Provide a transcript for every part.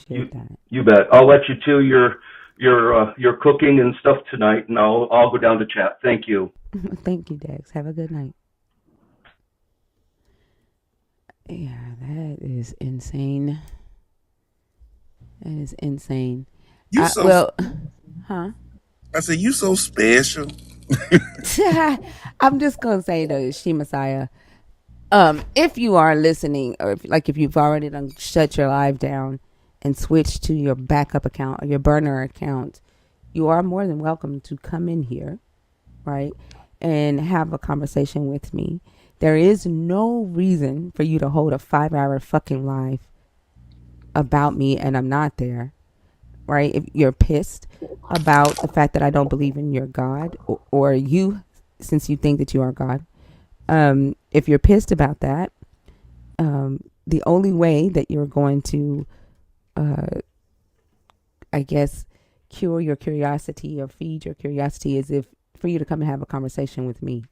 appreciate that. You bet. I'll let you to your cooking and stuff tonight, and I'll go down to chat. Thank you. Thank you, Dex. Have a good night. Yeah, that is insane. That is insane. You so Well, huh? I said you so special. I'm just gonna say though, she Messiah. If you are listening, or if you've already done shut your live down and switched to your backup account or your burner account, you are more than welcome to come in here, right, and have a conversation with me. There is no reason for you to hold a 5 hour fucking live about me and I'm not there, right? If you're pissed about the fact that I don't believe in your God, or you, since you think that you are God, if you're pissed about that, the only way that you're going to, uh, I guess, cure your curiosity or feed your curiosity is if for you to come and have a conversation with me.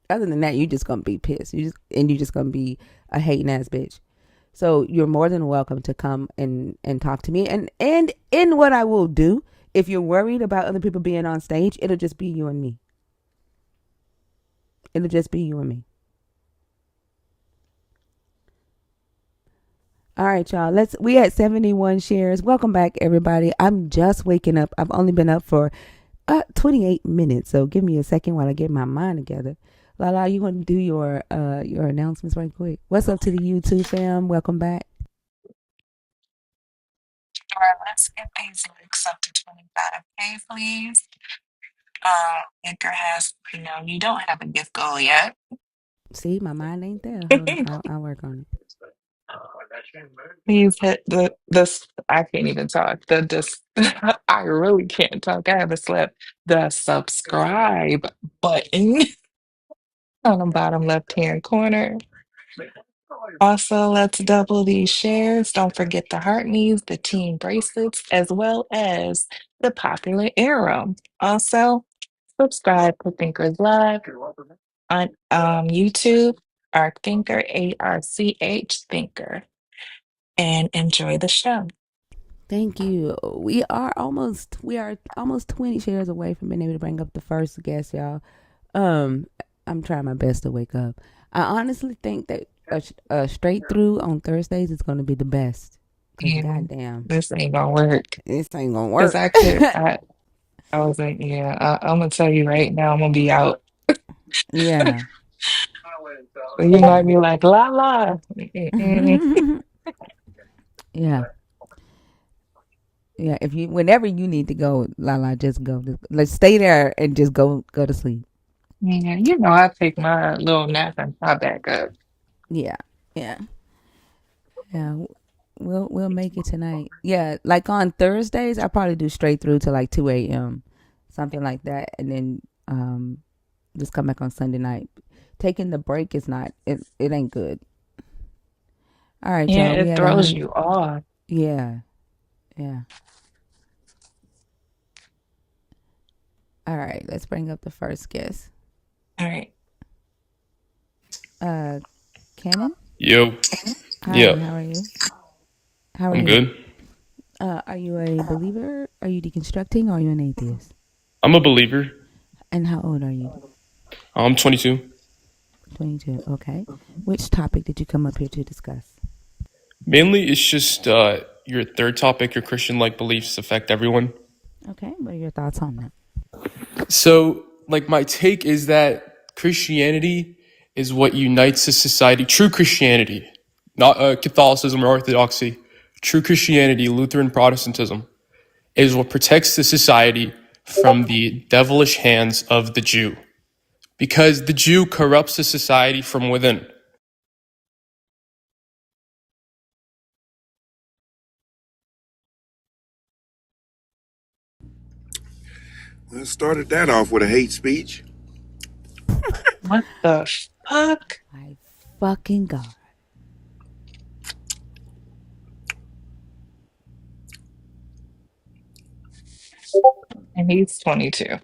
Other than that, you're just gonna be pissed. You're just gonna be a hating ass bitch. So you're more than welcome to come and talk to me. And in what I will do, if you're worried about other people being on stage, it'll just be you and me. It'll just be you and me. All right, y'all. We had 71 shares. Welcome back, everybody. I'm just waking up. I've only been up for 28 minutes, so give me a second while I get my mind together. Lala, you want to do your announcements right quick? What's up to the YouTube fam? Welcome back. All right, let's get these links up to 25K, please. Edgar has, you don't have a gift goal yet. See, my mind ain't there. Hold on, I'll work on it. Please hit this. I can't even talk. I really can't talk. I haven't slept. The subscribe button on the bottom left hand corner. Also, let's double these shares. Don't forget the heart me's, the team bracelets, as well as the popular arrow. Also, subscribe to Thinkers Live on YouTube, Arc Thinker, ARCH Thinker, and enjoy the show. Thank you. We are almost 20 shares away from being able to bring up the first guest, y'all. Um, I'm trying my best to wake up. I honestly think that a straight through on Thursdays is going to be the best. Cause Yeah, goddamn, this ain't gonna work. this ain't gonna Cause work. I was like, yeah, I'm gonna tell you right now, I'm gonna be out. Yeah, So you yeah, might be like, la la. Mm-mm. yeah, yeah. If you, whenever you need to go, Lala, just go. Let's stay there and just go to sleep. Yeah, I take my little nap and pop back up. Yeah, yeah, yeah. We'll make it tonight. Yeah, like on Thursdays, I probably do straight through to like 2 a.m., something like that, and then just come back on Sunday night. Taking the break is not it ain't good. All right, Yeah, y'all. We it had throws 100. you off. Yeah, yeah. All right, let's bring up the first guest. All right. Uh, Cannon. Yo, Hi, yeah, how are you? How are I'm you? good. Are you a believer? Are you deconstructing? Or are you an atheist? I'm a believer. And how old are you? I'm 22. 22. Okay. Which topic did you come up here to discuss? Mainly, it's just your third topic, your Christian-like beliefs affect everyone. Okay. What are your thoughts on that? So, like, my take is that Christianity is what unites a society. True Christianity, not Catholicism or Orthodoxy. True Christianity, Lutheran Protestantism, is what protects the society from the devilish hands of the Jew. Because the Jew corrupts the society from within. Well, started that off with a hate speech. What the fuck? My fucking God. And he's 22.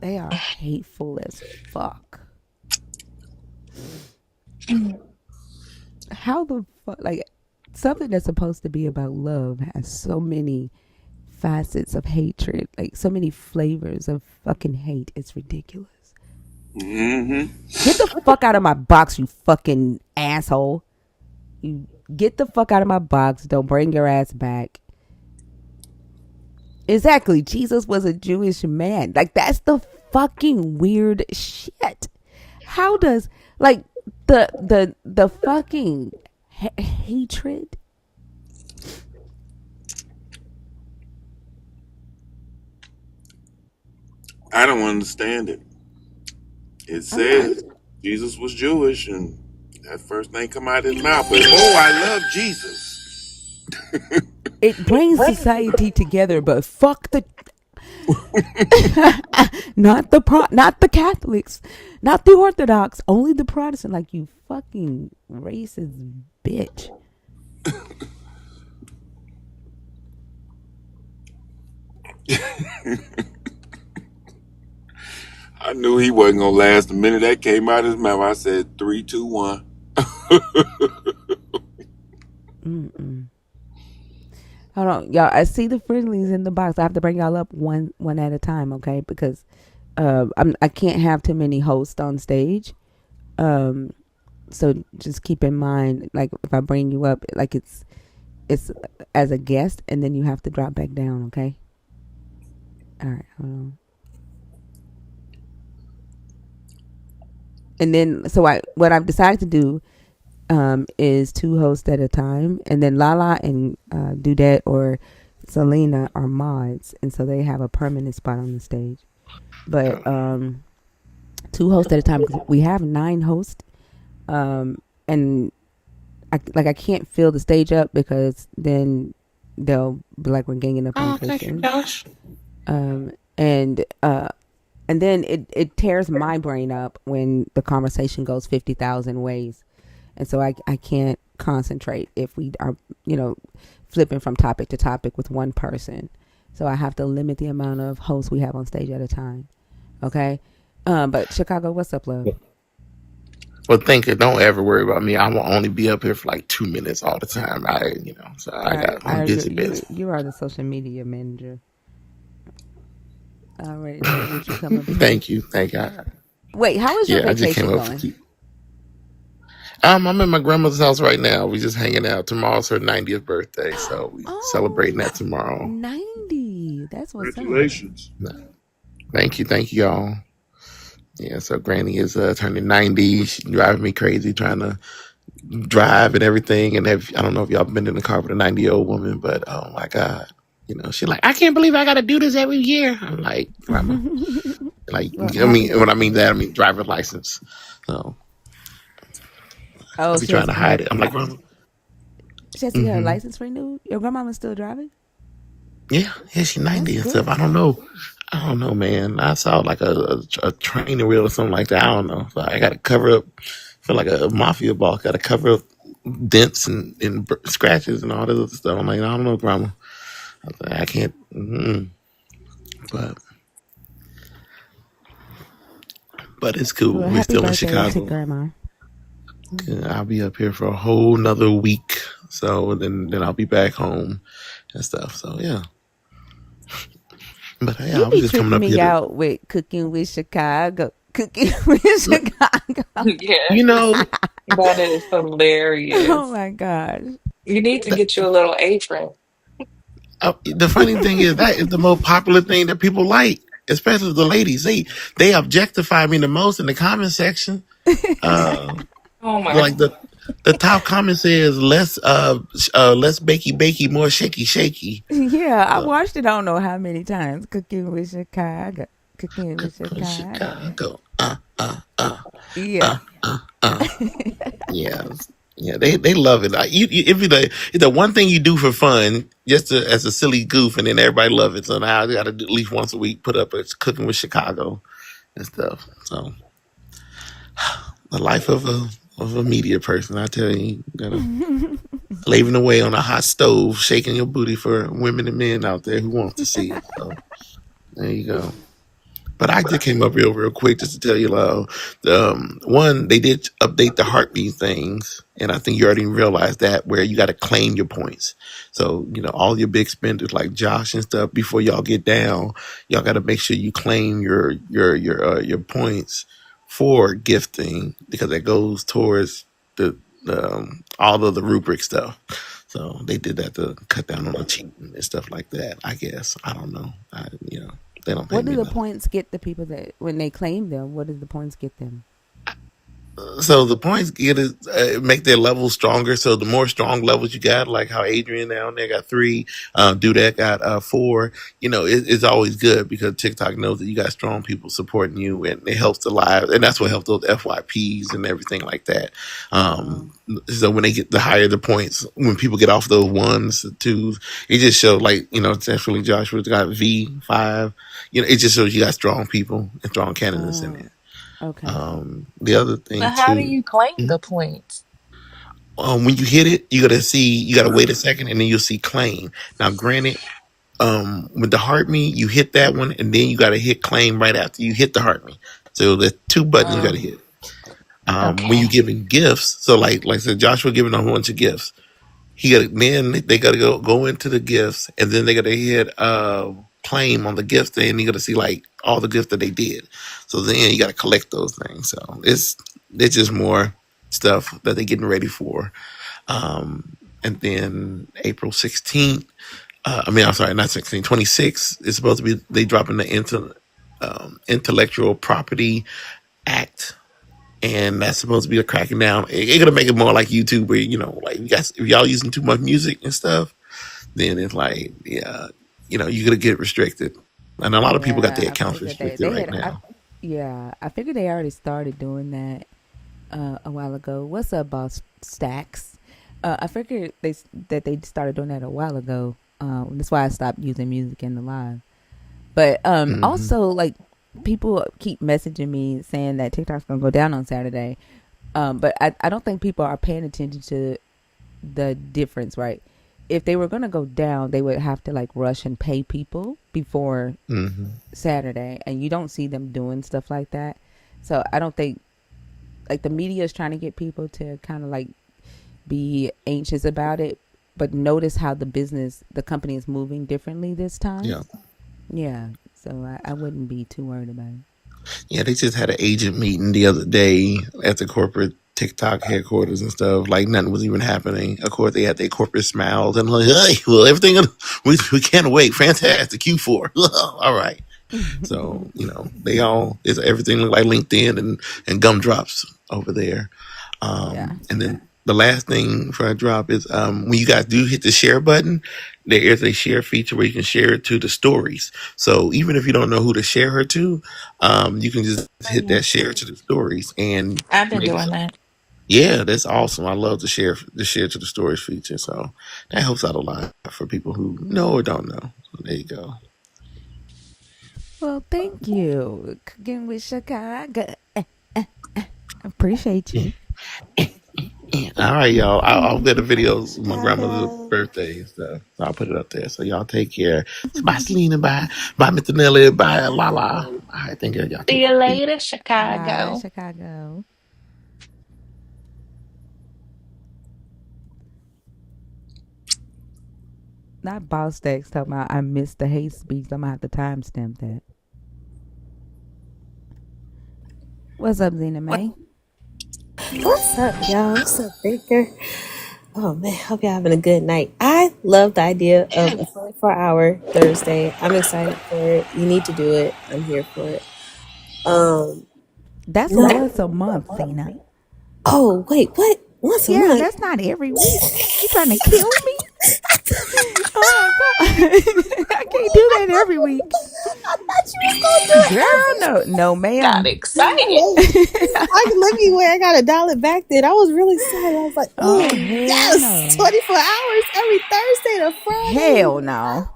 They are hateful as fuck. How the fuck? Like, something that's supposed to be about love has so many facets of hatred, like so many flavors of fucking hate. It's ridiculous. Mm-hmm. Get the fuck out of my box, you fucking asshole. You get the fuck out of my box. Don't bring your ass back. Exactly. Jesus was a Jewish man. Like, that's the fucking weird shit. How does, like, the fucking hatred? I don't understand it. It says Jesus was Jewish, and that first thing come out of his mouth was, "Oh, I love Jesus." It brings society together, but fuck the not the Catholics, not the Orthodox, only the Protestant. Like, you fucking racist bitch. I knew he wasn't gonna last. The minute that came out of his mouth, I said 3, 2, 1. Hold on, y'all. I see the friendlies in the box. I have to bring y'all up one at a time, okay? Because I can't have too many hosts on stage. So just keep in mind, like, if I bring you up, like, it's as a guest, and then you have to drop back down, okay? All right, hold on. And then, so what I've decided to do is 2 hosts at a time, and then Lala and Dudette or Selena are mods, and so they have a permanent spot on the stage. But 2 hosts at a time, because we have 9 hosts, and I can't fill the stage up, because then they'll be like, we're ganging up on Christians. Josh. And then it tears my brain up when the conversation goes 50,000 ways. And so I can't concentrate if we are, flipping from topic to topic with one person. So I have to limit the amount of hosts we have on stage at a time. Okay? But Chicago, what's up, love? Well, thank you. Don't ever worry about me. I will only be up here for like 2 minutes all the time. I'm busy. You are the social media manager. All right. Would you come up here? Thank you. Thank God. Wait, how is your vacation going? I'm at my grandmother's house right now. We just hanging out. Tomorrow's her 90th birthday, so we celebrating that tomorrow. 90. That's what's Congratulations. Thank you, y'all. Yeah, so Granny is turning 90. She's driving me crazy trying to drive and everything. And I don't know if y'all been in the car with a 90-year-old woman, but oh my God. She's like, I can't believe I got to do this every year. I'm like, Grandma. Like, when I mean that, I mean driver's license. So I'll be trying to hide it. I'm like, Grandma. She has to get her license renewed? Your grandmama's still driving? Yeah, she's 90 and stuff. I don't know, man. I saw like a training wheel or something like that. I don't know. So I got to cover up. Feel like a mafia boss. Got to cover up dents and scratches and all this other stuff. I'm like, I don't know, Grandma. I can't. But it's cool. Well, we're still in Chicago. Chicago. Grandma. I'll be up here for a whole nother week. So then I'll be back home and stuff. So yeah. But yeah, I was just coming up here. Out with cooking with Chicago. Cooking with Chicago. Yeah. That is hilarious. Oh my gosh. You need to get you a little apron. The funny thing is that is the most popular thing that people like, especially the ladies. They objectify me the most in the comment section. Oh my! Like the top comment says less bakey, more shaky. Yeah, I watched it. I don't know how many times. Cooking with Chicago. Cooking with Chicago. Yeah. Yeah, they love it. If the one thing you do for fun, just as a silly goof, and then everybody love it. So now I got to do at least once a week put up a Cooking with Chicago and stuff. So the life of a media person, I tell you, slaving away on a hot stove, shaking your booty for women and men out there who want to see it. So there you go. But I just came up real quick just to tell you, one, they did update the heartbeat things, And I think you already realized that, where you got to claim your points. So, all your big spenders like Josh and stuff, before y'all get down, y'all got to make sure you claim your points for gifting, because it goes towards the all of the rubric stuff. So they did that to cut down on the cheating and stuff like that. I guess, I don't know. They don't pay What do me the enough. points get the people that when they claim them? What does the points get them? So the points get is make their levels stronger. So the more strong levels you got, like how Adrian down there got 3, Dudek got 4. It's always good, because TikTok knows that you got strong people supporting you, and it helps the lives, and that's what helps those FYPs and everything like that. So when they get the higher the points, when people get off those 1s, 2s, it just shows, like, essentially Joshua's got V5. It just shows you got strong people and strong candidates in there. Okay. The other thing But how do too, you claim the points? when you hit it, you gotta wait a second, and then you'll see claim. Now, granted, with the heart me, you hit that one, and then you gotta hit claim right after you hit the heart me. So there's 2 buttons you gotta hit. When you Okay. giving gifts, so like I said, Joshua giving a whole bunch of gifts. Then they gotta go into the gifts, and then they gotta hit claim on the gifts, and you gotta see like all the gifts that they did. So then you gotta collect those things. So it's just more stuff that they're getting ready for. And then April 16th, I'm sorry, not 16, 26 is supposed to be, they dropping the Intellectual Property Act. And that's supposed to be a cracking down. It's gonna make it more like YouTube, where like, you guys, if y'all using too much music and stuff, then it's like, yeah, you're gonna get restricted. And a lot of people got their Yeah, I accounts figured restricted they right had. now. I figured they already started doing that a while ago. What's up, boss Stacks? I figured they started doing that a while ago. That's why I stopped using music in the live. But Mm-hmm. also, like, people keep messaging me saying that TikTok's gonna go down on Saturday. But I don't think people are paying attention to the difference, right? If they were gonna go down, they would have to like rush and pay people before Mm-hmm. Saturday, and you don't see them doing stuff like that. So I don't think, like, the media is trying to get people to kind of like be anxious about it, but notice how the company is moving differently this time. Yeah. Yeah, so I wouldn't be too worried about it. Yeah, they just had an agent meeting the other day at the corporate TikTok headquarters and stuff. Like, nothing was even happening. Of course, they had their corporate smiles and like, hey, well, everything, we can't wait. Fantastic. Q4. All right. So, it's everything look like LinkedIn and gumdrops over there. Yeah. And then the last thing for a drop is, when you guys do hit the share button, there is a share feature where you can share it to the stories. So even if you don't know who to share her to, you can just hit that share to the stories, and I've been maybe doing some. that. Yeah, that's awesome. I love the share to the stories feature. So that helps out a lot for people who know or don't know. So there you go. Well, thank you. Cooking with Chicago. Appreciate you. All right, y'all. I'll get a video of my grandmother's Chicago. birthday and stuff. So I'll put it up there. So y'all take care. So bye, Selena. Bye, Mr. Nelly. Bye, Lala. All right, thank you. Y'all See take you care. Peace. later, Bye, Chicago. Chicago. Not boss Dex talking about I missed the hate speech. I'm gonna have to timestamp that. What's up, Zena May? What's up, y'all? What's up, Baker? Oh man, hope y'all having a good night. I love the idea of a 24-hour Thursday. I'm excited for it. You need to do it. I'm here for it. Um, That's no. once a month, Zena. Oh wait, what? Once a Yeah, month? that's not every week. You trying to kill me? Oh my god, I can't do that every week, I thought you was gonna do it girl. every. No, Got ma'am. excited. I can look at where I gotta dial it back. Then I was really excited. I was like, Oh "Oh hell yes, no, 24 hours every Thursday to Friday." hell no.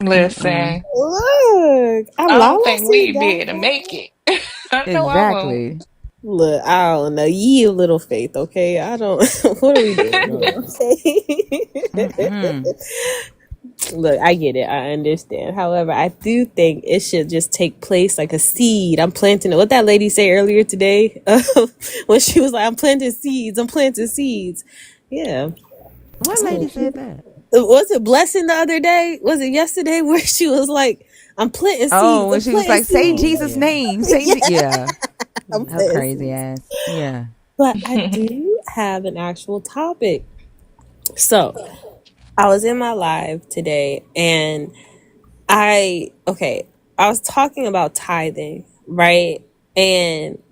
Mm-mm. Listen, Look, I I don't love think see you we'd be down able to make there. it. I know I won't. Exactly. Look, I don't know. Ye of little faith, okay? I don't. What are we doing here? Okay. Mm-mm. Look, I get it. I understand. However, I do think it should just take place like a seed. I'm planting it. What that lady say earlier today, when she was like, "I'm planting seeds. I'm planting seeds." Yeah. What lady said that? Was it Blessing the other day? Was it yesterday where she was like, "I'm planting Oh, seeds. when I'm she was planting like, "Say seeds." Jesus' name, say yeah." I'm Her planting crazy seeds. ass. Yeah. But I do have an actual topic. So I was in my live today, and I was talking about tithing, right? And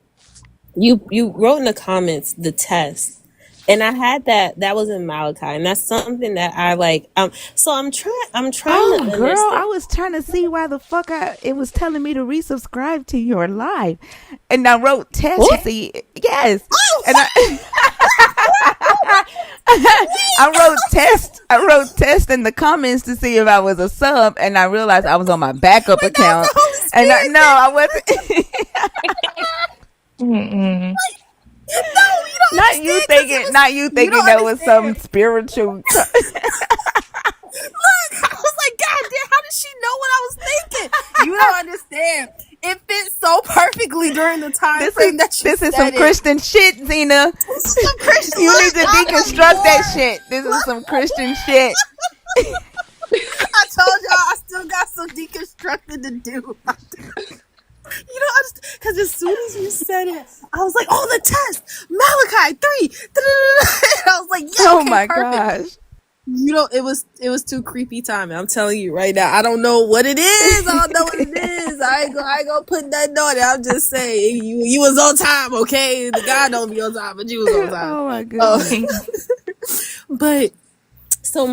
you wrote in the comments the test. And I had that was in Malachi, and that's something that I like. So I'm trying to Oh, girl, understand. I was trying to see why the fuck it was telling me to resubscribe to your live, and I wrote test to What? see. Yes, Oh, and I wrote test in the comments to see if I was a sub, and I realized I was on my backup but that was account, the Holy and Spirit no, thing. I wasn't. Mm-mm. No, you don't Not you understand because it thinking, was. not you You thinking don't that was understand. some spiritual. Look, I was like, God damn, how did she know what I was thinking? You don't understand. It fits so perfectly during the time frame that you This is some said it. Christian shit, Zena. This is some Christian. You need Look, to I got deconstruct that more. shit. This is some Christian shit. I told y'all I still got some deconstructing to do. You don't understand because as soon as you said it, I was like, "Oh, the test, Malachi 3." And I was like, "Yeah, Oh okay, my perfect." gosh. You know, it was too creepy timing. I'm telling you right now. I don't know what it is. I don't know what it is. I ain't gonna put nothing on it. I'm just saying you was on time, okay? The guy don't be on time, but you was on time. Oh my Uh, goodness. but so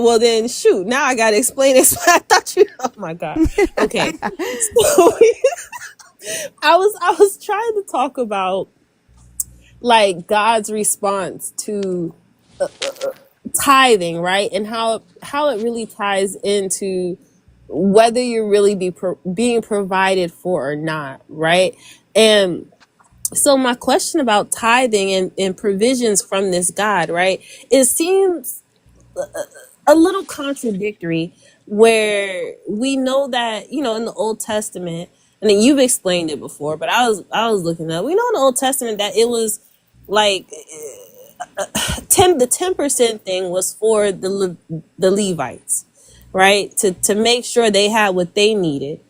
well then shoot. Now I gotta explain it. I thought you. Oh my god. Okay. So I was trying to talk about like God's response to tithing, right? And how it really ties into whether you're really being provided for or not, right? And so my question about tithing and provisions from this God, right? It seems a little contradictory where we know that, in the Old Testament, and then you've explained it before, but I was looking up. We know in the Old Testament that it was like 10% thing was for the Levites, right? To make sure they had what they needed.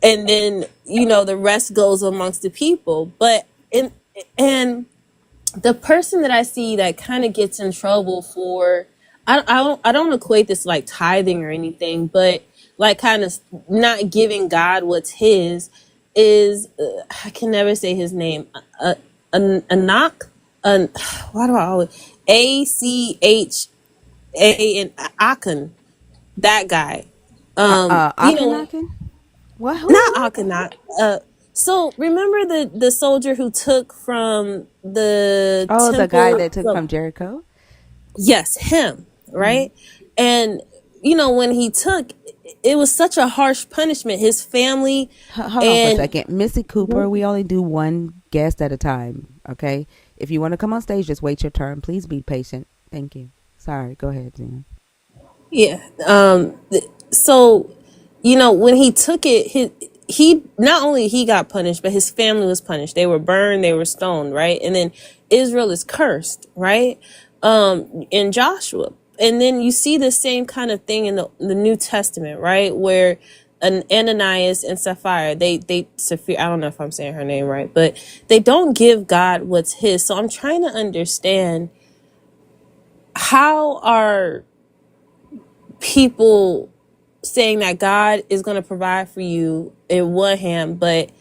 And then, the rest goes amongst the people. But and the person that I see that kind of gets in trouble for, I don't equate this like tithing or anything, but like kind of not giving God what's his is I can never say his name. Anak, why do I always ACHA and Akan, that guy. Akhenaten? What? Not Who? Akanak. So remember the soldier who took from the Oh, the guy temple that took from Jericho? yes, him, right? And when he took, it was such a harsh punishment. His family Hold on for a and second. Missy Cooper, we only do one guest at a time, okay? If you want to come on stage, just wait your turn. Please be patient. Thank you. Sorry. Go ahead, Zena. yeah. So when he took it, he not only he got punished, but his family was punished. They were burned, they were stoned, right? And then Israel is cursed, right? In Joshua. And then you see the same kind of thing in the New Testament, right? Where an Ananias and Sapphira, Sapphira, I don't know if I'm saying her name right, but they don't give God what's his. So I'm trying to understand, how are people saying that God is going to provide for you in one hand, but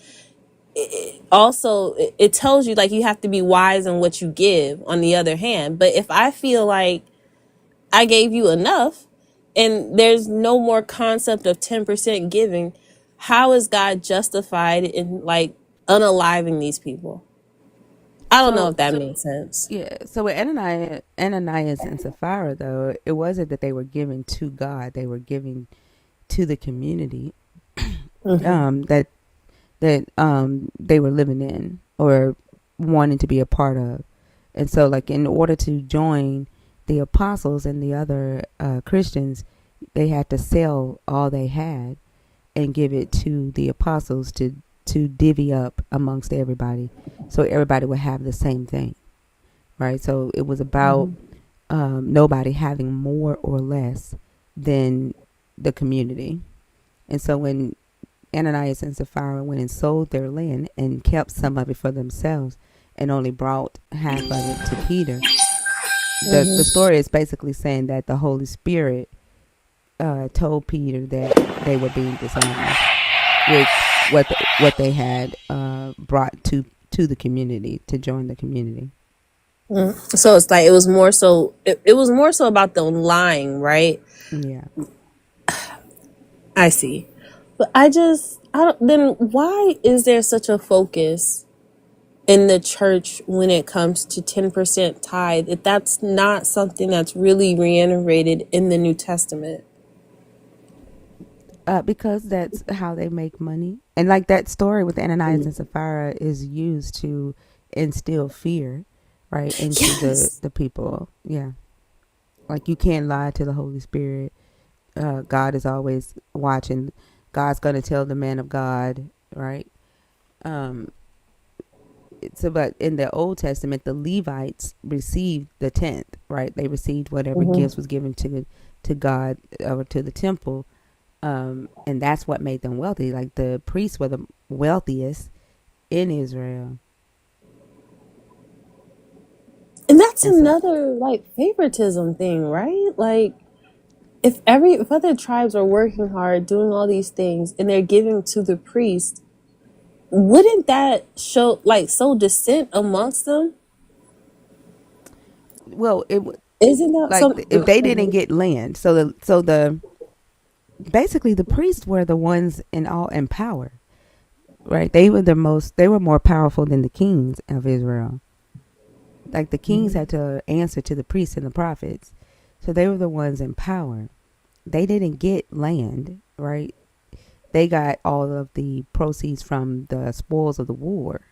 also it tells you like you have to be wise in what you give on the other hand. But if I feel like I gave you enough and there's no more concept of 10% giving, how is God justified in like unaliving these people? I don't know So, if that makes sense. yeah. So with Ananias and Sapphira, though, it wasn't that they were giving to God; they were giving to the community that they were living in or wanting to be a part of. And so, like, in order to join the apostles and the other Christians, they had to sell all they had and give it to the apostles to divvy up amongst everybody, so everybody would have the same thing, right? So it was about nobody having more or less than the community. And so when Ananias and Sapphira went and sold their land and kept some of it for themselves and only brought half of it to Peter, the story is basically saying that the Holy Spirit told Peter that they were being dishonest with what they had brought to the community, to join the community. So it's like it was more so it was more so about the lying, right? Yeah. I see. But I don't, then why is there such a focus in the church when it comes to 10% tithe if that's not something that's really reiterated in the New Testament? Because that's how they make money. And like that story with Ananias and Sapphira is used to instill fear, right, into Yes. the people. Yeah. Like you can't lie to the Holy Spirit. God is always watching. God's going to tell the man of God, right? So, but in the Old Testament, the Levites received the tenth, right? They received whatever gifts was given to God or to the temple, and that's what made them wealthy. Like the priests were the wealthiest in Israel, And that's and so another like favoritism thing, right? Like if other tribes are working hard, doing all these things, and they're giving to the priest, wouldn't that show like sow dissent amongst them? well, Isn't that like some? if they didn't get land, so the basically the priests were the ones in power, right? They were more powerful than the kings of Israel. Like the kings had to answer to the priests and the prophets, so they were the ones in power. They didn't get land, right? They got all of the proceeds from the spoils of the war.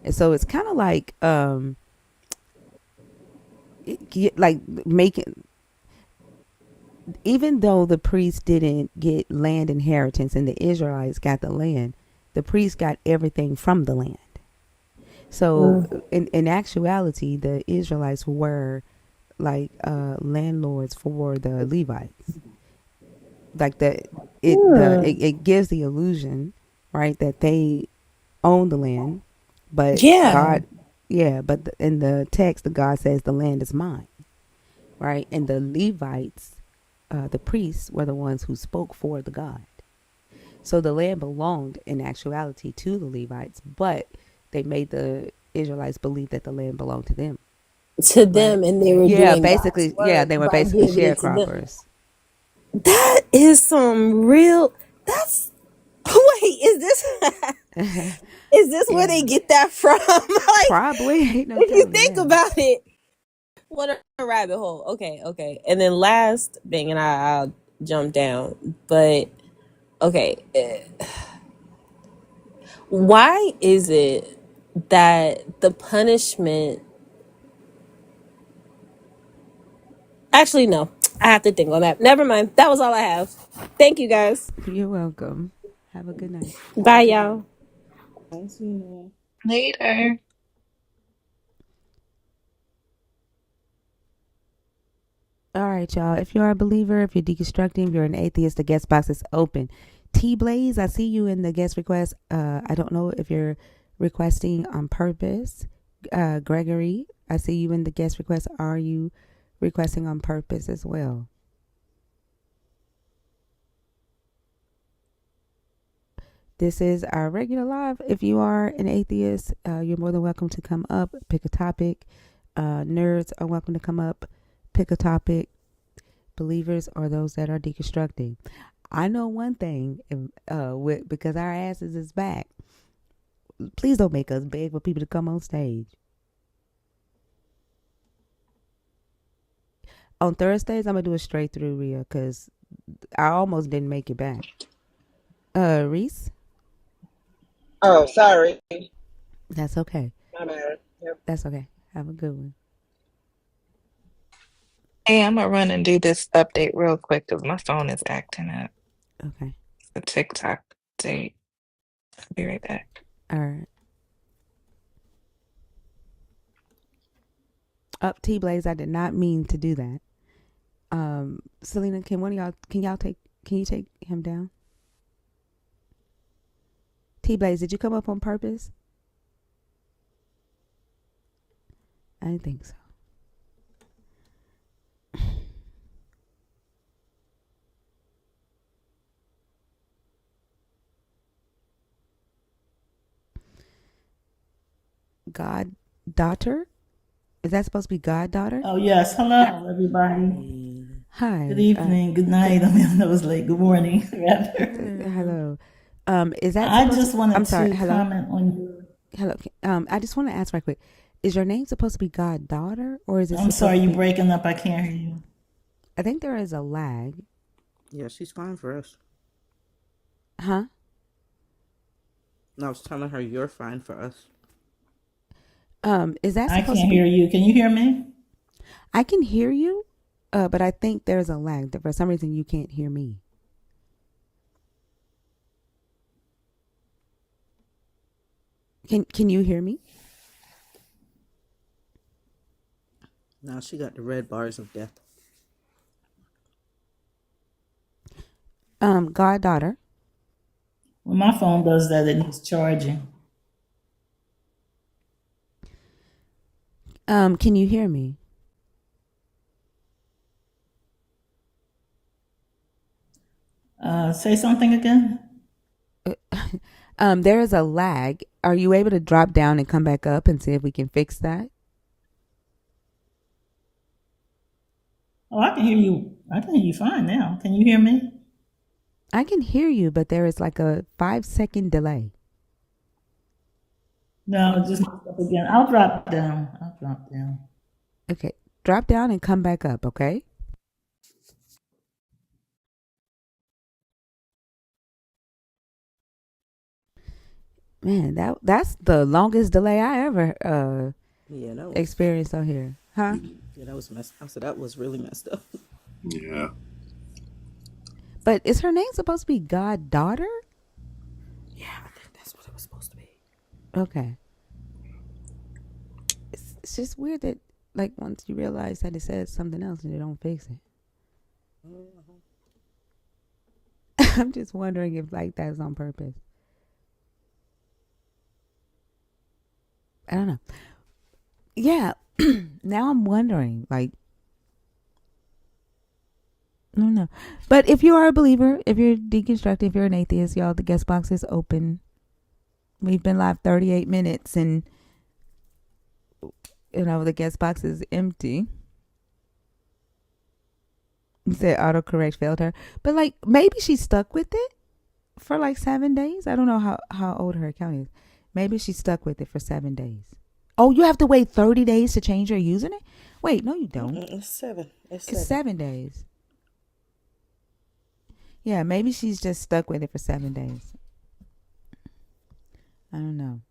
And so it's kind of like making, even though the priests didn't get land inheritance and the Israelites got the land, the priests got everything from the land. So in actuality, the Israelites were like landlords for the Levites. Like it gives the illusion, right, that they own the land, but Yeah. God, yeah, but in the text, the God says the land is mine, right, and the Levites, the priests, were the ones who spoke for the God. So the land belonged in actuality to the Levites, but they made the Israelites believe that the land belonged to them, To right? them, and they were Yeah, doing God's basically, yeah, work they were by basically giving it to them. sharecroppers. That is some real. That's wait. Is this where they Yeah, get that from? Like, probably. Ain't no if you telling think now. about it, what a rabbit hole. Okay, okay. And then last thing, and I'll jump down. But okay, why is it that the punishment? Actually, no. I have to think on that. Never mind. That was all I have. Thank you guys. You're welcome. Have a good night. Bye, y'all. Later. All right, y'all. If you are a believer, if you're deconstructing, if you're an atheist, the guest box is open. T Blaze, I see you in the guest request. I don't know if you're requesting on purpose. Gregory, I see you in the guest request. Are you requesting on purpose as well? This is our regular live. If you are an atheist, you're more than welcome to come up, pick a topic. Nerds are welcome to come up, pick a topic. Believers are those that are deconstructing. I know one thing, because our asses is back. Please don't make us beg for people to come on stage. On Thursdays, I'm gonna do a straight through Rhea because I almost didn't make it back. Reese, Oh, sorry. that's okay. My bad. Yep. That's okay. Have a good one. Hey, I'm gonna run and do this update real quick because my phone is acting up. Okay. The TikTok update. I'll be right back. All right. Up T Blaze, I did not mean to do that. Selena, can you take him down? T Blaze, did you come up on purpose? I didn't think so. Goddaughter? Is that supposed to be goddaughter? Oh, yes. Hello, everybody. Hi. Good evening. Good night. I mean, I was late. Good morning, rather. Hello. Is that I supposed just to, wanted I'm sorry. to Hello. comment on your. Hello. I just want to ask right quick. Is your name supposed to be goddaughter, or is it? I'm sorry, you breaking up. I can't hear you. I think there is a lag. Yeah, she's fine for us. Huh? No, I was telling her you're fine for us. Is that I supposed can't to be? hear you. Can you hear me? I can hear you, but I think there's a lag. That for some reason you can't hear me. Can you hear me? Now she got the red bars of death. Goddaughter. When my phone does that, it needs charging. Can you hear me? Say something again. There is a lag. Are you able to drop down and come back up and see if we can fix that? Oh, I can hear you. I can hear you fine now. Can you hear me? I can hear you, but there is like a 5-second delay. No, just up again. I'll drop down. Okay. Drop down and come back up, okay? Man, that's the longest delay I ever Yeah, that was experienced on here. Huh? yeah, that was messed. I said that was really messed up. Yeah. But is her name supposed to be goddaughter? Yeah, I think that's what it was supposed to be. Okay. It's just weird that like once you realize that it says something else and they don't fix it. I'm just wondering if like that's on purpose. I don't know. Yeah. Now I'm wondering, like, I don't know. But if you are a believer, if you're deconstructing, if you're an atheist, y'all, the guest box is open. We've been live 38 minutes and, you know, the guest box is empty. You said autocorrect failed her. But, like, maybe she stuck with it for, like, 7 days. I don't know how old her account is. Maybe she stuck with it for 7 days. Oh, you have to wait 30 days to change your username? Wait, no, you don't. It's 7. It's 7 days. Yeah, maybe she's just stuck with it for 7 days. I don't know.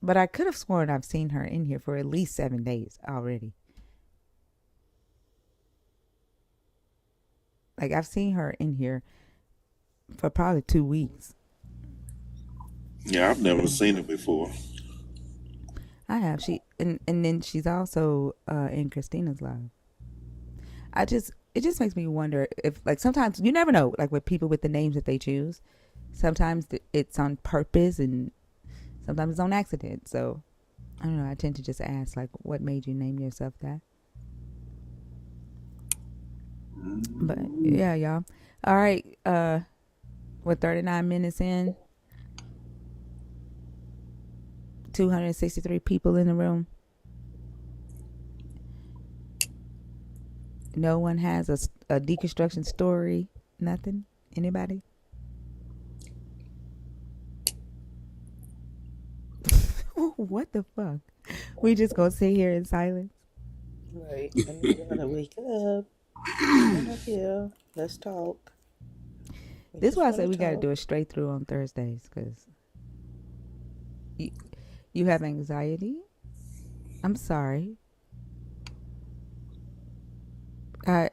But I could have sworn I've seen her in here for at least 7 days already. Like, I've seen her in here for probably 2 weeks. Yeah, I've never seen it before. I have. And then she's also in Christina's live. It just makes me wonder if, like, sometimes you never know, like with people with the names that they choose. Sometimes it's on purpose and sometimes it's on accident. So I don't know. I tend to just ask, like, what made you name yourself that? But yeah, y'all. All right. We're 39 minutes in. 263 people in the room. No one has a deconstruction story. Nothing. Anybody? What the fuck? We just gonna sit here in silence. Right. And you gotta wake up. Come up here. Let's talk. This is why I say we gotta do it straight through on Thursdays, because you have anxiety. I'm sorry. I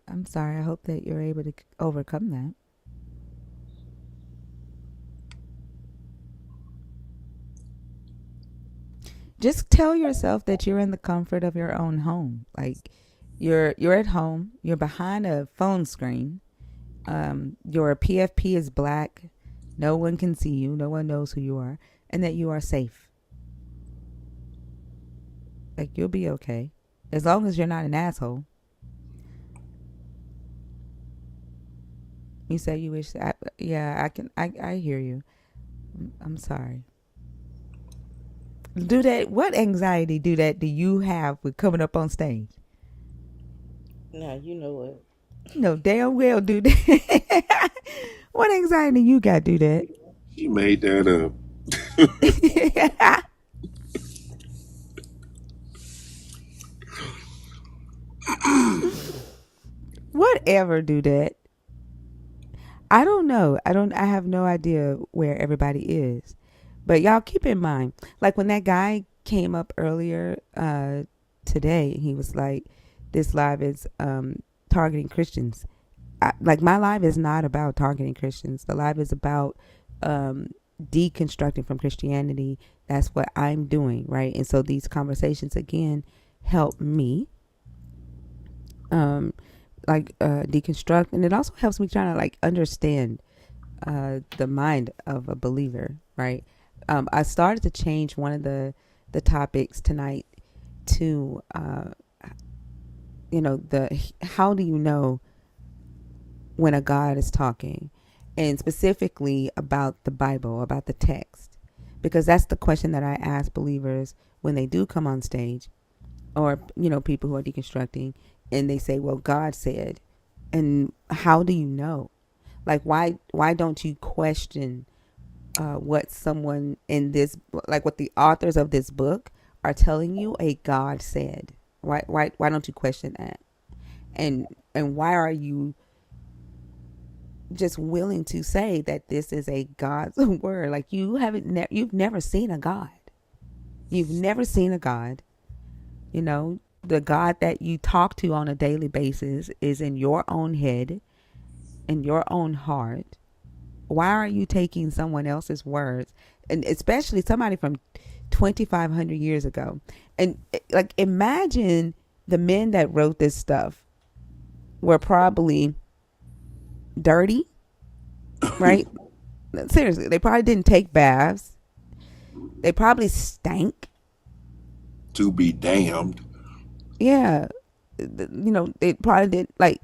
I'm sorry. I hope that you're able to overcome that. Just tell yourself that you're in the comfort of your own home. Like you're at home. You're behind a phone screen. Your PFP is black. No one can see you. No one knows who you are, and that you are safe. Like you'll be okay, as long as you're not an asshole. You say you wish. Yeah, I can. I hear you. I'm sorry. Do that. What anxiety do you have with coming up on stage? Now you know it. You know damn well do that. What anxiety you got? Do that. She made that up. Whatever. Do that. I don't know. I have no idea where everybody is. But y'all keep in mind, like when that guy came up earlier today, he was like, this live is targeting Christians. Like my live is not about targeting Christians. The live is about deconstructing from Christianity. That's what I'm doing, right? And so these conversations again help me deconstruct, and it also helps me trying to like understand the mind of a believer, right? I started to change one of the topics tonight to the how do you know when a God is talking, and specifically about the Bible, about the text, because that's the question that I ask believers when they do come on stage, or people who are deconstructing, and they say, well, God said. And how do you know? Like why don't you question what someone in this, like what the authors of this book are telling you a God said? Why don't you question that? And why are you just willing to say that this is a God's word? Like you've never seen a God. You've never seen a God. The God that you talk to on a daily basis is in your own head, in your own heart. Why are you taking someone else's words, and especially somebody from 2,500 years ago? And like, imagine the men that wrote this stuff were probably dirty, right? Seriously, they probably didn't take baths. They probably stank. To be damned. Yeah, they probably did. Like,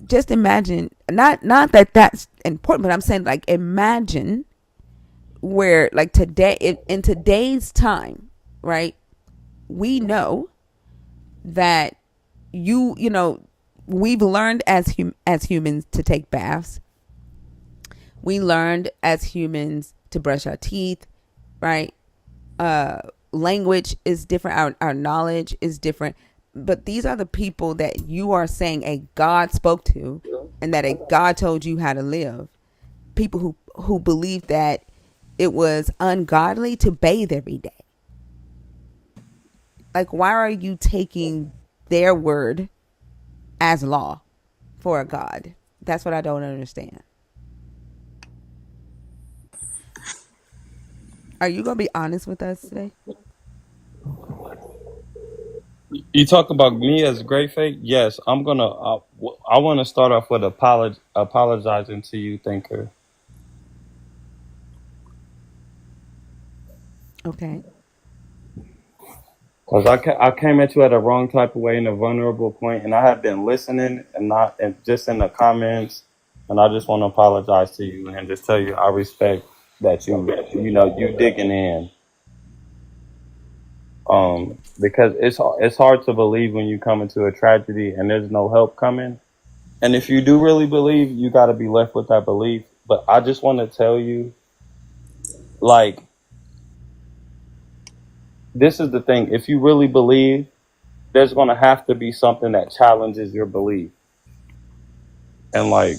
just imagine. Not that that's important, but I'm saying, like, imagine where, like, today, in today's time, right? We know that we've learned as humans to take baths. We learned as humans to brush our teeth, right? Language is different. Our knowledge is different. But these are the people that you are saying a God spoke to, and that a God told you how to live. People who believe that it was ungodly to bathe every day. Like, why are you taking their word as law for a God? That's what I don't understand. Are you gonna be honest with us today? You talk about me as great faith? Yes, I'm gonna. I want to start off with apologizing to you, thinker. Okay. Because I came at you at a wrong type of way in a vulnerable point, and I have been listening and not and just in the comments, and I just want to apologize to you and just tell you I respect that you digging in. Because it's hard to believe when you come into a tragedy and there's no help coming. And if you do really believe, you got to be left with that belief. But I just want to tell you, like, this is the thing. If you really believe, there's going to have to be something that challenges your belief. And, like,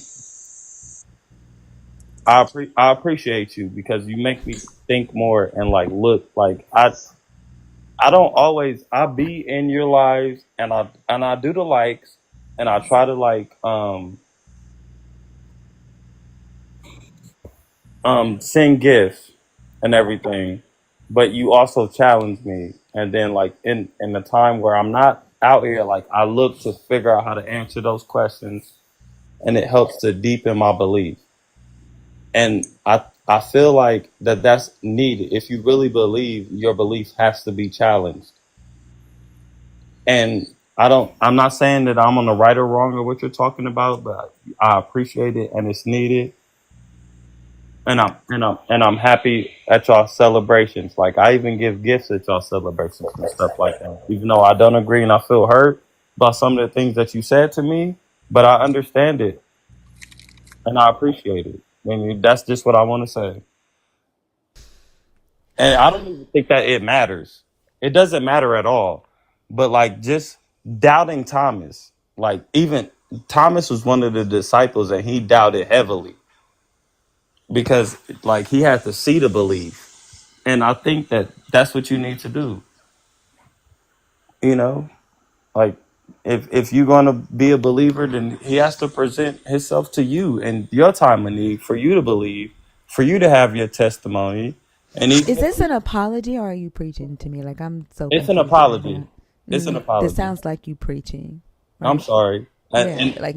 I appreciate you because you make me think more and, like, look, like, I don't always. I be in your lives, and I do the likes, and I try to like send gifts and everything, but you also challenge me, and then like in the time where I'm not out here, like I look to figure out how to answer those questions, and it helps to deepen my belief. And I feel like that's needed. If you really believe, your belief has to be challenged. And I'm not saying that I'm on the right or wrong of what you're talking about, but I appreciate it and it's needed. And I'm happy at y'all celebrations. Like I even give gifts at y'all celebrations and stuff like that. Even though I don't agree and I feel hurt by some of the things that you said to me, but I understand it and I appreciate it. I mean, that's just what I want to say. And I don't even think that it matters. It doesn't matter at all. But like just doubting Thomas, like even Thomas was one of the disciples and he doubted heavily because like he had to see to believe. And I think that that's what you need to do. You know, like if you're going to be a believer, then he has to present himself to you in your time of need for you to believe, for you to have your testimony. And Is even this an apology or are you preaching to me? Like I'm so it's an confused right apology. now. It's an This apology. sounds like you preaching, I'm right? sorry. Yeah,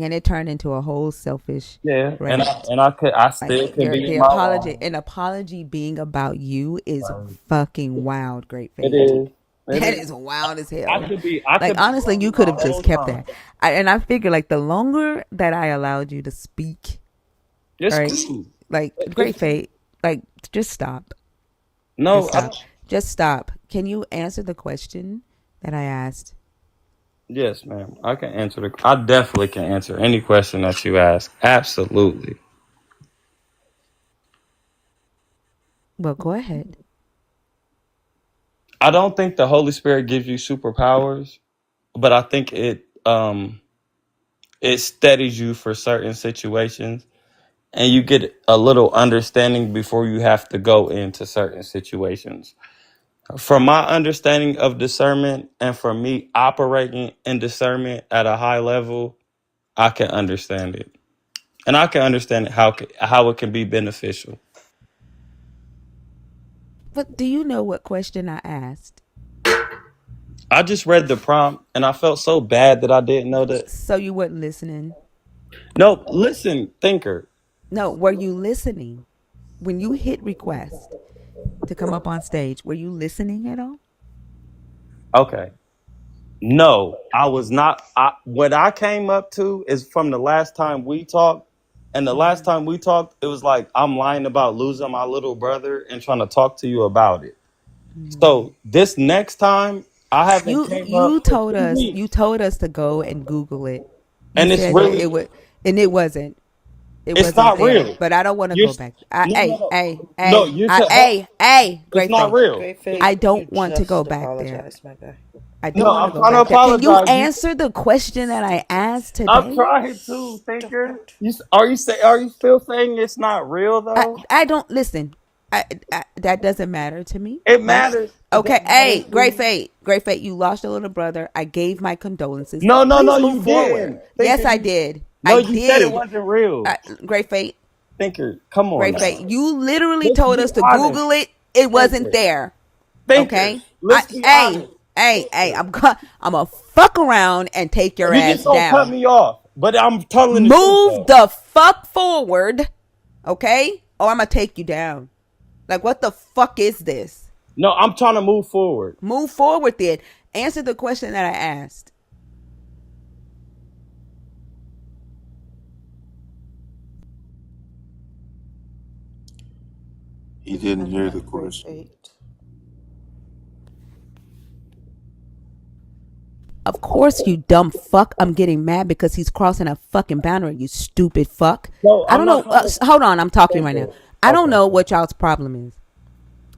and it turned into a whole selfish Yeah, and rant. I Like still could your be the in my apology, wrong. an apology being about you is fucking wild. Great It faith. is. It That is. is wild as I hell. could be. I Like could be honestly, you wrong could the have just whole kept time. that. And I figure like the longer that I allowed you to speak, It's right? cool. Like great It's, faith. Like just stop. Just no, stop. Just stop. Can you answer the question that I asked? yes, ma'am. I can answer the. I definitely can answer any question that you ask. Absolutely. Well, go ahead. I don't think the Holy Spirit gives you superpowers, but I think it steadies you for certain situations, and you get a little understanding before you have to go into certain situations. From my understanding of discernment and from me operating in discernment at a high level, I can understand it. And I can understand how it can be beneficial. But do you know what question I asked? I just read the prompt and I felt so bad that I didn't know that. So you weren't listening. No, listen, thinker. No, were you listening? When you hit request to come up on stage, were you listening at all? Okay. No, I was not. What I came up to is from the last time we talked. And the last time we talked, it was like I'm lying about losing my little brother and trying to talk to you about it. So this next time, I haven't came up You for told 2 us weeks, to go and Google it. You and it's said that really it would, and it wasn't. It it's wasn't not there. real. But I don't want to You're go back. no no no. You're it's Great not faith. real. Great faith, I you don't want to go just back there. apologize, my guy. I No, don't want to I'm go trying to back there. Can you apologize. answer the question that I asked I'm today? trying to, thinker. Don't. Are you still saying it's not real though? I don't listen. That doesn't matter to me, It right? matters. Okay. That matters Hey, to great you. fate, great fate. You lost your little brother. I gave my condolences. No, no, no, Please move you forward. didn't. Yes, Thinker, I you did. no, I you said it did. wasn't real. Great fate, Thinker, come on great now. fate. You literally Let's told be us to honest. Google it. It wasn't Thinker. there. Thinker. Okay. Let's be honest. I'm gonna fuck around and take your You just ass don't cut down. me off. But I'm telling the truth Move though. the fuck forward, okay? Or I'm gonna take you down. Like, what the fuck is this? No, I'm trying to move forward. Move forward then. Answer the question that I asked. He didn't I'm hear the not great question. faith. Of course, you dumb fuck. I'm getting mad because he's crossing a fucking boundary, you stupid fuck. No, I I'm don't not know. trying to Hold on, I'm talking think right now. it. I don't Okay. know what y'all's problem is.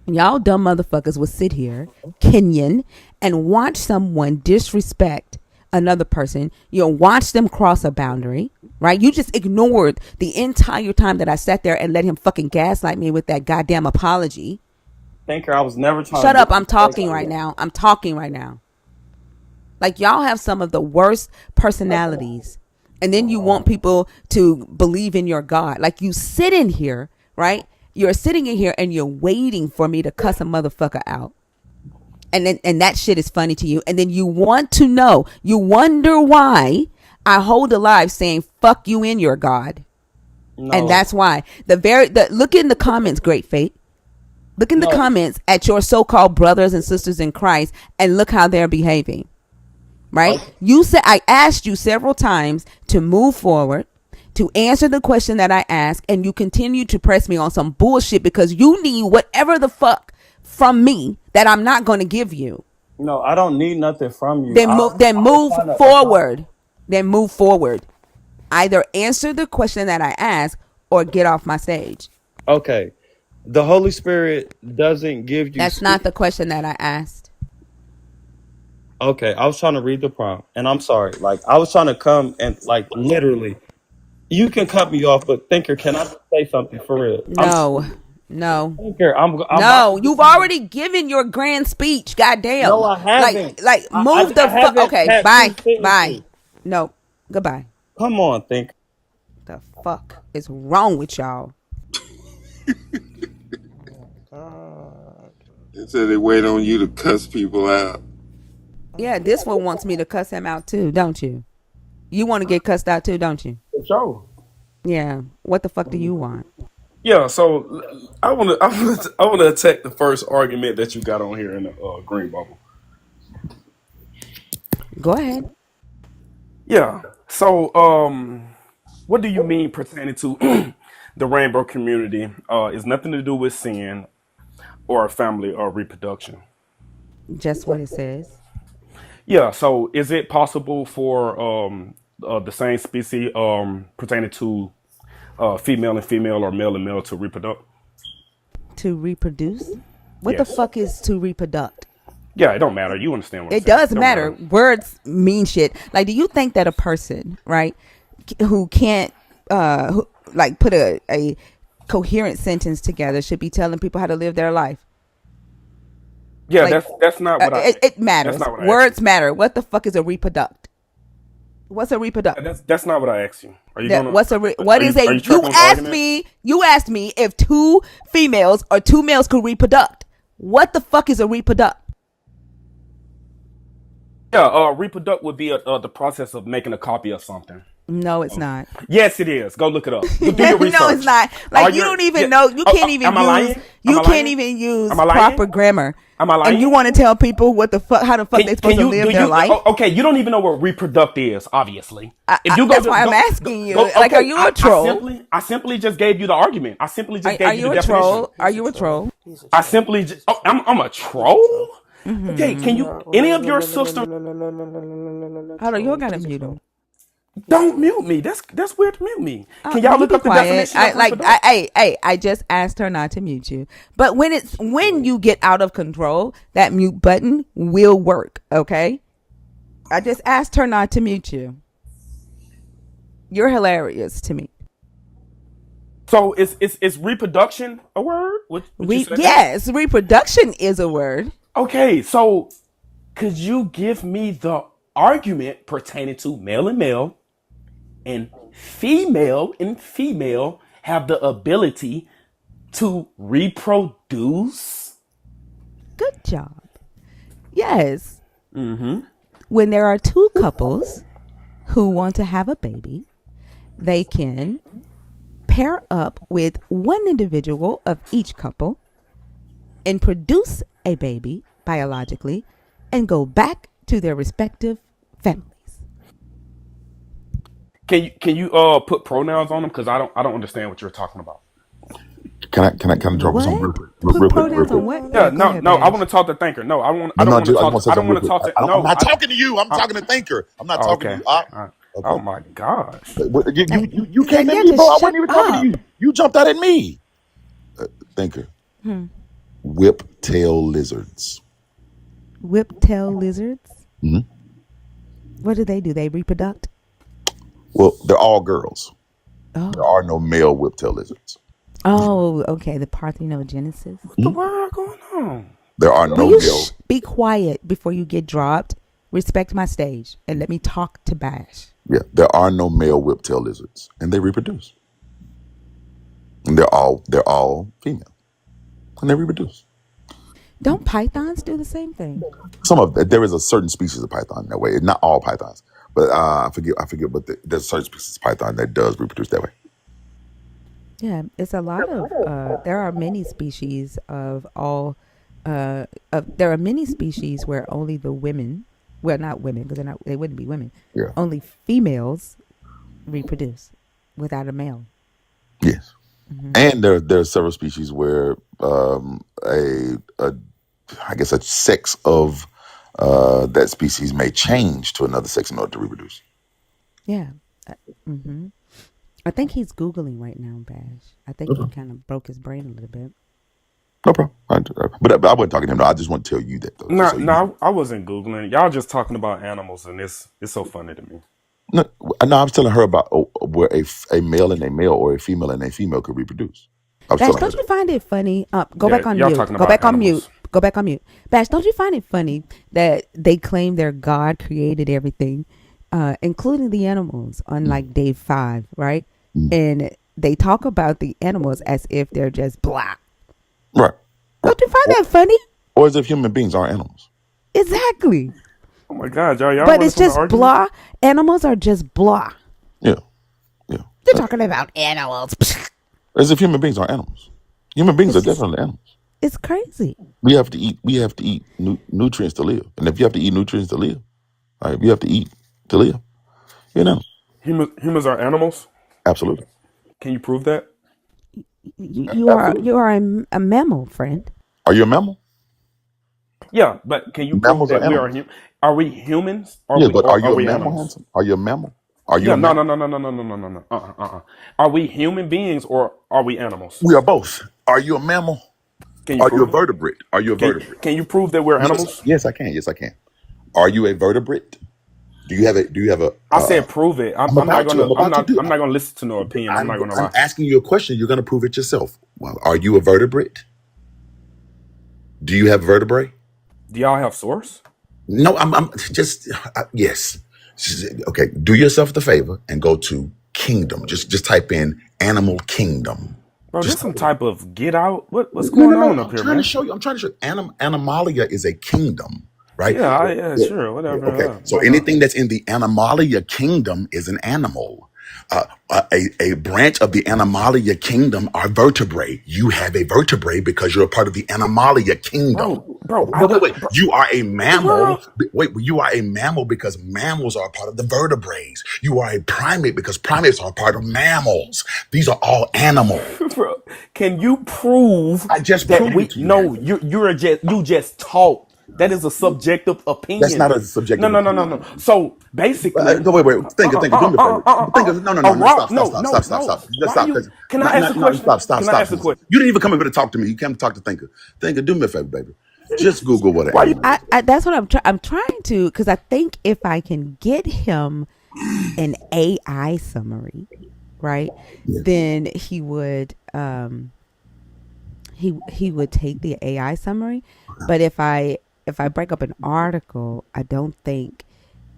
Y'all dumb motherfuckers will sit here, Kenyan, and watch someone disrespect another person. You'll watch them cross a boundary, right? You just ignored the entire time that I sat there and let him fucking gaslight me with that goddamn apology, Thinker, I was never trying Shut to up. I'm disrespect talking right you. now. I'm talking right now. Like, y'all have some of the worst personalities. And then you want people to believe in your God. Like, you sit in here, right? You're sitting in here and you're waiting for me to cuss a motherfucker out. And that shit is funny to you. And then you want to know, you wonder why I hold alive saying fuck you in your God. And No, that's why look in the comments, Great Fate. Look in the no. comments at your so-called brothers and sisters in Christ and look how they're behaving. Right? Okay. You said, I asked you several times to move forward, to answer the question that I asked, and you continue to press me on some bullshit because you need whatever the fuck from me that I'm not going to give you. No, I don't need nothing from you. Then move then I was move trying to forward. Then move forward. Either answer the question that I asked or get off my stage. Okay. The Holy Spirit doesn't give you That's not the question that I asked. Okay, I was trying to read the prompt, and I'm sorry. Like, I was trying to come and, like, literally, you can cut me off, but Thinker, can I say something for real? No. No. Thinker, I'm about No, to you've already given your grand speech. Goddamn. No, I haven't. Like move I the fuck. haven't Okay, had bye. 2 sentences. Bye. No. Goodbye. Come on, Thinker. The fuck is wrong with y'all? They said they wait on you to cuss people out. Yeah, this one wants me to cuss him out too, don't you? You want to get cussed out too, don't you? For sure. Yeah. What the fuck do you want? Yeah, so I want to attack the first argument that you got on here in the green bubble. Go ahead. Yeah. So, what do you mean pertaining to the rainbow community? It's nothing to do with sin or family or reproduction. Just what it says. Yeah. So, is it possible for the same species pertaining to female and female or male and male to reproduce? To reproduce? What the Yes. fuck is to reproduct? Yeah, it don't matter. You understand what I'm It saying. does Don't matter. Words mean shit. Like, do you think that a person, right, who can't, like, put a coherent sentence together should be telling people how to live their life? Yeah, Like, that's not what I. it matters. That's not what I Words matter. What the fuck is a reproduct? What's a reproduct? That's not what I asked you. Are you gonna? What is a? Are you You tracking the asked argument? me. You asked me if 2 females or 2 males could reproduct. What the fuck is a reproduct? Yeah, reproduct would be the process of making a copy of something. No, it's not. Yes, it is. Go look it up. Do your research. No, it's not. Like, you don't even know. You can't even am I lying? use. Am You I can't lying? even use Am I lying? proper grammar. Am I lying? And you want to tell people what the fuck, how the fuck they're supposed to live their life? Okay, you don't even know what reproduct is. Obviously, if you go, that's why I'm asking you. Like, okay, are you a troll? I simply just gave you the argument. I simply just Are gave you you the a troll? definition. Are you a troll? I simply just. Oh, I'm a troll. Okay, can you? Any of your sisters? Hold on, you gotta mute him. Don't mute me. That's weird to mute me. Can You y'all look be up the quiet. definition of reproduct? I just asked her not to mute you. But when you get out of control, that mute button will work. Okay. I just asked her not to mute you. You're hilarious to me. So is reproduction a word? Would you say that? Yes, reproduction is a word. Okay, so could you give me the argument pertaining to male and female have the ability to reproduce? Good job. Yes. When there are 2 couples who want to have a baby, they can pair up with one individual of each couple and produce a baby biologically and go back to their respective families. Can you put pronouns on them? Because I don't understand what you're talking about. Can I drop What? some real quick? Put pronouns on what? Yeah, Go no, ahead, no. I Badge. want to talk to Thinker. No, I don't No, want to I talk. want to say I something don't real want to quick. talk to. I'm No, not talking to you. I'm talking to Thinker. I'm not talking okay. to you. Okay. Oh my gosh. You came at Yeah, me, just bro. I shut wasn't even talking up. to you. You jumped out at me. Thinker. Whip-tail lizards. Whip-tail lizards? Mhm. What do? They reproduct? Well, they're all girls. Oh. There are no male whip-tail lizards. Oh, okay. The parthenogenesis. What the world going on? There are Will no you male. be quiet before you get dropped? Respect my stage and let me talk to Bash. Yeah, there are no male whiptail lizards, and they reproduce. And they're all female, and they reproduce. Don't pythons do the same thing? There is a certain species of python that way. Not all pythons, but I forget. But there's a certain species of python that does reproduce that way. Yeah, it's a lot of. There are many species of all. There are many species where only the women, well, not women because they wouldn't be women. Yeah. Only females reproduce without a male. Yes. Mm-hmm. And there are several species where I guess a sex of that species may change to another sex in order to reproduce. Yeah. Mm-hmm. I think he's Googling right now, Bash. I think he kind of broke his brain a little bit. No problem. But I wasn't talking to him. No, I just want to tell you that though. Just so you know. I wasn't Googling. Y'all just talking about animals, and it's so funny to me. No, I was telling her about where a male and a male or a female and a female could reproduce. I was Bash, telling her don't you that. find it funny? Go Yeah, back on y'all mute. talking Go about back on animals. mute. Go back on mute. Bash, don't you find it funny that they claim their God created everything, including the animals, on like day 5, right? And they talk about the animals as if they're just blah. Right. Don't you find that funny? Or as if human beings aren't animals. Exactly. Oh my God, y'all But want it's some just argument? blah. Animals are just blah. Yeah. Yeah. You're talking about animals. As if human beings aren't animals. Human beings are definitely animals. It's crazy. We have to eat. We have to eat nutrients to live. And if you have to eat nutrients to live, all right, you have to eat to live. You know. Humans are animals. Absolutely. Can you prove that? You Absolutely. are a mammal, friend. Are you a mammal? Yeah, but can you prove Mammals are that we are animals. Are we humans? Yeah, but are Are you a we mammal, animals? handsome? Are you a mammal? Are you Yeah, a no, mammal? no, no, no, no, no, no, no, no, no. Are we human beings or are we animals? We are both. Are you a mammal? Can you Are you a prove it? vertebrate? Are you a vertebrate? Can you prove that we're Yes, animals? yes, I can. Yes, I can. Are you a vertebrate? Do you have a? I said prove it. I'm about to. I'm about to do. I'm not gonna listen to no opinion. I'm not gonna I'm lie. asking you a question. You're going to prove it yourself. Well, are you a vertebrate? Do you have vertebrae? Do y'all have source? No, I'm just yes. Okay, do yourself the favor and go to kingdom. Just type in animal kingdom. Bro, this Just some type of get out. What's no, going no, no. on up I'm here, trying to man? show you. I'm trying to show you. Animalia is a kingdom, right? Yeah, Yeah. sure, whatever. Okay, so My God. anything that's in the Animalia kingdom is an animal. A branch of the Animalia kingdom are vertebrae. You have a vertebrae because you're a part of the Animalia kingdom. Bro, Wait. You are a the mammal. world? Wait, you are a mammal because mammals are a part of the vertebraes. You are a primate because primates are a part of mammals. These are all animals. Bro, can you prove I just that proved it to you. no, you just taught. That is a subjective That's not opinion. a No, subjective no, no, no, opinion. no. So basically, No, wait. Think it. Do me a favor. Think of no. a rock. Stop. No. Just Why stop. you? Can I Not, ask a not, no, question? stop. Can I ask a question? You didn't even come over to talk to me. You came to talk to Thinker. Thinker, do me a favor, baby. Just Google what an Why you? animal is. That's what I'm trying to, because I think if I can get him an AI summary, right, Yes. then he would he would take the AI summary. But if I break up an article, I don't think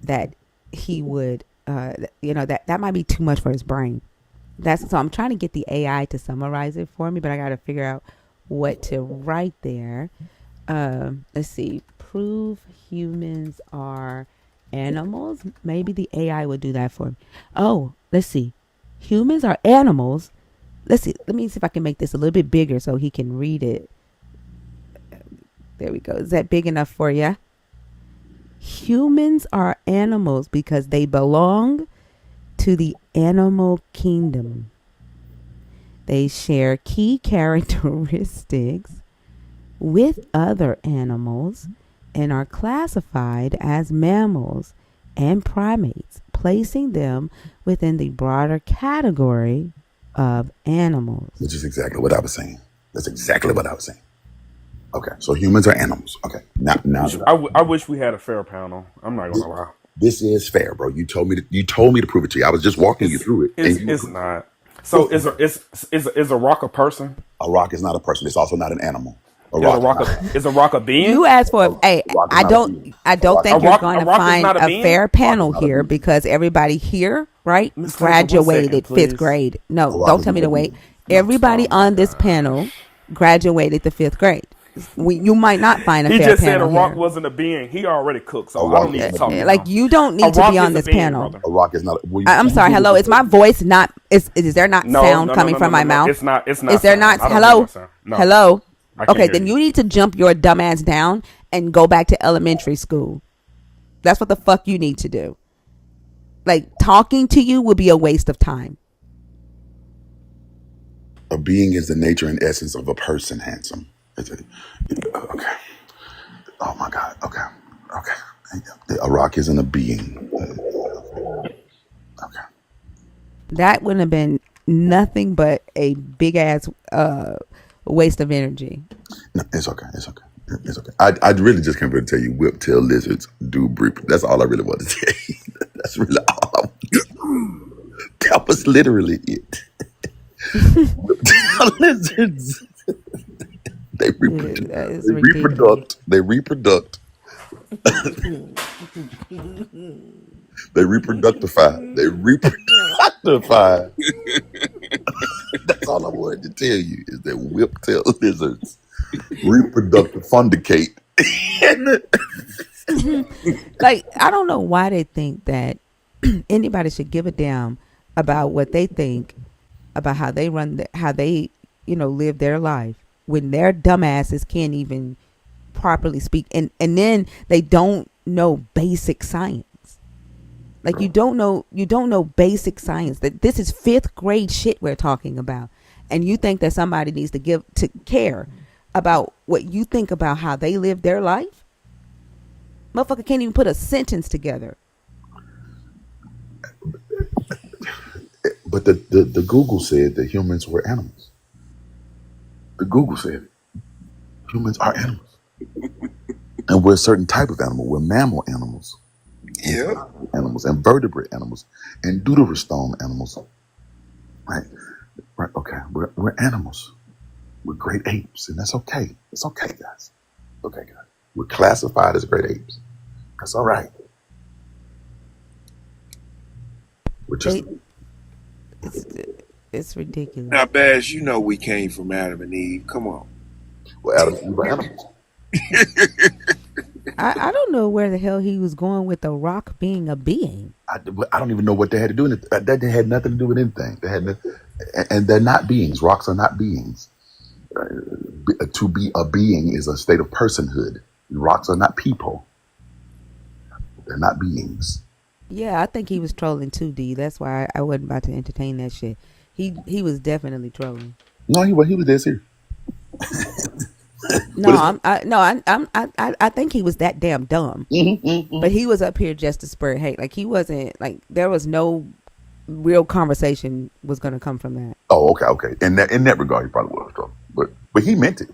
that he would that might be too much for his brain. So I'm trying to get the AI to summarize it for me, but I got to figure out what to write there. Let's see. Prove humans are animals. Maybe the AI would do that for me. Oh, let's see. Humans are animals. Let's see. Let me see if I can make this a little bit bigger so he can read it. There we go. Is that big enough for you? Humans are animals because they belong to the animal kingdom. They share key characteristics with other animals and are classified as mammals and primates, placing them within the broader category of animals. Which is exactly what I was saying. That's exactly what I was saying. Okay, so humans are animals. Okay, now I wish we had a fair panel. I'm not gonna lie. this is fair, bro. You told me to prove it to you. I was just walking you through it, and It's not. So is a rock a person? A rock is not a person. It's also not an animal. A Is a rock is rock not a an animal. is a rock a being? You asked for A hey, rock is I not a don't being. I A don't rock is A think not you're a rock going a to rock is find not a a being? fair rock is panel not a here being. because everybody here, right, Miss Tasia, 1 second, graduated fifth please. grade. A No, rock don't is tell me not a to wait. being. No. Everybody Oh my on this God. panel graduated the fifth grade. You might not find a He fair just said a panel rock here. wasn't a being. He already cooked, A so I rock don't need is to not a talk to being. Like him. you don't A need to be rock on is a this being, panel. brother. A rock is not. Well, I'm you sorry. just Hello, said is my voice not? Is there not No, sound no, no, coming no, no, from no, my no. mouth? It's Is not there sound. not? I don't hear no Hello, sound. No, hello. I can't Okay, hear then you. you need to jump your dumb ass down and go back to elementary school. That's what the fuck you need to do. Like talking to you will be a waste of time. a being is the nature and essence of a person. Handsome. Okay. Oh my God. Okay. Okay. A rock isn't a being. Okay. That wouldn't have been nothing but a big ass waste of energy. No, it's okay. It's okay. It's okay. I really just came here to tell you whiptail lizards do breed. That's all I really wanted to tell you. That's really all I wanted. That was literally it. Whiptail lizards. They reproduce. That is They ridiculous. reproduct. They reproduct. They reproductify. They reproductify. That's all I wanted to tell you is that whiptail lizards reproductive fundicate. Like I don't know why they think that anybody should give a damn about what they think about how they how they live their life when their dumbasses can't even properly speak and then they don't know basic science. Like you don't know basic science. That this is fifth grade shit we're talking about, and you think that somebody needs to care about what you think about how they live their life. Motherfucker can't even put a sentence together. But the Google said that humans were animals. The Google said it. Humans are animals. And we're a certain type of animal. We're mammal animals. Yep. Animals and vertebrate animals and deuterostome animals. Right? Right. Okay. We're animals. We're great apes. And that's okay. It's okay, guys. Okay, guys. We're classified as great apes. That's all right. We're just It's ridiculous. Now, Bash, you know we came from Adam and Eve. Come on. well, Adam and Eve are animals. I don't know where the hell he was going with the rock being a being. I don't even know what they had to do. That had nothing to do with anything. And they're not beings. Rocks are not beings. To be a being is a state of personhood. Rocks are not people. They're not beings. Yeah, I think he was trolling too, D. That's why I wasn't about to entertain that shit. He was definitely trolling. No, he was dead serious. No, I think he was that damn dumb. Mm-hmm. But he was up here just to spur hate. Like he wasn't like there was no real conversation was going to come from that. Oh, okay. In that regard, he probably was trouble, but he meant it.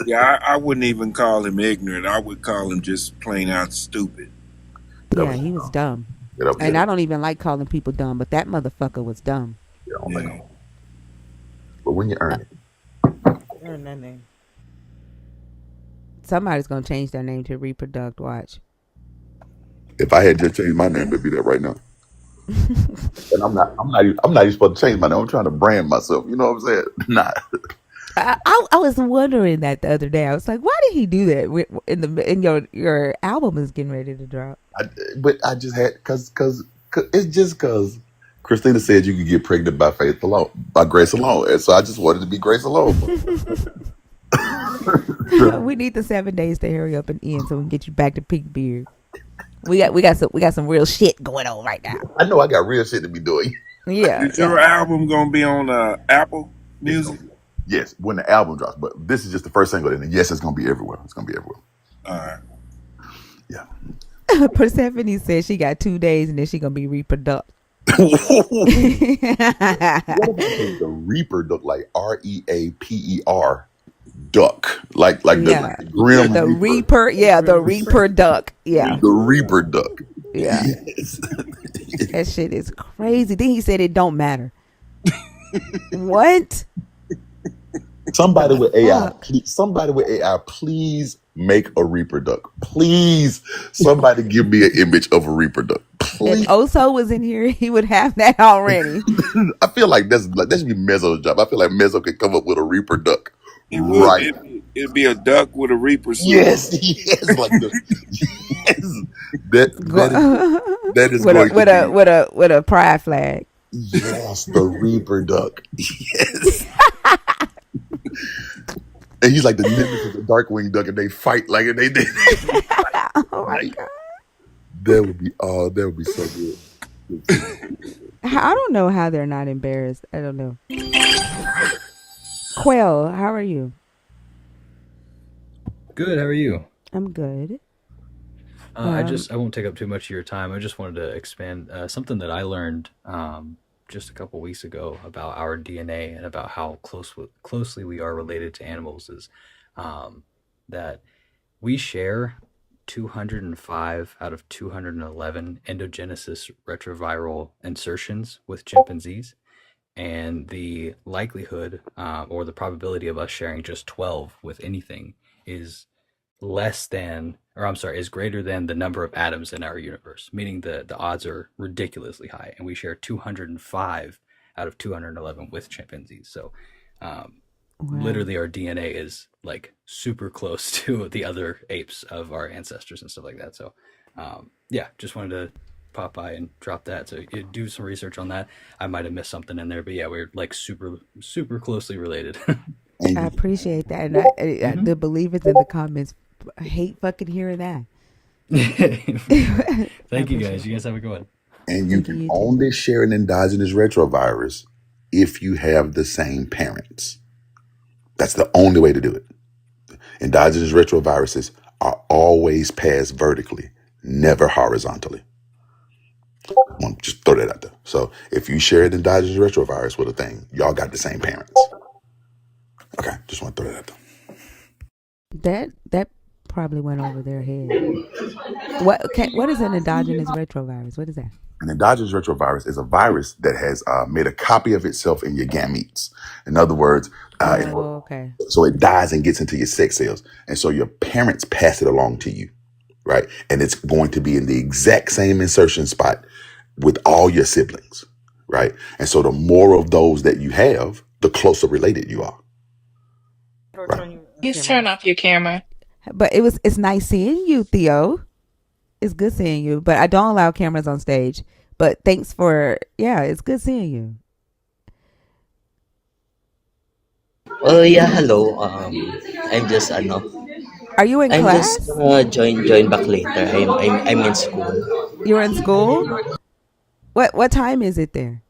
Yeah, I wouldn't even call him ignorant. I would call him just plain out stupid. Yeah, he was dumb. And I don't even like calling people dumb, but that motherfucker was dumb. Yeah. But when you earn it. Earn that name. Somebody's gonna change their name to Reproduct. Watch. If I had just changed my name, it'd be that right now. And I'm not even supposed to change my name. I'm trying to brand myself. You know what I'm saying? Nah. I was wondering that the other day. I was like, why did he do that in your album is getting ready to drop? But I just had because it's just because Christina said you could get pregnant by faith alone, by grace alone, and so I just wanted to be grace alone. We need the 7 days to hurry up and end so we can get you back to Pink Beard. We got some real shit going on right now. I know I got real shit to be doing. Yeah. Is your album gonna be on Apple Music? Yes, when the album drops. But this is just the first single, and yes, it's gonna be everywhere. It's gonna be everywhere. All right. Yeah. Persephone said she got 2 days and then she gonna be reproduct. What about the Reaper duck, like REAPER duck, like yeah. the Grim the Reaper, yeah, the Reaper duck, yeah, the Reaper duck, yeah. yes. That shit is crazy. Then he said it don't matter. What Somebody the with AI, fuck? please make a Reaper duck. Please, somebody give me an image of a Reaper duck. If Please. Oso was in here, he would have that already. I feel like that should be Mezzo's job. I feel like Mezzo could come up with a Reaper duck It would. right. It'd be a duck with a reaper suit on. Yes, yes, like the yes. That is that is with a going to be pride flag. yes, the Reaper duck. Yes. And he's like the nemesis of Darkwing Duck, and they fight like they did. Oh my Right. god! That would be so good. I don't know how they're not embarrassed. I don't know. Quail, how are you? Good. How are you? I'm good. I won't take up too much of your time. I just wanted to expand something that I learned just a couple weeks ago about our DNA and about how closely we are related to animals is that we share 205 out of 211 endogenesis retroviral insertions with chimpanzees. And the likelihood or the probability of us sharing just 12 with anything is less than, or I'm sorry, is greater than the number of atoms in our universe, meaning the odds are ridiculously high. And we share 205 out of 211 with chimpanzees. So Wow. literally our DNA is like super close to the other apes of our ancestors and stuff like that. So yeah, just wanted to pop by and drop that. So you do some research on that. I might have missed something in there, but yeah, we're like super closely related. I And appreciate that, and Mhm. the believers in the comments hate fucking hearing that. I Thank you guys. appreciate You that. guys have a good one. you Thank you, can you too. only share an endogenous retrovirus if you have the same parents. That's the only way to do it. Endogenous retroviruses are always passed vertically, never horizontally. Just throw that out there. So if you share an endogenous retrovirus with a thing, y'all got the same parents. Okay, just want to throw that out there. That probably went over their head. What is an endogenous retrovirus? What is that? An endogenous retrovirus is a virus that has made a copy of itself in your gametes. In other words, Oh, okay. so it dies and gets into your sex cells. And so your parents pass it along to you, right? And it's going to be in the exact same insertion spot with all your siblings, right? And so the more of those that you have, the closer related you are, Or right? turn your Please camera turn off. off your camera. But it's nice seeing you, Theo. It's good seeing you. But I don't allow cameras on stage. But thanks for it's good seeing you. Oh yeah, hello. I'm just Are you in I'm just class? gonna join back later. I'm in school. You're in school? What time is it there?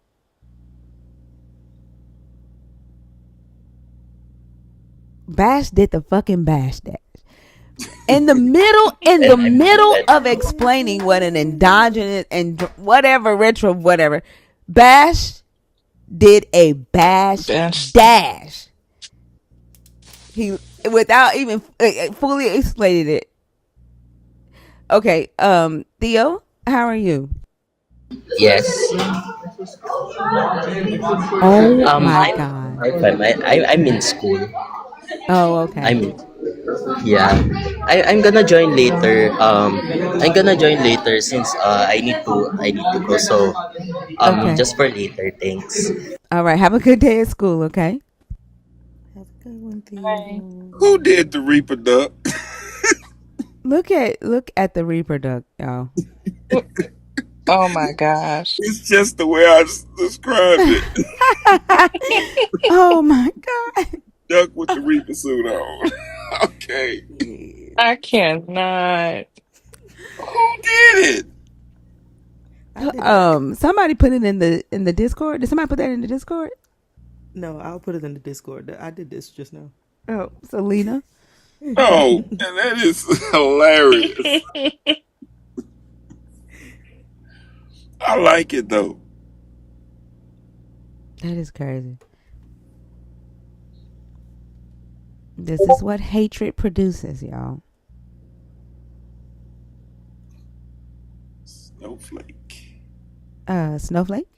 Bash did the fucking bash dash. In the And I'm middle good. of explaining what an endogenous and whatever retro whatever, Bash did a bash Bench. dash. He without even fully explaining it. Okay, Theo, how are you? Yes. Oh my I'm god. I'm fine. I'm in school. Oh, okay. I'm in, yeah. I'm gonna join later. I'm gonna join later since I need to go. So Okay. just for later. Thanks. All right. Have a good day at school, okay? Have a good one, Bye. Theo. Who did the reaper duck? Look at the reproduct, y'all. Oh my gosh. It's just the way I described it. Oh my god. Duck with the reaper suit on. Okay. I cannot. Who did it? I did that. Somebody put it in the Discord. Did somebody put that in the Discord? No, I'll put it in the Discord. I did this just now. Oh, Selena. Oh, and that is hilarious. I like it though. That is crazy. This is what hatred produces, y'all. Snowflake. Snowflake.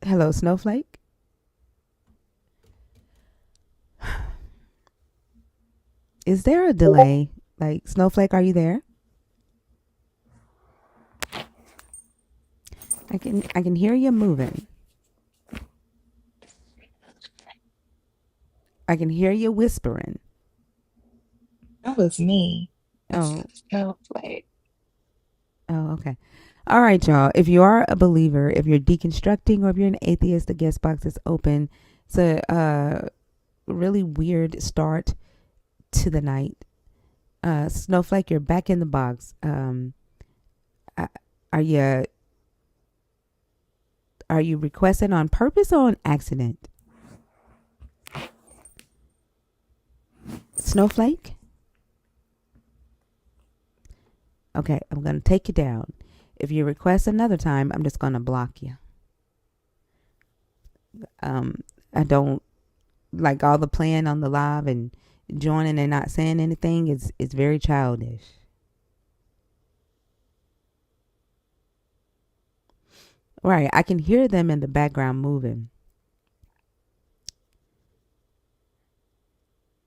Hello, Snowflake. Is there a delay? Like, Snowflake, are you there? I can hear you moving. I can hear you whispering. That was me. That's Oh, Snowflake. oh, okay. All right, y'all. If you are a believer, if you're deconstructing, or if you're an atheist, the guest box is open. It's a really weird start to the night. Snowflake, you're back in the box. Uh, are you requesting on purpose or on accident? Snowflake? Okay, I'm going to take you down. If you request another time, I'm just going to block you. I don't like all the playing on the live and joining and not saying anything. It's very childish. Right, I can hear them in the background moving.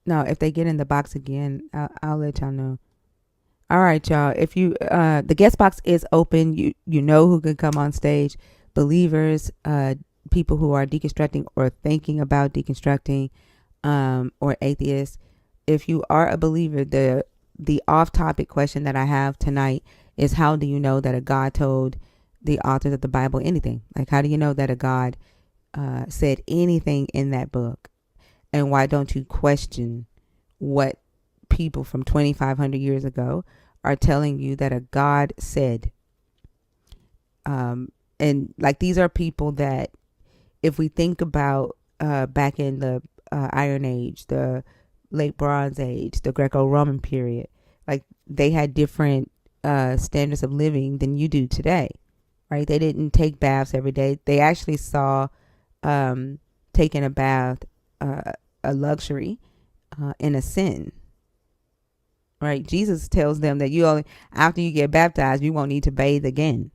No, if they get in the box again, I'll let y'all know. All right, y'all. If you the guest box is open. You know who can come on stage. Believers, people who are deconstructing or thinking about deconstructing, or atheists. If you are a believer, the off-topic question that I have tonight is, how do you know that a God told the authors of the Bible anything? Like, how do you know that a God said anything in that book? And why don't you question what people from 2,500 years ago are telling you that a God said? And like, these are people that, if we think about back in the Iron Age, the late Bronze Age, the Greco-Roman period, like, they had different standards of living than you do today, right? They didn't take baths every day. They actually saw taking a bath a luxury and a sin, right? Jesus tells them that you only, after you get baptized, you won't need to bathe again.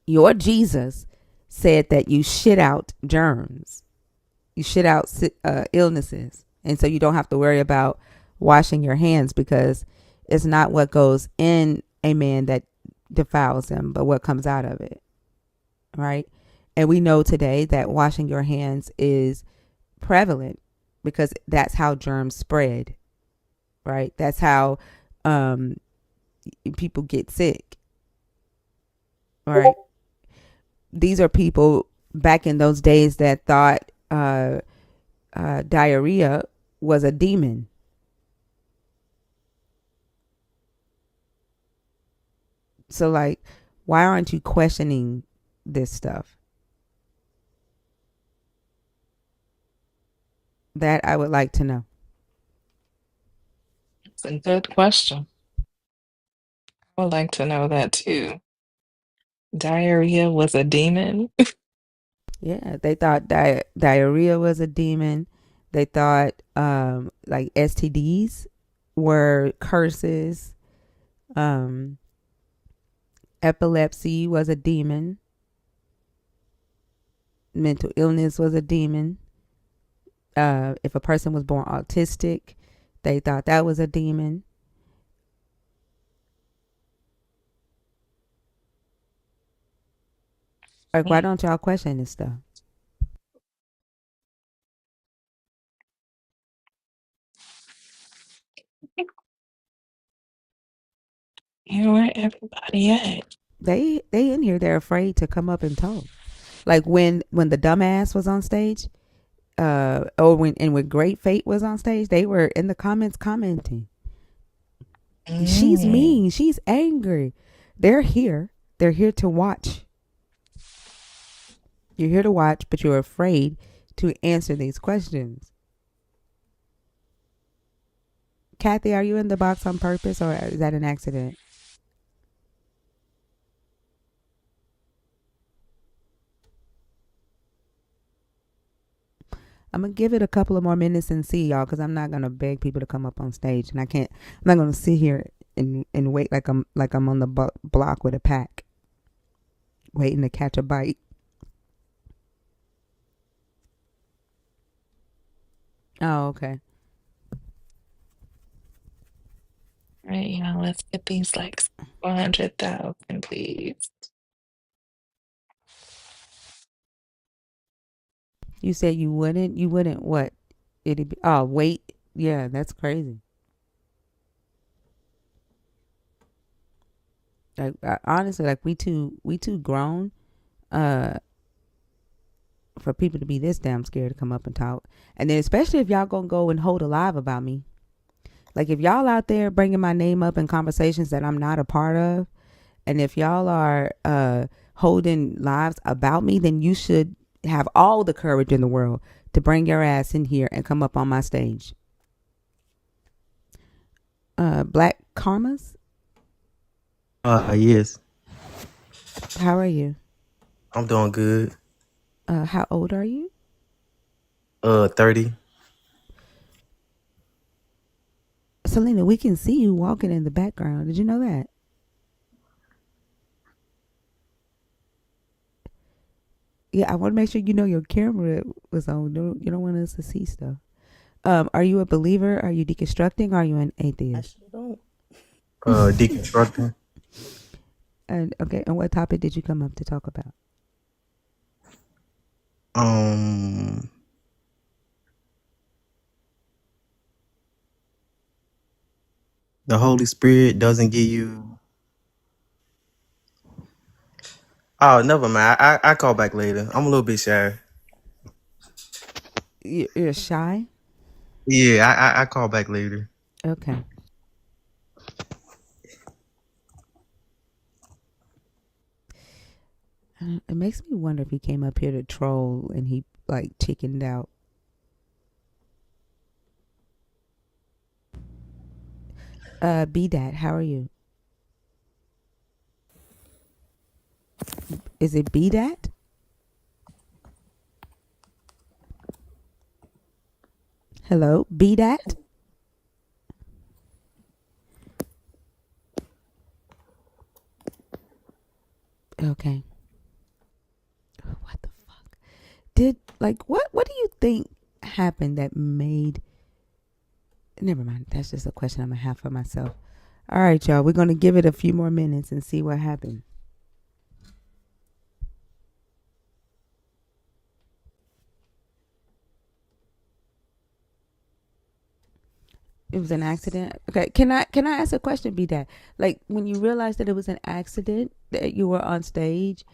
Your Jesus said that you shit out germs, you shit out illnesses, and so you don't have to worry about washing your hands, because it's not what goes in a man that defiles him, but what comes out of it, right? And we know today that washing your hands is prevalent, because that's how germs spread, right? That's how people get sick, right? These are people back in those days that thought diarrhea was a demon. So, like, why aren't you questioning this stuff? That I would like to know. It's a good question. I would like to know that too. Diarrhea was a demon. Yeah, they thought diarrhea was a demon. They thought like STDs were curses. Epilepsy was a demon. Mental illness was a demon. If a person was born autistic, they thought that was a demon. Like, why don't y'all question this stuff? You know where everybody at? They in here, they're afraid to come up and talk. Like, when the dumbass was on stage, or when Great Fate was on stage, they were in the comments commenting. She's mean. She's angry. They're here. They're here to watch. You're here to watch, but you're afraid to answer these questions. Kathy, are you in the box on purpose, or is that an accident? I'm gonna give it a couple of more minutes and see, y'all, because I'm not gonna beg people to come up on stage, and I can't. I'm not gonna sit here and wait like I'm on the block with a pack, waiting to catch a bite. Oh, okay. All right, y'all, let's get these likes 400,000, please. You said you wouldn't. You wouldn't what? It'd be. Oh, wait. Yeah, that's crazy. Like honestly, like we too grown uh for people to be this damn scared to come up and talk. And then especially if y'all gonna go and hold a live about me. Like if y'all out there bringing my name up in conversations that I'm not a part of, and if y'all are holding lives about me, then you should have all the courage in the world to bring your ass in here and come up on my stage. Black Karmas, Yes, how are you? I'm doing good. How old are you? 30. Selena, we can see you walking in the background. Did you know that? Yeah, I want to make sure you know your camera was on. You don't want us to see stuff. Are you a believer? Are you deconstructing? Or are you an I atheist? sure don't. Deconstructing. And okay, and what topic did you come up to talk about? Um, the Holy Spirit doesn't give you. Oh, never mind. I call back later. I'm a little bit shy. You're shy. Yeah, I call back later. Okay. It makes me wonder if he came up here to troll and he like chickened out. B Dat, how are you? Is it B Dat? Hello, B Dat. Okay. What the fuck? Did like what do you think happened that made never mind. That's just a question I'm gonna have for myself. All right, y'all. We're gonna give it a few more minutes and see what happened. It was an accident. Okay, can I ask a question? Be that like when you realized that it was an accident that you were on stage,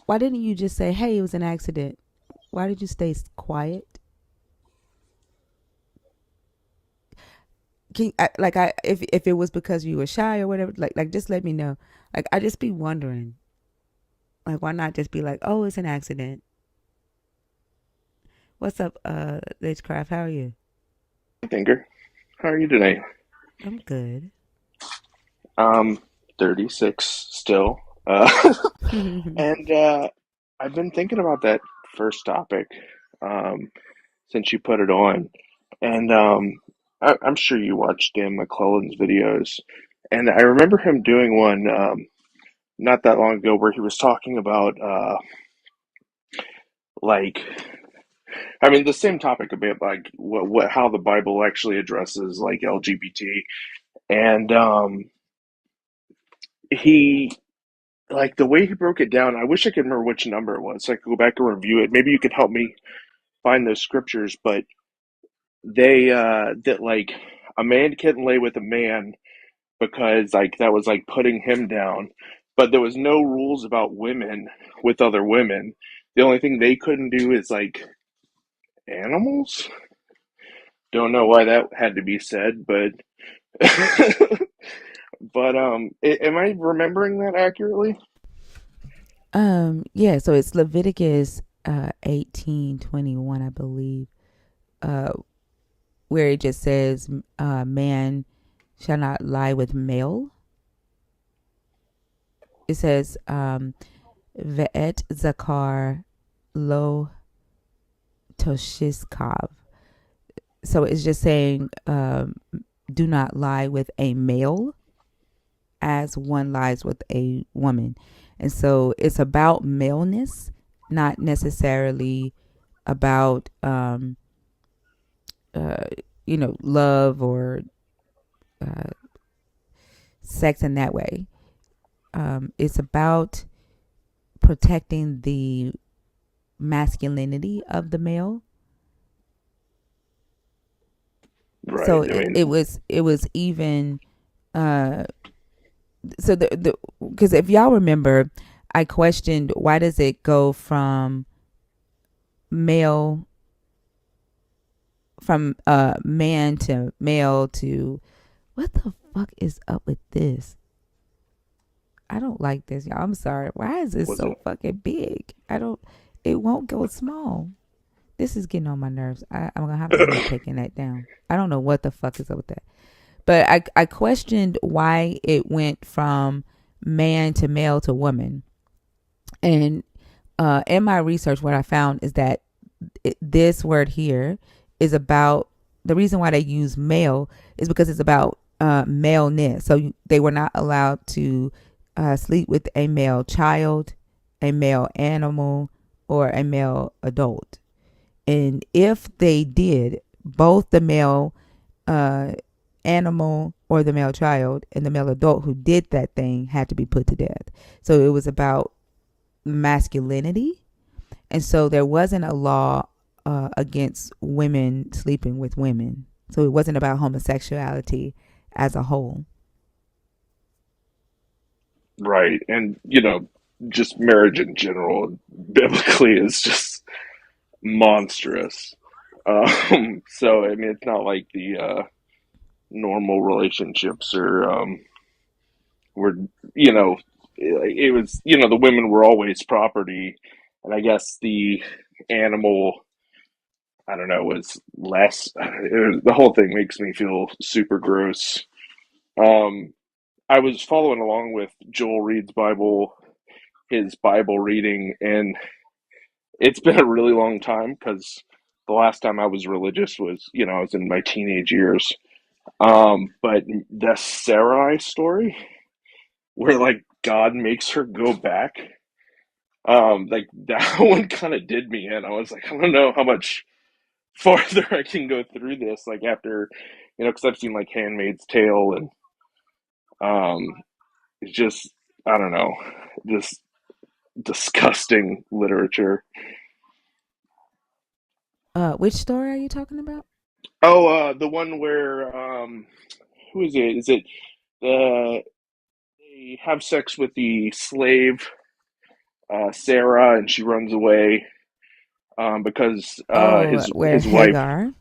why didn't you just say, "Hey, it was an accident"? Why did you stay quiet? If it was because you were shy or whatever, like just let me know. Like I just be wondering, like why not just be like, "Oh, it's an accident." What's up, Litchcraft? How are you? Finger. How are you today? I'm good. Um, 36 still. Uh, and I've been thinking about that first topic um, since you put it on. And I'm sure you watched Dan McClellan's videos. And I remember him doing one not that long ago where he was talking about, like, I mean, the same topic a bit, like how the Bible actually addresses like LGBT. And he like the way he broke it down, I wish I could remember which number it was so I could go back and review it. Maybe you could help me find those scriptures, but they that like a man couldn't lay with a man because like that was like putting him down. But there was no rules about women with other women. The only thing they couldn't do is like animals. Don't know why that had to be said, but but am I remembering that accurately? Yeah, so it's Leviticus 18:21, I believe, uh, where it just says, man shall not lie with male. It says, Ve'et zakar lo toshiskav. So it's just saying, do not lie with a male as one lies with a woman. And so it's about maleness, not necessarily about uh, love or uh, sex in that way. It's about protecting the masculinity of the male. So Right. I it mean, was even uh so the because if y'all remember, I questioned why does it go from male man to male to what the fuck is up with this? I don't like this, y'all. I'm sorry. Why is this was it? so fucking big? It won't go small. This is getting on my nerves. I'm gonna have to end up taking that down. I don't know what the fuck is up with that. But I questioned why it went from man to male to woman. And in my research, what I found is that this word here is about the reason why they use male is because it's about maleness. So they were not allowed to sleep with a male child, a male animal, or a male adult. And if they did, both the male uh, animal or the male child and the male adult who did that thing had to be put to death. So it was about masculinity. And so there wasn't a law against women sleeping with women. So it wasn't about homosexuality as a whole. Right. And, just marriage in general, biblically, is just monstrous. So, I mean, it's not like the normal relationships were, it was, the women were always property. And I guess the animal, I don't know, was less. The whole thing makes me feel super gross. Um, I was following along with Joel Reed's his Bible reading, and it's been a really long time because the last time I was religious was, I was in my teenage years. But the Sarai story, where like God makes her go back, like that one kind of did me in. I was like, I don't know how much farther I can go through this, like after, because I've seen like Handmaid's Tale, and it's just, I don't know, just disgusting literature. Which story are you talking about? Oh, the one where who is it? Is it they have sex with the slave Sarah, and she runs away because Oh, his where his wife, Hagar,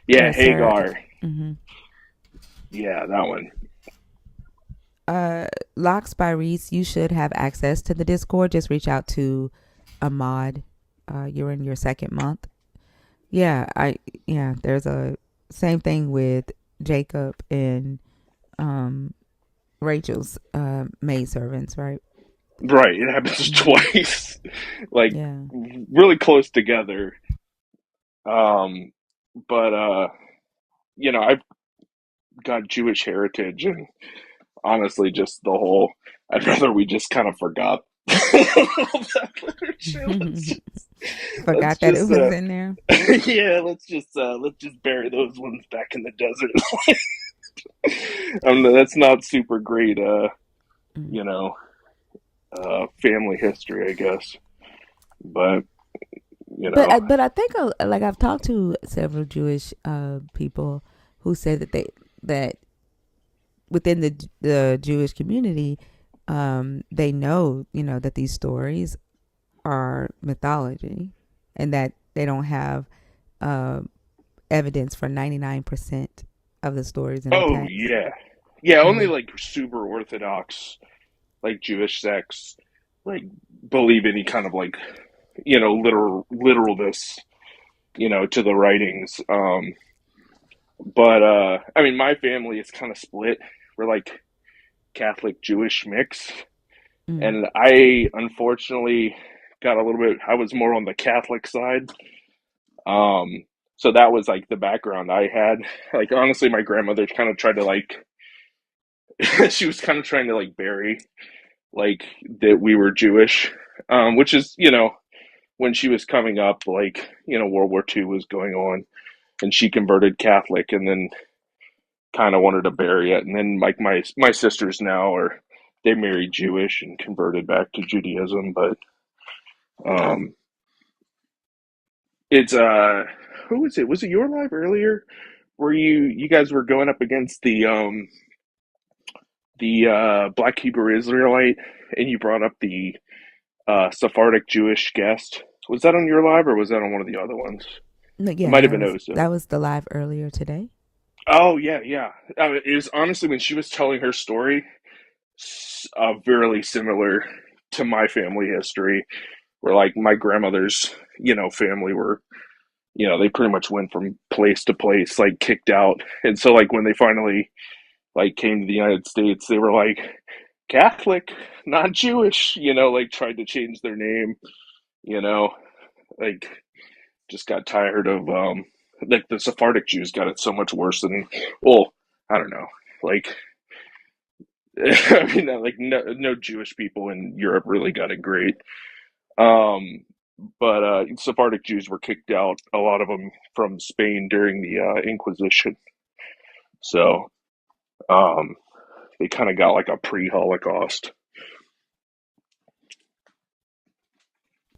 yeah, where Sarah. Hagar, Mm-hmm. yeah, that one. Locks by Reese, you should have access to the Discord. Just reach out to Ahmad. You're in your second month. Yeah, there's a same thing with Jacob and um Rachel's maidservants, right? Right, it happens Mm-hmm. twice, like Yeah. really close together. Um, but I've got Jewish heritage, and honestly, just the whole. I'd rather we just kind of forgot all that literature. Let's Forgot that it just was in there. yeah, let's just bury those ones back in the desert. That's not super great, Mm. you know, family history, I guess. But you But know, I think like I've talked to several Jewish people who say that that within the Jewish community, they know that these stories are mythology, and that they don't have uh, evidence for 99% of the stories in the oh text. yeah, yeah, only Mm-hmm. like super orthodox, like Jewish sects, like believe any kind of like literalness, to the writings. But I mean, my family is kind of split. We're like Catholic Jewish mix, Mm. and I unfortunately got a little bit. I was more on the Catholic side. Um, so that was like the background I had. Like honestly, my grandmother kind of tried to like, she was kind of trying to like bury like that we were Jewish, which is when she was coming up, like World War II was going on. and she converted Catholic, and then kind of wanted to bury it. And then like my sisters now are they married Jewish and converted back to Judaism, but um, it's who was it? Was it your live earlier where you guys were going up against the Black Hebrew Israelite, and you brought up the Sephardic Jewish guest? Was that on your live or was that on one of the other ones? No, It yeah, might have that been was Ozo. that was the live earlier today. Oh yeah, yeah. It was honestly when she was telling her story, very similar to my family history, where like my grandmother's, family were, they pretty much went from place to place, like kicked out, and so like when they finally like came to the United States, they were like Catholic, not Jewish, like tried to change their name, you know, like just got tired of like the Sephardic Jews got it so much worse than well, I don't know. Like I mean like no Jewish people in Europe really got it great. Um but Sephardic Jews were kicked out, a lot of them from Spain during the Inquisition. So um they kind of got like a pre-Holocaust.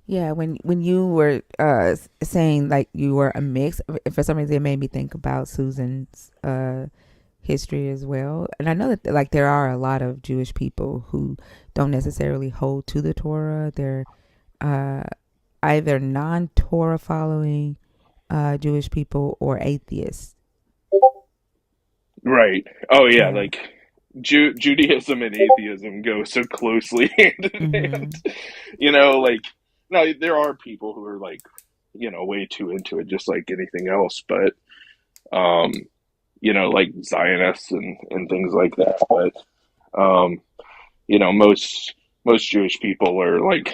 Yeah, when you were saying like you were a mix, for some reason it made me think about Susan's history as well. And I know that like there are a lot of Jewish people who don't necessarily hold to the Torah. They're uh, either non-Torah following Jewish people or atheists. Right. Oh yeah, Yeah. like Judaism and atheism go so closely hand in hand. Mm-hmm. Like now there are people who are like, way too into it, just like anything else. But um, like Zionists and things like that. But um, most Jewish people are like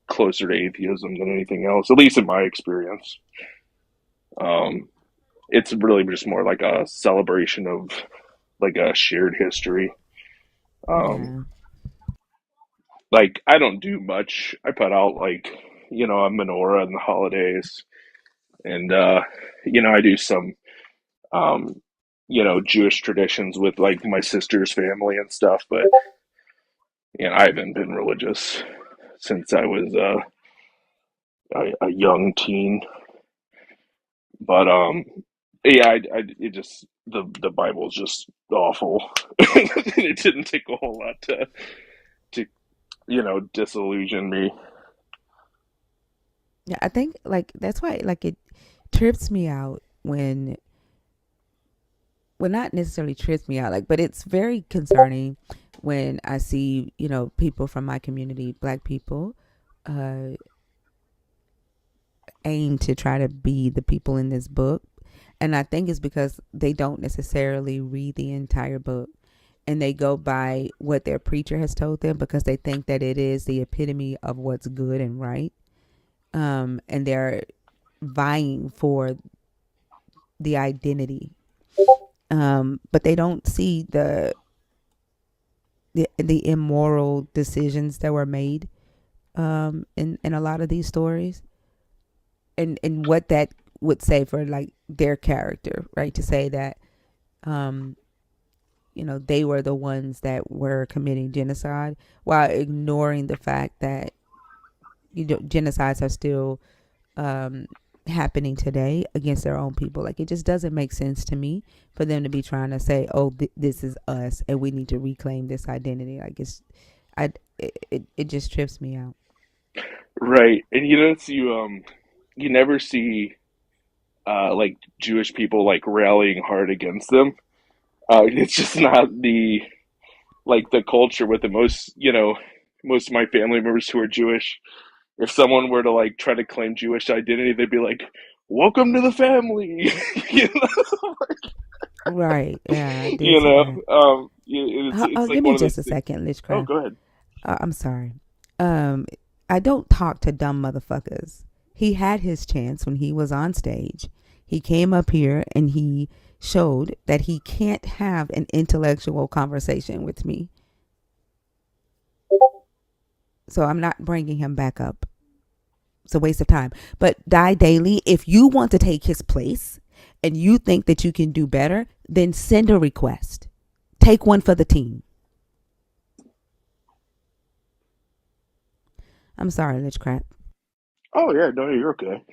closer to atheism than anything else, at least in my experience. Um, it's really just more like a celebration of like a shared history. Um, Yeah. like I don't do much. I put out like, a menorah in the holidays, and I do some um, Jewish traditions with like my sister's family and stuff, but I haven't been religious since I was a young teen. But yeah, it just the Bible's just awful. It didn't take a whole lot to disillusion me. Yeah, I think like that's why like it trips me out when well not necessarily trips me out like but it's very concerning when I see, people from my community, black people, uh aim to try to be the people in this book. And I think it's because they don't necessarily read the entire book and they go by what their preacher has told them because they think that it is the epitome of what's good and right. And they're vying for the identity. But they don't see the immoral decisions that were made in a lot of these stories and what that would say for like their character, right? To say that um, they were the ones that were committing genocide while ignoring the fact that genocides are still um, happening today against their own people. Like it just doesn't make sense to me for them to be trying to say, "Oh, this is us, and we need to reclaim this identity." Like it just trips me out. Right. And you never see like Jewish people like rallying hard against them. It's just not the culture with the most of my family members who are Jewish. If someone were to like try to claim Jewish identity, they'd be like, "Welcome to the family." you know, Right? Yeah, I did see that. it's like Give one me of just those a things. second, Oh, Lichcraft. go ahead. I'm sorry. Um, I don't talk to dumb motherfuckers. He had his chance when he was on stage. He came up here and he showed that he can't have an intellectual conversation with me. So I'm not bringing him back up. It's a waste of time. But Die Daily, if you want to take his place and you think that you can do better, then send a request. Take one for the team. I'm sorry, Litchcraft. Oh yeah, no, you're okay.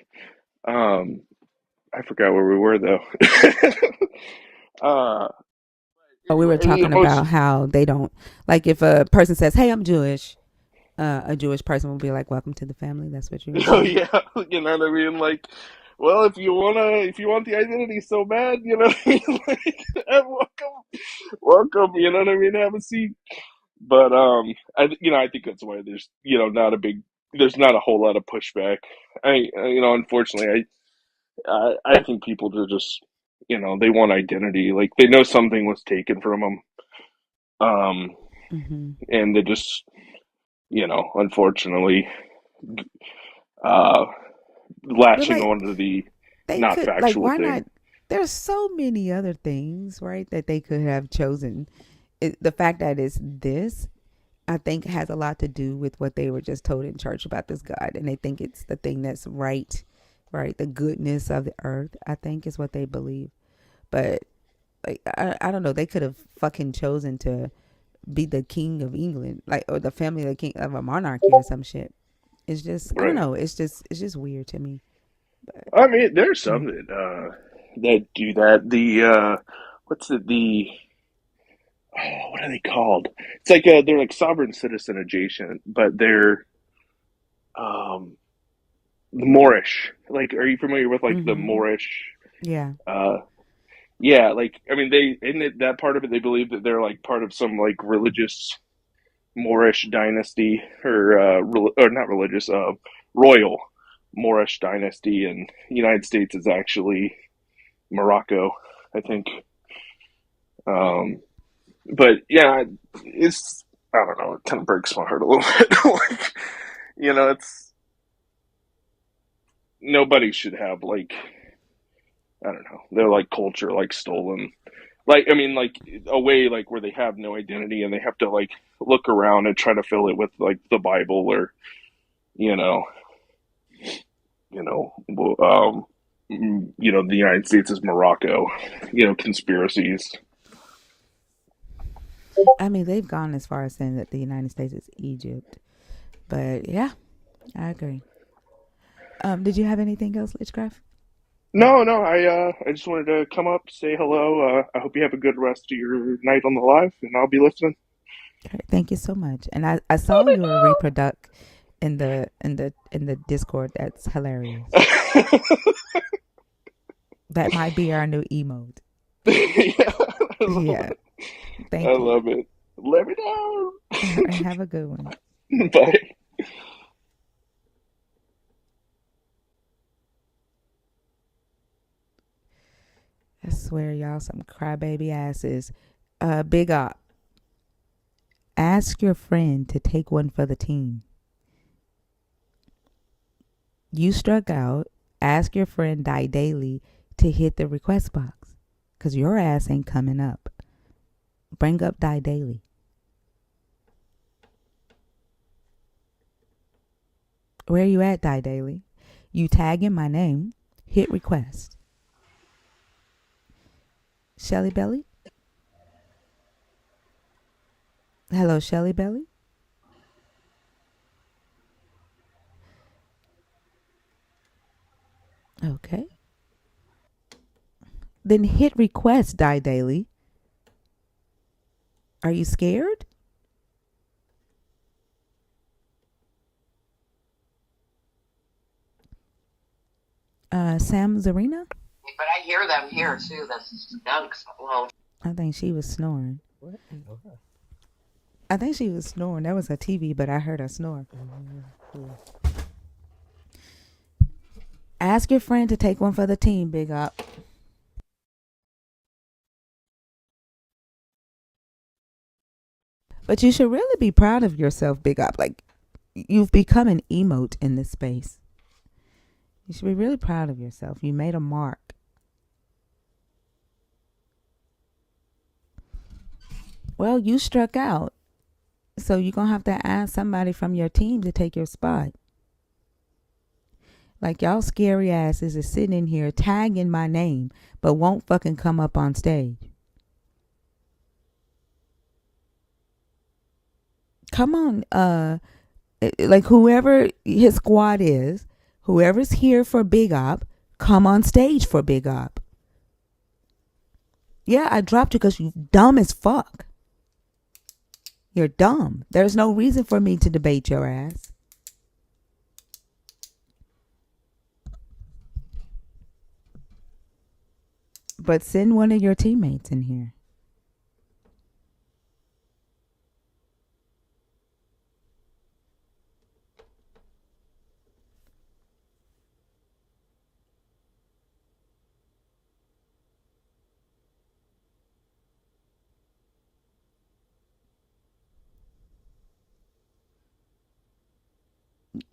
I forgot where we were though. uh, Oh, we were anyway, talking most. about how they don't, like, if a person says, "Hey, I'm Jewish," a Jewish person will be like, "Welcome to the family." That's what you were Oh saying. yeah, you know what I mean. Like, well, if you want the identity so bad, you know what I mean. Like, welcome. You know what I mean. Have a seat. But I think that's why there's there's not a whole lot of pushback. Unfortunately, I think people are just they want identity. Like they know something was taken from them, Mm-hmm. and they just unfortunately uh, But latching like, on to the they not could, like, factual why not? thing. There's so many other things, right, that they could have chosen. The fact that it's this, I think, has a lot to do with what they were just told in church about this God, and they think it's the thing that's right, right? The goodness of the earth, I think, is what they believe. But like, I don't know. They could have fucking chosen to be the king of England, like, or the family of the king of a monarchy or some shit. It's just, I don't Right. know. It's just weird to me. But I mean, there's yeah. some that do that. What's it? What are they called? It's like they're like sovereign citizen adjacent, but they're um the Moorish. Like, are you familiar with like the Mm-hmm. Moorish? Yeah. Uh, yeah, like I mean, they in it, that part of it, they believe that they're like part of some like religious Moorish dynasty or not religious, royal Moorish dynasty, and the United States is actually Morocco, I think. Um, but yeah, it's I don't know. It kind of breaks my heart a little bit. Like, it's nobody should have like I don't know. They're like culture like stolen. Like I mean, like a way like where they have no identity and they have to like look around and try to fill it with like the Bible or you know, you know, the United States is Morocco. Conspiracies. I mean, they've gone as far as saying that the United States is Egypt. But yeah, I agree. Did you have anything else, Litchcraft? No, no. I just wanted to come up, say hello. I hope you have a good rest of your night on the live, and I'll be listening. Okay, thank you so much. And I saw your reproduct in the Discord. That's hilarious. That might be our new emote. Yeah, Yeah. I Thank you. love it. Let me down. All right, have a good one. Bye. I swear, y'all, some crybaby asses. Big up. Ask your friend to take one for the team. You struck out. Ask your friend Die Daily to hit the request box. Because your ass ain't coming up. Bring up Die Daily. Where you at, Die Daily? You tag in my name. Hit request. Shelly Belly? Hello, Shelly Belly? Okay. Then hit request, Die Daily. Are you scared? Sam Zarina? But I hear them here too. The skunks. Well, I think she was snoring. What in the world? I think she was snoring. That was her TV, but I heard her snore. Mm-hmm. Ask your friend to take one for the team, Big Up. But you should really be proud of yourself, Big Up. Like, you've become an emote in this space. You should be really proud of yourself. You made a mark. Well, you struck out. So you're going to have to ask somebody from your team to take your spot. Like y'all scary asses is sitting in here tagging my name, but won't fucking come up on stage. Come on, like whoever his squad is, whoever's here for Big Op, come on stage for Big Op. Yeah, I dropped you because you dumb as fuck. You're dumb. There's no reason for me to debate your ass. But send one of your teammates in here.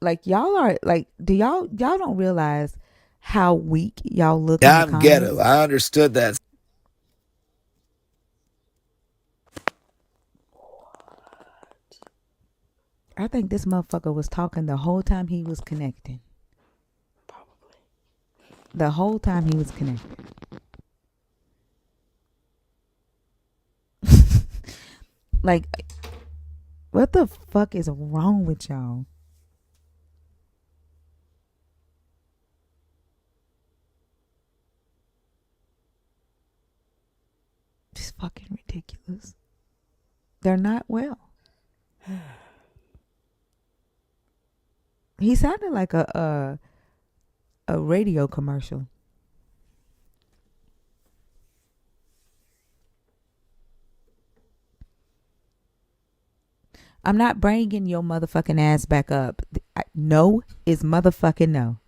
Like y'all are like, do y'all don't realize how weak y'all look in the I'm ghetto. comments? I understood that. I think this motherfucker was talking the whole time he was connecting. Probably. The whole time he was connected. Like, what the fuck is wrong with y'all? It's fucking ridiculous. They're not well. He sounded like a radio commercial. I'm not bringing your motherfucking ass back up. No is motherfucking no.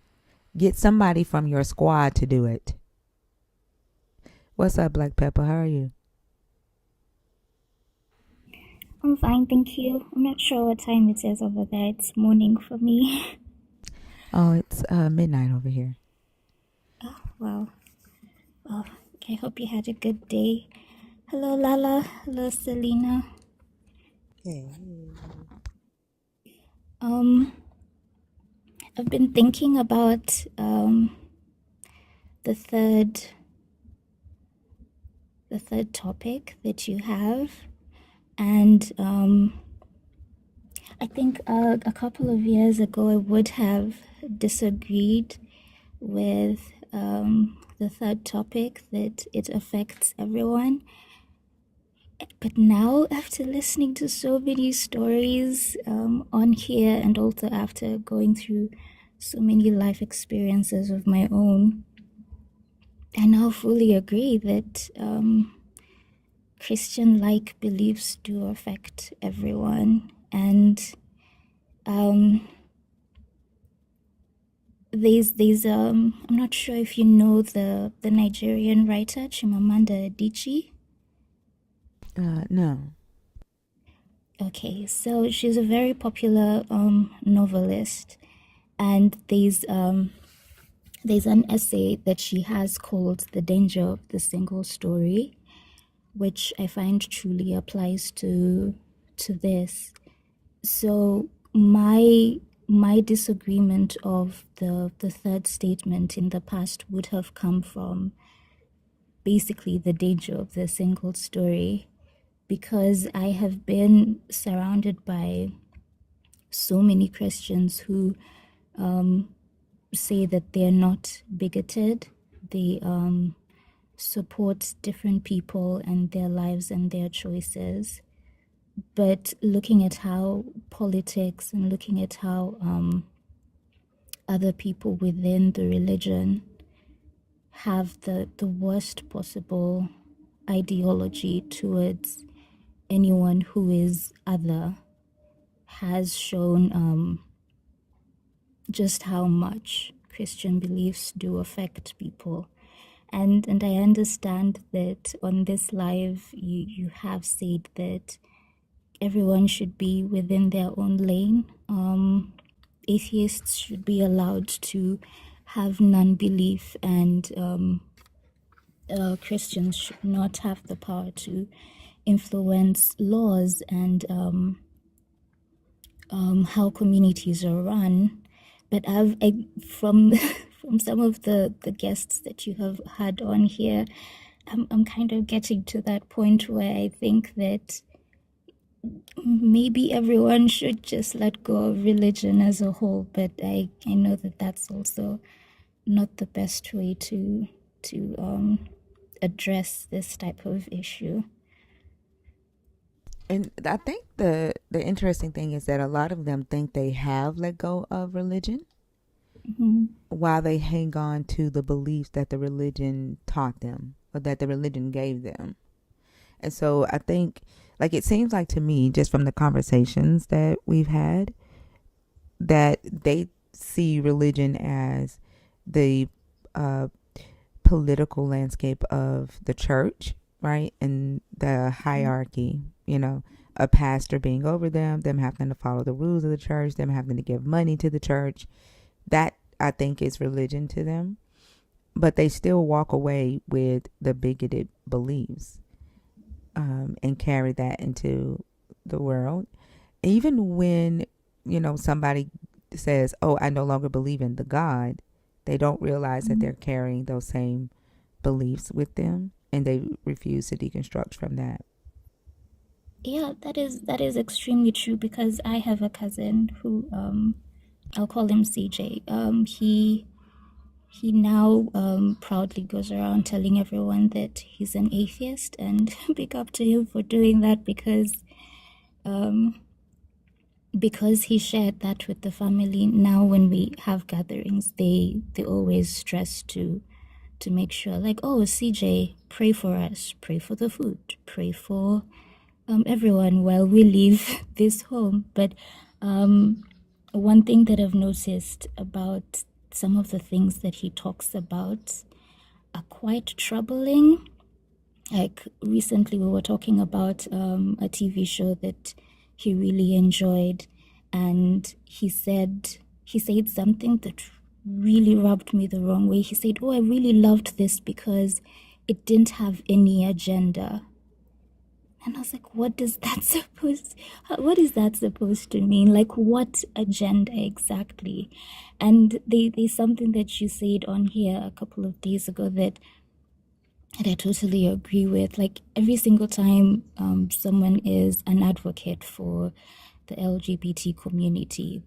Get somebody from your squad to do it. What's up, Black Pepper? How are you? I'm fine, thank you. I'm not sure what time it is over there. It's morning for me. Oh, it's midnight over here. Oh, wow. Well, I hope you had a good day. Hello, Lala. Hello, Selena. Hey. I've been thinking about the third topic that you have, and I think a couple of years ago I would have disagreed with the third topic, that it affects everyone. But now, after listening to so many stories on here, and also after going through so many life experiences of my own, I now fully agree that Christian-like beliefs do affect everyone. And there's I'm not sure if you know the Nigerian writer Chimamanda Adichie. No. Okay, so she's a very popular novelist, and there's an essay that she has called "The Danger of the Single Story," which I find truly applies to this. So my disagreement of the third statement in the past would have come from basically the danger of the single story, because I have been surrounded by so many Christians who say that they're not bigoted. They support different people and their lives and their choices. But looking at how politics and looking at how other people within the religion have the worst possible ideology towards anyone who is other, has shown just how much Christian beliefs do affect people. And I understand that on this live you have said that everyone should be within their own lane. Atheists should be allowed to have non-belief, and Christians should not have the power to influence laws and how communities are run. But from from some of the guests that you have had on here, I'm kind of getting to that point where I think that maybe everyone should just let go of religion as a whole. But I know that that's also not the best way to address this type of issue. And I think the interesting thing is that a lot of them think they have let go of religion Mm-hmm. while they hang on to the beliefs that the religion taught them or that the religion gave them. And so I think, like, it seems like to me, just from the conversations that we've had, that they see religion as the political landscape of the church, right? And the hierarchy, a pastor being over them having to follow the rules of the church, them having to give money to the church. That, I think, is religion to them. But they still walk away with the bigoted beliefs and carry that into the world. Even when, somebody says, oh, I no longer believe in the God, they don't realize that they're carrying those same beliefs with them, and they refuse to deconstruct from that. Yeah, that is extremely true, because I have a cousin who I'll call him CJ. He now proudly goes around telling everyone that he's an atheist, and big up to him for doing that, because he shared that with the family. Now when we have gatherings, they always stress to make sure, like, oh, CJ, pray for us, pray for the food, pray for everyone while we leave this home. But one thing that I've noticed about some of the things that he talks about are quite troubling. Like, recently we were talking about a TV show that he really enjoyed, and he said something that really rubbed me the wrong way. He said, oh, I really loved this because it didn't have any agenda. And I was like, what is that supposed to mean? Like, what agenda exactly? And there's something that you said on here a couple of days ago that I totally agree with. Like, every single time someone is an advocate for the LGBT community,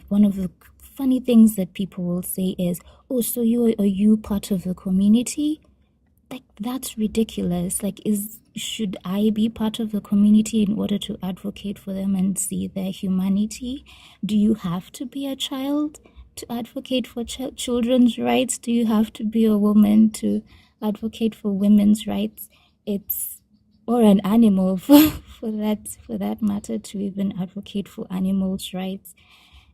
one of the funny things that people will say is, oh, so are you part of the community? Like, that's ridiculous. Like, should I be part of the community in order to advocate for them and see their humanity? Do you have to be a child to advocate for children's rights? Do you have to be a woman to advocate for women's rights? Or an animal for that matter, to even advocate for animals' rights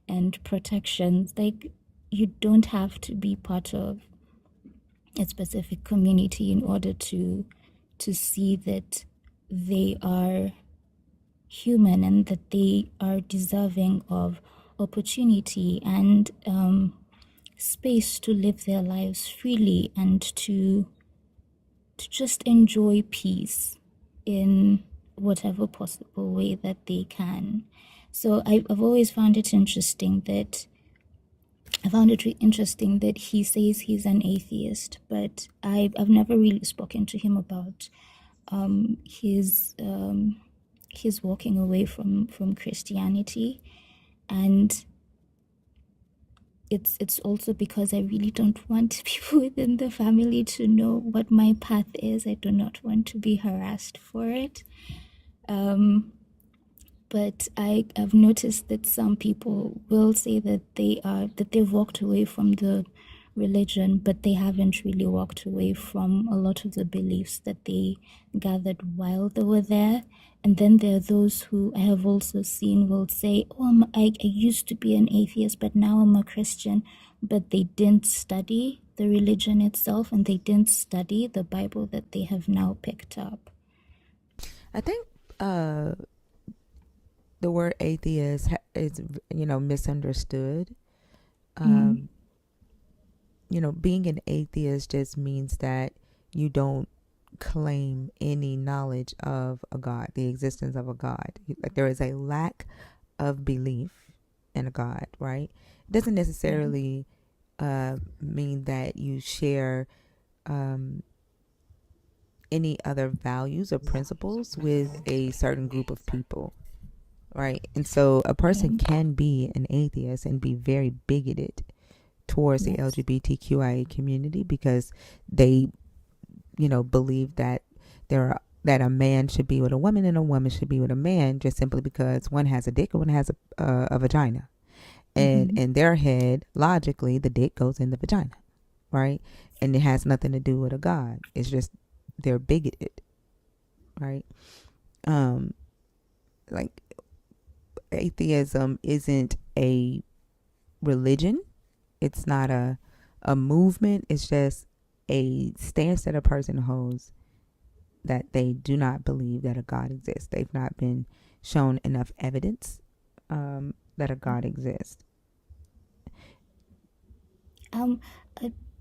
and protections. Like, you don't have to be part of a specific community in order to see that they are human and that they are deserving of opportunity and space to live their lives freely and to just enjoy peace in whatever possible way that they can. So I've always found it interesting that he says he's an atheist, but I've never really spoken to him about his walking away from Christianity, and it's also because I really don't want people within the family to know what my path is. I do not want to be harassed for it. But I've noticed that some people will say that they've walked away from the religion, but they haven't really walked away from a lot of the beliefs that they gathered while they were there. And then there are those who I have also seen will say, oh, I used to be an atheist, but now I'm a Christian. But they didn't study the religion itself, and they didn't study the Bible that they have now picked up. I think the word atheist is, misunderstood. Being an atheist just means that you don't claim any knowledge of a God, the existence of a God. Like, there is a lack of belief in a God, right? It doesn't necessarily mean that you share any other values or principles with a certain group of people, right? And so a person can be an atheist and be very bigoted towards the LGBTQIA community because they, believe that that a man should be with a woman and a woman should be with a man just simply because one has a dick and one has a vagina. And in their head, logically, the dick goes in the vagina, right? And it has nothing to do with a God. It's just they're bigoted, right? Like atheism isn't a religion. It's not a movement. It's just a stance that a person holds that they do not believe that a God exists. They've not been shown enough evidence that a God exists.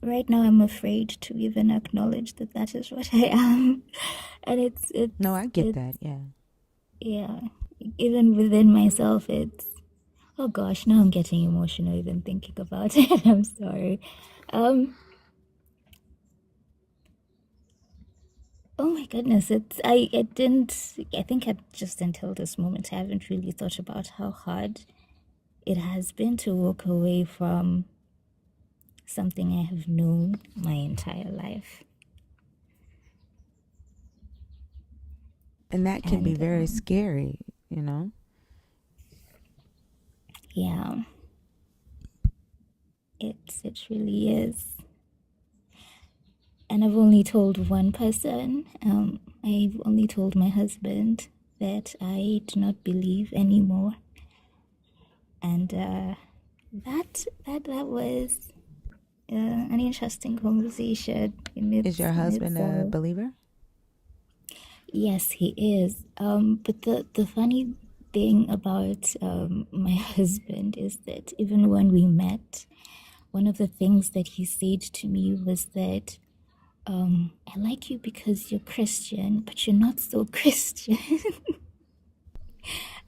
Right now I'm afraid to even acknowledge that is what I am, and it's no, I get that. Yeah, even within myself, it's oh gosh, now I'm getting emotional even thinking about it. I'm sorry. Oh my goodness, I think just until this moment I haven't really thought about how hard it has been to walk away from something I have known my entire life. And that can be very scary, Yeah. It really is. And I've only told one person. I've only told my husband that I do not believe anymore. And that was an interesting conversation. Is your husband a believer? Yes, he is. But the funny thing about my husband is that even when we met, one of the things that he said to me was that I like you because you're Christian, but you're not so Christian.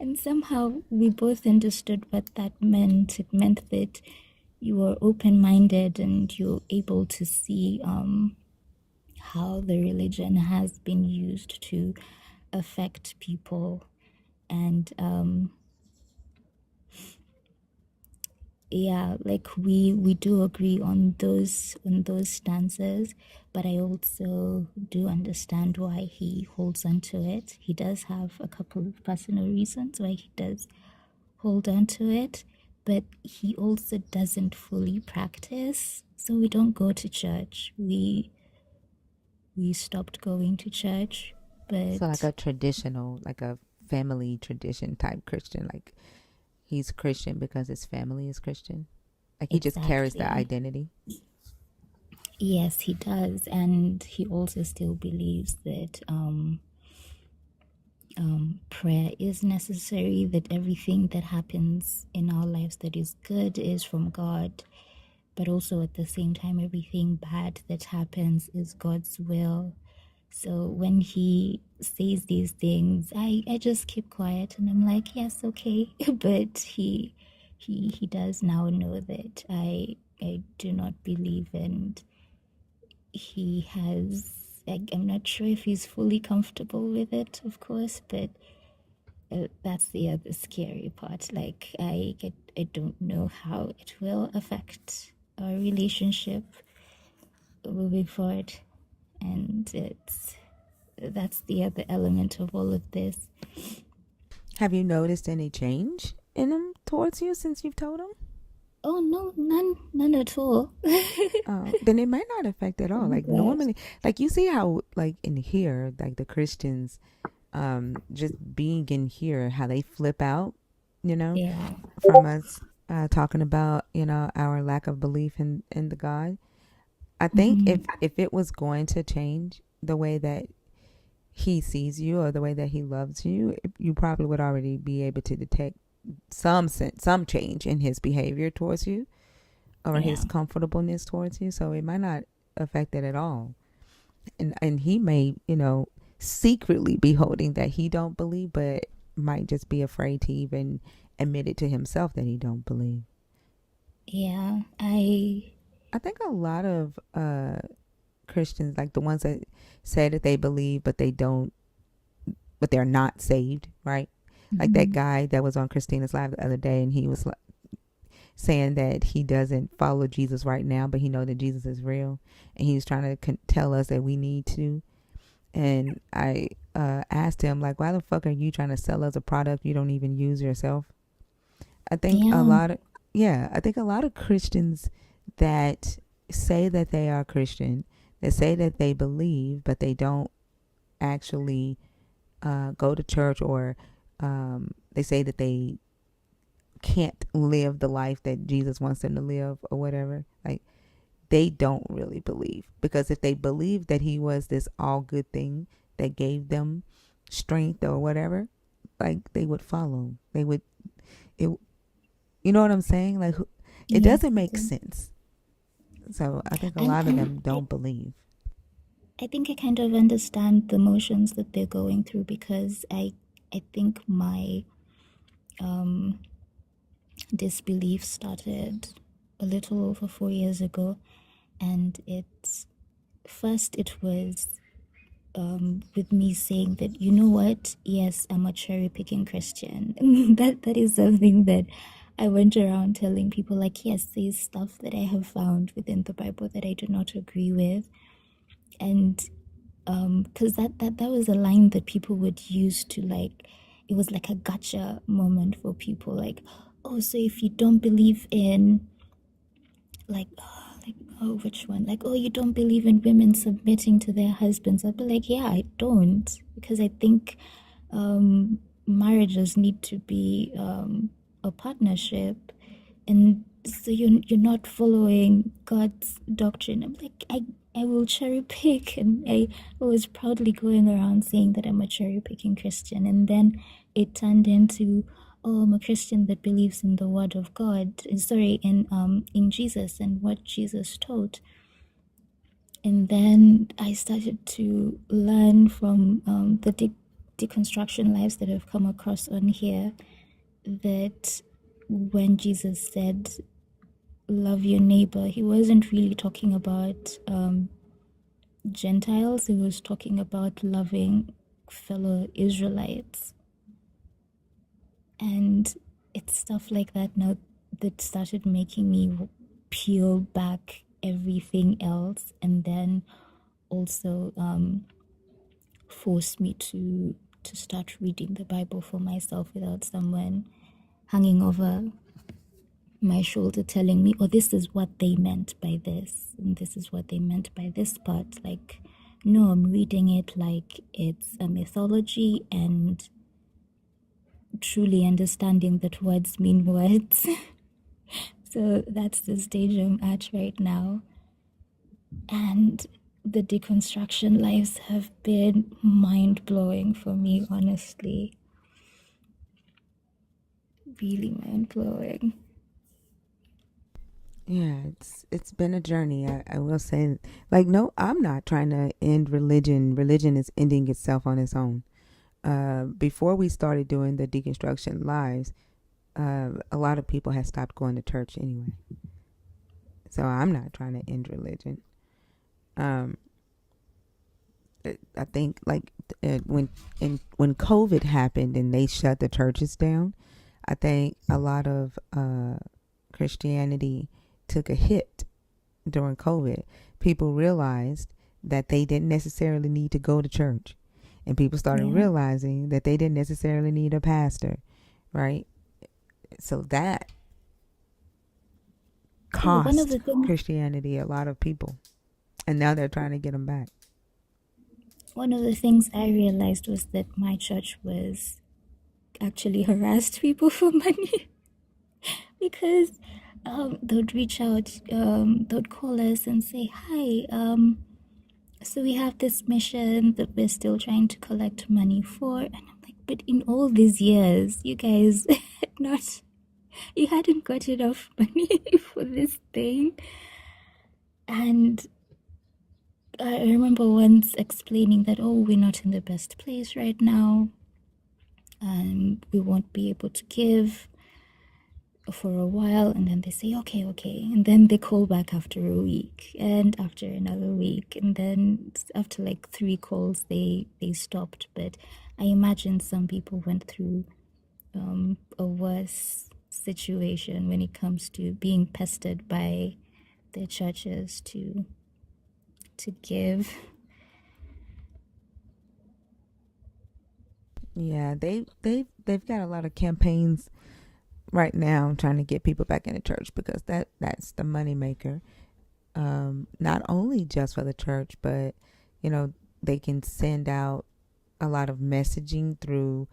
And somehow we both understood what that meant. It meant that you were open-minded and you're able to see how the religion has been used to affect people. And yeah, like we do agree on those stances, but I also do understand why he holds on to it. He does have a couple of personal reasons why he does hold on to it, but he also doesn't fully practice. So we don't go to church. We stopped going to church, but so like a traditional, like a family tradition type Christian, like he's Christian because his family is Christian. Like he just carries that identity. Yes, he does. And he also still believes that prayer is necessary, that everything that happens in our lives that is good is from God, but also at the same time, everything bad that happens is God's will. So when he says these things, I just keep quiet and I'm like, yes, okay. But he does now know that I do not believe, and he has, I'm not sure if he's fully comfortable with it, of course, but that's the other scary part. Like I don't know how it will affect our relationship moving forward, and that's the other element of all of this. Have you noticed any change in him towards you since you've told him? Oh no, none at all. Then it might not affect at all. Like normally, like you see how like in here, like the Christians, just being in here, how they flip out, from us talking about our lack of belief in the God. I think if it was going to change the way that he sees you or the way that he loves you, you probably would already be able to detect some change in his behavior towards you or his comfortableness towards you. So it might not affect it at all. And he may, secretly be holding that he don't believe, but might just be afraid to even admit it to himself that he don't believe. Yeah, I think a lot of Christians, like the ones that say that they believe but they don't, but they're not saved, right? Like that guy that was on Christina's live the other day, and he was like, saying that he doesn't follow Jesus right now, but he know that Jesus is real, and he was trying to tell us that we need to. And I asked him, like, why the fuck are you trying to sell us a product you don't even use yourself? I think a yeah, lot of I think a lot of Christians that say that they are Christian, that say that they believe, but they don't actually go to church, or they say that they can't live the life that Jesus wants them to live or whatever. Like, they don't really believe, because if they believed that he was this all good thing that gave them strength or whatever, like, they would follow. They would, it, you know what I'm saying? Like, it yes, doesn't I make do. sense. So I think a And lot of them I don't believe. I think I kind of understand the emotions that they're going through, because I think my disbelief started a little over 4 years ago, and it was with me saying that, you know what, yes, I'm a cherry picking Christian. That is something that I went around telling people, like, yes, there's stuff that I have found within the Bible that I do not agree with. And because that was a line that people would use to, like, it was like a gotcha moment for people, like, oh, so if you don't believe in, like, oh, which one, like, oh, you don't believe in women submitting to their husbands, I'll be like, yeah, I don't, because I think marriages need to be a partnership, and so you're not following God's doctrine. I'm like, I will cherry pick, and I was proudly going around saying that I'm a cherry picking Christian, and then it turned into, oh, I'm a Christian that believes in the Word of God. Sorry, in Jesus and what Jesus taught. And then I started to learn from the deconstruction lives that I've come across on here, that when Jesus said, love your neighbor, he wasn't really talking about Gentiles, he was talking about loving fellow Israelites. And it's stuff like that now that started making me peel back everything else, and then also forced me to start reading the Bible for myself without someone hanging over my shoulder telling me, oh, this is what they meant by this, and this is what they meant by this part. Like, no, I'm reading it like it's a mythology, and truly understanding that words mean words. So that's the stage I'm at right now. And the deconstruction lives have been mind-blowing for me, honestly. Really mind-blowing. Yeah, it's been a journey. I will say, like, no, I'm not trying to end religion. Religion is ending itself on its own. Before we started doing the deconstruction lives, a lot of people had stopped going to church anyway. So I'm not trying to end religion. I think, like, when COVID happened and they shut the churches down, I think a lot of Christianity took a hit during COVID. People realized that they didn't necessarily need to go to church, and people started Yeah. realizing that they didn't necessarily need a pastor, right? So that Yeah, one of cost the things Christianity a lot of people, and now they're trying to get them back. one of the things I realized was that my church was actually harassed people for money. Because they'd reach out, they'd call us and say, hi, so we have this mission that we're still trying to collect money for. And I'm like, but in all these years, you guys had not, you hadn't got enough money for this thing. And I remember once explaining that, oh, we're not in the best place right now. and we won't be able to give for a while, and then they say okay, and then they call back after a week and after another week, and then after like 3 calls they stopped. But I imagine some people went through a worse situation when it comes to being pestered by their churches to give. Yeah, they've got a lot of campaigns right now trying to get people back into church because that's the money maker. Not only just for the church, but they can send out a lot of messaging through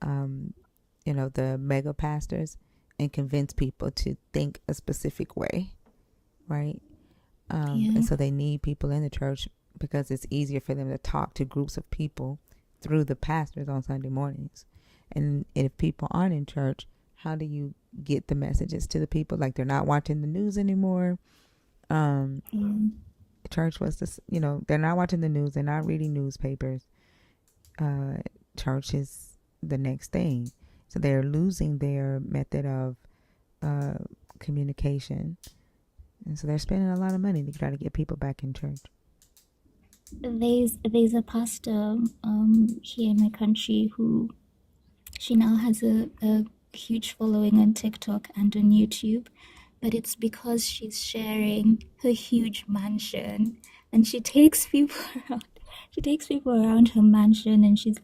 the mega pastors and convince people to think a specific way, right? And so they need people in the church because it's easier for them to talk to groups of people through the pastors on Sunday mornings. And if people aren't in church, how do you get the messages to the people? Like, they're not watching the news anymore. Church was this, they're not watching the news. They're not reading newspapers. Church is the next thing. So they're losing their method of communication. And so they're spending a lot of money to try to get people back in church. There's a pastor here in my country who, she now has a huge following on TikTok and on YouTube, but it's because she's sharing her huge mansion, and she takes people around. She takes people around her mansion, and she's,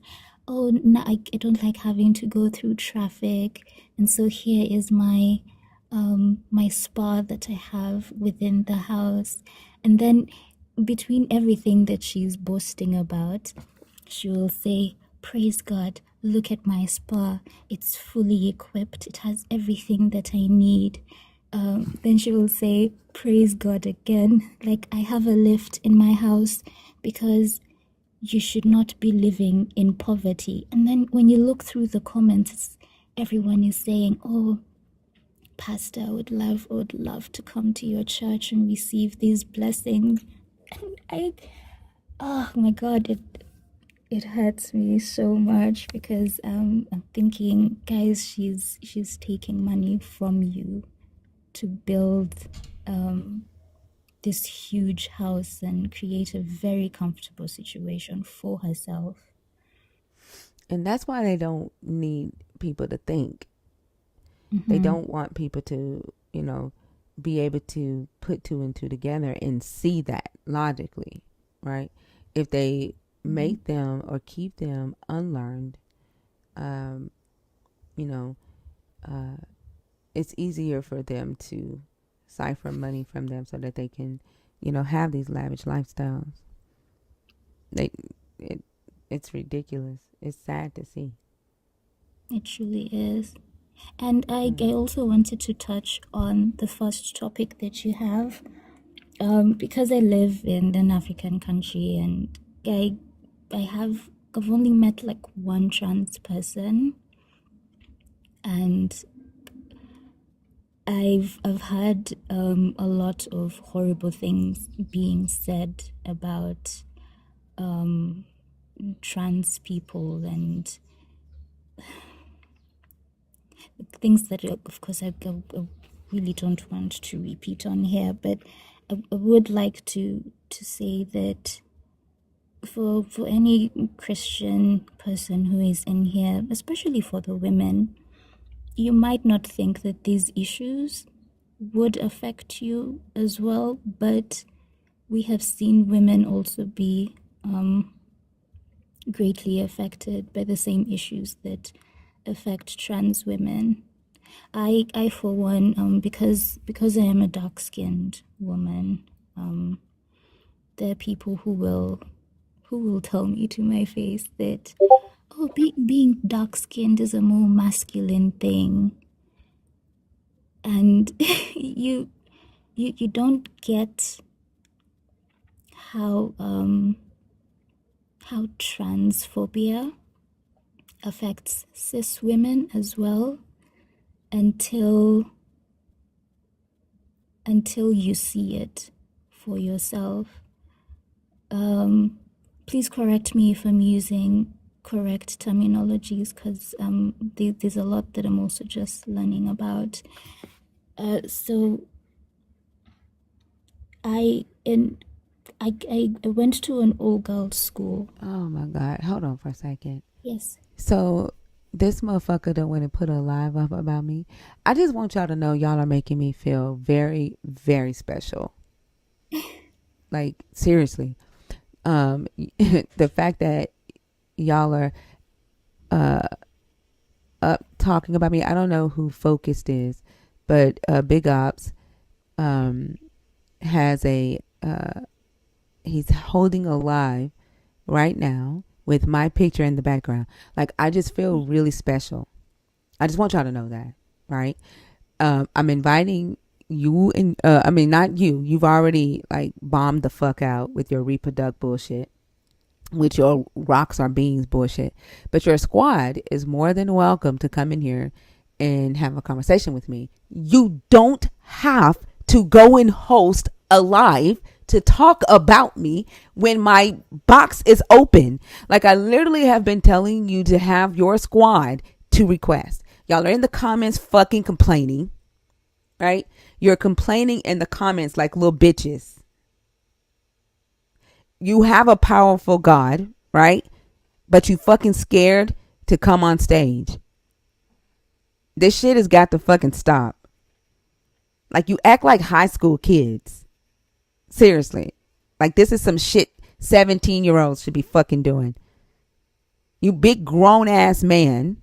oh, no, I don't like having to go through traffic, and so here is my my spa that I have within the house. And then between everything that she's boasting about, she will say, praise God, look at my spa. It's fully equipped. It has everything that I need. Then she will say, praise God again. Like, I have a lift in my house because you should not be living in poverty. And then when you look through the comments, everyone is saying, oh, Pastor, I would love to come to your church and receive these blessings. And oh my God, it hurts me so much because I'm thinking, guys, she's taking money from you to build this huge house and create a very comfortable situation for herself. And that's why they don't need people to think. They don't want people to, be able to put 2 and 2 together and see that logically, right? If they make them or keep them unlearned, it's easier for them to cipher money from them so that they can, have these lavish lifestyles. It's ridiculous. It's sad to see. It truly is. And I also wanted to touch on the first topic that you have, because I live in an African country, and I've only met like one trans person, and I've heard a lot of horrible things being said about trans people, and things that, of course, I really don't want to repeat on here, but I would like to say that for any Christian person who is in here, especially for the women, you might not think that these issues would affect you as well, but we have seen women also be greatly affected by the same issues that affect trans women. I for one, because I am a dark-skinned woman, there are people who will tell me to my face that, oh, being dark-skinned is a more masculine thing, and you don't get how transphobia affects cis women as well until you see it for yourself. Please correct me if I'm using correct terminologies because there's a lot that I'm also just learning about. So I went to an all-girls school. Oh my God. Hold on for a second. Yes. So this motherfucker that went and put a live up about me. I just want y'all to know y'all are making me feel very, very special. Like, seriously. The fact that y'all are up talking about me. I don't know who Focused is, but Big Ops has a he's holding a live right now with my picture in the background. Like, I just feel really special. I just want y'all to know that, right? I'm inviting you and I mean, not you. You've already like bombed the fuck out with your reproduct bullshit, with your rocks are beans bullshit. But your squad is more than welcome to come in here and have a conversation with me. You don't have to go and host a live to talk about me when my box is open. Like, I literally have been telling you to have your squad to request. Y'all are in the comments fucking complaining, right? You're complaining in the comments like little bitches. You have a powerful God, right? But you fucking scared to come on stage. This shit has got to fucking stop. Like, you act like high school kids. Seriously. Like, this is some shit 17-year-olds should be fucking doing. You big grown ass man.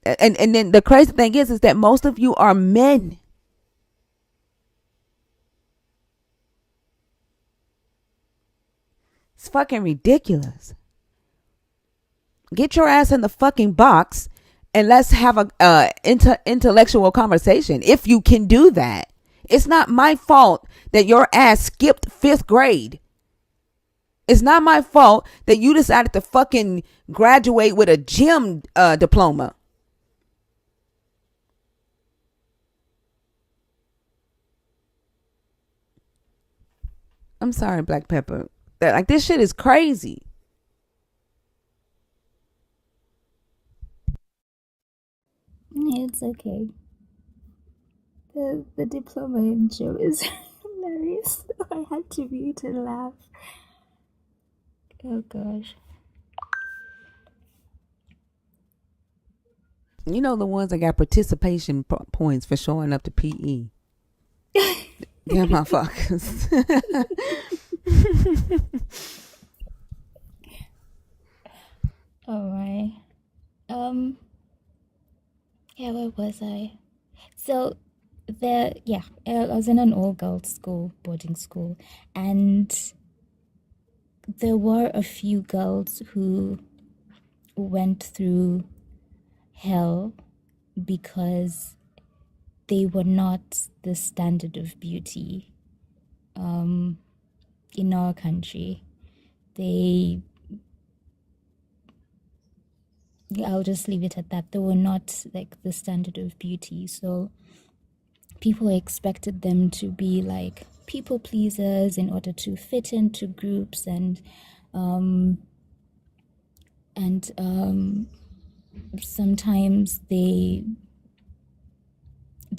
And then the crazy thing is that most of you are men. It's fucking ridiculous. Get your ass in the fucking box and let's have a intellectual conversation if you can do that. It's not my fault that your ass skipped 5th grade. It's not my fault that you decided to fucking graduate with a gym diploma. I'm sorry, Black Pepper. Like, this shit is crazy. It's okay. The diploma in gym is hilarious. I had to mute and laugh. Oh gosh. You know, the ones that got participation points for showing up to PE. Yeah, motherfuckers. All right. Yeah, where was I? So I was in an all-girls school, boarding school, and there were a few girls who went through hell because they were not the standard of beauty in our country. I'll just leave it at that. They were not like the standard of beauty. So people expected them to be like people pleasers in order to fit into groups and sometimes they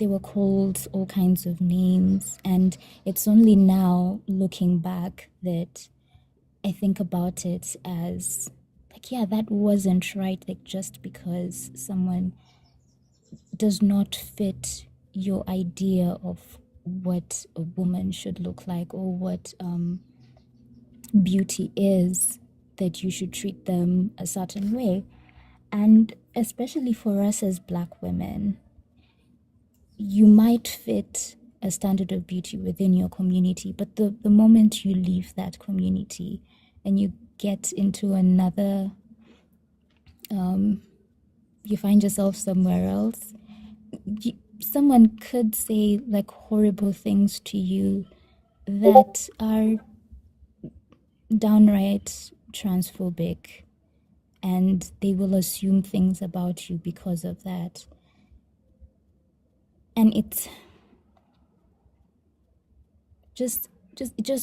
were called all kinds of names, and it's only now looking back that I think about it as like, yeah, that wasn't right. Like, just because someone does not fit your idea of what a woman should look like or what beauty is, that you should treat them a certain way. And especially for us as Black women, you might fit a standard of beauty within your community, but the moment you leave that community and you get into another, you find yourself somewhere else, someone could say like horrible things to you that are downright transphobic, and they will assume things about you because of that. And it just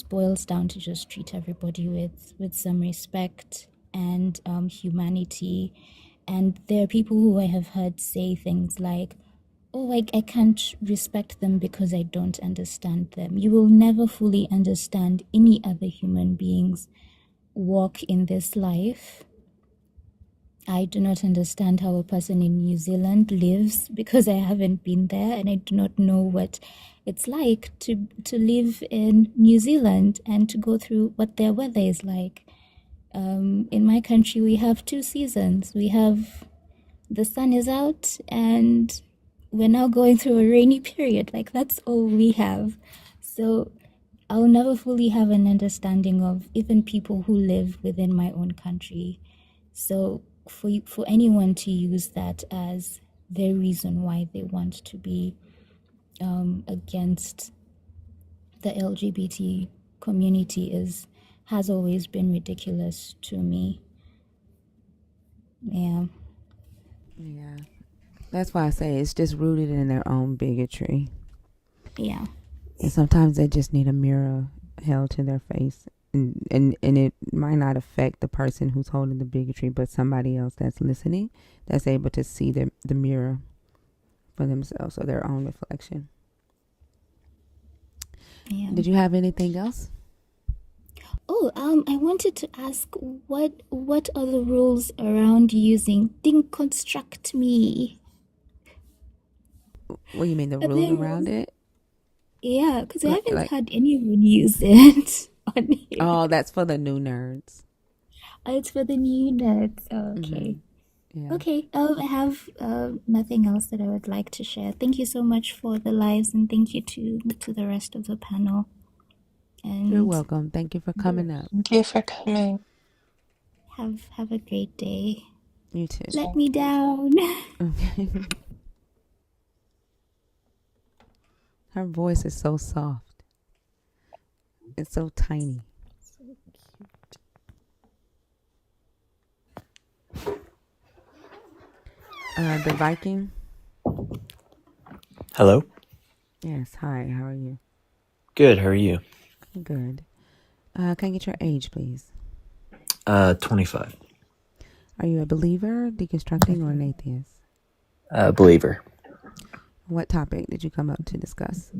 boils down to just treat everybody with some respect. and humanity. And there are people who I have heard say things like, oh, I can't respect them because I don't understand them. You will never fully understand any other human being's walk in this life. I do not understand how a person in New Zealand lives because I haven't been there, and I do not know what it's like to live in New Zealand and to go through what their weather is like. In my country, we have 2 seasons. We have the sun is out, and we're now going through a rainy period. Like, that's all we have. So I'll never fully have an understanding of even people who live within my own country. So for anyone to use that as their reason why they want to be against the LGBT community has always been ridiculous to me. Yeah. Yeah. That's why I say it's just rooted in their own bigotry. Yeah. And sometimes they just need a mirror held to their face. And it might not affect the person who's holding the bigotry, but somebody else that's listening that's able to see the mirror for themselves or their own reflection. Yeah. Did you have anything else? Oh, I wanted to ask what are the rules around using Deconstruct Me? What do you mean, the rules around it? Yeah, because I haven't Like, had anyone use it on here. oh, that's for the new nerds. Oh, it's for the new nerds. Oh, okay. Yeah. Okay. I have nothing else that I would like to share. Thank you so much for the lives, and thank you to the rest of the panel. And You're welcome. Thank you for coming up. Thank you for coming. have a great day. You too. Let me down. Her voice is so soft. It's so tiny. So cute. The Viking. Hello. Yes. Hi. How are you? Good. How are you? Good. Can I get your age, please? 25. Are you a believer, deconstructing, or an atheist? Believer. What topic did you come up to discuss?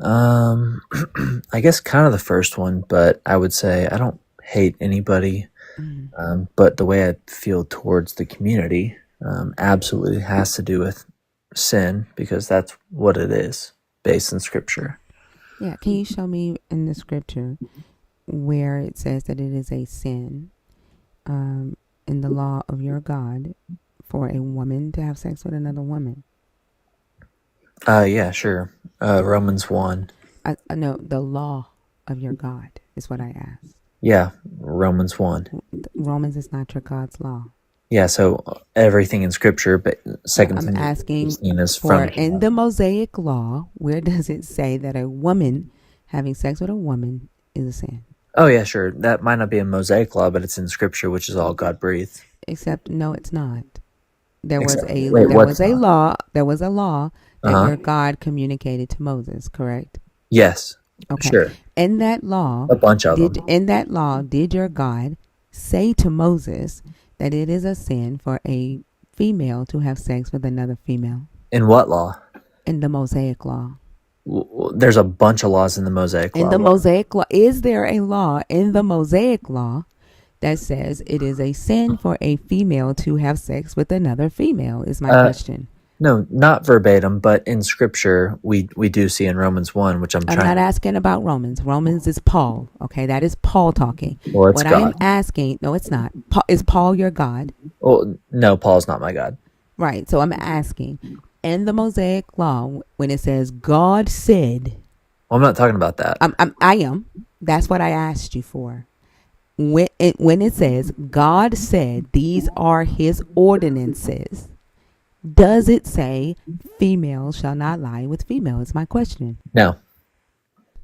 I guess kind of the first one, but I would say I don't hate anybody. But the way I feel towards the community absolutely has to do with sin, because that's what it is, based in Scripture. Yeah. Can you show me in the Scripture where it says that it is a sin in the law of your God for a woman to have sex with another woman? Yeah, sure. Romans 1. No, the law of your God is what I asked. Yeah, Romans 1. Romans is not your God's law. Yeah, so everything in Scripture, but I'm asking for in the Mosaic law, where does it say that a woman having sex with a woman is a sin? Oh, yeah, sure. That might not be a Mosaic law, but it's in Scripture, which is all God-breathed. Except, no, it's not. There was a law that your God communicated to Moses, correct? Yes. Okay. Sure. In that law, a bunch of them. In that law, did your God say to Moses that it is a sin for a female to have sex with another female? In what law? In the Mosaic law. There's a bunch of laws in the Mosaic law. In the Mosaic law, is there a law in the Mosaic law that says it is a sin for a female to have sex with another female, is my question. No, not verbatim, but in Scripture, we do see in Romans 1, which I'm not asking about Romans. Romans is Paul, okay? That is Paul talking. Well, it's God. I'm asking, no, it's not. Is Paul your God? Well, no, Paul's not my God. Right, so I'm asking, in the Mosaic law, when it says God said... Well, I'm not talking about that. I am. That's what I asked you for. When it says God said these are his ordinances, does it say female shall not lie with female? Is my question. No.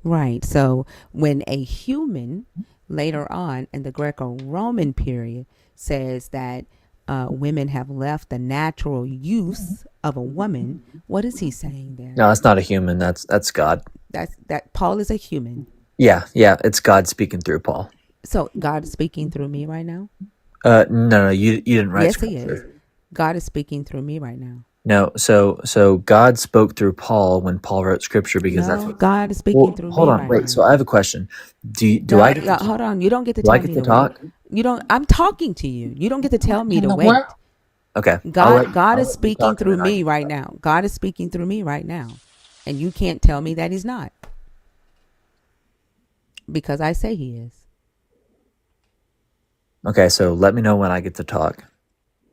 Right. So when a human later on in the Greco-Roman period says that women have left the natural use of a woman, what is he saying there? No, that's not a human. That's God. That Paul is a human. Yeah, it's God speaking through Paul. So God is speaking through me right now? No, you didn't write Yes, he is. scripture. God is speaking through me right now. No, so God spoke through Paul when Paul wrote scripture because that's No, what. God is speaking Well, through hold me on, right wait. So now. I have a question. Do I No, get no, to, hold on. You don't get to do I tell get me to to wait. talk? You don't. I'm talking to you. You don't get to tell me In to the wait. world. Okay, God I'll is let you speaking talk and through then I me can right talk. now. God is speaking through me right now, and you can't tell me that He's not because I say He is. Okay, so let me know when I get to talk.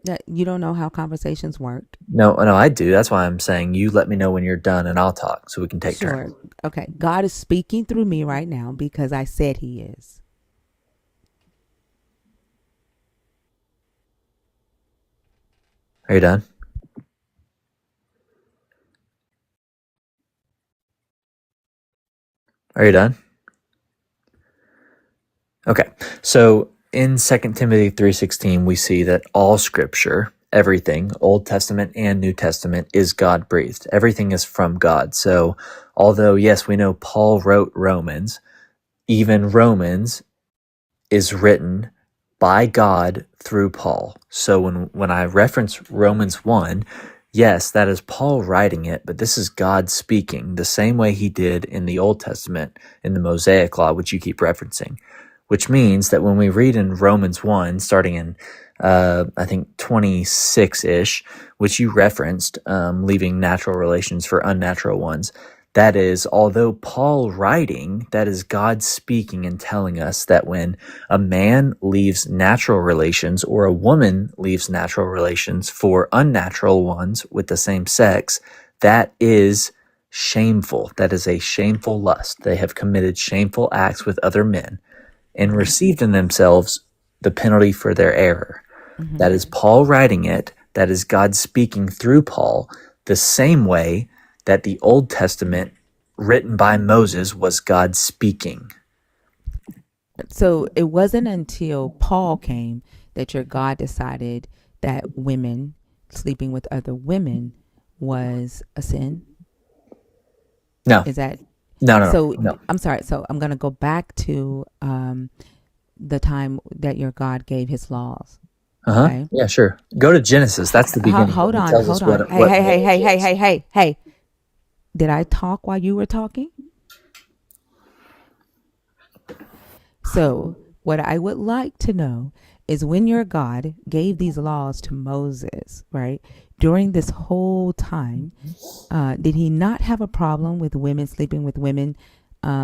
That you don't know how conversations work. No, I do. That's why I'm saying you let me know when you're done and I'll talk so we can take Sure. turns. Okay. God is speaking through me right now because I said He is. Are you done? Are you done? Okay. So in 2 Timothy 3:16 we see that all scripture, everything, Old Testament and New Testament, is God-breathed. Everything is from God. So although yes, we know Paul wrote Romans, even Romans is written by God through Paul. So when I reference Romans 1, yes, that is Paul writing it, but this is God speaking the same way he did in the Old Testament in the Mosaic Law, which you keep referencing, which means that when we read in Romans 1, starting in, I think 26-ish, which you referenced, leaving natural relations for unnatural ones, that is, although Paul writing, that is God speaking and telling us that when a man leaves natural relations or a woman leaves natural relations for unnatural ones with the same sex, that is shameful. That is a shameful lust. They have committed shameful acts with other men and received in themselves the penalty for their error. That is Paul writing it. That is God speaking through Paul the same way that the Old Testament written by Moses was God speaking. So it wasn't until Paul came that your God decided that women sleeping with other women was a sin. No. Is that No. I'm sorry. So I'm going to go back to the time that your God gave His laws. Okay. Yeah, sure. Go to Genesis. That's the beginning. Hold on. Tells us what Hey. Did I talk while you were talking? So what I would like to know is when your God gave these laws to Moses, right? During this whole time, did He not have a problem with women sleeping with women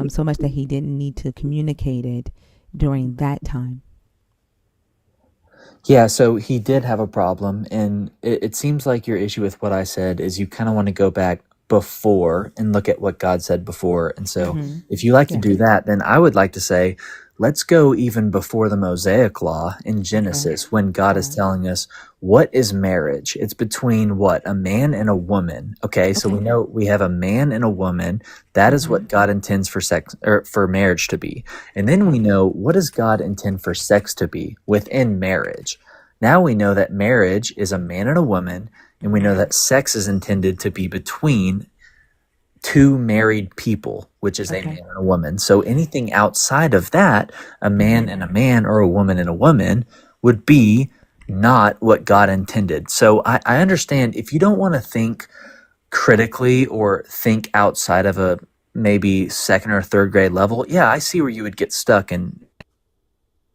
so much that He didn't need to communicate it during that time? Yeah, so he did have a problem, and it seems like your issue with what I said is you kind of want to go back before and look at what God said before. And so if you like to do that, then I would like to say, let's go even before the Mosaic Law in Genesis when God is telling us what is marriage. It's between what? A man and a woman. Okay, so we know we have a man and a woman. That is what God intends for sex or for marriage to be. And then we know what does God intend for sex to be within marriage. Now we know that marriage is a man and a woman, and we know that sex is intended to be between two married people, which is a man and a woman. So anything outside of that, a man and a man or a woman and a woman, would be not what God intended. So I understand if you don't want to think critically or think outside of a maybe second or third grade level, yeah, I see where you would get stuck. And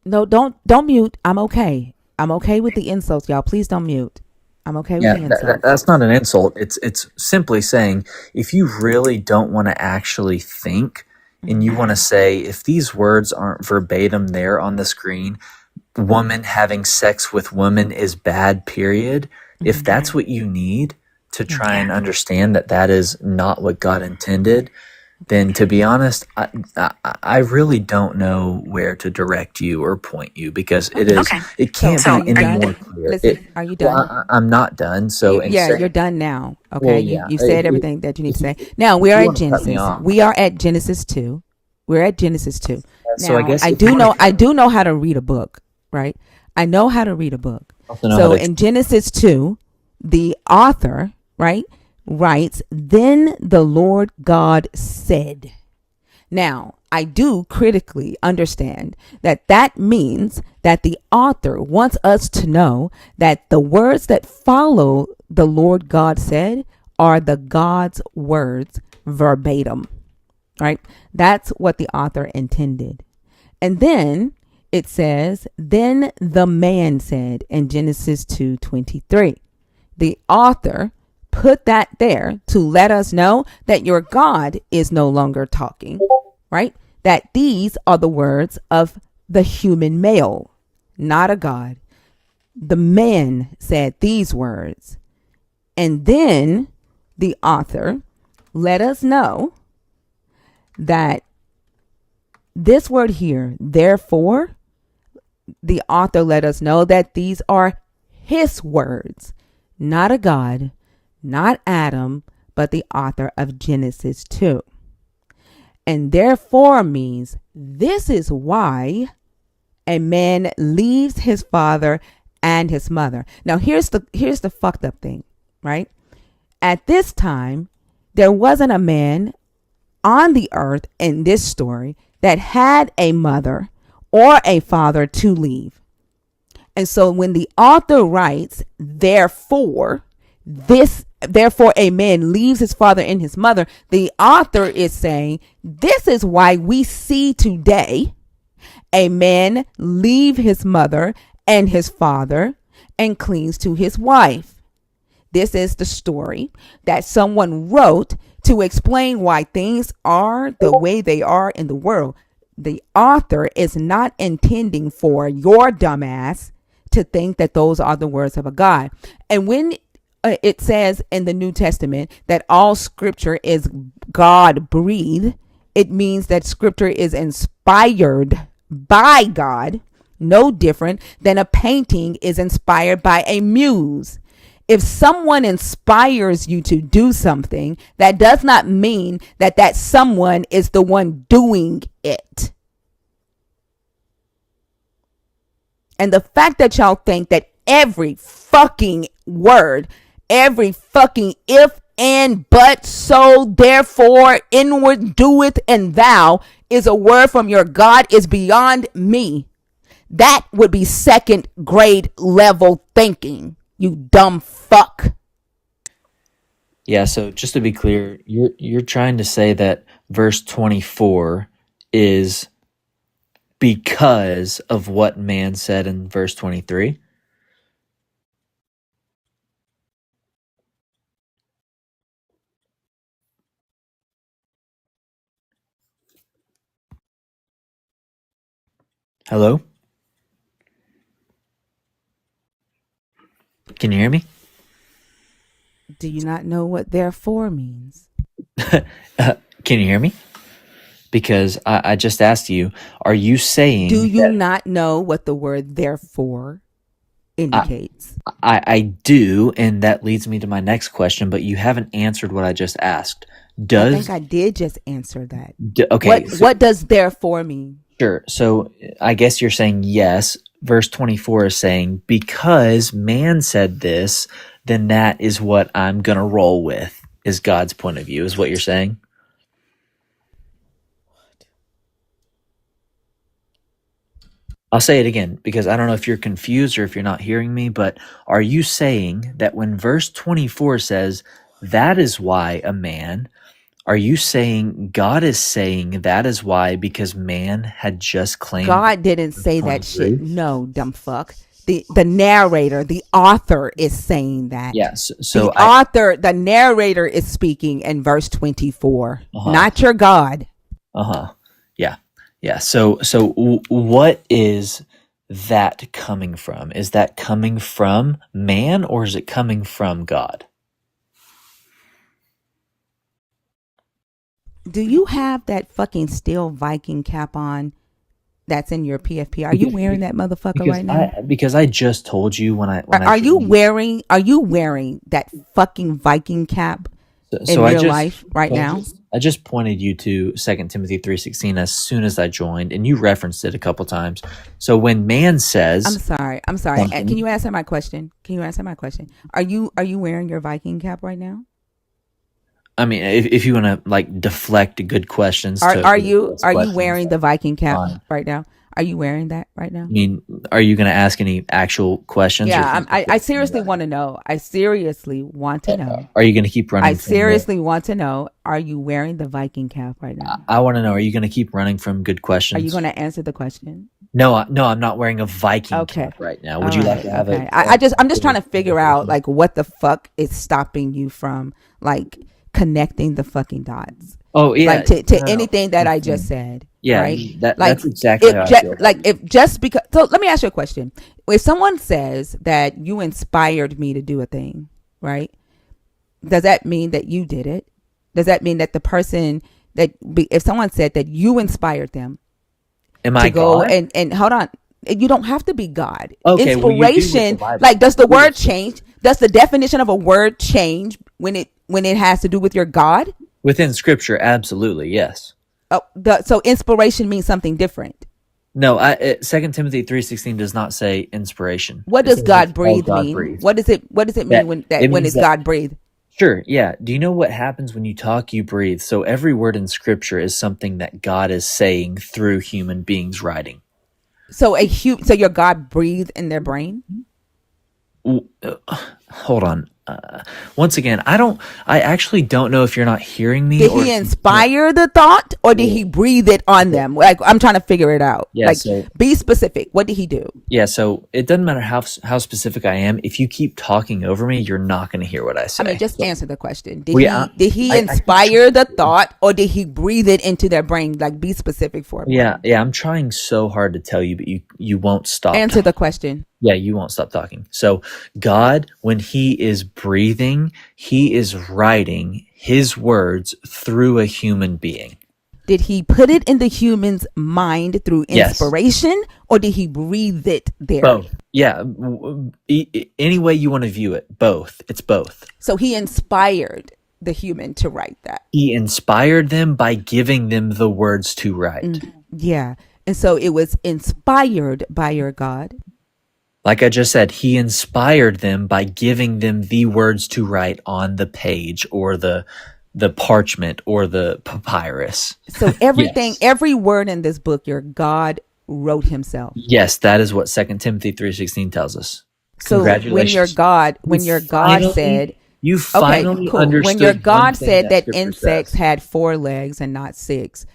No, don't mute. I'm okay. I'm okay with the insults, y'all. Please don't mute. I'm okay with the insults. That's not an insult. It's simply saying if you really don't want to actually think and you want to say if these words aren't verbatim there on the screen, woman having sex with woman is bad, period. If that's what you need to try and understand that that is not what God intended, then to be honest, I really don't know where to direct you or point you because it can't be any more clear. Listen, are you done? Well, I'm not done. So you're done now. Okay, well, you said everything that you need to say. Now we if are you at wanna cut me Genesis. off. We are at Genesis 2. We're at Genesis 2. So Now I guess I do know how to read a book, right? I know how to read a book. So in Genesis 2, the author, right, writes, "Then the Lord God said." Now, I do critically understand that that means that the author wants us to know that the words that follow the Lord God said are the God's words verbatim, right? That's what the author intended. And then it says, then the man said in Genesis 2:23. The author put that there to let us know that your God is no longer talking, right? That these are the words of the human male, not a God. The man said these words. And then the author let us know that this word here, therefore, the author let us know that these are his words, not a God, not Adam, but the author of Genesis 2. And therefore means this is why a man leaves his father and his mother. Now here's the fucked up thing, right? At this time, there wasn't a man on the earth in this story that had a mother or a father to leave. And so when the author writes, therefore a man leaves his father and his mother, the author is saying, this is why we see today a man leave his mother and his father and clings to his wife. This is the story that someone wrote to explain why things are the way they are in the world. The author is not intending for your dumbass to think that those are the words of a God. And when it says in the New Testament that all scripture is God breathed, it means that scripture is inspired by God, no different than a painting is inspired by a muse. If someone inspires you to do something, that does not mean that that someone is the one doing it. And the fact that y'all think that every fucking word, every fucking if, and, but, so, therefore, inward, doeth, and thou is a word from your God is beyond me. That would be second grade level thinking. You dumb fuck. Yeah, so just to be clear, you're trying to say that verse 24 is because of what man said in verse 23? Hello? Can you hear me? Do you not know what therefore means? Can you hear me? Because I just asked you, are you saying... Do you not know what the word therefore indicates? I do, and that leads me to my next question, but you haven't answered what I just asked. I think I did just answer that. Okay. What does therefore mean? Sure. So I guess you're saying yes. Verse 24 is saying, because man said this, then that is what I'm going to roll with, is God's point of view, is what you're saying? I'll say it again, because I don't know if you're confused or if you're not hearing me, but are you saying that when verse 24 says, that is why a man, are you saying God is saying that is why because man had just claimed... God didn't say 23? That shit. No, dumb fuck. The narrator, the author is saying that. Yes. So the narrator is speaking in verse 24, not your God. Yeah. Yeah. So what is that coming from? Is that coming from man or is it coming from God? Do you have that fucking steel Viking cap on that's in your PFP? Are you wearing that motherfucker right now? Because I just told you when are you wearing that fucking Viking cap in real life right now? I just pointed you to 2 Timothy 3:16 as soon as I joined, and you referenced it a couple times. So when man says, I'm sorry. Can you answer my question? Are you wearing your Viking cap right now? I mean, if you want to like deflect good questions Are you questions, wearing the Viking cap fine. right now? Are you wearing that right I now? mean, are you going to ask any actual questions? Yeah, I seriously want to know. I seriously want to know. Are you going to keep running? I seriously want to know. Are you wearing the Viking cap right now? I want to know. Are you going to keep running from good questions? Are you going to answer the question? No, I'm not wearing a Viking cap right now. Would you like to have it? I'm just trying to figure out like what the fuck is stopping you from like connecting the fucking dots. Oh yeah, like to anything that I just said. Yeah, right? That's exactly how I feel. Like if just because. So let me ask you a question. If someone says that you inspired me to do a thing, right? Does that mean that you did it? Does that mean that the person if someone said that you inspired them, am I go God? And hold on, you don't have to be God. Okay, inspiration, like does the word change? Does the definition of a word change when it has to do with your God? Within Scripture, absolutely, yes. Oh, so inspiration means something different. No, 2 Timothy 3:16 does not say inspiration. What does God breathe mean? What does it mean when it's God breathe? Sure, yeah. Do you know what happens when you talk, you breathe? So every word in Scripture is something that God is saying through human beings writing. So so your God breathed in their brain? Hold on. Once again, I actually don't know if you're not hearing me. Did he inspire the thought or did he breathe it on them? Like, I'm trying to figure it out. Yeah, like, be specific. What did he do? Yeah, so it doesn't matter how specific I am. If you keep talking over me, you're not going to hear what I say. I mean, just answer the question. Did he inspire the thought or did he breathe it into their brain? Like, be specific for me. Yeah, I'm trying so hard to tell you, but you won't stop. Answer the question. Yeah, you won't stop talking. So God, when he is breathing, he is writing his words through a human being. Did he put it in the human's mind through inspiration or did he breathe it there? Both. Yeah. Any way you want to view it, both. It's both. So he inspired the human to write that. He inspired them by giving them the words to write. Yeah. And so it was inspired by your God. Like I just said, he inspired them by giving them the words to write on the page or the parchment or the papyrus. So everything, every word in this book, your God wrote himself. Yes, that is what 2 Timothy 3:16 tells us. So when your God said, you finally understood when your God said that Scripture insects says. had 4 legs and not 6,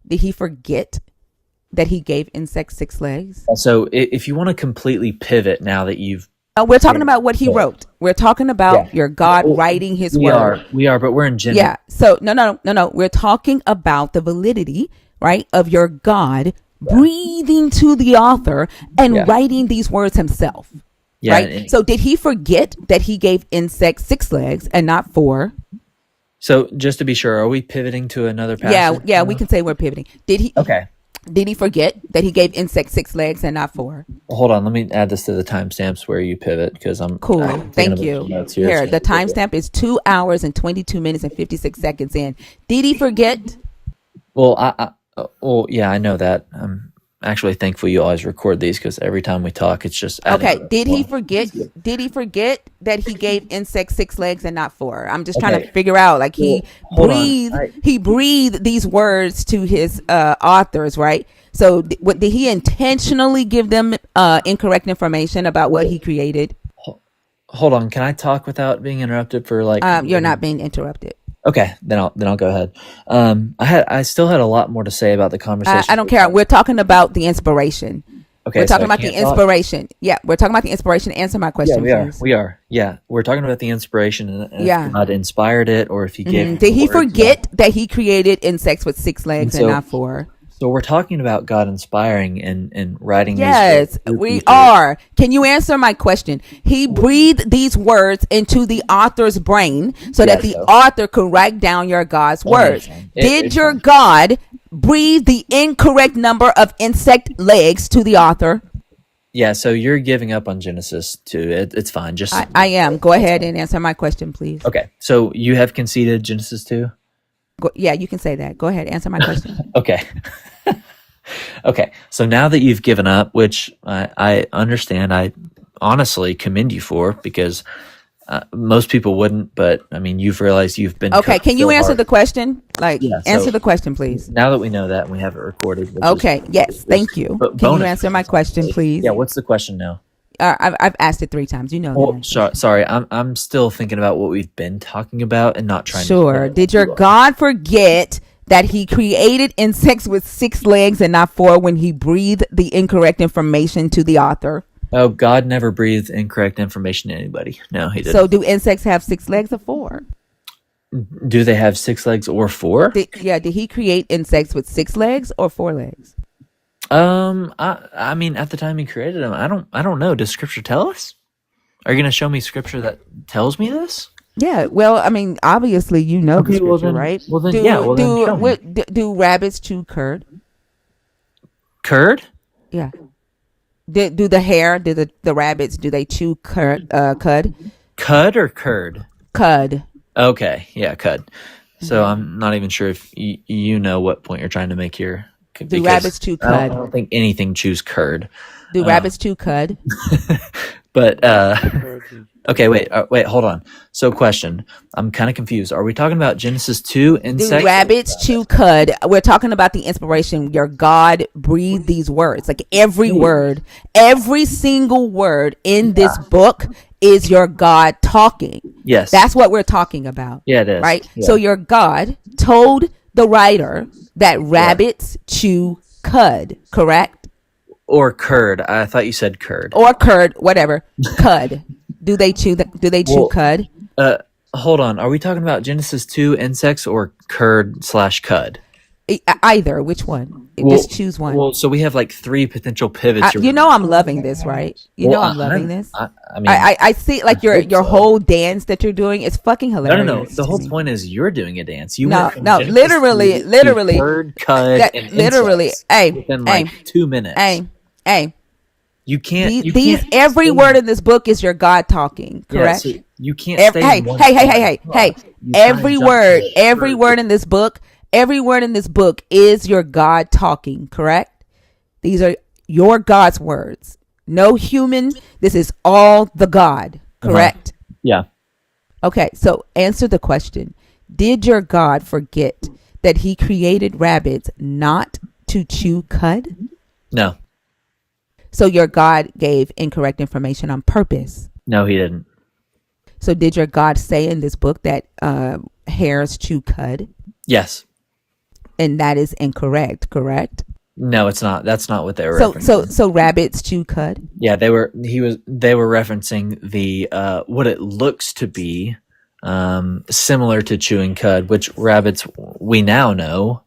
did he forget that he gave insects 6 legs? So if you want to completely pivot now that you've... we're talking about what he wrote. We're talking about your God writing his word. We are, but we're in Genesis. Yeah. So no. We're talking about the validity, right, of your God breathing to the author and writing these words himself. Yeah, right. So did he forget that he gave insects 6 legs and not 4? So just to be sure, are we pivoting to another passage? Yeah. We can say we're pivoting. Did he? Okay. Did he forget that he gave insects 6 legs and not 4? Hold on, let me add this to the timestamps where you pivot because I'm cool. Thank you. Here, the timestamp is 2 hours and 22 minutes and 56 seconds in. Did he forget? Well, yeah, I know that. I'm actually thankful you always record these because every time we talk, it's just okay. Did he forget? Did he forget that he gave insects 6 legs and not 4? I'm just trying to figure out. Like he breathed these words to his authors, right? So did he intentionally give them incorrect information about what he created? Hold on, can I talk without being interrupted for like? You're not being interrupted. Okay, then I'll go ahead. I still had a lot more to say about the conversation. I don't care. We're talking about the inspiration. Okay, we're talking about the inspiration. Yeah, we're talking about the inspiration. Answer my question. Yeah, we are. Yeah, we're talking about the inspiration and if God inspired it, or if He gave. Did He forget that He created insects with 6 legs and not 4? So we're talking about God inspiring and writing. Yes, we are. Can you answer my question? He breathed these words into the author's brain so that the author could write down your God's words. Did your God breathe the incorrect number of insect legs to the author? Yeah, so you're giving up on Genesis too. It's fine. Just I am. Go ahead and answer my question, please. Okay, so you have conceded Genesis 2? Yeah, you can say that. Go ahead, answer my question. Okay. Okay, so now that you've given up, which I understand, I honestly commend you for, because Most people wouldn't, but I mean, you've realized you've been Okay, can you so answer hard. the question? Like, Yeah. answer So the question, please. now that we know that and we have it recorded, which Okay, yes, is thank you. but Can you bonus. answer my question, please? Yeah. What's the question now? I've asked it 3 times. You know Well, that. sorry, I'm still thinking about what we've been talking about and not trying to. Sure. Did your God forget that he created insects with 6 legs and not 4 when he breathed the incorrect information to the author? Oh, God never breathed incorrect information to anybody. No, he didn't. So do insects have 6 legs or 4? Do they have 6 legs or 4? Did he create insects with 6 legs or 4 legs? I mean, at the time he created them, I don't know. Does Scripture tell us? Are you going to show me Scripture that tells me this? Yeah. Well, I mean, obviously you know the Scripture, well then, right? Well then, show me. Do rabbits chew curd? Curd? Yeah. Do the rabbits, do they chew cud? Cud or curd? Cud. Okay, yeah, cud. So I'm not even sure if you know what point you're trying to make here. Do rabbits chew cud? I don't think anything chews curd. Do rabbits chew cud? But okay, wait, hold on. So, question. I'm kind of confused. Are we talking about Genesis 2 insects? Do rabbits chew cud? We're talking about the inspiration. Your God breathed these words. Like every word, every single word in this book is your God talking. Yes. That's what we're talking about. Yeah, it is. Right? Yeah. So your God told the writer that rabbits chew cud, correct? Or curd. I thought you said curd. Or curd, whatever. Cud. Do they chew cud? Hold on. Are we talking about Genesis 2 insects or curd/cud? Either. Which one? Just choose one. Well, so we have like 3 potential pivots. You know I'm loving this, right? I'm loving this. I mean, I see like your whole dance that you're doing is fucking hilarious. No. The whole point is you're doing a dance. You literally, curd, cud, and literally. Hey, within like 2 minutes. Hey. You can't. Every word in this book is your God talking. Correct. Yeah, so you can't. Hey. Every word in this book. Every word in this book is your God talking, correct? These are your God's words. No human. This is all the God, correct? Yeah. Okay, so answer the question. Did your God forget that he created rabbits not to chew cud? No. So your God gave incorrect information on purpose? No, he didn't. So did your God say in this book that hares chew cud? Yes. And that is incorrect, correct? No, it's not. That's not what they were referencing. So rabbits chew cud? Yeah, they were referencing the what it looks to be similar to chewing cud, which rabbits we now know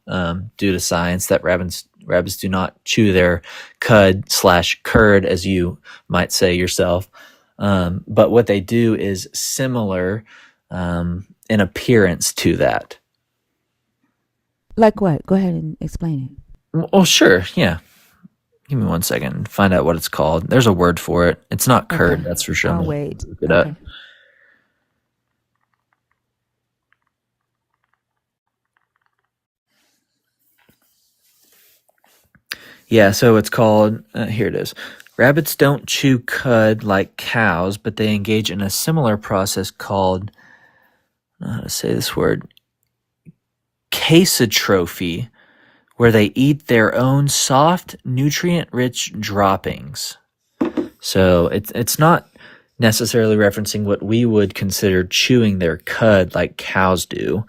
due to science that rabbits do not chew their cud/curd, as you might say yourself. But what they do is similar in appearance to that. Like what? Go ahead and explain it. Oh, sure. Yeah. Give me 1 second. Find out what it's called. There's a word for it. It's not curd, that's for sure. I'll wait. Look it up. Yeah, so it's called, here it is. Rabbits don't chew cud like cows, but they engage in a similar process called, I don't know how to say this word, casotrophy, where they eat their own soft, nutrient-rich droppings. So it's not necessarily referencing what we would consider chewing their cud like cows do.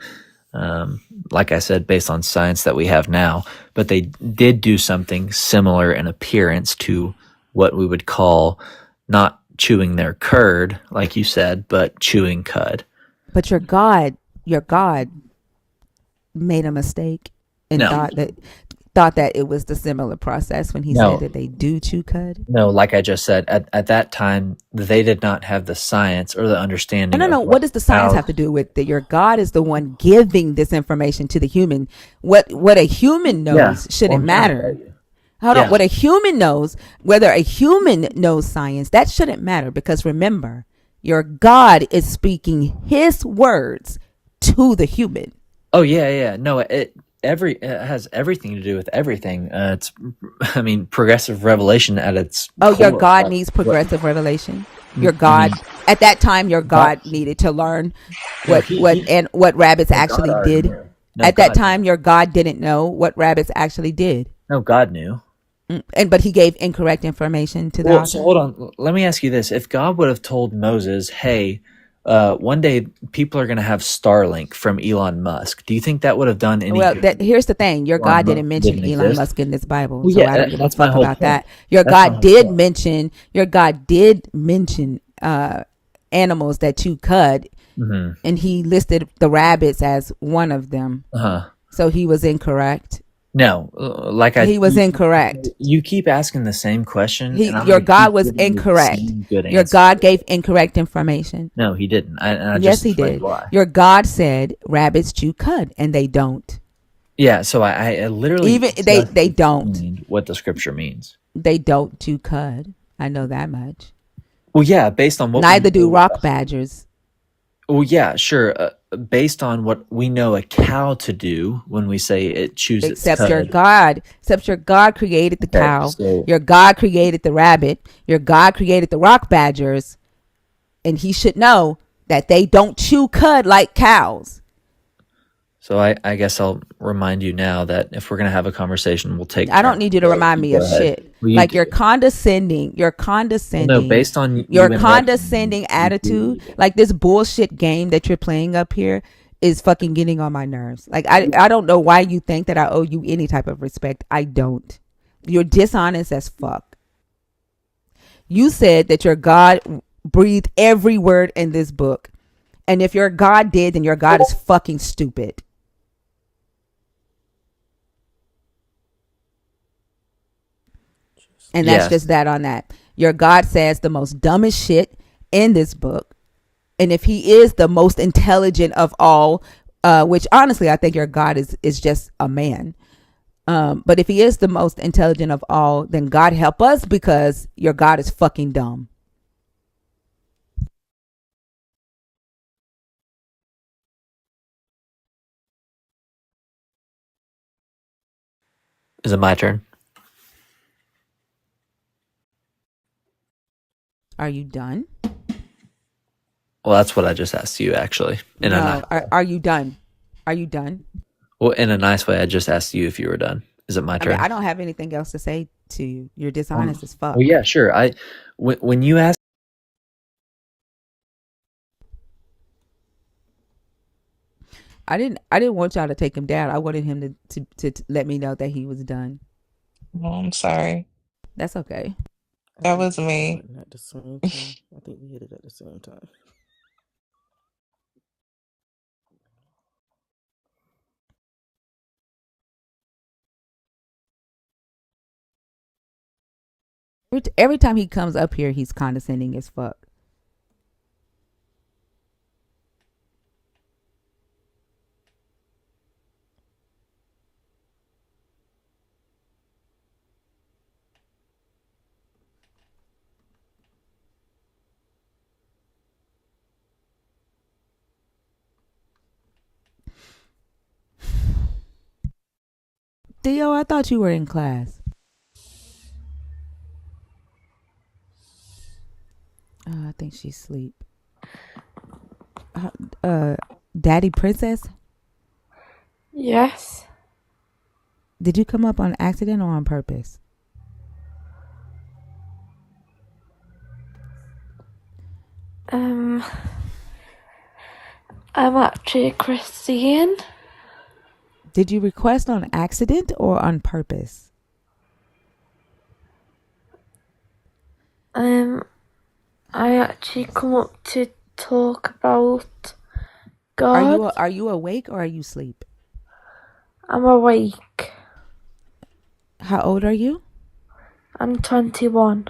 Like I said, based on science that we have now, but they did do something similar in appearance to what we would call not chewing their curd, like you said, but chewing cud. But your God made a mistake and thought that it was the similar process when he said that they do chew cud? No, like I just said, at that time, they did not have the science or the understanding. No. What does the science have to do with it? Your God is the one giving this information to the human. What a human knows shouldn't matter. Hold on. What a human knows, whether a human knows science, that shouldn't matter, because remember, your God is speaking his words to the human. Oh, yeah. No, it has everything to do with everything. Progressive revelation at its core. Your God needs progressive revelation? Your You mean God at that time, your God? God needed to learn No, what rabbits no, God actually already did. knew. No, At that God knew. time, your God didn't know what rabbits actually did, No, God knew. but he gave incorrect information to the Well, so author. hold on. Let me ask you this: if God would have told Moses, "Hey, one day people are going to have Starlink from Elon Musk," do you think that would have done any Well, good? that here's the thing: your Elon God Musk didn't mention didn't Elon exist. Musk in this Bible, Well, so yeah, I don't give a that's my fuck whole about point. that. Your That's my God whole did point. mention animals that chew cud, Mm-hmm. and he listed the rabbits as one of them. Uh-huh. So he was incorrect. No, He was incorrect. you keep asking the same question, and I'm Your going to keep God was giving you the incorrect. same good Your answer. God gave incorrect information. No, he didn't. And I Yes, just he explained did. why. Your God said rabbits chew cud, and they don't. Yeah, so I literally Even just they don't. explained what the scripture means. They don't chew cud. I know that much. Well, yeah, based on what we Neither do know. rock badgers. Well, yeah, sure. Based on what we know a cow to do when we say it chews its Except your cud. God. Except your God created the Okay, cow. so Your God created the rabbit. Your God created the rock badgers. And he should know that they don't chew cud like cows. So I guess I'll remind you now that if we're gonna have a conversation, we'll take I don't turns. need you to remind me Go of ahead. shit. Well, Like you're condescending. You're Well, condescending. no, based on you Your interrupting condescending me, attitude, like this bullshit game that you're playing up here, is fucking getting on my nerves. Like I don't know why you think that I owe you any type of respect. I don't. You're dishonest as fuck. You said that your God breathed every word in this book. And if your God did, then your God is fucking stupid. And that's Yes. just that on that. Your God says the most dumbest shit in this book. And if he is the most intelligent of all, which honestly I think your God is just a man. But if he is the most intelligent of all, then God help us, because your God is fucking dumb. Is it my turn? Are you done? Well, that's what I just asked you, actually. In a nice No. Are you done? Are you done? Well, in a nice way, I just asked you if you were done. Is it my I mean, turn? I don't have anything else to say to you. You're dishonest as Well, fuck. yeah, sure. When you asked, I didn't want y'all to take him down. I wanted him to let me know that he was done. Oh, I'm sorry. That's okay. I That think was we hit the me. button at the same time. I think we hit it at the same time. Every time he comes up here, he's condescending as fuck. Theo, I thought you were in class. I think she's asleep. Daddy Princess, Yes. did you come up on accident or on purpose? Um, I'm actually a Christian. Did you request on accident or on purpose? I actually come up to talk about Are God. you awake or are you asleep? I'm awake. How old are you? I'm 21.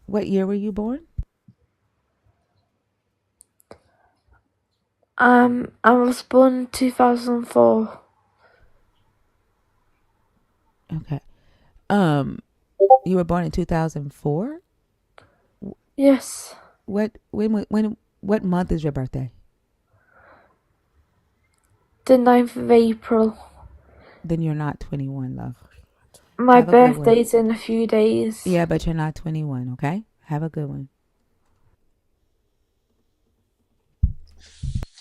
What year were you born? I was born in 2004. Okay. You were born in 2004? Yes. What month is your birthday? The 9th of April. Then you're not 21, love. My Have a good one. birthday's in a few days. Yeah, but you're not 21, okay? Have a good one.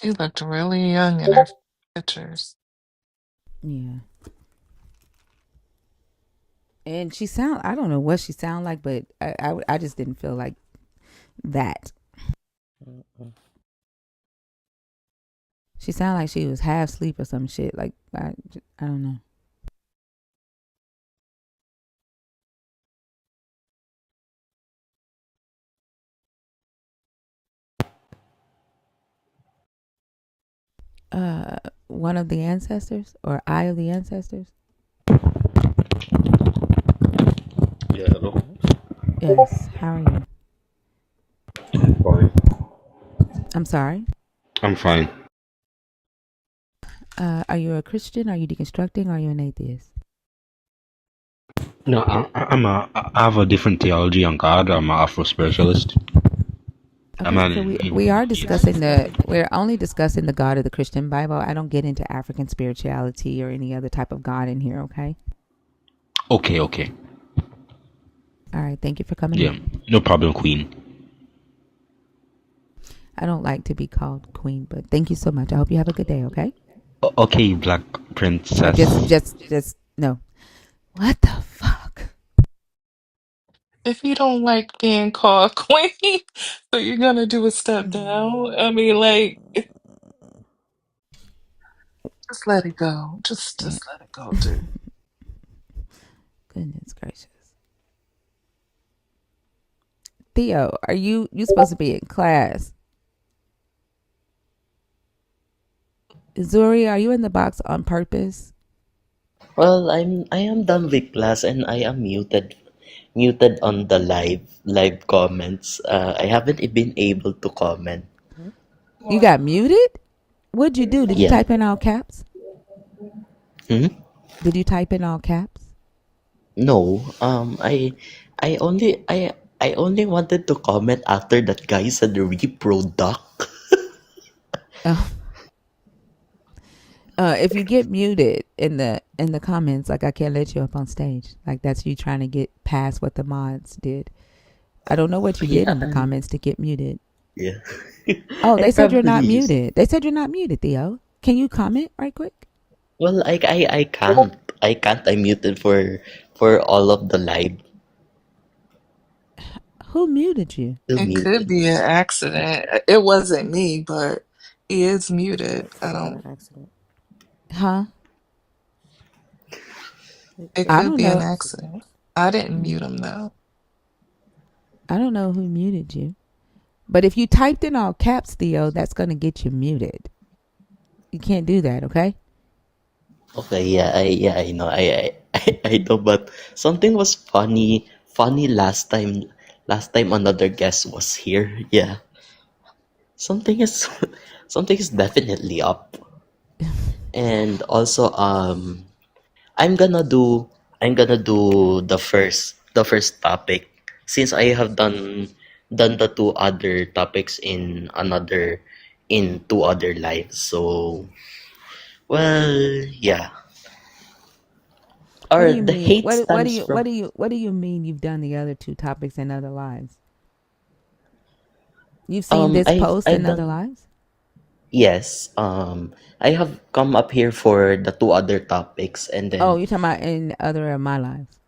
She looked really young in her pictures. Yeah. And she sound, I don't know what she sound like, but I just didn't feel like that. She sounded like she was half asleep or some shit. Like, I don't know. One of the ancestors or eye of the ancestors? Yeah, hello. Yes. How are you? Fine. I'm sorry. I'm fine. Are you a Christian? Are you deconstructing? Or are you an atheist? No, I have a different theology on God. I'm an Afro spiritualist. I'm Okay, not so an we are discussing atheist. we're only discussing the God of the Christian Bible. I don't get into African spirituality or any other type of God in here, okay? Okay, okay. All right, thank you for coming Yeah, in. no problem, Queen. I don't like to be called queen, but thank you so much. I hope you have a good day, okay? Okay, Black Princess. Just no. What the fuck? If you don't like being called queen, so you're gonna do a step down. I mean, like, just let it go. Just let it go, dude. Goodness gracious. Theo, are you supposed to be in class? Zuri, are you in the box on purpose? Well, I am done with class and I am muted on the live comments. I haven't been able to comment. You got muted? What'd you do? Did you Yeah. type in all caps? Hmm? Did you type in all caps? No. I only wanted to comment after that guy said reproduct. Oh. If you get muted in the comments, like I can't let you up on stage. Like that's you trying to get past what the mods did. I don't know what you did Yeah. in the comments to get muted. Yeah. Oh, I they said you're probably not used. muted. They said you're not muted, Theo. Can you comment right quick? Well, I can't. I can't. I muted for all of the live. Who muted you? Still It could muted. be an accident. It wasn't me, but he is muted. I Not don't. an accident. Huh? It I could don't be an know. accident. I didn't mute him though. I don't know who muted you. But if you typed in all caps, Theo, that's gonna get you muted. You can't do that, okay? Okay, I know. I know, but something was funny last time another guest was here. Yeah. Something is something is definitely up. And also I'm gonna do the first topic since I have done the two other topics in two other lives. So well, yeah. What do Or you the mean? hate stems from. What do you mean you've done the other two topics in other lives? You've seen this post I've in other done. lives? Yes, I have come up here for the two other topics, and Oh, then you're talking about in other of my lives.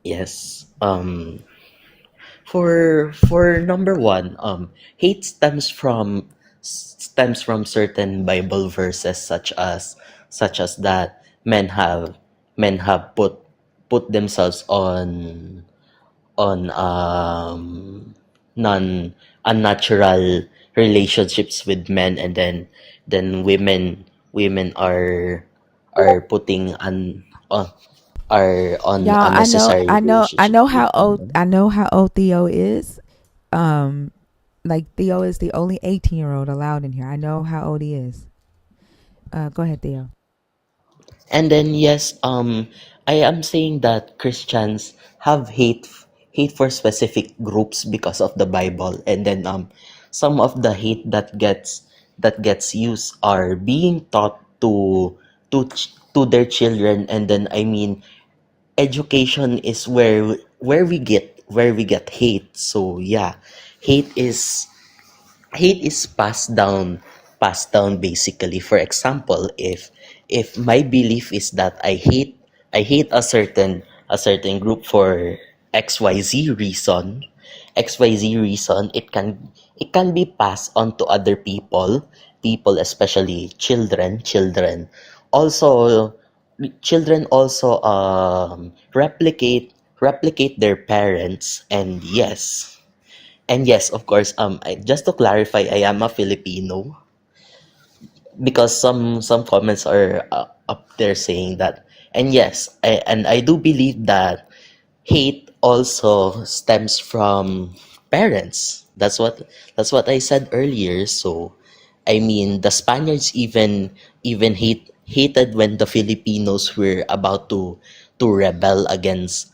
yes, for number one, hate stems from certain Bible verses such as that men have put themselves on non unnatural relationships with men, and then women are putting are on Y'all, unnecessary relationships with men. I know how old Theo is. Um, like Theo is the only 18-year-old allowed in here. I know how old he is. Go ahead, Theo. And then yes, I am saying that Christians have hate for specific groups because of the Bible, and then some of the hate that gets used are being taught to their children, and then I mean education is where we get get hate. So yeah, hate is hate is passed down basically. For example, if my belief is that I hate a certain group for xyz reason, it can be passed on to other people, especially also children also replicate their parents. And yes, of course, just to clarify, I am a Filipino, because some comments are up there saying that. And yes, I do believe that hate also stems from parents. That's what I said earlier. So I mean, the Spaniards even hated when the Filipinos were about to rebel against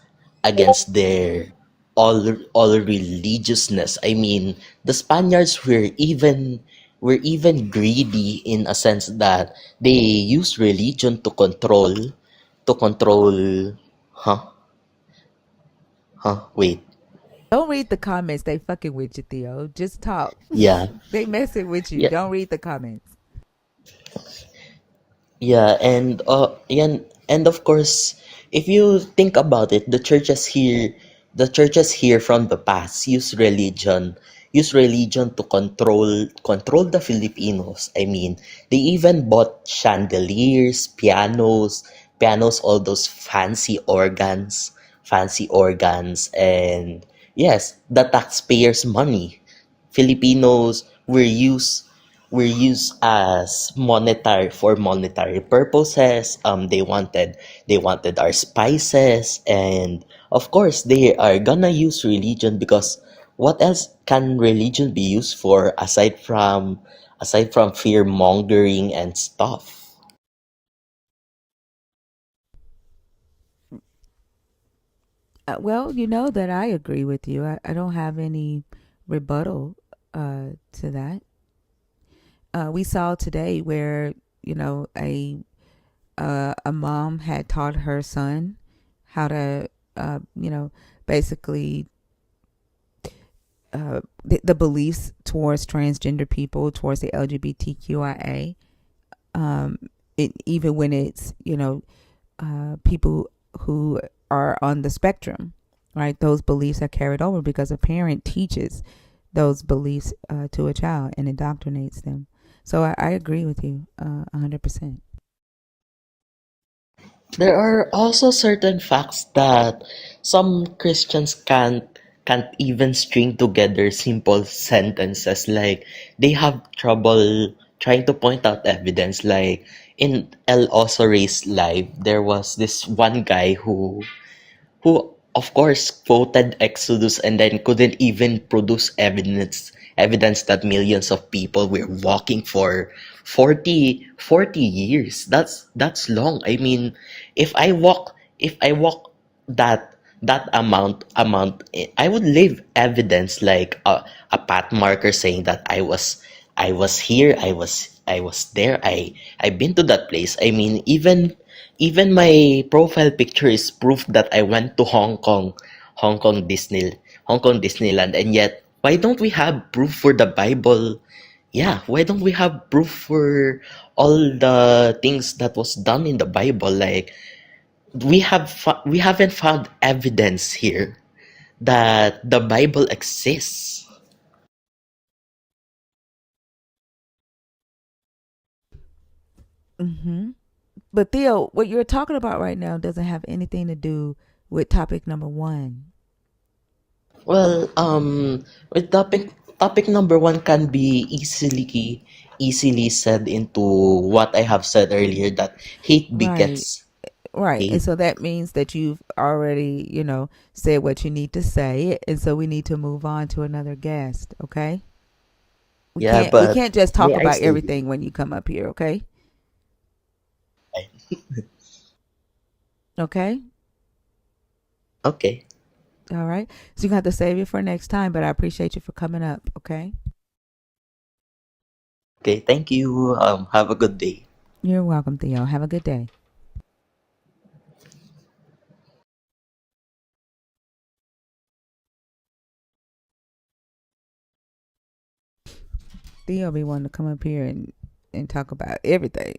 their all religiousness. I mean, the Spaniards were even greedy, in a sense that they used religion to control. Huh? Wait. Don't read the comments. They fucking with you, Theo. Just talk. Yeah. They messing with you. Yeah. Don't read the comments. Yeah, and of course, if you think about it, the churches here from the past use religion to control the Filipinos. I mean, they even bought chandeliers, pianos, all those fancy organs, and yes, the taxpayers' money. Filipinos were used as monetary purposes. They wanted our spices, and of course they are gonna use religion, because what else can religion be used for, aside from fear mongering and stuff? Well, you know that I agree with you. I don't have any rebuttal to that. We saw today where a mom had taught her son how to basically the beliefs towards transgender people, towards the LGBTQIA. Even when it's people who are on the spectrum, right? Those beliefs are carried over because a parent teaches those beliefs to a child and indoctrinates them. So I agree with you 100%. There are also certain facts that some Christians can't even string together simple sentences. Like, they have trouble trying to point out evidence. Like, in El Osore's life, there was this one guy who of course quoted Exodus, and then couldn't even produce evidence that millions of people were walking for 40 years. That's long. I mean, if I walk that amount, I would leave evidence, like a path marker saying that I was here, I was there, I've been to that place. I mean, even my profile picture is proof that I went to Hong Kong Disneyland. And yet, why don't we have proof for the Bible? Yeah, why don't we have proof for all the things that was done in the Bible? Like, we haven't found evidence here that the Bible exists. Mm-hmm. But Theo, what you're talking about right now doesn't have anything to do with topic number one. Well, with topic number one can be easily said into what I have said earlier, that hate Right. begets Right. And hate. so that means that you've already, said what you need to say. And so we need to move on to another guest, okay? We Yeah, can't we but can't just talk may I about say, everything when you come up here, okay? Okay? okay, All right. So you have to save it for next time, but I appreciate you for coming up, okay? okay, thank you. Have a good day. You're welcome, Theo. Have a good day. Theo be wanting to come up here and talk about everything.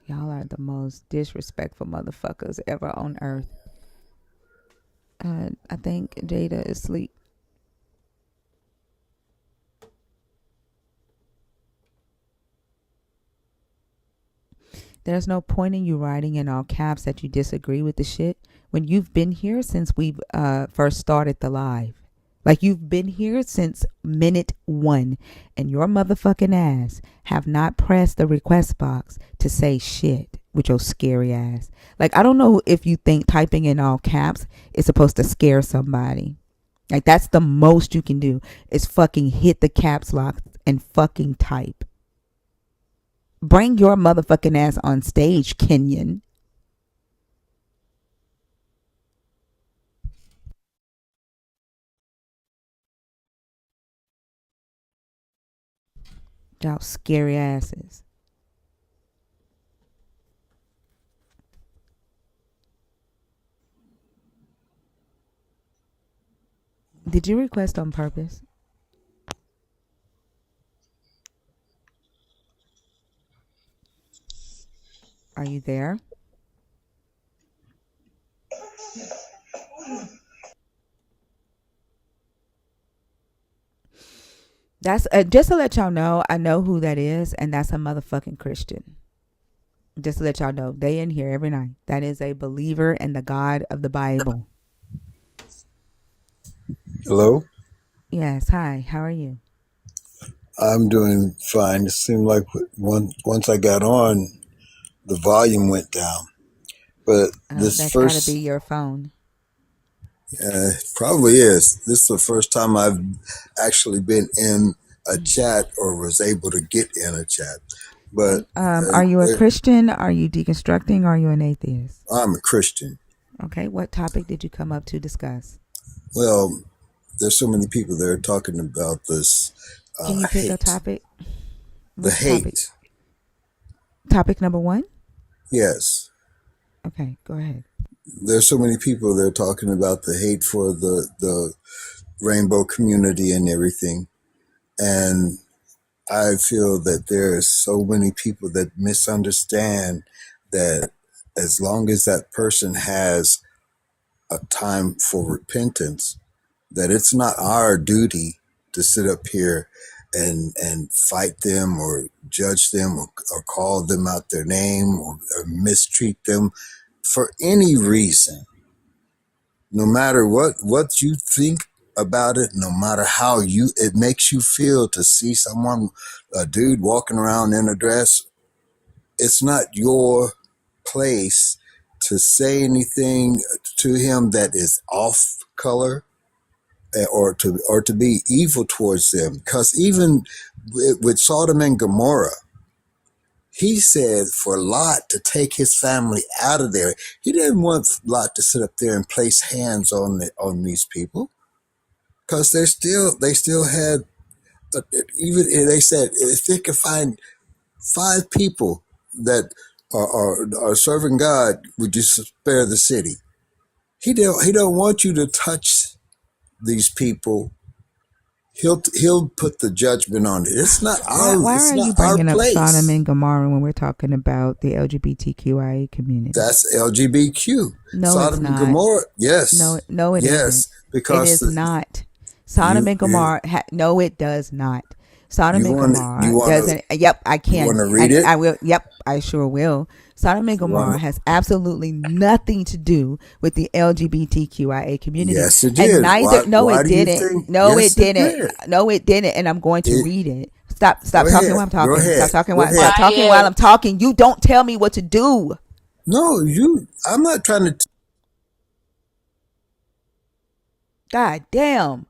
Y'all are the most disrespectful motherfuckers ever on earth. I think Jada is asleep. There's no point in you writing in all caps that you disagree with the shit when you've been here since we've first started the live. Like, you've been here since minute 1, and your motherfucking ass have not pressed the request box to say shit with your scary ass. Like, I don't know if you think typing in all caps is supposed to scare somebody. Like, that's the most you can do is fucking hit the caps lock and fucking type. Bring your motherfucking ass on stage, Kenyon. Y'all scary asses. Did you request on purpose? Are you there? That's just to let y'all know, I know who that is, and that's a motherfucking Christian. Just to let y'all know, they in here every night. That is a believer in the God of the Bible. Hello? Yes, hi, how are you? I'm doing fine. It seemed like once I got on, the volume went down. But this That's got to be first, your phone. probably is. This is the first time I've actually been in a chat or was able to get in a chat. But Are you a Christian? Are you deconstructing? Or are you an atheist? I'm a Christian. Okay, what topic did you come up to discuss? Well, there's so many people there talking about this Can you pick hate. a topic? Which the hate. Topic number 1? Yes. Okay, go ahead. There's so many people there talking about the hate for the rainbow community and everything. And I feel that there are so many people that misunderstand that as long as that person has a time for repentance, that it's not our duty to sit up here and fight them or judge them or call them out their name or mistreat them for any reason. No matter what you think about it, no matter how it makes you feel to see a dude walking around in a dress, it's not your place to say anything to him that is off color or to be evil towards them. Because even with Sodom and Gomorrah, he said for Lot to take his family out of there. He didn't want Lot to sit up there and place hands on these people, because they still had even they said if they could find 5 people that are serving God, would you spare the city? He don't want you to touch these people. He'll put the judgment on it. It's not Why are you our bringing up place. Sodom and Gomorrah when we're talking about the LGBTQIA community? That's LGBTQ. No, Sodom it's not. and Gomorrah. Yes. No, it isn't. Because it is not. Sodom and Gomorrah. No, it does not. Sodom and Gomorrah doesn't. Yep, I can. You want to read it? I will. Yep, I sure will. Sodom and Gomorrah has absolutely nothing to do with the LGBTQIA community. Yes, it did. And neither. Why it didn't. No, yes, it didn't. No, it didn't. And I'm going to read it. Stop talking while I'm talking. Stop talking while I'm talking. You don't tell me what to do. No, I'm not trying to. God damn.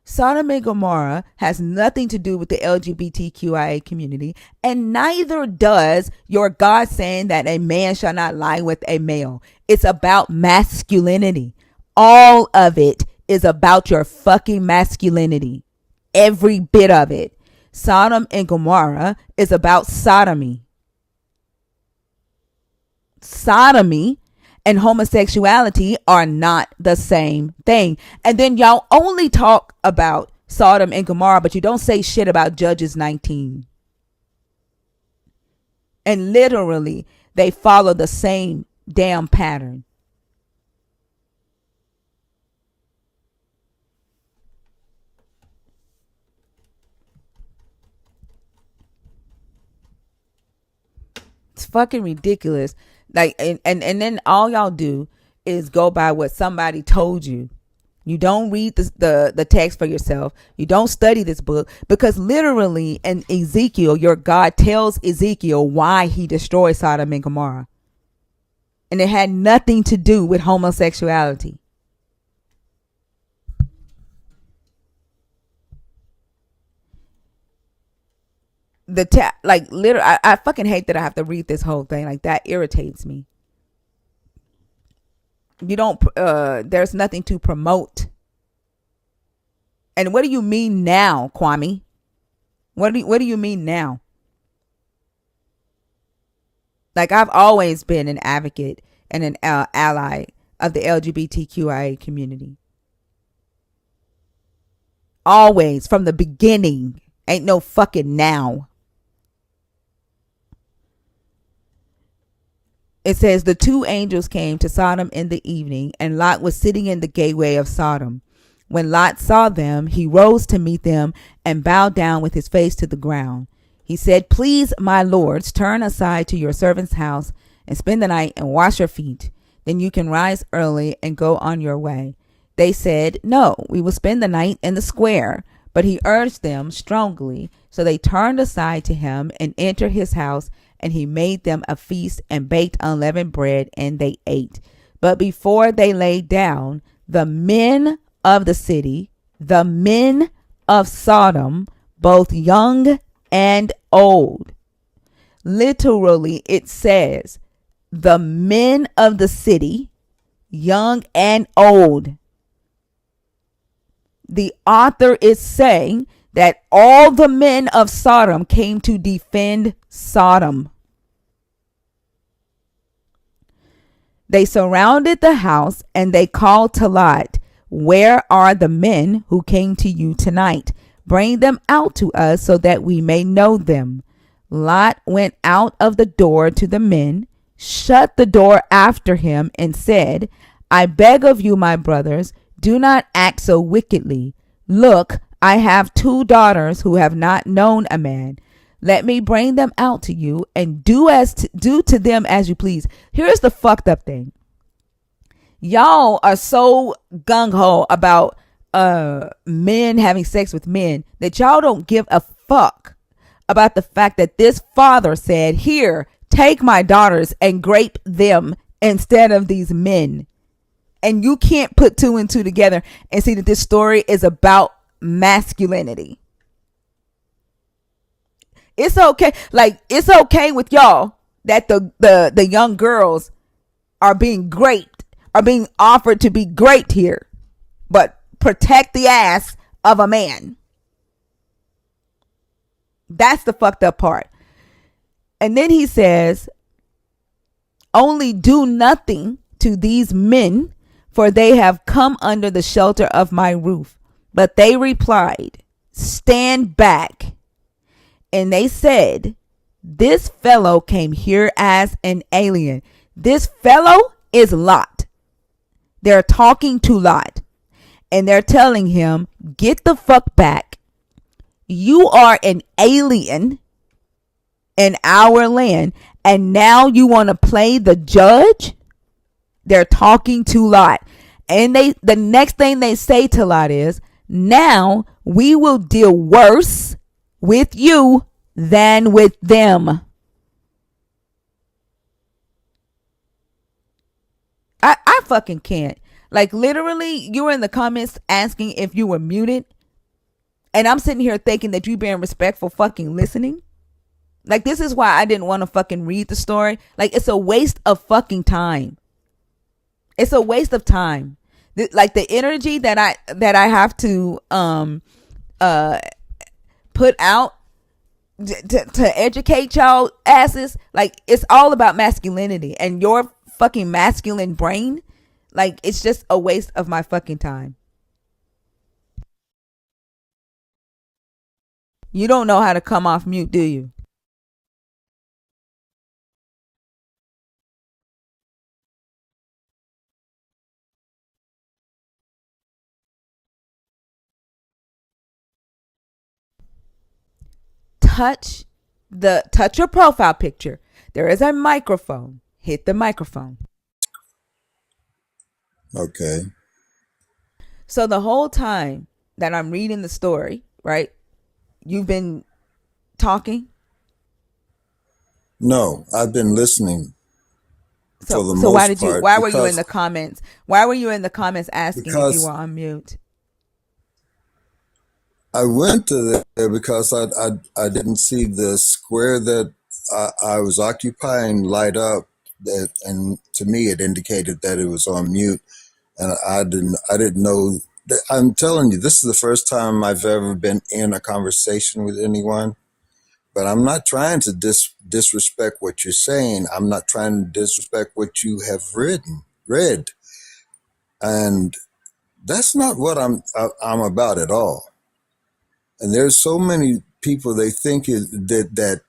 Sodom and Gomorrah has nothing to do with the LGBTQIA community, and neither does your God saying that a man shall not lie with a male. It's about masculinity. All of it is about your fucking masculinity. Every bit of it. Sodom and Gomorrah is about sodomy. Sodomy. and homosexuality are not the same thing. And then y'all only talk about Sodom and Gomorrah, but you don't say shit about Judges 19. And literally, they follow the same damn pattern. It's fucking ridiculous. Like, and then all y'all do is go by what somebody told you. You don't read the text for yourself. You don't study this book, because literally in Ezekiel, your God tells Ezekiel why he destroyed Sodom and Gomorrah. And it had nothing to do with homosexuality. Like literally, I fucking hate that I have to read this whole thing. Like, that irritates me. You don't, there's nothing to promote. And what do you mean now, Kwame? What do you mean now? Like, I've always been an advocate and an ally of the LGBTQIA community. Always, from the beginning. Ain't no fucking now. It says, the two angels came to Sodom in the evening, and Lot was sitting in the gateway of Sodom. When Lot saw them, he rose to meet them and bowed down with his face to the ground. He said, please, my lords, turn aside to your servant's house and spend the night and wash your feet. Then you can rise early and go on your way. They said, no, we will spend the night in the square. But he urged them strongly. So they turned aside to him and entered his house, and he made them a feast and baked unleavened bread, and they ate. But before they lay down, the men of the city, the men of Sodom, both young and old. Literally, it says, the men of the city, young and old. The author is saying that all the men of Sodom came to defend Sodom. They surrounded the house, and they called to Lot, where are the men who came to you tonight? Bring them out to us so that we may know them. Lot went out of the door to the men, shut the door after him, and said, I beg of you, my brothers, do not act so wickedly. Look, I have 2 daughters who have not known a man. Let me bring them out to you, and do to them as you please. Here's the fucked up thing. Y'all are so gung-ho about men having sex with men that y'all don't give a fuck about the fact that this father said, here, take my daughters and grape them instead of these men. And you can't put 2 and 2 together and see that this story is about masculinity. It's okay. Like, it's okay with y'all that the young girls are being graped, are being offered to be graped here, but protect the ass of a man. That's the fucked up part. And then he says, only do nothing to these men, for they have come under the shelter of my roof. But they replied, stand back. And they said, this fellow came here as an alien. This fellow is Lot. They're talking to Lot, and they're telling him, get the fuck back. You are an alien in our land, and now you want to play the judge? They're talking to Lot. And the next thing they say to Lot is, now we will deal worse with you than with them. I fucking can't. Like, literally, you were in the comments asking if you were muted, and I'm sitting here thinking that you being respectful fucking listening. Like, this is why I didn't want to fucking read the story. Like, it's a waste of fucking time. It's a waste of time. Like, the energy that I have to put out to educate y'all asses, like, it's all about masculinity, and your fucking masculine brain. Like, it's just a waste of my fucking time. You don't know how to come off mute, do you? Touch your profile picture. There is a microphone. Hit the microphone. Okay. So the whole time that I'm reading the story, right? You've been talking. No, I've been listening for the So most part why were you in the comments? Why were you in the comments asking if you were because on mute? I went to there because I didn't see the square that I was occupying light up, that, and to me it indicated that it was on mute, and I didn't know. I'm telling you, this is the first time I've ever been in a conversation with anyone. But I'm not trying to disrespect what you're saying. I'm not trying to disrespect what you have read, and that's not what I'm about at all. And there's so many people, they think that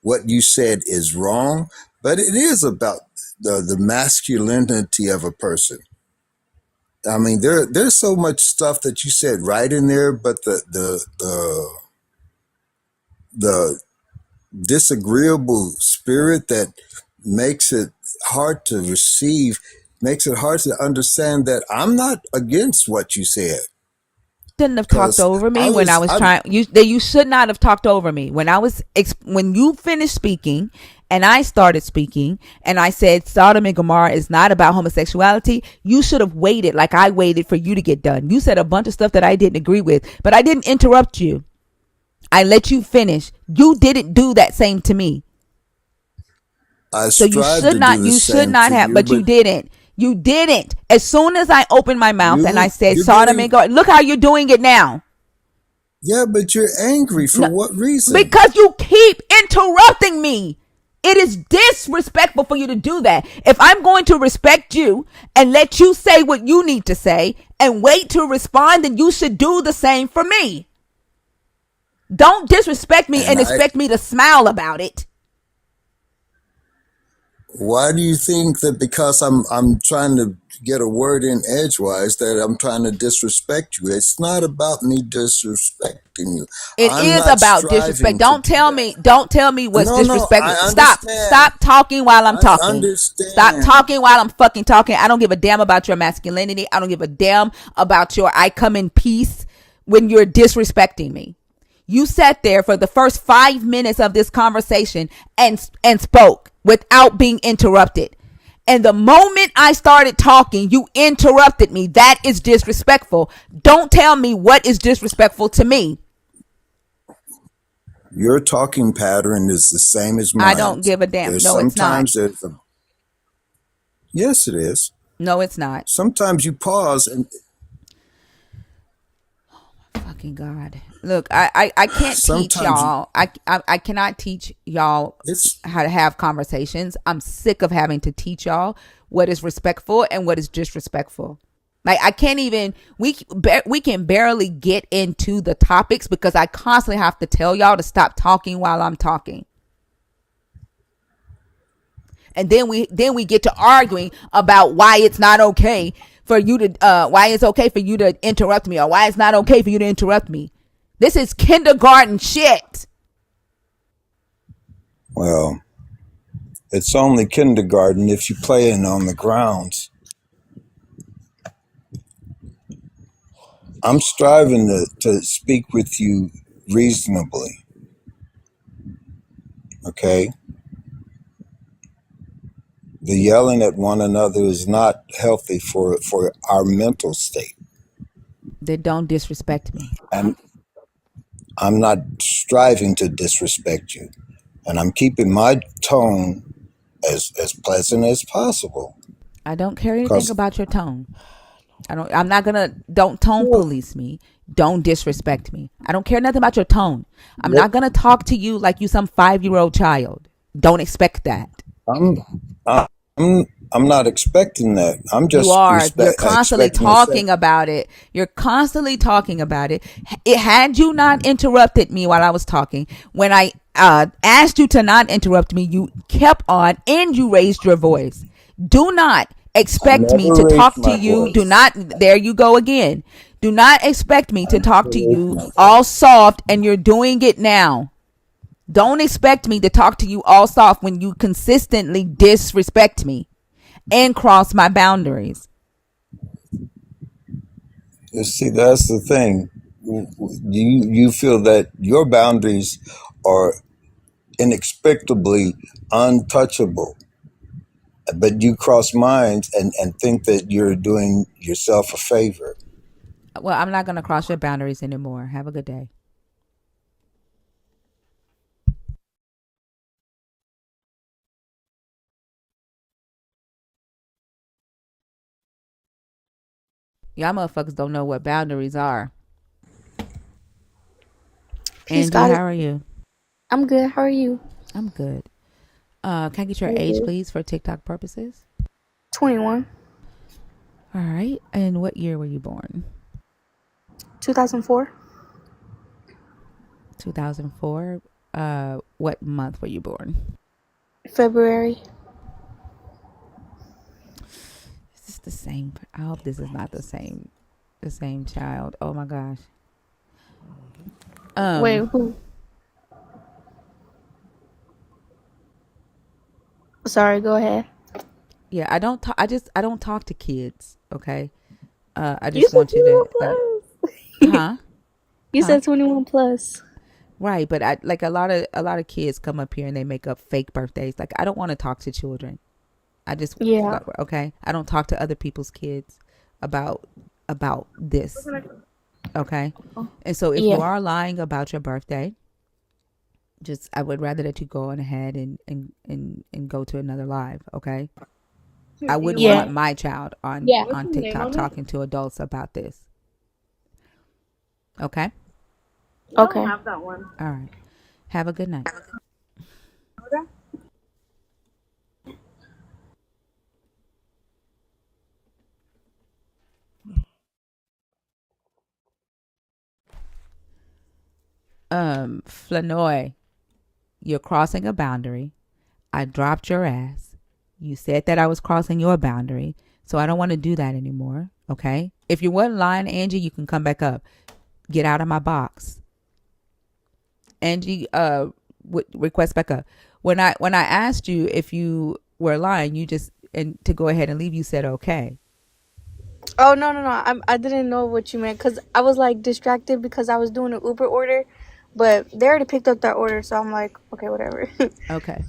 what you said is wrong, but it is about the masculinity of a person. I mean, there's so much stuff that you said right in there, but the disagreeable spirit that makes it hard to receive, makes it hard to understand that I'm not against what you said. Shouldn't have talked Because over me when I was trying. You should not have talked over me when when you finished speaking and I started speaking and I said Sodom and Gomorrah is not about homosexuality. You should have waited like I waited for you to get done. You said a bunch of stuff that I didn't agree with, but I didn't interrupt you. I let you finish. You didn't do that same to me. So you should not have, but you didn't. You didn't. As soon as I opened my mouth and I said Sodom and Gomorrah, look how you're doing it now. Yeah, but you're angry for what reason? Because you keep interrupting me. It is disrespectful for you to do that. If I'm going to respect you and let you say what you need to say and wait to respond, then you should do the same for me. Don't disrespect me and expect me to smile about it. Why do you think that because I'm trying to get a word in edgewise that I'm trying to disrespect you? It's not about me disrespecting you. It is about disrespect. Don't tell me what's disrespectful. I understand. Stop talking while I'm talking. I understand. Stop talking while I'm fucking talking. I don't give a damn about your masculinity. I don't give a damn about your I come in peace when you're disrespecting me. You sat there for the first 5 minutes of this conversation and spoke without being interrupted. And the moment I started talking, you interrupted me. That is disrespectful. Don't tell me what is disrespectful to me. Your talking pattern is the same as mine. I don't give a damn. No, it's not. Yes, it is. No, it's not. Sometimes you pause and... Fucking God. Look, I can't teach y'all. I cannot teach y'all how to have conversations. I'm sick of having to teach y'all what is respectful and what is disrespectful. Like, I can't even, we can barely get into the topics because I constantly have to tell y'all to stop talking while I'm talking. And then we get to arguing about why it's not okay for you to why it's okay for you to interrupt me, or why it's not okay for you to interrupt me. This is kindergarten shit. Well, it's only kindergarten if you're playing on the grounds. I'm striving to speak with you reasonably. Okay? The yelling at one another is not healthy for our mental state. Then don't disrespect me. And I'm not striving to disrespect you. And I'm keeping my tone as pleasant as possible. I don't care anything about your tone. Don't tone police me. Don't disrespect me. I don't care nothing about your tone. I'm not going to talk to you like you some 5-year-old child. Don't expect that. I'm not expecting that. I'm You just are. You're constantly expecting a talking about it. You're constantly talking about it. Had you not interrupted me while I was talking, when I asked you to not interrupt me, you kept on and you raised your voice. Do not I expect me never to raised talk to my you. Do voice. not. There you go again. Do not expect me I to talk never to raised you my all voice. soft, and you're doing it now. Don't expect me to talk to you all soft when you consistently disrespect me and cross my boundaries. You see, that's the thing. You feel that your boundaries are inexplicably untouchable, but you cross mine and think that you're doing yourself a favor. Well, I'm not going to cross your boundaries anymore. Have a good day. Y'all motherfuckers don't know what boundaries are. Peace, Angie, God. how are you? I'm good. How are you? I'm good. Can I get your I'm age, good. please, for TikTok purposes? 21. All right. And what year were you born? 2004. 2004. What month were you born? February. Is this the same? I hope this is not the same. The same child. Oh my gosh. Wait, Um. who? Sorry, go ahead. Yeah. I don't. I don't talk to kids. Okay. I You just said want you to 21 like. plus. Huh? You Huh? said 21 plus. Right, but I like a lot of kids come up here and they make up fake birthdays. Like I don't want to talk to children. I just Yeah. okay. I don't talk to other people's kids about this. Okay, and so if you Yeah. are lying about your birthday, just I would rather that you go on ahead and go to another live. Okay, I wouldn't Yeah. want my child on Yeah. TikTok talking to adults about this. Okay, Okay. all right. Have a good night. Flanoy, you're crossing a boundary. I dropped your ass. You said that I was crossing your boundary. So I don't want to do that anymore. Okay. If you weren't lying, Angie, you can come back up. Get out of my box. Angie, request back up. When I asked you if you were lying, you just and to go ahead and leave, you said okay. Oh, no, no, no. I didn't know what you meant because I was like distracted because I was doing an Uber order, but they already picked up that order. So I'm like, okay, whatever. Okay.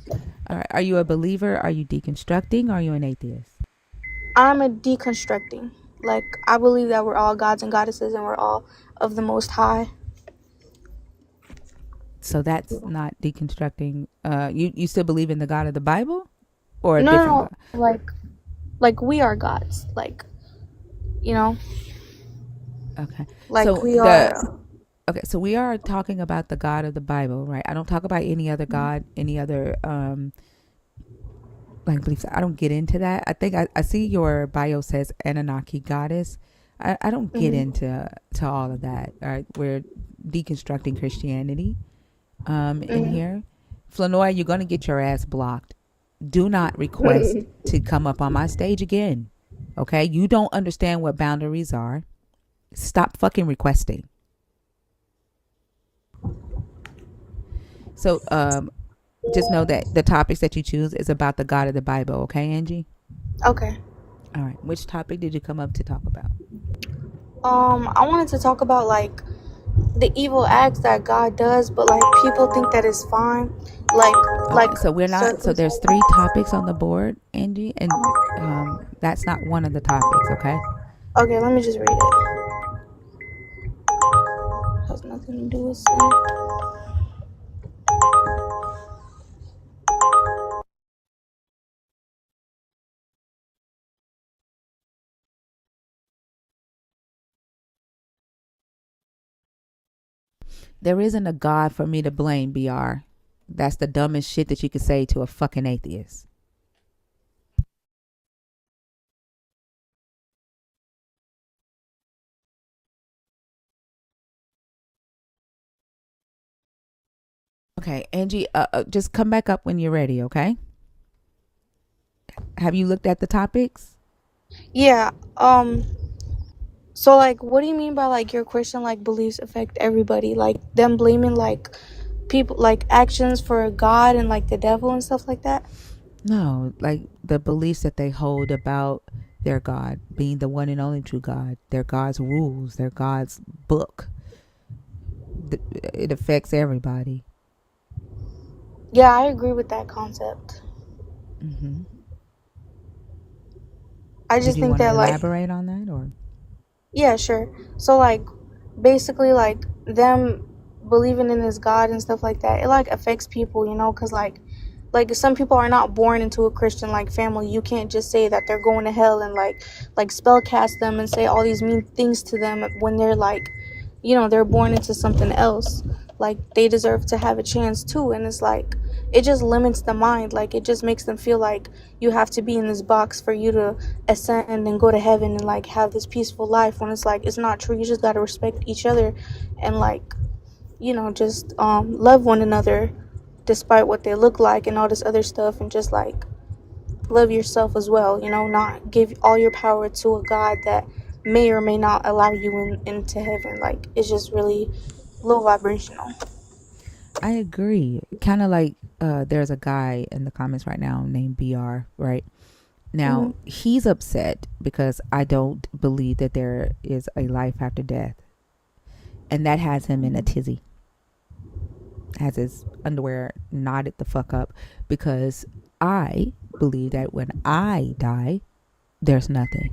All right. Are you a believer? Are you deconstructing? Or are you an atheist? I'm a deconstructing. Like, I believe that we're all gods and goddesses and we're all of the Most High. So that's not deconstructing. You still believe in the God of the Bible or a No, no, different no. God? Like we are gods. Like, you know, Okay. like So we the are. okay, so we are talking about the God of the Bible, right? I don't talk about any other God, any other like beliefs. I don't get into that. I think I see your bio says Anunnaki goddess. I don't get Mhm. into all of that. All right. We're deconstructing Christianity in Mhm. here. Flanoy, you're gonna get your ass blocked. Do not request to come up on my stage again. Okay? You don't understand what boundaries are. Stop fucking requesting. So just know that the topics that you choose is about the God of the Bible, okay, Angie? Okay. All right. Which topic did you come up to talk about? I wanted to talk about like the evil acts that God does, but like people think that it's fine. Like, like Okay, so we're not. So there's circumcision. three topics on the board, Angie, and that's not one of the topics. Okay. Okay, let me just read it. Has nothing to do with sin. There isn't a God for me to blame, Br. That's the dumbest shit that you could say to a fucking atheist. Okay, Angie, just come back up when you're ready, okay? Have you looked at the topics? Yeah. So like, what do you mean by like your Christian like beliefs affect everybody? Like them blaming like people like actions for God and like the devil and stuff like that? No, like the beliefs that they hold about their God being the one and only true God, their God's rules, their God's book. It affects everybody. Yeah, I agree with that concept. Hmm. I Did just you think want to that like, elaborate on that, or? yeah, sure. So like basically like them believing in this God and stuff like that, it like affects people, you know, cuz like some people are not born into a Christian like family. You can't just say that they're going to hell and like spell cast them and say all these mean things to them when they're like, you know, they're born into something else. Like they deserve to have a chance too, and it's like it just limits the mind. Like it just makes them feel like you have to be in this box for you to ascend and go to heaven and like have this peaceful life, when it's like it's not true. You just got to respect each other and like, you know, just love one another despite what they look like and all this other stuff, and just like love yourself as well, you know, not give all your power to a God that may or may not allow you into heaven. Like it's just really low vibrational. I agree. Kind of like there's a guy in the comments right now named BR, right? Hmm. Now, he's upset because I don't believe that there is a life after death. And that has him in a tizzy. Has his underwear knotted the fuck up because I believe that when I die, there's nothing.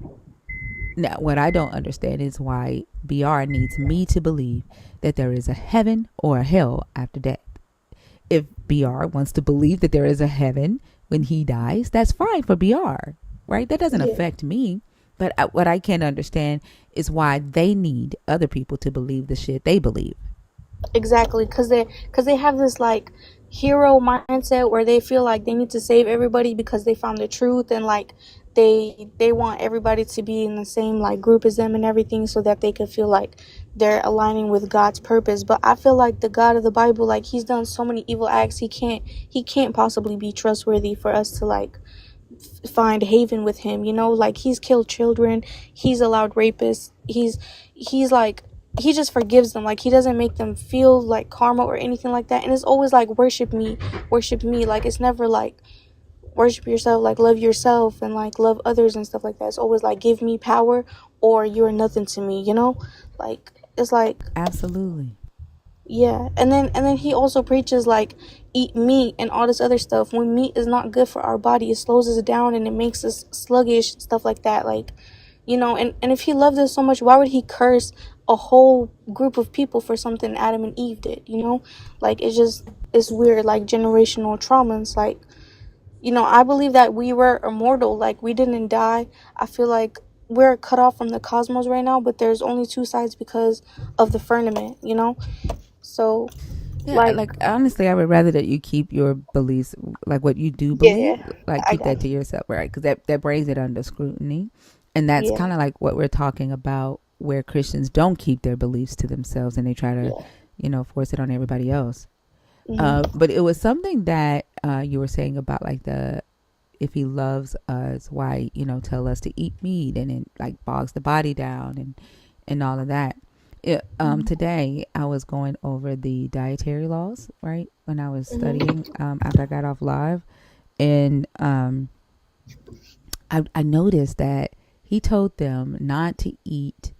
Now, what I don't understand is why BR needs me to believe that there is a heaven or a hell after death. If BR wants to believe that there is a heaven when he dies, that's fine for BR, right? That doesn't Yeah, affect me. But what I can't understand is why they need other people to believe the shit they believe. exactly, because they have this like hero mindset where they feel like they need to save everybody because they found the truth, and like they want everybody to be in the same like group as them and everything, so that they could feel like they're aligning with God's purpose. But I feel like the God of the Bible, like he's done so many evil acts, he can't possibly be trustworthy for us to like find haven with him, you know. Like he's killed children, he's allowed rapists, he's like, he just forgives them. Like he doesn't make them feel like karma or anything like that, and it's always like worship me. Like it's never like worship yourself, like love yourself and like love others and stuff like that. It's always like give me power or you're nothing to me, you know. Like it's like, Absolutely. yeah. And then he also preaches like eat meat and all this other stuff, when meat is not good for our body. It slows us down and it makes us sluggish, stuff like that. Like, you know, and if he loved us so much, why would he curse a whole group of people for something Adam and Eve did, you know? Like it's just, it's weird, like generational traumas. Like, you know, I believe that we were immortal, like we didn't die. I feel like we're cut off from the cosmos right now, but there's only two sides because of the firmament, you know. So Yeah, like, like honestly, I would rather that you keep your beliefs, like what you do believe, yeah, like I keep got that to you. yourself, right? Because that brings it under scrutiny, and that's Yeah, kind of like what we're talking about, where Christians don't keep their beliefs to themselves and they try to, yeah. force it on everybody else. Hmm. But it was something that you were saying about like the if he loves us, why tell us to eat meat and it like bogs the body down and all of that. Today I was going over the dietary laws, right, when I was Hmm. studying after I got off live, and I noticed that he told them not to eat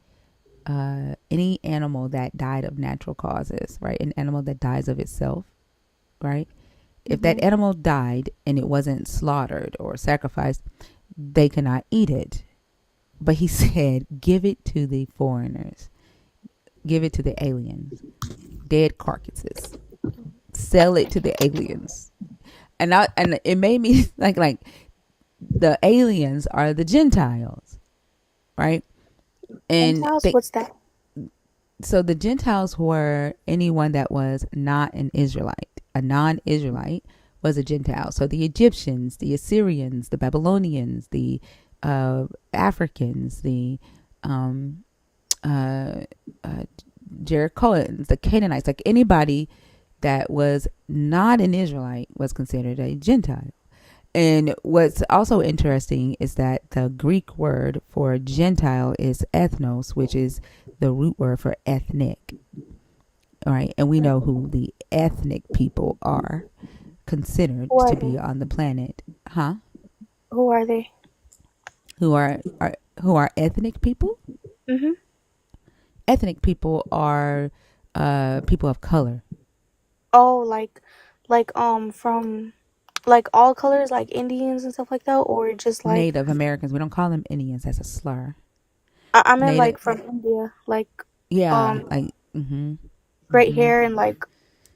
any animal that died of natural causes, right? An animal that dies of itself, right? If that Hmm. animal died and it wasn't slaughtered or sacrificed, they cannot eat it. But he said, give it to the foreigners, give it to the aliens, dead carcasses, sell it to the aliens. And it made me like the aliens are the Gentiles, right? And Gentiles, they what's that? so the Gentiles were anyone that was not an Israelite. A non-Israelite was a Gentile. So the Egyptians, the Assyrians, the Babylonians, the Africans, the um, uh, uh, Jerichoans, the Canaanites, like anybody that was not an Israelite was considered a Gentile. And what's also interesting is that the Greek word for Gentile is ethnos, which is the root word for ethnic. All right. And we know who the ethnic people are considered Who are to they? be on the planet. Huh? Who are they? Who are ethnic people? Mhm. Ethnic people are people of color. Oh, like from like all colors, like Indians and stuff like that, or just like Native Americans. We don't call them Indians. That's a slur. I meant Native. like from India, like Yeah. um Like. Mm-hmm. straight Mm-hmm. hair and like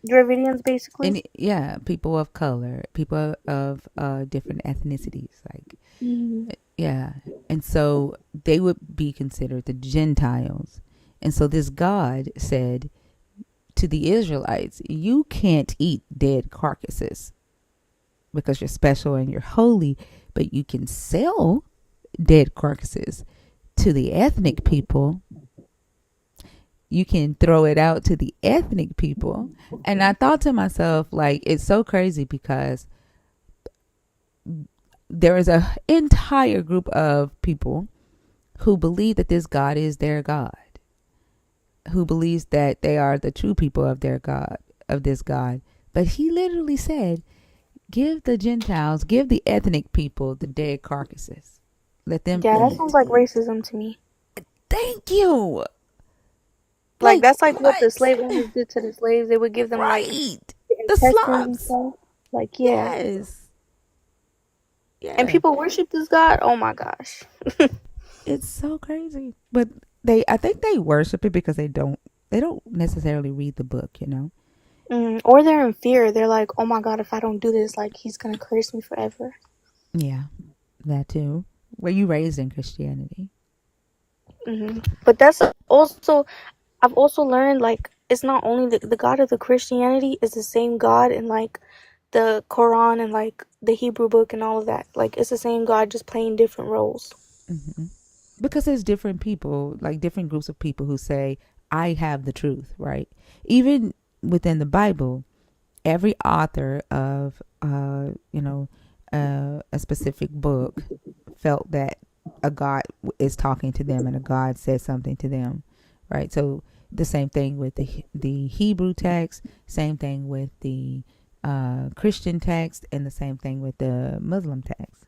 Dravidians basically. And yeah, people of color, people of different ethnicities, like Mm. yeah, and so they would be considered the Gentiles. And so this God said to the Israelites, "You can't eat dead carcasses because you're special and you're holy, but you can sell dead carcasses to the ethnic people. You can throw it out to the ethnic people." And I thought to myself, like, it's so crazy because there is a entire group of people who believe that this God is their God, who believes that they are the true people of their God, of this God. But he literally said, give the Gentiles, give the ethnic people the dead carcasses. Let them Yeah, that sounds eat. like racism to me. Thank you. Like Like, that's like what the what? slave owners did to the slaves. They would give them like Right. the The intestines and slums. stuff. Like yeah. Yes. And Yeah. people worship this God. Oh my gosh. It's so crazy. But I think they worship it because they don't necessarily read the book. Or they're in fear. They're like, oh my God, if I don't do this, like he's gonna curse me forever. Yeah, that too. Were you raised in Christianity? But that's also, I've also learned like it's not only the God of the Christianity is the same God in like the Quran and like the Hebrew book and all of that. Like it's the same God just playing different roles. Hmm. Because there's different people, like different groups of people who say, I have the truth, right? Even within the Bible, every author of, a specific book felt that a God is talking to them and a God said something to them, right? So the same thing with the Hebrew text, same thing with the Christian text, and the same thing with the Muslim text.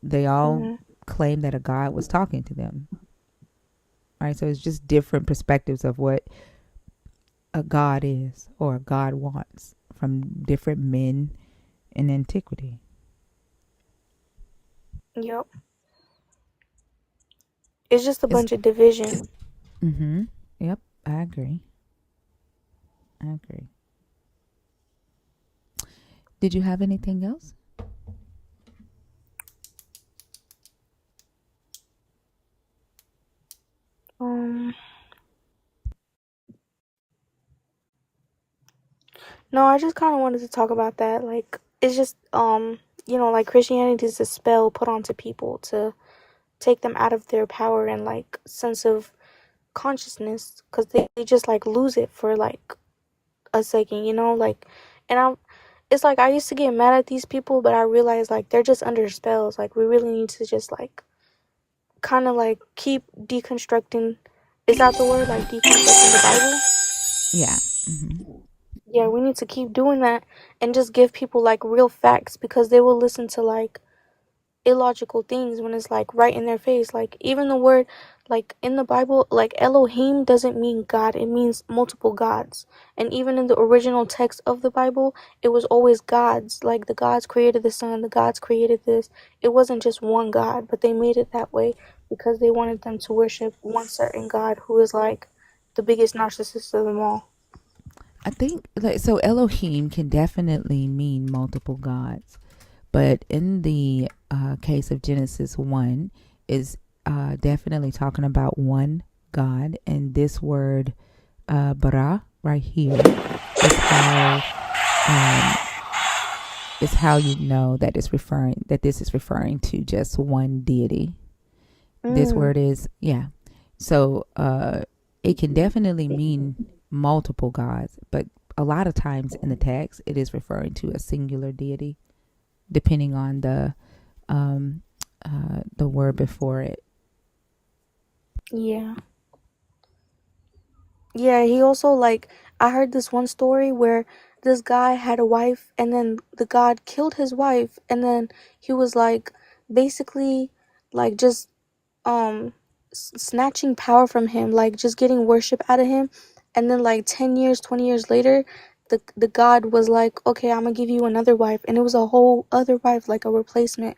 They all Hmm. claim that a God was talking to them, right? So it's just different perspectives of what a God is or a God wants from different men in antiquity. Yep. It's just a It's bunch of division. mm-hmm. Yep, I agree. I agree. Did you have anything else? Um, no, I just kind of wanted to talk about that. Like, it's just like Christianity is a spell put onto people to take them out of their power and like sense of consciousness, because they just like lose it for like a second, like, and it's like I used to get mad at these people, but I realized like they're just under spells. Like we really need to just like kind of like keep deconstructing. Is that the word? Like deconstructing the Bible? Yeah. Mm-hmm. Yeah, we need to keep doing that and just give people like real facts, because they will listen to like illogical things when it's like right in their face. Like even the word like in the Bible, like Elohim doesn't mean God, it means multiple gods. And even in the original text of the Bible, it was always gods. Like the gods created the sun, the gods created this. It wasn't just one God, but they made it that way because they wanted them to worship one certain God who is like the biggest narcissist of them all. I think like so Elohim can definitely mean multiple gods, but in the case of Genesis 1 is definitely talking about one God, and this word bara right here is how um, you know that this is referring to just one deity. This Mm. word is so it can definitely mean multiple gods, but a lot of times in the text, it is referring to a singular deity, depending on the word before it. Yeah. Yeah, he also like I heard this one story where this guy had a wife and then the god killed his wife and then he was like basically like just um snatching power from him, like just getting worship out of him, and then like 10 years, 20 years later, the god was like, "Okay, I'm going to give you another wife." And it was a whole other wife, like a replacement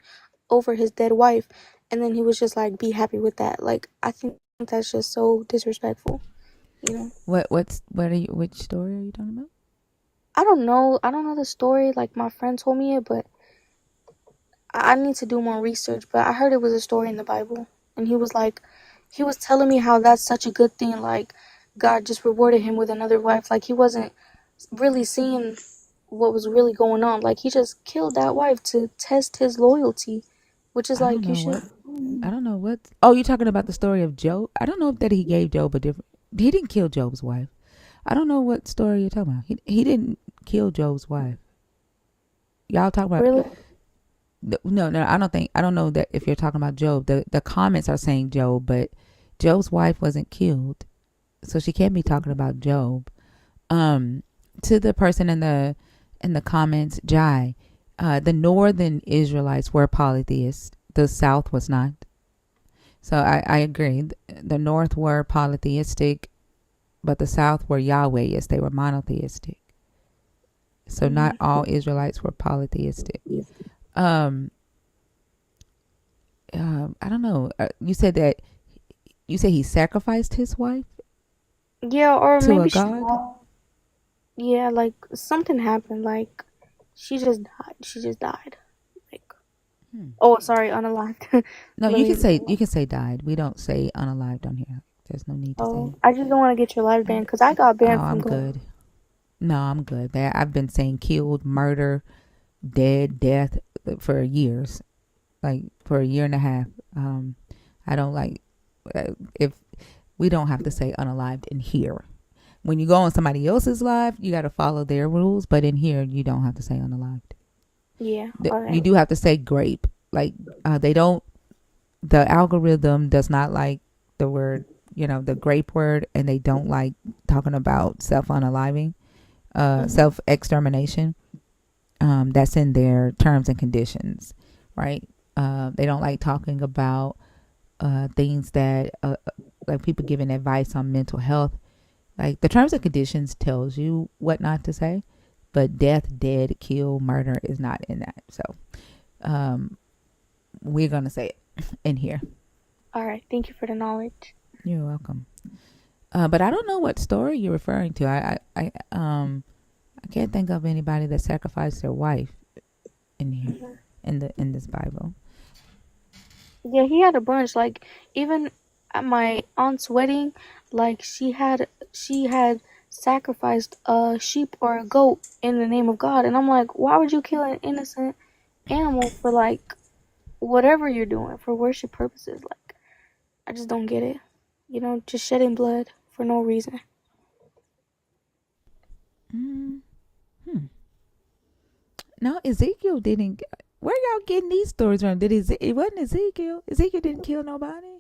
over his dead wife. And then he was just like, "Be happy with that." Like I think that's just so disrespectful, you know. Which story are you talking about? I don't know. I don't know the story. Like my friend told me it, but I need to do more research. But I heard it was a story in the Bible, and he was telling me how that's such a good thing. Like God just rewarded him with another wife. Like he wasn't really seeing what was really going on. Like he just killed that wife to test his loyalty, which is I don't like you know should. what. I don't know what. Oh, you're talking about the story of Job? I don't know if that he gave Job a different. He didn't kill Job's wife. I don't know what story you're talking about. He didn't kill Job's wife. Y'all talk about. Really? No, I don't know that if you're talking about Job. The comments are saying Job, but Job's wife wasn't killed, so she can't be talking about Job. To the person in the comments, Jai, the northern Israelites were polytheists. The south was not. So I agree. The north were polytheistic, but the south were Yahwehists. They were monotheistic. So not all Israelites were polytheistic. I don't know. You said he sacrificed his wife Yeah, or to a maybe she god? died. Yeah, like something happened. Like she just died. She just died. Like, oh, sorry, unalived. No, Let me. you can say died. We don't say unalived on here. There's no need to say Oh, it. I just don't want to get your live banned because I got Oh, banned from I'm going. good. No, I'm good. I've been saying killed, murder, death for years, like for a year and a half. I don't like if we don't have to say unalived in here. When you go on somebody else's live, you got to follow their rules, but in here, you don't have to say unalived. Yeah, You alright. do have to say grape. Like they don't. The algorithm does not like the word, the grape word, and they don't like talking about self unaliving, self extermination. That's in their terms and conditions, right? They don't like talking about things that like people giving advice on mental health. Like the terms and conditions tells you what not to say, but death, dead, kill, murder is not in that. So we're gonna say it in here. Alright, thank you for the knowledge. You're welcome. But I don't know what story you're referring to. I can't think of anybody that sacrificed their wife in here in this Bible. Yeah, he had a bunch. Like even at my aunt's wedding, like she had sacrificed a sheep or a goat in the name of God, and I'm like, why would you kill an innocent animal for like whatever you're doing for worship purposes? Like I just don't get it. You know, just shedding blood for no reason. Mm, no, Ezekiel didn't. Where y'all getting these stories from? It wasn't Ezekiel. Ezekiel didn't kill nobody.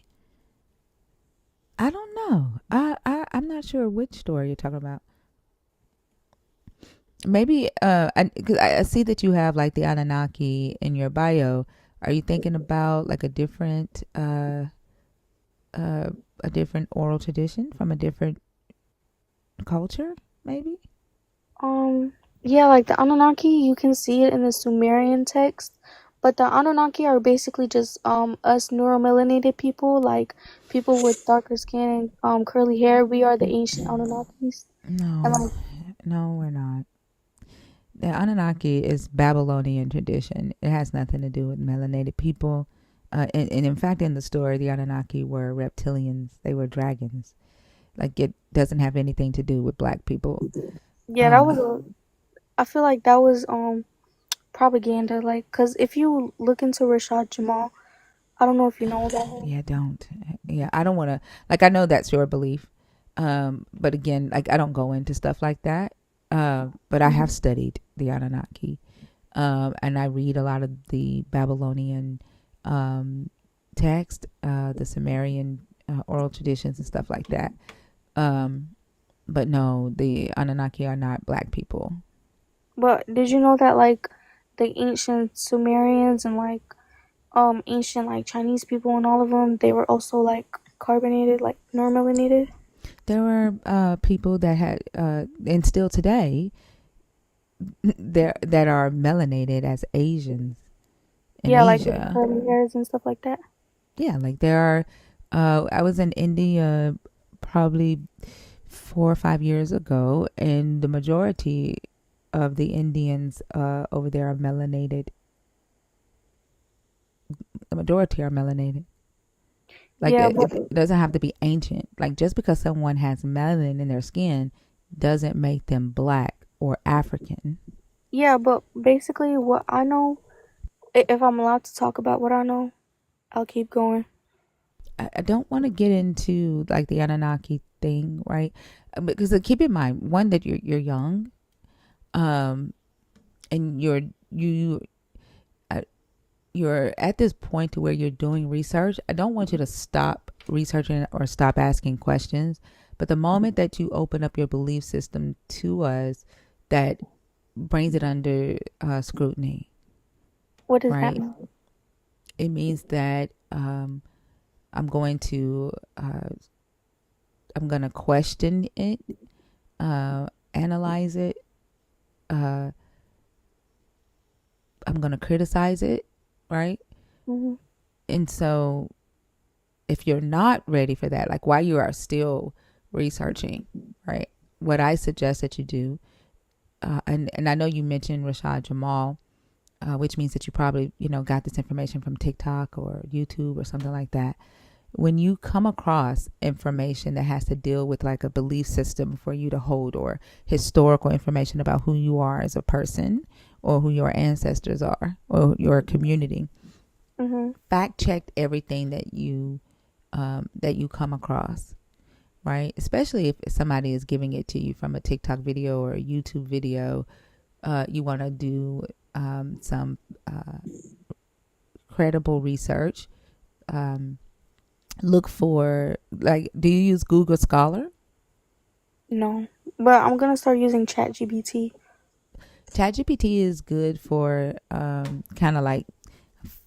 I don't know. I'm not sure which story you're talking about. Maybe because I see that you have like the Anunnaki in your bio. Are you thinking about like a different oral tradition from a different culture? Maybe. Yeah, like the Anunnaki, you can see it in the Sumerian text, but the Anunnaki are basically just us neuromelanated people, like people with darker skin and curly hair. We are the ancient Anunnakis, and No, like no, we're not. The Anunnaki is Babylonian tradition. It has nothing to do with melanated people. And in fact, in the story, the Anunnaki were reptilians. They were dragons. Like it doesn't have anything to do with black people. yeah, I feel like that was propaganda, like, cause if you look into Rashad Jamal, I don't know if you know about him. Yeah, don't. Yeah, I don't want to. Like, I know that's your belief. But again, like, I don't go into stuff like that. but I have studied the Anunnaki, and I read a lot of the Babylonian text, the Sumerian oral traditions and stuff like that. But no, the Anunnaki are not black people. But did you know that like the ancient Sumerians and like ancient like Chinese people and all of them, they were also like carbonated, like normally. There were people that had, and still today, there that are melanated as Asians in Yeah, like with Asia. curly hairs and stuff like that. Yeah, like there are. I was in India probably 4 or 5 years ago, and the majority of the Indians over there are melanated. The majority are melanated. Like Yeah, it doesn't have to be ancient. Like just because someone has melanin in their skin doesn't make them black or African. but basically what I know, if I'm allowed to talk about what I know, I'll keep going. I don't want to get into like the Anunnaki thing, right? Because keep in mind, one, that you're young, and you you're at this point to where you're doing research. I don't want you to stop researching or stop asking questions, but the moment that you open up your belief system to us, that brings it under scrutiny, What does that right? mean? It means that I'm going to question it, analyze it. I'm going to criticize it, right? Mm-hmm. And so if you're not ready for that, like while you are still researching, right, what I suggest that you do, and I know you mentioned Rashad Jamal, which means that you probably, got this information from TikTok or YouTube or something like that. When you come across information that has to deal with like a belief system for you to hold, or historical information about who you are as a person, or who your ancestors are, or your community, Mm-hmm. fact check everything that you come across, right? Especially if somebody is giving it to you from a TikTok video or a YouTube video. You want to do some credible research. Look for, like, do you use Google Scholar? No, but I'm gonna start using ChatGPT. ChatGPT is good for kind of like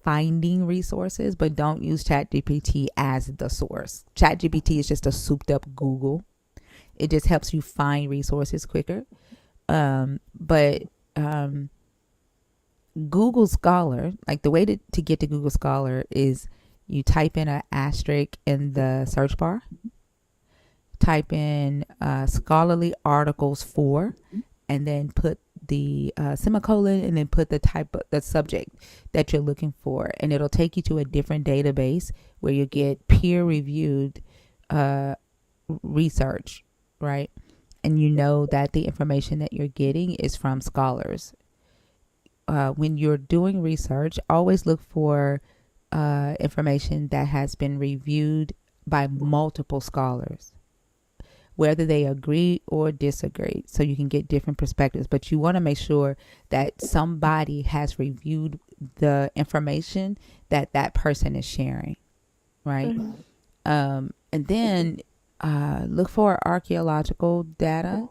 finding resources, but don't use ChatGPT as the source. ChatGPT is just a souped up Google. It just helps you find resources quicker. But Google Scholar, like the way to get to Google Scholar is you type in an asterisk in the search bar, type in scholarly articles for, and then put the semicolon, and then put the subject that you're looking for, and it'll take you to a different database where you get peer reviewed research, right? And you know that the information that you're getting is from scholars. When you're doing research, always look for information that has been reviewed by multiple scholars, whether they agree or disagree, so you can get different perspectives. But you want to make sure that somebody has reviewed the information that person is sharing, right? Mm-hmm. And then look for archaeological data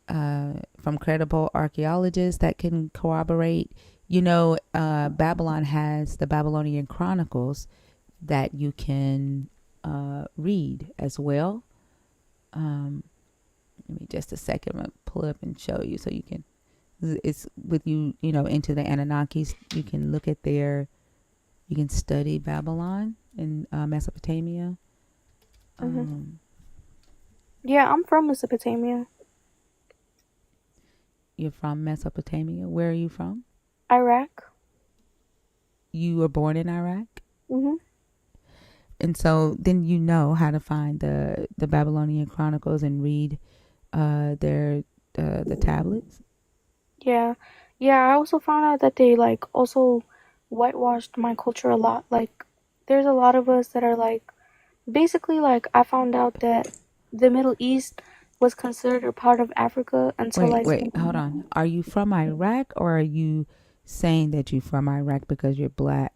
from credible archaeologists that can corroborate. Babylon has the Babylonian Chronicles that you can read as well. Give me just a second. I'm gonna pull up and show you so you can. It's with you, into the Anunnakis. You can look at you can study Babylon in Mesopotamia. Mm-hmm. Yeah, I'm from Mesopotamia. You're from Mesopotamia. Where are you from? Iraq. You were born in Iraq? Mm-hmm. And so then you know how to find the Babylonian Chronicles and read their the tablets. Yeah. I also found out that they like also whitewashed my culture a lot. Like, there's a lot of us that are like, basically, like, I found out that the Middle East, was considered a part of Africa until Wait, like wait, hold on. Are you from Iraq, or are you saying that you're from Iraq because you're black?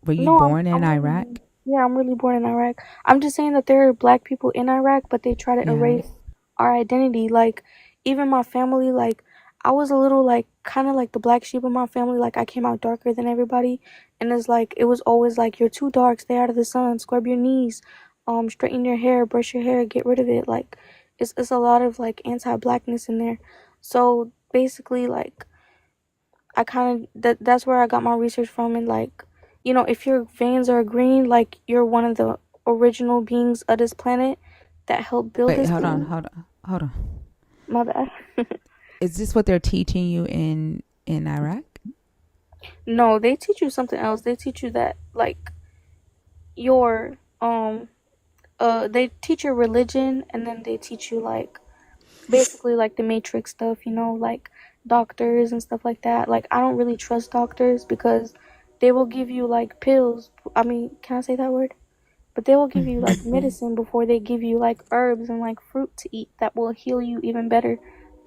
Were you no, born in I'm Iraq? really, yeah, I'm really born in Iraq. I'm just saying that there are black people in Iraq, but they try to Yeah. erase our identity. Like, even my family, like, I was a little, like, kind of like the black sheep of my family. Like, I came out darker than everybody. And it's like, it was always like, you're too dark, stay out of the sun, scrub your knees, straighten your hair, brush your hair, get rid of it. Like, it's a lot of, like, anti-blackness in there. So, basically, like, I kind of that's where I got my research from, and like, if your veins are green, like you're one of the original beings of this planet that helped build Wait, this hold on, planet. hold on, hold on. My bad. Is this what they're teaching you in Iraq? No, they teach you something else. They teach you that like your they teach you religion, and then they teach you like basically like the matrix stuff, like doctors and stuff like that. Like, I don't really trust doctors because they will give you like pills. I mean, can I say that word? But they will give you like medicine before they give you like herbs and like fruit to eat that will heal you even better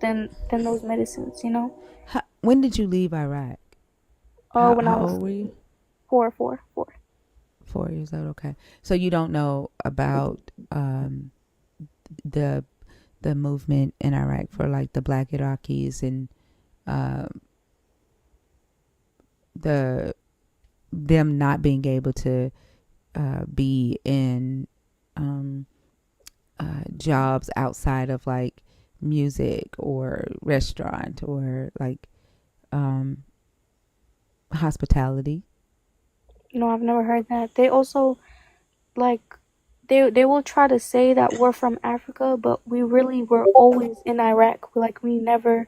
than those medicines. When did you leave Iraq? How When I how was old were you? four. 4 years old. Okay, so you don't know about the the movement in Iraq for like the Black Iraqis and um, the them not being able to be in um, jobs outside of like music or restaurant or like um, hospitality. I've never heard that. They also like they will try to say that we're from Africa, but we really were always in Iraq. Like, we never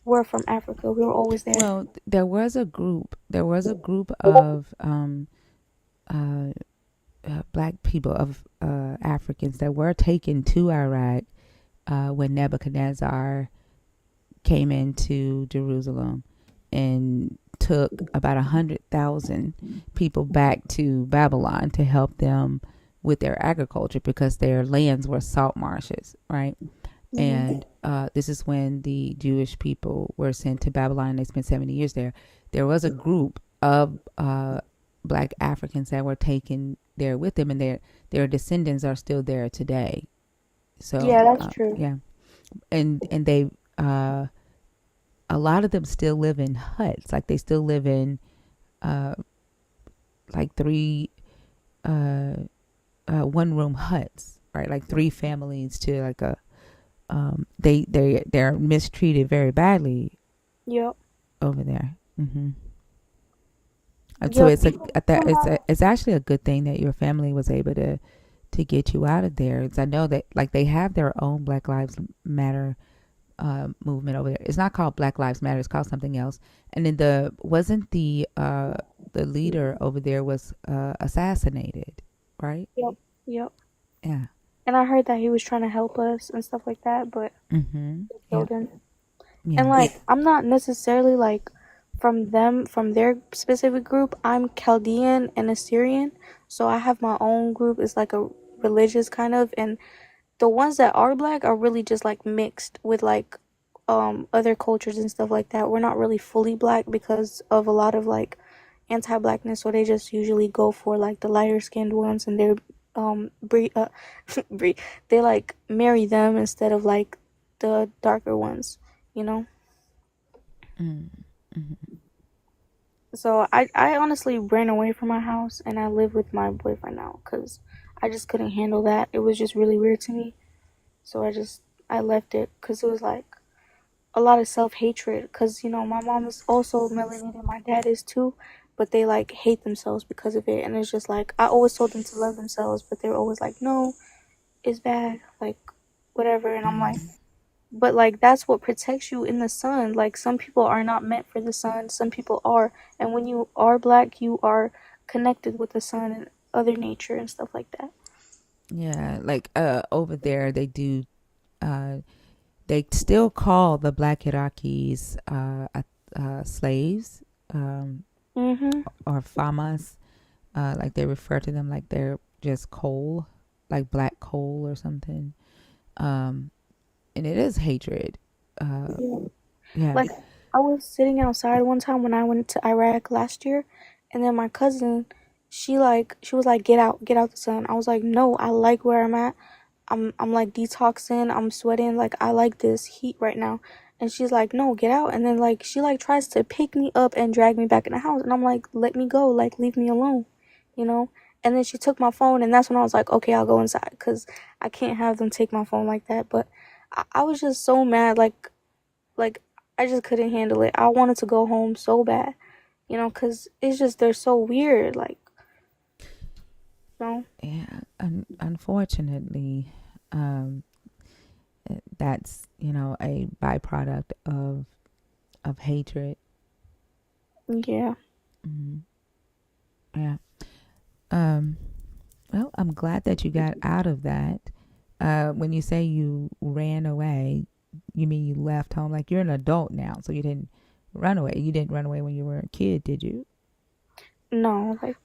were from Africa. We were always there. Well, there was a group. There was a group of uh, black people of Africans that were taken to Iraq when Nebuchadnezzar came into Jerusalem and took about 100,000 people back to Babylon to help them with their agriculture because their lands were salt marshes, right? Hmm. And this is when the Jewish people were sent to Babylon. They spent 70 years there. There was a group of black Africans that were taken there with them, and their descendants are still there today. So Yeah, that's true. yeah, and they a lot of them still live in huts. Like they still live in uh, like three 1 room huts, right? Like three families to like a they're mistreated very badly Yep. over there. And so Yep. it's it's actually a good thing that your family was able to get you out of there. It's, I know that like they have their own Black Lives Matter movement over there. It's not called Black Lives Matter. It's called something else. And then the leader over there was assassinated, right? Yep. Yep. Yeah. And I heard that he was trying to help us and stuff like that, but they Yeah. killed him. And Yeah. like, I'm not necessarily like from their specific group. I'm Chaldean and Assyrian, so I have my own group. It's like a religious kind of, and the ones that are black are really just like mixed with like other cultures and stuff like that. We're not really fully black because of a lot of like anti-blackness, so they just usually go for like the lighter skinned ones, and they're breed, they like marry them instead of like the darker ones, you know. So I honestly ran away from my house, and I live with my boyfriend now because I just couldn't handle that. It was just really weird to me. So I left it because it was like a lot of self-hatred, because my mom is also melanated, my dad is too, but they like hate themselves because of it. And it's just like, I always told them to love themselves, but they're always like, no, it's bad, like whatever. And I'm like, but like, that's what protects you in the sun. Like, some people are not meant for the sun, some people are. And when you are black, you are connected with the sun and other nature and stuff like that. Yeah. Like over there uh they still call the Black Iraqis slaves, Mhm. or famas. Like they refer to them like they're just coal, like black coal or something. Um, and it is hatred. Uh, Yeah. yeah. Like I was sitting outside one time when I went to Iraq last year, and then my cousin, she was like, get out the sun. I was like, no, I like where I'm at. I'm like detoxing, I'm sweating, like I like this heat right now. And she's like, no, get out. And then like she like tries to pick me up and drag me back in the house, and I'm like, let me go, like leave me alone, you know? And then she took my phone, and that's when I was like, okay, I'll go inside because I can't have them take my phone like that. But I was just so mad, like I just couldn't handle it. I wanted to go home so bad, you know, because it's just they're so weird, like, you know. Yeah. Unfortunately, um, that's a byproduct of hatred. Yeah. Mm, yeah. Um. Well, I'm glad that you got out of that. When you say you ran away, you mean you left home? Like you're an adult now, so you didn't run away. You didn't run away when you were a kid, did you? No, like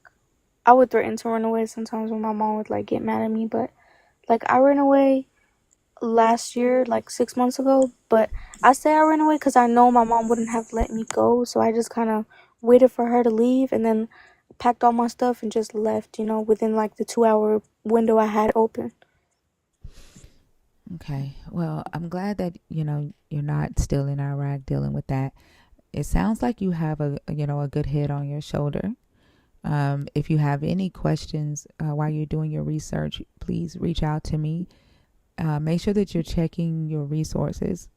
I would threaten to run away sometimes when my mom would like get mad at me, but like I ran away last year, like 6 months ago. But I say I ran away because I know my mom wouldn't have let me go, so I just kind of waited for her to leave and then packed all my stuff and just left, you know, within like the 2 hour window I had open. Okay. Well, I'm glad that you're not still in Iraq dealing with that. It sounds like you have a good head on your shoulder. If you have any questions while you're doing your research, please reach out to me. Make sure that you're checking your resources.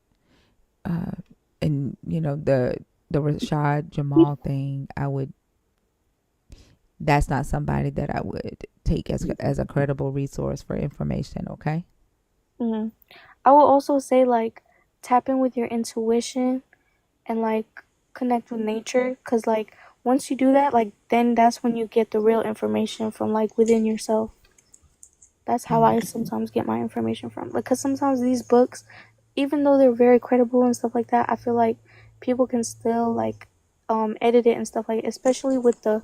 And the Rashad Jamal thing, that's not somebody that I would take as a credible resource for information. Okay. Hmm. I will also say like tap in with your intuition and like connect with nature, because like once you do that, like then that's when you get the real information from like within yourself. That's how I sometimes get my information from. Like, because sometimes these books, even though they're very credible and stuff like that, I feel like people can still like edit it and stuff like, especially with the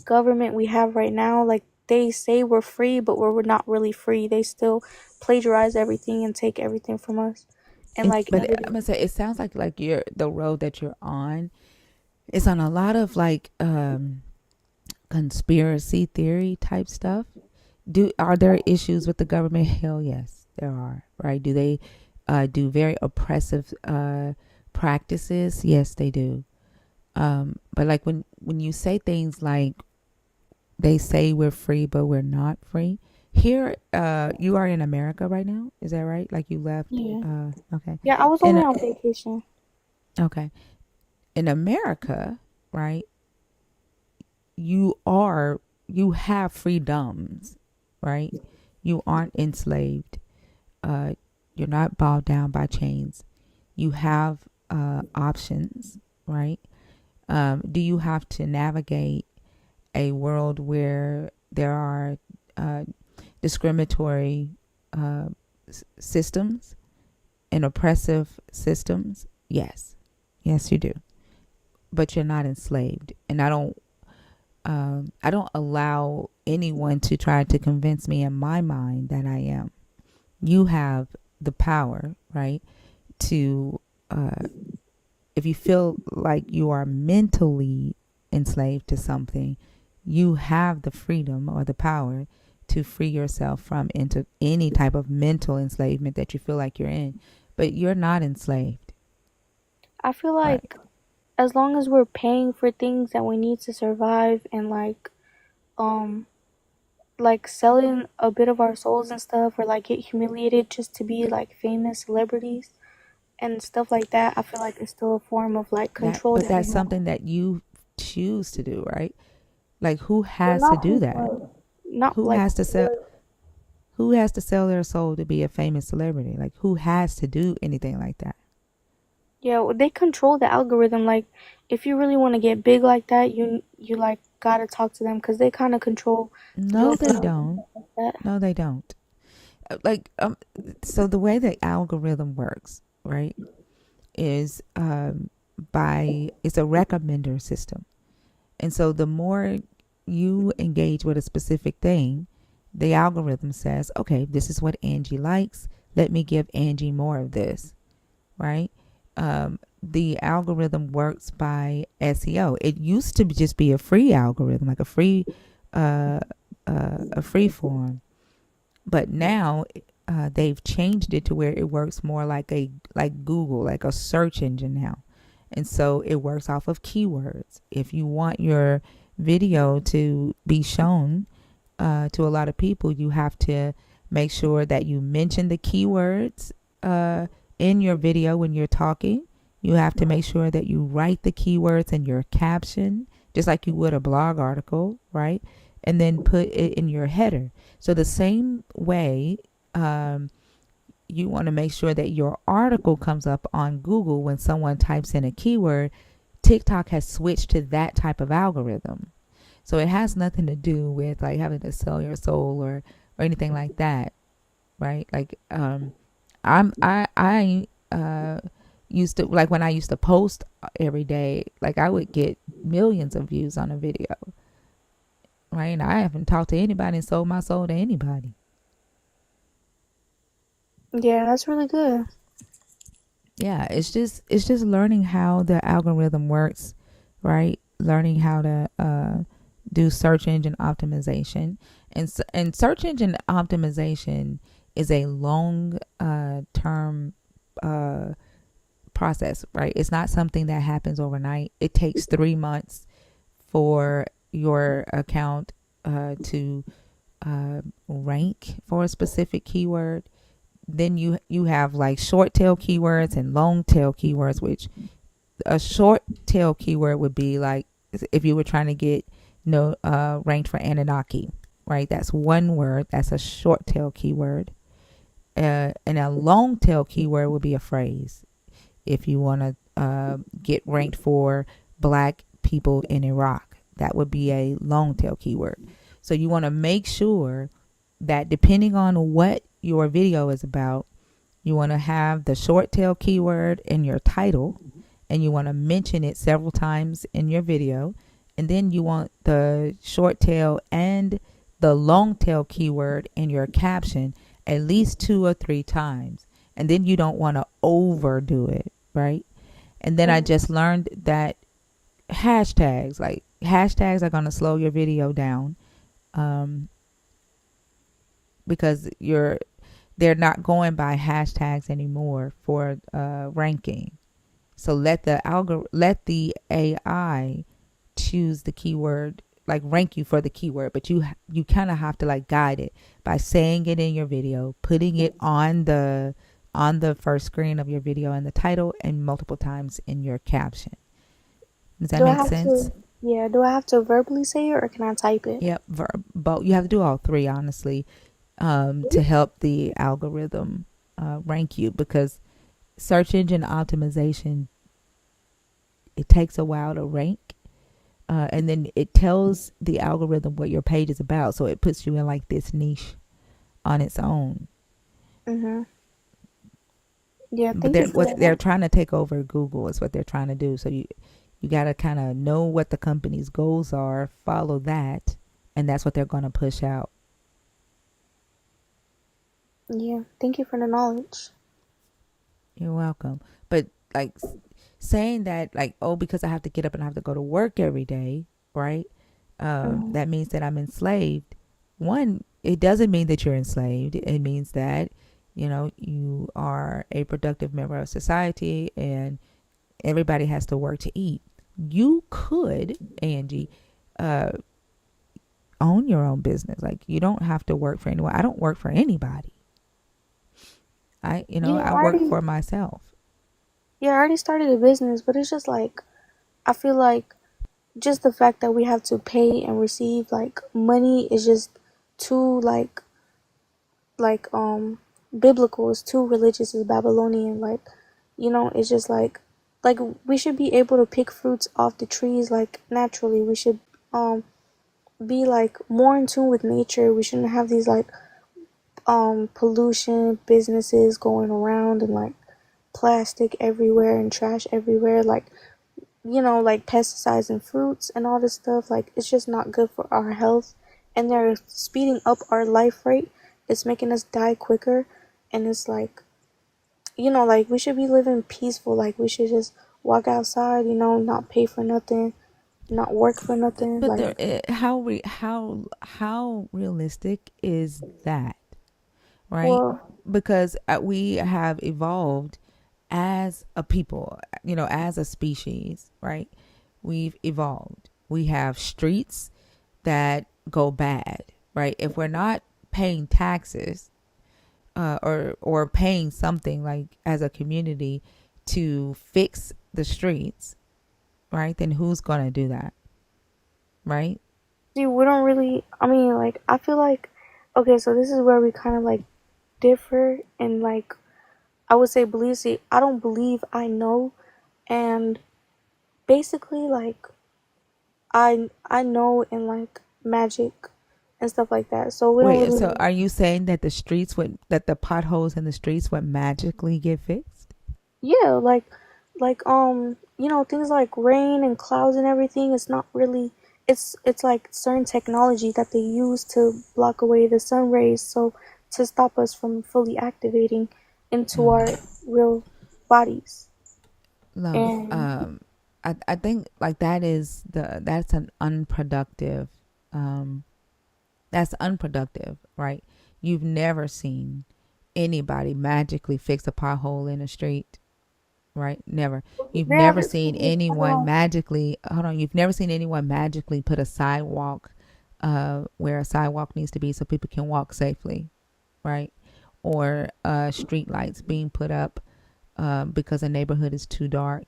government we have right now. Like they say we're free, but we're not really free. They still plagiarize everything and take everything from us and like But edit I'm it. gonna say it sounds like the road that you're on is on a lot of like conspiracy theory type stuff. Are there issues with the government? Hell yes, there are. Right? Do they do very oppressive practices? Yes, they do. But like when you say things like they say we're free, but we're not free. Here, you are in America right now. Is that right? Like you left? Yeah. Okay. Yeah, I was In only on vacation. okay, in America, right? You have freedoms, right? You aren't enslaved. Uh, you're not bowed down by chains. You have options, right? Do you have to navigate a world where there are uh, discriminatory uh, systems and oppressive systems? Yes. Yes, you do. But you're not enslaved. And I don't allow anyone to try to convince me in my mind that I am. You have the power, right, to if you feel like you are mentally enslaved to something, you have the freedom or the power to free yourself from into any type of mental enslavement that you feel like you're in. But you're not enslaved, I feel right? like as long as we're paying for things that we need to survive and um like selling a bit of our souls and stuff, or like get humiliated just to be like famous celebrities and stuff like that, I feel like it's still a form of like control But that we that's have. something that you choose to do, right? Like who Well, has to not do that? not Who like has to sell? Who has to sell their soul to be a famous celebrity? Like who has to do anything like that? yeah, well, they control the algorithm. Like if you really want to get big like that, you like gotta talk to them because they kind of control No, your they brain don't. like that. No, they don't. Like so the way the algorithm works, right, is by it's a recommender system. And so the more you engage with a specific thing, the algorithm says, okay, this is what Angie likes. let me give Angie more of this, right? The algorithm works by SEO. It used to just be a free algorithm, like a free form, but now they've changed it to where it works more like Google, like a search engine now. And so it works off of keywords. If you want your video to be shown to a lot of people, you have to make sure that you mention the keywords in your video when you're talking. You have to make sure that you write the keywords in your caption, just like you would a blog article, right? And then put it in your header. So the same way, you want to make sure that your article comes up on Google when someone types in a keyword. TikTok has switched to that type of algorithm. So it has nothing to do with like having to sell your soul or anything like that, right? Like I used to, like when I used to post every day, like I would get millions of views on a video, right? And I haven't talked to anybody and sold my soul to anybody. Yeah, that's really good. Yeah, it's just learning how the algorithm works, right? Learning how to do search engine optimization, and search engine optimization is a long term process, right? It's not something that happens overnight. It takes 3 months for your account to rank for a specific keyword. Then you have like short tail keywords and long tail keywords, which a short tail keyword would be like if you were trying to get ranked for Anunnaki, right? That's one word. That's a short tail keyword. And a long tail keyword would be a phrase. If you want to get ranked for Black people in Iraq, that would be a long tail keyword. So you want to make sure that depending on what your video is about, you want to have the short tail keyword in your title, and you want to mention it several times in your video. And then you want the short tail and the long tail keyword in your caption at least 2 or 3 times. And then you don't want to overdo it, right? And then I just learned that hashtags are going to slow your video down, because they're not going by hashtags anymore for ranking. So let the AI choose the keyword, like rank you for the keyword, but you kind of have to like guide it by saying it in your video, putting it on the first screen of your video in the title, and multiple times in your caption. Does that make sense? Do I have to verbally say it or can I type it? Yep, both. You have to do all three, honestly, to help the algorithm rank you, because search engine optimization, it takes a while to rank, and then it tells the algorithm what your page is about, so it puts you in like this niche on its own. Yeah, but they're trying to take over Google is what they're trying to do. So you got to kind of know what the company's goals are, follow that, and that's what they're going to push out. Yeah, thank you for the knowledge. You're welcome. But like saying that, like, oh, because I have to get up and I have to go to work every day, right? That means that I'm enslaved. One, it doesn't mean that you're enslaved. It means that, you are a productive member of society, and everybody has to work to eat. You could, Angie, own your own business. Like, you don't have to work for anyone. I don't work for anybody. I work for myself. Yeah, I already started a business, but it's just like, I feel like just the fact that we have to pay and receive like money is just too like biblical. It's too religious. It's Babylonian. Like, it's just like we should be able to pick fruits off the trees like naturally. We should be like more in tune with nature. We shouldn't have these like pollution businesses going around and like plastic everywhere and trash everywhere, like like pesticides and fruits and all this stuff. Like, it's just not good for our health, and they're speeding up our life rate. It's making us die quicker, and it's like, like we should be living peaceful. Like we should just walk outside, not pay for nothing, not work for nothing. But Like, there, how realistic is that, right? well, Because we have evolved as a people, as a species, right? We've evolved. We have streets that go bad, right? If we're not paying taxes, or paying something like as a community to fix the streets, right? Then who's gonna do that, right? see, we don't really. I mean, like, I feel like, okay, so this is where we kind of like differ, and like, I would say believe. See, I don't believe I know, and basically, like, I know in like magic and stuff like that. So we don't Wait, so really. are you saying that the potholes in the streets would magically get fixed? Yeah, like things like rain and clouds and everything. It's not really. It's like certain technology that they use to block away the sun rays, so to stop us from fully activating into our real bodies. Love. And I think like that's an unproductive. Um, that's unproductive, right? You've never seen anybody magically fix a pothole in a street, right? Never. You've they never haven't seen seen. anyone magically. Hold on. You've never seen anyone magically put a sidewalk, where a sidewalk needs to be so people can walk safely, right? Or street lights being put up because a neighborhood is too dark,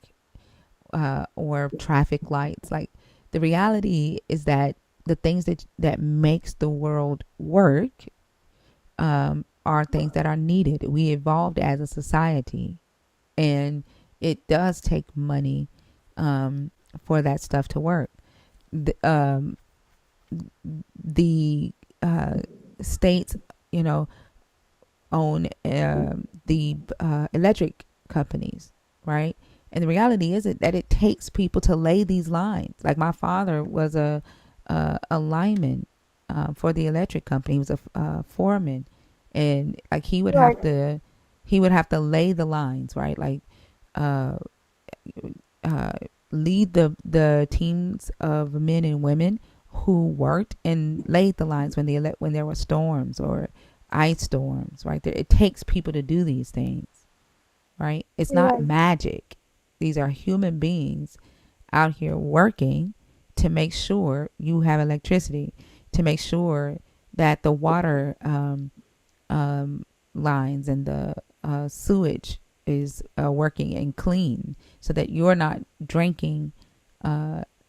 or traffic lights. Like the reality is that the things that makes the world work are things that are needed. We evolved as a society, and it does take money for that stuff to work. The states, own the electric companies, right? And the reality is that it takes people to lay these lines. Like my father was a lineman for the electric company. He was a foreman, and like Like, he would have to lay the lines, right? Like uh, uh, lead the teams of men and women who worked and laid the lines when there were storms or ice storms, right? It takes people to do these things, right? It's not like, magic. These are human beings out here working to make sure you have electricity, to make sure that the water lines and the sewage is working and clean, so that you're not drinking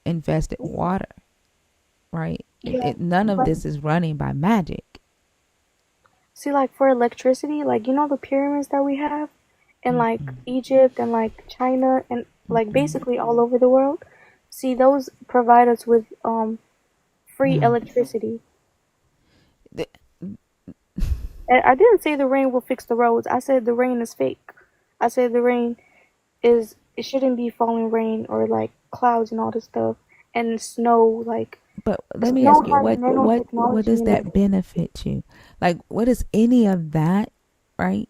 infested water, right? yeah, None of but this is running by magic. see, like for electricity, like the pyramids that we have in like Egypt and like China and like basically all over the world. See, those provide us with free No. electricity. And I didn't say the rain will fix the roads. I said the rain is fake. I said the rain is it shouldn't be falling rain or like clouds and all this stuff and snow. Like But the let me snow ask you, has what nanotechnology does in it. that benefit you? Like, what does any of that, right?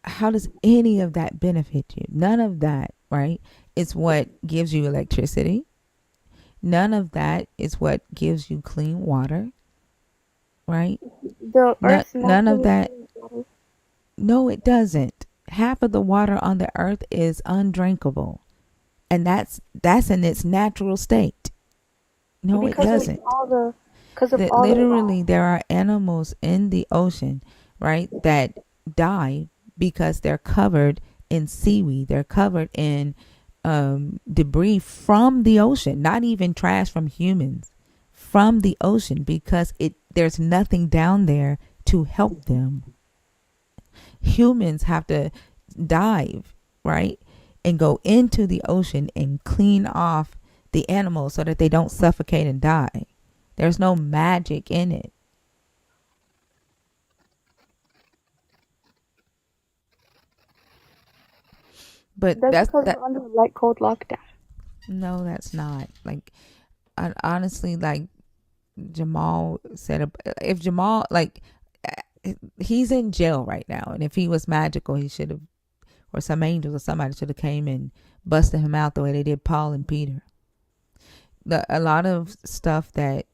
How does any of that benefit you? None of that, right? It's what gives you electricity. None of that is what gives you clean water, right? The earth None of naturally that. cleans water. No, it doesn't. Half of the water on the earth is undrinkable, and that's in its natural state. No, it because of doesn't. all the because of That all the literally there are animals in the ocean, right, that die because they're covered in seaweed. They're covered in debris from the ocean, not even trash from humans, from the ocean, because there's nothing down there to help them. Humans have to dive, right, and go into the ocean and clean off the animals so that they don't suffocate and die. There's no magic in it. But that's because we're under a light cold lockdown. no, that's not. Like, honestly, like Jamal said, if Jamal, like, he's in jail right now, and if he was magical, he should have, or some angels or somebody should have came and busted him out the way they did Paul and Peter. A lot of stuff that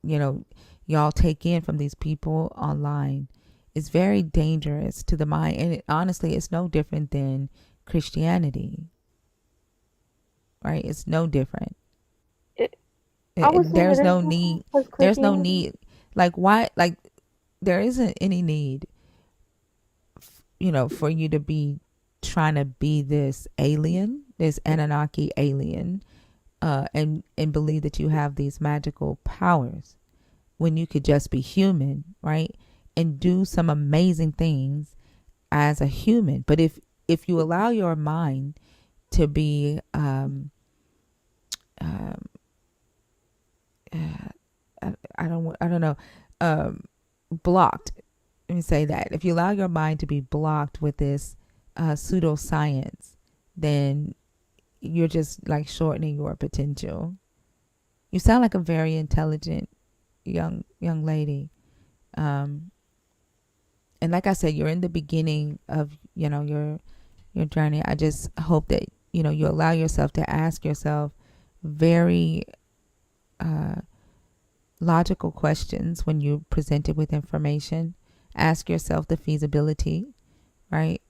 you know y'all take in from these people online is very dangerous to the mind, and honestly, it's no different than Christianity, right? It's no different. I would say that There's it's no different need. because There's no Christianity. need. Like why? Like there isn't any need, for you to be trying to be this alien, this Anunnaki alien, and believe that you have these magical powers when you could just be human, right? And do some amazing things as a human. But if you allow your mind to be I don't know, blocked. Let me say that. If you allow your mind to be blocked with this pseudoscience, then you're just like shortening your potential. You sound like a very intelligent young lady. And like I said, you're in the beginning of your journey. I just hope that you allow yourself to ask yourself very logical questions when you're presented with information. Ask yourself the feasibility, right,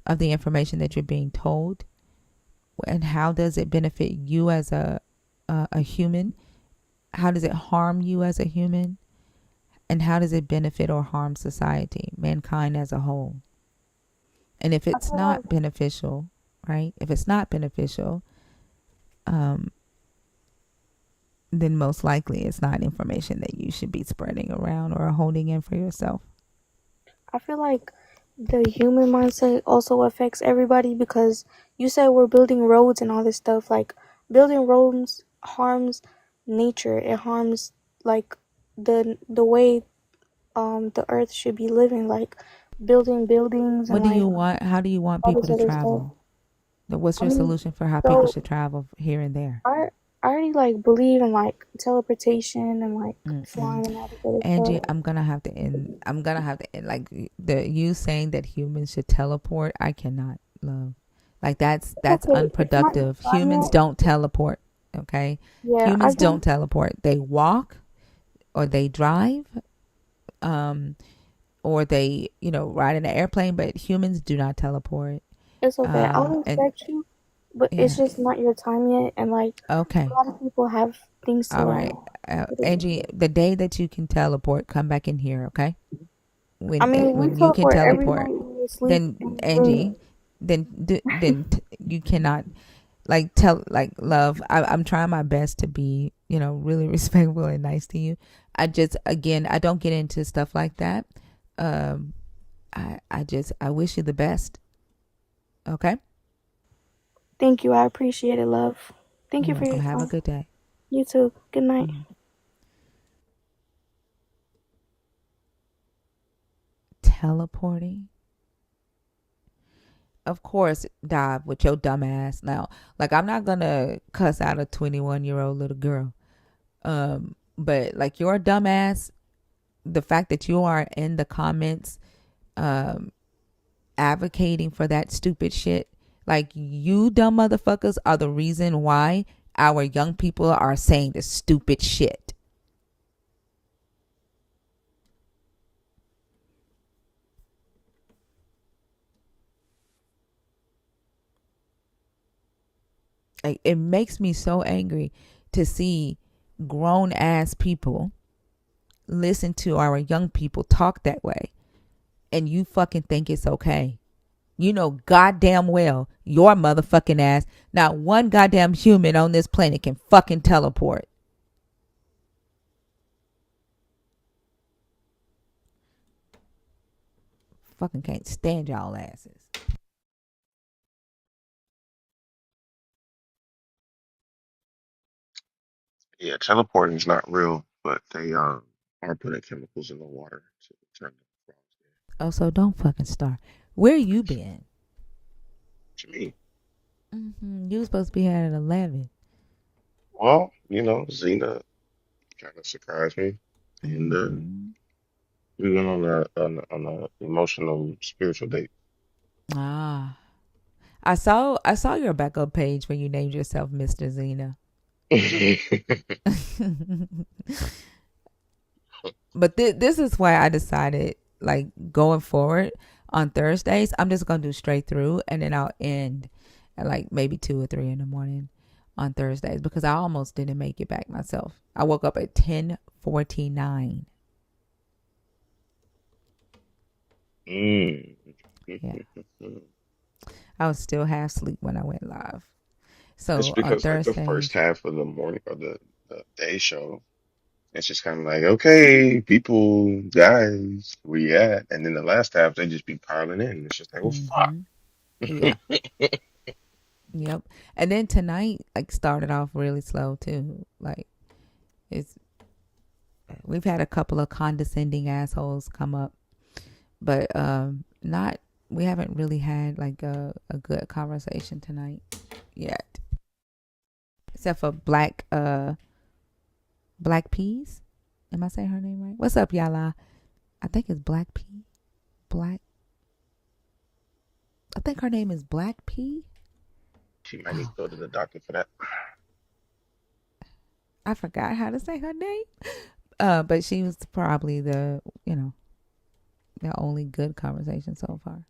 of the information that you're being told, and how does it benefit you as a human? How does it harm you as a human? And how does it benefit or harm society, mankind as a whole? And if I it's feel not beneficial, right? If it's not beneficial, then most likely it's not information that you should be spreading around or holding in for yourself. I feel like the human mindset also affects everybody because you said we're building roads and all this stuff. Like building roads harms nature. It harms like the way the earth should be living. Like building buildings and What do like you want? How do you want all people this to other stuff. travel? What's I your mean, solution for how people so should travel here and there? I already like believe in like teleportation and like Mm-mm. flying and all this other Angie, stuff. I'm gonna have to end. I'm gonna have to end. Like the you saying that humans should teleport. I cannot love. Like It's that's okay. It's not your unproductive. time Humans yet. don't teleport. Okay, Yeah, I humans don't think teleport. They walk or they drive, um, or they ride in an airplane. But humans do not teleport. it's okay. I'll And respect you, but it's yeah, just not your time yet. And like a okay, lot of people have things to all learn. right. Angie, the day that you can teleport, come back in here. Okay, I mean, we when you can teleport every night teleport, when we sleep then in this Angie, room. you cannot like tell like love. I'm trying my best to be really respectful and nice to you. I just again I don't get into stuff like that. Um, I wish you the best. Okay, Thank you. I appreciate it, love. Thank you're you for welcome. your Have a time. good day. You too. Good night. Teleporting. Of course, dive with your dumb ass. Now, like I'm not gonna cuss out a 21-year-old little girl. But like your dumb ass, the fact that you are in the comments um advocating for that stupid shit, like you dumb motherfuckers are the reason why our young people are saying the stupid shit. Like it makes me so angry to see grown ass people listen to our young people talk that way, and you fucking think it's okay. You know goddamn well your motherfucking ass, not one goddamn human on this planet can fucking teleport. Fucking can't stand y'all asses. Yeah, teleporting is not real, but they are putting chemicals in the water to turn the frogs dead. Oh, so don't fucking start. Where you been? What you mean? You was supposed to be here at 11. Well, Xena kind of surprised me, and Mm-hmm. We went on a emotional spiritual date. Ah, I saw your backup page when you named yourself Mr. Zena. But this is why I decided, like, going forward on Thursdays, I'm just gonna do straight through, and then I'll end at like maybe 2 or 3 in the morning on Thursdays, because I almost didn't make it back myself. I woke up at 10:49. Mm. Yeah, I was still half asleep when I went live. It's So on because like the first Thursdays, half of the morning or the day show, it's just kind of like, okay, people, guys, where you at? And then the last half, they just be piling in. It's just like, well, fuck. yeah, yep. And then tonight, like, started off really slow too. Like, it's we've had a couple of condescending assholes come up, but not we haven't really had like a good conversation tonight yet, except for Black Peas. Am I saying her name right? What's up, y'all? I think it's Black Pea. Black. I think her name is Black Pea. She might need to Oh, go to the doctor for that. I forgot how to say her name. But she was probably the the only good conversation so far.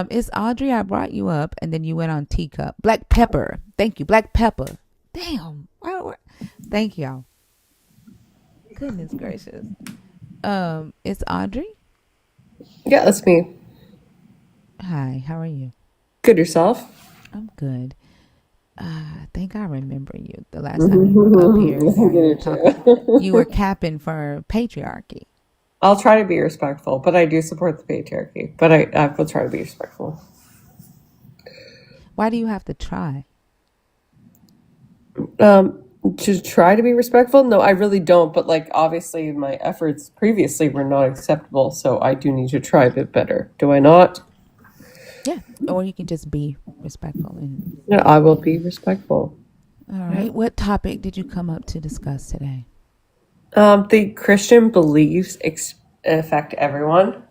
It's Audrey. I brought you up, and then you went on Teacup. Black Pepper. Thank you, Black Pepper. Damn. Thank y'all. Goodness gracious. It's Audrey. Yeah, that's me. Hi. How are you? Good yourself? I'm good. I think I remember you. The last time you were up here, I yeah, get you were it talking. too. You were capping for patriarchy. I'll try to be respectful, but I do support the patriarchy. But I will try to be respectful. Why do you have to try? To try to be respectful? No, I really don't. But like, obviously, my efforts previously were not acceptable, so I do need to try a bit better. Do I not? Yeah. Or you can just be respectful. And Yeah, I will be respectful. all Yeah. right. What topic did you come up to discuss today? The Christian beliefs affect everyone.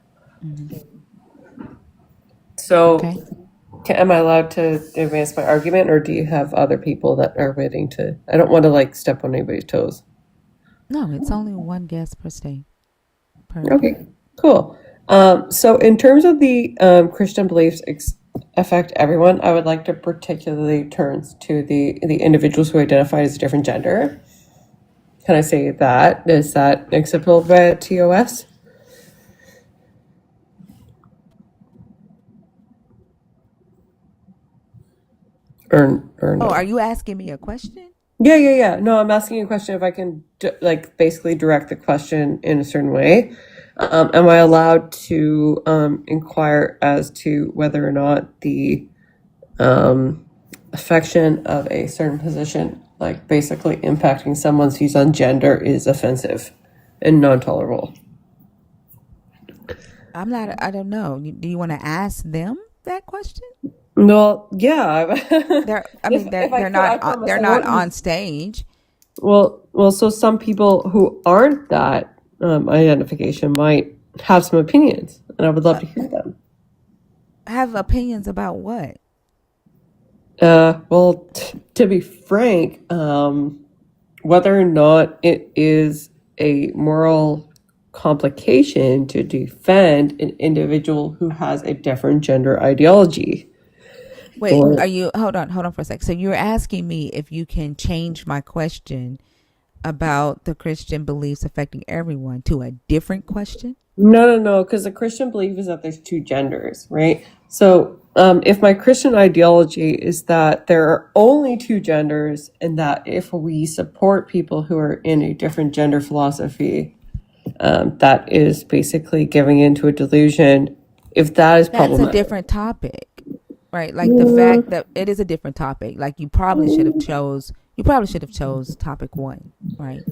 So, Okay. am I allowed to advance my argument, or do you have other people that are waiting to? I don't want to like step on anybody's toes. No, it's only one guest per state. Per. Okay, cool. So, in terms of the Christian beliefs affect everyone, I would like to particularly turn to the individuals who identify as a different gender. Can I say that? Is that acceptable by TOS? Or Oh, no? are you asking me a question? Yeah. No, I'm asking you a question. If I can, like, basically direct the question in a certain way, am I allowed to inquire as to whether or not the affection of a certain position, like basically impacting someone's views on gender, is offensive and non-tolerable? I'm not. I don't know. Do you want to ask them that question? Well, yeah. They're. I if mean, if I they're could, not. I promise They're I not won't. on stage. Well. So some people who aren't that identification might have some opinions, and I would love to hear them. Have opinions about what? Well, to be frank, whether or not it is a moral complication to defend an individual who has a different gender ideology. Wait, Or are you? Hold on for a sec. So you're asking me if you can change my question about the Christian beliefs affecting everyone to a different question? no, because the Christian belief is that there's two genders, right? So, if my Christian ideology is that there are only two genders, and that if we support people who are in a different gender philosophy, that is basically giving into a delusion. If that is That's a problematic, different topic, right? Like the fact that it is a different topic. Like you probably should have chose. You probably should have chose topic one, right?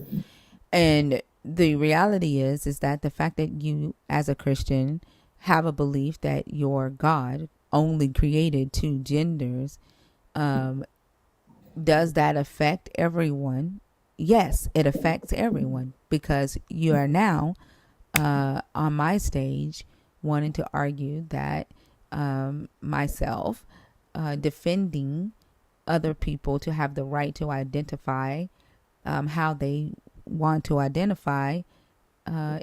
And the reality is that the fact that you, as a Christian, have a belief that your God only created two genders, does that affect everyone? Yes, it affects everyone because you are now on my stage wanting to argue that myself defending other people to have the right to identify how they want to identify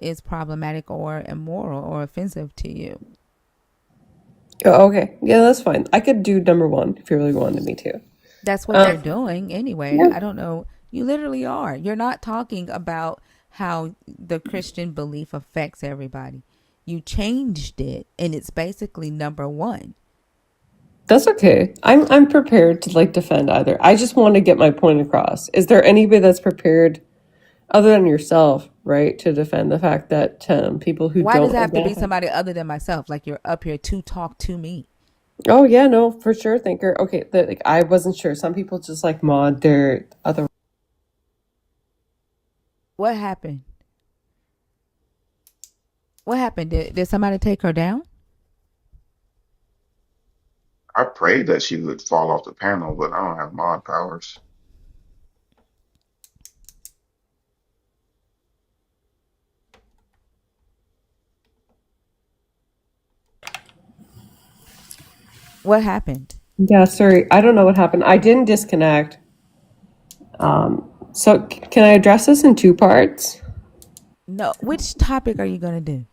is problematic or immoral or offensive to you. Oh, okay. Yeah, that's fine. I could do number one if you really wanted me to. That's what you're doing anyway. Yeah. I don't know. You literally are. You're not talking about how the Christian belief affects everybody. You changed it, and it's basically number one. That's okay. I'm prepared to like defend either. I just want to get my point across. Is there anybody that's prepared, other than yourself, right, to defend the fact that people who Why don't does it have to be identify? somebody other than myself? Like you're up here to talk to me. Oh yeah, no, for sure, thinker. Okay, like I wasn't sure. Some people just like mod their other. What happened? What happened? Did somebody take her down? I prayed that she would fall off the panel, but I don't have mod powers. What happened? Yeah, sorry, I don't know what happened. I didn't disconnect. So can I address this in two parts? No. Which topic are you gonna do?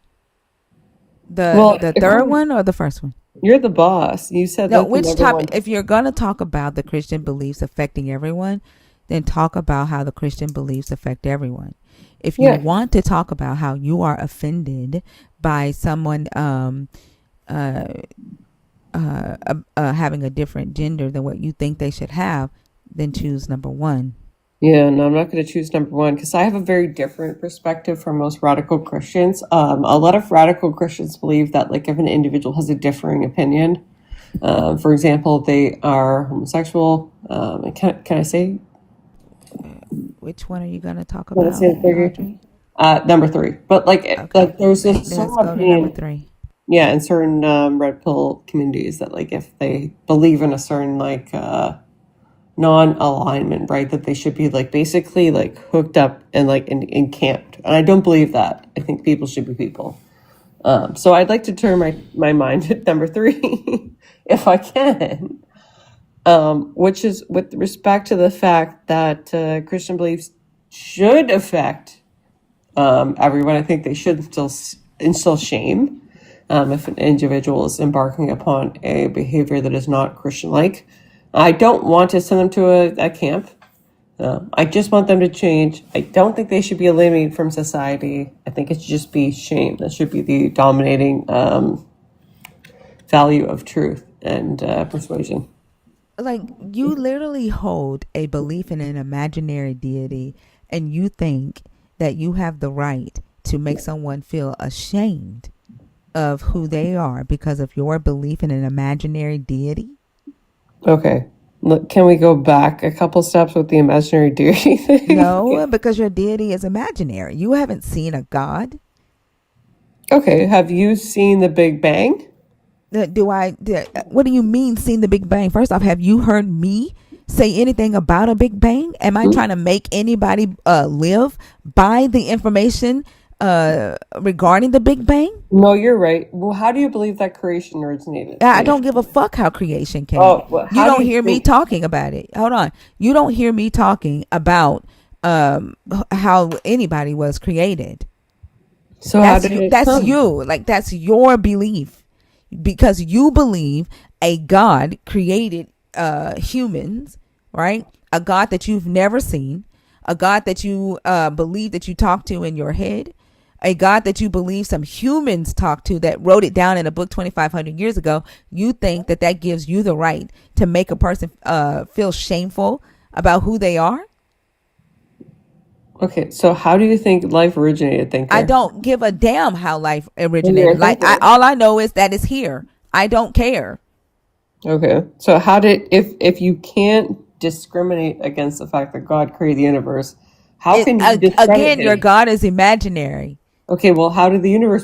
Well, The third one or the first one? you're the boss. You said No, that's the which number one. topic? If you're going to talk about the Christian beliefs affecting everyone, then talk about how the Christian beliefs affect everyone. If you Yeah. want to talk about how you are offended by someone having a different gender than what you think they should have, then choose number one. Yeah, no, I'm not going to choose number one because I have a very different perspective from most radical Christians. A lot of radical Christians believe that, like, if an individual has a differing opinion, for example, they are homosexual. Can I say? Which one are you going to talk Can I about, say it Audrey? Number three. But like, Okay. there's a Let's certain go to number opinion. 3. Yeah, in certain red pill communities that, like, if they believe in a certain like non-alignment, right, that they should be like basically like hooked up and like encamped. And I don't believe that. I think people should be people. So I'd like to turn my mind to number 3 if I can, which is with respect to the fact that Christian beliefs should affect everyone. I think they should instill shame if an individual is embarking upon a behavior that is not Christian-like. I don't want to send them to a camp. I just want them to change. I don't think they should be eliminated from society. I think it should just be shame. That should be the dominating value of truth and persuasion. Like, you literally hold a belief in an imaginary deity, and you think that you have the right to make someone feel ashamed of who they are because of your belief in an imaginary deity? Okay. Look, can we go back a couple steps with the imaginary deity thing? No, because your deity is imaginary. You haven't seen a god. Okay. Have you seen the Big Bang? What do you mean seen the Big Bang? First off, have you heard me say anything about a Big Bang? Am I trying to make anybody live by the information regarding the Big Bang? No, you're right. Well, how do you believe that creation originated? I don't give a fuck how creation came. Well, You don't hear me talking about it. Hold on. You don't hear me talking about how anybody was created. So that's you. Like, that's your belief. Because you believe a God created humans, right? A God that you've never seen. A God that you believe that you talk to in your head. A God that you believe some humans talk to that wrote it down in a book 2,500 years ago. You think that gives you the right to make a person feel shameful about who they are? Okay, so how do you think life originated, thinker? I don't give a damn how life originated. Like, all I know is that it's here. I don't care. Okay, so how did, if you can't discriminate against the fact that God created the universe, how can you discredit again, your God is imaginary. Okay, well, how was the universe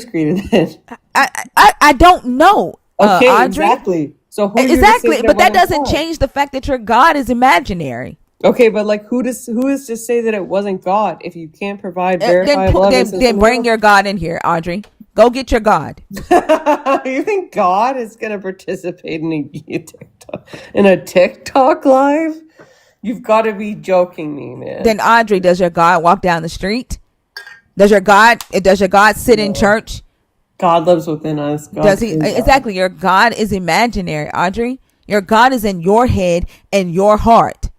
created then? I don't know. Okay, Audrey. exactly. So who exactly, but that doesn't change the fact that your God is imaginary. Okay, but like, who is to say that it wasn't God if you can't provide verifiable evidence? Then bring your God in here, Audrey. Go get your God. You think God is going to participate in a TikTok live? You've got to be joking me, man. Then Audrey, does your God walk down the street? Does your God sit in church? God lives within us. Does he? Exactly. Your God is imaginary, Audrey. Your God is in your head and your heart.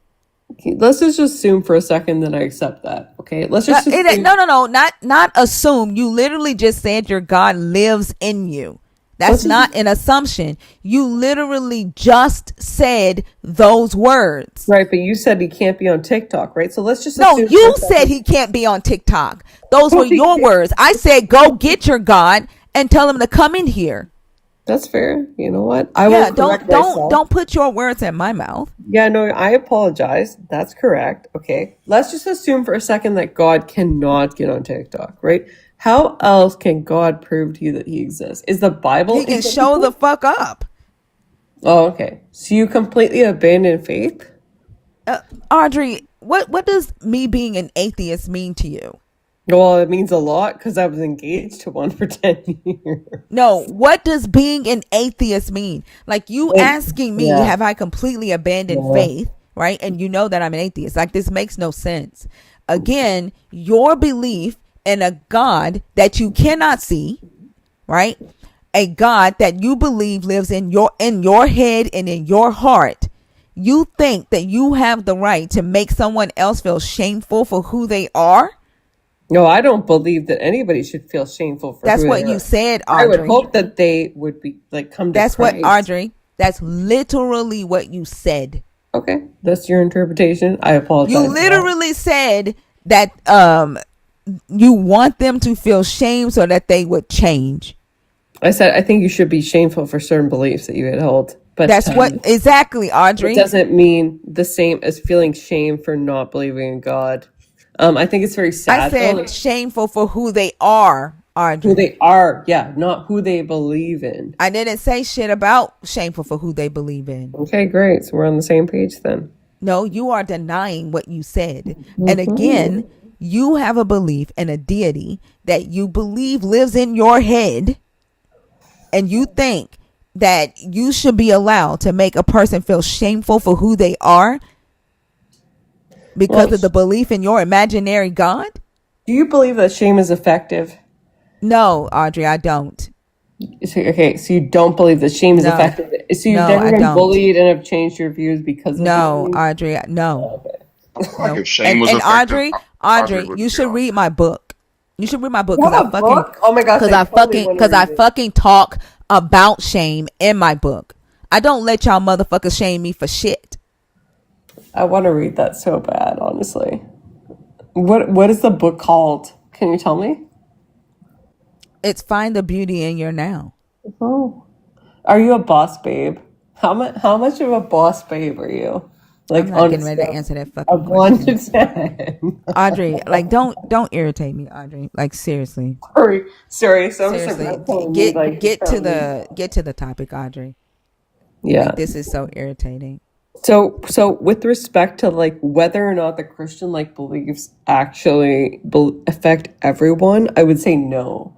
Okay, let's just assume for a second that I accept that. Okay, let's just assume. No, not assume. You literally just said your God lives in you. That's not an assumption. You literally just said those words. Right, but you said he can't be on TikTok, right? So let's just No, you said he can't be on TikTok. Those were your words. I said go get your God and tell him to come in here. That's fair. You know what? I will correct myself. Don't put your words in my mouth. Yeah, no, I apologize. That's correct. Okay. Let's just assume for a second that God cannot get on TikTok, right? How else can God prove to you that he exists? Is the Bible... He can show the fuck up. Oh, okay. So you completely abandon faith? Audrey, what does me being an atheist mean to you? Well, it means a lot because I was engaged to one for 10 years. No, what does being an atheist mean? Like you asking me, have I completely abandoned faith, right? And you know that I'm an atheist. Like this makes no sense. Again, your belief in a God that you cannot see, right? A God that you believe lives in your head and in your heart. You think that you have the right to make someone else feel shameful for who they are? No, I don't believe that anybody should feel shameful for that's who what they you are. said, Audrey. I would hope that they would be like come to That's Christ. what, Audrey. That's literally what you said. Okay, that's your interpretation. I apologize. You literally said that you want them to feel shame so that they would change. I said I think you should be shameful for certain beliefs that you had held. But that's what exactly, Audrey. It doesn't mean the same as feeling shame for not believing in God. I think it's very sad. I said shameful for who they are, Audrey. Who they are, yeah, not who they believe in. I didn't say shit about shameful for who they believe in. Okay, great. So we're on the same page then. No, you are denying what you said. Mm-hmm. And again, you have a belief in a deity that you believe lives in your head. And you think that you should be allowed to make a person feel shameful for who they are because of the belief in your imaginary God? Do you believe that shame is effective? No, Audrey, I don't. Okay, so you don't believe that shame is effective. So you've never been bullied and have changed your views because of Audrey, no. Like if shame was effective, Audrey, you should read my book. You should read my book Oh my gosh! Because I fucking talk about shame in my book. I don't let y'all motherfuckers shame me for shit. I want to read that so bad, honestly. What is the book called? Can you tell me? It's Find the Beauty in Your Now. Oh, are you a boss babe? How much of a boss babe are you? Like, I'm not getting ready to answer that fucking question. 1 to 10. Audrey, like don't irritate me, Audrey. Like seriously. Sorry. So seriously, get to the topic, Audrey. Yeah, like, this is so irritating. So with respect to like whether or not the Christian like beliefs actually affect everyone, I would say no.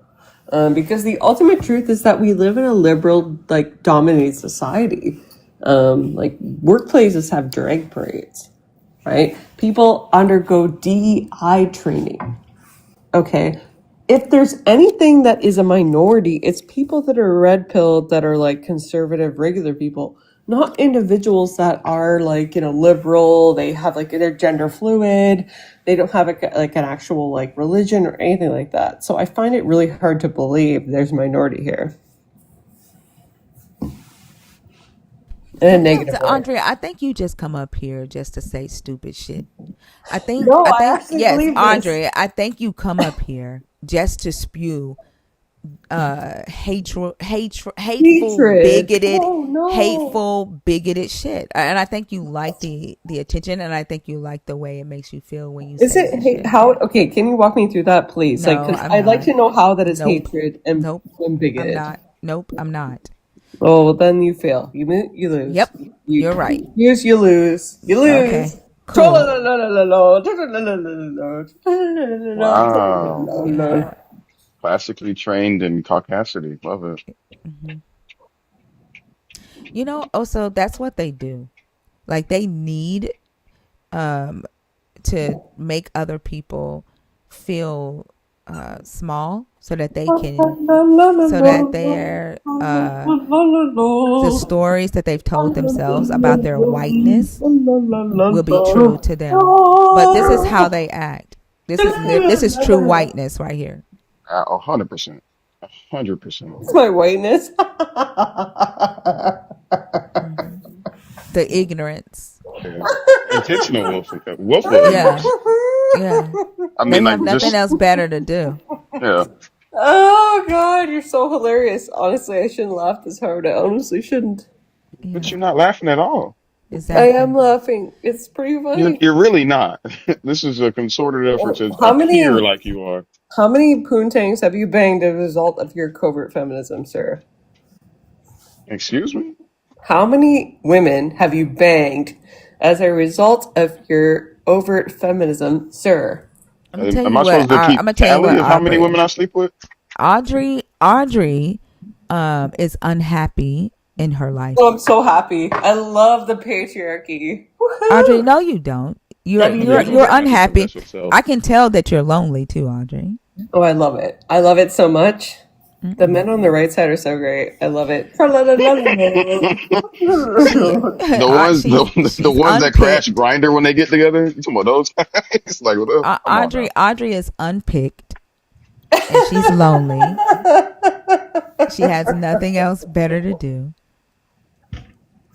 Because the ultimate truth is that we live in a liberal, like, dominated society. Like, workplaces have drag parades, right? People undergo DEI training. Okay. If there's anything that is a minority, it's people that are red-pilled, that are, like, conservative, regular people, not individuals that are, like, you know, liberal, they have, like, they're gender fluid, they don't have, an actual, like, religion or anything like that. So I find it really hard to believe there's a minority here. In a negative way. Andrea, I think you just come up here just to say stupid shit. I think yes, Andrea, I think you come up here just to spew hateful, bigoted shit. And I think you like the attention, and I think you like the way it makes you feel when you say it. Shit. Okay, can you walk me through that, please? No, like, I'd like to know how that is hatred and bigoted. I'm not. Oh, well, then you fail. You lose. Yep, you're right. You lose. You lose. Okay. Cool. Wow. Yeah. Classically trained in caucasity. Love it. hmm Also, that's what they do. Like they need um to make other people feel small so that they can so that their the stories that they've told themselves about their whiteness will be true to them. But this is how they act. This is true whiteness right here. 100%. 100%. It's my whiteness. hmm The ignorance. Yeah. Intentional willful Yeah. ignorance. Yeah. I They mean, have like, nothing just, else better to do. yeah. Oh God, you're so hilarious. Honestly, I shouldn't laugh this hard. I honestly shouldn't. But Yeah. you're not laughing at all. I am Exactly. laughing. It's pretty funny. You're really not. This is a concerted effort to How appear many like you are. how many poontangs have you banged as a result of your covert feminism, sir? Excuse me? How many women have you banged as a result of your overt feminism, sir? I'm gonna tell Am you I what. supposed to I'm keep gonna tell you tally what, of how many Aubrey. women I sleep with? Audrey, is unhappy in her life. Oh, I'm so happy. I love the patriarchy. Audrey, Woohoo! no, you don't. You're Yeah, you're you you're don't have to unhappy. convince yourself. I can tell that you're lonely too, Audrey. Oh, I love it. I love it so much. The men Mm-mm. on the right side are so great. I love it. She, The ones the she's ones that crash unpicked. grinder when they get together. You talking about those guys? It's like, what up? Come on now. Audrey is unpicked, and she's lonely. She has nothing else better to do.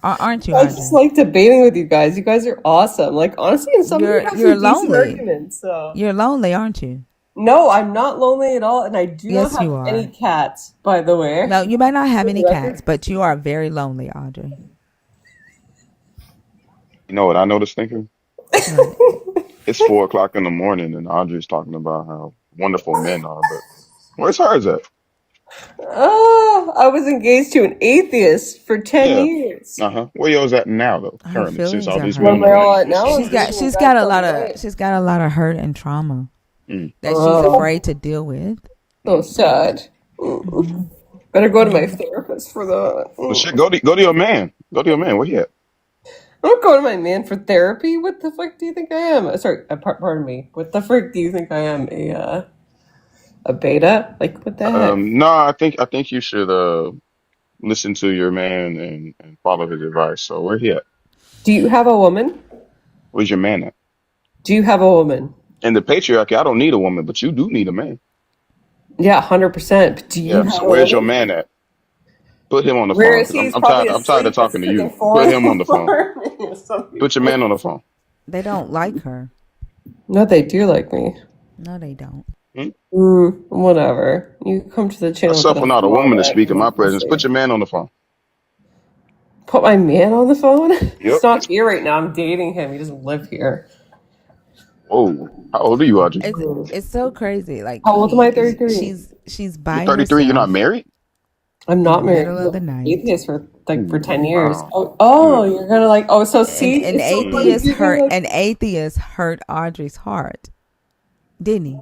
Aren't you, I just Audrey? like debating with you guys. You guys are awesome. Like honestly, and some of you have You're some decent lonely. arguments. So You're lonely, aren't you? no, I'm not lonely at all, and I do not Yes, have you any are. cats. By the way, No, you might not have for the any cats, record. but you are very lonely, Audrey. You know what I noticed thinking? What? It's 4 o'clock in the morning and Audrey's talking about how wonderful men are, but where's hers at? Oh, I was engaged to an atheist for 10 Yeah. years. Uh-huh. Where yours at now though, Her currently, since feelings all are these men Well, on hurt. the they're right all and this now shit. I'm dating a guy from the right. She's got a lot of hurt and trauma Mm. that she's Oh, afraid to deal with. so sad. hmm Better go to my hmm therapist for that. Well shit, go to your man. Go to your man. Where he at? I don't go to my man for therapy. What the fuck do you think I am? Sorry, pardon me. What the frick do you think I am? A beta? Like what the heck? No, I think you should listen to your man and follow his advice. So where he at? Do you have a woman? Where's your man at? Do you have a woman? In the patriarchy, I don't need a woman, but you do need a man. Yeah, 100%. But do you Yeah. have So a where's your woman? man at? Put him on the Where phone is because he? I'm, He's I'm probably tired. I'm tired of asleep. It's talking to you. freaking Put four in him on the the phone. morning or some Put your people. man on the phone. They don't like her. No, they do like me. No, they don't. Hmm? Whatever. You come to the I channel with suffer a not a woman to flashlight speak in and my then we'll presence. see. Put your man on the phone. Put my man on the phone? Yep. He's not here right now. I'm dating him. He doesn't live here. Whoa. How old are you, Audrey? It's Hmm. it's so crazy. Like How old am I? 33. she's You're by 33. You're not herself married? I'm in the not married. middle I of was the night. atheist for for Ooh, 10 years. wow. Oh, Good. you're gonna like, oh, so And see, it's so funny Mm. giving like, an atheist hurt Audrey's heart, didn't he?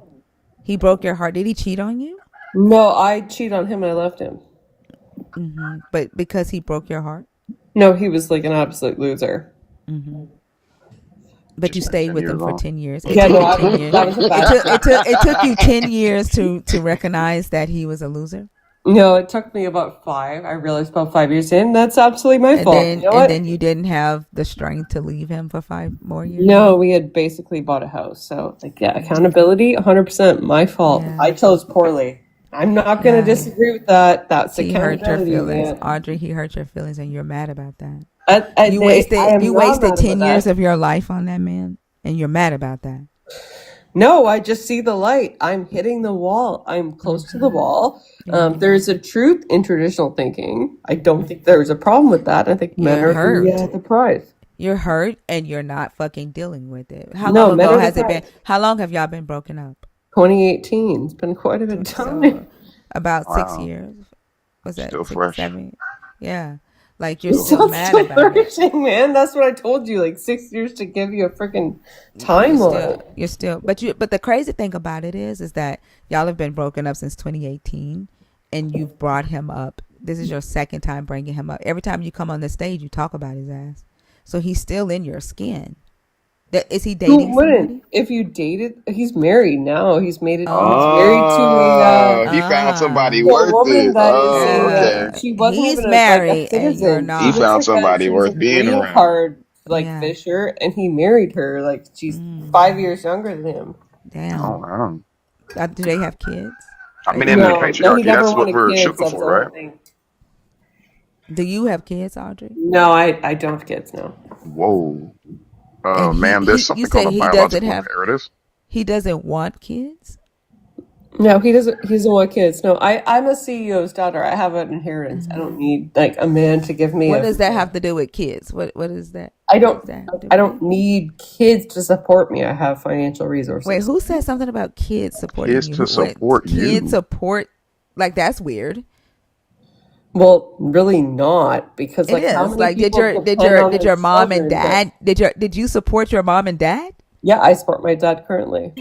He broke your heart. Did he cheat on you? no, I cheated on him and I left him. But because he broke your heart. No, he was like an absolute loser. hmm But She you spent stayed 10 with years him for wrong. 10 years. It Yeah, took no, you 10 years. that was a bad. It took you 10 years to recognize that he was a loser. No, it took me about 5. I realized about 5 years in. That's absolutely my fault. You know And what? then you didn't have the strength to leave him for 5 more years. No, we had basically bought a house. So, like, yeah, accountability, 100% my fault. Yeah. I chose poorly. I'm not going to Yeah. disagree with that. That's He hurt your accountability, feelings. man. Audrey, he hurt your feelings and you're mad about that. I am You not wasted mad about 10 years that. of your life on that man and you're mad about that. No, I just see the light. I'm hitting the wall. I'm close to the wall. Yeah. There's a truth in traditional thinking. I don't think there's a problem with that. I think men You're are hurt. the prize. You're hurt and you're not fucking dealing with it. How No, long men ago are the has it been? prize. How long have y'all been broken up? 2018. It's been quite a bit of So time. about 6 Wow. years. Was that Still 6, fresh. 7? Yeah. Like you're You're still mad still about it. flourishing, man. That's what I told you. Like 6 years to give you a freaking timeline. You're still, but the crazy thing about it is that y'all have been broken up since 2018, and you've brought him up. This is your second time bringing him up. Every time you come on the stage, you talk about his ass. So he's still in your skin. Is he Who dating wouldn't? somebody? If you dated, he's married now. He's made it. He's married to Oh, he found somebody to a worth woman it. that is Oh, a. okay. She wasn't He's even a married and you're citizen. He not. found somebody She was a worth being green around. card Yeah. fisher, and he married her. Like she's 5 years younger than him. Oh, Damn. wow. Do they have kids? I Like mean, in the No, no, he patriarchy, never that's what wanted we're kids. shooting That was for, the whole right? thing. Do you have kids, Audrey? No, I don't have kids. No. Whoa. And Ma'am, there's you something called say a he doesn't biological have, imperative. he doesn't want kids? No, he doesn't. He doesn't want kids. No, I'm a CEO's daughter. I have an inheritance. I don't need like a man to give me What a. does that have to do with kids? What is that? I What don't. does that have to do I with don't kids? need kids to support me. I have financial Wait, resources. who said something about kids supporting Kids you? to What support kids you. support? Like that's weird. Well, really not, because It like how is. many Like people depend on did their your mom and children? dad did you support your mom and dad? Yeah, I support my dad currently.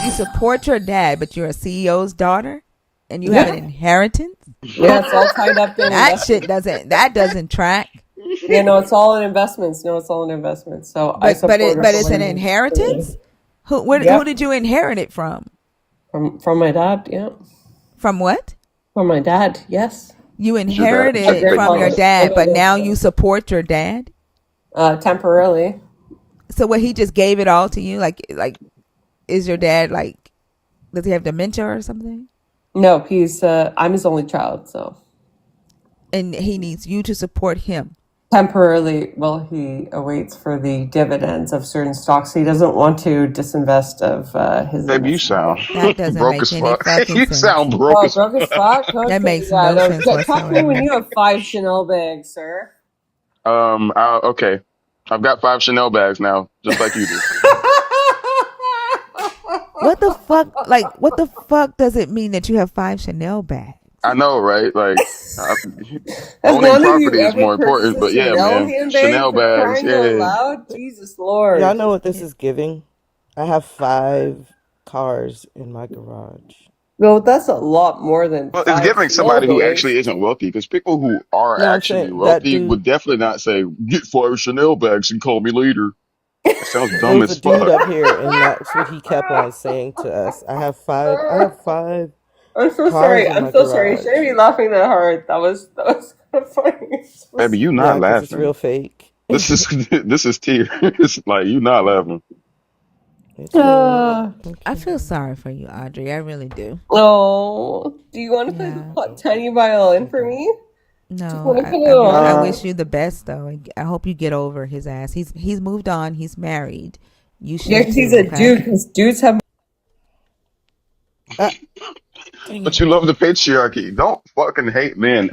You support your dad, but you're a CEO's daughter, and you have an Yeah, inheritance. yeah, it's all tied up in That shit investments. doesn't track. Yeah, no, it's all in investments. No, it's all in investments. So I support her But for it's an my inheritance. Who Yep, did you inherit it from? from my dad. Yeah, From what? from my dad. Yes, You It's your dad. inherited my it great from your father. dad, but now you support your dad. Temporarily. So what, he just gave it all to you? Like is your dad like, does he have dementia or something? No, he's. I'm his only child, so And he needs you to support him. temporarily. Well, he awaits for the dividends of certain stocks. He doesn't want to disinvest of his Baby, you investment. sound That doesn't broke make as any fuck. fucking You sense. sound broke Oh, as broke as fuck. fuck? Don't That say makes that. no sense Talk to me when whatsoever. you have 5 Chanel bags, sir. Okay. I've got 5 Chanel bags now, just like you do. What the fuck? Like, what the fuck does it mean that you have 5 Chanel bags? I know, right? Like, Has owning one of you property is ever more purchased important, a but yeah, Chanel man, handbag Chanel for bags, crying out yeah. loud? Jesus Y'all Lord. know what this is giving? I have 5 cars in my garage. Well, that's a lot more than Well, it's 5 giving Chanel somebody who bags. actually isn't wealthy, because people who are No, I'm actually saying that wealthy would dude. definitely not say, "Get 5 Chanel bags and call me later." That sounds There dumb was a as dude fuck. up here, and that's what he kept on saying to us. I have five. I have five I'm so cars sorry. in I'm my so sorry. You shouldn't garage. be laughing that hard. That was kind of funny. Baby, you Yeah, not because it's real laughing. fake. This is this is tears. It's like you not laughing. It's real. Uh, I feel Okay. sorry for you, Audrey. I really do. oh, do you want to play the Yeah. tiny violin for me? Just No, want to put it I on. wish you the best though. I hope you get over his ass. He's moved on. He's married. You Yeah, should because he's too. a Okay. dude. Because dudes have. Ah, dang But it. you love the patriarchy. Don't fucking hate men.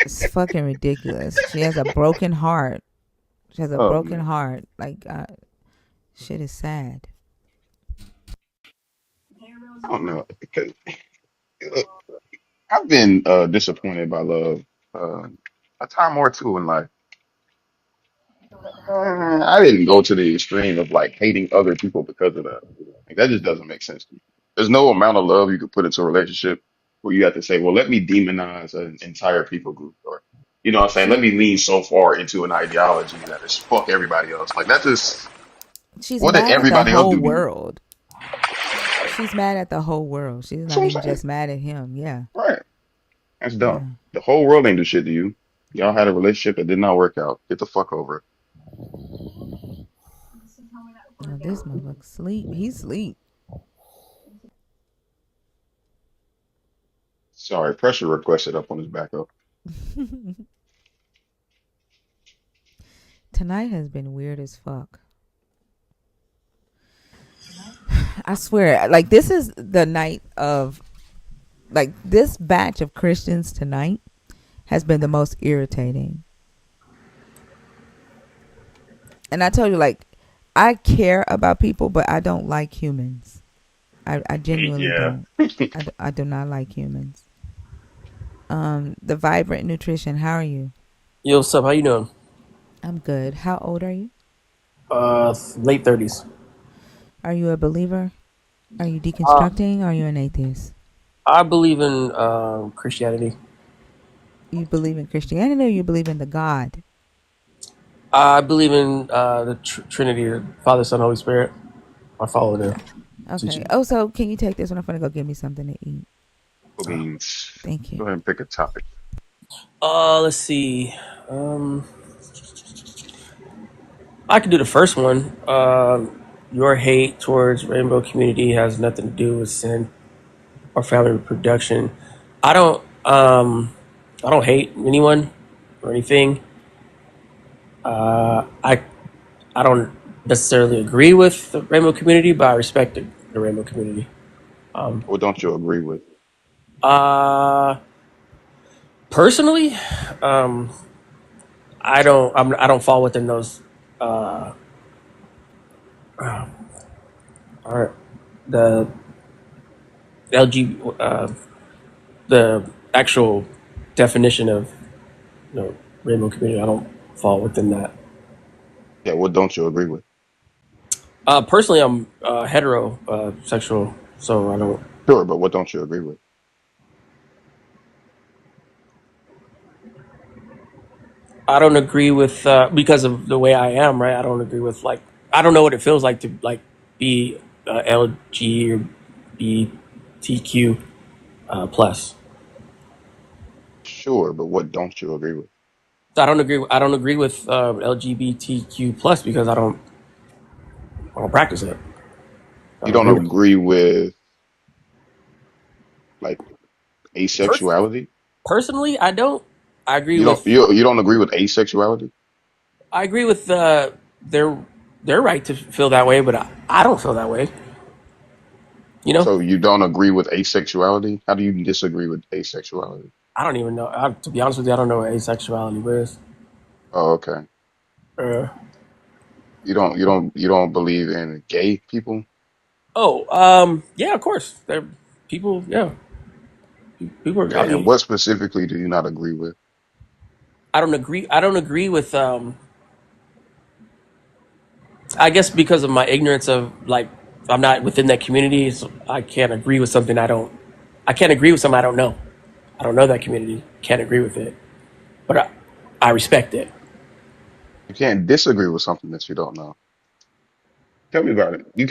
It's fucking ridiculous. She has a broken heart. She has a Oh broken man, heart. Like, shit is sad. I don't know. Because look, I've been disappointed by love a time or two in life. I didn't go to the extreme of like hating other people because of that. Like that just doesn't make sense to me. There's no amount of love you could put into a relationship where you have to say, well, let me demonize an entire people group, or you know what I'm saying, let She me lean so far into an ideology that is fuck everybody else. Like that just she's what did mad at the everybody else whole do to you? world. She's mad at the whole world. She's That's what not I'm even saying. just mad at him. Yeah. Right. That's dumb. Yeah. The whole world ain't do shit to you. Y'all had a relationship that did not work out. Get the fuck over it. Oh, this motherfucker sleep. He sleep. Sorry, pressure requested up on his backup. Tonight has been weird as fuck. I swear, like this is the night of, like this batch of Christians tonight has been the most irritating. And I tell you, like, I care about people, but I don't like humans. I genuinely Yeah. don't. I do not like humans. The Vibrant Nutrition, how are you? Yo, what's up? How you doing? I'm good. How old are you? Late 30s. Are you a believer? Are you Uh, deconstructing? Or are you an atheist? I believe in Christianity. You believe in Christianity or you believe in the God? I believe in the Trinity, the Father, Son, Holy Spirit. I follow the Okay. teaching. Oh, so can you take this one? I'm gonna go get me something to eat. Means Thank you. go ahead and pick a topic. Let's see. Um, I can do the first one. Your hate towards rainbow community has nothing to do with sin or family reproduction. I don't. I don't hate anyone or anything. I don't necessarily agree with the rainbow community, but I respect the rainbow community. What don't you agree with? Uh, Personally, um, I don't fall within those. Uh, or the LG the actual definition of rainbow community. I don't fall within that. Yeah, what don't you agree with? Personally, I'm hetero sexual, so Sure, but what don't you agree with? I don't agree with because of the way I am. Right, I don't agree with like I don't know what it feels like to like be LG or BTQ plus. Sure, but what don't you agree with? So I don't agree. I don't agree with LGBTQ plus because I don't practice it. I You don't don't agree with it. agree with like Pers- asexuality? Personally, I don't. I agree You don't with. you don't agree with asexuality? I agree with their their right to feel that way, but I don't feel that way. You know, So you don't agree with asexuality? How do you disagree with asexuality? I don't even know. To be honest with you, I don't know what asexuality is. Oh, okay. Uh, You don't believe in gay people? yeah, of course. There, people, yeah, people are. I Okay, and mean, what specifically do you not agree with? I don't agree. I don't agree with. I guess because of my ignorance of like, I'm not within that community, so I can't agree with something I don't. I can't agree with something I don't know. I don't know that community. Can't agree with it, but I respect it. You can't disagree with something that you don't know. Tell me about it. You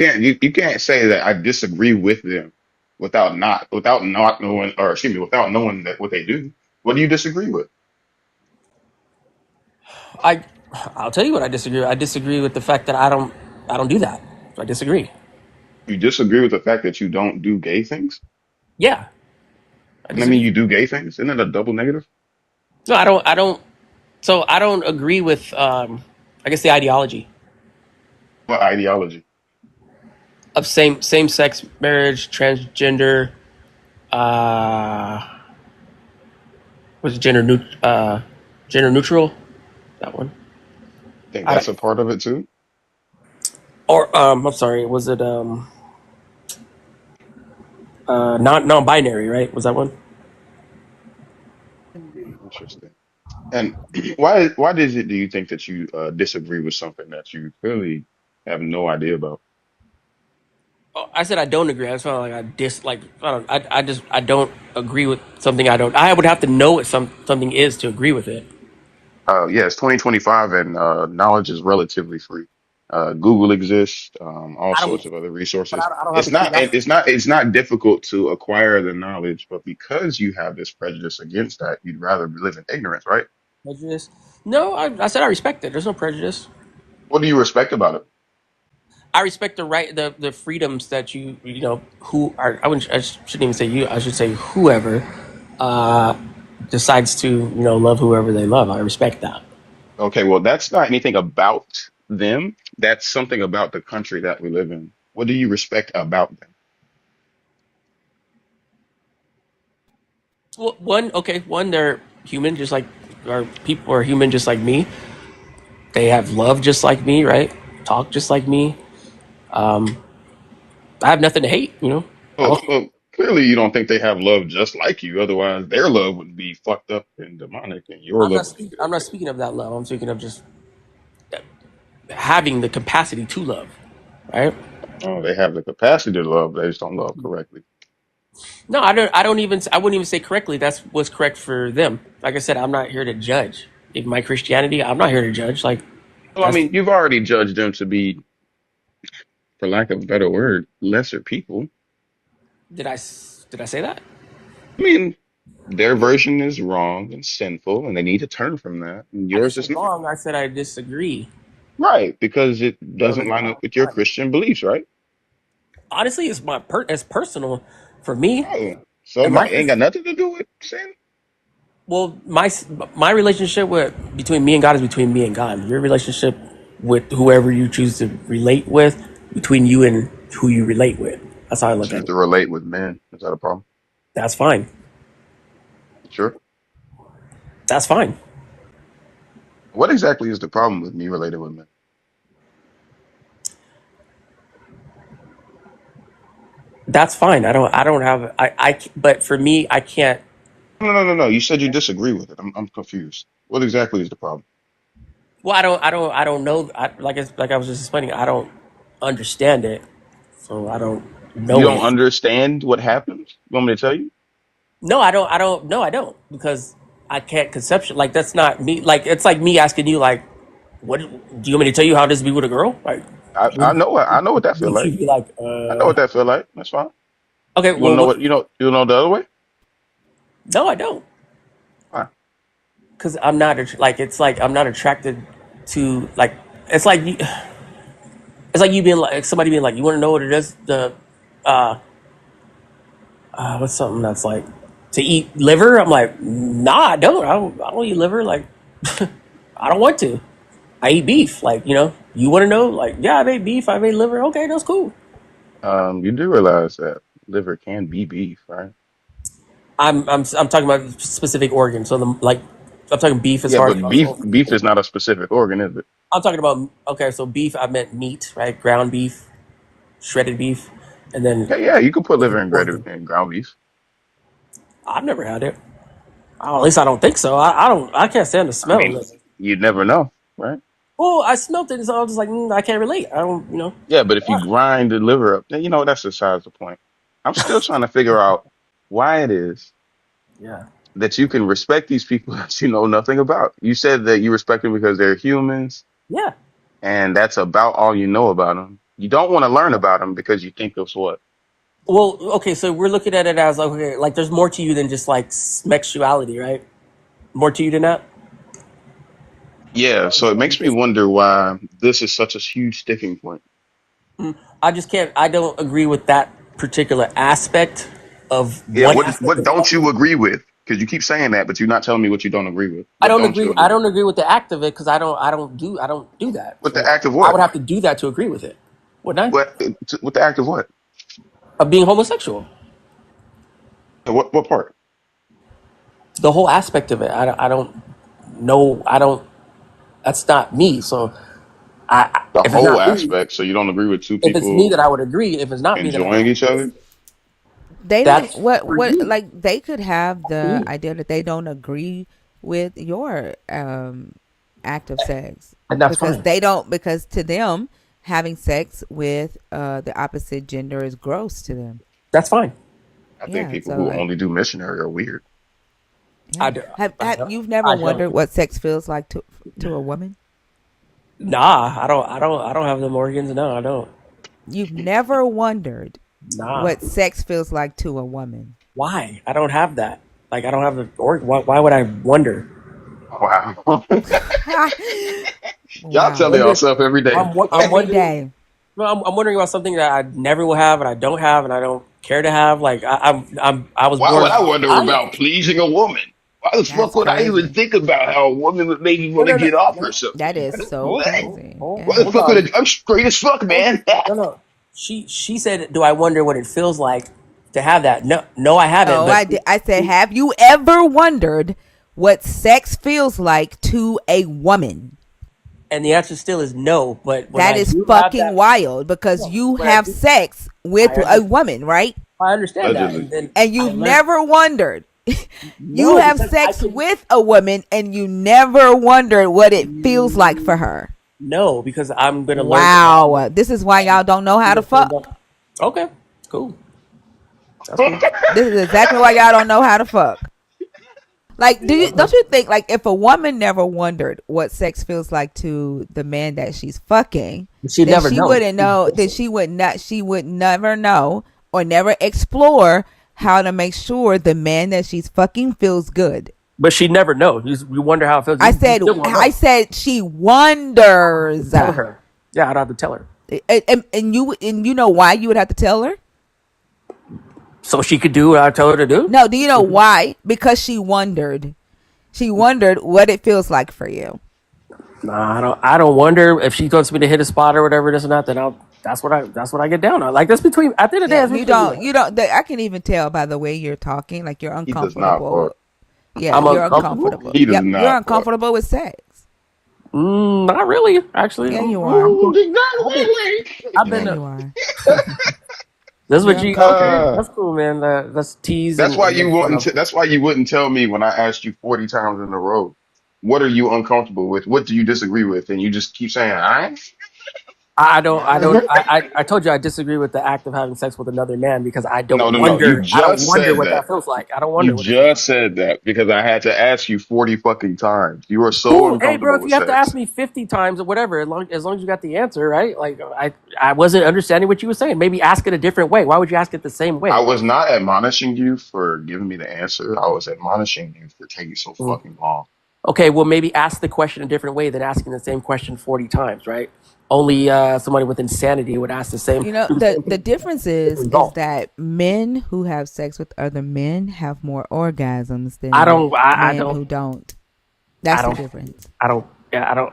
can't say that I disagree with them without not knowing, or excuse me, without knowing that what they do. What do you disagree with? I, I'll tell you what I disagree with. I disagree with the fact that I don't do that. I disagree. You disagree with the fact that you don't do gay things? Yeah, I And I mean disagree. you do gay things? Isn't that a double negative? No, I don't. I don't. So I don't agree with. I guess the ideology What ideology? of same sex marriage, transgender. Uh, was it gender neutral? That one. Think I that's don't, a part of it too? or I'm sorry. Was it non-binary? Right? Was that one? Interesting. And why does it do you think that you disagree with something that you clearly have no idea about? Oh, I said I don't agree. I just felt like I don't. I don't agree with something I don't. I would have to know what something is to agree with it. Yeah, it's 2025 and knowledge is relatively free. Google exists, all I don't. sorts of other But resources. I don't have the curiosity. It's not difficult to acquire the knowledge, but because you have this prejudice against that, you'd rather live in ignorance, right? Prejudice? No, I said I respect it. There's no prejudice. What do you respect about it? I respect the right, the freedoms that you know who are. I shouldn't even say you. I should say whoever uh, decides to love whoever they love. I respect that. Okay, well, that's not anything about them. That's something about the country that we live in. What do you respect about them? Well, one they're human, just like or people are human, just like me. They have love, just like me, right? Talk just like me. I have nothing to hate. I Well, don't. Clearly, you don't think they have love just like you. Otherwise, their love would be fucked up and demonic, and your love would be I'm good. not speaking of that love. I'm speaking of just having the capacity to love, right? Oh, they have the capacity to love, they just don't love correctly. No, I don't. I wouldn't even say correctly. That's what's correct for them. Like I said, I'm not here to judge. If my Christianity, I'm not here to judge. Like Well, I that's mean, you've already judged them to be, for lack of a better word, lesser people. did I say that? I mean, their version is wrong and sinful, and they need to turn from that. And I didn't yours say is not. wrong. I said I disagree. Right, because it doesn't line up with your Christian beliefs, right? Honestly, it's personal for me Oh, so and my it ain't got nothing to do with sin. well, my relationship with between me and God is between me and God. Your relationship with whoever you choose to relate with, between you and who you relate with. That's how I You look at choose it. to relate with men. Is that a problem? That's fine. Sure. That's fine. What exactly is the problem with me relating with men? That's fine. I don't have but for me I can't. No. You said you disagree with it. I'm confused. What exactly is the problem? Well, I don't know. Like I was just explaining. I don't understand it, so I don't You know don't it. understand what happens? You want me to tell you? No, I don't. I don't. No, I don't because I can't conception. Like that's not me. Like it's like me asking you, like, what do you want me to tell you how this be with a girl? Like, I know I know what that feel would like. you be like, I know what that feel like. That's fine. okay, You want to well, know what? what you know the other way? No, I don't, Fine. because I'm not like it's like I'm not attracted to like it's like you, it's like you being like somebody being like, you want to know what it is? Uh, what's something that's like to eat liver? I'm like, nah, I don't. I don't eat liver. Like, I don't want to. I eat beef. Like, you want to know? Like, yeah, I made beef. I made liver. Okay, that's cool. You do realize that liver can be beef, right? I'm talking about specific organs. So I'm talking beef as Yeah, far as but beef muscle. beef is not a specific organ, is it? I'm talking about okay. So beef, I meant meat, right? Ground beef, shredded beef, and then Okay, yeah, you can put liver specific in organ. greater in ground beef. I've never had it. At least I don't think so. I don't. I can't stand the I smell of mean, it. you'd never know, right? Well, I smelled it, so I was just like, I can't relate. I don't. Yeah, but if you grind the liver up, then that's besides the point. I'm still trying to figure out why it is Yeah. that you can respect these people that you know nothing about. You said that you respect them because they're humans, Yeah. and that's about all you know about them. You don't want to learn about them because you think of what? Well, okay, so we're looking at it as like, okay, like there's more to you than just like sexuality, right? More to you than that. Yeah, so it makes me wonder why this is such a huge sticking point. I just can't. I don't agree with that particular aspect of Yeah, one aspect what of don't love. you agree with? Because you keep saying that, but you're not telling me what you don't agree with. I What don't don't agree. you I agree with? don't agree with the act of it because I don't do that. With the So act of I would what? have to do that to agree with it. Wouldn't I? With the act of what? Of being homosexual, What part? the whole aspect of it. I don't know. I don't. That's not me. So The if it's whole not me, aspect. So you don't agree with two if it's me, people then I would agree. If it's not me, then I enjoying would. each other? They don't That's for what you. like they could have For the you. idea that they don't agree with your act of sex And that's because fine. they don't because to them having sex with the opposite gender is gross to them. That's fine. I think Yeah, people so who like only do missionary are weird. yeah. I do. Have you've never I don't. wondered what sex feels like to a woman? Nah, I don't have them organs. No, I don't. You've never wondered Nah. what sex feels like to a woman. Why? I don't have that. Like I don't have the organ. Why would I wonder? Wow. Y'all I tell Wow. y'all wonder. stuff every day. I'm Every wondering. day. No, I'm wondering about something that I never will have, and I don't have, and I don't care to have. Like I was Why born. would I wonder I about pleasing a woman? Why the fuck That's would I even crazy. think about how a woman would make me no want to no no get off or no. That something? is so What? crazy. Why the Yeah. Hold fuck on. would I'm straight as fuck, Hold man? no no. She said, "Do I wonder what it feels like to have that?" No, no, I haven't. Oh, But I did. I said, have you ever wondered what sex feels like to a woman? and the answer still is no. But when That I is do have fucking that, wild because no, you when I have do, sex with I a understand. woman, right? I understand that, Allegedly. and then And I you've learned never wondered. You no have because I sex can with a woman and you never wondered what it feels like for her. no because I'm gonna learn to love you Wow. This is why and y'all don't know see how to what's going on. fuck. Okay, cool. That's cool. This is exactly why y'all don't know how to fuck. Like, don't you think, like, if a woman never wondered what sex feels like to the man that she's fucking, She'd then never she know. wouldn't know. Then she would never know or never explore how to make sure the man that she's fucking feels good. But she'd never know. You wonder how it feels. You still won't I know. said she wonders. Tell her. Yeah, I'd have to tell her. And you know why you would have to tell her? So she could do what I tell her to do? No, do you know why? Because she wondered. She wondered what it feels like for you. Nah, I don't wonder if she wants me to hit a spot or whatever, this and that, then that's what I get down on. Like that's between at the end of the day, Yeah, it's between me and her. you don't. I can even tell by the way you're talking, like you're He does not uncomfortable. fuck. Yeah, I'm you're uncomfortable? uncomfortable. He does Yep, you're not fuck. uncomfortable with sex. Not really, actually. Yeah, you are. I've Yeah, been you are. this is You're what you okay, uncomfortable. that's cool, man. That's tease That's why and you make fun wouldn't. of. That's why you wouldn't tell me when I asked you 40 times in a row. What are you uncomfortable with? What do you disagree with? And you just keep saying, "I." I told you I disagree with the act of having sex with another man because No, no, no. You I don't just wonder said what that. that feels like. I don't You wonder what it feels like. just said that because I had to ask you 40 fucking times. You are so Cool. Hey, bro, uncomfortable if with you have to ask sex. me 50 times or whatever, as long as you got the answer, right? Like, I wasn't understanding what you were saying. Maybe ask it a different way. Why would you ask it the same I way? was not admonishing you for giving me the answer. I was admonishing you for taking so Mm. fucking long. Okay, well, maybe ask the question a different way than asking the same question 40 times, right? Only somebody with insanity would ask You know, do the same the thing, difference different is result. that men who have sex with other men have more orgasms I than don't, I, I men don't, who don't. I That's the don't, difference. I don't, yeah, I don't.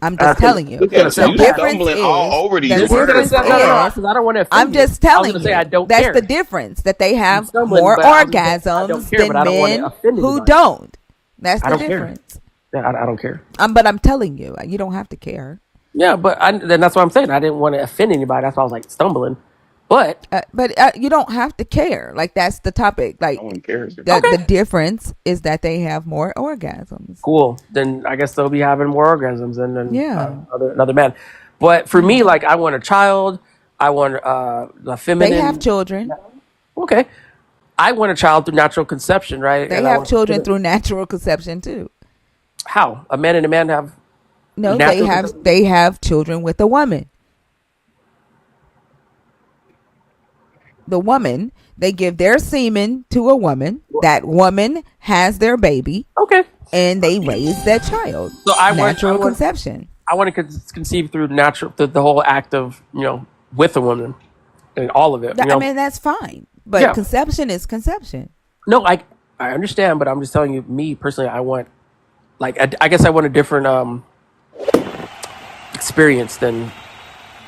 I'm just telling you. This is Look at gonna us. The sound You bad. difference stumbling all is over the these This is gonna words, difference sound no, no, bro. no, is because I don't want to I'm offend you. just I was telling gonna say I you. don't That's the care. difference that they I'm have stumbling, more but I was gonna say I don't orgasms care, but than I don't want to men offend who anybody. don't. That's I the don't care. difference. Yeah, I don't care. But I'm telling you, you don't have to care. Yeah, but then that's what I'm saying. I didn't want to offend anybody. That's why I was like stumbling. But But you don't have to care. Like that's the topic. No Like one cares. the okay, difference is that they have more orgasms. cool. Then I guess they'll be having more orgasms than Yeah, another man. But for yeah. me, like I want a child. I want the They have feminine. children. Okay, I want a child through natural conception, right? They And I have want children through natural conception too. how a man and a man have No, natural conception. they have children with a woman. The woman, they give their semen to a woman. That woman has their baby, Okay, and they raise that child. so Natural conception. I want to conceive through natural the whole act of with a woman and all of it. I mean, that's fine. But Yeah. conception is conception. No, I understand, but I'm just telling you, me personally, I want like I guess I want a different experience than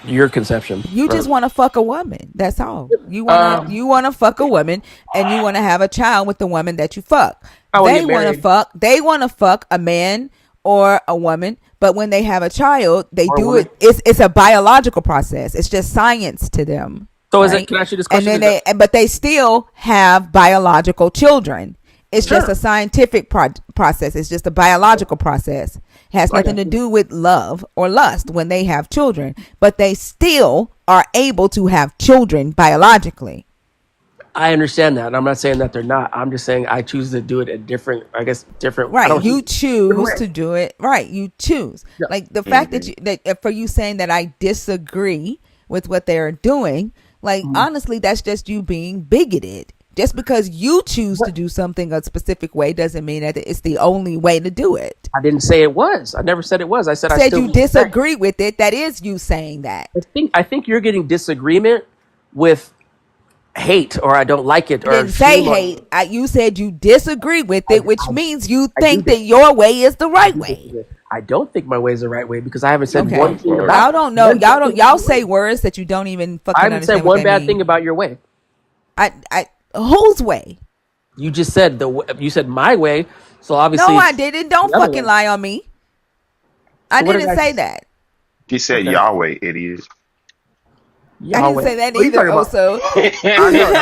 your conception. You Right? just want to fuck a woman. That's all. You want to fuck a woman, and you want to have a child with the woman that you fuck. I wanna They get want to married. fuck. They want to fuck a man or a woman, but when they have a child, they Or a do woman. it. It's a biological process. It's just science to them. So is it? Right? Can I ask you this And question? then but they still have biological children. It's just Sure. a scientific process. It's just a biological process. It has nothing to do with love or lust when they have children, but they still are able to have children biologically. I understand that, and I'm not saying that they're not. I'm just saying I choose to do it a different. I guess different. I Right. don't You different choose way. to do it. Right. You choose. Yeah. Like the fact that for you saying that I disagree with what they're doing, like honestly, that's just you being bigoted. Just because you choose to do something a specific way doesn't mean that it's the only way to do it. I didn't say it was. I never said it was. I said I Said still you disagree with it. That is you saying that. I think you're getting disagreement with hate, or I don't like it, You or didn't say shame on hate. You said you disagree with it, which I, means you I do think that your way is the right do way. disagree. I don't think my way is the right way because I haven't said Okay. one thing about Y'all it. don't know. Y'all say words that you don't even I fucking haven't understand said what one they bad mean. thing about your way. Whose way? You just said you said my way, so obviously No, I it's didn't. Don't the other fucking way. lie on me. I So what did didn't I say that. He said Okay. Yahweh, idiot. I didn't Yahweh. say that What are you either. talking about? Also, I know.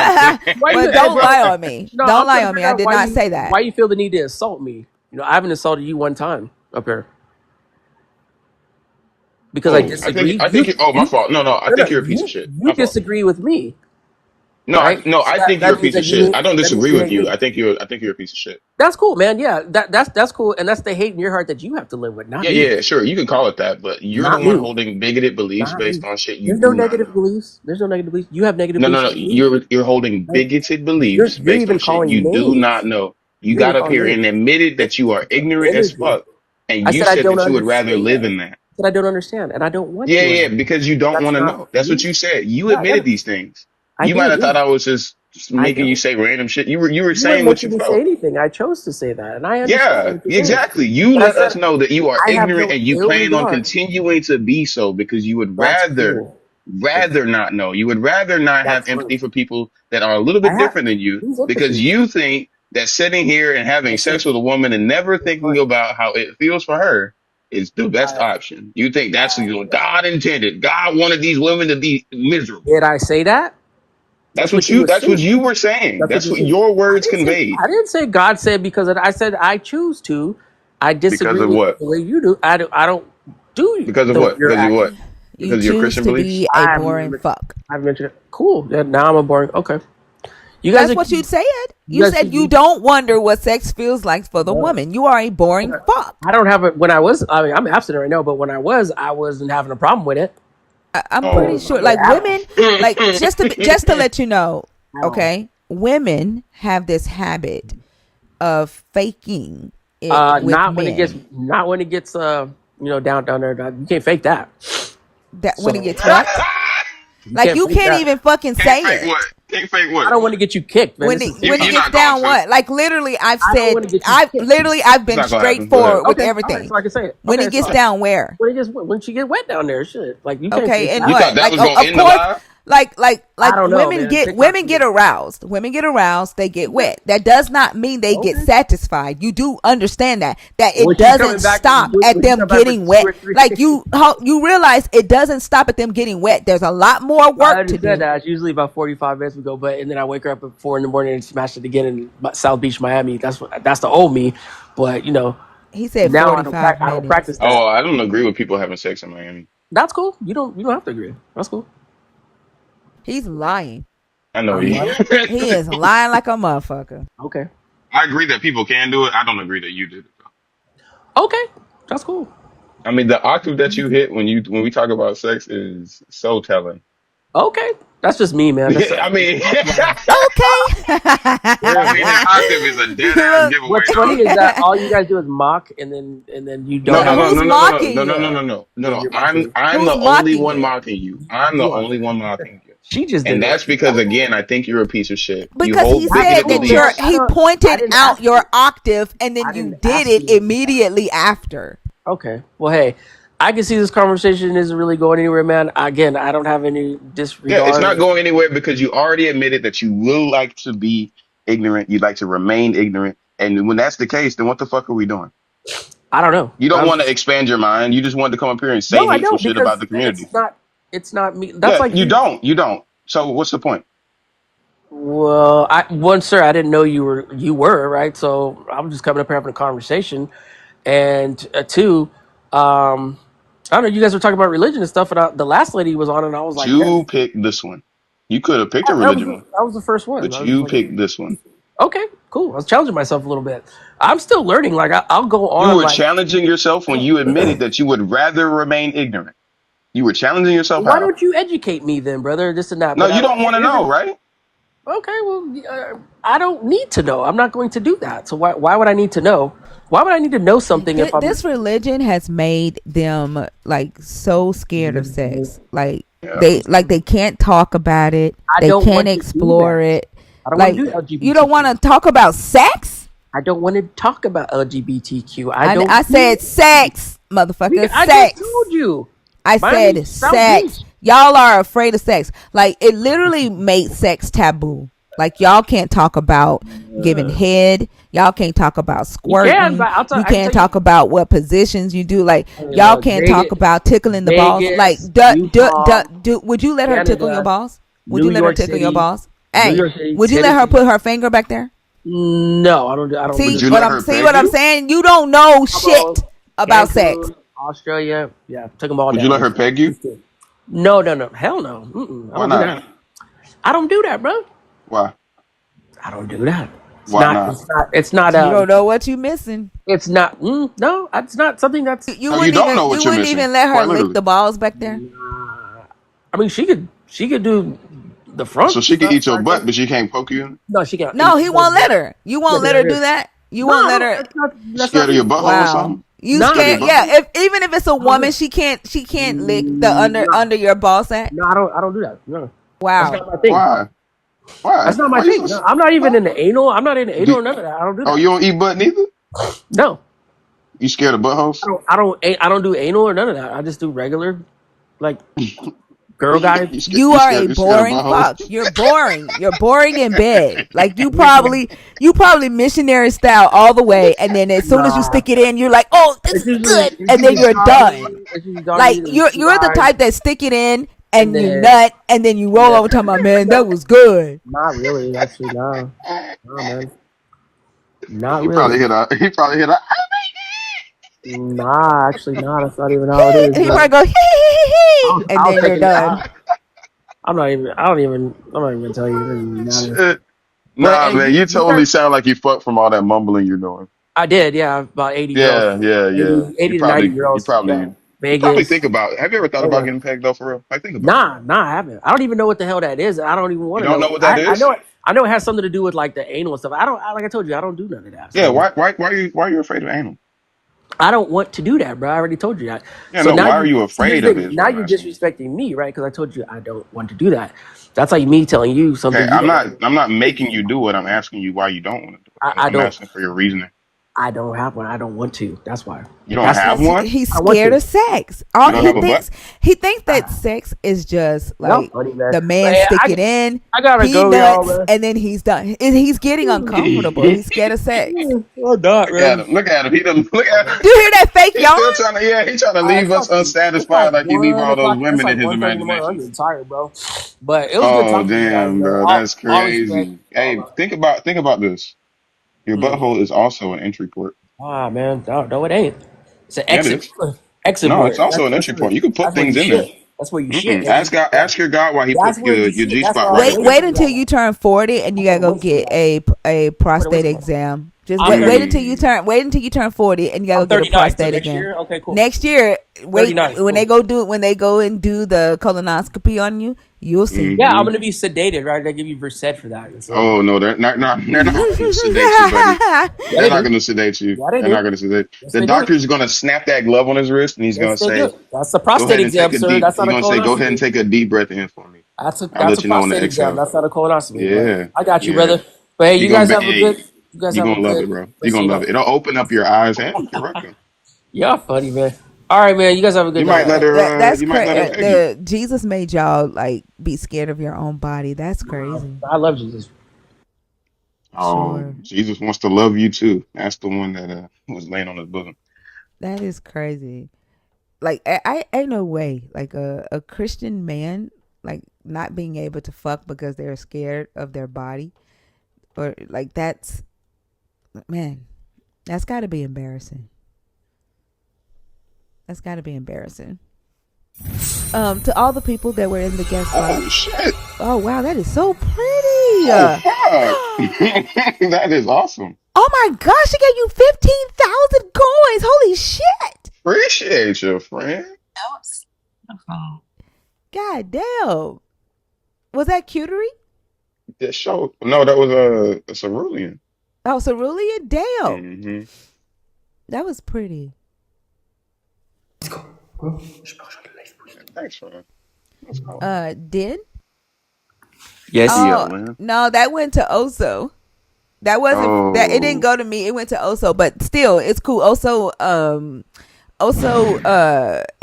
Why you, but hey, don't bro? lie on me. No, Don't I'm trying lie to on me. figure I out did not say that. why you feel the need to insult me. You know, I haven't insulted you one time up here because I Oh, disagree. I think you. Oh, my fault. No, I No, no, think you're a piece of shit. you My fault. disagree with me, No, right? So I think you're that a means piece that of shit. I don't that means disagree you with hate you. me. I think you're a piece of shit. That's cool, man. Yeah, that's cool, and that's the hate in your heart that you have to live with, not Yeah, me, yeah, sure. You can call it that, but you're the not one me, holding bigoted beliefs not based me. on shit you There's no do not negative know. beliefs. There's no negative beliefs. You have negative No, no, beliefs no. for me. You're holding Right? bigoted beliefs You're based on even shit you calling do not names. know. You You're even got up calling here and names. admitted that you are ignorant as Energy. fuck, and I you said I said don't that you would rather understand. live in that. That I don't understand, and I don't want Yeah, to yeah, understand. because you don't That's want to not know. That's what me. you said. You Yeah, admitted these things. I You might did. have Yeah, thought I was just I making you did. say random shit. You were You weren't saying what you making me say felt. anything. I chose to say that, and I understand Yeah, what you're saying. exactly. You But I let said us know that you are I have ignorant no and you ill plan on regard. continuing to be so because you would That's cool. That's rather not know. You would rather not have that's fine. empathy for people that are a little I bit have different than you these because empathies. you think that sitting here and having I said sex with a woman and never it's thinking fine. about how it feels for her is the best option. You think that's what God intended. God wanted these women to be miserable. Did I say that? That's what you That's what assume. you were saying. That's what That's you what assume. your words conveyed. I didn't say God said because I said I choose to. I Because disagree of with what? the way you do. I don't do Because of the way what? you're Because of acting. what? You Because of your choose Christian to beliefs? be a boring fuck. I've mentioned it. Cool. Yeah, now I'm a boring. Okay. You guys That's are. what you said. You You guys said should you be. don't wonder what sex feels like for the No. woman. You are a boring fuck. I don't have it. When I was, I mean, I'm abstinent right now, but when I wasn't having a problem with it. I'm pretty Oh sure, my like God. women, like just to let you know, At all. okay, women have this habit of faking it with men. Not when it gets, down there. You can't fake that. That when it So gets what? you Like can't you fake can't that. even fucking Can't say fake it. what? Can't fake I what? don't want to get you kicked, man. when This it is when it You're gets not going down to. what, like literally I don't want to get you kicked. I've It's been not going to happen. Go ahead. straightforward with Okay, all right, everything. so I can say it. When Okay, it so gets down where, when she get wet down there, shit. Like you can't okay, fake and that. You thought what, that like was going to of end the course, live? I don't know, women man. get TikTok is aroused, they get wet. That does not mean they get okay. satisfied. You do understand that When it she's doesn't coming back, stop at when she them come back for getting 2 wet. or 3, Like you realize it doesn't stop at them getting wet. There's a lot more I work to understand do. that. It's usually about 45 minutes we go, and then I wake her up at 4 in the morning and smash it again in South Beach, Miami. That's the old me, but He said now 45 I don't minutes. practice that. Oh, I don't agree with people having sex in Miami. That's cool. You don't have to agree. That's cool. He's lying. I know Do you. I? He is lying like a motherfucker. Okay. I agree that people can do it. I don't agree that you did it. Okay. That's cool. I mean, the octave that you hit when we talk about sex is so telling. Okay. That's just me, man. That's I mean, yeah, I mean yeah. that octave is a dead ass Look, giveaway, What's funny dog. is that all you guys do is mock, and then you No, don't no, have no, who's no, no, no, no, mocking no, no, no, you? no, no, no, then no. you're mocking me. I'm Who's the only mocking one you? mocking you. I'm the You are. only one mocking you. She just And did it. that's because again, I think you're a piece of shit. You Because he hold That's said bigoted cool, that man. beliefs. he I pointed didn't out ask your you. octave and then I you didn't did ask it you. immediately after. Okay. Well, hey, I can see this conversation isn't really going anywhere, man. Again, I don't have any Yeah, it's not disregard. going anywhere because you already admitted that you will like to be ignorant. You'd like to remain ignorant. And when that's the case, then what the fuck are we doing? I don't know. You don't I'm want to just expand your mind. You just want to come up here and say no, I hateful don't shit about because the community. it's not me. That's Yeah, like you you. don't. You don't. So what's the point? Well, sir, I didn't know you were right. So I'm just coming up here having a conversation, and two, I don't know. You guys were talking about religion and stuff, and the last lady was on, and I was like, yes, You picked this one. You could have picked a religion one, that was the first one. but I was just you like, picked this one. okay, cool. I was challenging myself a little bit. I'm still learning. Like I'll go You on. were Like, challenging yourself when you admitted that you would rather remain ignorant. You were challenging yourself why how? don't you educate me then, brother? This and that. No, But you don't want to here's know, the right? okay. Well, I don't need to know. I'm not going to do that. So why would I need to know? Why would I need to know something if I'm? This religion has made them like so scared of sex. Like Yeah. they can't talk about it. I They don't can't want to do explore that. it. I don't want Like to do you don't want LGBTQ. to talk about sex? I don't want to talk about LGBTQ. I said sex, motherfucker, I just sex. told you. I Miami, said South Beach. sex. Y'all are afraid of sex. Like it literally made sex taboo. Like y'all can't talk about giving head. Y'all can't talk about You can, squirting. but You I can can't tell you. talk about what positions you do. Like I mean, y'all look, can't talk about tickling the balls. Like Vegas, Utah, would you let her tickle your Canada, balls? Would New you let her York tickle your City, balls? New Hey, York City, would you let her Tennessee. put her finger back there? No, I don't do. I don't See really. Would you what let I'm her see peg what I'm you? saying? You don't know Cabo, shit about sex. Cancun, Australia. Yeah, took them all Would you let down. her peg you? No, no, no. Hell no. I Why don't do not? that. I don't do that, bro. Why? I don't do that. It's Why not. not? It's not. It's not. You don't know what you missing. It's not. No, it's not something that's. You Oh, you wouldn't don't even know what you're missing. let her Quite lick literally. the balls back there. I mean, she could. She could do the front So she can eat your side butt, thing. but she can't poke you in it? No, she can't No, eat. he won't let her. You Yeah, won't let her do that. You no, won't I let don't. her. That's not. You That's not scared of your feasible. butthole or Wow. something? You No, Scared of scared? your no, Yeah. butthole? If even if it's a I don't do woman, it. she can't lick the No, under your ball sack. no, I don't do that. No, that's Wow. not my thing. Why? Why? That's not my Why you thing. so? No, I'm not even Huh? in the anal. I'm not in the Do, anal or none of that. I don't do oh, that. you don't eat butt neither? No, You scared of buttholes? I don't do anal or none of that. I just do regular, like girl guy. You You are a scared? You scared of boring fuck. buttholes? You're boring. You're boring in bed. Like Usually, you probably missionary style all the way, and then as soon as you nah. stick it in, you're like, oh, this is good, It's and then usually you're doggy. done. It's usually doggy. Like Then you're the slide, type that stick it in and and you then nut, and then you and roll then. over talking about, man, that was good. Not really, actually. No, no, man. Not He probably really. hit a. He probably hit a. Nah, actually, nah. That's not even how it is. And he But probably go hee hee hee hee, and I'll then take you're it. done. I'm not even. I don't even. I'm not even gonna tell you. It doesn't even matter. Shit. But Nah, hey, man, you you guys. totally sound like you fucked from all that mumbling you're doing. I did, yeah. About 80-year-olds, Yeah, yeah, yeah. 80 to 90 year You olds. Yeah, probably, you probably Vegas. think about. Have you ever thought about Anywhere. getting pegged though, for real? Like, think about it. Nah, I haven't. I don't even know what the hell that is. I don't even You want to don't know know. what that I is? know it. I know it has something to do with like the anal and stuff. Like I told you, I don't do none of that. Yeah. So Why are you afraid of anal? I don't want to do that, bro. I already told you that. Yeah, So no. now Why are you you see here's afraid the of it? thing. Is what Now I'm you're asking you. disrespecting me, right? Because I told you I don't want to do that. That's like me telling you Okay, something you don't want to do. I'm not making you do it. I'm asking you why you don't want to do it. I I'm don't. asking for your reasoning. I don't have one. I don't want to. That's why. You don't That's have Cause one. he's I want scared to. of sex. You All don't have a butt. he thinks that sex is just Y'all like funny, man. the But man hey, stick it in, I gotta he go, y'all, nuts, man. and then he's done. He's getting uncomfortable. He's scared of sex. Oh, not, Look at man. him. Look at him. He done, look at him. Do you hear that fake He's yawn? still trying to. Yeah, he's trying to leave us It's like unsatisfied, like he leave 1 all those o'clock. It's women like in his 1:30 in the morning. I'm imagination. getting tired, bro. But it was good Oh talking to you guys, damn, man. bro, that's All respect. crazy. Hey, think about this. Your Mm. butthole is also an entry port. Ah, man. No, it ain't. It's an Yeah, it exit. is. Exit No, port. it's also an entry port. You can put That's where you things in there. shit. That's where you shit, baby. Ask God, Yeah. ask your God why He put That's where you your shit. G That's spot why I've right been up Wait, waiting there. wait for until that. you turn 40 and you I've gotta been go waiting for get that. a I've been prostate waiting for that. exam. Just I'm wait 30. until you turn 40 and you gotta I'm go get a 39. So prostate next exam. year, okay, cool. Next year, wait 39. when Cool. they go and do the colonoscopy on you, you'll see. Yeah, I'm Hmm. gonna be sedated, right? They give you Versed for that. So Oh no, they're not going to sedate you, buddy. yeah, They're they not do. going to sedate you. Yeah, they They're not do. going to sedate. Yes, The they do. doctor's going to snap that glove on his wrist, and he's going Yes, to they say, do. That's the "Go prostate ahead and take exam, a sir. deep." That's He's not a going to say, "Go ahead and colonoscopy. take a deep breath in for me." I'll That's a let you know when to prostate exam. exhale. That's not a colonoscopy. But Yeah, I got you, yeah. brother. But hey, You you gonna guys be, have a hey, good. You guys you have a gonna love good it, bro. You rest of gonna your love it. night. It'll open up your eyes and your rectum. Y'all funny, man. All right, man. You guys have a good You night. might let Yeah, her. that's You might let her crazy. peg you. The Jesus made y'all like be scared of your own body. That's crazy. I love Jesus. Oh, Sure, Jesus wants to love you too. That's the one that was laying on his bosom. that is crazy. Like I ain't no way like a Christian man like not being able to fuck because they're scared of their body or like that's man, that's got to be embarrassing. That's got to be embarrassing. To all the people that were in the guest Oh box. shit! Oh wow, that is so pretty. Oh fuck! That is awesome. Oh my gosh, she gave you 15,000 coins. Holy shit. Appreciate you, friend. Oh, God damn. Was that cutery? That show. No, that was a cerulean. Oh, cerulean? Damn. Mm-hmm. That was pretty. Thanks, friend. That's cool. Din? Yes. Yeah, Oh, man. no, that went to Oso. That wasn't that it didn't Oh, go to me. It went to Oso, but still, it's cool. Oso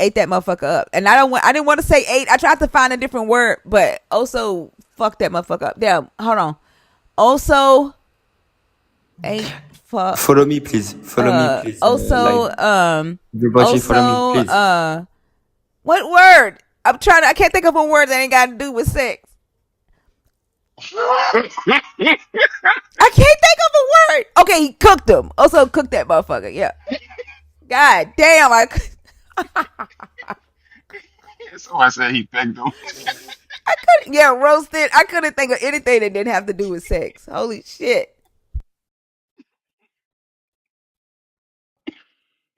ate that motherfucker up. And I didn't want to say ate. I tried to find a different word, but Oso fucked that motherfucker up. Damn, hold on. Also, ain't for Follow me, please. Follow me, please. Like also everybody, follow me, also please. what word? I can't think of a word that ain't got to do with sex. I can't think of a word. Okay, he cooked them. Also cooked that motherfucker. Yeah. God damn, Somebody said he pegged him. I couldn't. Yeah, roasted. I couldn't think of anything that didn't have to do with sex. Holy shit.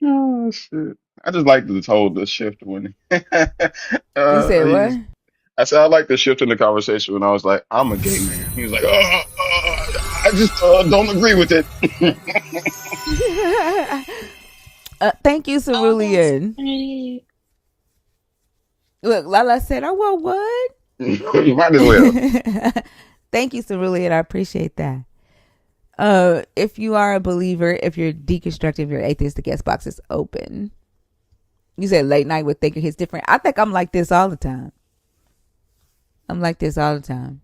Oh shit! I just like the shift when You said he what? just. I said I like the shift in the conversation when I was like, "I'm a gay man." He was like, I just don't agree with it." Thank you, Oh, that's Cerulean. pretty. Look, Lala said, I want what? Might as well. Thank you, Cerulean. I appreciate that. If you are a believer, if you're deconstructive, you're atheist, the guest box is open. You said late night with thinking hits different. I think I'm like this all the time. I'm like this all the time.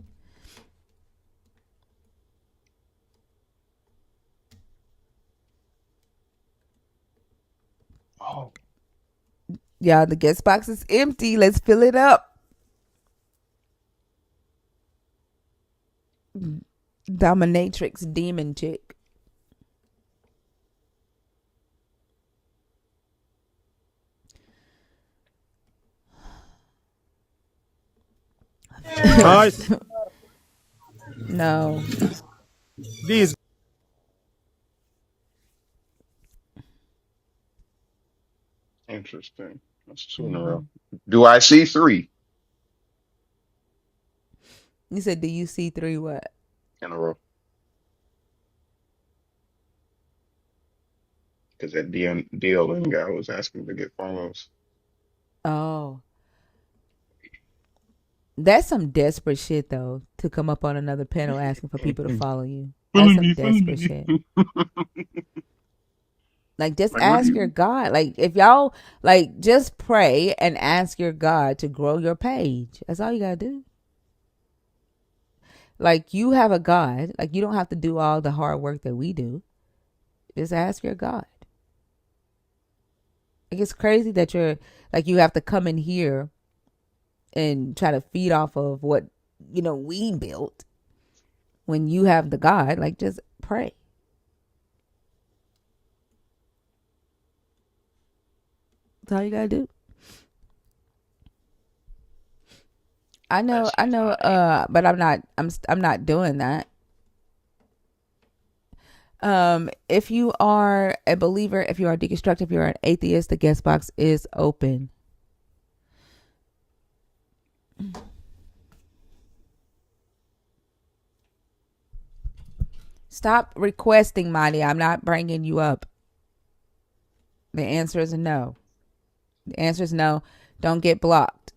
Oh, Y'all, the guest box is empty. Let's fill it up. Dominatrix demon chick. Hi, No. these interesting. That's two in a Mm-hmm. row. Do I see three You said, do you see three what? in a row? Because that DLN guy was asking to get follows. Oh. That's some desperate shit, though, to come up on another panel asking for people to follow you. That's Follow some me, follow desperate me. shit. Like, just Like, what do ask your you? God. Like, if y'all, like, just pray and ask your God to grow your page. That's all you gotta do. Like, you have a God. Like, you don't have to do all the hard work that we do. Just ask your God. Like, it's crazy that like, you have to come in here and try to feed off of what, we built when you have the God. Like, just pray. That's all you gotta do. That's I just know, honest. but I'm not doing that. If you are a believer, if you are deconstructive, if you're an atheist, the guest box is open. Stop requesting, Mighty. I'm not bringing you up. The answer is no. The answer is no. Don't get blocked.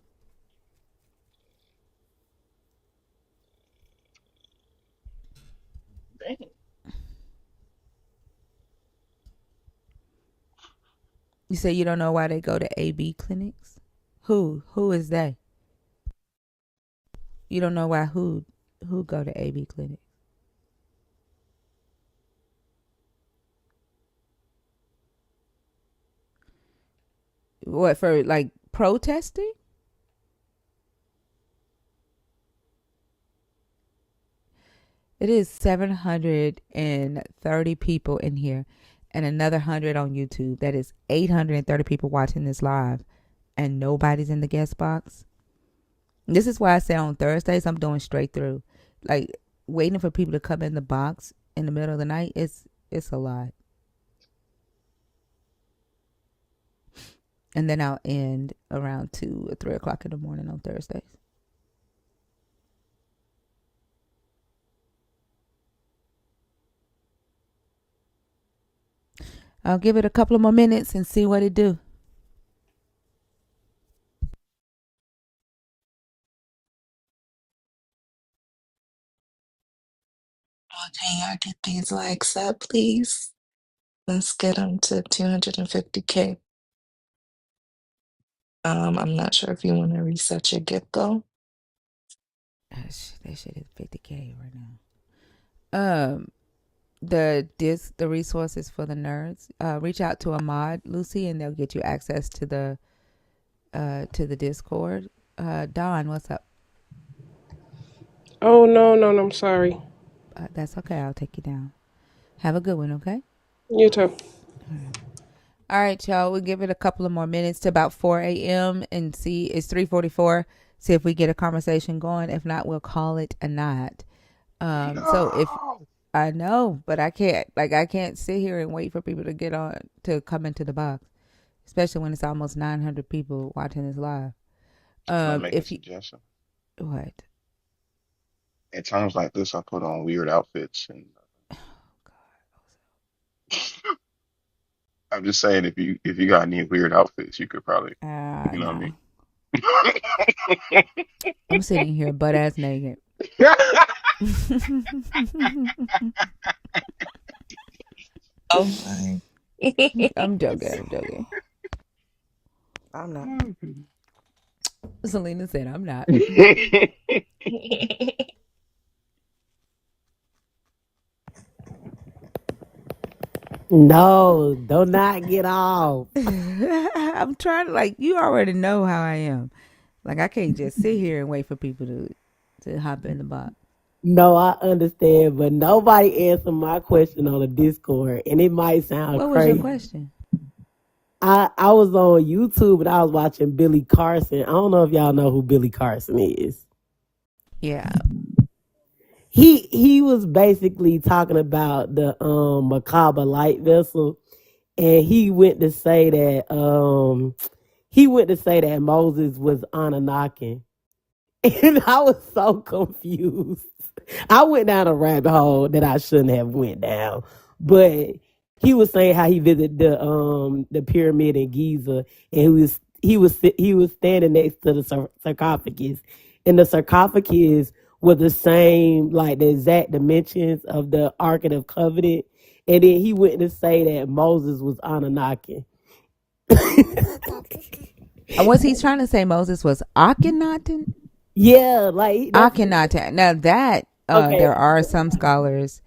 Dang. You say you don't know why they go to AB clinics? Who is they? You don't know why who go to AB clinics? What, for like protesting? It is 730 people in here and another 100 on YouTube. That is 830 people watching this live and nobody's in the guest box. This is why I say on Thursdays I'm doing straight through. Like, waiting for people to come in the box in the middle of the night, it's a lot. And then I'll end around 2 or 3 o'clock in the morning on Thursdays. I'll give it a couple of more minutes and see what it do. Oh, can y'all get these likes up, please? Let's get them to 250K. I'm not sure if you want to reset your gift goal. That shit is 50K right now. Um, the resources for the nerds. Reach out to Ahmad, Lucy, and they'll get you access to the Discord. Don, what's up? Oh, no, I'm sorry. That's okay. I'll take you down. Have a good one, okay? You too. All right, y'all. We'll give it a couple of more minutes to about 4 a.m. and see. It's 3:44. See if we get a conversation going. If not, we'll call it a night. So if I know, but I can't. I can't sit here and wait for people to get on to come into the box, especially when it's almost 900 people watching this live. Can I make a If you suggestion? what? At times like this, I put on weird outfits, and I'm just saying, if you got any weird outfits, you could probably, you know what I No. mean. I'm sitting here butt ass naked. Oh my. I'm joking. I'm not. Selena said I'm not. No, do not get off. I'm trying to you already know how I am. I can't just sit here and wait for people to hop in the box. No, I understand, but nobody answered my question on the Discord, and it might sound What was crazy. your question? I was on YouTube and I was watching Billy Carson. I don't know if y'all know who Billy Carson is. Yeah. He was basically talking about the Macabre light vessel, and he went to say that Moses was Anunnaki. And I was so confused. I went down a rabbit hole that I shouldn't have went down. But he was saying how he visited the pyramid in Giza, and he was standing next to the sarcophagus, and the sarcophagus was the same, like the exact dimensions of the Ark of the Covenant. And then he went to say that Moses was Anunnaki. Was he trying to say Moses was Akhenaten? Yeah, Akhenaten. Now that okay. There are some scholars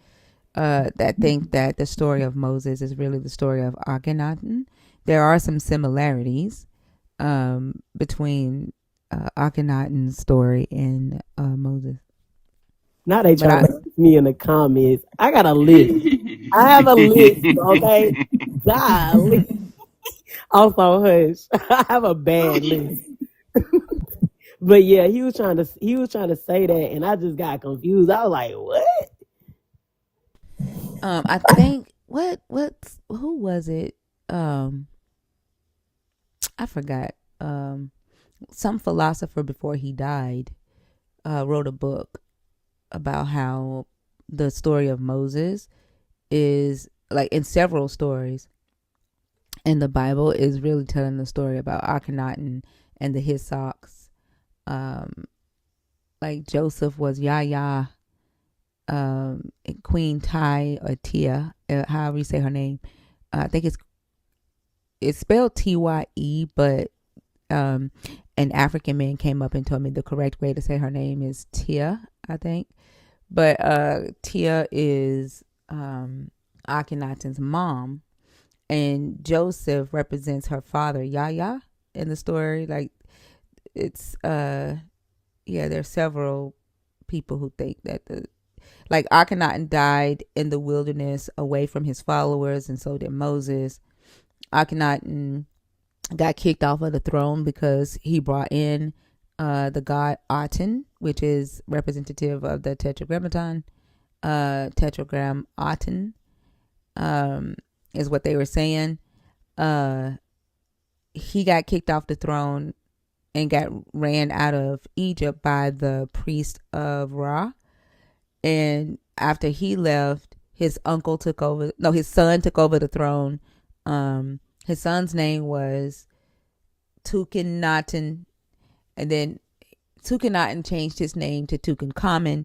that think that the story of Moses is really the story of Akhenaten. There are some similarities between Akhenaten's story and Moses. Now they try to make me in the comments. I got a list. I have a list, okay? Golly. Also, hush. I have a bad list. But yeah, he was trying to say that, and I just got confused. I was like, what? I think who was it? I forgot. Some philosopher before he died wrote a book about how the story of Moses is in several stories in the Bible is really telling the story about Akhenaten and the Hyssocks. Joseph was Yahya, Queen Tai or Tia, however you say her name. I think it's spelled Tye, but an African man came up and told me the correct way to say her name is Tia, I think. But Tia is Akhenaten's mom, and Joseph represents her father, Yahya, in the story. There's several people who think that Akhenaten died in the wilderness away from his followers, and so did Moses. Akhenaten got kicked off of the throne because he brought in the god Aten, which is representative of the Tetragrammaton. Tetragram Aten is what they were saying. He got kicked off the throne and got ran out of Egypt by the priest of Ra. And after he left, his son took over the throne. His son's name was Tukenaten, and then Tukenaten changed his name to Tutankhamun.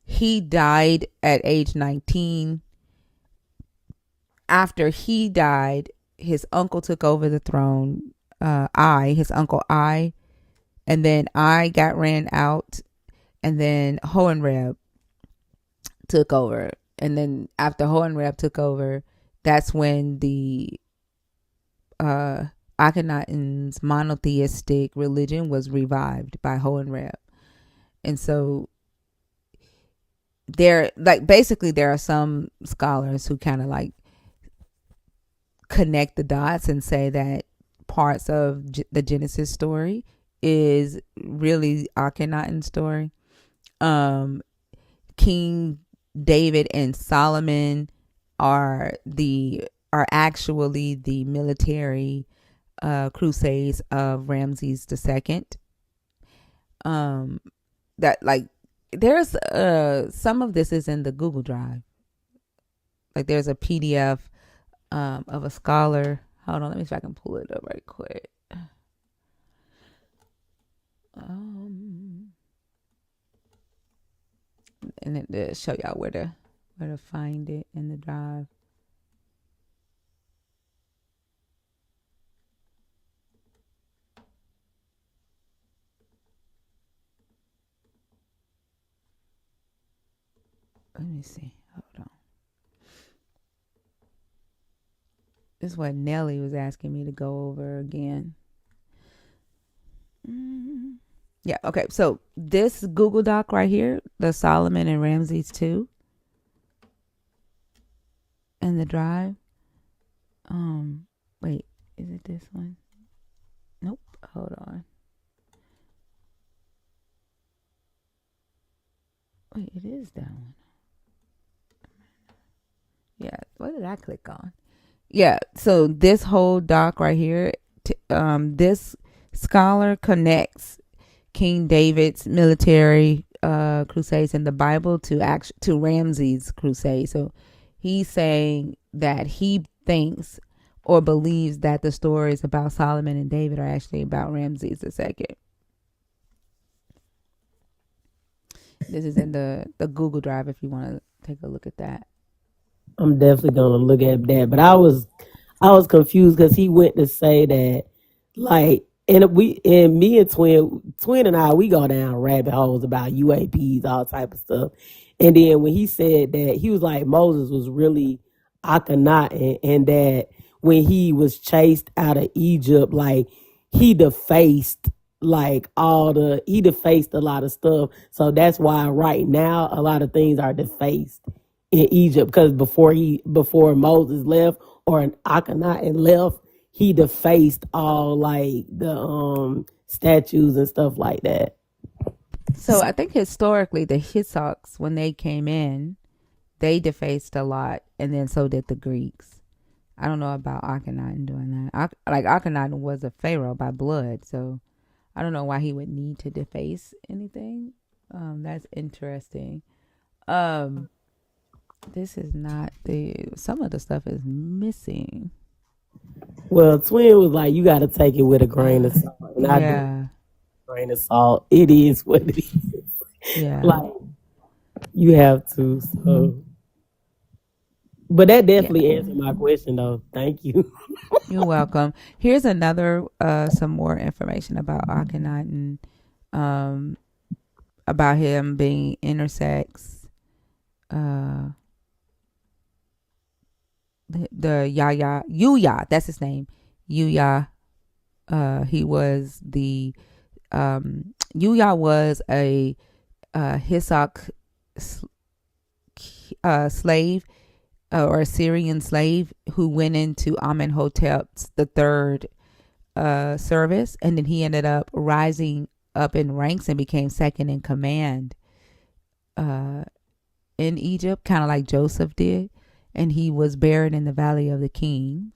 He died at age 19. After he died, his uncle took over the throne. His uncle I, and then I got ran out, and then Hohenreb took over. And then after Hohenrab took over, that's when the Akhenaten's monotheistic religion was revived by Hohenrab. And so there are some scholars who kind of like connect the dots and say that parts of the Genesis story is really Akhenaten's story. King David and Solomon are actually the military crusades of Ramses II. That like there's some of this is in the Google Drive. Like there's a PDF of a scholar. Hold on, let me see if I can pull it up right quick. And then to show y'all where to find it in the drive. Let me see. Hold on. This is what Nelly was asking me to go over again. Yeah, okay. So this Google Doc right here, the Solomon and Ramses II, and the drive. Wait, is it this one? Nope. Hold on. Wait, it is that one. Yeah, what did I click on? Yeah, so this whole doc right here, this scholar connects King David's military crusades in the Bible to Ramses' crusade. So he's saying that he thinks or believes that the stories about Solomon and David are actually about Ramses II. This is in the Google Drive if you want to take a look at that. I'm definitely gonna look at that. But I was confused because he went to say that, like, and me and Twin and I, we go down rabbit holes about UAPs, all type of stuff. And then when he said that, he was like Moses was really Akhenaten, and that when he was chased out of Egypt, like he defaced he defaced a lot of stuff. So that's why right now a lot of things are defaced in Egypt, because before Moses left or Akhenaten left, he defaced all like the statues and stuff like that. So I think historically the Hittites, when they came in, they defaced a lot, and then so did the Greeks. I don't know about Akhenaten doing that. Akhenaten was a pharaoh by blood, so I don't know why he would need to deface anything. That's interesting. This is not some of the stuff is missing. Well, Twin was like, you got to take it with a grain of salt. And I do a grain of salt. It is what it is. Yeah. Like, you have to. So. But that definitely answered my question, though. Thank you. You're welcome. Here's another, some more information about Akhenaten, about him being intersex. The Yuya, that's his name. Yuya. He was the Yuya was a Hittite slave or Assyrian slave who went into Amenhotep's the third service, and then he ended up rising up in ranks and became second in command in Egypt, kind of like Joseph did. And he was buried in the Valley of the Kings.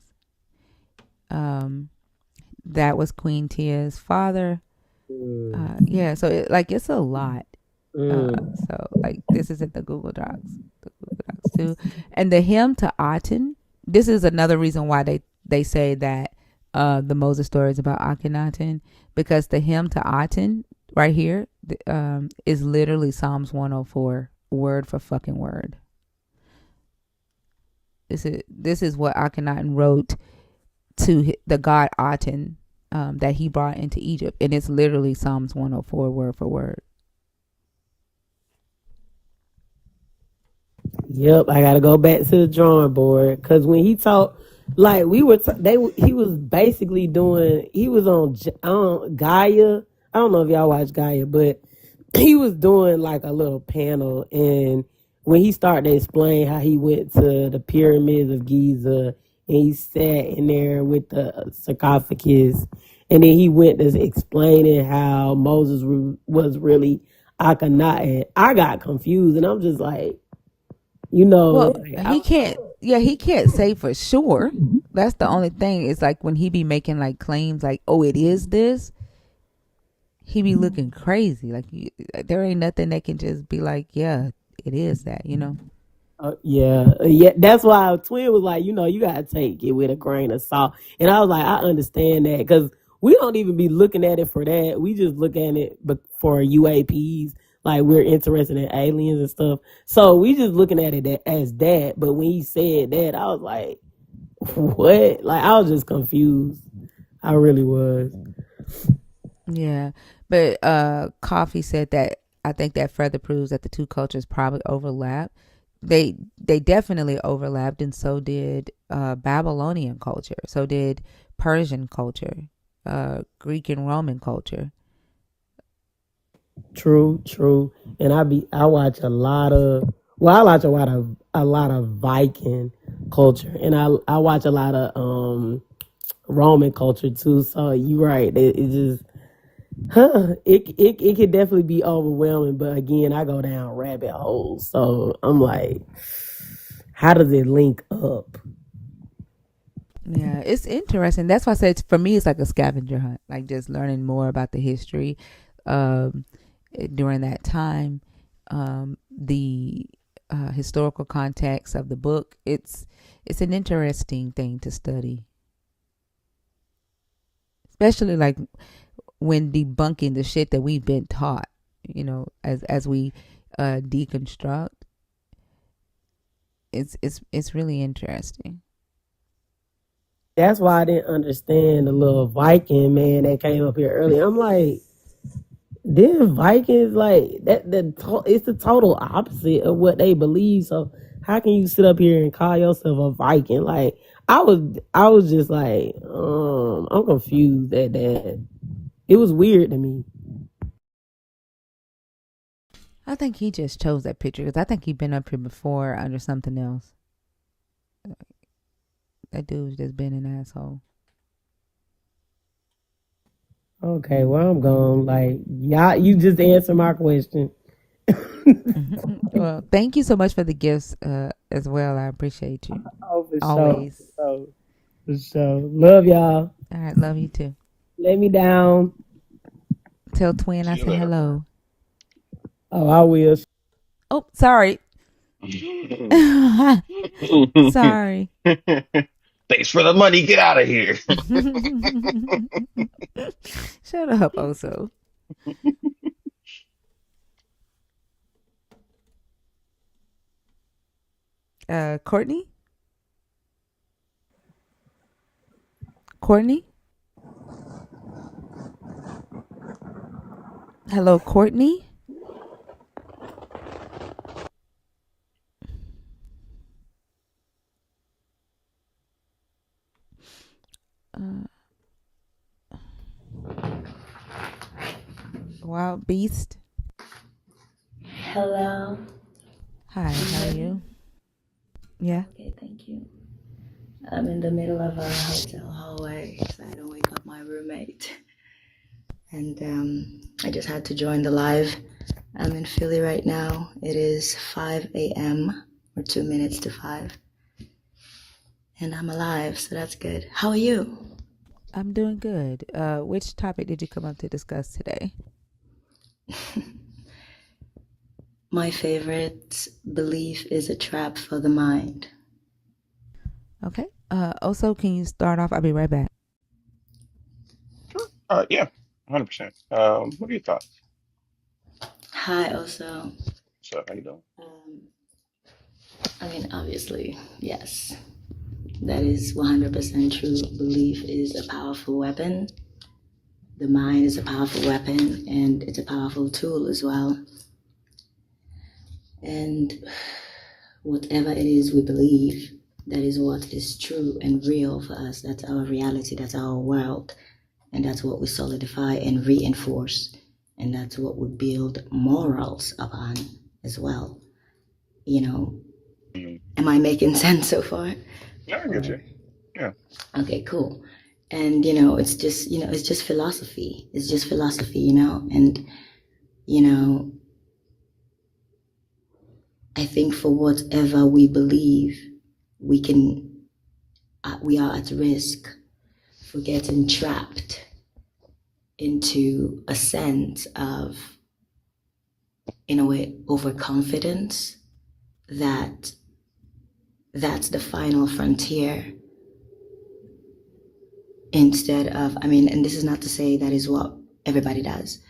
That was Queen Tia's father. Yeah, so it's a lot. So like this is at the Google Docs too. And the hymn to Aten. This is another reason why they say that the Moses story is about Akhenaten, because the hymn to Aten right here is literally Psalms 104 word for fucking word. This is what Akhenaten wrote to the god Aten that he brought into Egypt, and it's literally Psalms 104 word for word. Yep, I gotta go back to the drawing board because when he talked, like he was basically doing. He was on Gaia. I don't know if y'all watch Gaia, but he was doing like a little panel, and when he started to explain how he went to the pyramids of Giza and he sat in there with the sarcophagus, and then he went to explaining how Moses was really Akhenaten. I got confused, and I'm just like, Well, like, he can't. Yeah, he can't say for sure. That's the only thing. It's like when he be making like claims, like, "Oh, it is this." He be looking crazy. Like there ain't nothing that can just be like, "Yeah, it is that." yeah. That's why Twin was like, you gotta take it with a grain of salt, and I was like, I understand that because we don't even be looking at it for that. We just look at it, but for UAPs, like we're interested in aliens and stuff. So we just looking at it as that. But when he said that, I was like, what? Like I was just confused. I really was. Yeah, but Coffee said that I think that further proves that the two cultures probably overlap. They definitely overlapped, and so did Babylonian culture. So did Persian culture, Greek and Roman culture. True. And I watch a lot of I watch a lot of Viking culture, and I watch a lot of Roman culture too. So you're right. It just it could definitely be overwhelming, but again, I go down rabbit holes. So I'm like, how does it link up? Yeah, it's interesting. That's why I said for me, it's like a scavenger hunt, like just learning more about the history during that time, the historical context of the book. It's an interesting thing to study, especially like when debunking the shit that we've been taught. As we deconstruct. It's really interesting. That's why I didn't understand the little Viking man that came up here earlier. I'm like, then Vikings like that. It's the total opposite of what they believe. So how can you sit up here and call yourself a Viking? Like I was just like, I'm confused at that. It was weird to me. I think he just chose that picture because I think he'd been up here before under something else. That dude's just been an asshole. Okay, well I'm gone. Like y'all, you just answered my question. Well, thank you so much for the gifts as well. I appreciate you. Oh, for always. Sure. For sure. Love y'all. All right, love you too. Let me down. Tell Twin I said hello. Oh, I will. Oh, sorry. Sorry. Thanks for the money. Get out of here. Shut up, Oso. Courtney? Hello, Courtney? Wild Beast? Hello. Hi, how are you? Yeah. Okay, thank you. I'm in the middle of a hotel hallway, so I don't wake up my roommate. And I just had to join the live. I'm in Philly right now. It is 5 a.m. or 2 minutes to 5. And I'm alive, so that's good. How are you? I'm doing good. Which topic did you come up to discuss today? My favorite belief is a trap for the mind. Okay. Also, can you start off? I'll be right back. Sure. Yeah, 100%. What are your thoughts? Hi, Oso. So, how you doing? I mean, obviously, yes. That is 100% true. Belief is a powerful weapon. The mind is a powerful weapon, and it's a powerful tool as well. And whatever it is we believe, that is what is true and real for us. That's our reality, that's our world. And that's what we solidify and reinforce. And that's what we build morals upon as well. You know, am I making sense so far? Yeah, I get you. Yeah. Okay, cool. And it's just philosophy. It's just philosophy, and I think for whatever we believe, we are at risk for getting trapped into a sense of, in a way, overconfidence, that's the final frontier, instead of, and this is not to say that is what everybody does,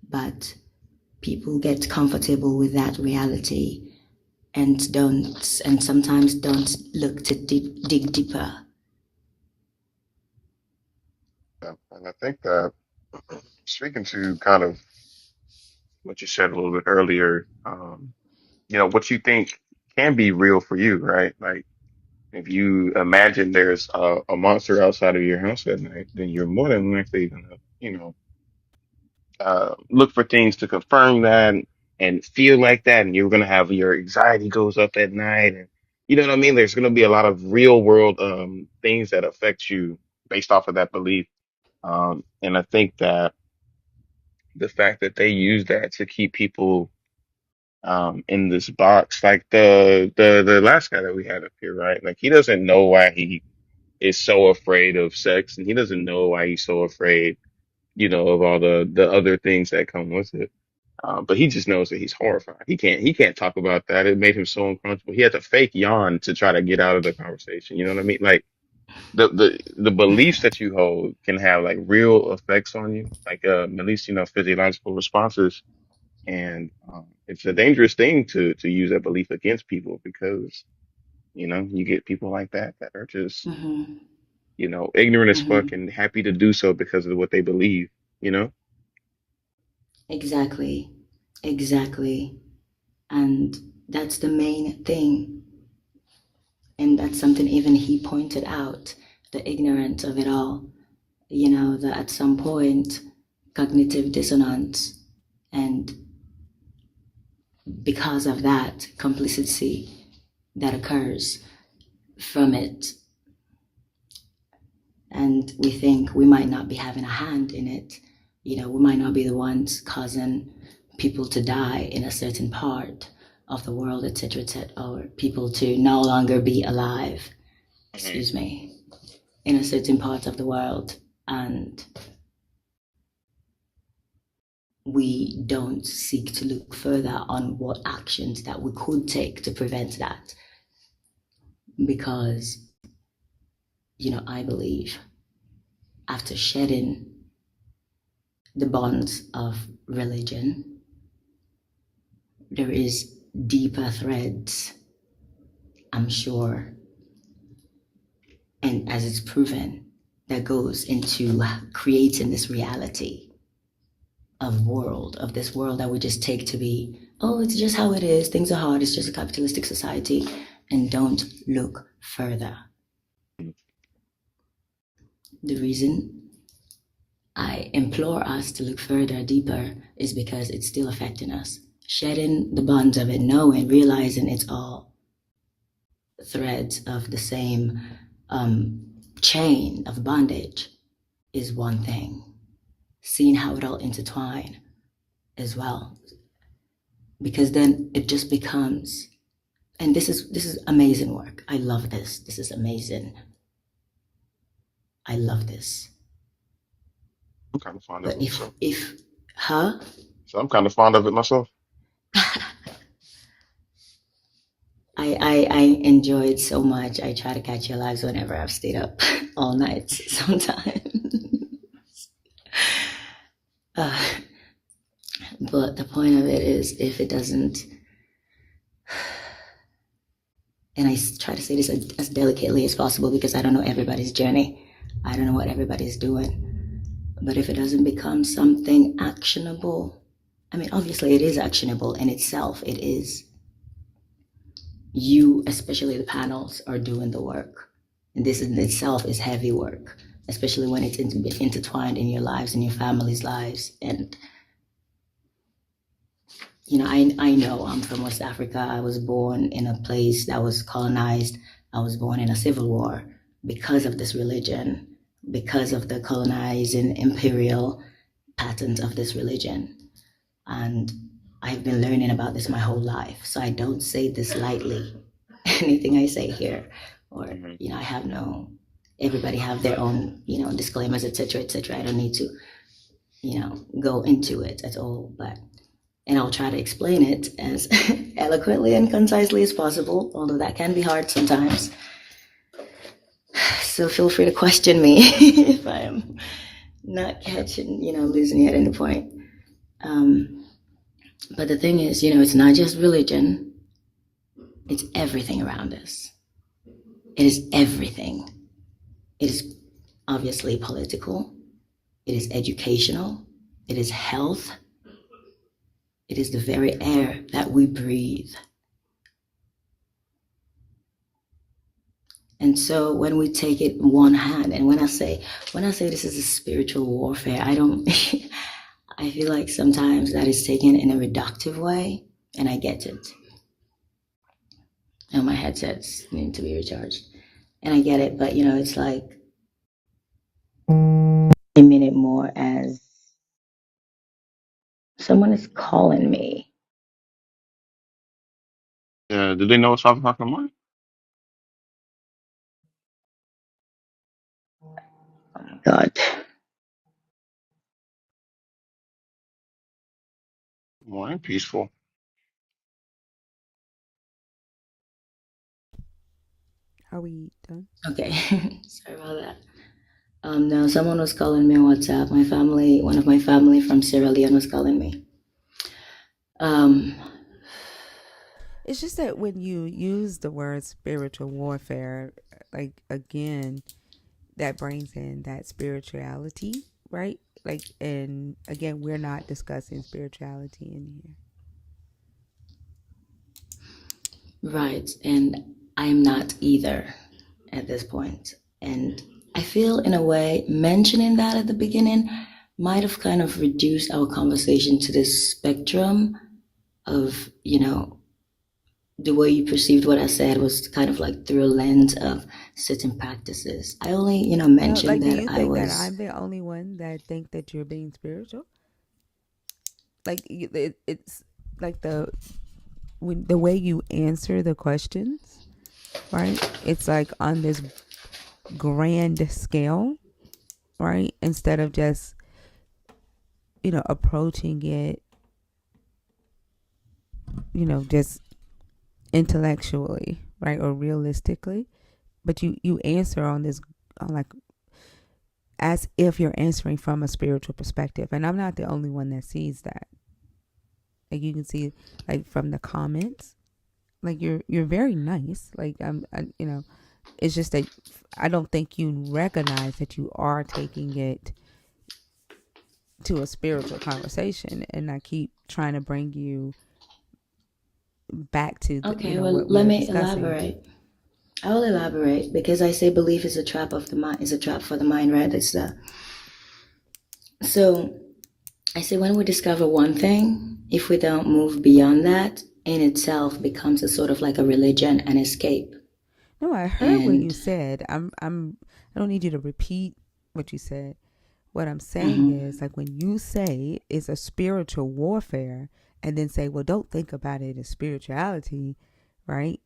but people get comfortable with that reality and sometimes don't look to dig deeper. Yeah. And I think that speaking to kind of what you said a little bit earlier, what you think can be real for you, right? Like if you imagine there's a monster outside of your house at night, then you're more than likely gonna, look for things to confirm that and feel like that, and you're gonna have your anxiety goes up at night, and you know what I mean. There's gonna be a lot of real world things that affect you based off of that belief, and I think that the fact that they use that to keep people in this box, like the last guy that we had up here, right? Like he doesn't know why he is so afraid of sex, and he doesn't know why he's so afraid, of all the other things that come with it. But he just knows that he's horrified. He can't talk about that. It made him so uncomfortable. He had to fake yawn to try to get out of the conversation. You know what I mean? Like the beliefs that you hold can have like real effects on you, like at least physiological responses. And it's a dangerous thing to use that belief against people because you get people like that are just Mm-hmm. ignorant as fuck Mm-hmm. and happy to do so because of what they believe. You know. Exactly. And that's the main thing. And that's something even he pointed out, the ignorance of it all. That at some point, cognitive dissonance, and because of that, complicity that occurs from it. And we think we might not be having a hand in it. We might not be the ones causing people to die in a certain part of the world, etc., or people to no longer be alive, excuse me, in a certain part of the world. And we don't seek to look further on what actions that we could take to prevent that. Because, I believe after shedding the bonds of religion, there is deeper threads, I'm sure, and as it's proven, that goes into creating this reality of this world that we just take to be, oh, it's just how it is, things are hard, it's just a capitalistic society, and don't look further. The reason I implore us to look further, deeper, is because it's still affecting us. Shedding the bonds of it, knowing, realizing it's all threads of the same chain of bondage is one thing. Seeing how it all intertwine as well, because then it just becomes, and this is amazing work. I love this. This is amazing. I love this. I'm kind of fond of But it myself. So I'm kind of fond of it myself. I enjoy it so much. I try to catch your lives whenever I've stayed up all night sometimes. But the point of it is, if it doesn't, and I try to say this as delicately as possible because I don't know everybody's journey. I don't know what everybody's doing. But if it doesn't become something actionable, obviously it is actionable in itself. It is. you, especially the panels, are doing the work. And this in itself is heavy work, especially when it's intertwined in your lives and your family's lives. And, you know, I know I'm from West Africa. I was born in a place that was colonized. I was born in a civil war because of this religion, because of the colonizing imperial patterns of this religion. And I've been learning about this my whole life. So I don't say this lightly. Anything I say here, or, you know, I have no, everybody have their own, you know, disclaimers, etc., etc. I don't need to, you know, go into it at all, but, and I'll try to explain it as eloquently and concisely as possible, although that can be hard sometimes. So feel free to question me if I'm not catching, you know, losing it at any point. But the thing is, you know, it's not just religion, it's everything around us. It is everything. It is obviously political. It is educational. It is health. It is the very air that we breathe. And so when we take it in one hand, and when I say this is a spiritual warfare, I don't, I feel like sometimes that is taken in a reductive way, and I get it. And my headsets need to be recharged. And I get it, but you know, it's like, I mean it more as someone is calling me. Do they know it's 5 o'clock in the morning? God. Morning, peaceful. Are we done? Okay. Sorry about that. No, someone was calling me on WhatsApp. My family, one of my family from Sierra Leone was calling me. It's just that when you use the word spiritual warfare, like, again, that brings in that spirituality, right? Like, and again, we're not discussing spirituality in here. Right, and I'm not either at this point. And I feel, in a way, mentioning that at the beginning might have kind of reduced our conversation to this spectrum of, you know, the way you perceived what I said was kind of like through a lens of certain practices. I only, you know, mentioned Like, do that you I think that was. I'm the only one that think that you're being spiritual? Like, it's like the way you answer the questions, right? It's like on this grand scale, right? Instead of just, you know, approaching it, you know, just intellectually, right, or realistically, but you answer on this, like, as if you're answering from a spiritual perspective. And I'm not the only one that sees that. Like, you can see, like, from the comments, like, you're very nice. Like, you know, it's just that I don't think you recognize that you are taking it to a spiritual conversation, and I keep trying to bring you back to Okay, you know, well, what let we're me discussing. elaborate. I will elaborate because I say belief is a trap of the mind, is a trap for the mind, right? It's the, so I say when we discover one thing, if we don't move beyond that, in itself becomes a sort of like a religion, an escape. No, I heard what you And said. I don't need you to repeat what you said. What I'm saying is, like, when you say it's a spiritual warfare, and then say, well, don't think about it as spirituality, right?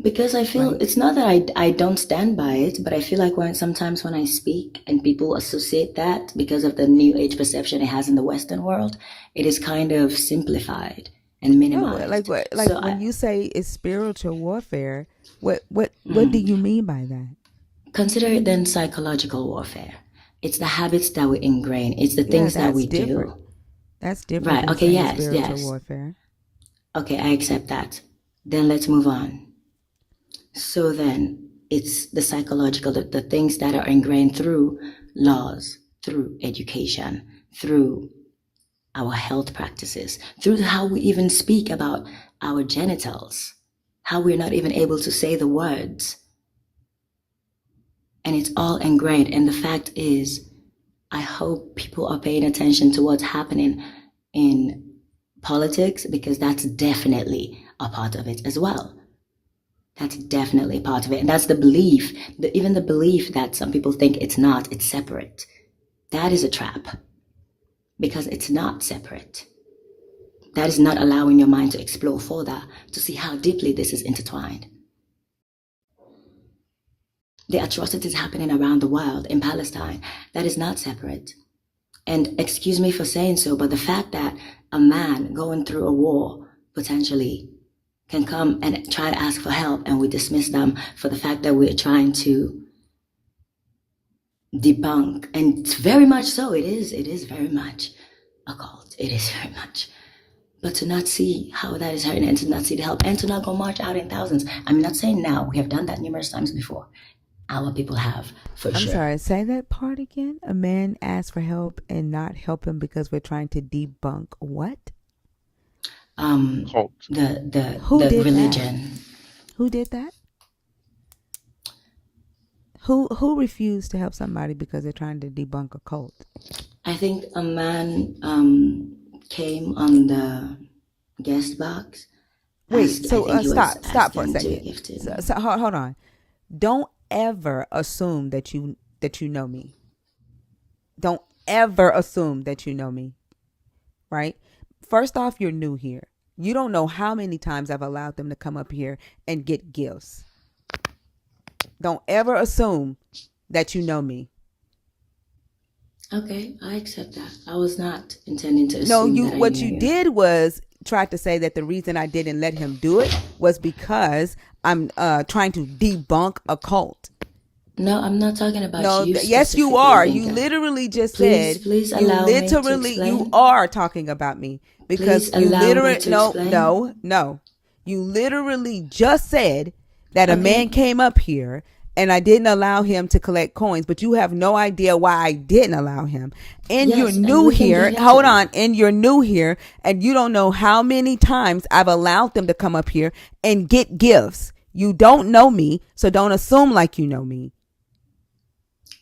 because I feel Right. it's not that I don't stand by it, but I feel like sometimes when I speak and people associate that because of the new age perception it has in the Western world, it is kind of simplified and No, minimized. like So when I you say it's spiritual warfare, what do you mean by that? consider it then psychological warfare. It's the habits that we ingrain. It's the Yeah, things that that's we different. do. That's different Right. than Okay. saying Yes. spiritual Yes. warfare. Okay. I accept that. Then let's move on. So then it's the psychological, the things that are ingrained through laws, through education, through our health practices, through how we even speak about our genitals, how we're not even able to say the words. And it's all ingrained. And the fact is, I hope people are paying attention to what's happening in politics, because that's definitely a part of it as well. That's definitely part of it. And that's the belief, even the belief that some people think it's not, it's separate. That is a trap, because it's not separate. That is not allowing your mind to explore further, to see how deeply this is intertwined. The atrocities happening around the world in Palestine, that is not separate. And excuse me for saying so, but the fact that a man going through a war potentially can come and try to ask for help, and we dismiss them for the fact that we're trying to debunk, and it's very much so, it is very much a cult. It is very much. But to not see how that is hurting, and to not see the help, and to not go march out in thousands. I'm not saying now, we have done that numerous times before. Our people have, for sure. I'm sorry, say that part again. A man asks for help and not help him because we're trying to debunk what? Cult. The religion. that? Who did that? Who refused to help somebody because they're trying to debunk a cult? I think a man came on the guest box. Wait, stop for a second. So hold on. Don't ever assume that you know me. Don't ever assume that you know me. Right? First off, you're new here. You don't know how many times I've allowed them to come up here and get gifts. Don't ever assume that you know me. Okay, I accept that. I was not intending to assume that. What you did was tried to say that the reason I didn't let him do it was because I'm trying to debunk a cult. No, I'm not talking about you. Yes, you are. You literally just said. Please allow me to explain. You are talking about me because you literally no. You literally just said that a man came up here and I didn't allow him to collect coins, but you have no idea why I didn't allow him. And you're new here. Hold on. And you're new here and you don't know how many times I've allowed them to come up here and get gifts. You don't know me, so don't assume like you know me.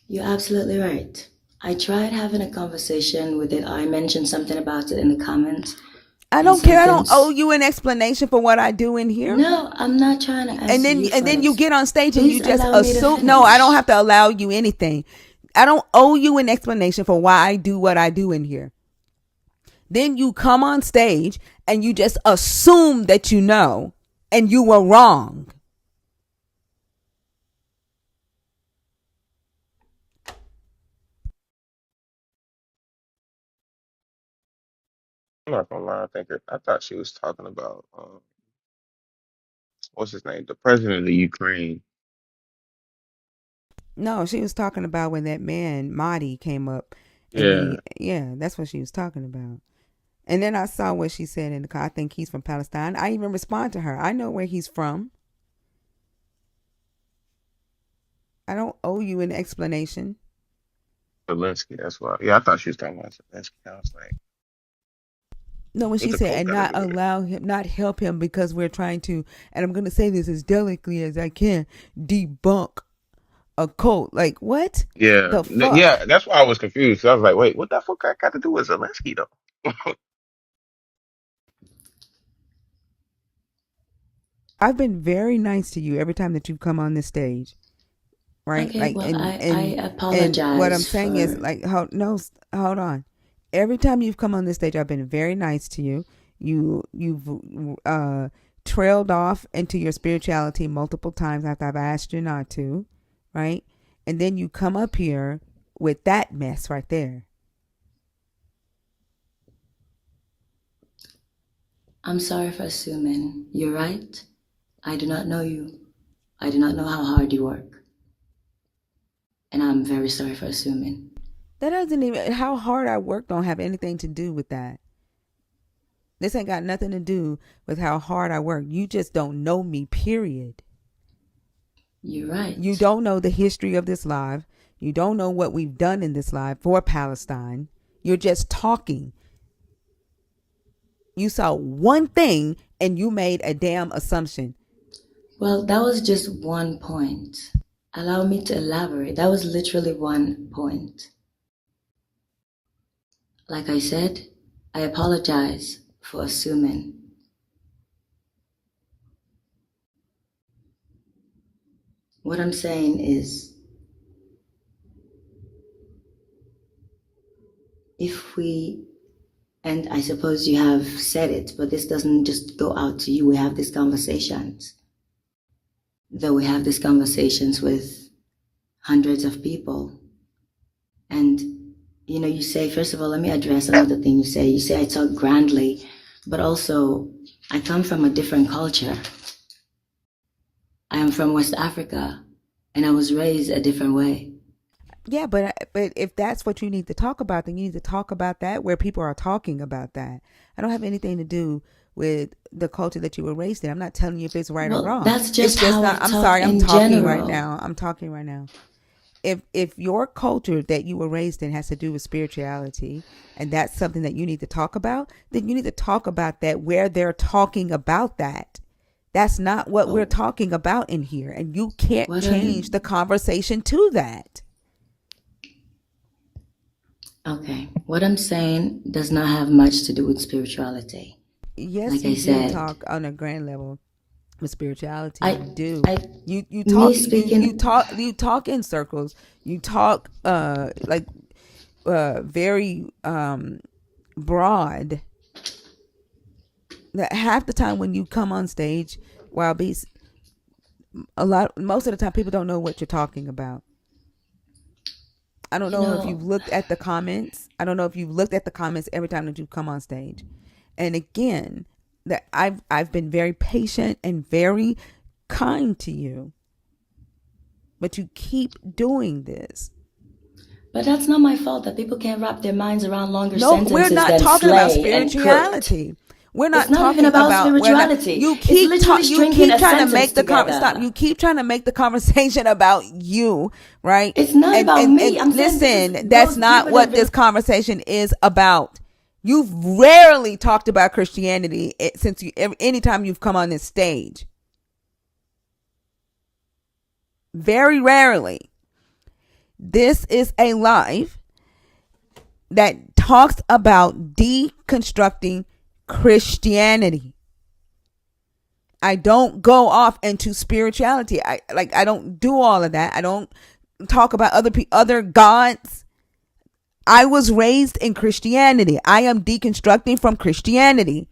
You're absolutely right. I tried having a conversation with it. I mentioned something about it in the comments. I don't care. I don't owe you an explanation for what I do in here. No, I'm not trying to ask and then you get on stage and you just assume. No, I don't have to allow you anything. I don't owe you an explanation for why I do what I do in here. Then you come on stage and you just assume that you know, and you were wrong. I'm not gonna lie, I thought she was talking about what's his name? The president of the Ukraine. No, she was talking about when that man Mahdi came up. Yeah. That's what she was talking about. And then I saw what she said in the car. I think he's from Palestine. I even respond to her. I know where he's from. I don't owe you an explanation. Zelensky, that's why. Yeah, I thought she was talking about Zelensky. I was like, no, when she said, and not allow him, not help him because we're trying to, and I'm going to say this as delicately as I can, debunk a cult. Like, what? Yeah. The fuck? Yeah, that's why I was confused. I was like, wait, what the fuck I got to do with Zelensky, though? I've been very nice to you every time that you've come on this stage. Right? Okay, I apologize. And what I'm saying is, like, hold on. Every time you've come on this stage, I've been very nice to you. You've trailed off into your spirituality multiple times after I've asked you not to, right? And then you come up here with that mess right there. I'm sorry for assuming. You're right. I do not know you. I do not know how hard you work. And I'm very sorry for assuming. That doesn't even, how hard I work don't have anything to do with that. This ain't got nothing to do with how hard I work. You just don't know me, period. You're right. You don't know the history of this live. You don't know what we've done in this live for Palestine. You're just talking. You saw one thing and you made a damn assumption. Well, that was just one point. Allow me to elaborate. That was literally one point. Like I said, I apologize for assuming. What I'm saying is, if we, and I suppose you have said it, but this doesn't just go out to you. We have these conversations. Though we have these conversations with hundreds of people. And, you know, you say, first of all, let me address another thing you say. You say I talk grandly, but also I come from a different culture. I am from West Africa, and I was raised a different way. Yeah, but if that's what you need to talk about, then you need to talk about that where people are talking about that. I don't have anything to do with the culture that you were raised in. I'm not telling you if it's right or wrong. That's just how I talk I'm sorry, I'm in talking general. right now. I'm talking right now. If your culture that you were raised in has to do with spirituality, and that's something that you need to talk about, then you need to talk about that where they're talking about that. That's not what we're talking about in here, and you can't change the conversation to that. Okay, what I'm saying does not have much to do with spirituality. Yes, like you I said, do talk on a grand level with spirituality. You talk in circles. You talk very broad. That half the time when you come on stage, Wild Beast, most of the time people don't know what you're talking about. I don't know if you've looked at the comments. I don't know if you've looked at the comments every time that you come on stage. And again, that I've been very patient and very kind to you. But you keep doing this. But that's not my fault that people can't wrap their minds around longer sentences. No, we're not talking about spirituality. We're not talking about spirituality. You keep trying to make the stop. You keep trying to make the conversation about you, right? It's not about me. I'm listen, that's not what this conversation is about. You've rarely talked about Christianity since anytime you've come on this stage. Very rarely. This is a live that talks about deconstructing Christianity. I don't go off into spirituality. I don't do all of that. I don't talk about other gods. I was raised in Christianity. I am deconstructing from Christianity.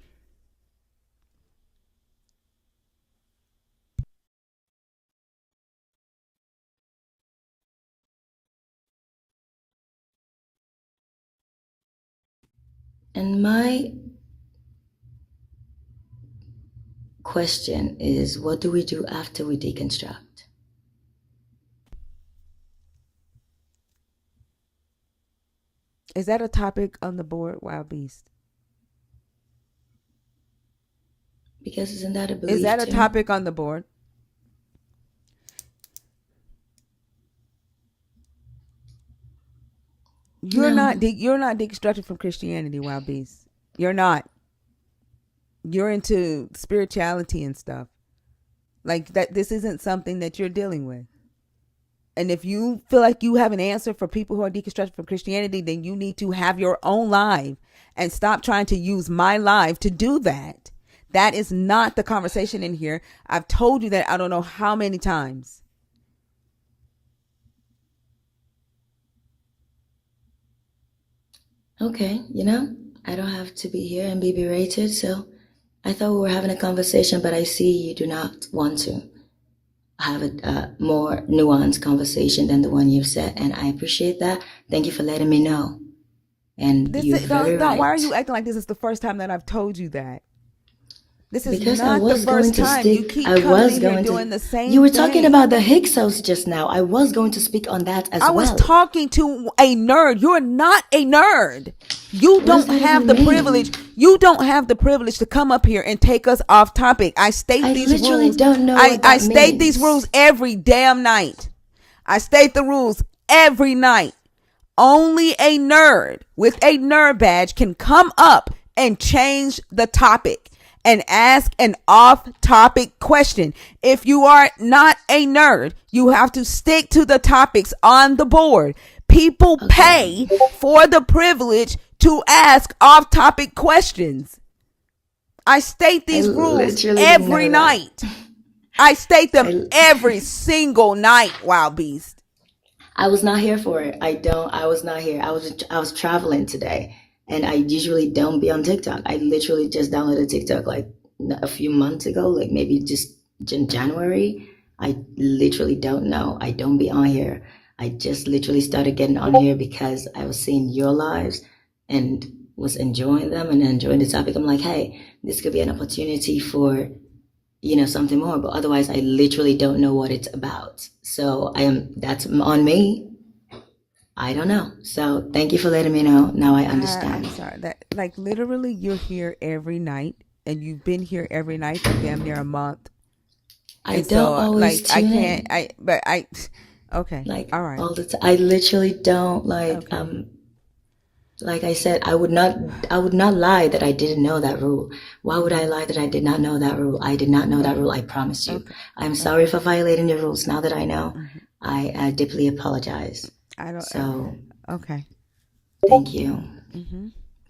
And my question is, what do we do after we deconstruct? Is that a topic on the board, Wild Beast? Because isn't that a belief? Is that a topic on the board? You're not deconstructing from Christianity, Wild Beast. You're not. You're into spirituality and stuff. Like that, this isn't something that you're dealing with. And if you feel like you have an answer for people who are deconstructing from Christianity, then you need to have your own live and stop trying to use my live to do that. That is not the conversation in here. I've told you that I don't know how many times. Okay, I don't have to be here and be berated, so I thought we were having a conversation, but I see you do not want to have a more nuanced conversation than the one you've said, and I appreciate that. Thank you for letting me know. And you're very right. Why are you acting like this is the first time that I've told you that? This is not the first time. You keep coming in here doing the same thing. You were talking about the Hyksos just now. I was going to speak on that as well. I was talking to a nerd. You're not a nerd. You don't have the privilege. You don't have the privilege to come up here and take us off topic. I state these rules. I literally don't know what that I state these rules every damn night. I state the rules every night. Only a nerd with a nerd badge can come up and change the topic. and ask an off-topic question. If you are not a nerd, you have to stick to the topics on the board. People pay for the privilege to ask off-topic questions. I state these rules every night. I state them every single night, Wild Beast. I was not here for it. I was not here. I was traveling today, and I usually don't be on TikTok. I literally just downloaded TikTok like a few months ago, like maybe just in January. I literally don't know. I don't be on here. I just literally started getting on here because I was seeing your lives and was enjoying them and enjoying the topic. I'm like, hey, this could be an opportunity for something more, but otherwise I literally don't know what it's about. So that's on me. I don't know. So thank you for letting me know. Now I understand. I'm sorry that literally you're here every night, and you've been here every night for damn near a month. I don't always tune in. Okay. Like all right. All the time. I literally don't like I said, I would not lie that I didn't know that rule. Why would I lie that I did not know that rule? I did not know that rule. I promise you. Okay. I'm sorry for violating the rules. Now that I know, I deeply apologize. Okay. Thank you.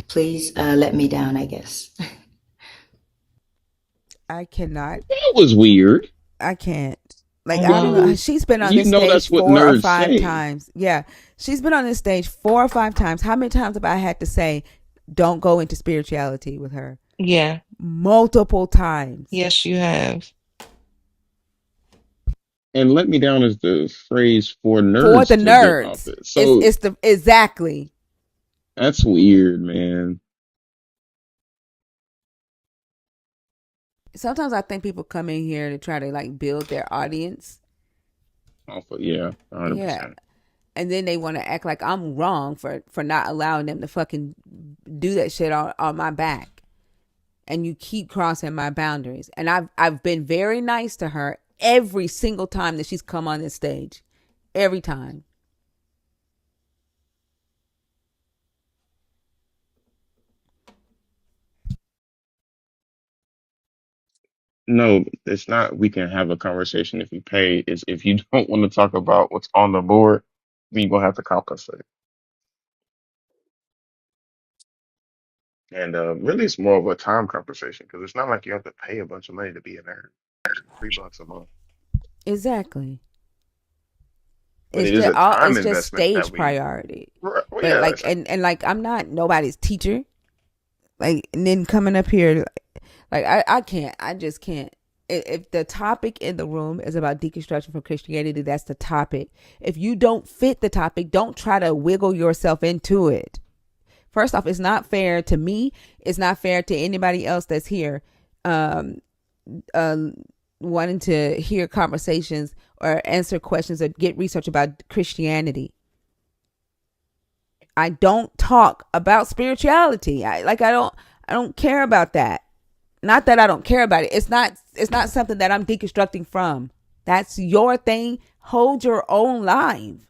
Please let me down, I guess. I cannot. That was weird. I can't. I don't know. She's been on this stage 4 or 5 times. Yeah. She's been on this stage 4 or 5 times. How many times have I had to say, don't go into spirituality with her? Yeah. Multiple times. Yes, you have. And let me down is the phrase for nerds. For the nerds. So it's the exactly. That's weird, man. Sometimes I think people come in here to try to build their audience. Yeah, 100%. Yeah. And then they want to act like I'm wrong for not allowing them to fucking do that shit on my back. And you keep crossing my boundaries. And I've been very nice to her every single time that she's come on this stage. Every time. No, it's not. We can have a conversation if you pay. Is if you don't want to talk about what's on the board, then you're gonna have to compensate. And really, it's more of a time conversation because it's not like you have to pay a bunch of money to be in there. It's $3 a month. Exactly. But it is a time it's just investment stage priority. Well, but yeah, and I'm not nobody's teacher. And then coming up here, I can't. I just can't. If the topic in the room is about deconstruction from Christianity, that's the topic. If you don't fit the topic, don't try to wiggle yourself into it. First off, it's not fair to me. It's not fair to anybody else that's here, wanting to hear conversations or answer questions or get research about Christianity. I don't talk about spirituality. I don't care about that. Not that I don't care about it. It's not something that I'm deconstructing from. That's your thing. Hold your own life.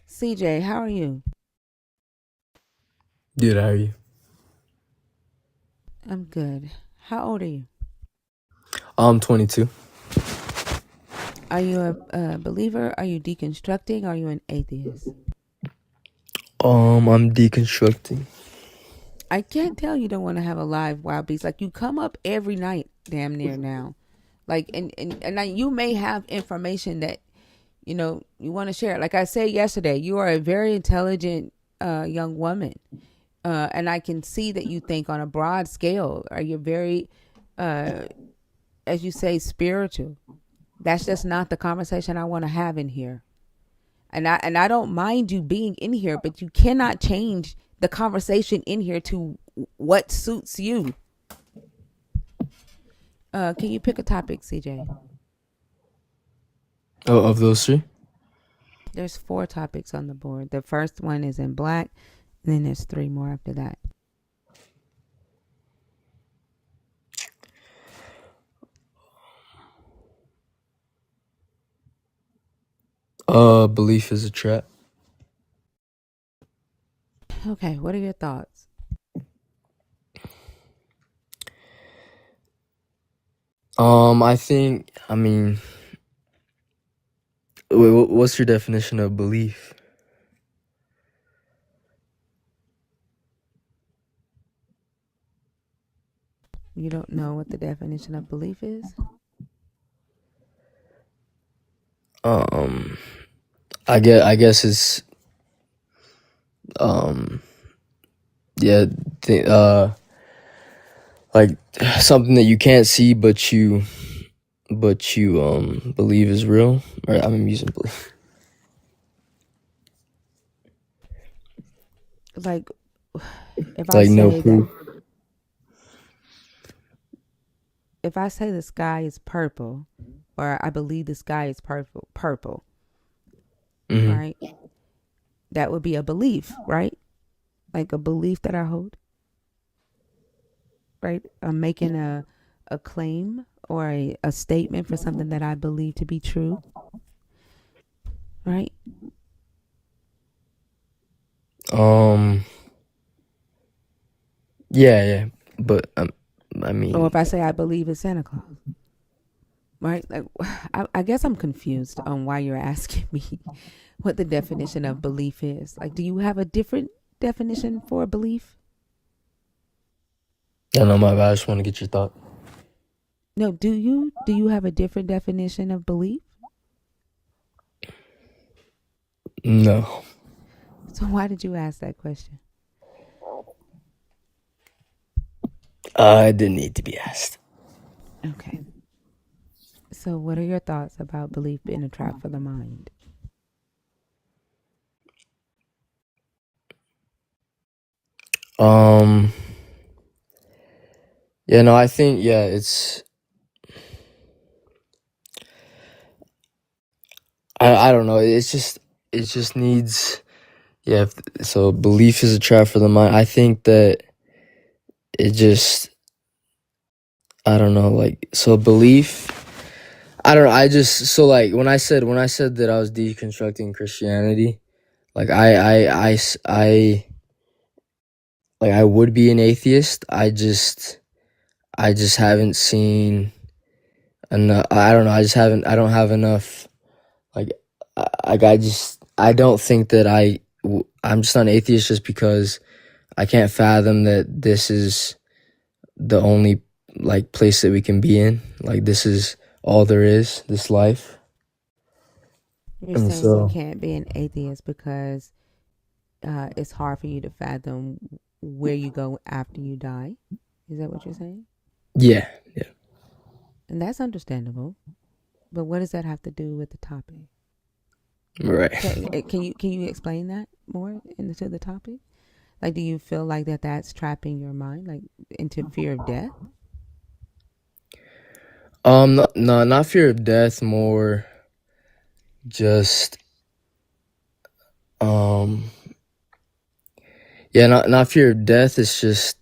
CJ, how are you? Good, how are you? I'm good. How old are you? I'm 22. Are you a believer? Are you deconstructing? Are you an atheist? I'm deconstructing. I can't tell you don't want to have a live Wild Beast. You come up every night, damn near now. And you may have information that, you want to share. Like I said yesterday, you are a very intelligent young woman. And I can see that you think on a broad scale. Or you're very, as you say, spiritual. That's just not the conversation I want to have in here. And I don't mind you being in here, but you cannot change the conversation in here to what suits you. Can you pick a topic, CJ? Oh, of those 3? There's 4 topics on the board. The first one is in black, and then there's 3 more after that. Belief is a trap. Okay, what are your thoughts? I think. I mean, what's your definition of belief? You don't know what the definition of belief is? Um, I guess it's um, yeah, like something that you can't see, but you believe is real. Or I'm using belief. Like, if I Like no say that, proof. if I say the sky is purple, or I believe the sky is purple, Mm-hmm. right? That would be a belief, right? Like a belief that I hold, right? I'm making a claim or a statement for something that I believe to be true, right? Yeah, but I Or mean, if I say I believe in Santa Claus, right? Like, I guess I'm confused on why you're asking me what the definition of belief is. Like, do you have a different definition for belief? I don't know, my bad. I just want to get your thought. No, do you have a different definition of belief? No. So why did you ask that question? It didn't need to be asked. Okay. So what are your thoughts about belief being a trap for the mind? Um, yeah, no, I think, it's, I don't know. It just needs, so belief is a trap for the mind. I think that it just, I don't know, like, so belief, I don't know. So like, when I said that I was deconstructing Christianity, like, like, I would be an atheist. I just haven't seen enough. I don't know. I don't have enough. Like, I don't think that I'm just not an atheist just because I can't fathom that this is the only like place that we can be in. Like, this is all there is, this life. You're And saying you so, can't be an atheist because it's hard for you to fathom where you go after you die. Is that what you're saying? yeah, And that's understandable. But what does that have to do with the topic? right. Can you explain that more into the topic? Like, do you feel like that's trapping your mind, like into fear of death? No, not fear of death, more just um, not fear of death. It's just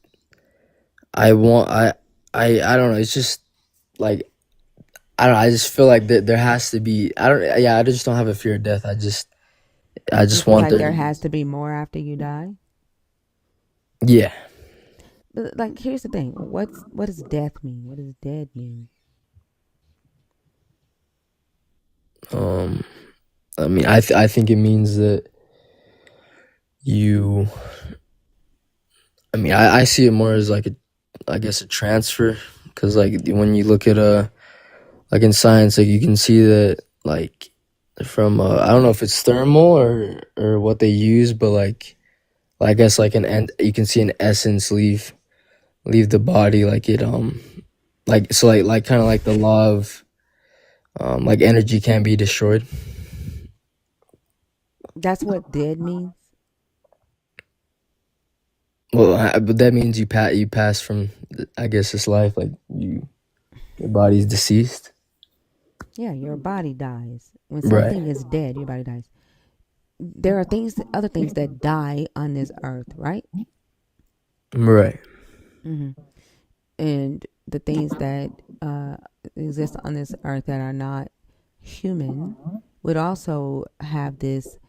I want I don't know. It's just like I don't know. I just feel like that there has to be. I don't. Yeah, I just don't have a fear of death. I You just feel want like there. there has to be more after you die? Yeah. But like, here's the thing: what does death mean? What does dead mean? Um. I mean, I think it means that you. I mean, I see it more as like I guess a transfer, because like when you look at like in science, like you can see that like from I don't know if it's thermal or what they use, but like I guess like you can see an essence leave the body, like it like so like kind of like the law of like energy can't be destroyed. That's what dead means. Well, but that means you pass from I guess this life, like your body's deceased. Yeah, your body dies. When Right. something is dead, your body dies. There are other things that die on this earth, right? Right. Mm-hmm. And the things that exist on this earth that are not human would also have this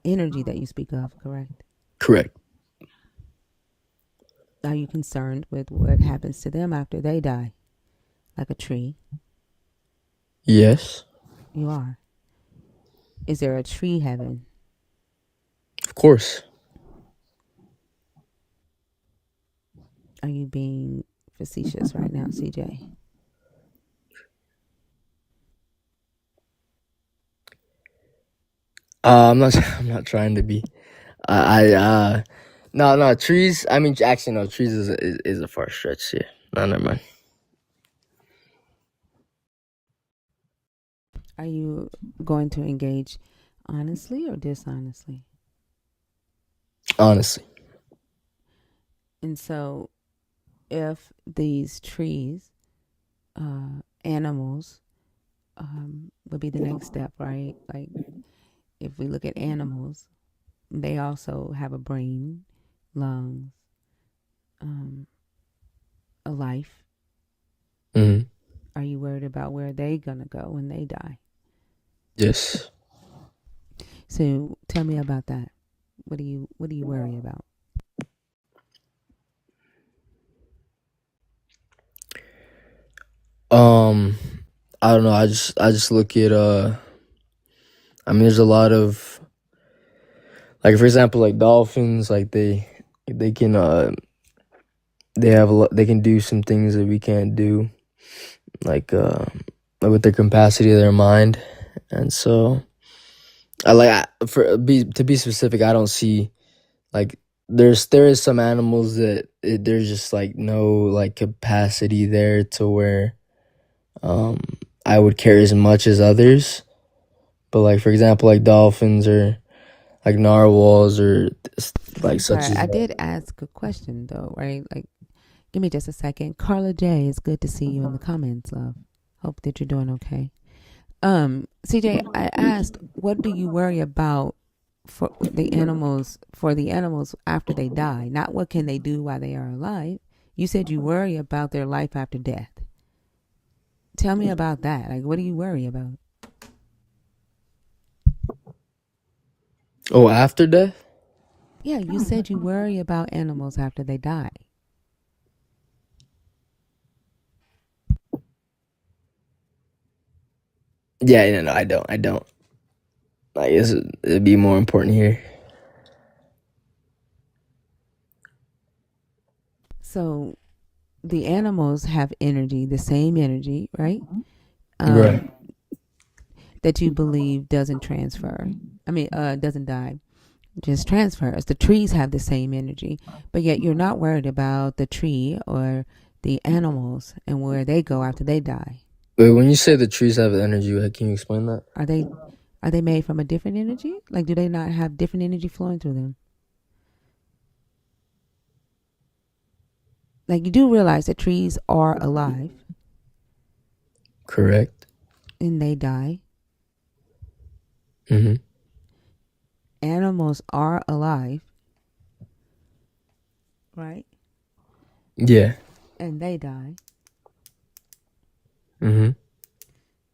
energy that you speak of, correct? Correct. Are you concerned with what happens to them after they die? Like a tree? Yes, You are. Is there a tree heaven? of course. Are you being facetious right now, CJ? I'm not. I'm not trying to be. No, trees. I mean, actually, no. Trees is a far stretch here. No, never mind. Are you going to engage honestly or dishonestly? Honestly. And so, if these trees, animals, would be the next step, right? Like, if we look at animals, they also have a brain, lungs, a life. Mm-hmm. Are you worried about where they gonna go when they die? Yes. So tell me about that. What do you worry about? I don't know. I just look at I mean, there's a lot of, like, for example, like dolphins, like they can they have a lot, they can do some things that we can't do, like with their capacity of their mind. And so to be specific, I don't see, like, there is some animals that there's just like no like capacity there to where I would care as much as others. But like, for example, like dolphins or like narwhals or like such Right. as I that. did ask a question though, right? Like, give me just a second. Carla J, it's good to see you in the comments, love. Hope that you're doing okay. CJ, I asked, what do you worry about for the animals after they die? Not what can they do while they are alive. You said you worry about their life after death. Tell me about that. Like, what do you worry about? Oh, after death? Yeah, you said you worry about animals after they die. Yeah, no, I don't. I guess it'd be more important here. So the animals have energy, the same energy, right? Right. That you believe doesn't transfer. I mean, doesn't die, just transfers. The trees have the same energy, but yet you're not worried about the tree or the animals and where they go after they die. Wait, when you say the trees have energy, can you explain that? Are they made from a different energy? Like, do they not have different energy flowing through them? Like, you do realize that trees are alive. Correct. And they die. Mm-hmm. Animals are alive. Right? Yeah. And they die. Mm-hmm.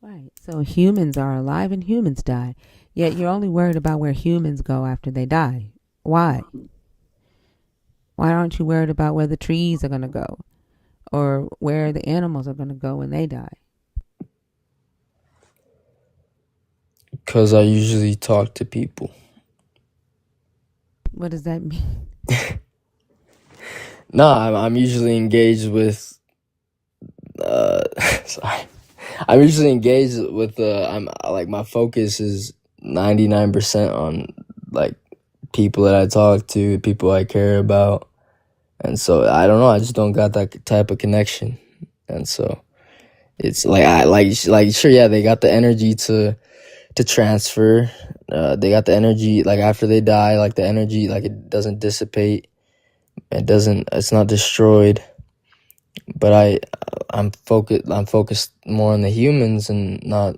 Right. So humans are alive and humans die. Yet you're only worried about where humans go after they die. Why? Why aren't you worried about where the trees are going to go or where the animals are going to go when they die? Because I usually talk to people. What does that mean? No, I'm usually engaged with. Sorry, I'm usually engaged with. I'm like, my focus is 99% on like people that I talk to, people I care about, and so I don't know. I just don't got that type of connection, and so it's like sure, yeah, they got the energy to transfer. They got the energy, like, after they die, like the energy, like, it doesn't dissipate. It's not destroyed. But I'm focused more on the humans and not.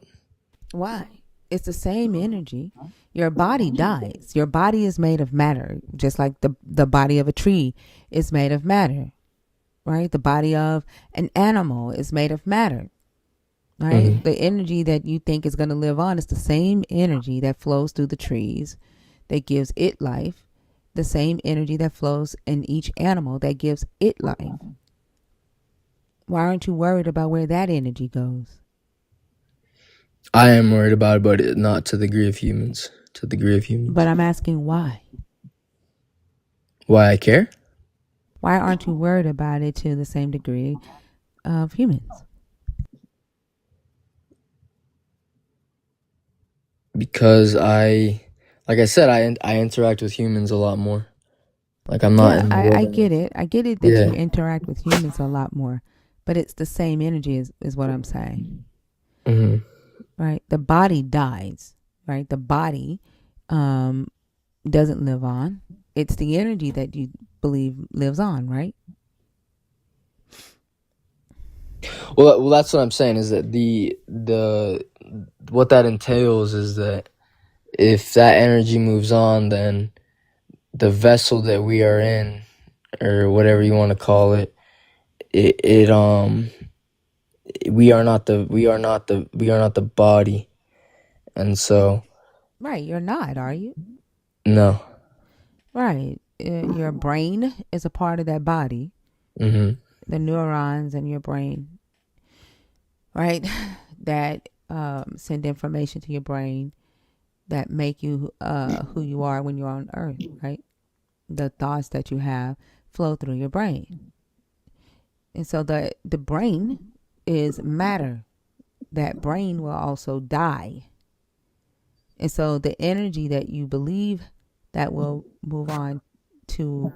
Why? It's the same energy. Your body dies. Your body is made of matter, just like the body of a tree is made of matter, right? The body of an animal is made of matter. right? Hmm. The energy that you think is going to live on is the same energy that flows through the trees that gives it life, the same energy that flows in each animal that gives it life. Why aren't you worried about where that energy goes? I am worried about it, but not to the degree of humans. To the degree of But humans. I'm asking why. Why I care? Why aren't you worried about it to the same degree of humans? Because like I said, I interact with humans a lot more. Like I'm not Yeah, in the I get wilderness. it. I get it that you Yeah. interact with humans a lot more, but it's the same energy is what I'm saying. Hmm. Right? The body dies, right? The body um, doesn't live on. It's the energy that you believe lives on, right? Well, that's what I'm saying is that the what that entails is that if that energy moves on, then the vessel that we are in, or whatever you want to call it, it we are not the body, and so Right. You're not, are you? no. Right. Your brain is a part of that body, Hmm. the neurons in your brain, right? That send information to your brain that make you who you are when you're on earth, right? The thoughts that you have flow through your brain. And so the brain is matter. That brain will also die. And so the energy that you believe that will move on to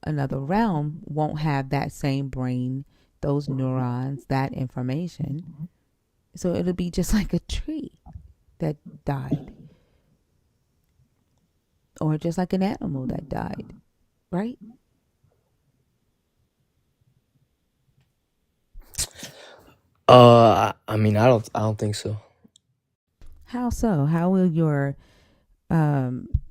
another realm won't have that same brain, those neurons, that information. So it'll be just like a tree that died, or just like an animal that died, right? I mean, I don't think so. How so? How will your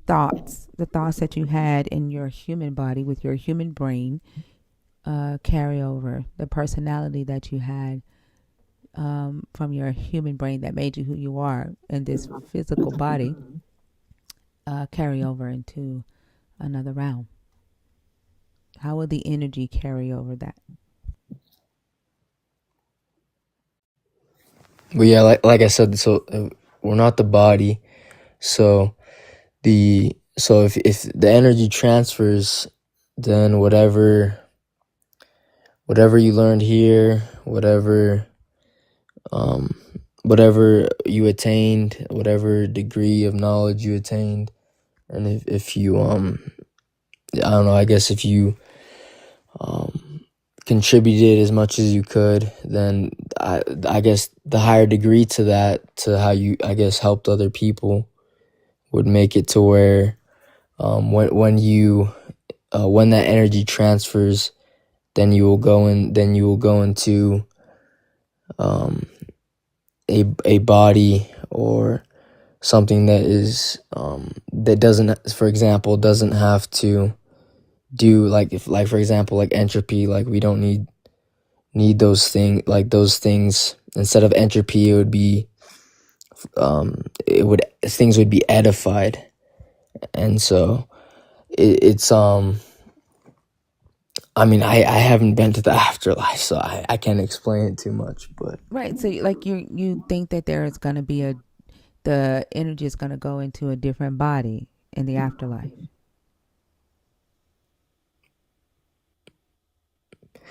thoughts, the thoughts that you had in your human body with your human brain, carry over the personality that you had from your human brain that made you who you are in this physical body, carry over into another realm? How will the energy carry over that? But yeah, like I said, so we're not the body, so if the energy transfers, then whatever you learned here, um whatever you attained, whatever degree of knowledge you attained, and if you I don't know, I guess if you um contributed as much as you could, then I guess the higher degree to that, to how you, I guess, helped other people, would make it to where when that energy transfers, then you will go into um a body, or something that is that doesn't, for example, doesn't have to do, like, if, like, for example, like entropy, like we don't need those things. Instead of entropy, it would things would be edified. And so it's I mean, I haven't been to the afterlife, so I can't explain it too much, but Right. So like you think that there is going to be the energy is going to go into a different body in the afterlife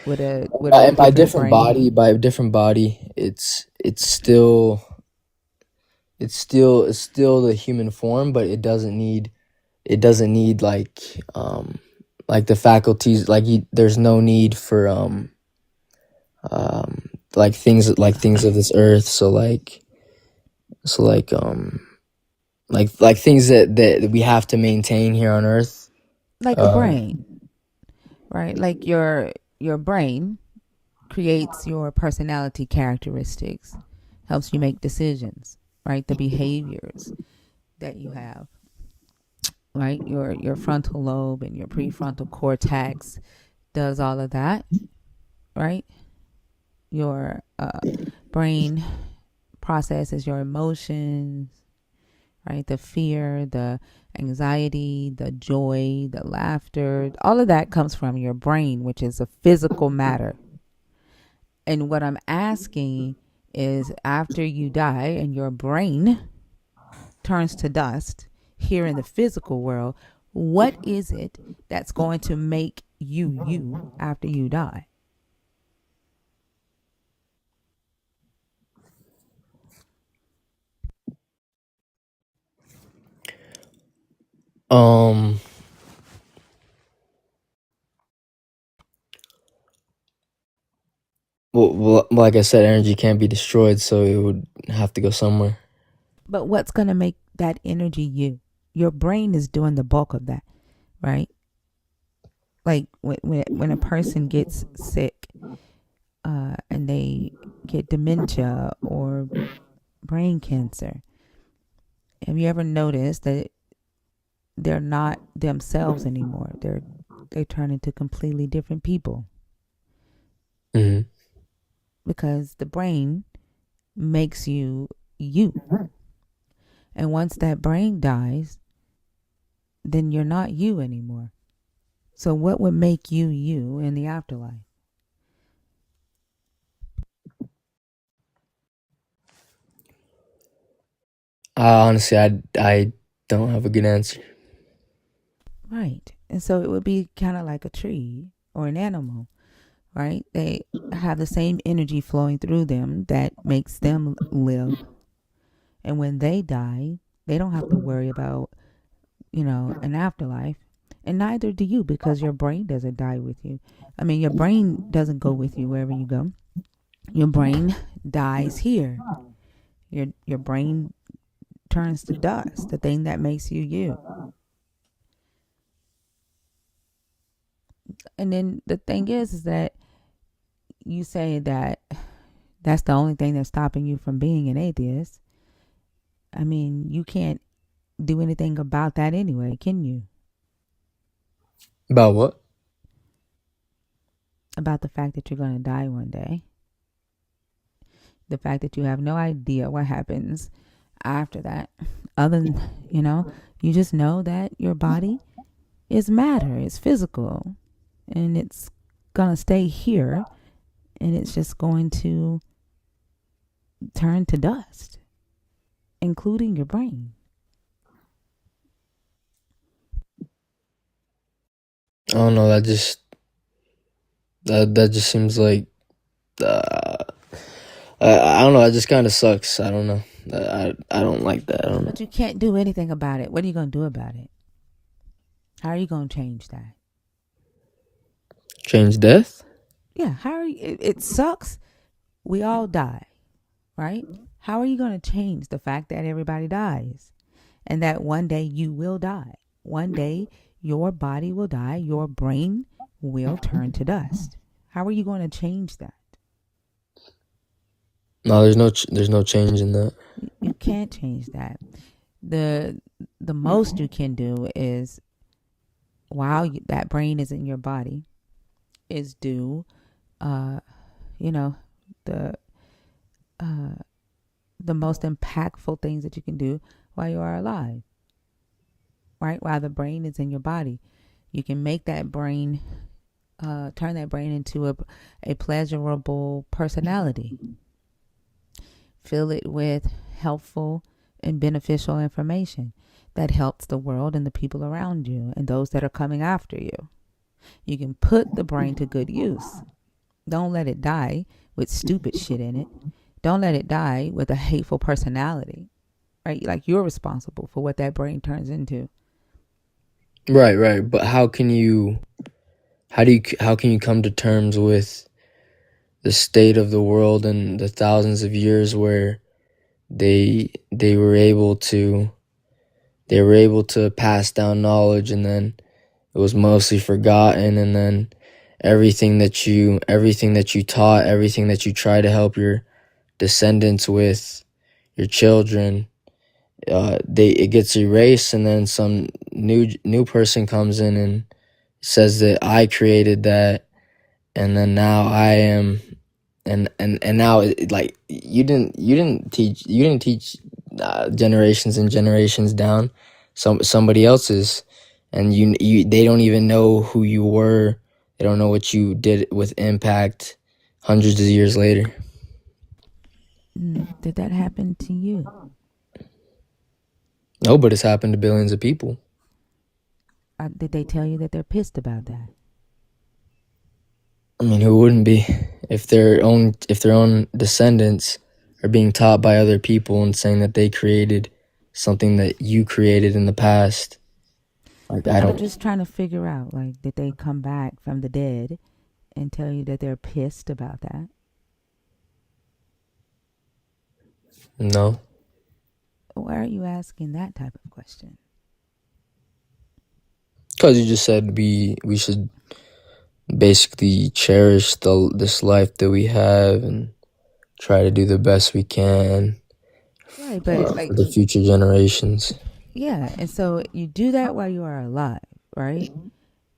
with a and by different different brain. body, it's still the human form, but it doesn't need like the faculties, there's no need for like things of this earth, so like things that we have to maintain here on earth. Like a uh brain, right? Like your brain creates your personality characteristics, helps you make decisions, right? The behaviors that you have, right? Your frontal lobe and your prefrontal cortex does all of that, right? Your brain processes your emotions, right? The fear, the anxiety, the joy, the laughter, all of that comes from your brain, which is a physical matter. And what I'm asking is, after you die and your brain turns to dust here in the physical world, what is it that's going to make you you after you die? Um, well, like I said, energy can't be destroyed, so it would have to go somewhere. But what's going to make that energy you? Your brain is doing the bulk of that, right? Like when a person gets sick and they get dementia or brain cancer, have you ever noticed that they're not themselves anymore? They turn into completely different people Mm-hmm. because the brain makes you you. And once that brain dies, then you're not you anymore. So what would make you you in the afterlife? Honestly, I don't have a good answer. Right. And so it would be kind of like a tree or an animal, right? They have the same energy flowing through them that makes them live. And when they die, they don't have to worry about, an afterlife. And neither do you, because your brain doesn't die with you. I mean, your brain doesn't go with you wherever you go. Your brain dies here. Your brain turns to dust, the thing that makes you you. And then the thing is that you say that that's the only thing that's stopping you from being an atheist. I mean, you can't do anything about that anyway, can you? About what? About the fact that you're going to die one day. The fact that you have no idea what happens after that. Other than, you just know that your body is matter, it's physical, and it's going to stay here, and it's just going to turn to dust, including your brain. I don't know. That just seems like I don't know. It just kind of sucks. I don't know. I don't like that. I don't know. But you can't do anything about it. What are you going to do about it? How are you going to change that? Change death? Yeah, how are you? It sucks. We all die, right? How are you going to change the fact that everybody dies and that one day you will die? One day your body will die, your brain will turn to dust. How are you going to change that? No, there's no change in that. You can't change that. The most you can do is, while that brain is in your body, is do the the most impactful things that you can do while you are alive, right? While the brain is in your body, you can make that brain, turn that brain into a pleasurable personality. Fill it with helpful and beneficial information that helps the world and the people around you and those that are coming after you. You can put the brain to good use. Don't let it die with stupid shit in it. Don't let it die with a hateful personality, right? Like, you're responsible for what that brain turns into. Right. But how can you come to terms with the state of the world and the thousands of years where they were able to pass down knowledge, and then it was mostly forgotten, and then everything that you taught, everything that you try to help your descendants with, your children, it gets erased, and then some new person comes in and says that I created that, and then now I am and now like you didn't teach generations and generations down somebody else's, and you they don't even know who you were. They don't know what you did with impact hundreds of years later. Did that happen to you? No, but it's happened to billions of people. Did they tell you that they're pissed about that? I mean, who wouldn't be if their own descendants are being taught by other people and saying that they created something that you created in the past? Like, But I I'm don't just trying to figure out, like, did they come back from the dead and tell you that they're pissed about that? know. Why are you asking that type of question? Because you just said we should basically cherish this life that we have and try to do the best we can Right, but for like, the future generations. yeah, and so you do that while you are alive, right?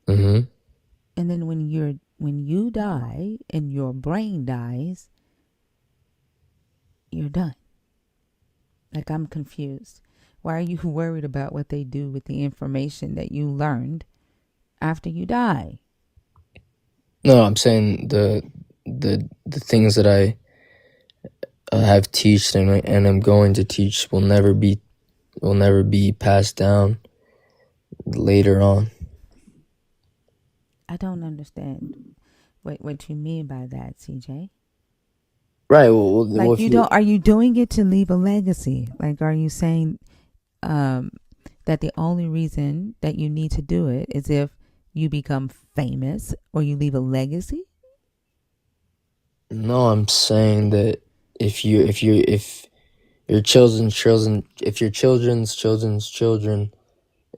Mm-hmm. And then when you die and your brain dies, you're done. Like, I'm confused. Why are you worried about what they do with the information that you learned after you die? No, I'm saying the things that I have teached and I'm going to teach will never be passed down later on. I don't understand what you mean by that, CJ. Right. Well, Like, you don't, are you doing it to leave a legacy? Like, are you saying that the only reason that you need to do it is if you become famous or you leave a legacy? No, I'm saying that if your children's children, if your children's children's children,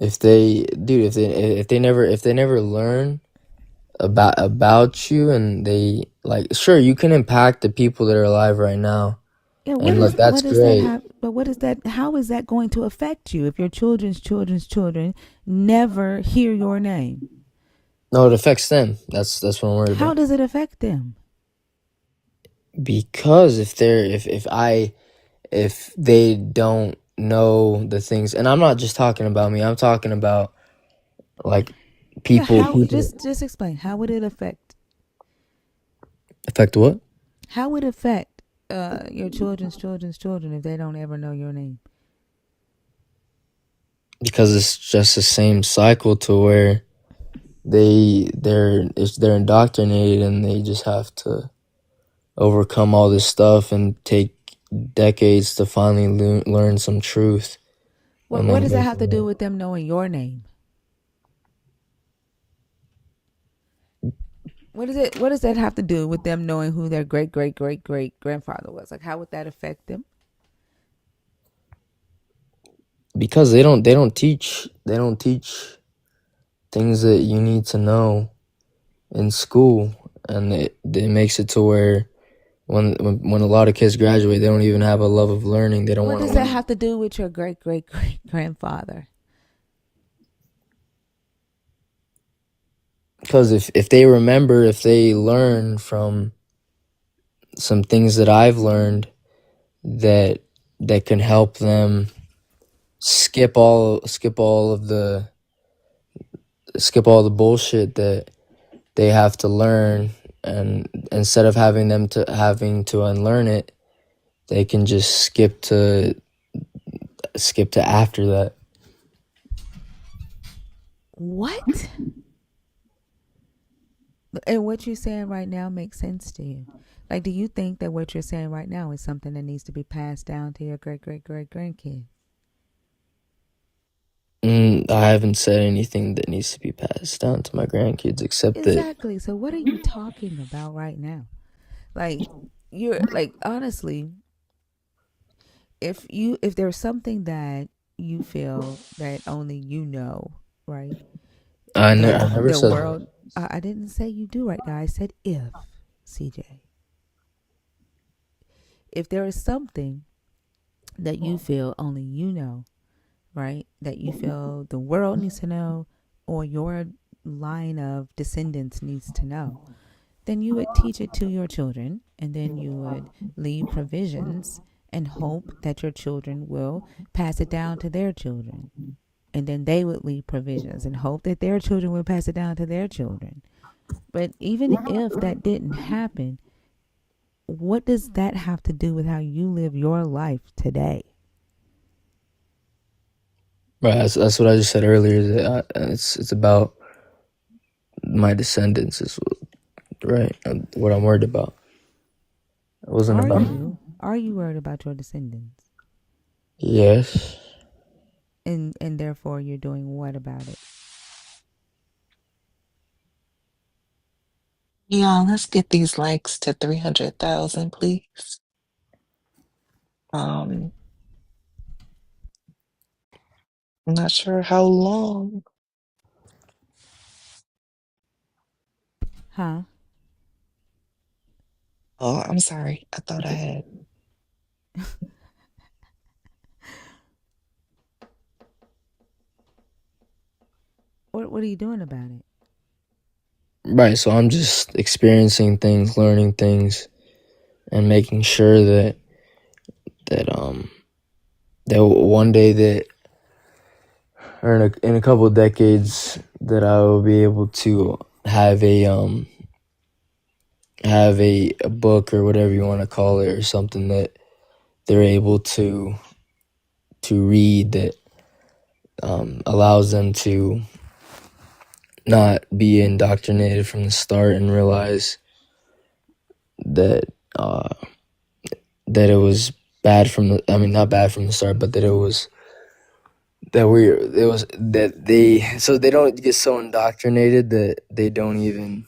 if they never learn about you, and they, like, sure, you can impact the people that are alive right now, Yeah, and look, that's what does that great. have? But what is that? How is that going to affect you if your children's children's children never hear your name? No, it affects them. That's what I'm worried How about. does it affect them? Because if they don't know the things, and I'm not just talking about me, I'm talking about, like, Yeah, people how? people Just explain. How would it affect? affect what? How would it affect your children's children's children if they don't ever know your name? Because it's just the same cycle to where they're indoctrinated, and they just have to overcome all this stuff and take decades to finally learn some truth. What does that have to do with them knowing your name? What does that have to do with them knowing who their great great great great grandfather was? Like, how would that affect them? Because they don't teach things that you need to know in school, and it makes it to where when a lot of kids graduate, they don't even have a love of learning. They don't What want to does that learn. have to do with your great great great grandfather? Because if they remember, if they learn from some things that I've learned, that can help them skip all the bullshit that they have to learn, and instead of having to unlearn it, they can just skip to after that. What? And what you're saying right now makes sense to you? Like, do you think that what you're saying right now is something that needs to be passed down to your great great great grandkids? I haven't said anything that needs to be passed down to my grandkids, except that Exactly. So what are you talking about right now? Like, you're like, honestly, if there's something that you feel that only you know, right? I That never the said that. world, I didn't say you do right now. I said if, CJ. If there is something that you feel only you know, right? That you feel the world needs to know, or your line of descendants needs to know, then you would teach it to your children, and then you would leave provisions and hope that your children will pass it down to their children. And then they would leave provisions and hope that their children will pass it down to their children. But even if that didn't happen, what does that have to do with how you live your life today? Right, that's what I just said earlier. That it's about my descendants is right. What I'm worried about. It wasn't Are about. you? Are you worried about your descendants? Yes. And therefore you're doing what about it? Yeah, let's get these likes to 300,000, please. I'm not sure how long. Huh? Oh, I'm sorry. I thought I had. What are you doing about it? Right, so I'm just experiencing things, learning things, and making sure that that one day that, or in a couple of decades, that I will be able to have a book or whatever you want to call it, or something that they're able to read that allows them to not be indoctrinated from the start and realize that that it was bad from the, I mean, not bad from the start, but that it was that they, so they don't get so indoctrinated that they don't even,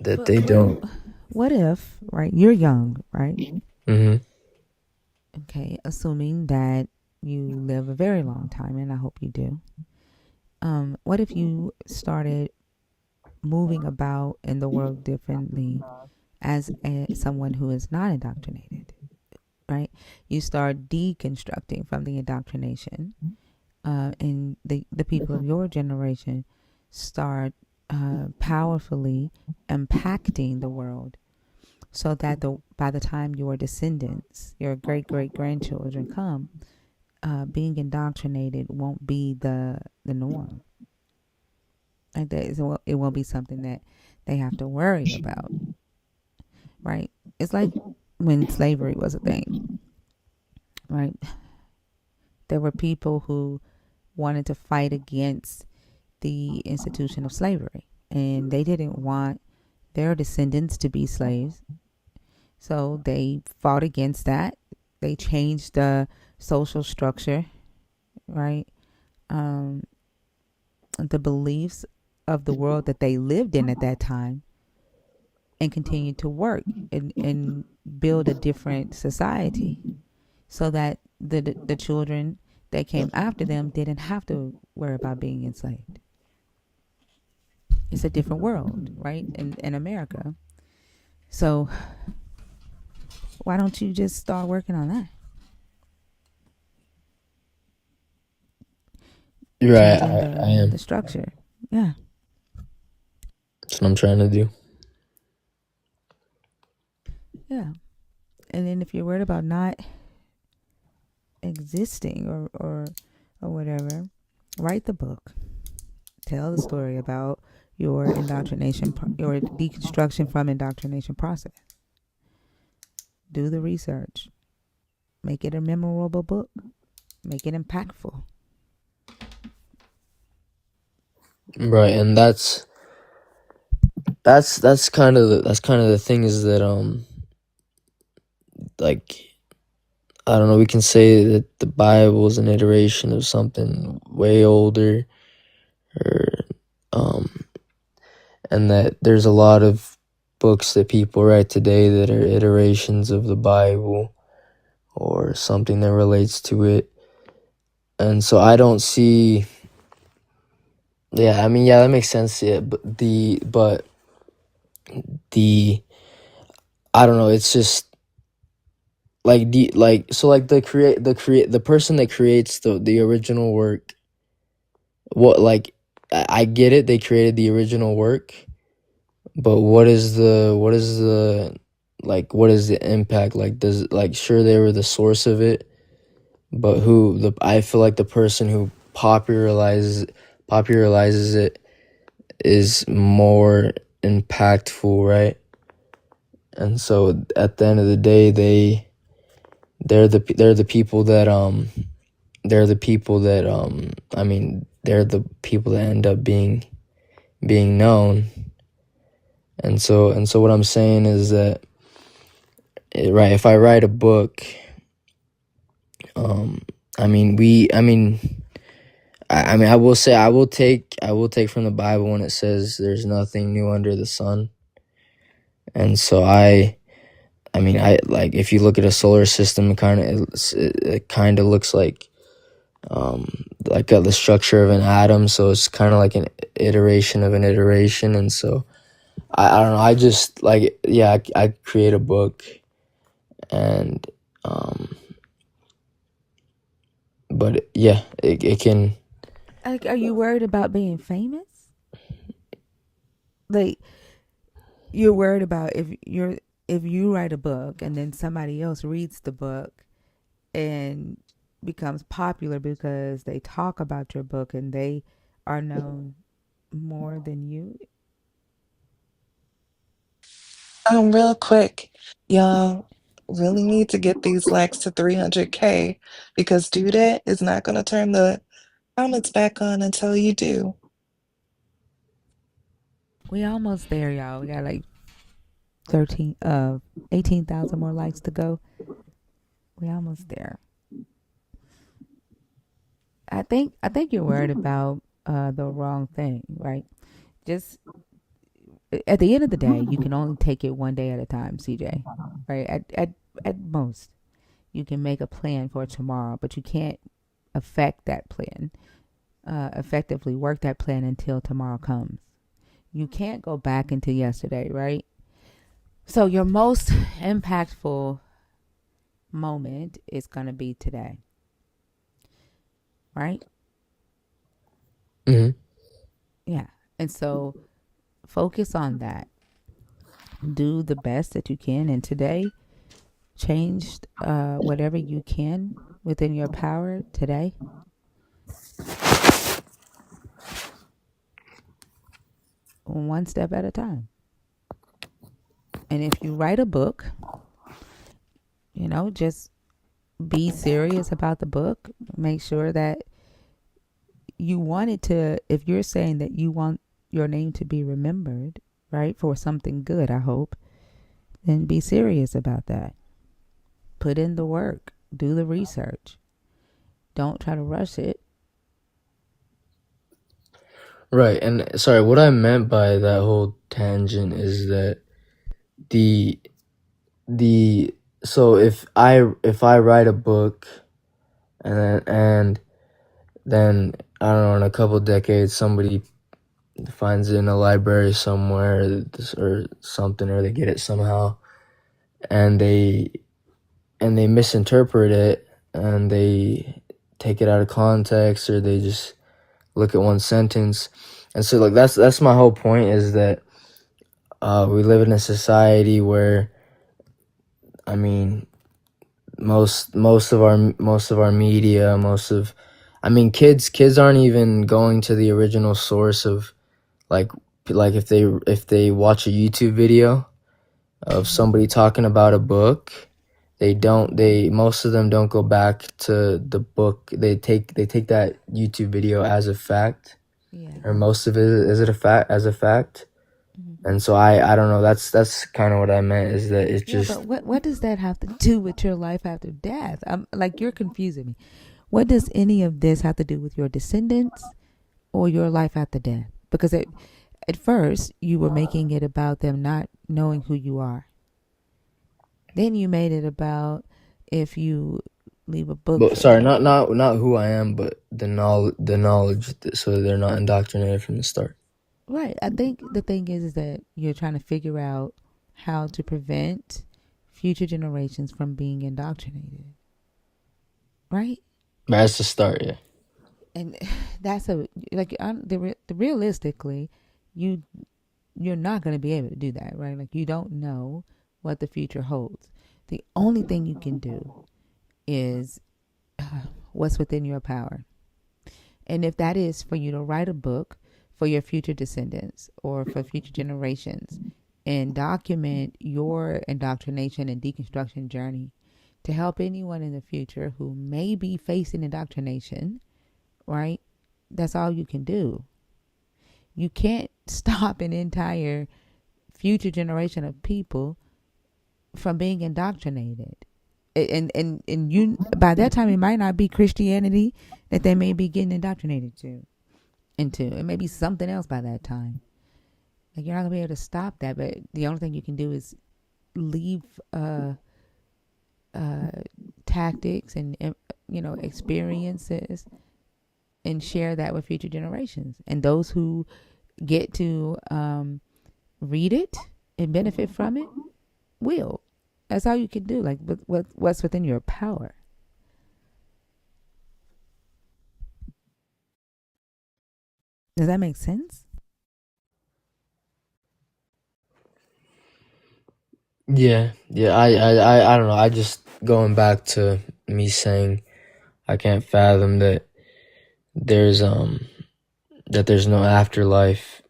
that But they don't. what if, right? You're young, right? Mm-hmm. Okay, assuming that you live a very long time, and I hope you do. What if you started moving about in the world differently as someone who is not indoctrinated, right? You start deconstructing from the indoctrination, and the people of your generation start powerfully impacting the world, so that by the time your descendants, your great great grandchildren come, being indoctrinated won't be the norm. Like that, it won't be something that they have to worry about, right? It's like when slavery was a thing, right? There were people who wanted to fight against the institution of slavery, and they didn't want their descendants to be slaves. So they fought against that. They changed the social structure, right? Um, the beliefs of the world that they lived in at that time, and continued to work and build a different society, so that the children that came after them didn't have to worry about being enslaved. It's a different world, right? In America. So why don't you just start working on that? You're right. Changing I am. the structure. Yeah. That's what I'm trying to do. Yeah. And then if you're worried about not existing or whatever, write the book. Tell the story about your indoctrination, your deconstruction from indoctrination process. Do the research. Make it a memorable book. Make it impactful. Right, and that's kind of the thing, is that like, I don't know, we can say that the Bible is an iteration of something way older, or and that there's a lot of books that people write today that are iterations of the Bible or something that relates to it. And so I don't see, yeah, I mean, yeah, that makes sense. Yeah, but I don't know, it's just like the person that creates the original work, what, like, I get it, they created the original work, But what is the like what is the impact? Like does like sure they were the source of it, but I feel like the person who popularizes it is more impactful, right? And so at the end of the day, they're the people that I mean they're the people that end up being known. And so what I'm saying is that right, if I write a book, I mean I will say I will take from the Bible when it says there's nothing new under the sun. And so I like if you look at a solar system, it kind of looks like the structure of an atom. So it's kind of like an iteration of an iteration. And so I don't know. I just like I create a book, and but yeah, it can. Like, are you worried about being famous? Like, you're worried about if you write a book and then somebody else reads the book and becomes popular because they talk about your book and they are known more than you. Real quick, y'all really need to get these likes to 300K because do that is not going to turn the comments back on until you do. We almost there, y'all. We got like 18,000 more likes to go. We almost there. I think you're worried about the wrong thing, right? Just at the end of the day, you can only take it one day at a time, CJ. Right? At most, you can make a plan for tomorrow, but you can't affect that plan, effectively work that plan until tomorrow comes. You can't go back into yesterday, right? So your most impactful moment is going to be today, right? Mm-hmm. Yeah. And so focus on that. Do the best that you can. And today, change whatever you can within your power today. One step at a time. And if you write a book, just be serious about the book. Make sure that you want it to, if you're saying that you want your name to be remembered, right, for something good, I hope, then be serious about that. Put in the work, do the research. Don't try to rush it. Right. And sorry, what I meant by that whole tangent is that the so if I write a book, and then I don't know, in a couple decades somebody finds it in a library somewhere or something, or they get it somehow, and they misinterpret it, and they take it out of context, or they just look at one sentence. And so like that's my whole point, is that we live in a society where, I mean, most of our media, kids aren't even going to the original source of like if they watch a YouTube video of somebody talking about a book, most of them don't go back to the book. They take that YouTube video as a fact, Yeah. or most of it is it a fact as a fact. Mm-hmm. And so I don't know, that's kind of what I meant, is that it's Yeah, just. but what does that have to do with your life after death? I'm like, you're confusing me. What does any of this have to do with your descendants or your life after death? Because at first you were making it about them not knowing who you are. Then you made it about if you leave a book But for sorry, them. not who I am, but the knowledge, so they're not indoctrinated from the start. Right. I think the thing is that you're trying to figure out how to prevent future generations from being indoctrinated. Right? That's the start, yeah. And that's the realistically, you you're not going to be able to do that, right? Like, you don't know what the future holds. The only thing you can do is what's within your power. And if that is for you to write a book for your future descendants or for future generations and document your indoctrination and deconstruction journey to help anyone in the future who may be facing indoctrination, right? That's all you can do. You can't stop an entire future generation of people from being indoctrinated. And you, by that time, it might not be Christianity that they may be getting indoctrinated into. It may be something else by that time. Like, you're not gonna be able to stop that, but the only thing you can do is leave tactics and experiences and share that with future generations. And those who get to read it and benefit from it will. That's all you can do. Like, what's within your power. Does that make sense? Yeah, yeah. I don't know. I just going back to me saying I can't fathom that there's no afterlife.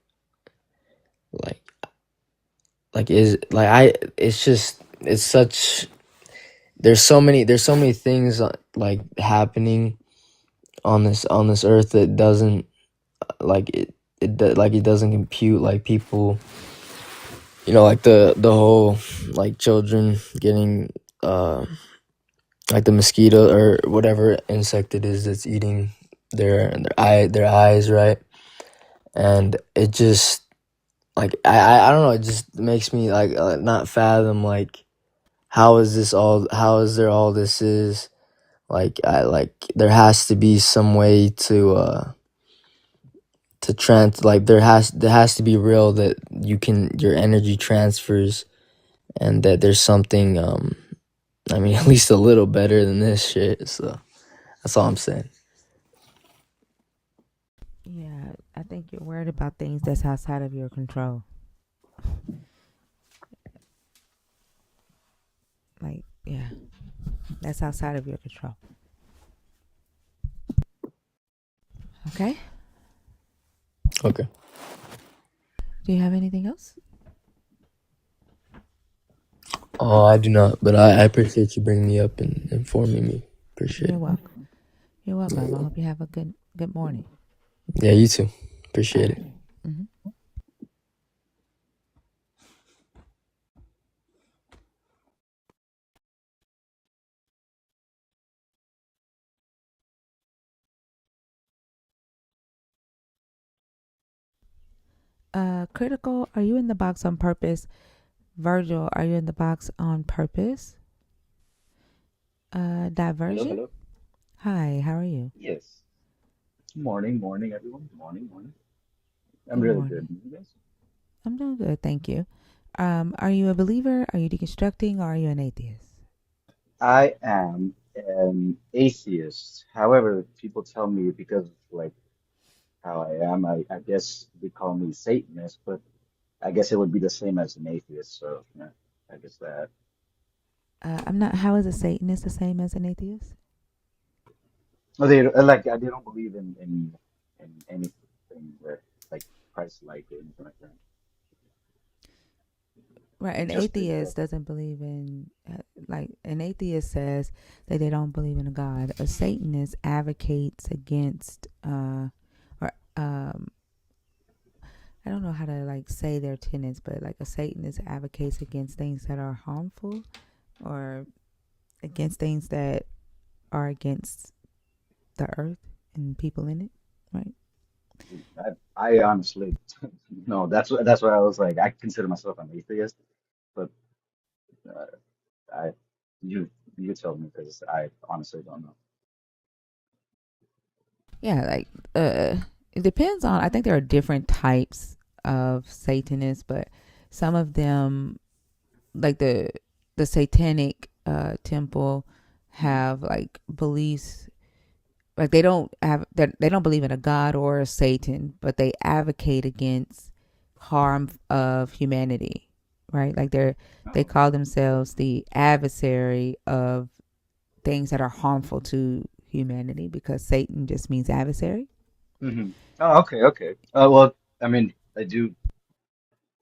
Like is like I. It's just it's such. There's so many things like happening on this earth that doesn't like it doesn't compute. Like, people, like the whole, like, children getting like the mosquito or whatever insect it is that's eating their eyes, right? And it just, like, I don't know, it just makes me like not fathom, like, how is there all this is. Like, there has to be some way to like, there has to be real that your energy transfers, and that there's something I mean, at least a little better than this shit. So that's all I'm saying. Yeah, I think you're worried about things that's outside of your control. Like, yeah, that's outside of your control. Okay? Okay. Do you have anything else? Oh, I do not, but I appreciate you bringing me up and informing me. Appreciate You're it. welcome. You're welcome. I hope you have a good morning. Yeah, you too. Appreciate it. Mm-hmm. Critical, are you in the box on purpose? Virgil, are you in the box on purpose? Hello, Diversion? hello. Hi, how are you? Yes. Morning, morning, everyone. Morning, morning. I'm Good really good. morning. You guys? I'm doing good, thank you. Are you a believer? Are you deconstructing? Or are you an atheist? I am an atheist. However, people tell me because of, like, how I am, I guess they call me Satanist, but I guess it would be the same as an atheist. So, yeah, I guess that. I'm not. How is a Satanist the same as an atheist? Well, they don't believe in anything that, like, Christ-like or anything like that. Right, an Just atheist doesn't believe in, like, an atheist says that they don't believe in a God. A Satanist advocates against, or I don't know how to, like, say their tenets, but, like, a Satanist advocates against things that are harmful, or against things that are against the earth and people in it, right? I honestly no. That's why I was like, I consider myself an atheist, but. uh, I you you tell me because I honestly don't know. Yeah, like, it depends on. I think there are different types of Satanists, but some of them, like the satanic temple, have, like, beliefs, like, they don't have that, they don't believe in a god or a Satan, but they advocate against harm of humanity, right? Like they Oh. call themselves the adversary of things that are harmful to humanity because Satan just means adversary. Hmm. Oh, okay, okay. Well, I mean,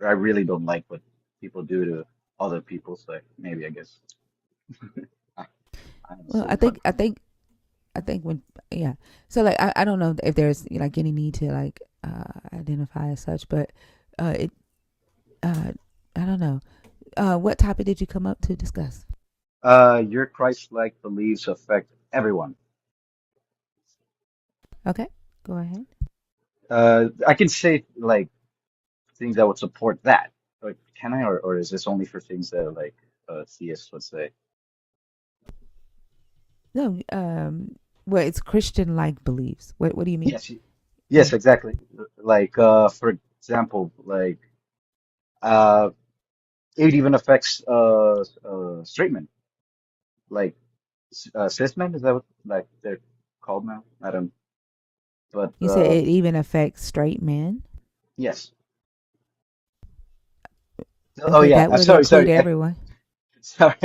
I really don't like what people do to other people, so maybe I guess I, I'm Well, saying what. I think when yeah. So like I don't know if there's like any need to like identify as such, but it I don't know. What topic did you come up to discuss? Your Christ-like beliefs affect everyone. Okay, go ahead. I can say like things that would support that. Like, can I, or is this only for things that are like theists would say? No, well, it's Christian like beliefs. What do you mean? Yes, Yeah. yes, exactly. Like, for example, like, uh, it even affects straight men, like cis men. Is that what like they're called now? I don't. But You said it even affects straight men. yes. Oh Okay, yeah. that would Sorry, include sorry. everyone. Sorry,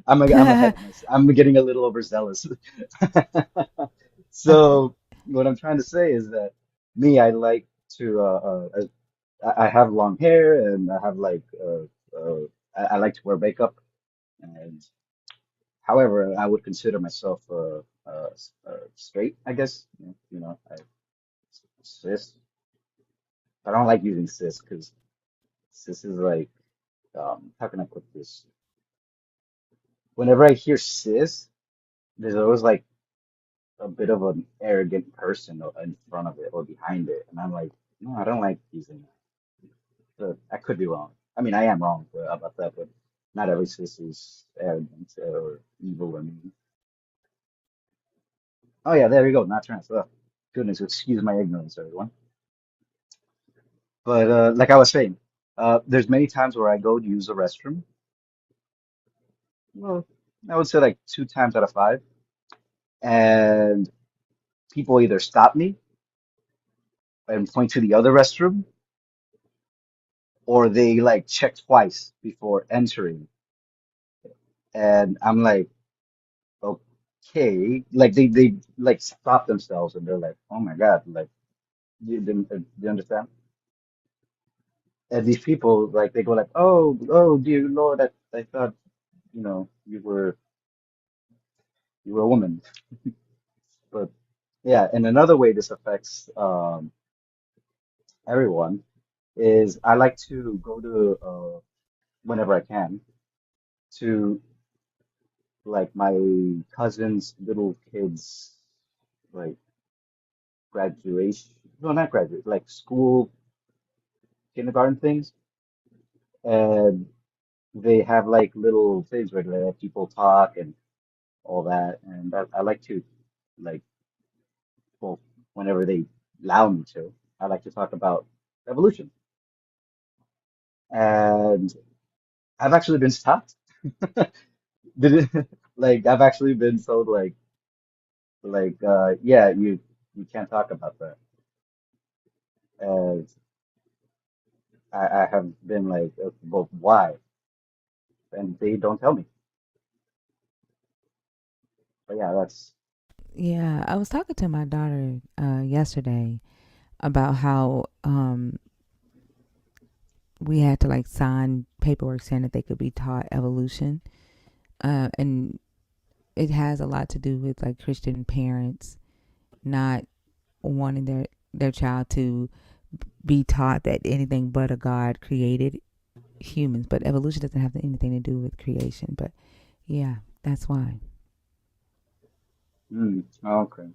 I'm ahead of myself. I'm getting a little overzealous. So what I'm trying to say is that me, I like to I have long hair and I have like I like to wear makeup and however I would consider myself straight, I guess. Cis. I don't like using cis because cis is like how can I put this? Whenever I hear cis, there's always like a bit of an arrogant person in front of it or behind it. And I'm like, no, I don't like using that. But I could be wrong. I mean, I am wrong about that, but not every sis is arrogant or evil or mean. Oh, yeah, there you go. Not trans. Oh, goodness, excuse my ignorance, everyone. But like I was saying, there's many times where I go to use the restroom. Well, I would say like 2 times out of 5. And people either stop me and point to the other restroom or they like check twice before entering. And I'm like, okay, like they like stop themselves and they're like, oh my God, like you understand? And these people like they go like, oh dear Lord, I thought you were a woman, but yeah. And another way this affects everyone is I like to go to whenever I can to like my cousin's little kids like graduation, no, not graduate, like school kindergarten things. And they have like little things where they let people talk and all that. And I like to like, well, whenever they allow me to, I like to talk about evolution. And I've actually been stopped. Did it, like I've actually been told yeah, you can't talk about that. And I have been like, well, why? And they don't tell me. But yeah, that's Yeah, I was talking to my daughter yesterday about how we had to like sign paperwork saying that they could be taught evolution, and it has a lot to do with like Christian parents not wanting their child to be taught that anything but a God created humans, but evolution doesn't have anything to do with creation. But yeah, that's why. okay.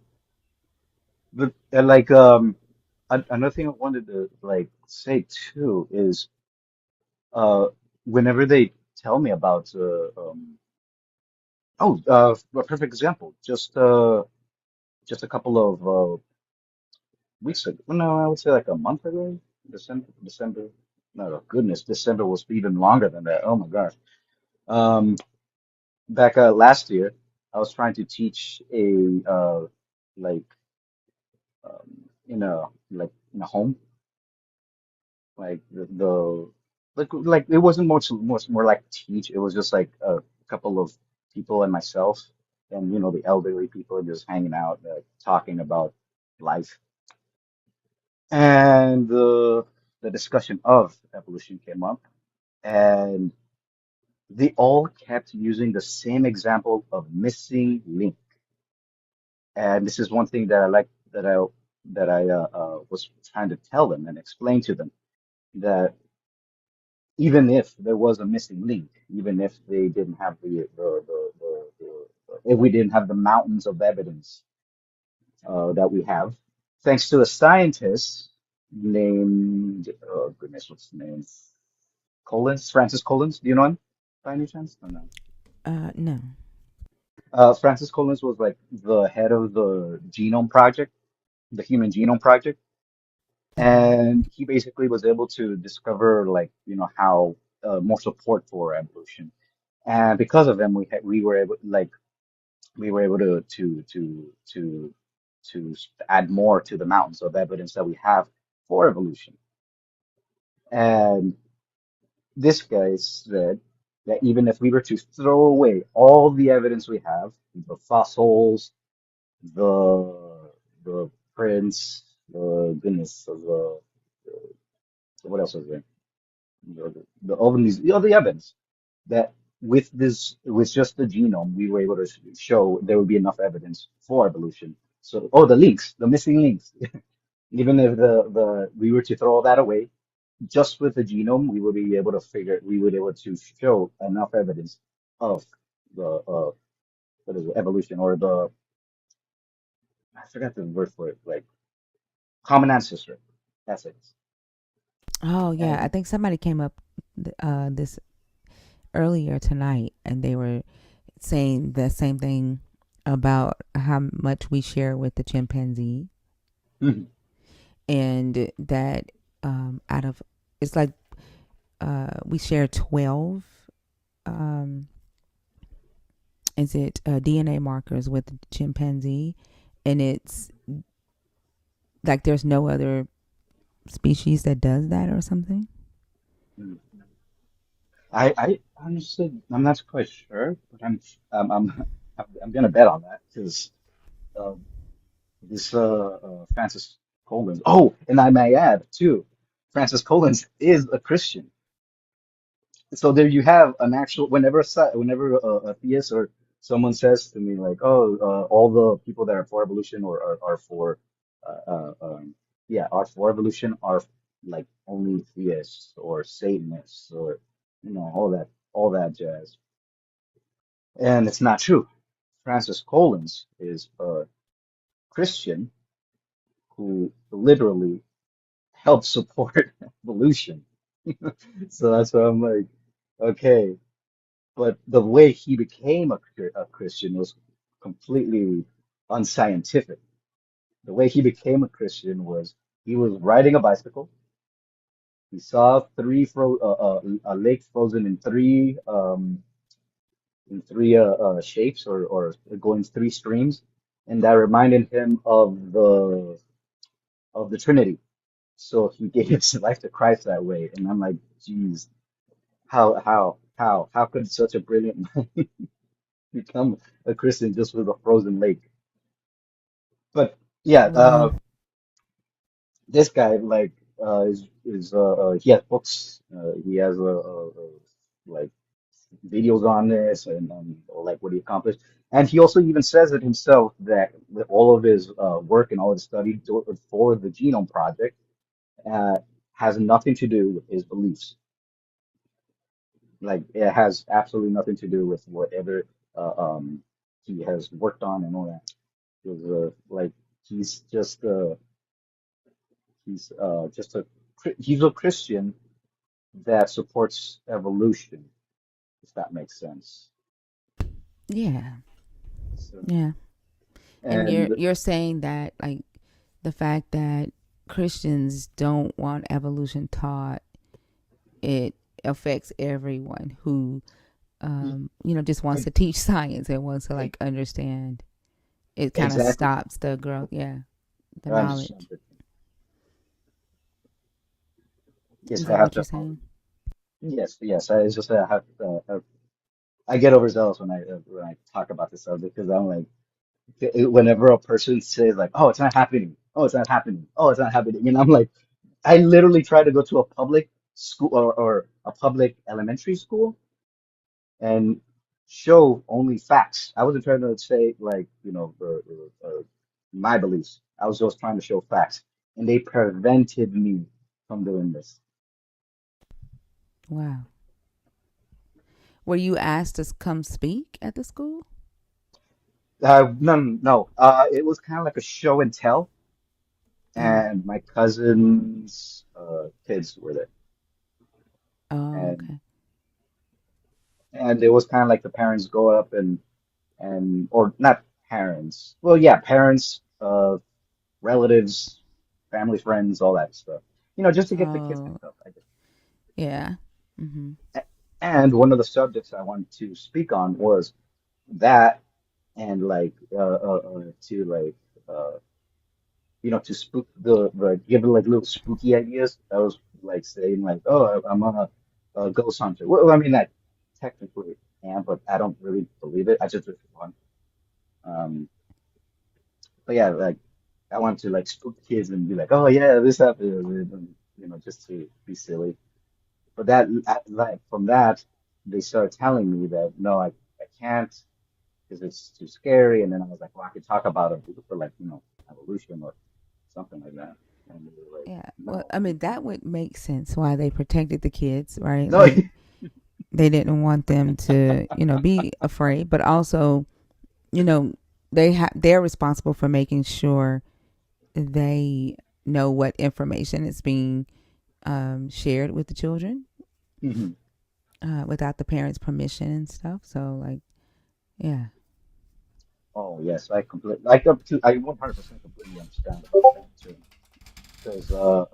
But another thing I wanted to like say too is uh whenever they tell me about a perfect example just a couple of weeks ago, no, I would say like a month ago, December, no, goodness, December was even longer than that. Oh my gosh. um Back last year I was trying to teach a like in a home, Like like it wasn't much more like teach. It was just like a couple of people and myself, and the elderly people just hanging out, talking about life. And the discussion of evolution came up, and they all kept using the same example of missing link. And this is one thing that I like that I was trying to tell them and explain to them, that even if there was a missing link, even if they didn't have if we didn't have the mountains of evidence that we have, thanks to a scientist named, oh goodness, what's his name? Collins, Francis Collins. Do you know him by any chance? Or no? No. Francis Collins was like the head of the Genome Project, the Human Genome Project, Hmm. and he basically was able to discover, like, how more support for evolution. And because of him, we were able to add more to the mountains of evidence that we have for evolution. And this guy said that even if we were to throw away all the evidence we have, the fossils, the the prints, the goodness of what else was there? All of these, the evidence that with just the genome, we were able to show there would be enough evidence for evolution. So, oh, the links, the missing links. Even if the we were to throw all that away, just with the genome, we would be able to show enough evidence of the what is it, evolution, or the, I forgot the word for it, like common ancestor. That's it. Oh yeah, I And think somebody came up this earlier tonight, and they were saying the same thing about how much we share with the chimpanzee, mhm, and that out of it's like we share 12 um, is it DNA markers with the chimpanzee, and it's like there's no other species that does that or something. mhm. I honestly, I'm not quite sure, but I'm I'm I'm gonna bet on that because uh, this Francis Collins. Oh, and I may add too, Francis Collins is a Christian. So there you have an actual. Whenever a theist or someone says to me like, "Oh, all the people that are for evolution or are for, uh, uh, um, yeah, are for evolution are like only theists or Satanists or all that jazz," and it's not true. Francis Collins is a Christian who literally helped support evolution. So that's why I'm like, okay. But the way he became a Christian was completely unscientific. The way he became a Christian was he was riding a bicycle. He saw a lake frozen in three shapes, or going three streams, and that reminded him of the Trinity. So he gave his life to Christ that way. And I'm like, geez, how could such a brilliant man become a Christian just with a frozen lake? But yeah, Wow. this guy, like, he has books. He has like videos on this, and like what he accomplished. And he also even says it himself that with all of his work and all his study for the Genome Project uh, has nothing to do with his beliefs. Like, it has absolutely nothing to do with whatever he has worked on and all that. It was, like, he's just he's a Christian that supports evolution, if that makes sense. Yeah. So, Yeah. And you're and you're saying that like the fact that Christians don't want evolution taught, it affects everyone who just wants e- to teach science and wants to e- like understand. It kind of exactly, stops the growth, yeah, the I understand knowledge. it. Is Yes, I that have what to you're apologize. saying? Yes, yes. I, it's just that I have I get overzealous when I talk about this subject because I'm like, whenever a person says like, "Oh, it's not happening," "Oh, it's not happening," "Oh, it's not happening," and I'm like, I literally try to go to a public school or a public elementary school and show only facts. I wasn't trying to say like, my beliefs. I was just trying to show facts, and they prevented me from doing this. Wow. Were you asked to come speak at the school? No, no, no. It was kind of like a show and tell, Uh, and my cousin's kids were there, oh, and okay. it was kind of like the parents go up and or not parents. Well, yeah, parents, relatives, family, friends, all that stuff. Just to get the kids Oh, hyped up, I guess. yeah. Mm-hmm. And one of the subjects I wanted to speak on was that, and like to like to spook the give it like little spooky ideas. I was like saying like, oh, I'm a ghost hunter. Well, I mean, I technically am, but I don't really believe it. I just do it for fun. Um, but yeah, like I want to like spook kids and be like, oh yeah, this happened, and, just to be silly. But like from that, they started telling me that no, I can't because it's too scary. And then I was like, well, I could talk about it for like evolution or something like that. And they were like, Yeah. Well, no, I mean, that would make sense why they protected the kids, right? no. Like they didn't want them to, be afraid, but also, you know, they're responsible for making sure they know what information is being shared with the children Mhm. without the parents' permission and stuff. So, like, yeah. Oh yes, I completely I 100% completely understand about that too. Because of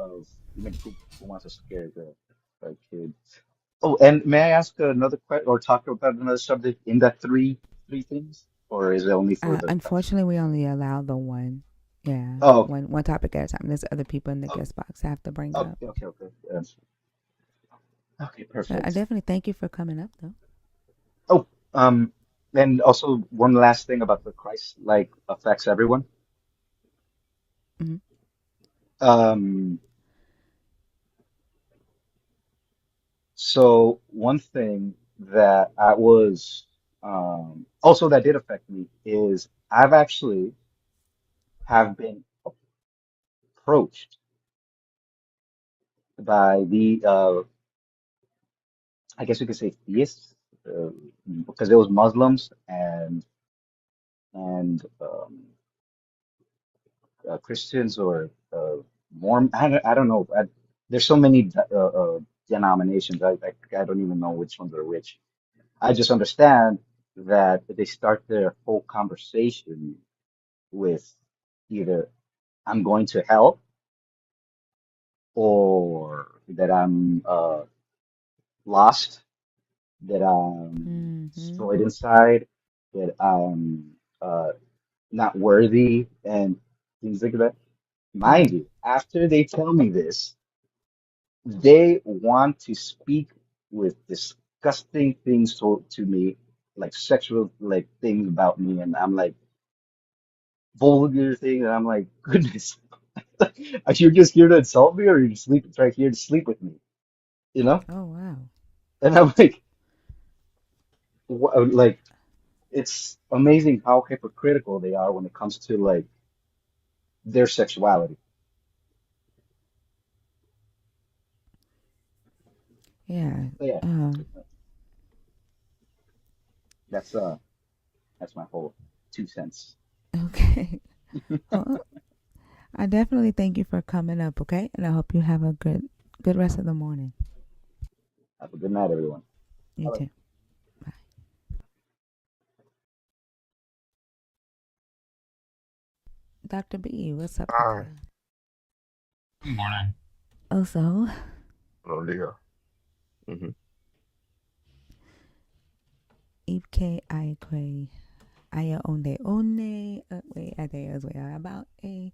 who wants to scare the kid. Oh, and may I ask another question or talk about another subject in that three things, or is it only for the question? Unfortunately, we only allow the one. Yeah, Oh, one topic at a time. There's other people in the oh, guest box I have to bring up. okay. Okay, But I perfect. definitely thank you for coming up, though. Oh, and also one last thing about the Christ like affects everyone. Hmm. Um, so one thing that I was also that did affect me is I've actually have been approached by the I guess you could say theists, uh, because it was Muslims and Christians or Mormon. I don't know. There's so many denominations. I don't even know which ones are which. I just understand that they start their whole conversation with either I'm going to hell or that I'm lost, that I'm Hmm. destroyed inside, that I'm not worthy, and things like that. Mind Hmm. you, after they tell me this, they want to speak with disgusting things to me, like sexual like things about me, and I'm like vulgar thing, and I'm like, goodness, are you just here to insult me, or are you sleep try here to sleep with me? You know? Oh, wow. And I'm like, like it's amazing how hypocritical they are when it comes to like their sexuality. Yeah. But yeah, Um, that's that's my whole 2 cents. okay. Well, I definitely thank you for coming up, okay? And I hope you have a good rest of the morning. Have a good night, everyone. You Bye. too. Bye. Dr. B, what's up with All you? right. Good morning. Also, Oh dear. Mm-hmm. Ipke Aikwe Aya Onde One wait, I think it was about a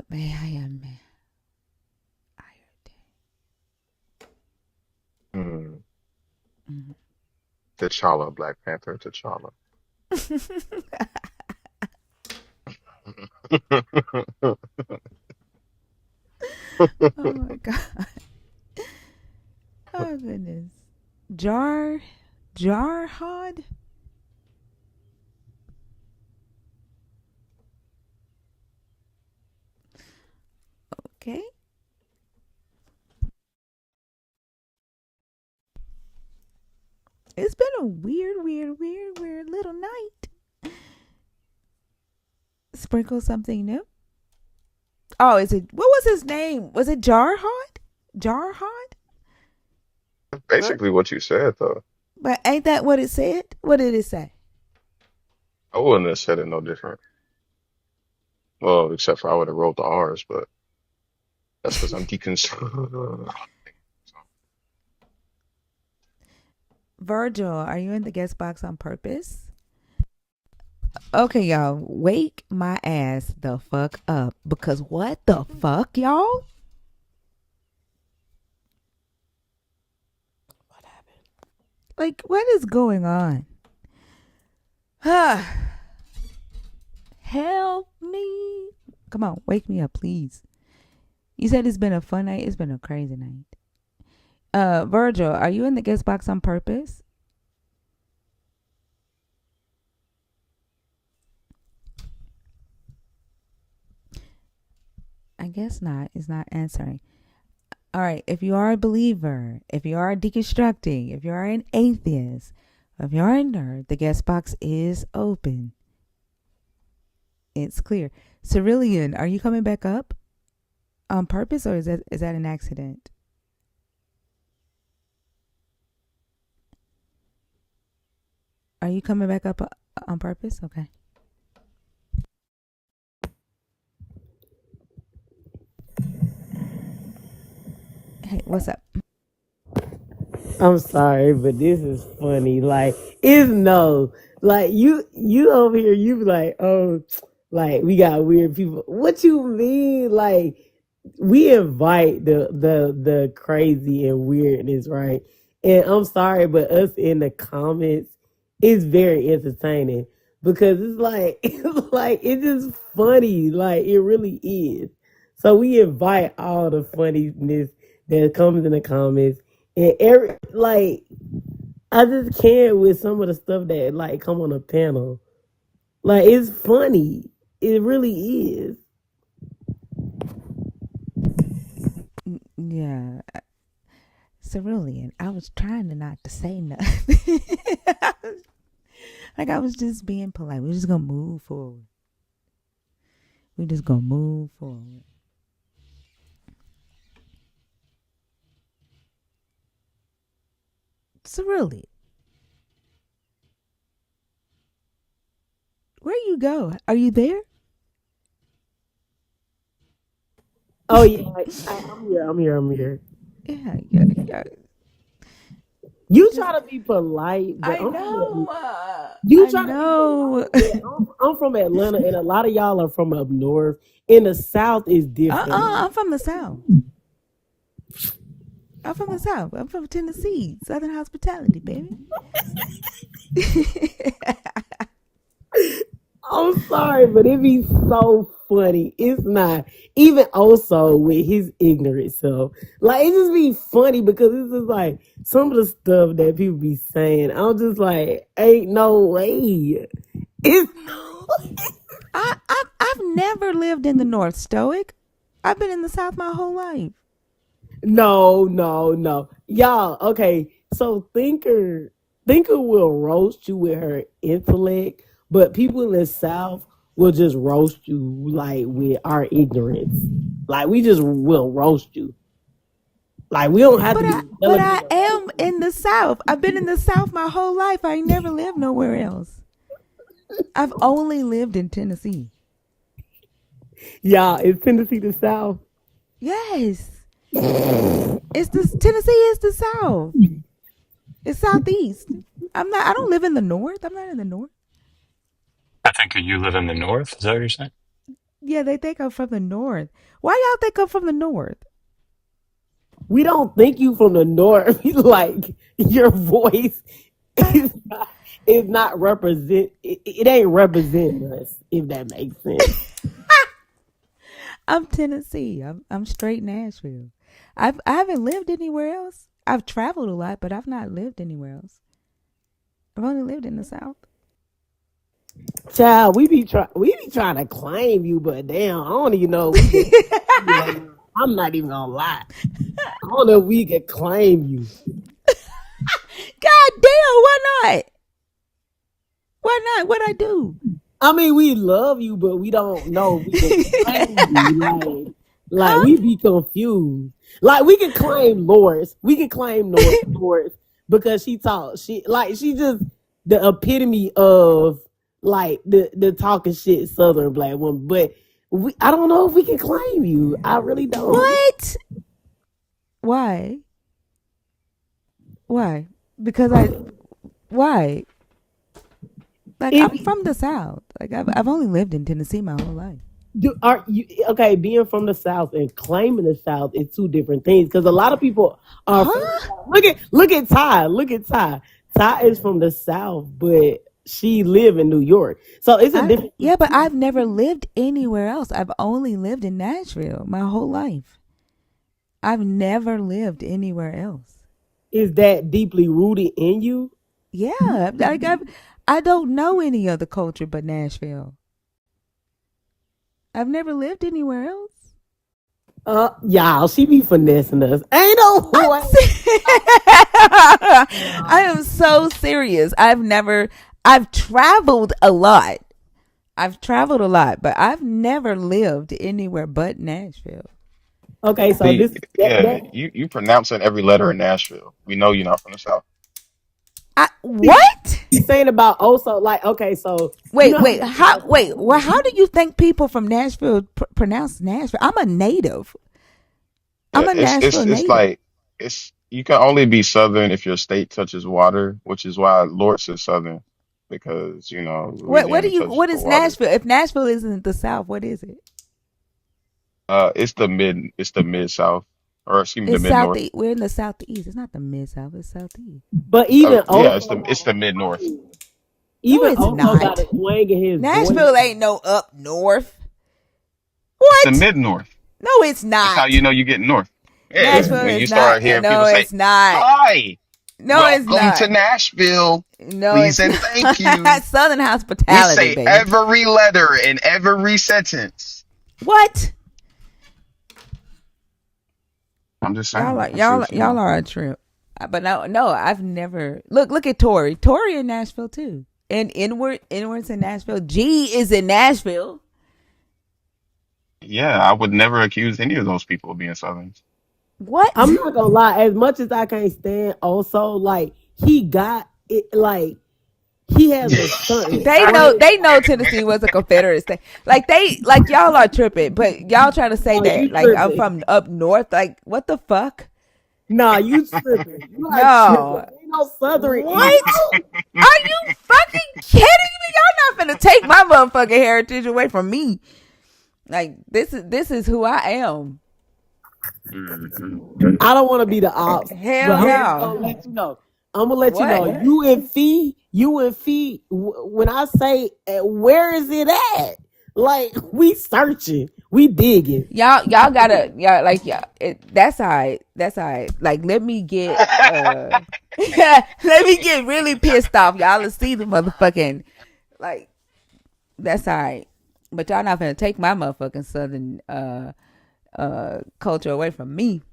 may I am T'Challa, Black Panther, T'Challa. Oh my god. Oh goodness. Jarhad? Okay. It's been a weird little night. Sprinkle something new. Oh, is it what was his name? Was it Jarhad? Jarhad? Basically what you said though. But ain't that what it said? What did it say? I wouldn't have said it no different. Well, except for I would have wrote the R's, but that's because I'm deconstructing. Virgil, are you in the guest box on purpose? Okay, y'all, wake my ass the fuck up because what the fuck, y'all? What happened? Like, what is going on? Help me. Come on, wake me up, please. You said it's been a fun night. It's been a crazy night. Virgil, are you in the guest box on purpose? I guess not. It's not answering. All right. If you are a believer, if you are deconstructing, if you are an atheist, if you are a nerd, the guest box is open. It's clear. Cerulean, are you coming back up on purpose or is that an accident? Are you coming back up on purpose? Okay. Hey, what's up? I'm sorry, but this is funny. Like, it's no, like you over here, you be like, oh, like we got weird people. What you mean? Like, we invite the crazy and weirdness, right? And I'm sorry, but us in the comments is very entertaining because it's like it's like it's just funny, like it really is. So we invite all the funniness that comes in the comments and every like I just can't with some of the stuff that like come on a panel. Like it's funny. It really is. Yeah. Cerulean, I was trying to not to say nothing. Like I was just being polite. We're just gonna move forward. We're just gonna move forward. Cerulean, where you go? Are you there? Oh yeah, I'm here. I'm here. I'm here. Yeah. You Just try to be polite, but I know. you I try to be know. polite, but I'm from Atlanta, and a lot of y'all are from up north. In the South is different. I'm from the South. I'm from the South. I'm from Tennessee. Southern hospitality, baby. I'm sorry, but it be so funny. It's not even also with his ignorant self. Like it just be funny because it's just like some of the stuff that people be saying. I'm just like, ain't no way. It's no. I've never lived in the North, Stoic. I've been in the South my whole life. No. Y'all, okay. So Thinker will roast you with her intellect, but people in the South will just roast you like with our ignorance. Like we just will roast you. Like we don't have to But be I intelligent or am anything. in the South. I've been in the South my whole life. I ain't never lived nowhere else. I've only lived in Tennessee. Y'all, is Tennessee the South? Yes. It's the Tennessee is the South. It's Southeast. I don't live in the North. I'm not in the North. I think you live in the north. Is that what you're saying? Yeah, they think I'm from the North. Why y'all think I'm from the North? we don't think you from the north. Like your voice is not represent. It ain't representing us. If that makes sense. I'm Tennessee. I'm straight Nashville. I haven't lived anywhere else. I've traveled a lot, but I've not lived anywhere else. I've only lived in the South. Child, we be trying to claim you, but damn, I don't even know if we can claim you right now. I'm not even gonna lie. I don't know if we can claim you. God damn, why not? Why not? What'd I do? I mean, we love you, but we don't know if we can claim you. Like Huh? we be confused. Like we can claim Loris. We can claim Loris because she talk. She just the epitome of like the talking shit Southern black woman. But I don't know if we can claim you. I really don't. What? Why? Why? Because why? Like If I'm from the South. Like I've only lived in Tennessee my whole life. are you okay? Being from the South and claiming the South is two different things. Because a lot of people are from the Huh? South. Look at Ty. Look at Ty. Ty is from the South, but she live in New York. So it's a difference. Yeah, but I've never lived anywhere else. I've only lived in Nashville my whole life. I've never lived anywhere else. Is that deeply rooted in you? Yeah, like I don't know any other culture but Nashville. I've never lived anywhere else. Y'all, she be finessing us. Ain't no way. I am so serious. I've traveled a lot. But I've never lived anywhere but Nashville. Okay, so See, this yeah, that you pronouncing every letter in Nashville. We know you're not from the South. What? he's saying about also like okay, so you Wait, know how wait, we how? Wait, well, how do you think people from Nashville pronounce Nashville? I'm a native. I'm Yeah, a Nashville it's native. like it's you can only be Southern if your state touches water, which is why Lords is Southern because What do Louisiana you? touches What the is water. Nashville? If Nashville isn't the South, what is it? It's the mid South, or excuse me, the It's mid North. southeast. We're in the southeast. It's not the mid South. It's southeast. but even Yeah, also it's the mid North. No, even it's also got not. a twang in his voice. Nashville ain't no up north. It's the What? mid North. No, it's That's how not. you know you get north. Yeah, Nashville when is you not. start hearing No, people say, it's not. "Hi, No, it's welcome to not. Nashville. No, Please it's and thank you." not. Southern We hospitality, say baby. every letter in every sentence. What? I'm just Y'all saying. are That's just, y'all are a trip. But no, I've never look at Tori. Tori in Nashville too. And inwards in Nashville. G is in Nashville. Yeah, I would never accuse any of those people of being Southerns. I'm What? not gonna lie, as much as I can't stand also like he got it like he has a certain twang. They know Tennessee was a Confederate state. Like y'all are tripping, but y'all trying to say No, that you like I'm tripping. from up north. Like what the fuck? Nah, you tripping. You are tripping. No. Ain't no southern in What? Are you fucking kidding me? Y'all not finna take my motherfucking heritage away from me. Like this is who I am. Mhm. I don't want to be the ops, but Hell I'm just gonna no. let you know. I'm gonna let you know. What? You and Fee. When I say where is it at? Like we searching, we digging. Y'all gotta that's all right. That's all right. Like let me get let me get really pissed off. Y'all will see the motherfucking like that's all right. But y'all not gonna take my motherfucking southern culture away from me.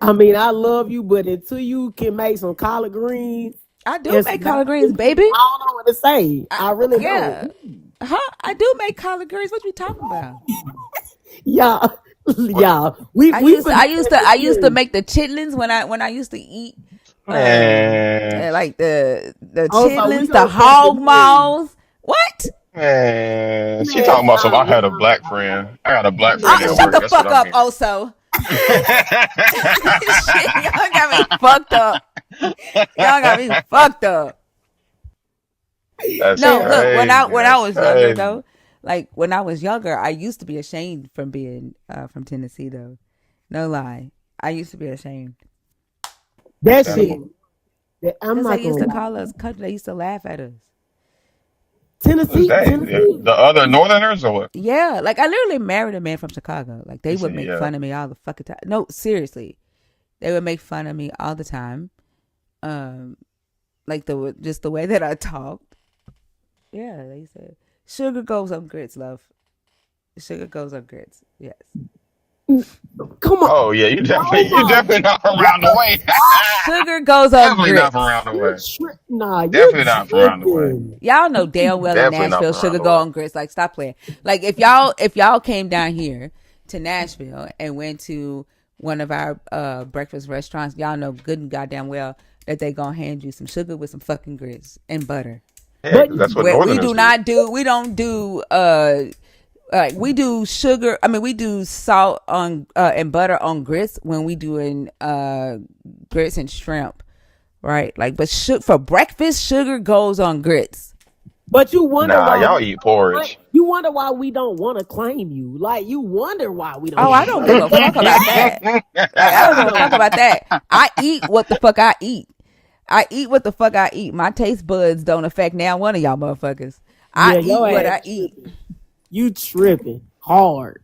I mean, I love you, but until you can make some collard greens I do and some make mac collard and greens, cheese, baby. I don't know what to say. I really Yeah. don't. Huh? I do make collard greens. What you talking about? Y'all, What? y'all, we finna I used to serious. make the chitlins when I used to eat Man, like the Also, we chitlins, the gonna set the hog period. maws. What? man. She Man, talking about some. I stop, had a y'all. black friend. I got a black friend at Shut work. the That's what fuck I'm up, hearing. also. Shit, y'all got me fucked up. Y'all got me fucked up. That's No, look, crazy. when I That's was younger crazy. though, like when I was younger, I used to be ashamed from being from Tennessee though. No lie. I used to be ashamed. That shit. Understandable. I'm Because they not used gonna to lie. call us country. They used to laugh at us. Who's Tennessee, they? Tennessee. The other Northerners or what? Yeah, like I literally married a man from Chicago. Like they You would see, make yeah. fun of me all the fucking time. No, seriously, they would make fun of me all the time. Like just the way that I talked. Yeah, they said sugar goes on grits, love. Sugar goes on grits. Yes. Come on. Oh yeah, Oh you my. definitely not from What around the the way. fuck? Sugar goes on Definitely not from grits. around the way. Nah, you Definitely not from around the way. tripping. Y'all know damn well in Definitely not Nashville, from around sugar the go way. on grits. Like, stop playing. Like, if y'all came down here to Nashville and went to one of our breakfast restaurants, y'all know good and goddamn well that they gonna hand you some sugar with some fucking grits and butter. Yeah, But because that's what We Northerners do do. not do. We don't do. Like we do sugar. I mean, we do salt on and butter on grits when we doing grits and shrimp, right? Like, but for breakfast, sugar goes on grits. you wonder Nah, why y'all we eat don't porridge. you wonder why we don't want to claim you. Like you wonder why we don't Oh, I want to don't claim give you. a 'Cause fuck you about that. Like, I don't give a fuck damn. about that. I eat what the fuck I eat. I eat what the fuck I eat. My taste buds don't affect now one of y'all motherfuckers. I Yeah, eat your what ass I eat. tripping. You tripping hard.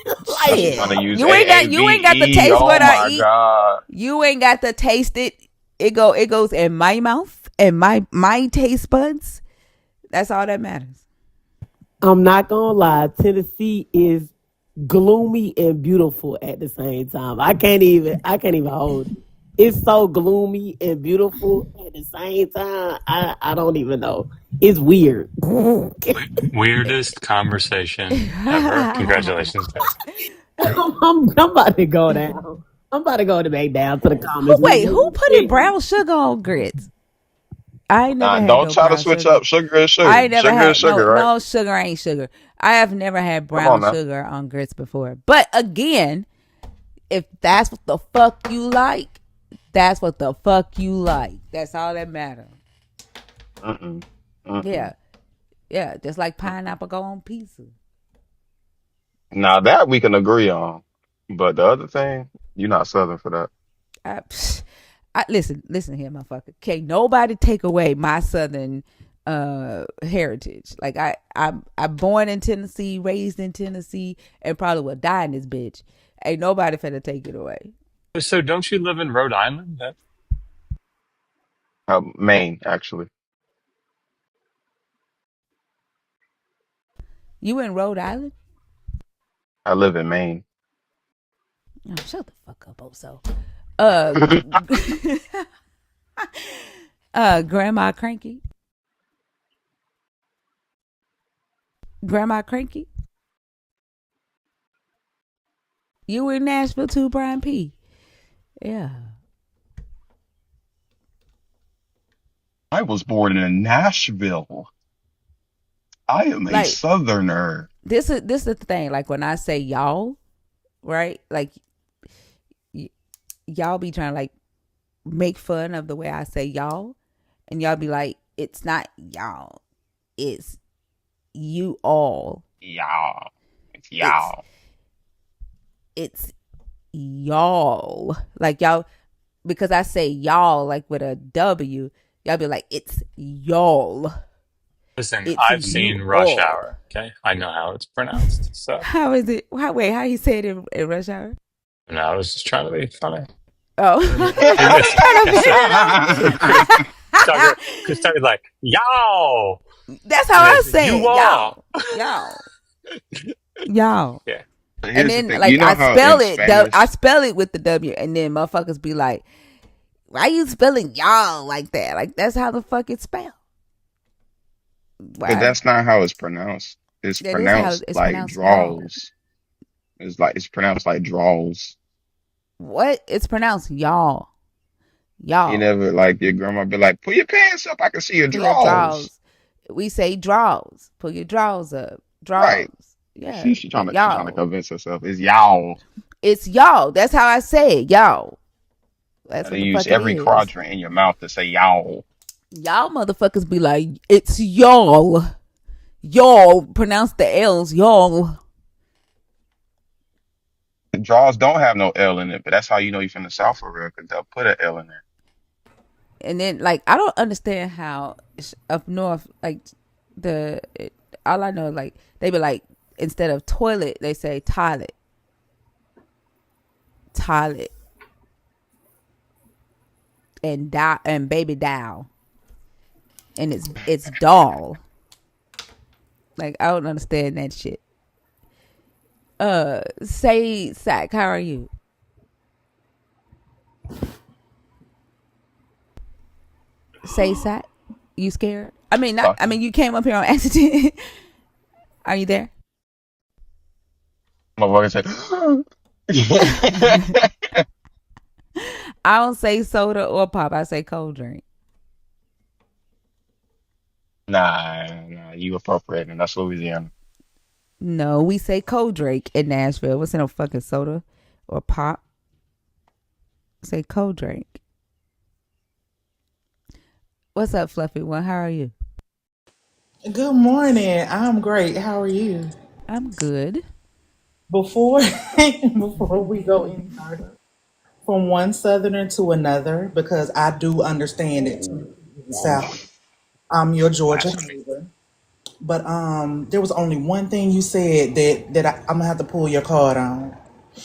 Now Like she's trying to Shit. use You ain't got to AAVE. taste Oh what I my eat. God. You ain't got to taste it. It goes in my mouth and my taste buds. That's all that matters. I'm not gonna lie, Tennessee is gloomy and beautiful at the same time. I can't even hold it. It's so gloomy and beautiful at the same time. I don't even know. It's weird. Weirdest conversation ever. Congratulations, guys. I'm about to go down. I'm about to go back down to the comments. Who putting brown sugar on grits? I ain't never Nah, had don't no try to brown switch sugar. up. Sugar is I sugar. ain't never Sugar is had sugar, right? no sugar ain't sugar. I have never had Come on brown now. sugar on grits before. But again, if that's what the fuck you like, that's what the fuck you like. That's all that matters. Mm-mm. Yeah. Mm-mm. Yeah. Just like pineapple go on pizza. Now that we can agree on. But the other thing, you're not Southern for that. I, listen here, motherfucker. Can't nobody take away my southern heritage. Like I'm born in Tennessee, raised in Tennessee, and probably will die in this bitch. Ain't nobody finna take it away. So don't you live in Rhode Island? Maine, actually. You in Rhode Island? I live in Maine. Oh, shut the fuck up, Oso. Uh, Grandma Cranky. Grandma Cranky. You in Nashville too, Brian P. Yeah. I was born in Nashville. I am a Like Southerner. this is the thing. Like when I say y'all, right? Like y'all be trying to like make fun of the way I say y'all, and y'all be like, it's not y'all, it's you all. Y'all. It's It's y'all. it's y'all. Like y'all, because I say y'all like with a W, y'all be like, it's y'all. Listen, It's I've you seen Rush all. Hour. Okay, I know how it's pronounced. So How is it? How you say it in Rush Hour? and I was just trying to be funny. Oh, You I was missed. trying to figure it Tucker, out. because Tucker's like y'all, That's how and I then say you it, all. y'all. Yeah. And Here's the then thing. You like know how in I Spanish, spell it with the W, and then motherfuckers be like, "Why you spelling y'all like that? Like that's how the fuck it's spelled." but Why? that's not how it's pronounced. It's That is how pronounced it's like pronounced. Y'all. draws. It's pronounced like draws. What? It's pronounced y'all. You Y'all. never like your grandma be like, pull your pants up, I can see your Pull your drawers. drawers. We say draws. Pull your drawers up. Right. Draws. Yeah. She trying But to she trying to y'all. convince herself. It's y'all. It's y'all. That's how I say it. Y'all. That's And what they the use fuck it every is. quadrant in your mouth to say y'all. Y'all motherfuckers be like, it's y'all. Y'all. Pronounce the L's. Y'all. draws don't have no L in it, but that's how you know you're from the South for real, because they'll put an L in there. And then like I don't understand how up north like all I know is like they be like instead of toilet they say toilet, toilet, and baby doll, and it's doll. Like I don't understand that shit. Say Sack, how are you? Say Sack, you scared? I mean, not. I Talking. mean, you came up here on accident. Are you there? Motherfucker say, I don't say soda or pop. I say cold drink. nah, you appropriating. That's Louisiana. No, we say cold drink in Nashville. What's in no fucking soda or pop? Say cold drink. What's up, Fluffy One? How are you? Good morning. I'm great. How are you? I'm good. Before before we go any further, from one southerner to another, because I do understand it too, the South. I'm your Georgia Blasphemy. neighbor. But there was only one thing you said I'm gonna have to pull your card on.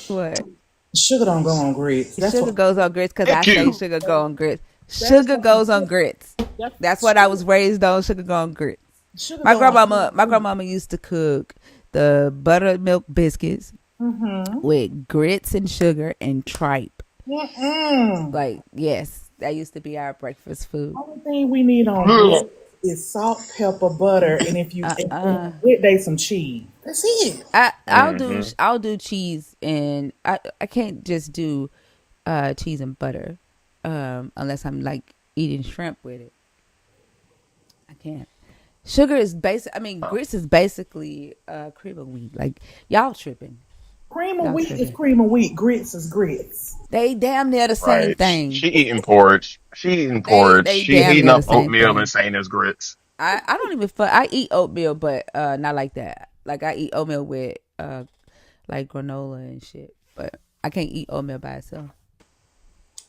What? Sugar don't go on grits. That's Sugar what goes on grits because I Thank say you. sugar go on grits. that's Sugar what goes on grits. That's what I sugar, was raised on. Sugar go on grits. sugar My go grandmama, my on. grandmama used to cook the buttermilk biscuits Mm-hmm. with grits and sugar and tripe. Mm-mm. Like yes, that used to be our breakfast food. Only thing we need on grits is salt, pepper, butter, and if Uh. with they some cheese. That's it. Hmm. I'll do cheese and I can't just do cheese and butter unless I'm like eating shrimp with it. I can't. Sugar is basic. I mean, grits is basically cream of wheat. Like y'all tripping, Cream of y'all wheat is tripping. cream of wheat. Grits is grits. They damn near the same Right. thing. She eating porridge. She eating porridge. They She damn heating near the up same oatmeal and thing. saying it's grits. I don't even fuck. I eat oatmeal, but not like that. Like I eat oatmeal with like granola and shit. But I can't eat oatmeal by itself.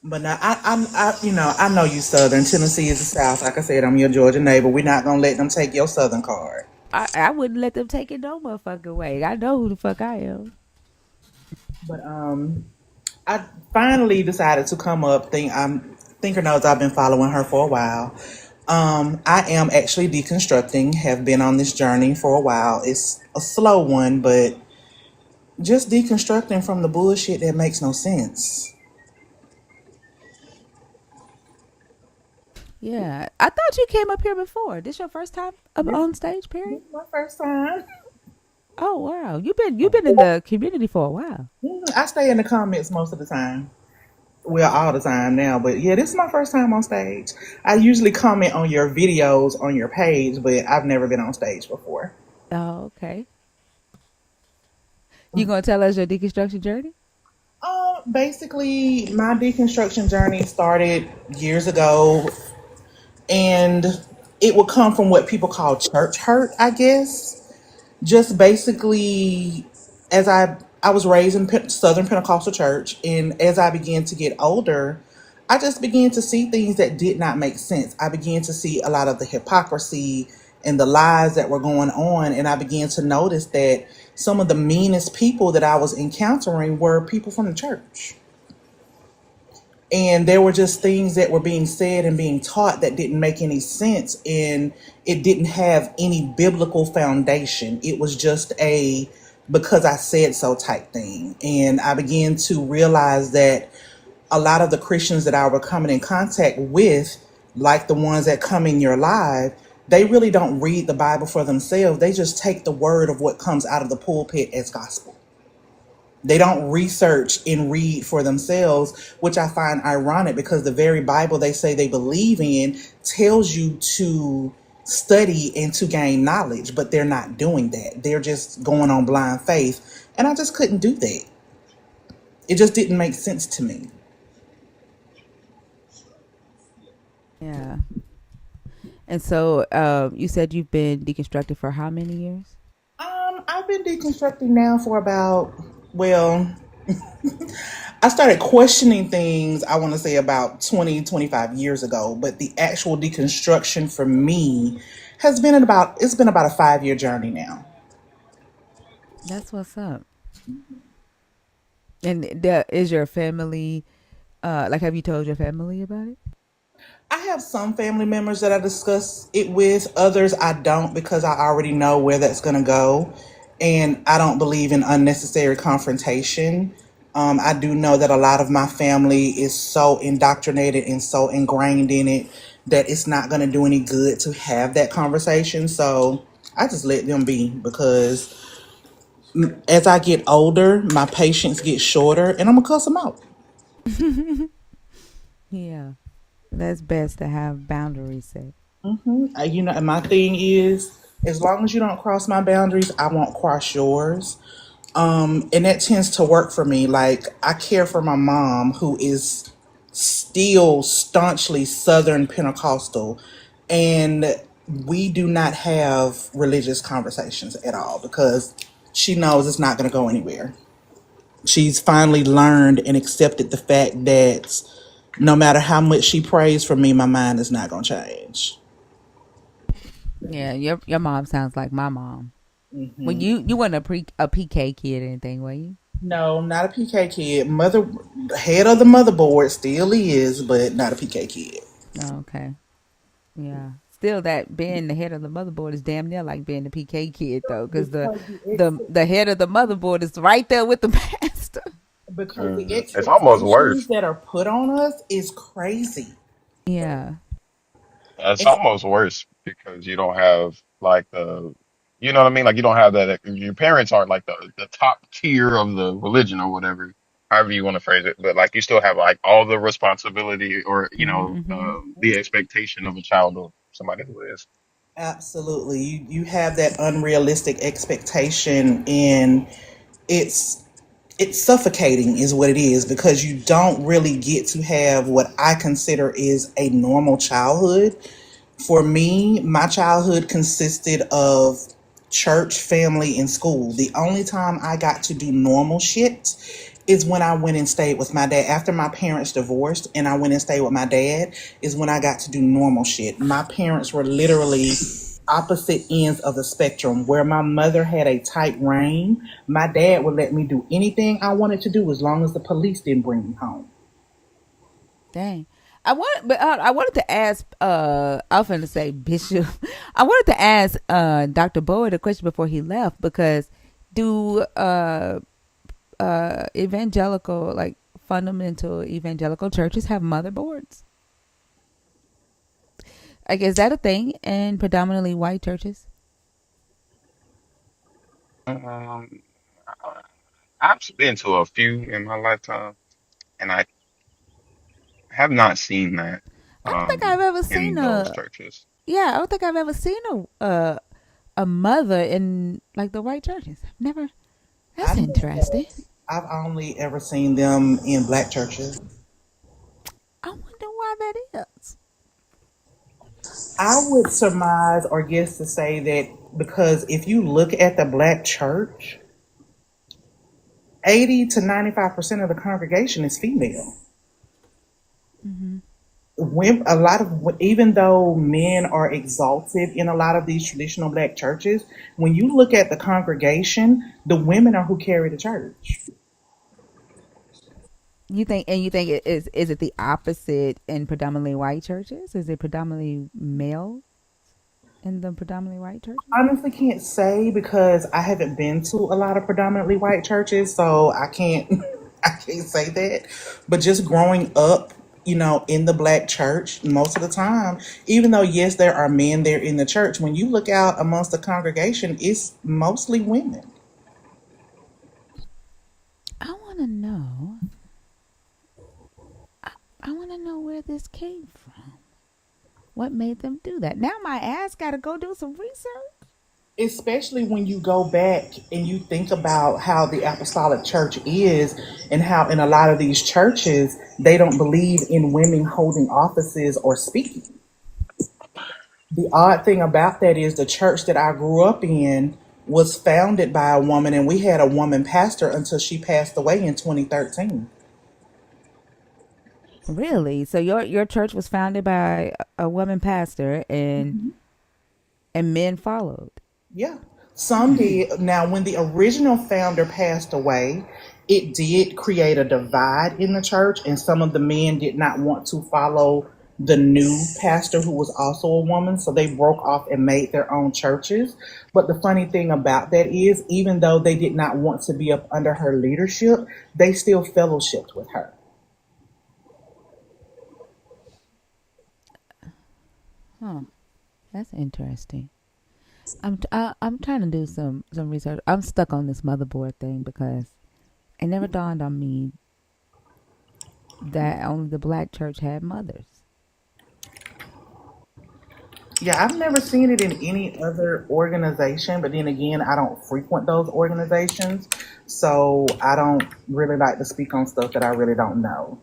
But now I know you Southern. Tennessee is the South. Like I said, I'm your Georgia neighbor. We're not gonna let them take your Southern card. I wouldn't let them take it no motherfucking way. I know who the fuck I am. But I finally decided to come up. Thinker knows I've been following her for a while. I am actually deconstructing. Have been on this journey for a while. It's a slow one, but just deconstructing from the bullshit that makes no sense. Yeah, I thought you came up here before. This your first time up This, on stage, this period? is my first time. Oh wow, you've been in the community for a while. I stay in the comments most of the time. Well, all the time now, but yeah, this is my first time on stage. I usually comment on your videos on your page, but I've never been on stage before. Oh okay. You gonna tell us your deconstruction journey? Basically, my deconstruction journey started years ago, and it would come from what people call church hurt, I guess. Just basically, as I was raised in Southern Pentecostal church, and as I began to get older, I just began to see things that did not make sense. I began to see a lot of the hypocrisy and the lies that were going on, and I began to notice that some of the meanest people that I was encountering were people from the church. And there were just things that were being said and being taught that didn't make any sense, and it didn't have any biblical foundation. It was just a because I said so type thing. And I began to realize that a lot of the Christians that I were coming in contact with, like the ones that come in your live, they really don't read the Bible for themselves. They just take the word of what comes out of the pulpit as gospel. They don't research and read for themselves, which I find ironic because the very Bible they say they believe in tells you to study and to gain knowledge, but they're not doing that. They're just going on blind faith. And I just couldn't do that. It just didn't make sense to me. Yeah. And so you said you've been deconstructed for how many years? I've been deconstructing now for about, well, I started questioning things, I want to say about 20, 25 years ago, but the actual deconstruction for me has been it's been about a 5 year journey now. That's what's up. And is your family, like, have you told your family about it? I have some family members that I discuss it with, others I don't because I already know where that's going to go. And I don't believe in unnecessary confrontation. I do know that a lot of my family is so indoctrinated and so ingrained in it that it's not going to do any good to have that conversation. So I just let them be because as I get older, my patience gets shorter and I'm going to cuss them out. Yeah. That's best to have boundaries set. And my thing is, as long as you don't cross my boundaries, I won't cross yours. And that tends to work for me. Like, I care for my mom, who is still staunchly Southern Pentecostal, and we do not have religious conversations at all because she knows it's not going to go anywhere. She's finally learned and accepted the fact that no matter how much she prays for me, my mind is not going to change. Yeah, your mom sounds like my mom. When you weren't a PK kid or anything, were you? No, not a PK kid. Head of the motherboard still is, but not a PK kid. Oh, okay. Yeah. Still, that being the head of the motherboard is damn near like being the PK kid, though, because Because the head of the motherboard is right there with the pastor. the It's almost expectations worse. that are put on us is crazy. Yeah. It's It's almost worse because you don't have like you know what I mean? Like you don't have that. Your parents aren't like the top tier of the religion or whatever, however you want to phrase it. But like you still have like all the responsibility or Mm-hmm. the expectation of a child or somebody who is. absolutely you have that unrealistic expectation, and it's it's suffocating is what it is because you don't really get to have what I consider is a normal childhood. For me, my childhood consisted of church, family, and school. The only time I got to do normal shit is when I went and stayed with my dad. After my parents divorced and I went and stayed with my dad, is when I got to do normal shit. My parents were literally opposite ends of the spectrum. Where my mother had a tight rein, my dad would let me do anything I wanted to do as long as the police didn't bring me home. Dang. I wanted to ask. I was going to say Bishop. I wanted to ask Dr. Boyd a question before he left because do evangelical, like fundamental evangelical churches have motherboards? Like, is that a thing in predominantly white churches? Um, I've been to a few in my lifetime, and I have not seen that I don't think I've ever seen in those churches. I don't think I've ever seen a mother in like the white churches. Never. That's I interesting. I've only ever seen them in black churches. I wonder why that is. I would surmise or guess to say that because if you look at the black church, 80 to 95% of the congregation is female. A lot of, even though men are exalted in a lot of these traditional black churches, when you look at the congregation, the women are who carry the church. You think it is it the opposite in predominantly white churches? Is it predominantly male in the predominantly white churches? Honestly can't say because I haven't been to a lot of predominantly white churches, so I can't I can't say that. But just growing up, in the black church, most of the time, even though yes, there are men there in the church, when you look out amongst the congregation, it's mostly women. I want to know. I want to know where this came from. What made them do that? Now my ass got to go do some research. Especially when you go back and you think about how the apostolic church is and how in a lot of these churches they don't believe in women holding offices or speaking. The odd thing about that is the church that I grew up in, was founded by a woman, and we had a woman pastor until she passed away in 2013. Really? So your church was founded by a woman pastor, and men followed. Yeah. Some did. Now, when the original founder passed away, it did create a divide in the church, and some of the men did not want to follow the new pastor, who was also a woman, so they broke off and made their own churches. But the funny thing about that is, even though they did not want to be up under her leadership, they still fellowshipped with her. Huh. That's interesting. I'm trying to do some research. I'm stuck on this motherboard thing because it never dawned on me that only the black church had mothers. Yeah, I've never seen it in any other organization, but then again, I don't frequent those organizations, so I don't really like to speak on stuff that I really don't know.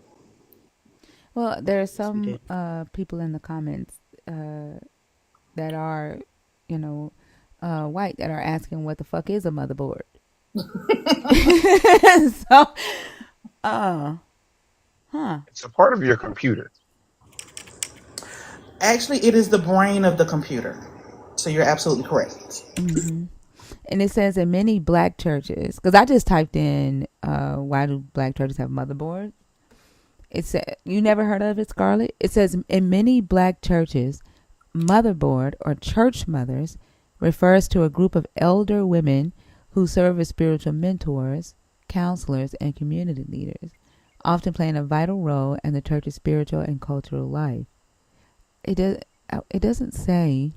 Well, there are Yes, we some did. people in the comments that are, you know, white that are asking what the fuck is a motherboard. So, huh? It's a part of your computer. Actually, it is the brain of the computer, so you're absolutely correct. Mm-hmm. And it says in many black churches, because I just typed in, why do black churches have motherboards? It said, you never heard of it, Scarlett? It says in many black churches, motherboard or church mothers refers to a group of elder women who serve as spiritual mentors, counselors, and community leaders, often playing a vital role in the church's spiritual and cultural life. It doesn't say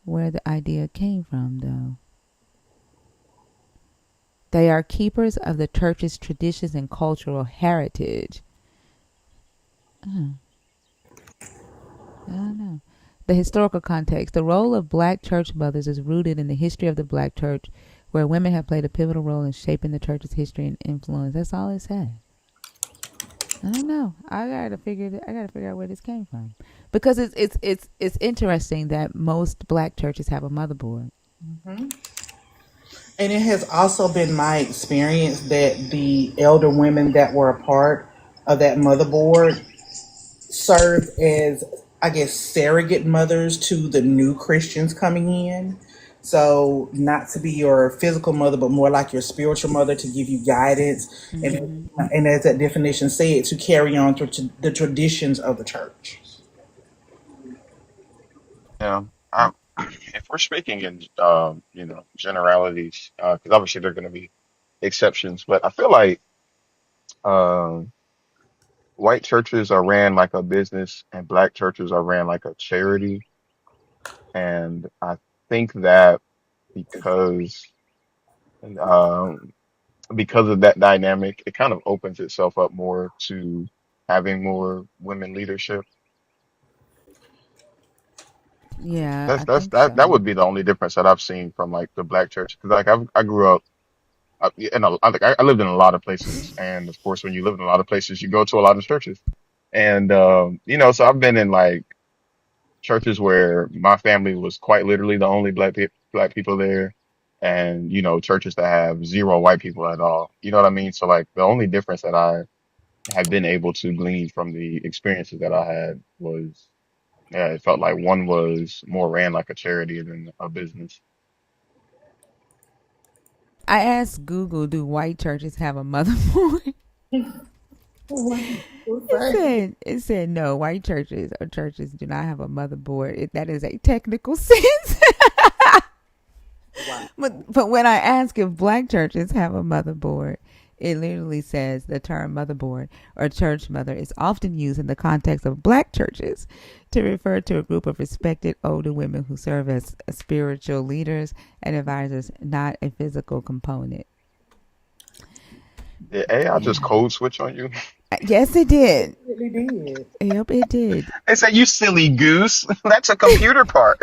where the idea came from, though. They are keepers of the church's traditions and cultural heritage. I don't know. The historical context. The role of black church mothers is rooted in the history of the black church, where women have played a pivotal role in shaping the church's history and influence. That's all it says. I don't know. I gotta figure out where this came from, because it's interesting that most black churches have a motherboard. Mm-hmm. And it has also been my experience that the elder women that were a part of that motherboard served as, I guess, surrogate mothers to the new Christians coming in. So, not to be your physical mother, but more like your spiritual mother, to give you guidance, Mm-hmm. and as that definition said, to carry on through to the traditions of the church. Yeah. If we're speaking in generalities, because obviously there are going to be exceptions, but I feel like um, white churches are ran like a business and black churches are ran like a charity, and I think that because um, because of that dynamic, it kind of opens itself up more to having more women leadership. Yeah, That's I think that so. would be the only difference that I've seen from like the black church. Because like I grew up I lived in a lot of places, and of course, when you live in a lot of places, you go to a lot of churches, and so I've been in like churches where my family was quite literally the only black people there, and churches that have zero white people at all. You know what I mean? So like the only difference that I have been able to glean from the experiences that I had was, yeah, it felt like one was more ran like a charity than a business. I asked Google, do white churches have a motherboard? It said no. White churches or churches do not have a motherboard. That is a technical sense. Wow. But when I ask if black churches have a motherboard, it literally says the term motherboard or church mother is often used in the context of black churches to refer to a group of respected older women who serve as spiritual leaders and advisors, not a physical component. Did AI just Yeah. code switch on you? Yes, it did. It really did. Yep, it did. They say, you silly goose. That's a computer part.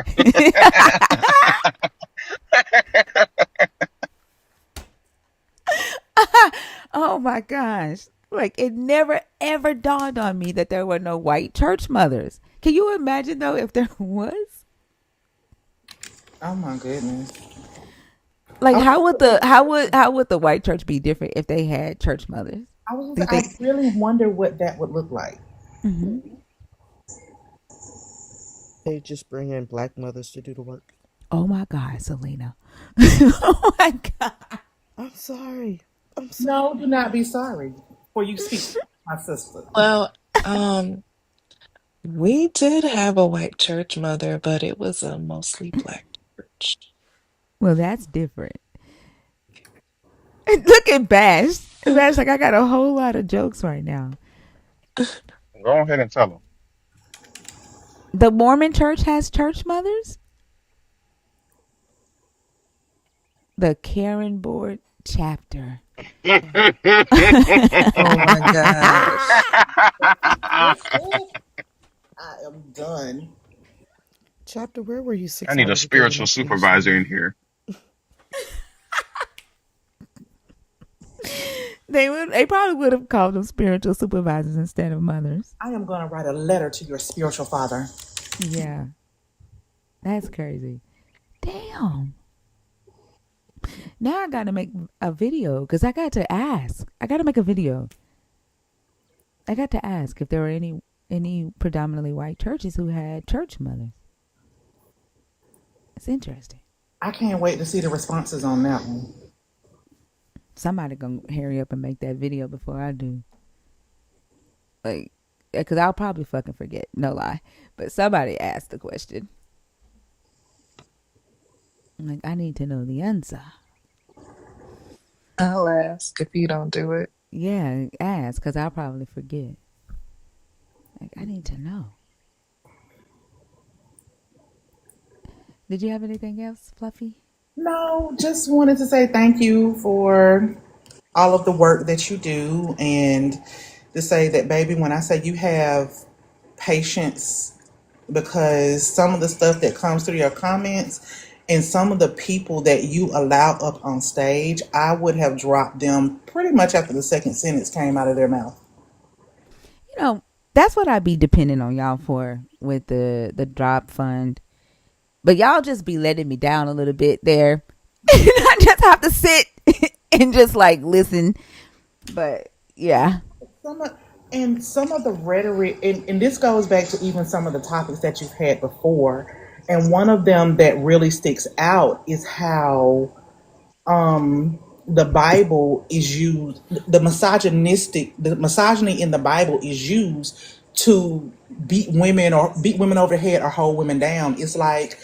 Oh my gosh. Like, it never ever dawned on me that there were no white church mothers. Can you imagine though if there was? Oh my goodness. Like, Okay. how would the white church be different if they had church mothers? I was Do you just, I think? really wonder what that would look like. Hmm. They just bring in black mothers to do the work. Oh my God, Selena. Oh my God. I'm sorry. I'm No, do sorry. not be sorry. For you speak, my sister. Well, um, we did have a white church mother, but it was a mostly black church. Well, that's different. Look at Bash. Bash, like I got a whole lot of jokes right now. Go ahead and tell them. The Mormon church has church mothers? The Karen Board chapter. Oh my gosh. I am done. Chapter, where were you I six need a hours ago when spiritual I finished reading supervisor in it? here. They probably would have called them spiritual supervisors instead of mothers. I am going to write a letter to your spiritual father. Yeah. That's crazy. Damn. Now I gotta make a video because I got to ask. I gotta make a video. I got to ask if there were any predominantly white churches who had church mothers. It's interesting. I can't wait to see the responses on that one. Somebody gonna hurry up and make that video before I do. Like, because I'll probably fucking forget. No lie. But somebody asked the question. I'm like, I need to know the answer. I'll ask if you don't do it. Yeah, ask because I'll probably forget. Like, I need to know. Did you have anything else, Fluffy? No, just wanted to say thank you for all of the work that you do and to say that, baby, when I say you have patience, because some of the stuff that comes through your comments and some of the people that you allow up on stage, I would have dropped them pretty much after the second sentence came out of their mouth. You know, that's what I be depending on y'all for with the drop fund. But y'all just be letting me down a little bit there. I just have to sit and just like listen. But yeah. Some of, and some of the rhetoric, and this goes back to even some of the topics that you've had before. And one of them that really sticks out is how the Bible is used, the misogyny in the Bible is used to beat women over the head or hold women down. It's like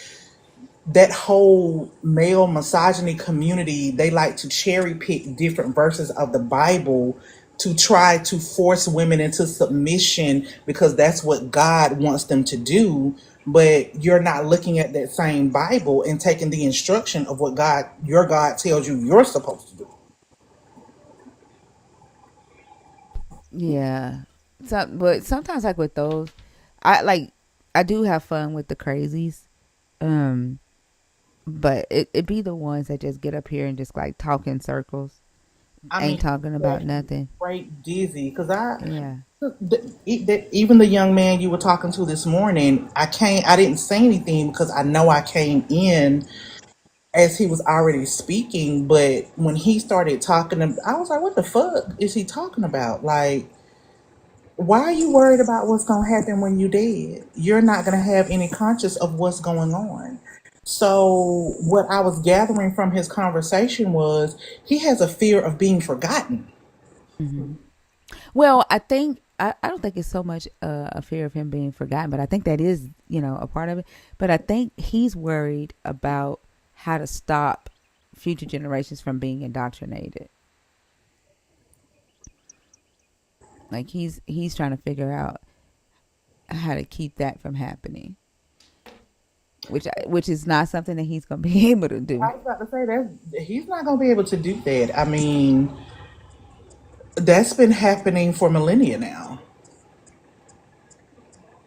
that whole male misogyny community, they like to cherry pick different verses of the Bible to try to force women into submission because that's what God wants them to do. But you're not looking at that same Bible and taking the instruction of what your God tells you you're supposed to do. Yeah. But sometimes like with those, I do have fun with the crazies. Um but it be the ones that just get up here and just like talk in circles. I Ain't mean, talking about nothing. straight dizzy because Yeah. even the young man you were talking to this morning, I didn't say anything because I know I came in as he was already speaking, but when he started talking, I was like, what the fuck is he talking about? Like, why are you worried about what's going to happen when you dead? You're not going to have any conscience of what's going on. So what I was gathering from his conversation was he has a fear of being forgotten. Hmm. Well, I don't think it's so much a fear of him being forgotten, but I think that is, a part of it. But I think he's worried about how to stop future generations from being indoctrinated. Like he's trying to figure out how to keep that from happening, which is not something that he's going to be able to do. I was about to say that he's not going to be able to do that. I mean, that's been happening for millennia now.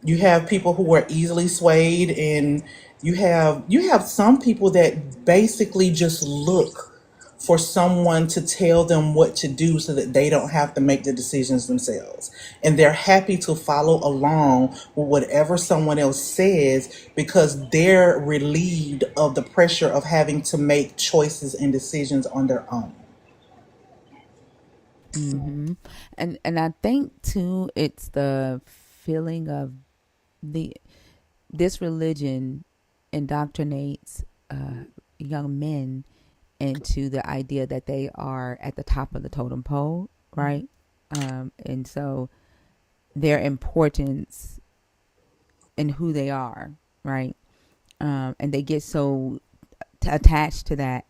You have people who are easily swayed, and you have some people that basically just look for someone to tell them what to do so that they don't have to make the decisions themselves. And they're happy to follow along with whatever someone else says because they're relieved of the pressure of having to make choices and decisions on their own. And I think too, it's the feeling of the this religion indoctrinates young men into the idea that they are at the top of the totem pole, right? And so their importance in who they are, right? And they get so attached to that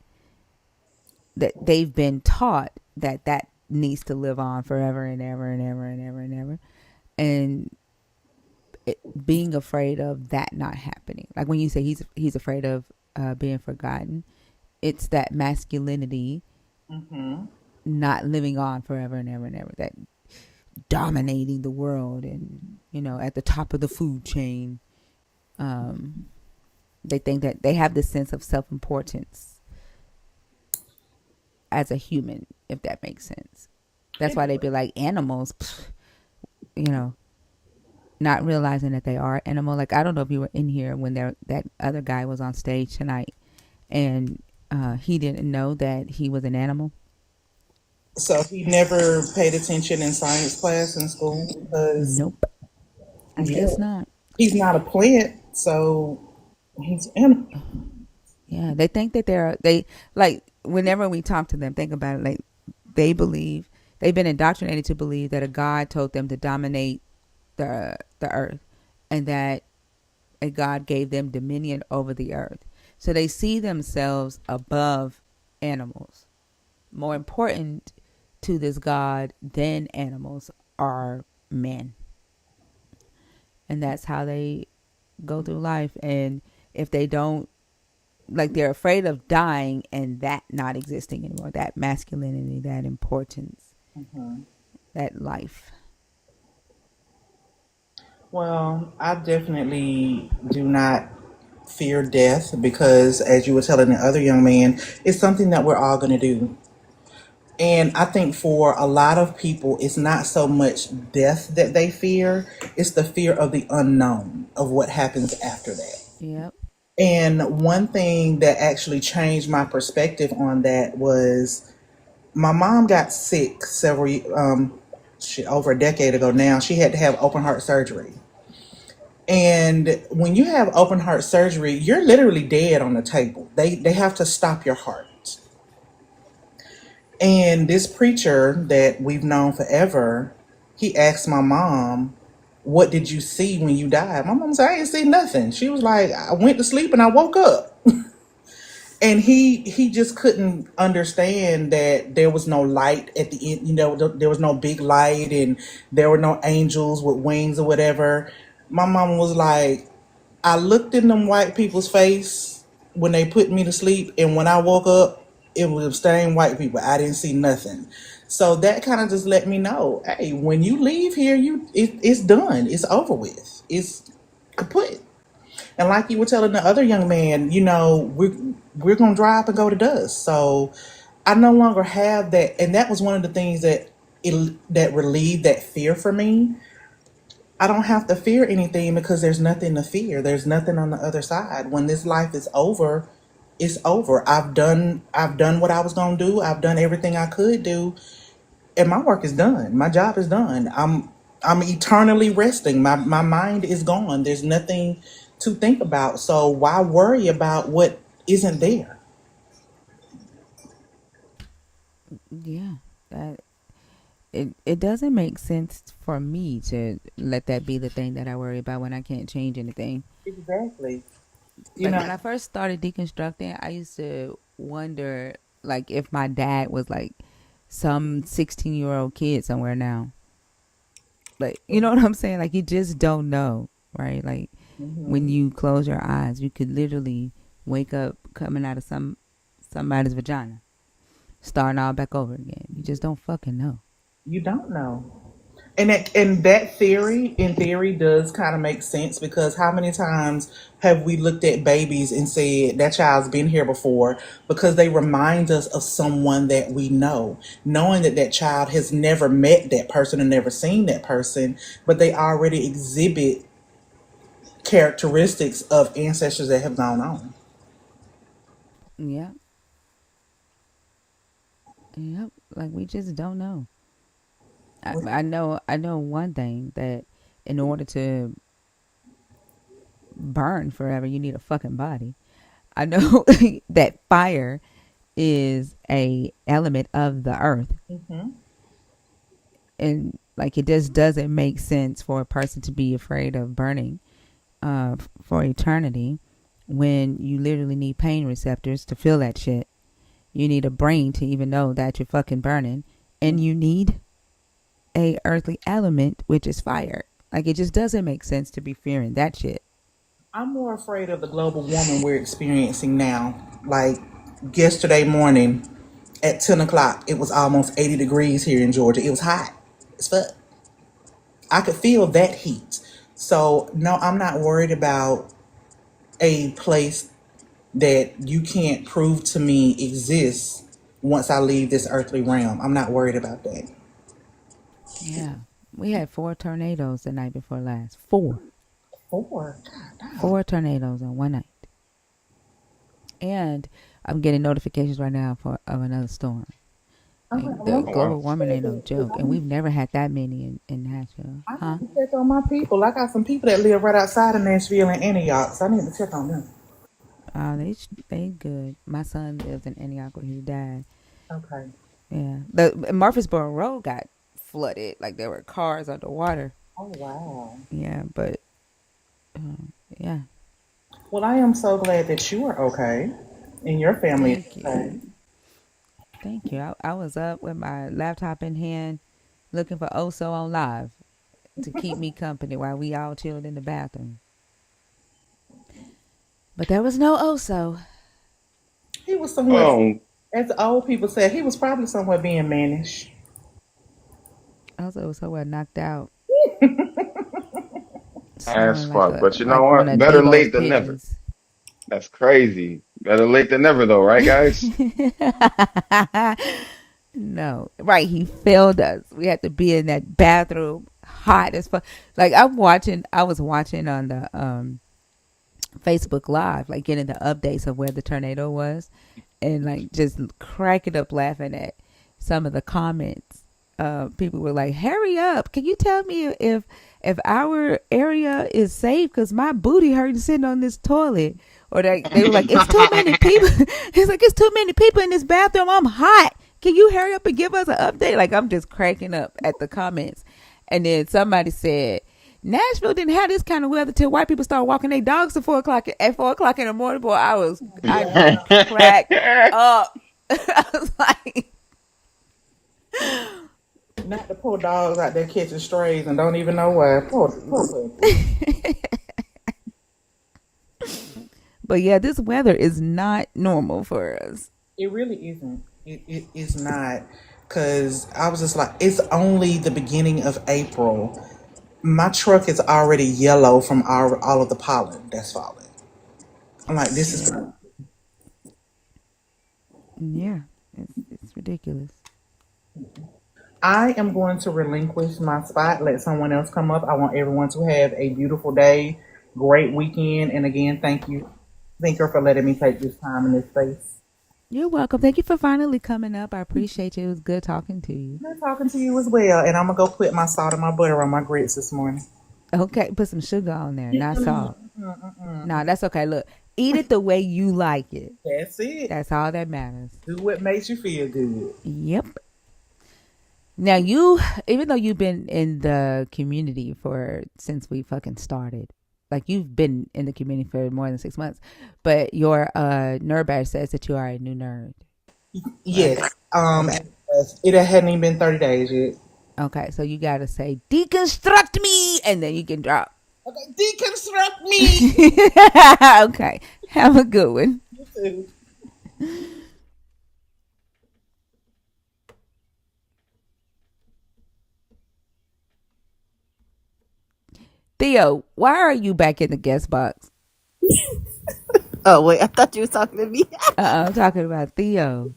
that they've been taught that that needs to live on forever and ever and ever and ever and ever. And being afraid of that not happening. Like when you say he's afraid of being forgotten, it's that masculinity not living on forever and ever and ever. That dominating the world and at the top of the food chain. They think that they have this sense of self-importance as a human, if that makes sense. That's why they be like animals, not realizing that they are animal. Like, I don't know if you were in here when that other guy was on stage tonight and he didn't know that he was an animal. So he never paid attention in science class in school because Nope. I guess not. he's not a plant, so he's animal. Yeah, they think that they like whenever we talk to them, think about it, like they believe they've been indoctrinated to believe that a God told them to dominate the earth and that a God gave them dominion over the earth. So they see themselves above animals. More important to this God than animals are men. And that's how they go through life. And if they don't, like, they're afraid of dying and that not existing anymore, that masculinity, that importance, that life. Well, I definitely do not fear death because, as you were telling the other young man, it's something that we're all going to do. And I think for a lot of people, it's not so much death that they fear, it's the fear of the unknown, of what happens after that. Yep. And one thing that actually changed my perspective on that was my mom got sick over a decade ago now. She had to have open heart surgery. And when you have open heart surgery, you're literally dead on the table. They have to stop your heart. And this preacher that we've known forever, he asked my mom, "What did you see when you died?" My mom said, "I didn't see nothing." She was like, "I went to sleep and I woke up." And he just couldn't understand that there was no light at the end. There was no big light and there were no angels with wings or whatever. My mom was like, "I looked in them white people's face when they put me to sleep, and when I woke up, it was the same white people. I didn't see nothing." So that kind of just let me know, hey, when you leave here, it's done. It's over with. It's kaput. And like you were telling the other young man, we're gonna dry up and go to dust. So I no longer have that, and that was one of the things that relieved that fear for me. I don't have to fear anything because there's nothing to fear. There's nothing on the other side. When this life is over, it's over. I've done what I was gonna do. I've done everything I could do, and my work is done. My job is done. I'm eternally resting. My mind is gone. There's nothing to think about. So why worry about what isn't there? Yeah. That it doesn't make sense for me to let that be the thing that I worry about when I can't change anything. Exactly. You Like know, when I first started deconstructing, I used to wonder like if my dad was like some 16-year-old kid somewhere now. Like, you know what I'm saying? Like, you just don't know, right? Like when you close your eyes, you could literally wake up coming out of somebody's vagina, starting all back over again. You just don't fucking know. you don't know. And that theory, in theory, does kind of make sense because how many times have we looked at babies and said that child's been here before because they remind us of someone that we know, knowing that that child has never met that person and never seen that person, but they already exhibit characteristics of ancestors that have gone on. Yeah. Yep. Like we just don't know. I know one thing that in order to burn forever, you need a fucking body. I know that fire is a element of the earth, Mm-hmm. and like it just doesn't make sense for a person to be afraid of burning for eternity when you literally need pain receptors to feel that shit. You need a brain to even know that you're fucking burning, and you need a earthly element, which is fire. Like it just doesn't make sense to be fearing that shit. I'm more afraid of the global warming we're experiencing now. Like yesterday morning at 10 o'clock, it was almost 80 degrees here in Georgia. It was hot as fuck. I could feel that heat. So, no, I'm not worried about a place that you can't prove to me exists once I leave this earthly realm. I'm not worried about that. Yeah. We had 4 tornadoes the night before last. Four. Four. God, dog. 4 tornadoes in one night. And I'm getting notifications right now of another storm. I'm Like like, the Oh global wow. warming ain't no joke. And we've never had that many in Nashville. I Huh? need to check on my people. I got some people that live right outside of Nashville and Antioch, so I need to check on them. They good. My son lives in Antioch where he died. Okay. Yeah. The Murfreesboro Road got flooded. Like there were cars underwater. Oh, wow. Yeah, but yeah. Well, I am so glad that you are okay and your family is Thank you. okay. Thank you. I was up with my laptop in hand looking for Oso on live to keep me company while we all chilled in the bathroom. But there was no Oso. He was somewhere, Um, as the old people said, he was probably somewhere being mannish. Oso was somewhere knocked out, as snoring fuck. But you know like one what? of Better Devo's late than never. pigeons. That's crazy. Better late than never, though, right, guys? No, right? He failed us. We had to be in that bathroom, hot as fuck. Like I'm watching. I was watching on the Facebook Live, like getting the updates of where the tornado was, and like just cracking up laughing at some of the comments. People were like, "Hurry up! Can you tell me if our area is safe? Because my booty hurting sitting on this toilet." Or they were like, "It's too many people." It's like it's too many people in this bathroom. I'm hot. Can you hurry up and give us an update? Like I'm just cracking up at the comments. And then somebody said, Nashville didn't have this kind of weather till white people started walking their dogs at 4 o'clock in the morning. Boy, I cracked up. I was like, Not the poor dogs out there catching strays and don't even know why. Poor people. but yeah, this weather is not normal for us. It really isn't. It is not. Because I was just like, it's only the beginning of April. My truck is already yellow from all of the pollen that's falling. I'm like, this is. Yeah, yeah, it's ridiculous. I am going to relinquish my spot, let someone else come up. I want everyone to have a beautiful day, great weekend, and again, thank you, Thinker, for letting me take this time in this space. You're welcome. Thank you for finally coming up. I appreciate you. It was good talking to you. Good talking to you as well, and I'm gonna go put my salt and my butter on my grits this morning. Okay, put some sugar on there, not salt. Mm-mm. No, that's okay. Look, eat it the way you like it. That's it. That's all that matters. Do what makes you feel good. Yep. Now even though you've been in the community since we fucking started, like you've been in the community for more than 6 months, but your nerd badge says that you are a new nerd, right? Yes. Okay. It hadn't even been 30 days yet. Okay, so you gotta say deconstruct me, and then you can drop. Okay, deconstruct me. Okay, have a good one. You too. Theo, why are you back in the guest box? Oh wait, I thought you were talking to me. I'm talking about Theo.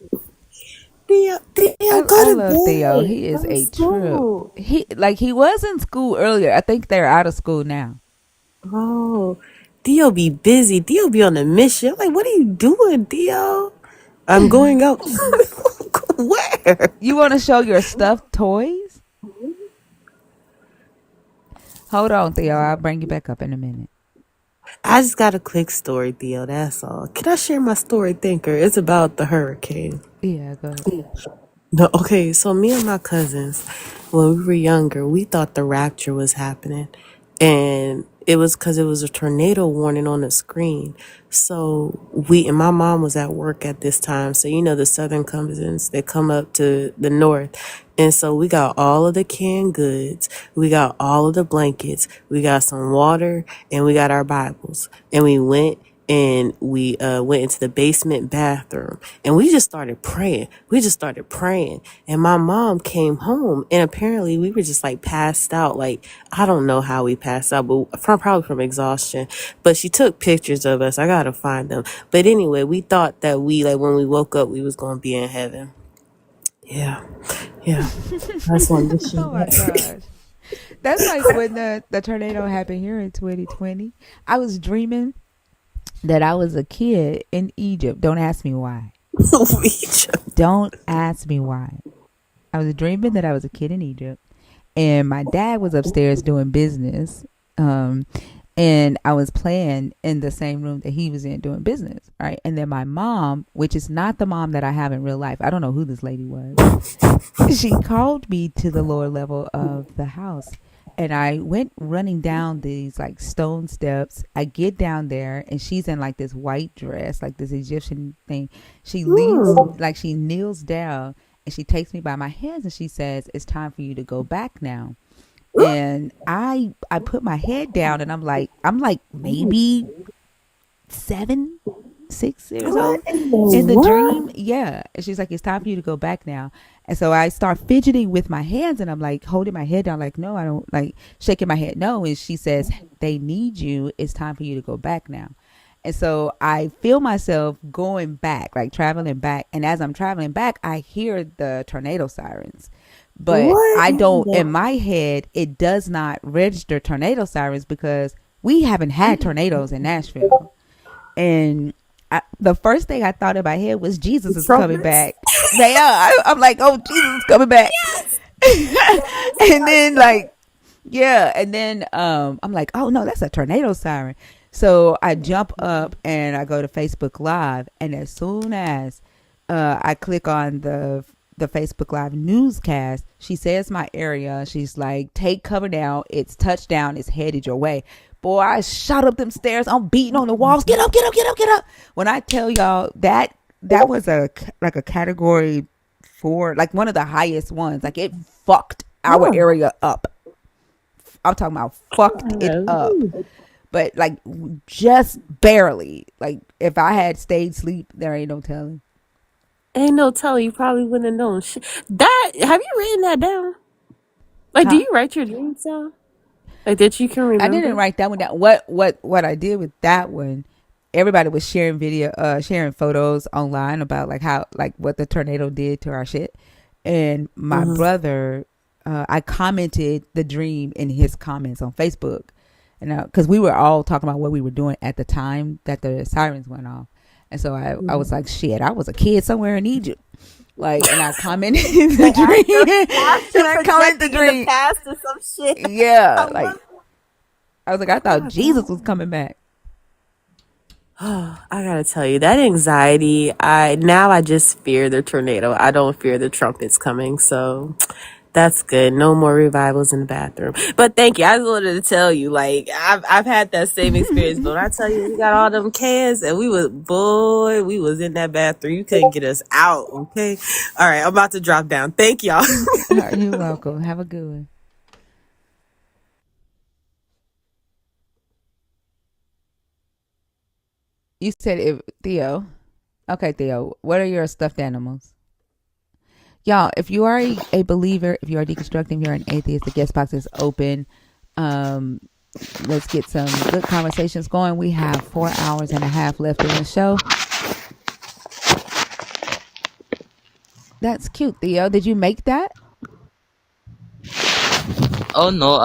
Theo, go I to love Theo. bed. He is Go to a trip. school. He was in school earlier. I think they're out of school now. Oh, Theo be busy. Theo be on a mission. I'm like, what are you doing, Theo? I'm going out. Where? You want to show your stuffed toys? Hold on, Theo. I'll bring you back up in a minute. I just got a quick story, Theo. That's all. Can I share my story, Thinker? It's about the hurricane. Yeah, go ahead. No, okay, so me and my cousins, when we were younger, we thought the rapture was happening. And it was because it was a tornado warning on the screen. So and my mom was at work at this time. So, the southern cousins, they come up to the north. And so we got all of the canned goods. We got all of the blankets. We got some water and we got our Bibles. And we went went into the basement bathroom and we just started praying. And my mom came home and apparently we were just like passed out. Like, I don't know how we passed out, but probably from exhaustion. But she took pictures of us. I gotta find them. But anyway, we thought that when we woke up, we was gonna be in heaven. Yeah. Yeah. I just wanted to share Oh my that. gosh. That's like when the tornado happened here in 2020. I was dreaming that I was a kid in Egypt. Don't ask me why. Don't ask me why. I was dreaming that I was a kid in Egypt, and my dad was upstairs doing business, and I was playing in the same room that he was in doing business, right? And then my mom, which is not the mom that I have in real life, I don't know who this lady was, she called me to the lower level of the house. And I went running down these like stone steps. I get down there and she's in like this white dress, like this Egyptian thing. She leans, like she kneels down and she takes me by my hands and she says, "It's time for you to go back now." And I put my head down and I'm like maybe 7, 6 years old in the dream. Yeah. And she's like, "It's time for you to go back now." And so I start fidgeting with my hands and I'm like holding my head down, like, no, I don't, like shaking my head. No. And she says, "They need you. It's time for you to go back now." And so I feel myself going back, like traveling back. And as I'm traveling back, I hear the tornado sirens. But I don't, in my head, it does not register tornado sirens because we haven't had tornadoes in Nashville. And the first thing I thought in my head was Jesus is coming back. I'm like, oh, Jesus is coming back. And then I'm like, oh no, that's a tornado siren. So I jump up and I go to Facebook Live, and as soon as I click on the Facebook Live newscast, she says my area. She's like, "Take cover now. It's touchdown. It's headed your way." Boy, I shot up them stairs. I'm beating on the walls. Get up, get up, get up, get up. When I tell y'all that was a category 4, like one of the highest ones. Like it fucked our area up. I'm talking about fucked it up. But like just barely. Like if I had stayed asleep, there ain't no telling. Ain't no telling. You probably wouldn't have known. That, have you written that down? Like, do Huh? you write your dreams down? Like that you can remember? I didn't write that one down. What I did with that one, everybody was sharing sharing photos online about like how, like what the tornado did to our shit. And my brother, I commented the dream in his comments on Facebook. And because we were all talking about what we were doing at the time that the sirens went off. And so I was like, shit, I was a kid somewhere in Egypt. Like, and I commented the dream. And I commented the dream. Past or some shit. Yeah. I was like, I thought Jesus was coming back. Oh, I gotta tell you, that anxiety, I just fear the tornado. I don't fear the trumpets coming. So that's good. No more revivals in the bathroom. But thank you. I just wanted to tell you, like, I've had that same experience. But when I tell you, we got all them cans and we was in that bathroom. You couldn't get us out. Okay. All right. I'm about to drop down. Thank y'all. You're welcome. Have a good one. You said Theo. Okay, Theo. What are your stuffed animals? Y'all, if you are a believer, if you are deconstructing, if you're an atheist, the guest box is open. let's get some good conversations going. We have 4 hours and a half left in the show. That's cute, Theo. Did you make that? Oh no,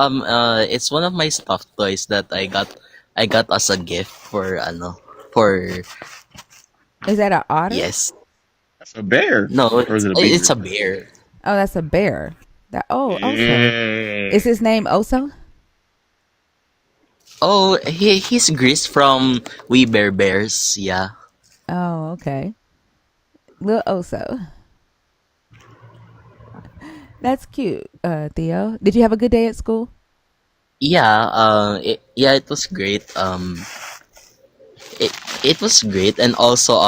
it's one of my stuffed toys that I got as a gift for for Is that an otter? yes. That's a bear, No, or is it a it's beaver? a bear. Oh, that's a bear. That Oso. Is Yeah. his name Oso? Oh, he's Gris from We Bear Bears. Yeah. Oh, okay. Little Oso. That's cute, Theo. Did you have a good day at school? Yeah, it was great. It it was great, and also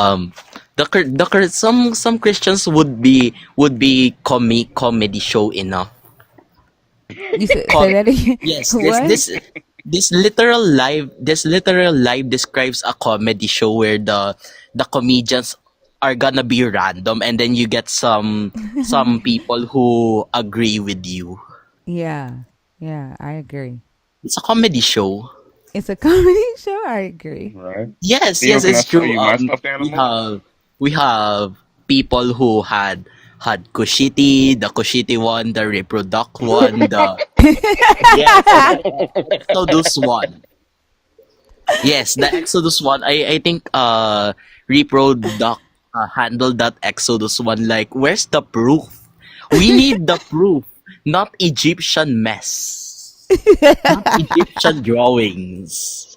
some Christians would be comedy show enough. You said say Com- that again. yes, What? this literal live describes a comedy show where the comedians are gonna be random, and then you get some people who agree with you. Yeah, yeah, I agree. It's a comedy show. It's a comedy show. I agree. Right. Yes, Theo, yes, can I it's show true. you my stuffed We animal? have people who had Kushiti, the Kushiti one, the Reproduct one, the yes, the Exodus one. Yes, the Exodus one. I think Reproduct handled that Exodus one like, where's the proof? We need the proof, not Egyptian mess, not Egyptian drawings.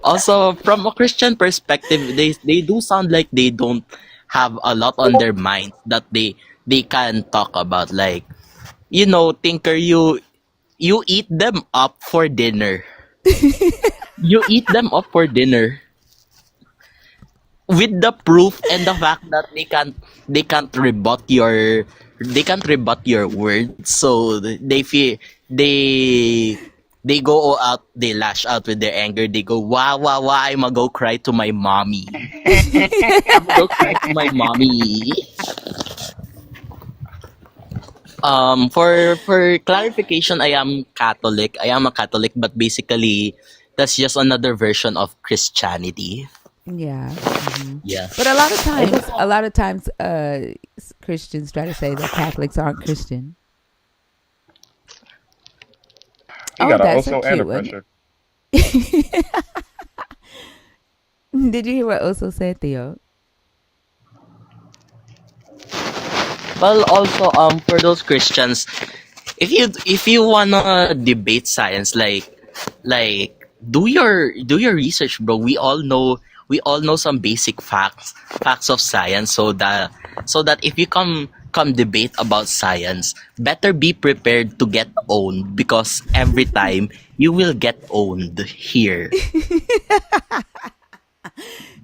Also, from a Christian perspective, they do sound like they don't have a lot on their minds that they can talk about. Like, Tinker, you eat them up for dinner. You eat them up for dinner with the proof and the fact that they can't rebut your words. So they feel they go out, they lash out with their anger. They go, wow, wow, wow, I'ma go cry to my mommy. I'ma go cry to my mommy. For clarification, I am Catholic. I am a Catholic, but basically that's just another version of Christianity. Yeah. Yeah. But a lot of times, Christians try to say that Catholics aren't Christian. He Oh, got an that's so Oso and a cute, wasn't pressure. it? Did you hear what Oso said, Theo? Well, also for those Christians, if you wanna debate science, like do your research, bro. We all know some basic facts of science, so that if you come debate about science, better be prepared to get owned, because every time you will get owned here.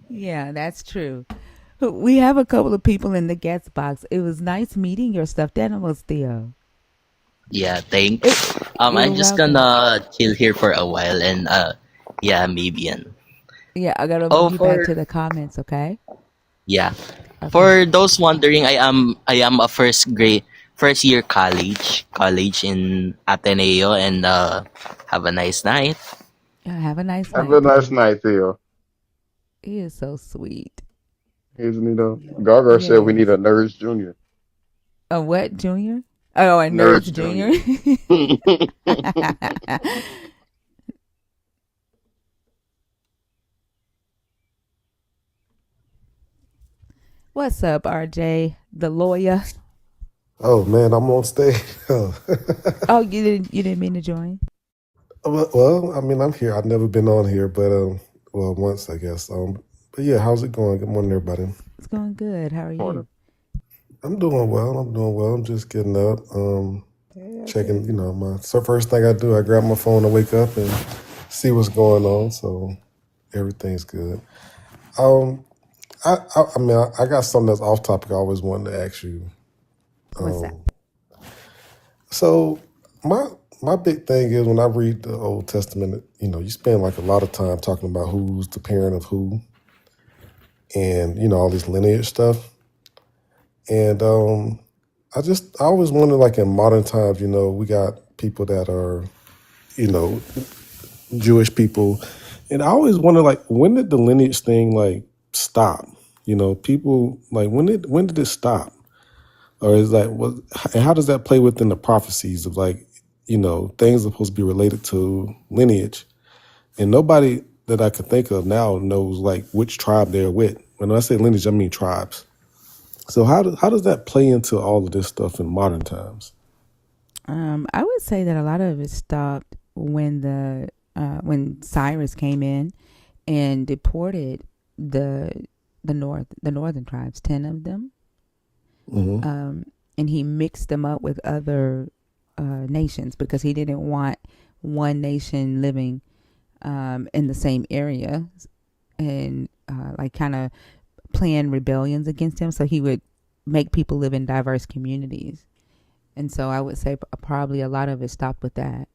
Yeah, that's true. We have a couple of people in the guest box. It was nice meeting your stuffed animals, Theo. Yeah, thanks. You're I'm just welcome. gonna chill here for a while, and yeah, maybe. And Yeah, I gotta move oh, you back to the comments, okay? yeah. Okay. For those wondering, I am a first year college in Ateneo, and have a nice night. Yeah, have a nice Have a night, nice Theo. night, Theo. He is so sweet. Isn't he though? Gargar said we need Yes. a Nerds Junior. A what, Junior? Oh, a Nerds Nerds Junior. Junior. What's up, RJ, the lawyer? Oh man, I'm on stage. Oh, you didn't mean to join? Well, I mean, I'm here. I've never been on here, but well, once I guess. But yeah, how's it going? Good morning, everybody. It's going good. How are you? Morning. I'm doing well. I'm just getting up. Checking. My first thing I do, I grab my phone and wake up and see what's going on. So everything's good. I mean, I got something that's off topic. I always wanted to ask you. What's that? So my big thing is when I read the Old Testament, you spend like a lot of time talking about who's the parent of who, and all this lineage stuff. And I always wonder, like in modern times, we got people that are, Jewish people, and I always wonder, like, when did the lineage thing like stop? You know, people like when did it stop, or is that what? And how does that play within the prophecies of like, you know, things are supposed to be related to lineage, and nobody that I can think of now knows like which tribe they're with. When I say lineage, I mean tribes. So how does that play into all of this stuff in modern times? I would say that a lot of it stopped when Cyrus came in and deported the the northern tribes, 10 of them, Hmm. and he mixed them up with other nations because he didn't want one nation living in the same area and like kind of plan rebellions against him. So he would make people live in diverse communities. And so I would say probably a lot of it stopped with that.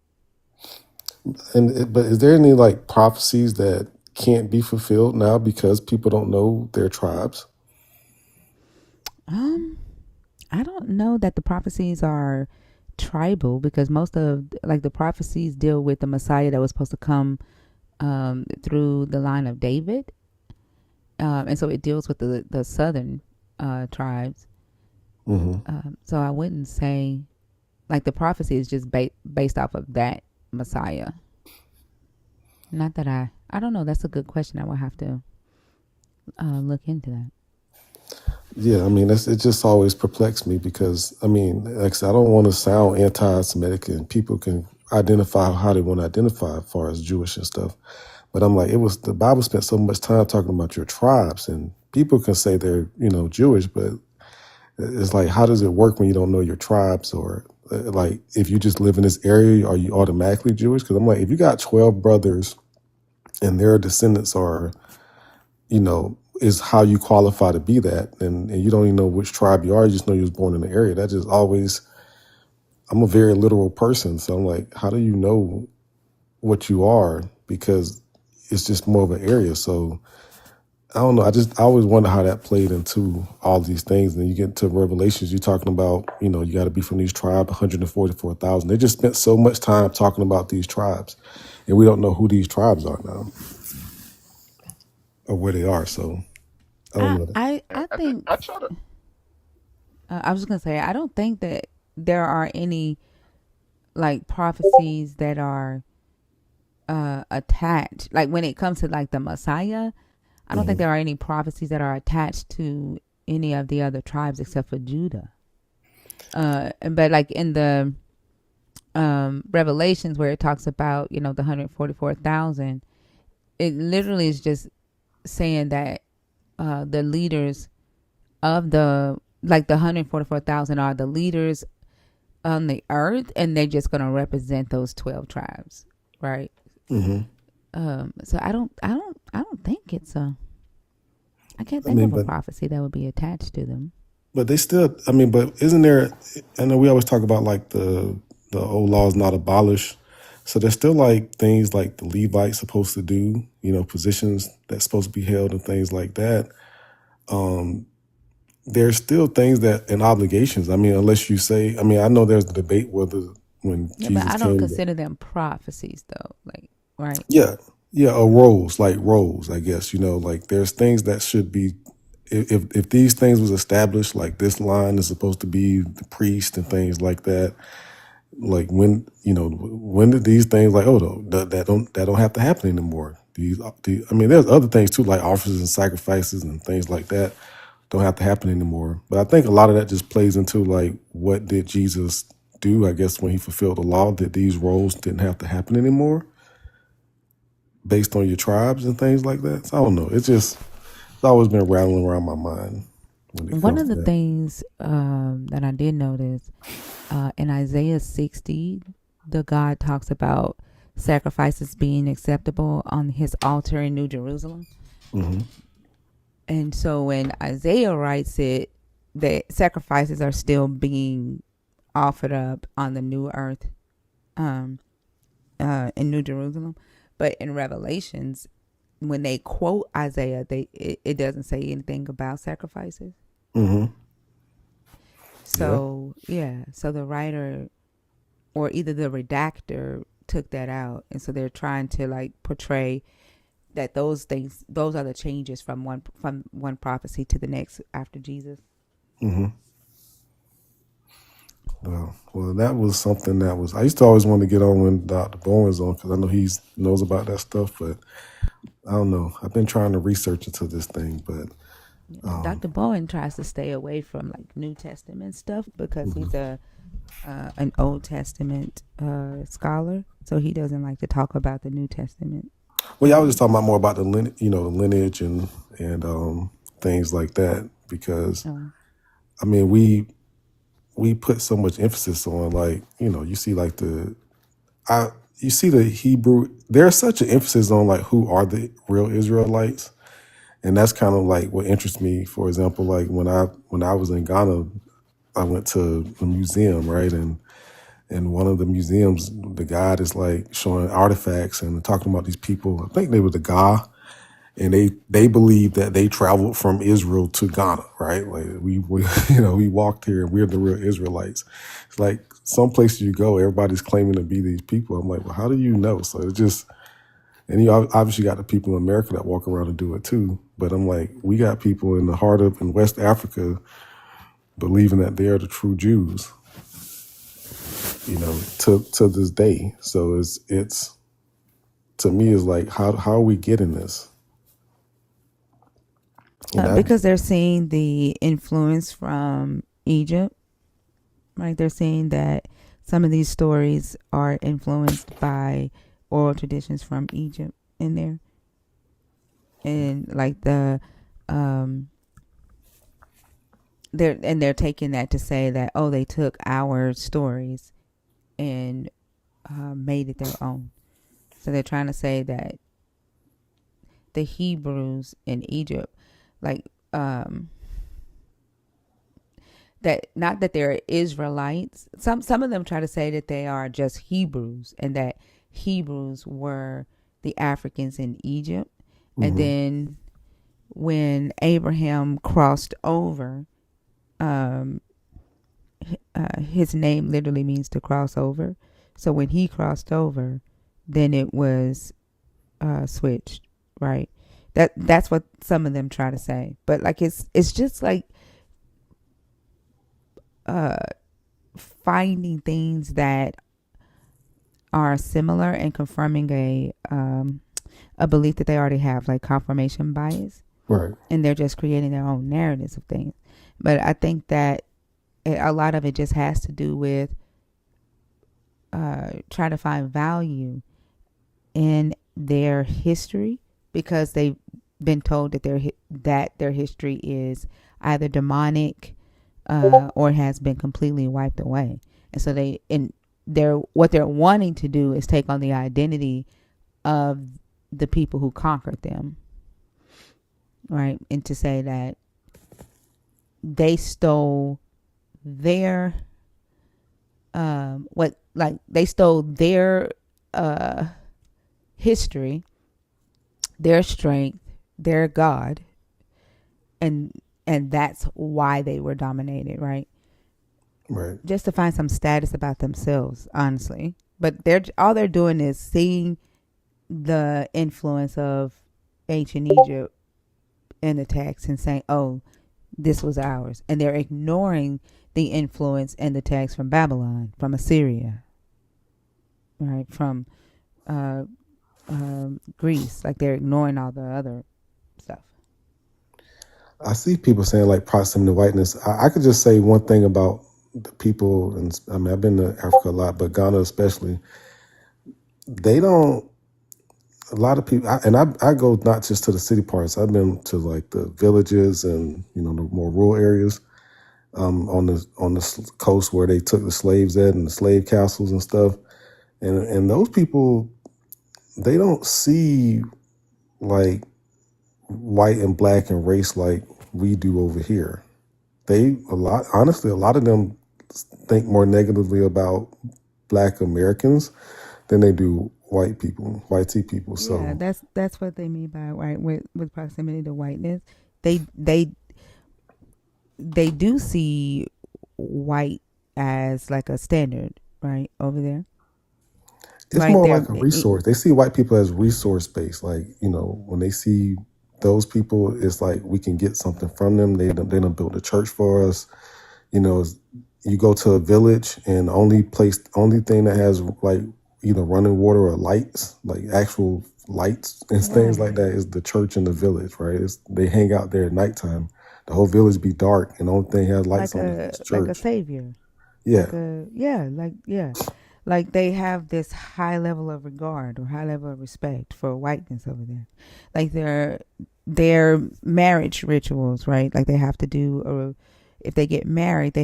But is there any like prophecies that can't be fulfilled now because people don't know their tribes? Um, I don't know that the prophecies are tribal because most of like the prophecies deal with the Messiah that was supposed to come through the line of David, and so it deals with the southern tribes. Hmm. So I wouldn't say like the prophecy is just based off of that Messiah. Not that I don't know. That's a good question. I will have to look into that. Yeah, I mean, it just always perplexed me because, I mean, like I said, I don't want to sound anti-Semitic, and people can identify how they want to identify as far as Jewish and stuff. But I'm like, the Bible spent so much time talking about your tribes, and people can say they're, you know, Jewish, but it's like, how does it work when you don't know your tribes? Or like, if you just live in this area, are you automatically Jewish? Because I'm like, if you got 12 brothers and their descendants are, you know, is how you qualify to be that, and you don't even know which tribe you are, you just know you was born in the area. That just always, I'm a very literal person, so I'm like, how do you know what you are? Because it's just more of an area. So I don't know. I always wonder how that played into all these things. And then you get into Revelations, you're talking about, you know, you got to be from these tribes, 144,000. They just spent so much time talking about these tribes, and we don't know who these tribes are now or where they are. So I don't I know. I Yeah, I I think try to. I was just gonna say I don't think that there are any like prophecies that are attached. Like when it comes to like the Messiah, I don't think Hmm. there are any prophecies that are attached to any of the other tribes except for Judah. But like in the Revelations where it talks about the 144,000, it literally is just saying that the leaders of the 144,000 are the leaders on the earth, and they're just going to represent those 12 tribes, right? Hmm. So I don't think I can't I think mean, of a but prophecy that would be attached to them. they still. I mean, but isn't there? I know we always talk about like the old law is not abolished. So there's still like things like the Levites supposed to do. You know, positions that's supposed to be held and things like that. There's still things that and obligations. I mean, unless you say. I mean, I know there's a debate whether when Yeah, but Jesus I don't came. consider them prophecies though. Like, right? Yeah, yeah, or roles, like roles, I guess. You know, like there's things that should be if these things was established, like this line is supposed to be the priest and things like that. Like when did these things like that don't have to happen anymore? I mean, there's other things too, like offerings and sacrifices and things like that don't have to happen anymore. But I think a lot of that just plays into like what did Jesus do? I guess when he fulfilled the law, that these roles didn't have to happen anymore based on your tribes and things like that. So I don't know. It's always been rattling around my mind when it One comes of to the that. things that I did notice in Isaiah 60, the God talks about sacrifices being acceptable on his altar in New Jerusalem. Hmm. And so when Isaiah writes it, the sacrifices are still being offered up on the new earth um, in New Jerusalem. But in Revelations, when they quote Isaiah, it doesn't say anything about sacrifices. Hmm. Yeah. So, yeah. So the writer or either the redactor took that out, and so they're trying to like portray that those things, those are the changes from one prophecy to the next after Jesus. Mm-hmm. Well, that was something that was. I used to always want to get on when Dr. Bowen's on because I know he knows about that stuff, but I don't know. I've been trying to research into this thing, but Dr. Bowen tries to stay away from like New Testament stuff because mm-hmm. he's an Old Testament scholar, so he doesn't like to talk about the New Testament. Well, yeah, I was just talking about more about the lineage and things like that because I mean we put so much emphasis on like you see like you see the Hebrew. There's such an emphasis on like who are the real Israelites, and that's kind of like what interests me. For example, like when I was in Ghana, I went to a museum, right, and one of the museums, the guide is like showing artifacts and talking about these people. I think they were the Ga, and they believe that they traveled from Israel to Ghana, right? Like we we walked here and we're the real Israelites. It's like some places you go, everybody's claiming to be these people. I'm like, well, how do you know? So it's just, and you obviously got the people in America that walk around and do it too. But I'm like, we got people in the heart of in West Africa believing that they are the true Jews, to this day. So it's to me is like, how are we getting this? Because they're seeing the influence from Egypt, right? They're seeing that some of these stories are influenced by oral traditions from Egypt in there, and like they're taking that to say that they took our stories and made it their own. So they're trying to say that the Hebrews in Egypt, like that, not that they're Israelites. Some of them try to say that they are just Hebrews and that Hebrews were the Africans in Egypt. Mm-hmm. And then when Abraham crossed over, his name literally means to cross over. So when he crossed over, then it was switched, right? That's what some of them try to say. But like it's just like finding things that are similar and confirming a belief that they already have, like confirmation bias, right? And they're just creating their own narratives of things. But I think that a lot of it just has to do with trying to find value in their history because they've been told that their history is either demonic or has been completely wiped away. And so what they're wanting to do is take on the identity of the people who conquered them, right? And to say that they stole their they stole their history, their strength, their God, and that's why they were dominated, right? Right. Just to find some status about themselves, honestly. But all they're doing is seeing the influence of ancient Egypt in the text and saying, "Oh, this was ours," and they're ignoring the influence and the text from Babylon, from Assyria, right? From Greece. Like they're ignoring all the other stuff. I see people saying like proximity to whiteness. I could just say one thing about the people, and I mean I've been to Africa a lot, but Ghana especially. They don't. A lot of people, I go not just to the city parts. I've been to like the villages and the more rural areas on the coast where they took the slaves at and the slave castles and stuff. And those people, they don't see like white and black and race like we do over here. Honestly, a lot of them think more negatively about Black Americans than they do white T people. So yeah, that's what they mean by right with proximity to whiteness. They do see white as like a standard, right, over there. It's right? more like a resource. They see white people as resource based. Like, when they see those people, it's like we can get something from them. They done built a church for us. You go to a village and only thing that has like either running water or lights, like actual lights and things like Right. that, is the church in the village, right? They hang out there at nighttime. The whole village be dark, and the only thing has lights Like on a is like a church. savior. Yeah. Like they have this high level of regard or high level of respect for whiteness over there. Like their marriage rituals, right? Like they have to do, or if they get married,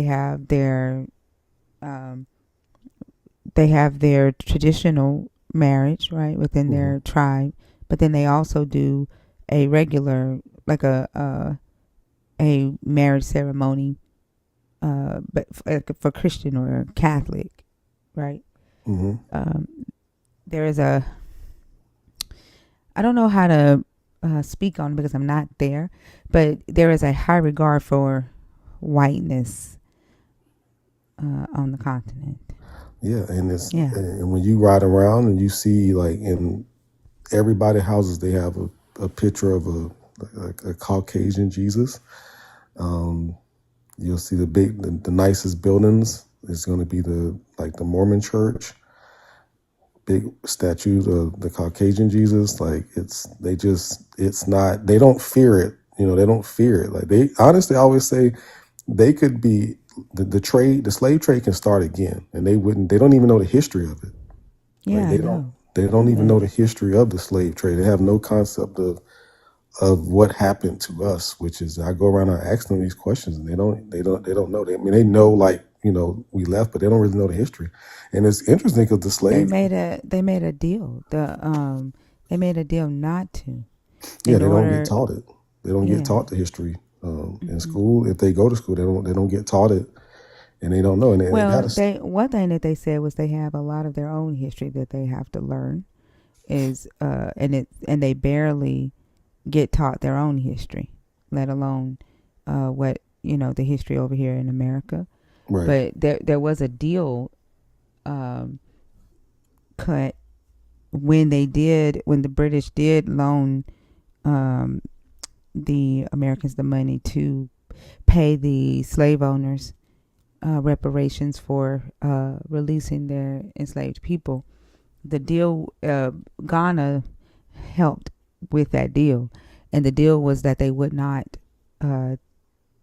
um they have their traditional marriage, right, within Hmm. their tribe, but then they also do a regular, like a marriage ceremony, but for Christian or Catholic, right? Hmm. Um, there is I don't know how to speak on it because I'm not there, but there is a high regard for whiteness on the continent. Yeah, Yeah. and when you ride around and you see like in everybody's houses they have a picture of a Caucasian Jesus. You'll see the nicest buildings is going to be the Mormon church, big statues of the Caucasian Jesus. Like it's not, they don't fear it. They don't fear it. Like they honestly, I always say they could be the slave trade can start again, and they don't even know the history of it. Like Yeah, I know. they don't even know the history of the slave trade. They have no concept of what happened to us, which is I go around and ask them these questions, and they don't know. They know, like, we left, but they don't really know the history. And it's interesting because the They slave, made a deal. They made a deal not to, yeah, in they don't get order. taught it. They don't get Yeah. taught the history in school. If they go to school, they don't get taught it, and they don't know. And they got Well, to, they one thing that they said was they have a lot of their own history that they have to learn is and they barely get taught their own history, let alone what the history over here in America. right. But there was a deal um, cut when the British did loan um, the Americans the money to pay the slave owners reparations for releasing their enslaved people. The deal, Ghana helped with that deal, and the deal was that they would not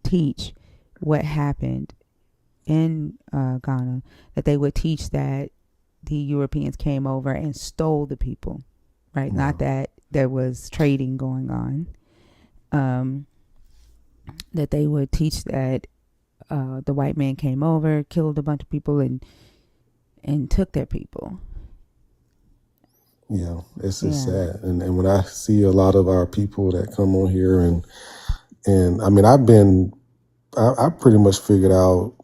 teach what happened in Ghana, that they would teach that the Europeans came over and stole the people, right? Not Wow. that there was trading going on. That they would teach that the white man came over, killed a bunch of people, and took their people. Yeah, it's just Yeah. sad. And when I see a lot of our people that come on here and I mean, I pretty much figured out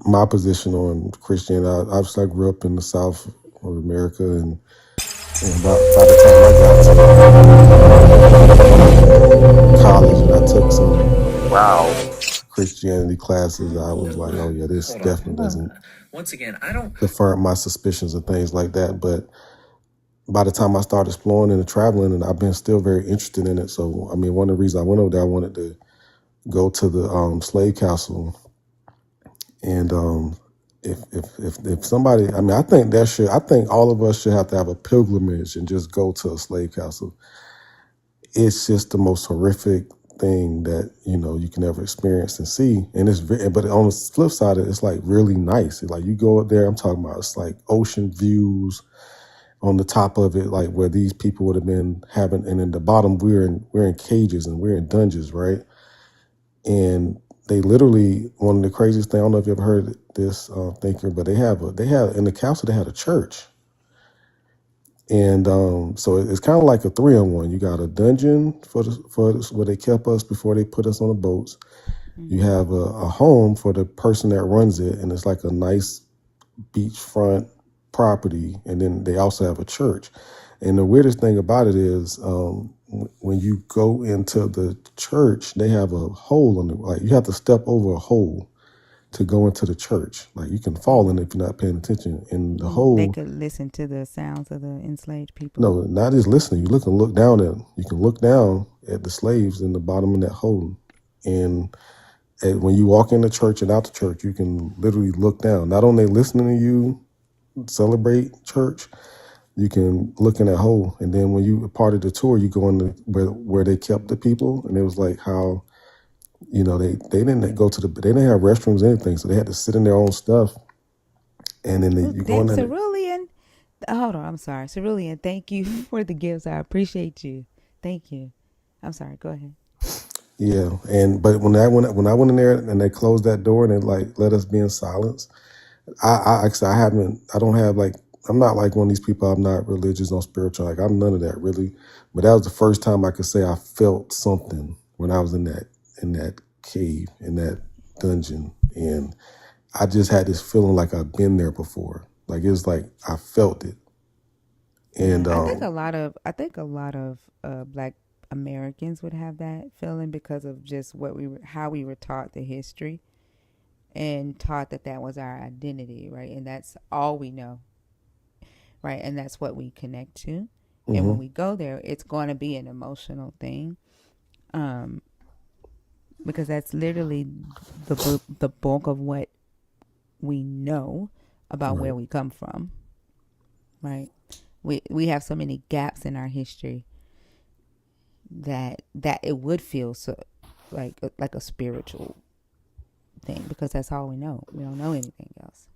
my position on Christianity. I grew up in the South of America, and by the time I got to college and I took some Christianity classes, I was like, oh yeah, this definitely doesn't confirm my suspicions and things like that. But by the time I started exploring and traveling, and I've been still very interested in it. So, I mean, one of the reasons I went over there, I wanted to go to the slave castle. And if somebody, I mean, I think all of us should have to have a pilgrimage and just go to a slave castle. It's just the most horrific thing that you can ever experience and see. And but on the flip side, it's like really nice. It's like you go up there, I'm talking about, it's like ocean views on the top of it, like where these people would have been having, and in the bottom we're in cages and we're in dungeons, right? And they literally, one of the craziest things, I don't know if you ever heard this thinker, but they have in the castle they had a church. And so it's kind of like a 3-in-1. You got a dungeon for where they kept us before they put us on the boats. You have a home for the person that runs it, and it's like a nice beachfront property. And then they also have a church. And the weirdest thing about it is when you go into the church, they have a hole in the, like you have to step over a hole. to go into the church. Like you can fall in it if you're not paying attention. And the They whole could listen to the sounds of the enslaved people. no, not just listening. You can look down at the slaves in the bottom of that hole. And when you walk in the church and out the church, you can literally look down. Not only listening to you celebrate church, you can look in that hole. And then when you part of the tour, you go in where they kept the people, and it was like how, they didn't go to they didn't have restrooms or anything, so they had to sit in their own stuff. And then you go in there. Cerulean. Hold on, I'm sorry. Cerulean, thank you for the gifts. I appreciate you. Thank you. I'm sorry. Go ahead. Yeah, but when I went in there and they closed that door and they like let us be in silence, I'm not like one of these people. I'm not religious or spiritual. Like I'm none of that really. But that was the first time I could say I felt something when I was in that cave, in that dungeon, and I just had this feeling like I've been there before. Like it was like I felt it. And I think a lot of Black Americans would have that feeling because of just how we were taught the history and taught that was our identity, right? And that's all we know, right? And that's what we connect to. Mm-hmm. And when we go there, it's going to be an emotional thing, because that's literally the bulk of what we know about where we come from, right? We have so many gaps in our history that it would feel so like a spiritual thing, because that's all we know. We don't know anything else.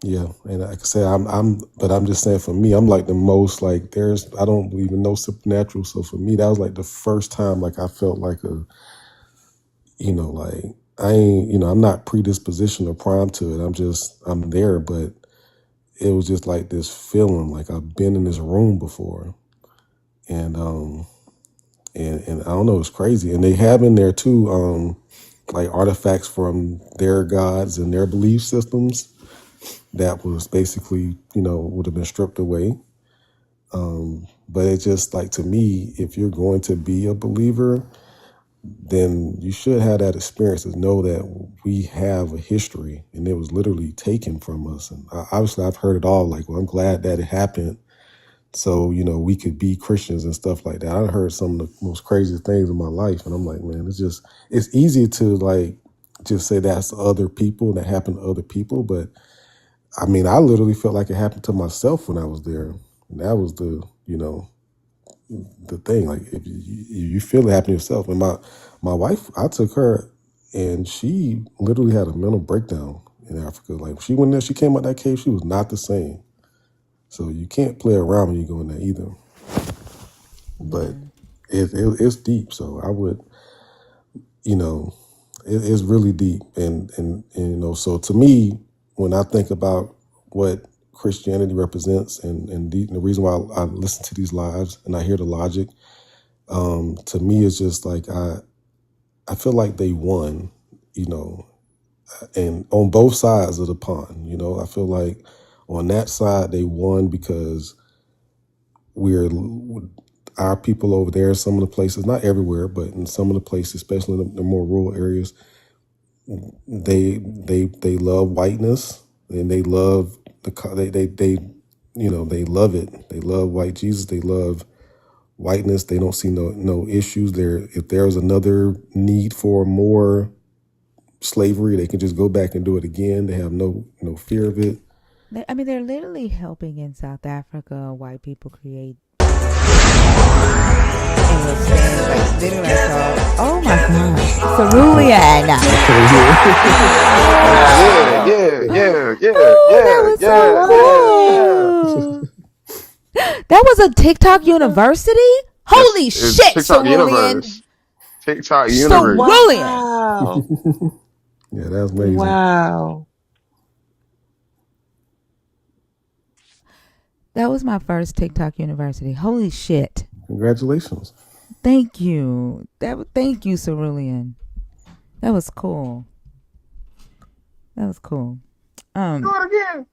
Yeah, and like I say, I'm just saying for me, I'm like the most like I don't believe in no supernatural. So for me, that was like the first time like I felt like like I ain't, I'm not predispositioned or primed to it. I'm there, but it was just like this feeling like I've been in this room before, and I don't know, it's crazy. And they have in there too, like artifacts from their gods and their belief systems that was basically, would have been stripped away. But it's just like, to me, if you're going to be a believer, then you should have that experience to know that we have a history and it was literally taken from us. And obviously I've heard it all, like, well, I'm glad that it happened. So, we could be Christians and stuff like that. I heard some of the most crazy things in my life. And I'm like, man, it's easy to like, just say that's other people, that happened to other people. But I mean, I literally felt like it happened to myself when I was there. And that was the thing. Like, if you feel it happen to yourself. And my wife, I took her, and she literally had a mental breakdown in Africa. Like, she went there, she came out that cave, she was not the same. So you can't play around when you go in there either. But it's deep. So I would, it's really deep. And so to me, when I think about what Christianity represents and the reason why I listen to these lives and I hear the logic, to me, it's just like, I feel like they won, and on both sides of the pond, I feel like on that side, they won because our people over there, some of the places, not everywhere, but in some of the places, especially in the more rural areas, they love whiteness, and they love they love it. They love white Jesus. They love whiteness. They don't see no issues there. If there's another need for more slavery, they can just go back and do it again. They have no fear of it. They're literally helping in South Africa white people create. Oh my God, Cerulean! That was a TikTok university. Holy shit, TikTok Cerulean! universe. TikTok universe. Wow. Yeah, that's amazing. Wow. That was my first TikTok university. Holy shit! Congratulations. Thank you. Thank you, Cerulean. That was cool. Do it again.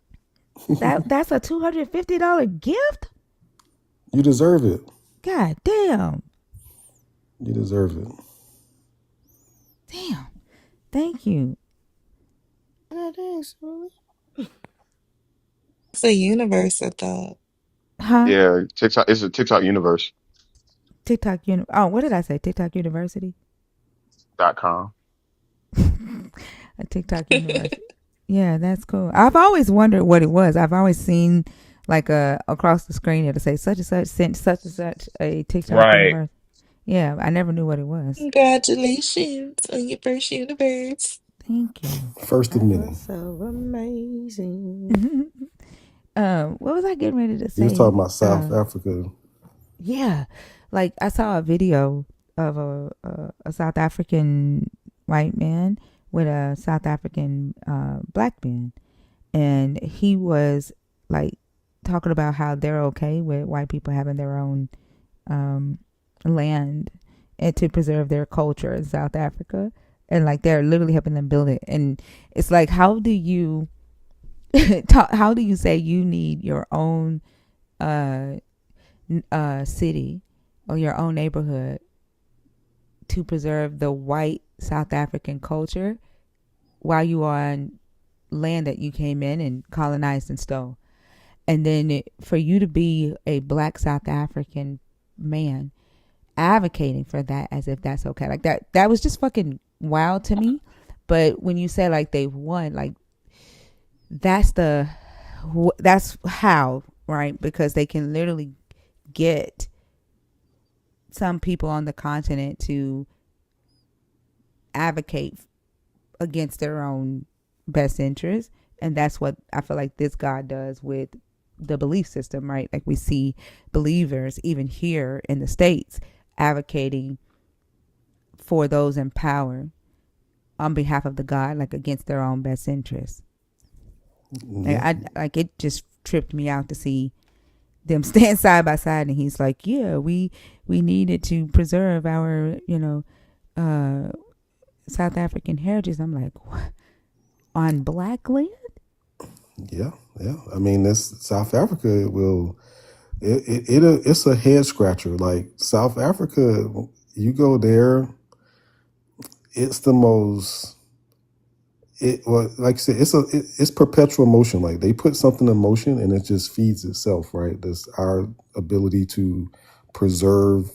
That's a $250 gift. You deserve it. God damn. You deserve it. Damn. Thank you. It's a universe of thought. Huh? Yeah, TikTok. It's a TikTok universe. Oh, what did I say? TikTok University? .com. A TikTok University. Yeah, that's cool. I've always wondered what it was. I've always seen like across the screen it'll say such and such sent such and such a TikTok Right. University. Yeah, I never knew what it was. Congratulations on your first universe. Thank you. First of That many. was so amazing. What was I getting ready to You was talking say? about South Africa. Yeah, like I saw a video of a South African white man with a South African black man, and he was like talking about how they're okay with white people having their own land and to preserve their culture in South Africa, and like they're literally helping them build it. And it's like, how do you how do you say you need your own city or your own neighborhood to preserve the white South African culture while you are on land that you came in and colonized and stole? And then for you to be a black South African man advocating for that as if that's okay, like that was just fucking wild to me. But when you say like they've won, like that's how, right? Because they can literally get some people on the continent to advocate against their own best interest. And that's what I feel like this God does with the belief system, right? Like we see believers even here in the States advocating for those in power on behalf of the God, like against their own best interests. Yeah. Like it just tripped me out to see them stand side by side, and he's like, yeah, we needed to preserve our South African heritage. I'm like, what? On black land? Yeah. I mean, this South Africa will. It's a head scratcher. Like South Africa, you go there, it's the most. Well, like I said, it's perpetual motion. Like they put something in motion and it just feeds itself, right? That's our ability to preserve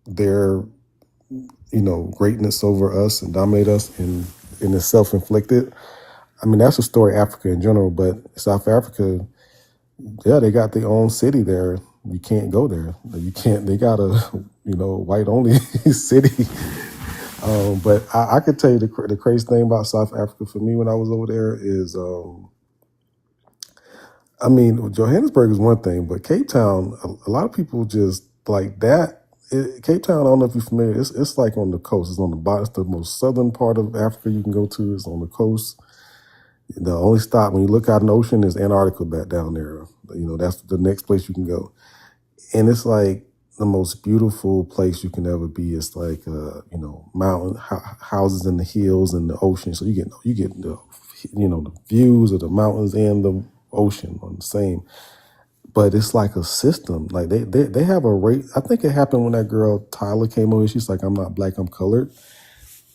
their, greatness over us and dominate us, and it's self-inflicted. I mean, that's a story of Africa in general, but South Africa, yeah, they got their own city there. You can't go there. You can't. They got a, white only city. But I could tell you the crazy thing about South Africa for me when I was over there is, I mean, Johannesburg is one thing, but Cape Town, a lot of people just like that. Cape Town, I don't know if you're familiar. It's like on the coast. It's on the bottom. It's the most southern part of Africa you can go to. It's on the coast. The only stop when you look out in the ocean is Antarctica back down there. That's the next place you can go. And it's like the most beautiful place you can ever be. It's like, mountain houses in the hills and the ocean. So you get the, the views of the mountains and the ocean on the same. But it's like a system. Like they have a rate. I think it happened when that girl Tyler came over. She's like, I'm not black, I'm colored.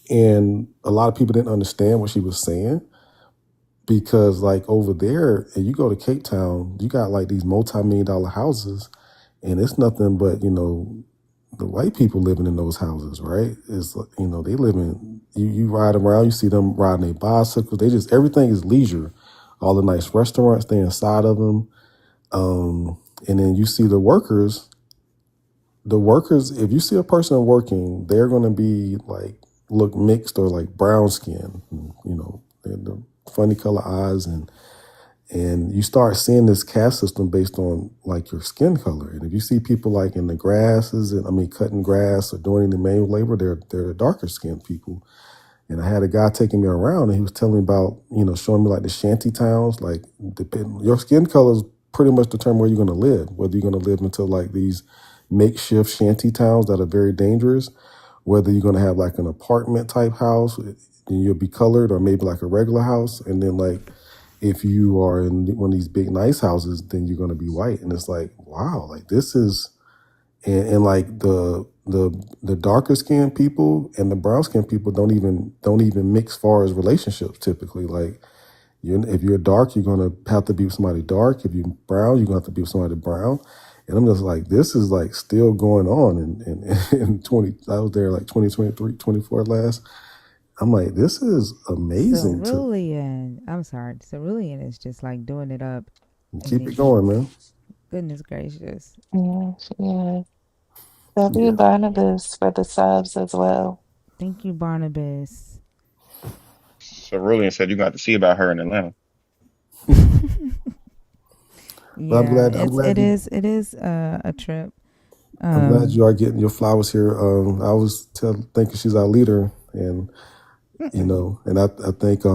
And a lot of people didn't understand what she was saying. Because like over there, and you go to Cape Town, you got like these multi-million-dollar houses, and it's nothing but, the white people living in those houses, right? It's, they live in, you ride around, you see them riding their bicycles. Everything is leisure. All the nice restaurants, they inside of them. And then you see the workers, if you see a person working, they're going to be like, look mixed or like brown skin, the funny color eyes, and you start seeing this caste system based on like your skin color. And if you see people like in the grasses, cutting grass or doing any manual labor, they're the darker skinned people. And I had a guy taking me around, and he was telling me about, showing me like the shanty towns, like your skin colors pretty much determine where you're going to live, whether you're going to live into like these makeshift shanty towns that are very dangerous, whether you're going to have like an apartment type house, then you'll be colored, or maybe like a regular house. And then like, if you are in one of these big nice houses, then you're going to be white. And it's like, wow, like this is, and like the darker skinned people and the brown skinned people don't even mix far as relationships typically. Like If you're dark, you're gonna have to be with somebody dark. If you're brown, you're gonna have to be with somebody brown. And I'm just like, this is like still going on in 20. I was there like 2023, 24 last. I'm like, this is amazing to Cerulean. I'm sorry. Cerulean is just like doing it up in keep it these. going, man. Goodness gracious. Yes, yes. W Yeah. Barnabas for the subs as well. Thank you, Barnabas. Cerulean said you got to see about her in Atlanta. But Yeah, I'm glad it is a trip. I'm glad Um, you are getting your flowers here. I was thinking she's our leader, and and I think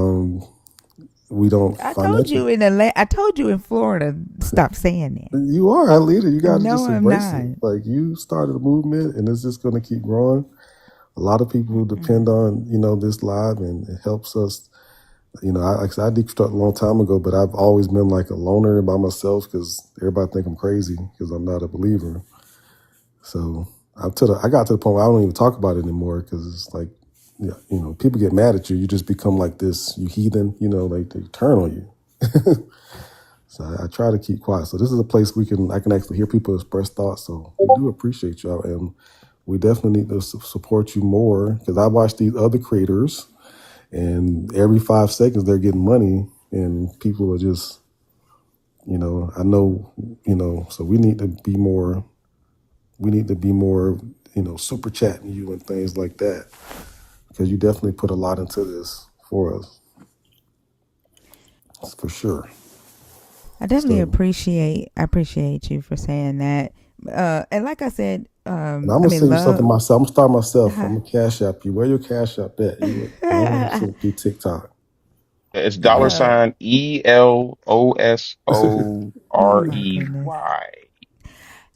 we don't I told financially. you I told you in Florida. Stop saying that. You are our leader. You got to No, just I'm embrace not. it. Like you started a movement, and it's just going to keep growing. A lot of people depend on this live, and it helps us. I deconstructed a long time ago, but I've always been like a loner by myself because everybody think I'm crazy because I'm not a believer. So I got to the point where I don't even talk about it anymore because it's like, people get mad at you. You just become like this, you heathen. Like they turn on you. So I try to keep quiet. So this is a place I can actually hear people express thoughts. So we do appreciate y'all, and we definitely need to support you more because I watch these other creators, and every 5 seconds they're getting money, and people are just, I know, So we need to be more. We need to be more, super chatting you and things like that because you definitely put a lot into this for us. That's for sure. I definitely So, appreciate you for saying that. And like I said, and I'm gonna send you something love. myself. I'm gonna start myself. I'm Uh, gonna cash app you. Where your cash app at? I don't send it through TikTok. It's dollar uh, sign oh my goodness. ELOSOREY.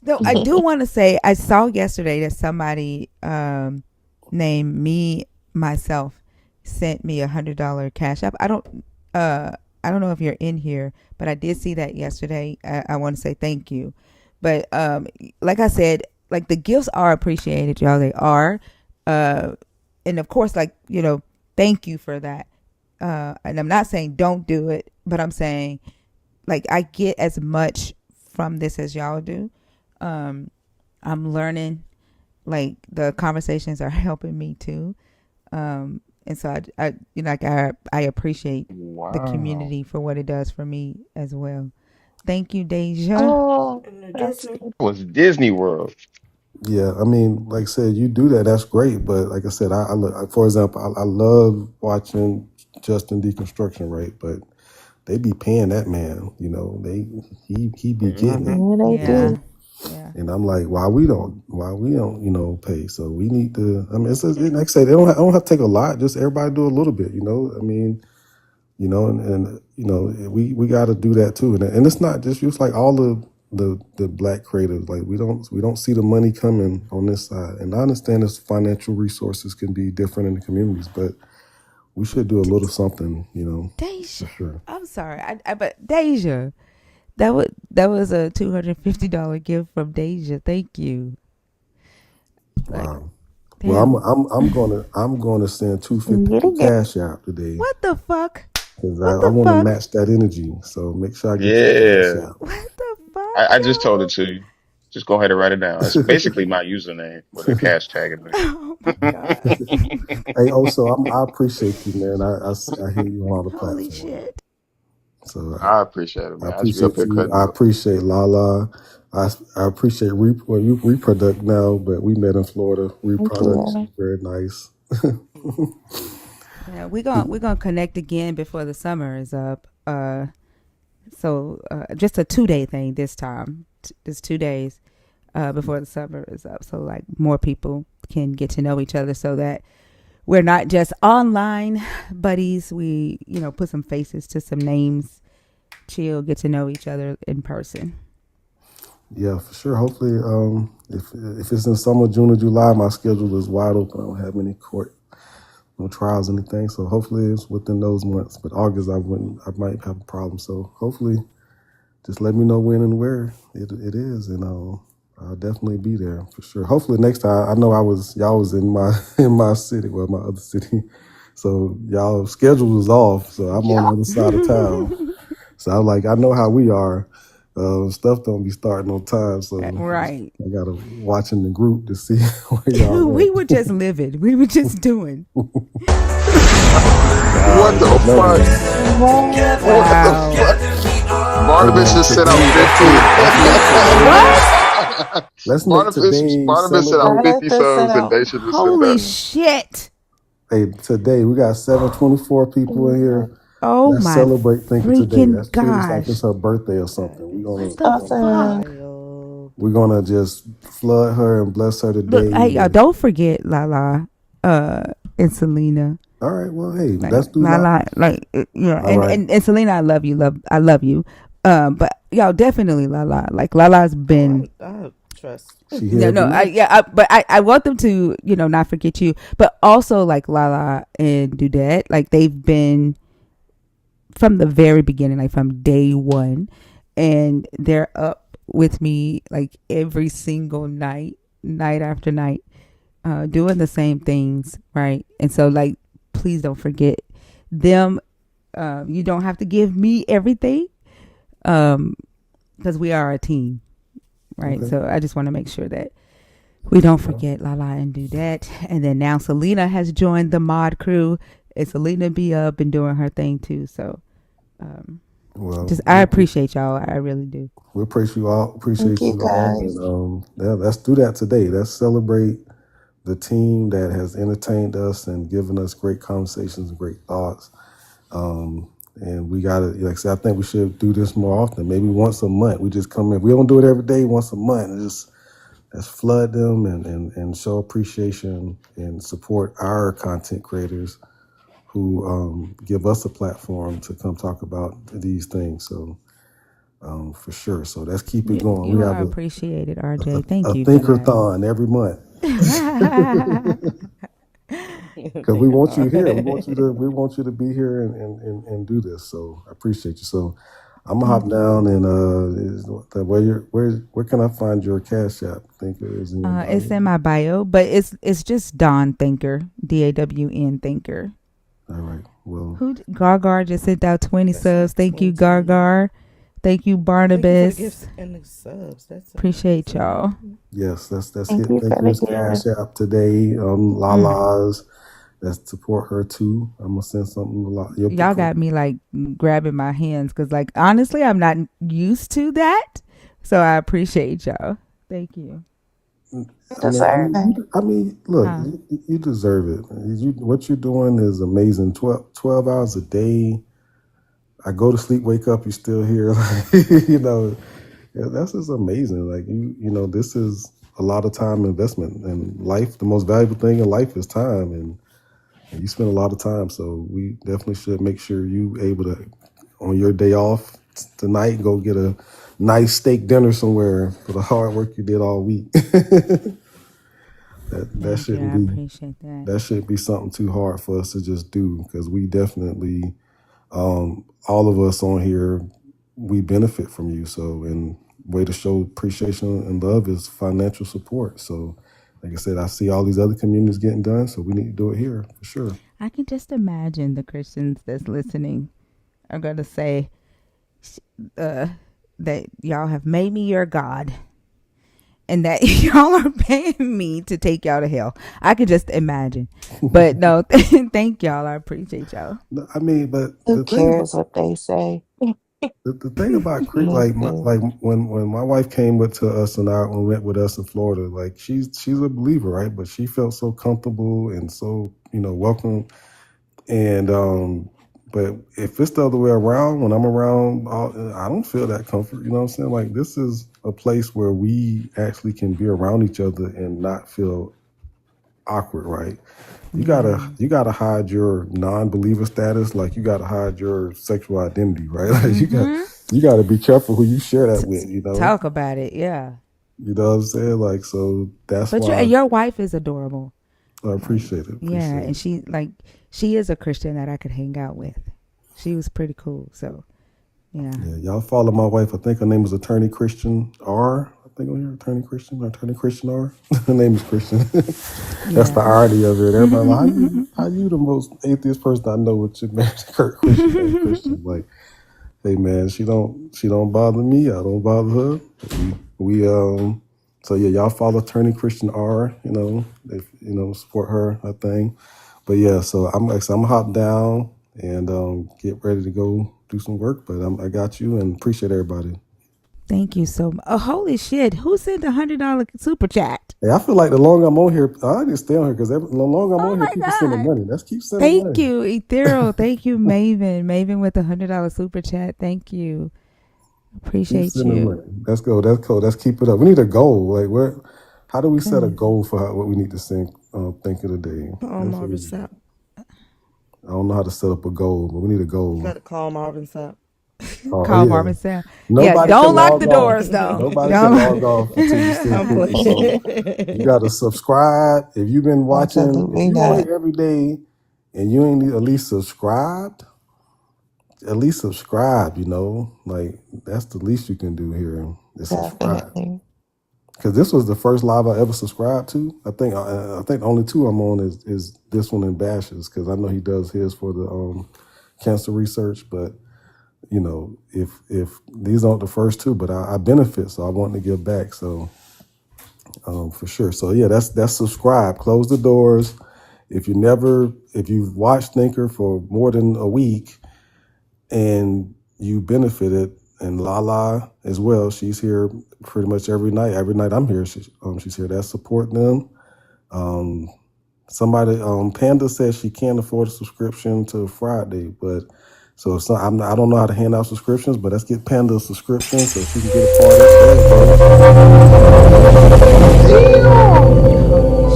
Though I do want to say I saw yesterday that somebody named me myself sent me $100 cash app. I don't know if you're in here, but I did see that yesterday. I want to say thank you. But like I said, like the gifts are appreciated, y'all. They are. Uh and of course, like, thank you for that. And I'm not saying don't do it, but I'm saying like I get as much from this as y'all do. I'm learning, like the conversations are helping me too. And so I appreciate the Wow. community for what it does for me as well. Thank you, Deja. Oh, And that's Disney. It was Disney World. Yeah, I mean, like I said, you do that. That's great. But like I said, I look, for example, I love watching Justin Deconstruction, right? But they be paying that man. He be getting it. Hmm. yeah, they Yeah. do. Yeah. And I'm like, why we don't, pay? So we need to. I mean, like I said, I don't have to take a lot. Just everybody do a little bit. I mean, we got to do that too. And it's not just like all the black creatives. Like we don't see the money coming on this side. And I understand this financial resources can be different in the communities, but we should do a little something. Deja. For sure. I'm sorry. But Deja. That was a $250 gift from Deja. Thank you. Like, Wow. Well, damn. I'm gonna send 250 Get through it, get Cash App today. What the fuck? Because What I the want to fuck? match that energy. So make sure I get your cash Yeah. out. What the fuck, I just told it yo? to you. Just go ahead and write it down. It's basically my username with a cash tag in there. Oh my god. Hey, also, I appreciate you, man. I hear you on all the Holy platforms. shit. So I appreciate it, I man. I just be up appreciate here you. cutting I up. appreciate Lala. I appreciate you reproduct now, but we met in Florida. thank Reproduct, she's you. very nice. Yeah, we're gonna connect again before the summer is up. So just a 2-day thing this time. It's 2 days before the summer is up. So like more people can get to know each other, so that we're not just online buddies. We put some faces to some names, chill, get to know each other in person. Yeah, for sure. Hopefully, if it's in summer, June or July, my schedule is wide open. I don't have any court, no trials, anything. So hopefully it's within those months. But August, I might have a problem. So hopefully, just let me know when and where it is, and I'll definitely be there for sure. Hopefully next time, I know y'all was in my in my city, well, my other city. So y'all schedule was off. So I'm on the other side of town. So I'm like, I know how we are. Stuff don't be starting on time. So Right. I gotta watch in the group to see where y'all We at. were just living. We were just doing. What the Ain't never, fuck? man. What the Wow. fuck? Hey Barnabas man, just sent out today, 50. What? let's make Barnabas today Barnabas sent out celebrate. 50 Barnabas sent songs and out. they should have sent Holy that. shit. Hey, today we got 724 people in here. Oh Let's my celebrate Thinker today. freaking Let's treat it like it's gosh. her birthday or That something. is What the Awesome. fuck? wild. We're gonna just flood her and bless her Look, today. hey, y'all, don't forget Lala and Selena. All right, well, hey, Like let's do that. Lala, like All right. and Selena, I love you. But y'all definitely Lala. Like Lala's Oh, been I trust. She here every night. but I want them to, not forget you. But also like Lala and Dudette, like they've been from the very beginning, like from day one, and they're up with me like every single night, night after night, doing the same things, right? And so like, please don't forget them. You don't have to give me everything, because we are a team, right? Okay. So I just want to make sure that we don't forget Lala and Dudette. And then now Selena has joined the mod crew, and Selena be up and doing her thing too. So Well, just I appreciate y'all. I really do. we appreciate you all. Thank Appreciate you you all, guys. and yeah, let's do that today. Let's celebrate the team that has entertained us and given us great conversations and great thoughts. And we gotta, like I said, I think we should do this more often. Maybe once a month. We just come in. We don't do it every day. Once a month, and just let's flood them and show appreciation and support our content creators who give us a platform to come talk about these things. So for sure. So let's keep it going. We You have are appreciated, RJ. a Thank you for that. thinker-thon every month because we Think want you about here. it. We want you to be here and do this. So I appreciate you. So I'm gonna hop down and where can I find your Cash App? Thinker is in your It's bio. in my bio, but it's just Dawn Thinker, DAWN Thinker. All right. Well, Who Gargar just sent out 20 That's like subs. Thank you, 20. Gargar. Thank you, Thank you for the Barnabas. gifts and the subs. That's Appreciate amazing. y'all. yes, let's Thank hit you for the Thinker's Cash gift. App today. Mm. Lala's. Let's support her too. I'm gonna send something to your Y'all got me like grabbing my hands because, like, honestly, I'm not used to that. So I appreciate y'all. Thank you. You deserve it. Look, Huh. you deserve it. What you're doing is amazing. 12 hours a day. I go to sleep, wake up, you're still here. Yeah, that's just amazing. Like this is a lot of time investment and life. The most valuable thing in life is time, and you spend a lot of time. So we definitely should make sure you able to, on your day off tonight, go get a nice steak dinner somewhere for the hard work you did all week. That Thank you. shouldn't I be appreciate that. that shouldn't be something too hard for us to just do because we definitely all of us on here we benefit from you. So and way to show appreciation and love is financial support. So like I said, I see all these other communities getting done, so we need to do it here for sure. I can just imagine the Christians that's listening are going to say that y'all have made me your God and that y'all are paying me to take y'all to hell. I could just imagine. But no, thank y'all. I appreciate y'all. I mean, but Who cares what they say? the thing about Listen. like when my wife came with to us and I when went with us in Florida, like she's a believer, right? But she felt so comfortable and so welcome. And but if it's the other way around, when I'm around, I don't feel that comfort. You know what I'm saying? Like this is a place where we actually can be around each other and not feel awkward, right? You gotta hide your non-believer status, like you gotta hide your sexual identity, right? Like you gotta be careful who you share that with, Talk about it. Yeah. You know what I'm saying? Like so that's But why your wife is adorable. I appreciate it. Yeah. Appreciate And she is a Christian that I could hang out with. She was pretty cool. So, yeah. Yeah, y'all follow my wife. I think her name is Attorney Christian R. I think on here, Attorney Christian R. Her name is Christian. That's the Yeah. irony of it. Everybody like, how you the most atheist person I know with your man Kurt Christian Christian? Like, hey man, she don't bother me. I don't bother her. We so yeah, y'all follow Attorney Christian R. If support her thing. But yeah, so I'm gonna hop down and get ready to go do some work. But I got you and appreciate everybody. Thank you so much. Oh, holy shit. Who sent $100 super chat? Hey, I feel like the longer I'm on here, I need to stay on here because the longer I'm Oh on here, my people sending God. money. Let's keep sending Thank money. you, Ethereal. Thank you, Maven. Maven with the $100 super chat. Thank you. Keep Appreciate sending you. money. Let's go. That's cool. Let's keep it up. We need a goal. Like where? How do we set a Goodness. goal for what we need to think of the day? Call That's what Marvin we. Sapp. I don't know how to set up a goal, but we need a You goal. got to call Marvin Sapp. Oh Call yeah. Marvin Sam. Yeah, Nobody can don't lock log the off. doors though. Nobody can Don't. log off until you send I'm people. So you playing. got to subscribe. If you've been watching, if Absolutely you on not. here every day and you ain't at least subscribed, like that's the least you can do here is subscribe. Definitely. Because this was the first live I ever subscribed to. I think the only two I'm on is this one and Bash's because I know he does his for the cancer research. But if these aren't the first two, but I benefit, so I want to give back. So for sure. So yeah, that's subscribe. Close the doors. If you've watched Thinker for more than a week and you benefited, and Lala as well, she's here pretty much every night. Every night I'm here, she's here. That support them. Somebody, Panda says she can't afford a subscription to Friday, but so it's not, I don't know how to hand out subscriptions, but let's get Panda a subscription so she can get a part Holy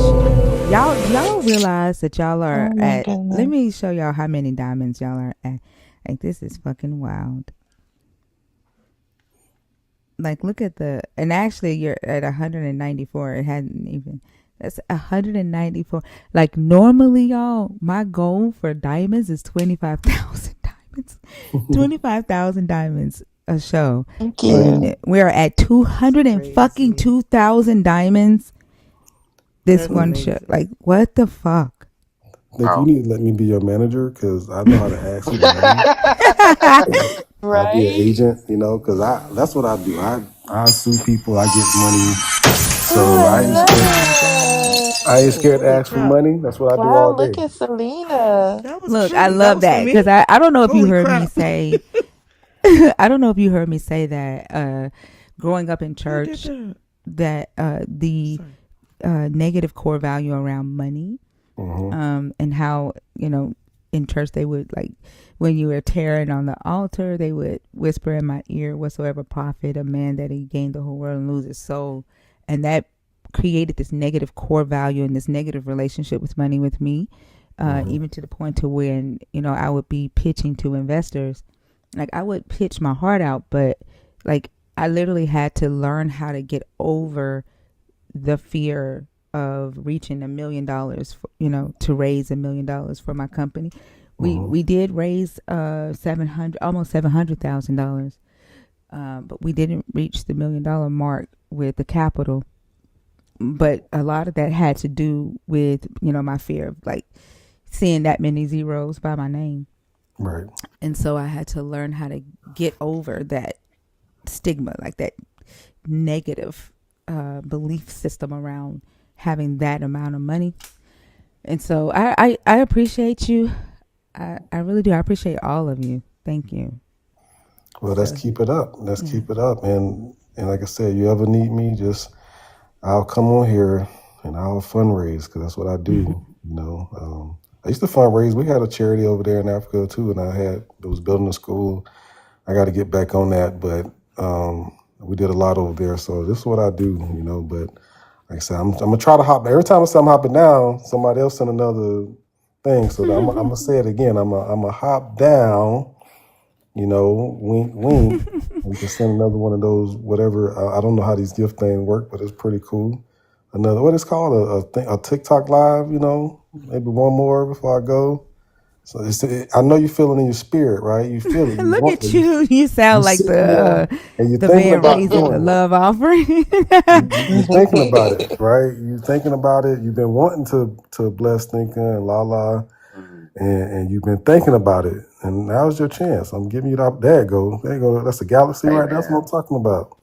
shit. Y'all realize that y'all are Oh my at, let goodness. me show y'all how many diamonds y'all are at. Like, this is fucking wild. Like, look at and actually you're at 194. It hadn't even, that's 194. Like, normally, y'all, my goal for diamonds is 25,000 diamonds. 25,000 diamonds a show. Thank right? you. And we're at 200 and fucking Crazy. 2,000 diamonds this That's one show. amazing. Like, what the fuck? Nick, you Wow. need to let me be your manager because I know how to ask for money. I'll be an Right? agent, because that's what I do. I sue people, I get money. So Oh, I Oh my God. I ain't love it. scared to Holy ask for crap. money. That's what I do all Wow, look day. at Selena. That was Look, I true. That love was for that because me. I don't know if you Holy heard me crap. say, I don't know if you heard me say that growing up in Who did church, that? that the Sorry. negative core value around money, and how, in church they would, like, when you were tearing on the altar, they would whisper in my ear, whatsoever profit a man that he gained the whole world and lose his soul. And that created this negative core value and this negative relationship with money with me, even to the point to when, I would be pitching to investors. Like, I would pitch my heart out, but like, I literally had to learn how to get over the fear of reaching $1 million, to raise $1 million for my company. We did raise almost $700,000, but we didn't reach the $1 million mark with the capital. But a lot of that had to do with my fear of, like, seeing that many zeros by my name. Right. And so I had to learn how to get over that stigma, like that negative belief system around having that amount of money. And so I appreciate you. I really do. I appreciate all of you. Thank you. Well, let's So, keep it up. Let's yeah. keep it up. And like I said, you ever need me, I'll come on here and I'll fundraise because that's what I do. I used to fundraise. We had a charity over there in Africa too, and it was building a school. I got to get back on that, but we did a lot over there. So this is what I do, But like I said, I'm gonna try to hop. Every time I say I'm hopping down, somebody else send another thing. So I'm gonna say it again. I'm a hop down. Wink, wink. We can send another one of those, whatever. I don't know how these gift things work, but it's pretty cool. Another, what it's called, a TikTok live. Maybe one more before I go. So I know you feel it in your spirit, right? You feel it. You Look want at to. you. You You sound like sitting there and you're the thinking man about raising the doing it. love offering. You're thinking about it, right? You're thinking about it. You've been wanting to bless Thinker and Lala, Mhm. and you've been thinking about it. And now's your chance. I'm giving you that. There you go. There you go. That's a galaxy Hey right there. That's what man, I'm talking about.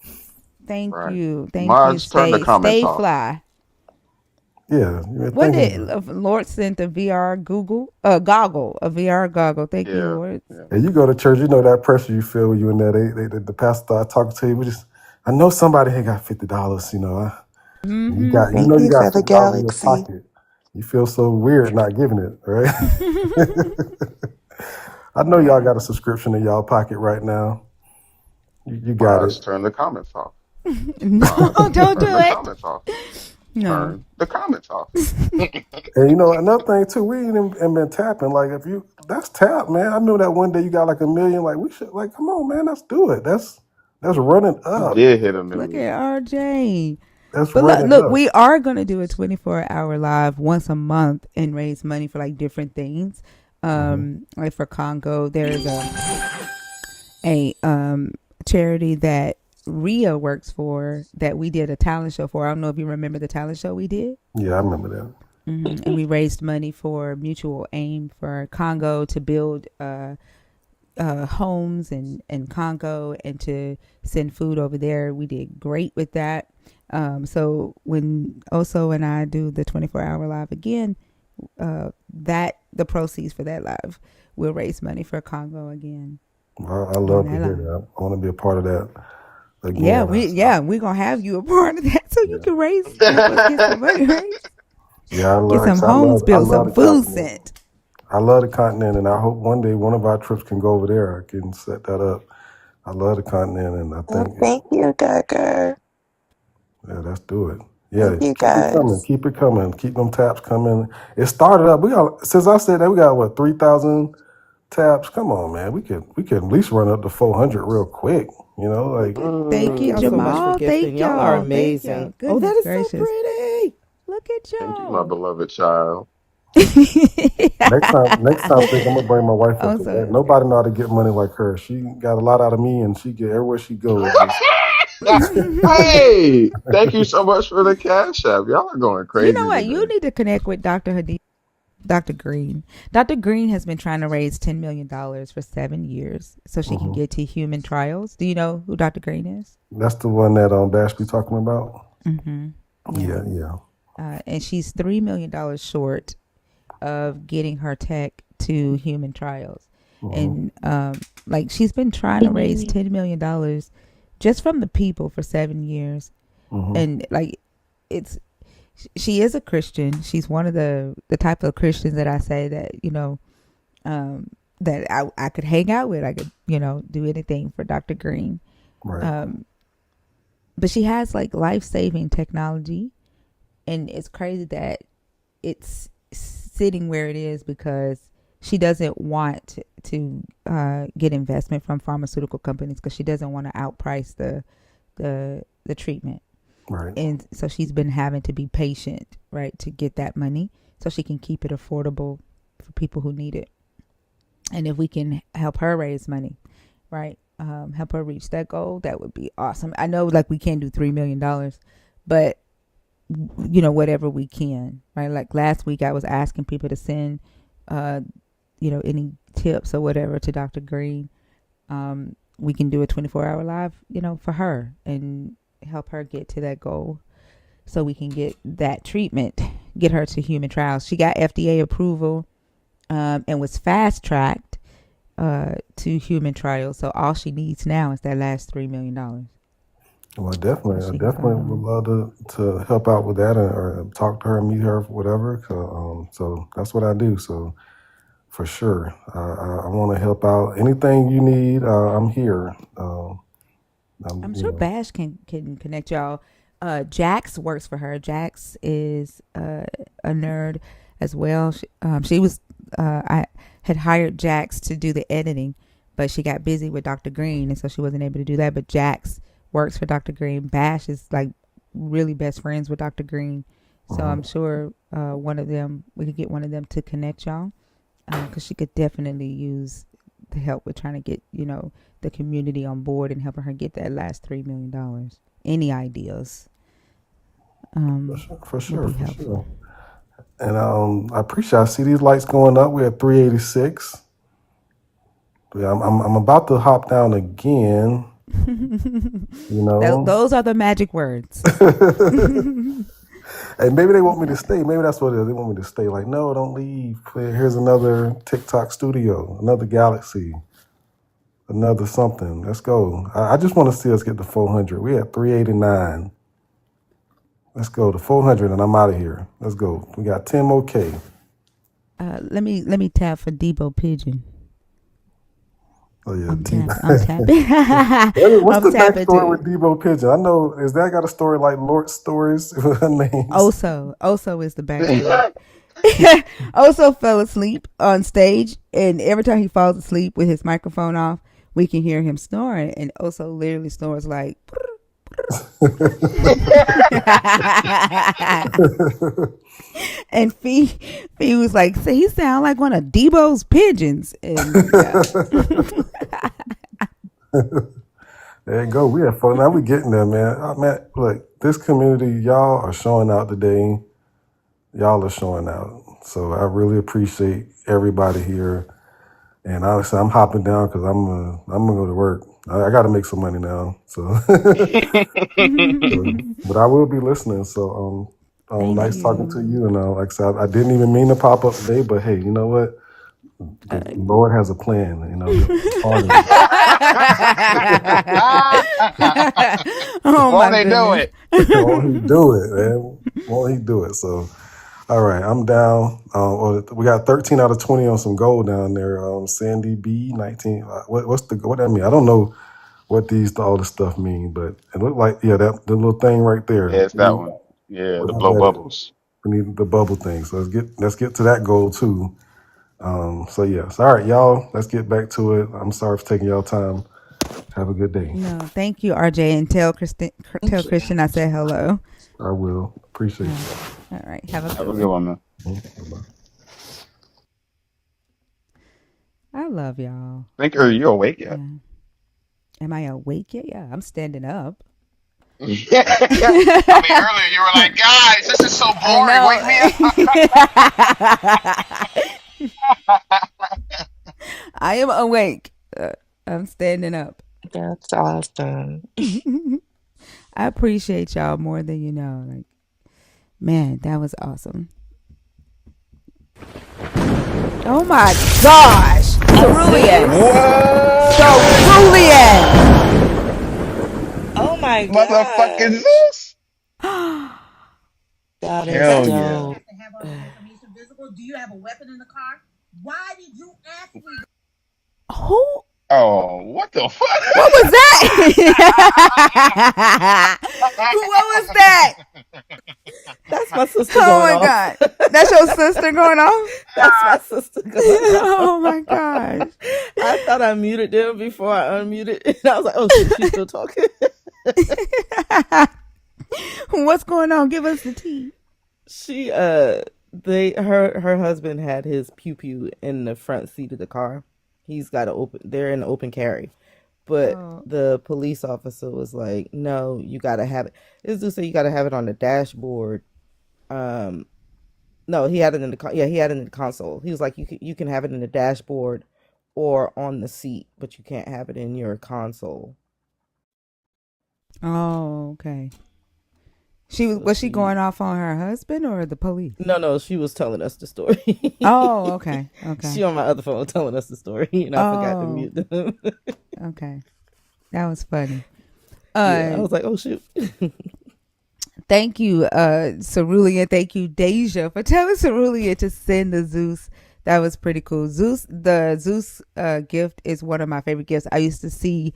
Thank right? you. Thank you. Mods, turn the comments Stay off. fly. Yeah, you've been What thinking did about it. Lord sent a VR goggle, a VR goggle. Thank you, Yeah, Lord. yeah. And you go to church, you know that pressure you feel when you in there. The pastor start talking to you. I know somebody here got $50. Mm-hmm. Thank You you got for the $50 in your galaxy. pocket. You feel so weird not giving it, right? I know y'all Yeah. got a subscription in y'all pocket right now. You got it. Mods, turn the comments off. No, Mods, don't do turn the it. comments off. No. Turn the comments off. And another thing too, we ain't been tapping. Like that's tap, man. I knew that one day you got like 1 million. Like we should, like, come on, man, let's do it. That's running You up. did hit a Look million. at RJ. That's But look, running look, up. we are going to do a 24-hour live once a month and raise money for like different things. Hmm. Like for Congo, there's a charity that Ria works for that we did a talent show for. I don't know if you remember the talent show we did. Yeah, I remember that. And we raised money for mutual aim for Congo to build homes in Congo and to send food over there. We did great with that. So when Oso and I do the 24-hour live again, that the proceeds for that live will raise money for Congo again I on love to that hear live. that. I want to be a part of that Yeah, again. we're gonna have you a part of that so you Yeah, can help us get some money raised, yeah. get some homes I built, love some the food continent. sent. I love the continent, and I hope one day one of our trips can go over there. I can set that up. I love the continent, and I Oh, think, thank you, Gagger. yeah, let's do it. Yeah, Thank you, keep it coming. guys. Keep it coming. Keep them taps coming. It started up. We got since I said that we got what 3,000 taps. Come on, man. We could at least run up to 400 real quick. Like Thank Thank you, y'all so much for Jamal. gifting. Thank Y'all are y'all. Thank y'all. amazing. Oh, that Goodness is so gracious. pretty. Look at Thank you, my y'all. beloved child. next time, I think I'm gonna bring my wife up I'm because so nobody know how to get money like her. She got a lot out of me, and she get everywhere she goes. Hey, thank you so much for the cash app. Y'all are going You know crazy what? You today. need to connect with Dr. Hadid. Dr. Green. Dr. Green has been trying to raise $10 million for 7 years so she can Hmm. get to human trials. Do you know who Dr. Green is? That's the one that Dash be talking about. Mm-hmm. Yeah. Yeah, yeah. And she's $3 million short of getting her tech to human trials. Hmm. And like she's been trying to raise $10 million just from the people for 7 years. Hmm. And like it's she is a Christian. She's one of the type of Christians that I say that, that I could hang out with. I could, do anything for Dr. Green. Right. Um, but she has like life-saving technology, and it's crazy that it's sitting where it is because she doesn't want to get investment from pharmaceutical companies because she doesn't want to outprice the treatment. Right. And so she's been having to be patient, right, to get that money so she can keep it affordable for people who need it. And if we can help her raise money, right, help her reach that goal, that would be awesome. I know like we can't do $3 million, but whatever we can, right? Like last week I was asking people to send, any tips or whatever to Dr. Green. We can do a 24-hour live, for her and help her get to that goal so we can get that treatment, get her to human trials. She got FDA approval and was fast tracked to human trials. So all she needs now is that last $3 million. Well, So definitely, I she can go definitely would home. love to help out with that or talk to her, meet her, whatever. So that's what I do. So for sure, I want to help out. Anything you need, I'm here. I'm, I'm you sure know, Bash can connect y'all. Jax works for her. Jax is a nerd as well. She was I had hired Jax to do the editing, but she got busy with Dr. Green, and so she wasn't able to do that. But Jax works for Dr. Green. Bash is like really best friends with Dr. Green, so uh I'm sure one of them we could get one of them to connect y'all. because she could definitely use the help with trying to get the community on board and helping her get that last $3 million. Any ideas For would sure, be for helpful. sure. And I appreciate. I see these lights going up. We're at 386. Yeah, I'm about to hop down again. You know. Those are the magic words. And maybe they want me to stay. Maybe that's what it is. They want me to stay. Like, no, don't leave. Here's another TikTok studio, another galaxy, another something. Let's go. I just want to see us get to 400. We at 389. Let's go to 400, and I'm out of here. Let's go. We got 10 more K. Let me tap for Debo Pigeon. Oh yeah, I'm Debo. tapping. What's I'm the tapping backstory too. with Debo Pigeon? I know. Is that got a story like Lord Stories with her names? Oso is the backstory. Oso fell asleep on stage, and every time he falls asleep with his microphone off, we can hear him snoring, and Oso literally snores like. And Fee was like, "Say he sound like one of Debo's pigeons," and yeah. There you go. We have fun. Now we getting there, man. Man, look, this community, y'all are showing out today. Y'all are showing out. So I really appreciate everybody here. And honestly, I'm hopping down because I'm gonna go to work. I got to make some money now. So, but I will be listening. So, Thank nice talking to you. you. And like I said, I didn't even mean to pop up today, but hey, you know what? The Lord has a plan. You know, part of it. Oh Won't my they do goodness. it? Won't he do it, man? Won't he do it? So, all right, I'm down. We got 13 out of 20 on some gold down there. Sandy B 19. What that mean? I don't know what all this stuff mean, but it looked like that the little thing right there. Yeah, it's that one. Yeah, the blow Whatever that is. bubbles. We need the bubble thing. So let's get to that goal too. So yes. All right, y'all. Let's get back to it. I'm sorry for taking y'all time. Have a good day. No, thank you, RJ, and tell Thank you. Christian I said hello. I will. Appreciate All you. right. All right. Have a Have good a good one. one, man. Bye-bye. I love y'all. Think, are you awake yet? Yeah. Am I awake yet? Yeah, I'm standing up. I mean, earlier you were like, guys, this is so I boring. know. Wake me up. I am awake. I'm standing up. That's awesome. I appreciate y'all more than you know. Like, man, that was awesome. Oh my gosh, Cerulean, What? Cerulean. Oh my Motherfucking gosh. Zeus. That is Hell yeah. dope. Who? Oh, what the What was fuck? that? What was that? That's my sister Oh going my off. god, that's your sister going off. That's my sister going Oh off. my gosh. I thought I muted them before I unmuted, and I was like, "Oh shit, she's still talking." What's going on? Give us the tea. She her husband had his pew pew in the front seat of the car. He's got to open. They're in open carry, but Oh. the police officer was like, "No, you got to have it." This dude said you got to have it on the dashboard. No, he had it in the he had it in the console. He was like, you can have it in the dashboard or on the seat, but you can't have it in your console. Oh, okay. So Was she going off on her husband or the police? No, she was telling us the story. Oh, okay. Okay. She on my other phone telling us the story, and I forgot to mute them. Okay. That was funny. Yeah, I was like, oh shoot. Thank you, Cerulean. Thank you, Deja, for telling Cerulean to send the Zeus. That was pretty cool. The Zeus gift is one of my favorite gifts. I used to see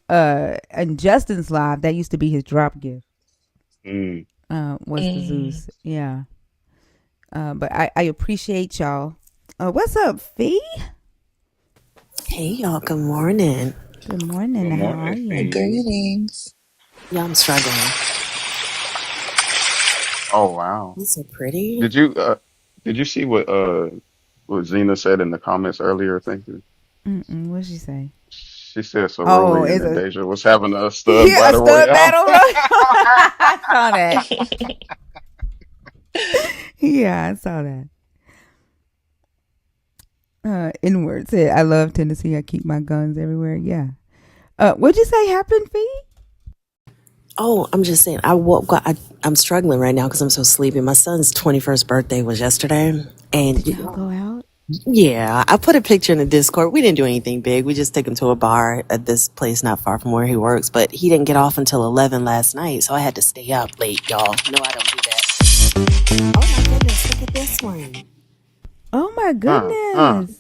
in Justin's live, that used to be his drop gift. Was the Zeus. Yeah. But I appreciate y'all. What's up, Fee? Hey y'all, good morning. Good morning. Good How are morning, you? Fee. Greetings. Yeah, I'm struggling. Oh wow. He's so pretty. Did you see what what Zena said in the comments earlier. Thank you. What'd she say? She said Oh, Cerulean it's and a Deja was having a stud yeah, a battle stud royale. battle. I saw that. Yeah, I saw that. Inward said, "I love Tennessee. I keep my guns everywhere." Yeah. What'd you say happened, Fee? Oh, I'm just saying. I'm struggling right now because I'm so sleepy. My son's 21st birthday was yesterday, Did and y'all go out? yeah, I put a picture in the Discord. We didn't do anything big. We just took him to a bar at this place not far from where he works. But he didn't get off until 11 last night, so I had to stay up late, y'all. No, I don't do that. Oh my goodness, look at this one. Oh my Uh. goodness.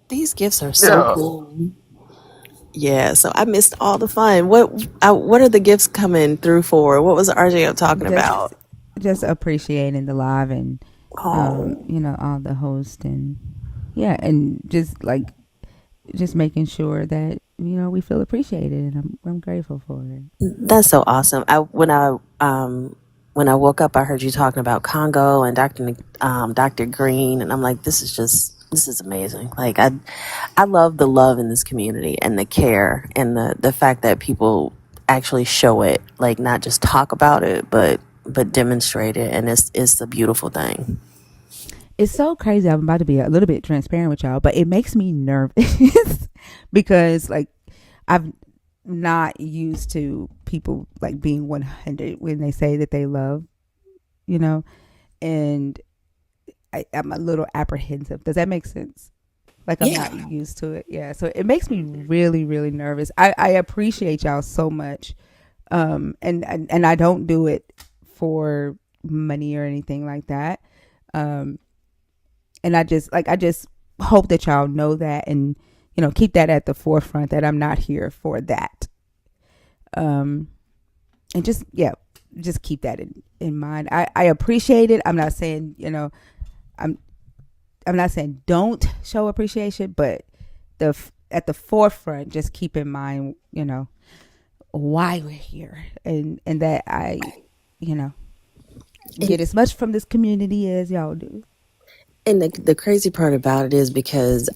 These gifts are so Yeah. cool. Yeah, so I missed all the fun. What are the gifts coming through for? What was RJ talking about? Just appreciating the live and Oh, all the host and yeah, and just making sure that we feel appreciated, and I'm grateful for it. that's so awesome. When I woke up, I heard you talking about Congo and Dr. Green, and I'm like, this is amazing. Like I love the love in this community and the care and the fact that people actually show it, like not just talk about it, but demonstrate it, and it's a beautiful thing. It's so crazy. I'm about to be a little bit transparent with y'all, but it makes me nervous because like I've not used to people like being 100 when they say that they love, and I'm a little apprehensive. Does that make sense? Like I'm Yeah. not used to it. Yeah. So it makes me really, really nervous. I appreciate y'all so much. And I don't do it for money or anything like that. And I just hope that y'all know that and keep that at the forefront that I'm not here for that. And just keep that in mind. I appreciate it. I'm not saying, I'm not saying don't show appreciation, but at the forefront, just keep in mind, why we're here, and that I, get as much from this community as y'all do. And the crazy part about it is because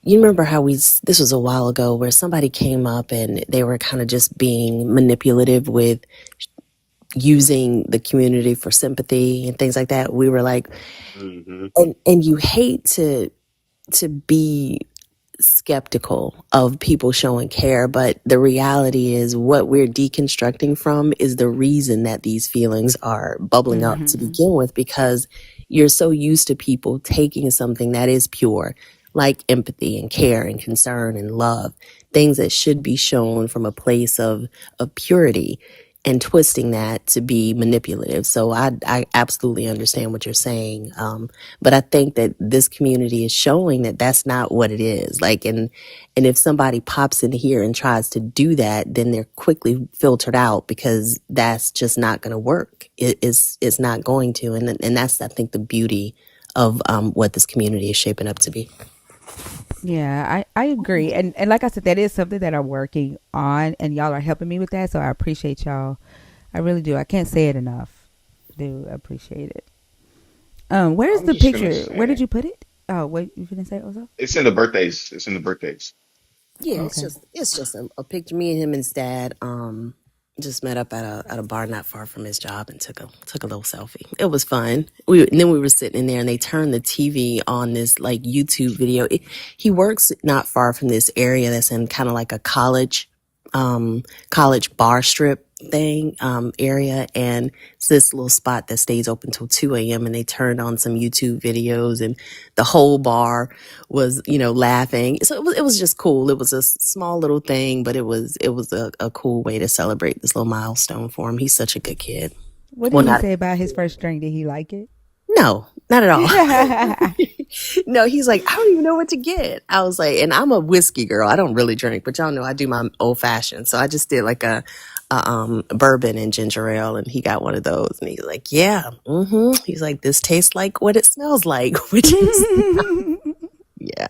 you remember how this was a while ago where somebody came up and they were kind of just being manipulative with using the community for sympathy and things like that. We were like, Hmm. and you hate to be skeptical of people showing care, but the reality is what we're deconstructing from is the reason that these feelings are bubbling up to Mm-hmm. begin with, because you're so used to people taking something that is pure, like empathy and care and concern and love, things that should be shown from a place of purity, and twisting that to be manipulative. So I absolutely understand what you're saying. But I think that this community is showing that that's not what it is. Like, and if somebody pops in here and tries to do that, then they're quickly filtered out because that's just not going to work. It's not going to. And that's, I think, the beauty of what this community is shaping up to be. Yeah, I agree. And like I said, that is something that I'm working on, and y'all are helping me with that. So I appreciate y'all. I really do. I can't say it enough. Do appreciate it. Where's I'm the just gonna picture? Where did say you put it? Oh, what you finna say, Ozo? it's in the birthdays. It's in the birthdays. Yeah, Okay. it's just a picture. Me and him and his dad just met up at a bar not far from his job and took a little selfie. It was fun. And then we were sitting in there and they turned the TV on this like YouTube video. He works not far from this area that's in kind of like a college bar strip thing area, and it's this little spot that stays open till 2 a.m. and they turned on some YouTube videos and the whole bar was laughing. So it was just cool. It was a small little thing, but it was a cool way to celebrate this little milestone for him. He's such a good kid. What Well, did he not say about his first drink? Did he like it? no, not at all. No, he's like, I don't even know what to get. I was like, and I'm a whiskey girl. I don't really drink, but y'all know I do my old fashioned. So I just did like a bourbon and ginger ale, and he got one of those, and he's like, yeah, He's like, this tastes like what it smells like, which is yeah.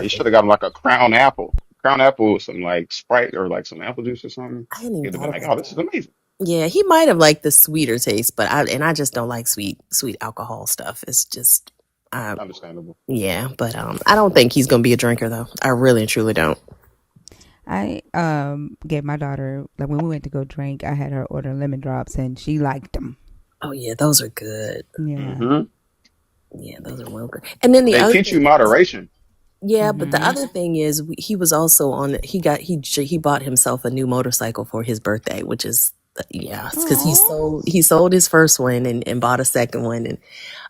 You should have got him like a crown apple. Crown apple with some like Sprite or like some apple juice or something. I hadn't even He'd have been thought like, about "Oh, this is that. amazing." Yeah, he might have liked the sweeter taste, but I just don't like sweet alcohol stuff. It's just Understandable. Yeah, but I don't think he's gonna be a drinker though. I really and truly don't. I gave my daughter, like when we went to go drink, I had her order lemon drops and she liked them. Oh yeah, those are good. Yeah. Yeah, those are well good. And then the They other teach you thing, moderation. yeah, but the other thing is he was also on. He bought himself a new motorcycle for his birthday, which is yeah, because he sold his first one and bought a second one,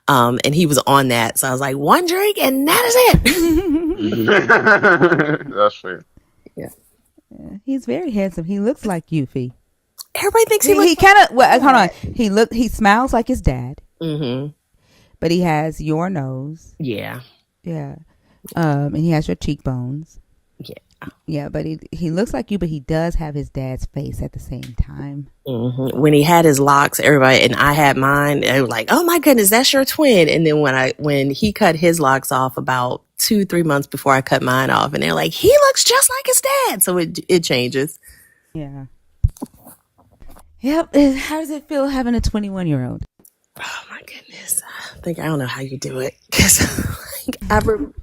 and he was on that. So I was like, one drink and that is it. That's fair. Yeah. He's very handsome. He looks like you, Fee. Everybody thinks he looks. He kind of. Well, hold on. He smiles like his dad. Mm-hmm. But he has your nose. Yeah. Yeah. And he has your cheekbones. Yeah. Yeah, but he looks like you, but he does have his dad's face at the same time. Mm-hmm. When he had his locks, everybody and I had mine. They were like, "Oh my goodness, that's your twin!" And then when he cut his locks off about 2-3 months before I cut mine off, and they're like, "He looks just like his dad." So it changes. Yeah. Yep. How does it feel having a 21-year-old? Oh my goodness! I don't know how you do it because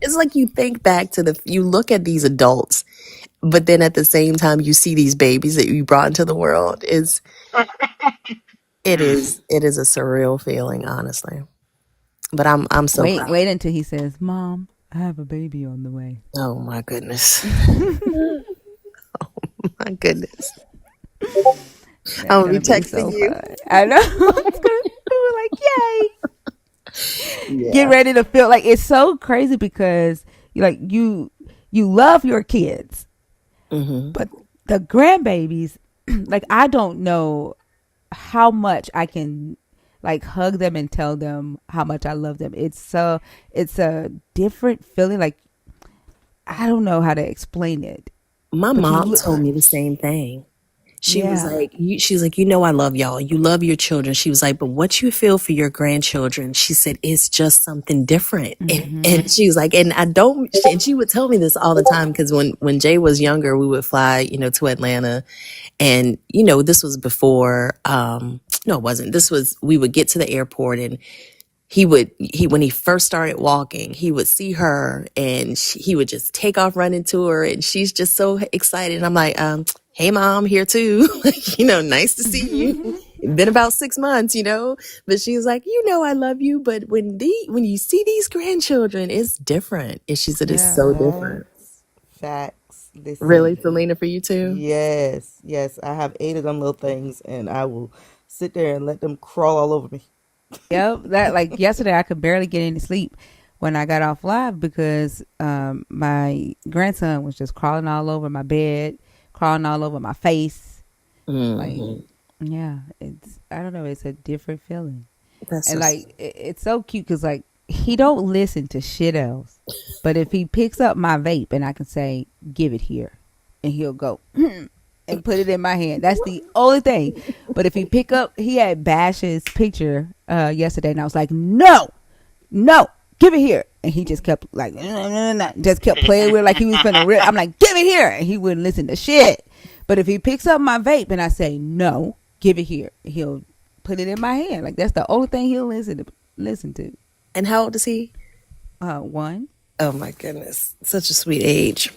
it's like you think back to you look at these adults, but then at the same time you see these babies that you brought into the world. It is a surreal feeling, honestly. But I'm so proud. Wait until he says, "Mom, I have a baby on the way." Oh my goodness! Oh my goodness! I'm gonna be texting you. Fun. I know. It's gonna be like, yay! Yeah. Get ready to feel like it's so crazy because you love your kids, but the grandbabies, like I don't know how much I can like hug them and tell them how much I love them. It's a different feeling. Like I don't know how to explain it. My mom told me the same thing. She was like, she's like, I love y'all. You love your children. She was like, but what you feel for your grandchildren, she said, it's just something different. And she was like, and she would tell me this all the time. Cause when Jay was younger, we would fly, to Atlanta and, this was before, no, it wasn't. We would get to the airport and when he first started walking, he would see her and he would just take off running to her and she's just so excited. And I'm like, hey mom, here too. Nice to see you. It's been about 6 months, but she was like, I love you. But when you see these grandchildren, it's different. And she said, it's so different. Facts. Listen, really, Selena, for you too? Yes. I have 8 of them little things and I will sit there and let them crawl all over me. Yep, that like yesterday I could barely get any sleep when I got off live because my grandson was just crawling all over my bed, crawling all over my face. Like, yeah, I don't know, it's a different feeling. It's so cute because like he don't listen to shit else, but if he picks up my vape and I can say, "Give it here," and he'll go. And put it in my hand. That's the only thing. But if he had Bash's picture yesterday, and I was like, no, give it here. And he just kept like, just kept playing with it like he was finna rip. I'm like, give it here. And he wouldn't listen to shit. But if he picks up my vape and I say, no, give it here, he'll put it in my hand. Like that's the only thing he'll listen to. And how old is he? 1. Oh my goodness. Such a sweet age.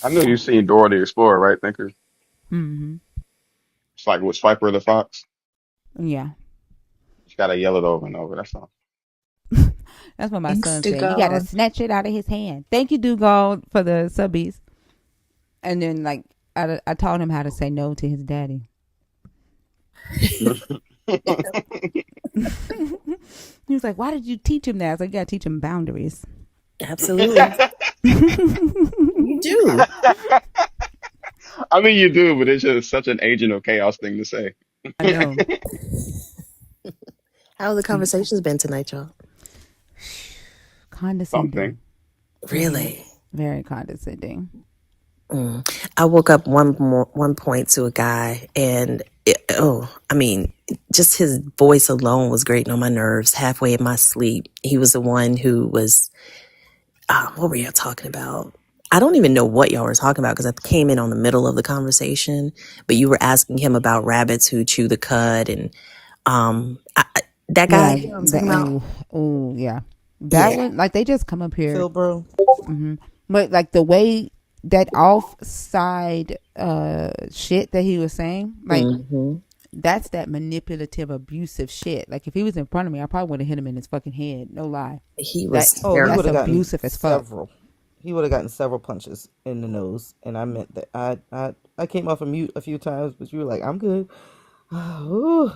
I know you've seen Dora the Explorer, right, Thinker? Mm-hmm. It's like with Swiper the Fox. Yeah. You gotta yell it over and over. That's all. That's what my son said. You gotta snatch it out of his hand. Thank you, Dougal, for the subbies. And then, like, I taught him how to say no to his daddy. He was like, "Why did you teach him that?" I was like, "You gotta teach him boundaries." Absolutely. You do. I mean, you do, but it's just such an agent of chaos thing to say. I know. How have the conversations been tonight, y'all? Condescending. Something. Really? Very condescending. I woke up one point to a guy, and just his voice alone was grating on my nerves. Halfway in my sleep, he was the one who was. What were y'all talking about? I don't even know what y'all were talking about because I came in on the middle of the conversation. But you were asking him about rabbits who chew the cud, and that guy. Yeah, oh yeah. That Yeah. one, like they just come up here. Phil, bro. Hmm. But like the way that offside shit that he was saying, like Hmm. that's that manipulative, abusive shit. Like if he was in front of me, I probably would have hit him in his fucking head. No lie. He That was Oh, he would that's have terrible. gotten abusive as fuck. several. He would have gotten several punches in the nose, and I meant that. I came off of mute a few times, but you were like, "I'm good." Ooh.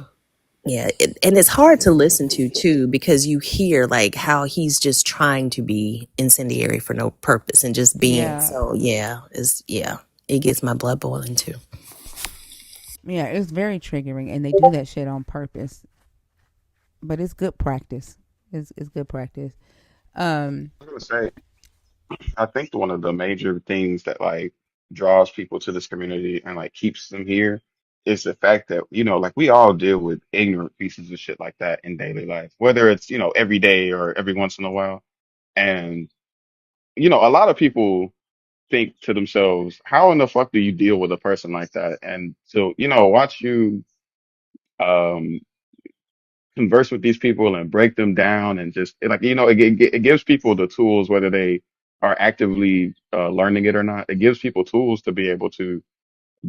Yeah, and it's hard to listen to too because you hear like how he's just trying to be incendiary for no purpose and just being Yeah, so. Yeah, it gets my blood boiling too. yeah, it's very triggering, and they do that shit on purpose. But it's good practice. It's good practice. Um, I was gonna say, I think one of the major things that like draws people to this community and like keeps them here is the fact that, like we all deal with ignorant pieces of shit like that in daily life, whether it's, every day or every once in a while. And, a lot of people think to themselves, how in the fuck do you deal with a person like that? And so, watch you um converse with these people and break them down and just like, it gives people the tools, whether they are actively learning it or not. It gives people tools to be able to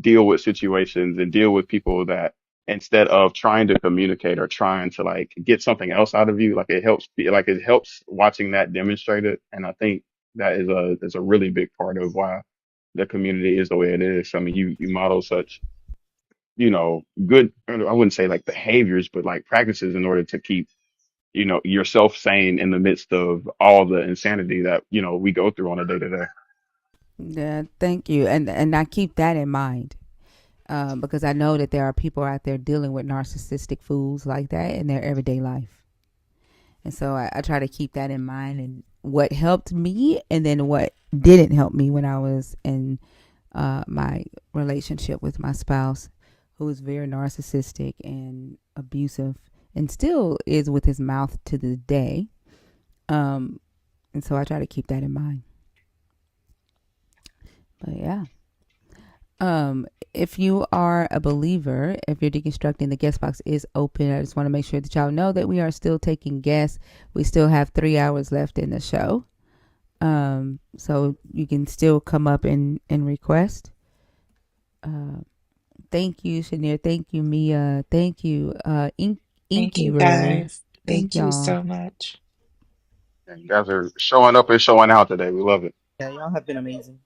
deal with situations and deal with people that instead of trying to communicate or trying to like get something else out of you, like it helps watching that demonstrated. And I think that is a really big part of why the community is the way it is. I mean, you model such, good, I wouldn't say like behaviors, but like practices in order to keep, yourself sane in the midst of all the insanity that, we go through on a day to day. yeah, thank you, and I keep that in mind. Because I know that there are people out there dealing with narcissistic fools like that in their everyday life. And so I try to keep that in mind and what helped me and then what didn't help me when I was in my relationship with my spouse, who was very narcissistic and abusive and still is with his mouth to this day. Um, and so I try to keep that in mind. But yeah. If you are a believer, if you're deconstructing, the guest box is open. I just want to make sure that y'all know that we are still taking guests. We still have 3 hours left in the show. So you can still come up and request. Thank you, Shania. Thank you, Mia. Thank you, Thank Inky you Rare. guys. Thank Thank you y'all. so much. And you guys are showing up and showing out today. We love it. Yeah, y'all have been amazing.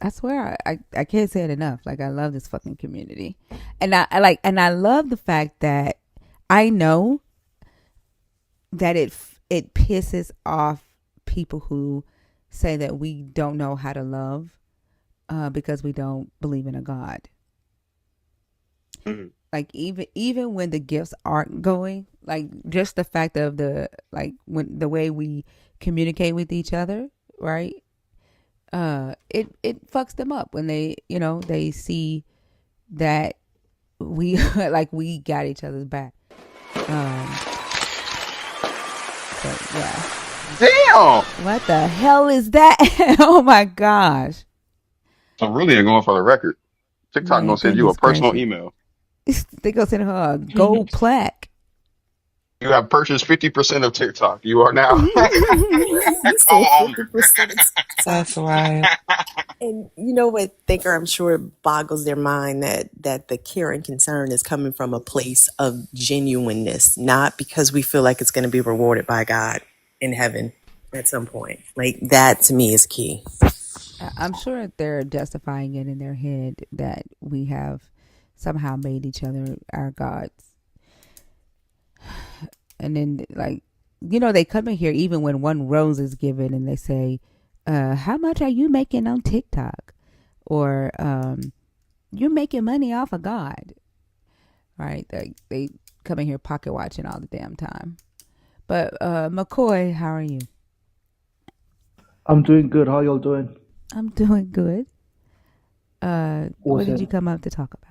I swear I can't say it enough. Like I love this fucking community. And I love the fact that I know that it pisses off people who say that we don't know how to love because we don't believe in a God. Mhm. Like even when the gifts aren't going, like just the fact of the like when the way we communicate with each other, right? It fucks them up when they see that we like we got each other's back. Um, but yeah. Damn. What the hell is that? Oh my gosh. So really, and going for the record, TikTok My gonna send you a goodness personal gracious. email. They gonna send her a gold plaque. You have purchased 50% of TikTok. You are now He said home. 50% of TikTok. That's wild. And you know what, Thinker, I'm sure it boggles their mind that the care and concern is coming from a place of genuineness, not because we feel like it's going to be rewarded by God in heaven at some point. Like that to me is key. I'm sure they're justifying it in their head that we have somehow made each other our gods. And then like they come in here even when one rose is given and they say, how much are you making on TikTok? Or you're making money off of God. Right? They come in here pocket watching all the damn time. But McCoy, how are you? I'm doing good. How y'all doing? I'm doing good. What did you Awesome. come up to talk about?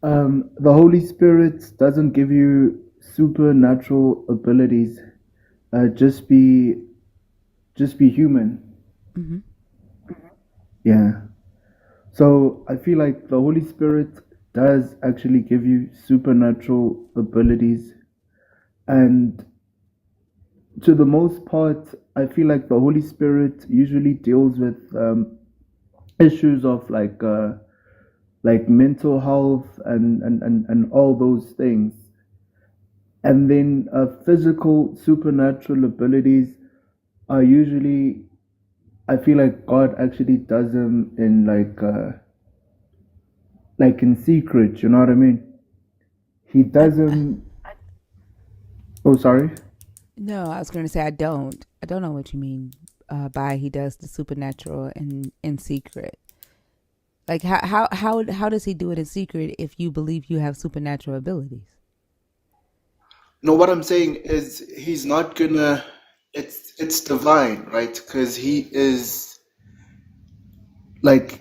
The Holy Spirit doesn't give you supernatural abilities. Just be human. Mm-hmm. Yeah. So I feel like the Holy Spirit does actually give you supernatural abilities, and to the most part, I feel like the Holy Spirit usually deals with issues of like mental health and all those things. And then physical supernatural abilities are usually, I feel like God actually does them in like in secret, you know what I mean? He I, does them. Oh, sorry. no, I was going to say I don't. I don't know what you mean by he does the supernatural in secret. Like how does he do it in secret if you believe you have supernatural abilities? No, what I'm saying is he's not gonna. It's divine, right? Because he is like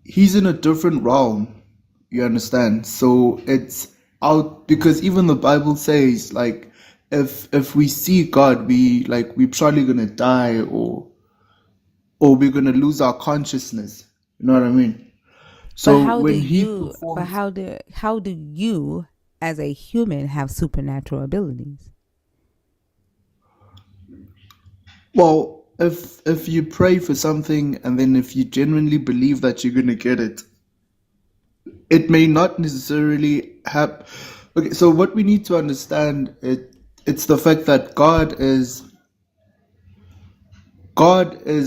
he's in a different realm. You understand? So it's out because even the Bible says like if we see God, we're probably gonna die or we're gonna lose our consciousness. You know what I mean? But So when he performs, how do you as a human have supernatural abilities? well, if you pray for something and then if you genuinely believe that you're gonna get it, it may not necessarily have. Okay, so what we need to understand it's the fact that God is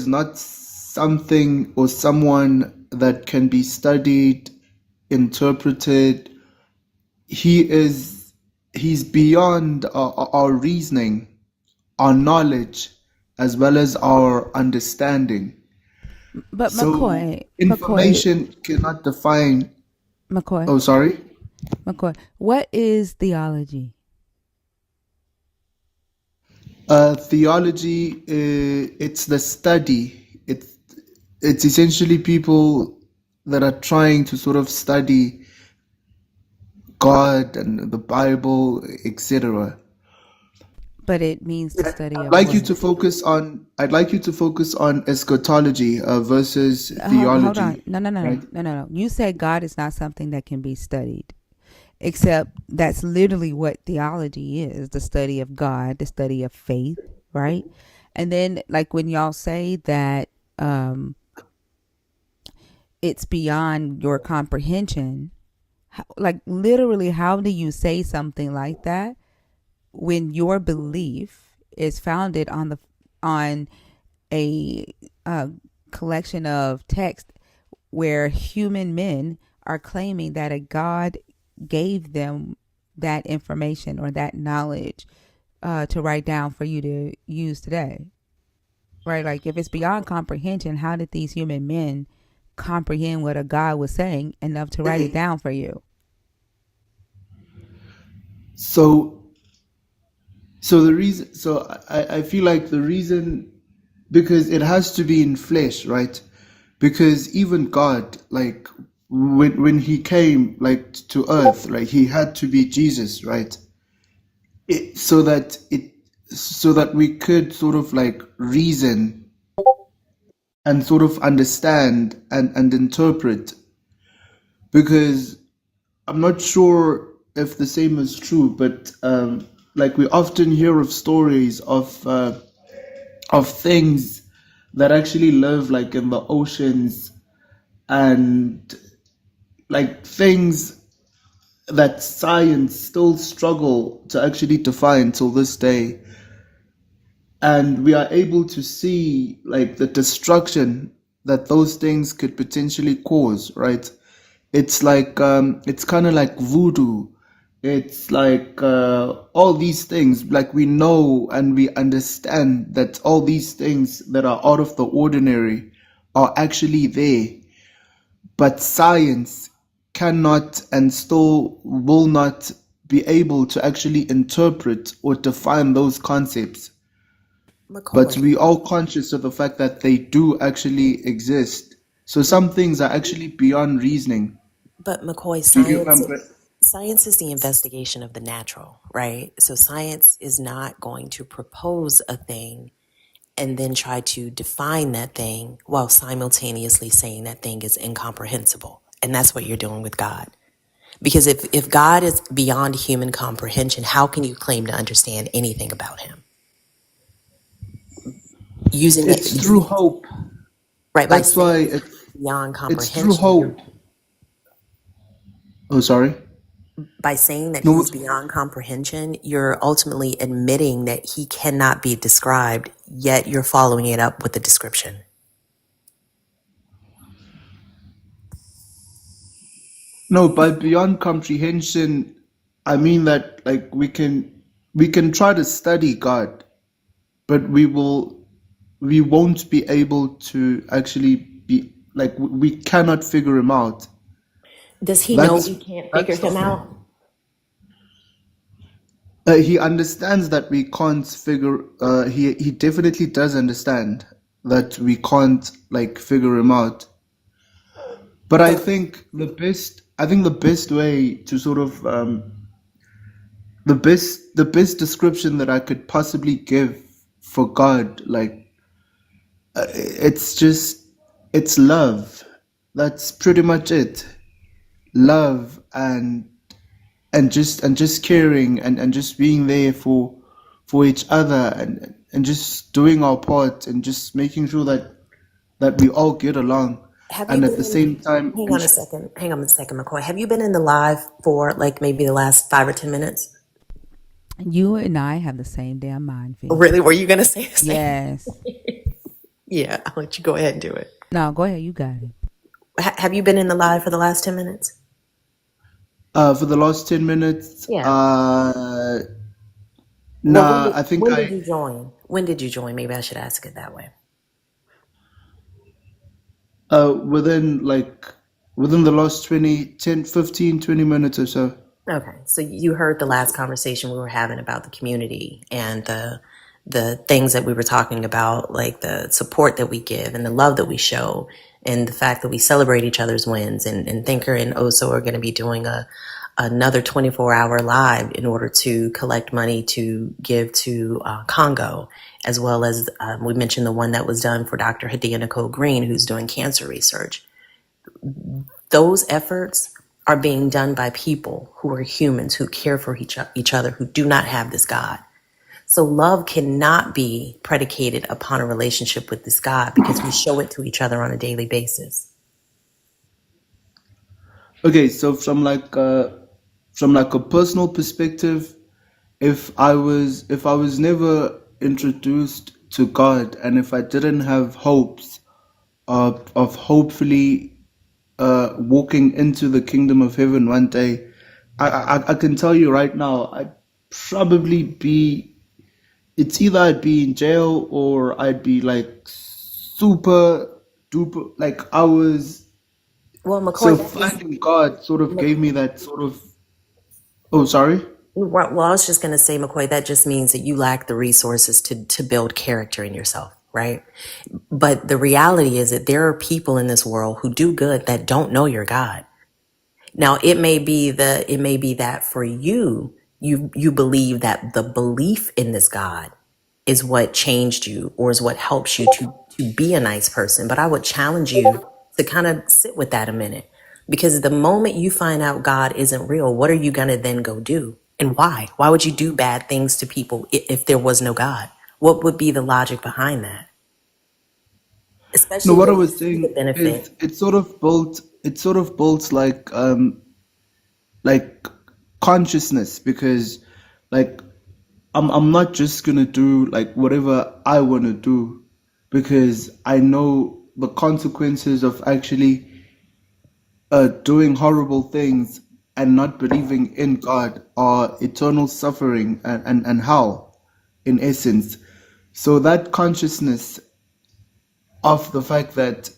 not something or someone that can be studied, interpreted. He's beyond our reasoning, our knowledge, as well as our understanding. But So McCoy, information cannot define. McCoy, Oh, sorry. McCoy, what is theology? Theology, it's the study. It's essentially people that are trying to sort of study God and the Bible, etc. But it means the study I'd of like you what? to focus on. I'd like you to focus on eschatology versus Hold on. theology, No, no, no, right? no, no, no, no. You said God is not something that can be studied. Except that's literally what theology is, the study of God, the study of faith, right? And then, like, when y'all say that um, it's beyond your comprehension, like, literally, how do you say something like that when your belief is founded on a, collection of text where human men are claiming that a God gave them that information or that knowledge to write down for you to use today, right? Like if it's beyond comprehension, how did these human men comprehend what a God was saying enough to write it down for you? So, so the reason, so I feel like the reason because it has to be in flesh, right? Because even God, like when he came like to earth, like he had to be Jesus, right? It, so that we could sort of like reason and sort of understand and interpret because I'm not sure if the same is true, but like we often hear of stories of things that actually live like in the oceans and like things that science still struggle to actually define till this day. And we are able to see like the destruction that those things could potentially cause, right? It's like it's kind of like voodoo. It's like all these things, like we know and we understand that all these things that are out of the ordinary are actually there, but science cannot and still will not be able to actually interpret or define those concepts. But McCoy. we are conscious of the fact that they do actually exist. So some things are actually beyond reasoning. But McCoy, Do you get what I'm saying? science is the investigation of the natural, right? So science is not going to propose a thing and then try to define that thing while simultaneously saying that thing is incomprehensible. And that's what you're doing with God. Because if God is beyond human comprehension, how can you claim to understand anything about him? using It's it through hope. right by That's why saying that he's beyond it's through comprehension. You're hope. Oh, sorry. by saying that No, he's beyond comprehension, you're ultimately admitting that he cannot be described, yet you're following it up with a description. no, by beyond comprehension, I mean that like we can try to study God, but we won't be able to actually be like we cannot figure him out. Does he know That's we can't figure that's him out? he understands that we can't figure. He definitely does understand that we can't like figure him out. But I think the best way to sort of the best description that I could possibly give for God, like it's love. That's pretty much it. Love and just caring and just being there for each other and just doing our part and just making sure that we all get along Have you and been at the in, same time hang on a second, McCoy. Have you been in the live for like maybe the last 5 or 10 minutes? You and I have the same damn mind, V. Really? Were you going to say the same? Yes. Yeah, I'll let you go ahead and do it. No, go ahead. You got it. Have you been in the live for the last 10 minutes? for the last 10 minutes. Yeah. Well, Nah, I think when did you join? When did you join? Maybe I should ask it that way. within the last 15, 20 minutes or so. Okay, so you heard the last conversation we were having about the community and the things that we were talking about, like the support that we give and the love that we show, and the fact that we celebrate each other's wins. And Thinker and Oso are going to be doing another 24-hour live in order to collect money to give to Congo, as well as we mentioned the one that was done for Dr. Hadia Nicole Green, who's doing cancer research. Those efforts are being done by people who are humans, who care for each other, who do not have this God. So love cannot be predicated upon a relationship with this God because we show it to each other on a daily basis. Okay, so from like a personal perspective, if I was never introduced to God and if I didn't have hopes of hopefully walking into the kingdom of heaven one day, I can tell you right now, I'd probably be, it's either I'd be in jail or I'd be like super duper, like I was, Well, so McCoy, finding God sort of gave me that sort of, oh, sorry? well, I was just going to say, McCoy, that just means that you lack the resources to build character in yourself, right? But the reality is that there are people in this world who do good that don't know your God. Now, it may be that for you, you believe that the belief in this God is what changed you or is what helps you to be a nice person. But I would challenge you to kind of sit with that a minute, because the moment you find out God isn't real, what are you going to then go do? And why? Why would you do bad things to people if there was no God? What would be the logic behind that? No, Especially what I when you was see the saying benefit. is it sort of built like consciousness because like I'm not just gonna do like whatever I wanna do because I know the consequences of actually doing horrible things and not believing in God are eternal suffering and hell in essence. So that consciousness of the fact that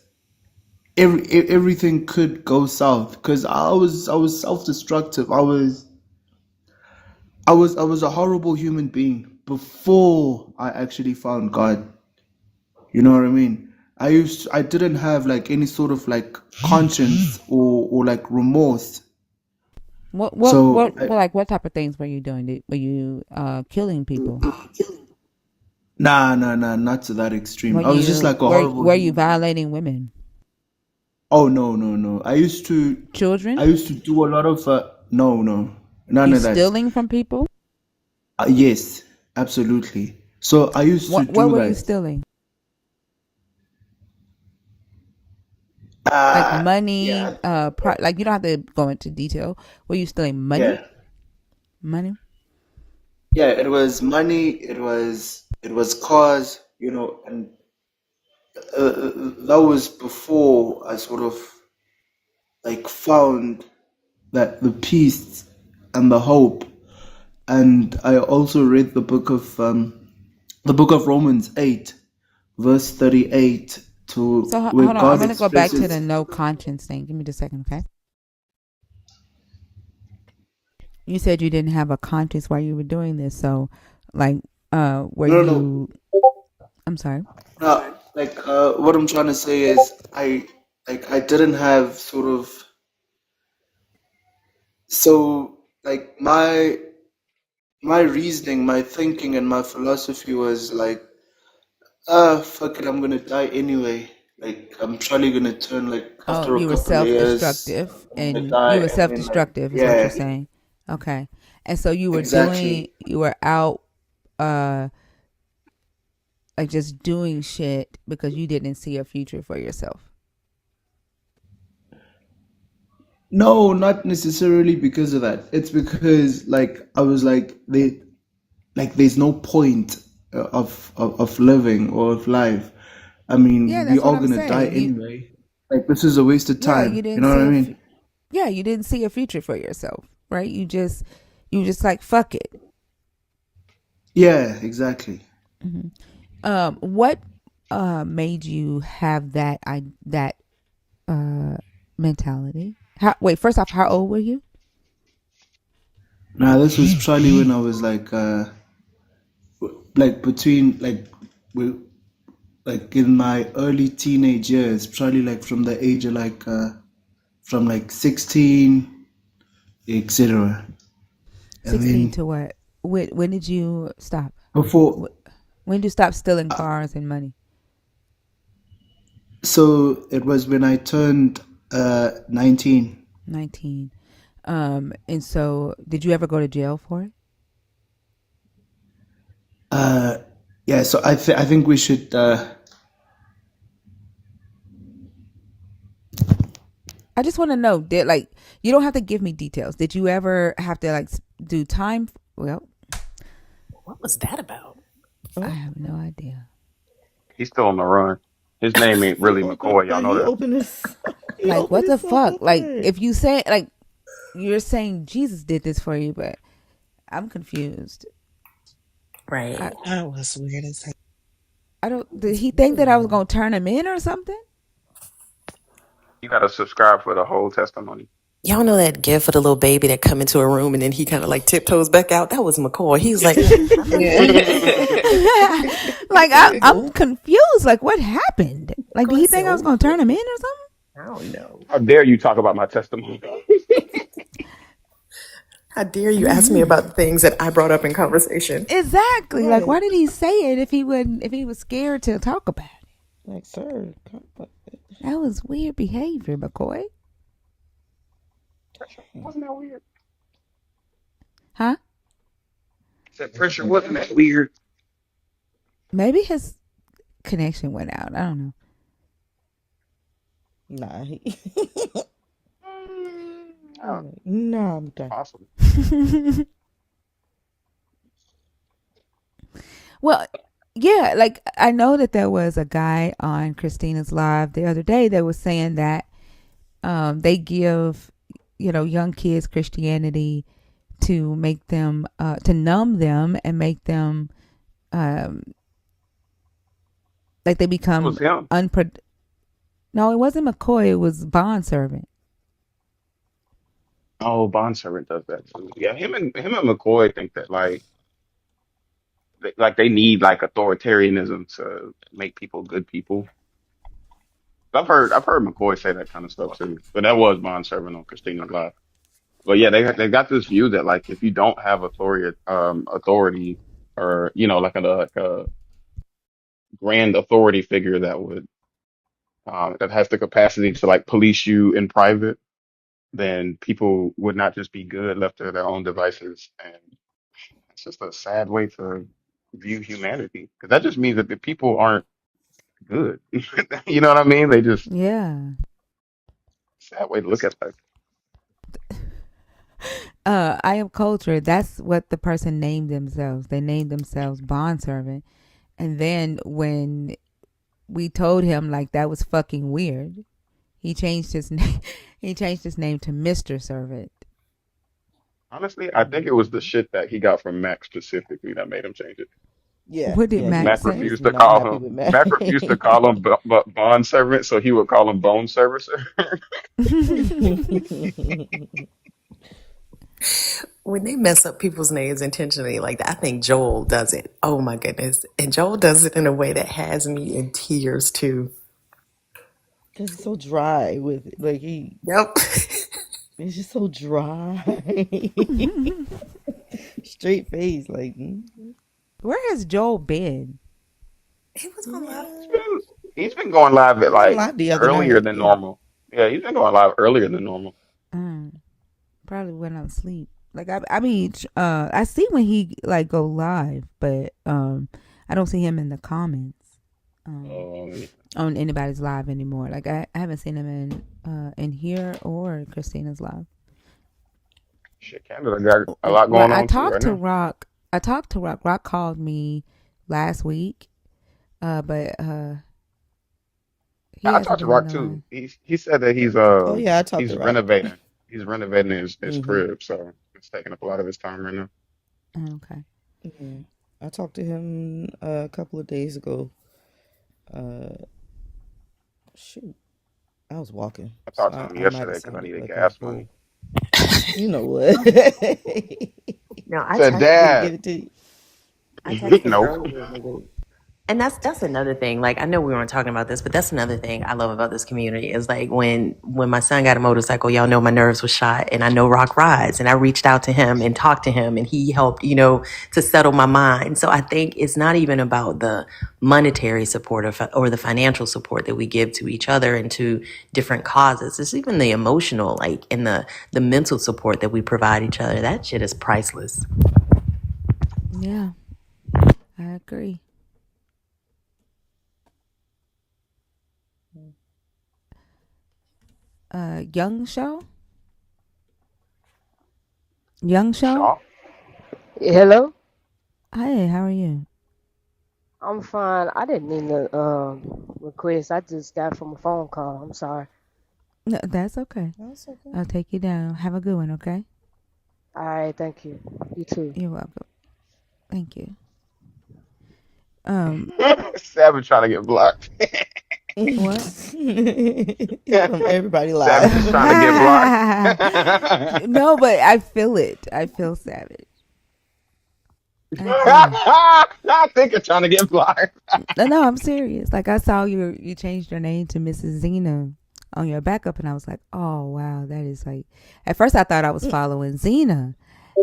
everything could go south because I was self-destructive. I was a horrible human being before I actually found God. You know what I mean? I didn't have like any sort of like conscience or like remorse. So What type of things were you doing? Were you killing people? nah, not to that extreme. Were I was just you like a horrible were you human being. violating women, Oh no. I children? used to do a lot of no, none You of that. stealing from people? Yes, absolutely. So I used to What do were you that. stealing? Like Yeah, money, like you don't have to go into detail. Were you stealing money? yeah, Money? yeah. It was money. It was cars. And that was before I sort of like found that the peace and the hope. And I also read the book of Romans 8, verse 38, to So where hold on, I'm God gonna go back to the expresses. no conscience thing. Give me just a second, okay? You said you didn't have a conscience while you were doing this, so like, were No, no, you? I'm sorry. no. Like, what I'm trying to say is, I didn't have sort of, so like my reasoning, my thinking, and my philosophy was like, fuck it, I'm gonna die anyway. Like, I'm probably gonna turn, like, Oh, after a you were couple of years, self-destructive, I'm gonna and die, you were and then, like, self-destructive, is what you're yeah, saying. Okay, and so exactly. you were out, uh, like just doing shit because you didn't see a future for yourself. No, not necessarily because of that. It's because, like, I was like there's no point of living or of life. I Yeah, mean, we that's what all I'm gonna die saying. anyway. Like, this is a waste of Yeah, time. you You didn't know what see I mean? yeah, you didn't see a future for yourself, right? You were just like fuck it. Yeah, exactly. Hmm. What made you have that uh mentality? Wait, first off, how old were you? Now, this was probably when I was like between we like in my early teenage years, probably like from the age of from like 16, etc. And 16 then to what? When did you stop? before, When did you stop stealing cars and money? so it was when I turned 19. 19. And so did you ever go to jail for it? Uh, yeah, so I think we should. I just want to know, did like you don't have to give me details. Did you ever have to like do time? Well, What was that about? I Oh, have no idea. He's still on the run. His name ain't he really opened McCoy. Y'all that. know He that. opened his. He Like opened what the himself fuck? up for Like it. if you say like you're saying Jesus did this for you, but I'm confused. Right. I That was weird as hell. I don't. Did It's he think that I was weird. gonna turn him in or something? You gotta subscribe for the whole testimony. Y'all know that gif of the little baby that come into a room and then he kind of like tiptoes back out? That was McCoy. He was like, I'm not Yeah. finished. Like I'm confused. Like what happened? Like did McCoy he said, think I was gonna oh, turn him in or something? I don't know. How dare you talk about my testimony? How dare you ask me about the things that I brought up in conversation? Exactly. Like Right. why did he say it if he wouldn't? If he was scared to talk about it? Like, sir, That was weird behavior, McCoy. Wasn't that weird? Huh? That pressure wasn't that weird. Maybe his connection went out. I don't nah. He, Oh, nah, I'm done. possible. know. Well, yeah, like I know that there was a guy on Christina's live the other day that was saying that they give young kids Christianity to make them to numb them and make them um like they That become was him. unpro. No, it wasn't McCoy. It was Bond Servant. Oh, Bondservant does that too. Yeah, him and McCoy think that they need like authoritarianism to make people good people. I've heard McCoy say that kind of stuff too. But that was Bondservant on Christina's Live. But yeah, they got this view that like if you don't have authority or like a grand authority figure that has the capacity to like police you in private, then people would not just be good left to their own devices. And it's just a sad way to view humanity because that just means that the people aren't good. You know what I mean? They just Yeah. Sad way to look at that. I am culture. That's what the person named themselves. They named themselves bondservant. And then when we told him like that was fucking weird, he changed his name. He changed his name to Mr. Servant. Honestly, I think it was the shit that he got from Mac specifically that made him change it. Yeah, What did yeah, Mac Mac say? he was refused to not call happy him. with Mac refused to call him bond servant, so he would call him bone servicer. Matt. When they mess up people's names intentionally like that, I think Joel does it. Oh my goodness. And Joel does it in a way that has me in tears too. Because he's so dry with it. Like Yep. he's just so dry. Straight face, like Where has Joel been? He was on live. He's yeah. been he's been going live He at was on like live the other earlier night. than Yeah. normal. Yeah, he's been going live earlier than normal. Mm, probably went on sleep. Like I mean, I see when he like go live, but I don't see him in the comments Um, on anybody's live anymore. Like I haven't seen him in here or Christina's live. Shit, Canada got a lot Well, going on too right now. I talked to Rock. Rock called me last week, but he I hasn't talked to been on Rock the too. line. He said that Oh yeah, I talked he's to Rock. renovating. He's renovating his Mm-hmm. crib, so it's taking up a lot of his time right now. Okay. Yeah. I talked to him a couple of days ago. Shoot, I was walking, I so talked to him I might yesterday have because I sounded needed like a gas fool. money. You know what? No, I said, Did he Dad, give it to you? I texted nope. earlier in the week. And that's another thing. Like I know we weren't talking about this, but that's another thing I love about this community is like when my son got a motorcycle, y'all know my nerves was shot, and I know Rock rides, and I reached out to him and talked to him, and he helped, to settle my mind. So I think it's not even about the monetary support or the financial support that we give to each other and to different causes. It's even the emotional, like, and the mental support that we provide each other. That shit is priceless. Yeah, I agree. Young show. Young show. Shaw. Hello? Hi, how are you? I'm fine. I didn't mean to request. I just got from a phone call. I'm sorry. No, that's okay. That's okay. I'll take you down. Have a good one, okay? All right, thank you. You too. You're welcome. Thank you. Savage trying to get blocked. What? From everybody Savage is live. trying to get blocked. No, but I feel it. I feel savage. I do. I think it's trying to get blocked. No, I'm serious. Like I saw you changed your name to Mrs. Zena on your backup, and I was like, oh wow, that is like. At first, I thought I was following Zena,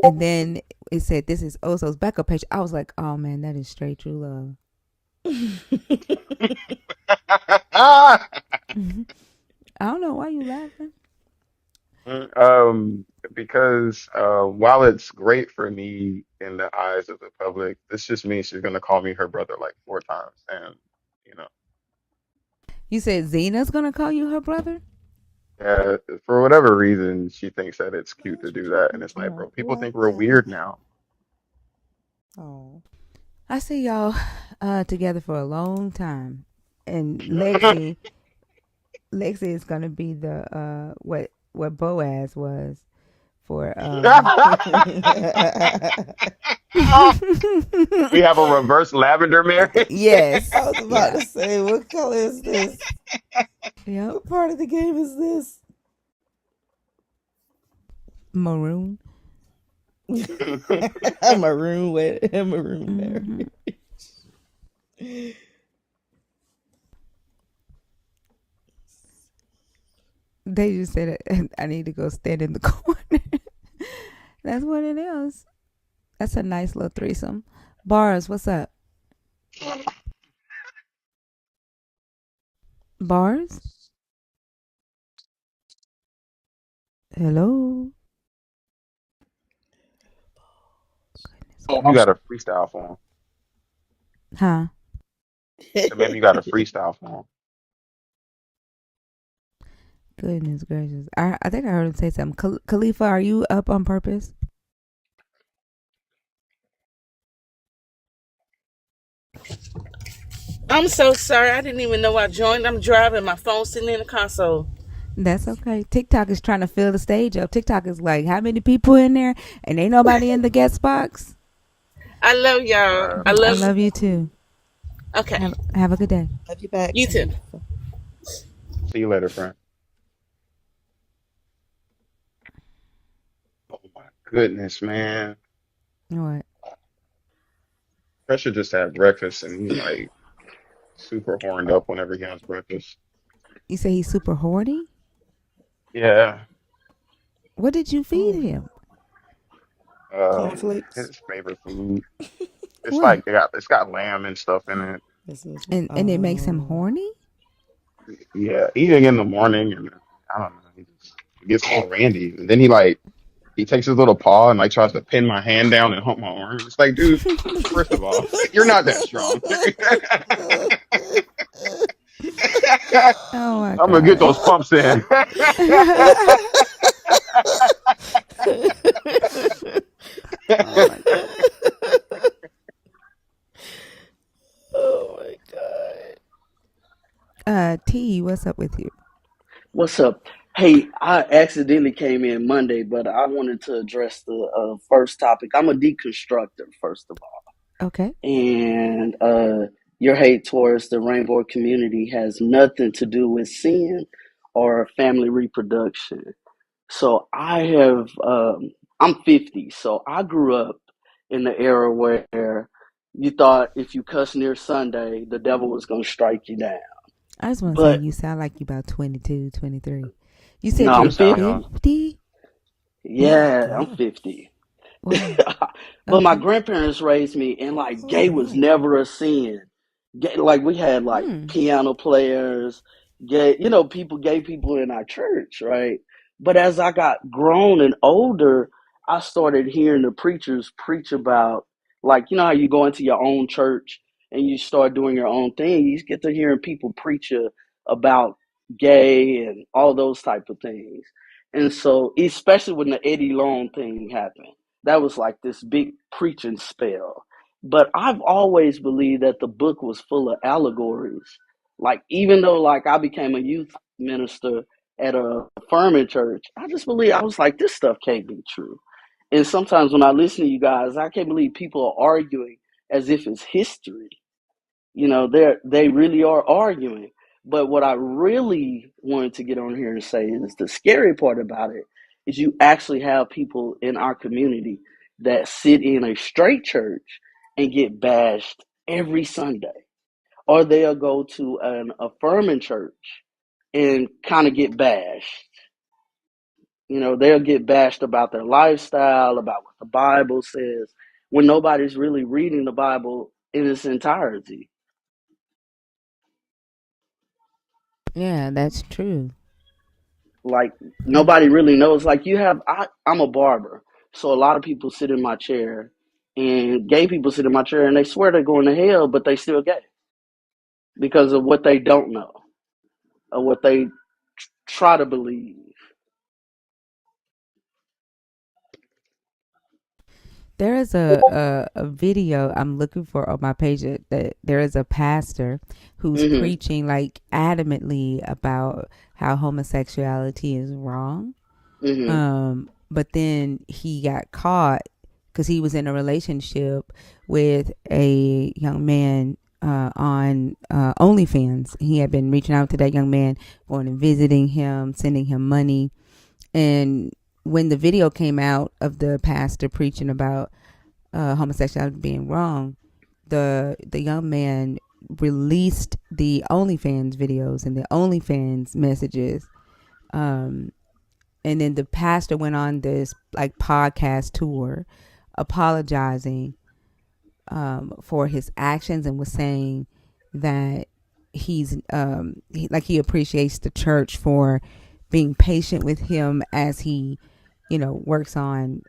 and then it said this is Oso's backup page. I was like, oh man, that is straight true love. I don't know why you laughing. Because while it's great for me in the eyes of the public, this just means she's gonna call me her brother like 4 times, and you know, You said Zena's gonna call you her brother? yeah, for whatever reason, she thinks that it's cute to do that, and it's like, bro, people What think we're weird happened? now. Oh. I see y'all together for a long time, and Lexi is gonna be the what Boaz was for We have a reverse lavender marriage. Yes. I was about to say, what color is this? Yep. What part of the game is this? Maroon. A maroon marriage. They just said I need to go stand in the corner. That's what it is. That's a nice little threesome. Bars, what's up? Bars? Hello? Oh, You got a freestyle for him. Huh? So maybe you got a freestyle for him. Goodness gracious. I think I heard him say something. Khalifa, are you up on purpose? I'm so sorry. I didn't even know I joined. I'm driving. My phone's sitting in the console. That's okay. TikTok is trying to fill the stage up. TikTok is like, how many people in there? And ain't nobody in the guest box. I love y'all. Right. I I love. love you too. Okay. Have a good day. Have you back, You too. Khalifa. See you later, friend. Oh my goodness, man. What? Pressure just had breakfast and he's like super horned up whenever he has breakfast. You say he's super horny? Yeah. What did you feed Oh, him? cornflakes. His favorite food. It's What? like it's got lamb and stuff in it. This is And it makes him horny? Yeah, eating in the morning and I don't know, he gets all randy. And then he takes his little paw and like tries to pin my hand down and hump my arm. It's like, dude, first of all, you're not that strong. Oh my I'm gonna get god. those pumps in. Oh my god. Oh my god. T, what's up with you? What's up? Hey, I accidentally came in Monday, but I wanted to address the first topic. I'm a deconstructor, first of all. Okay. And your hate towards the rainbow community has nothing to do with sin or family reproduction. So I'm 50, so I grew up in the era where you thought if you cuss near Sunday, the devil was going to strike you down. I just want to say But you sound like you about 22, 23. You no, said I'm you're You sound 50. young. 50? Oh my Yeah, I'm god. 50. Wow. But my Okay. grandparents raised me, and like Oh gay was my. never a sin. Gay, like we had like Hmm. piano players, gay, gay people in our church, right? But as I got grown and older, I started hearing the preachers preach about, like, how you go into your own church and you start doing your own thing. You get to hearing people preach about gay and all those type of things. And so, especially when the Eddie Long thing happened, that was like this big preaching spell. But I've always believed that the book was full of allegories. Like, even though like I became a youth minister at a affirming church, I just believe, I was like, this stuff can't be true. And sometimes when I listen to you guys, I can't believe people are arguing as if it's history. They really are arguing. But what I really wanted to get on here and say is the scary part about it is you actually have people in our community that sit in a straight church and get bashed every Sunday. Or they'll go to an affirming church and kind of get bashed. They'll get bashed about their lifestyle, about what the Bible says, when nobody's really reading the Bible in its entirety. Yeah, that's true. Like That's nobody really knows. Like I'm a barber, so a lot of people sit in my chair, and gay people sit in my chair, and they swear they're going to hell, but they still gay because of what they don't know or what they try to believe. There is a video I'm looking for on my page that there is a pastor who's Hmm. preaching like adamantly about how homosexuality is wrong. Hmm. But then he got caught because he was in a relationship with a young man on OnlyFans. He had been reaching out to that young man, going and visiting him, sending him money. And when the video came out of the pastor preaching about homosexuality being wrong, the young man released the OnlyFans videos and the OnlyFans messages. Um, and then the pastor went on this like podcast tour apologizing for his actions and was saying that he appreciates the church for being patient with him as he works on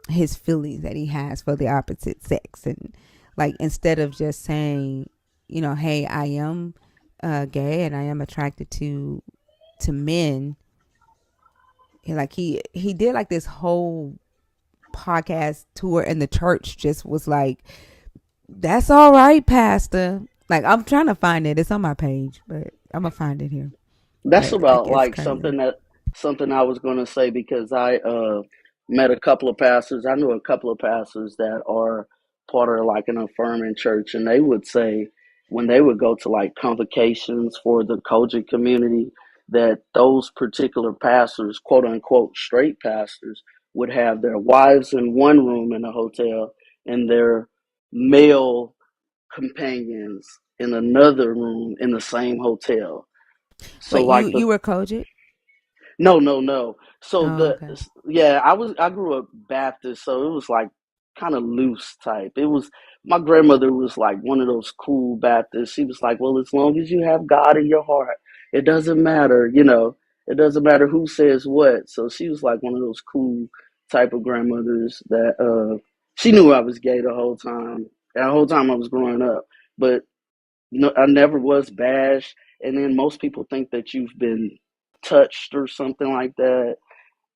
his feelings that he has for the opposite sex. And like instead of just saying, hey, I am gay and I am attracted to to men. He did like this whole podcast tour, and the church just was like, "That's all right, Pastor." Like, I'm trying to find it. It's on my page, but I'm gonna find it here. That's But about it's like crazy. something I was going to say because I met a couple of pastors. I knew a couple of pastors that are part of like an affirming church, and they would say when they would go to like convocations for the Kojic community, that those particular pastors, quote unquote straight pastors, would have their wives in one room in a hotel and their male companions in another room in the same hotel. So Wait, like the you were Kojic? no, no, no. So Oh, the okay. yeah, I grew up Baptist, so it was like kind of loose type. It was my grandmother was like one of those cool Baptists. She was like, "Well, as long as you have God in your heart, it doesn't matter, you know, it doesn't matter who says what." So she was like one of those cool type of grandmothers that she knew I was gay the whole time. The whole time I was growing up. But no, I never was bashed. And then most people think that you've been touched or something like that.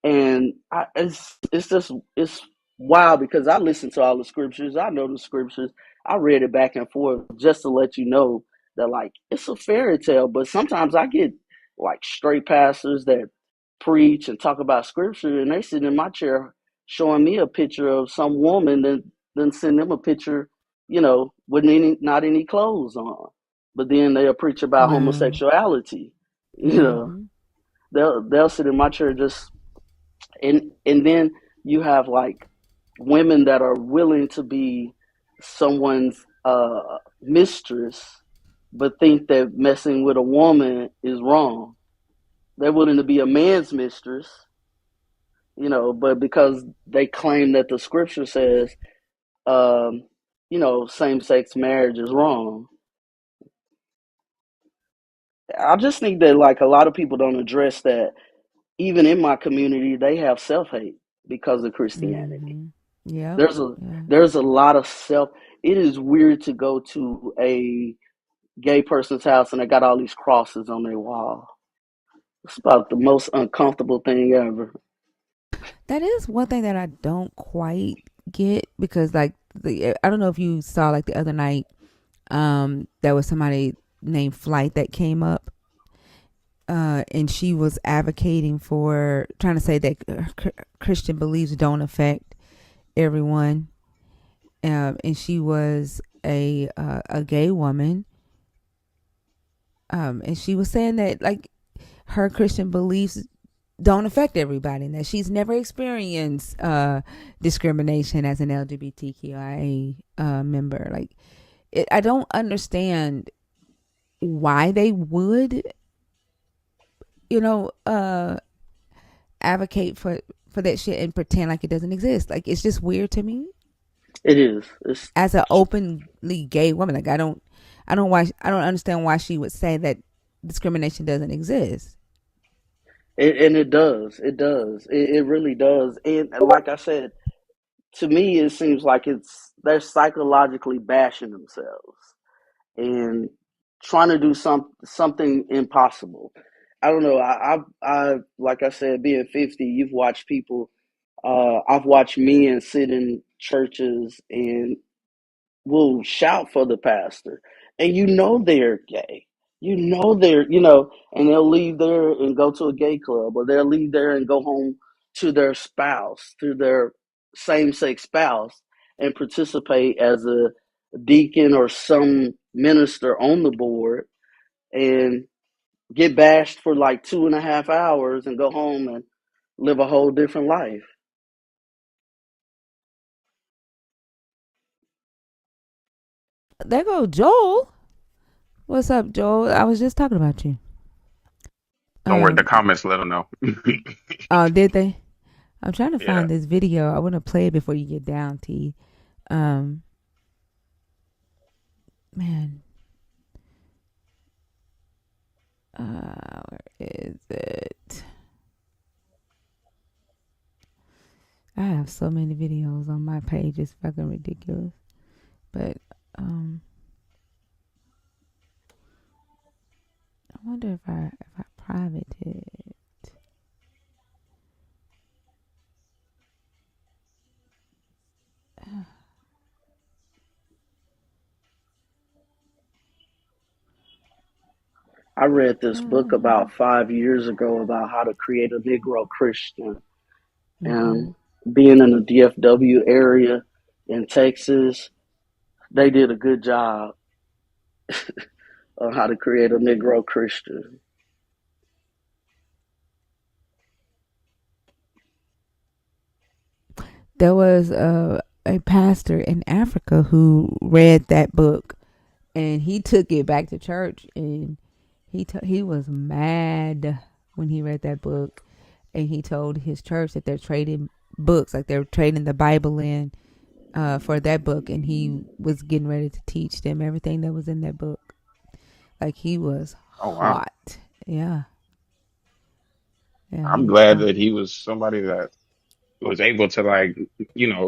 And it's just it's wild because I listen to all the scriptures. I know the scriptures. I read it back and forth just to let you know that like it's a fairy tale. But sometimes I get like straight pastors that preach and talk about scripture, and they sit in my chair showing me a picture of some woman, then send them a picture, you know, with not any clothes on. But then they'll preach about Wow. homosexuality. You know, Mm-hmm. they'll sit in my chair just and then you have like women that are willing to be someone's mistress but think that messing with a woman is wrong. They're willing to be a man's mistress, you know, but because they claim that the scripture says um, you know, same sex marriage is wrong. I just think that like a lot of people don't address that even in my community they have self hate because of Christianity. Mm-hmm. Yep. There's a Yeah. there's a lot of self. It is weird to go to a gay person's house and they got all these crosses on their wall. It's about the most uncomfortable thing ever. That is one thing that I don't quite get because, like, I don't know if you saw like the other night, there was somebody named Flight that came up, and she was advocating for trying to say that Christian beliefs don't affect everyone, and she was a gay woman, and she was saying that like her Christian beliefs don't affect everybody, and that she's never experienced discrimination as an LGBTQIA member. Like, I don't understand why they would, you know, advocate for that shit and pretend like it doesn't exist. Like, it's just weird to me It is. It's as an openly gay woman. Like, I don't understand why she would say that discrimination doesn't exist. and it does. It does. It really does. And like I said, to me, it seems like they're psychologically bashing themselves and trying to do something impossible. I don't know. I like I said, being 50, you've watched people. I've watched men sit in churches and will shout for the pastor, and you know they're gay. You know they're and they'll leave there and go to a gay club, or they'll leave there and go home to their spouse, to their same sex spouse, and participate as a deacon or some minister on the board, and get bashed for like 2.5 hours and go home and live a whole different life. There go Joel. What's up, Joel? I was just talking about you. Don't worry, the Um, comments let them know. oh, did they? I'm trying to Yeah. find this video. I want to play it before you get down, T. Um, man, where is it? I have so many videos on my page. It's fucking ridiculous. But um, I wonder if I private inhabited. I read this book about 5 years ago about how to create a Negro Christian. Mm-hmm. And being in the DFW area in Texas, they did a good job on how to create a Negro Christian. There was a pastor in Africa who read that book, and he took it back to church, and he was mad when he read that book, and he told his church that they're trading books, like they're trading the Bible in for that book, and he was getting ready to teach them everything that was in that book. Like he was Oh wow. hot. Yeah, yeah, he I'm was glad hot. that he was somebody that was able to like,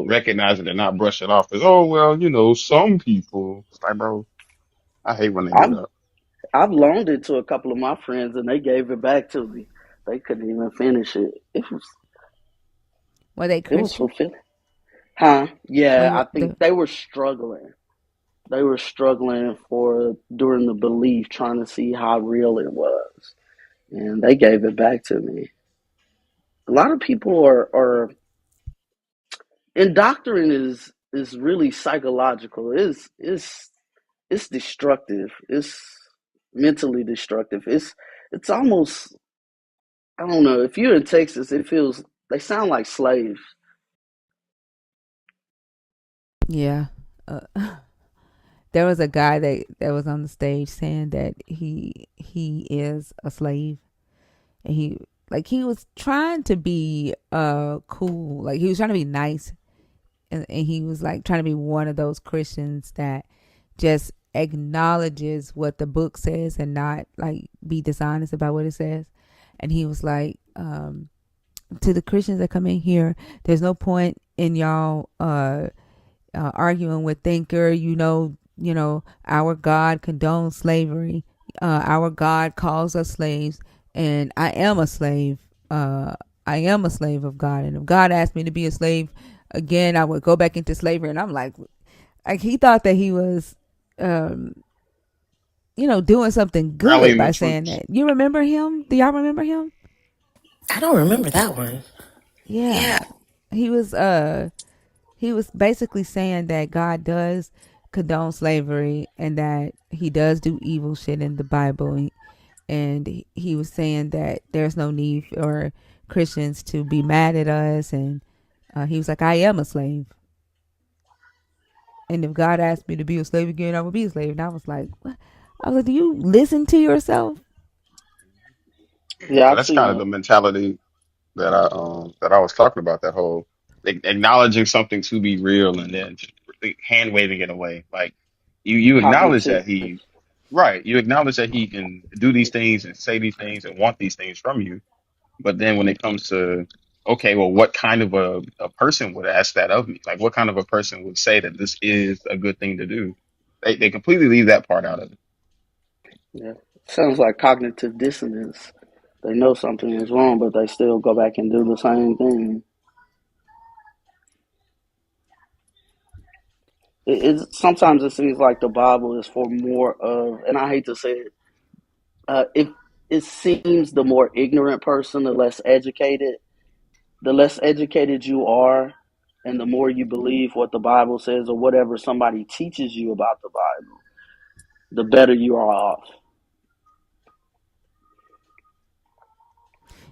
recognize it and not brush it off as, oh well, some people. It's like, bro, I hate when they do I've that. I've loaned it to a couple of my friends and they gave it back to me. They couldn't even finish it. Were they It was Christian? fulfilling. Huh? Or Yeah, your I think the they were struggling. They were struggling for during the belief, trying to see how real it was. And they gave it back to me. A lot of people are and doctrine is really psychological. It's destructive. It's mentally destructive. It's almost, I don't know. If you're in Texas, it feels they sound like slaves. yeah. Uh, there was a guy that was on the stage saying that he is a slave, and he was trying to be cool, like he was trying to be nice, and he was like trying to be one of those Christians that just acknowledges what the book says and not like be dishonest about what it says. And he was like, to the Christians that come in here, there's no point in y'all arguing with Thinker. Our God condones slavery. Our God calls us slaves, and I am a slave. I am a slave of God, and if God asked me to be a slave again, I would go back into slavery. And I'm like he thought that he was, um, doing something good Rallying the by saying troops. that. You remember him? Do y'all remember him? I don't remember that one. Yeah, he was. He was basically saying that God does condone slavery and that he does do evil shit in the Bible. And he was saying that there's no need for Christians to be mad at us. And he was like, I am a slave. And if God asked me to be a slave again, I would be a slave. And I was like, what? I was like, do you listen to yourself? Yeah, So I've that's seen kind of the mentality that I was talking about. That whole acknowledging something to be real and then just hand waving it away. Like you acknowledge cognitive. that right. You acknowledge that he can do these things and say these things and want these things from you. But then when it comes to, okay, well, what kind of a person would ask that of me? Like, what kind of a person would say that this is a good thing to do? They completely leave that part out of it. Yeah, sounds like cognitive dissonance. They know something is wrong, but they still go back and do the same thing. Sometimes it seems like the Bible is for more of, and I hate to say it, if it seems the more ignorant person, the less educated you are, and the more you believe what the Bible says or whatever somebody teaches you about the Bible, the better you are off.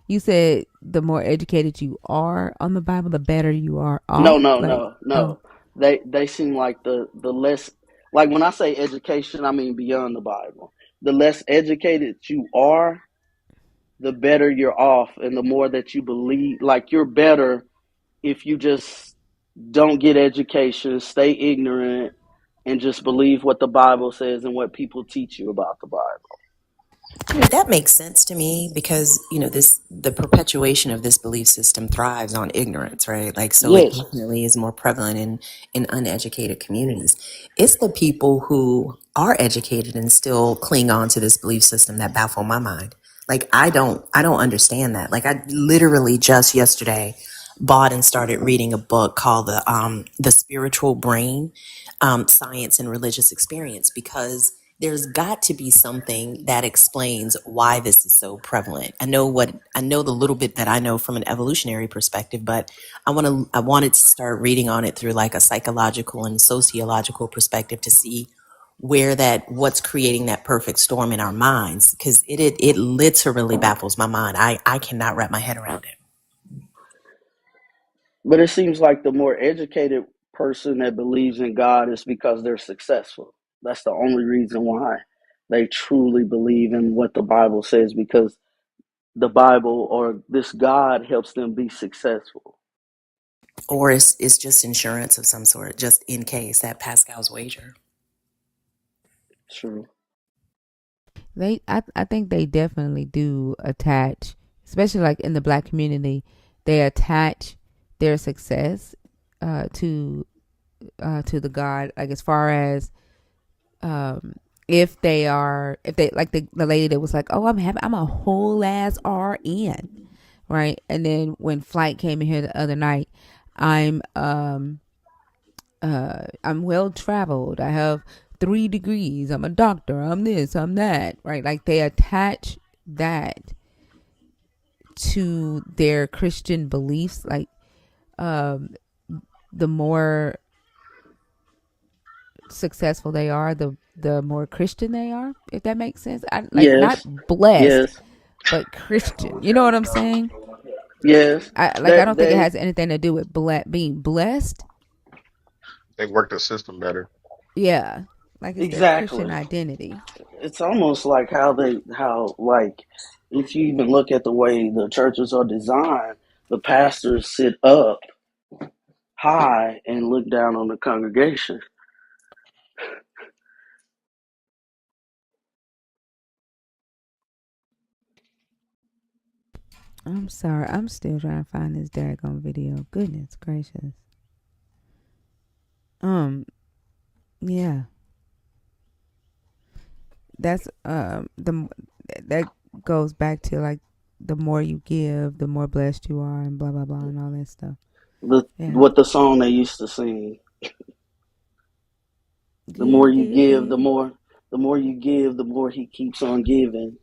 You said the more educated you are on the Bible, the better you are No, off. no, Like, no, oh, no. They seem like the less, like when I say education, I mean beyond the Bible. The less educated you are, the better you're off, and the more that you believe, like you're better if you just don't get education, stay ignorant, and just believe what the Bible says and what people teach you about the Bible. That makes sense to me because, the perpetuation of this belief system thrives on ignorance, right? Like, so it Yes. definitely is more prevalent in uneducated communities. It's the people who are educated and still cling on to this belief system that baffle my mind. Like I don't understand that. Like I literally just yesterday bought and started reading a book called the Spiritual Brain, Science and Religious Experience, because there's got to be something that explains why this is so prevalent. I know the little bit that I know from an evolutionary perspective, but I wanted to start reading on it through like a psychological and sociological perspective to see what's creating that perfect storm in our minds, because it literally baffles my mind. I cannot wrap my head around it. But it seems like the more educated person that believes in God is because they're successful. That's the only reason why they truly believe in what the Bible says, because the Bible or this God helps them be successful. Or it's just insurance of some sort, just in case, that Pascal's wager. True. I think they definitely do attach, especially like in the black community, they attach their success to the God, like as far as if they like the lady that was like, oh, I'm a whole ass RN, right? And then when Flight came in here the other night, I'm I'm well traveled. I have 3 degrees. I'm a doctor. I'm this. I'm that. Right? Like they attach that to their Christian beliefs. Like the more successful they are, the more Christian they are. If that makes sense. Like Yes. not blessed, Yes. but Christian. You know what I'm saying? Yes. I don't think it They has anything to do with being blessed. They work the system better. Yeah, like it's their Christian exactly. identity. It's almost like how like if you even look at the way the churches are designed, the pastors sit up high and look down on the congregation. I'm sorry. I'm still trying to find this daggone video. Goodness gracious. Yeah. That's that goes back to like the more you give, the more blessed you are, and blah blah blah, and all that stuff. Yeah. What the song they used to sing. The more Give, you give, give, give. the more you give, the more he keeps on giving.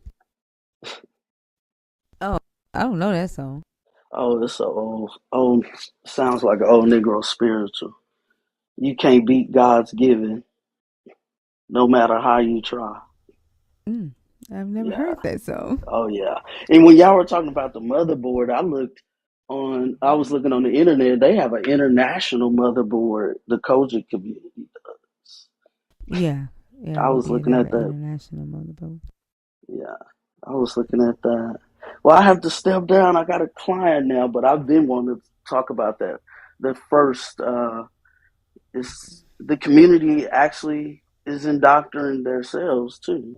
Oh, I don't know that song. Oh, it's so old. Sounds like an old Negro spiritual. You can't beat God's giving, no matter how you try. I've never Yeah. heard that song. Oh yeah. And when y'all were talking about the motherboard, I was looking on the internet. They have an international motherboard, the Kojic community does. Yeah. Yeah, I we was did looking have at an that. international motherboard. Yeah. I was looking at that. Well, I have to step down. I got a client now, but I've been wanting to talk about that. The first is the community actually is indoctrinating themselves too.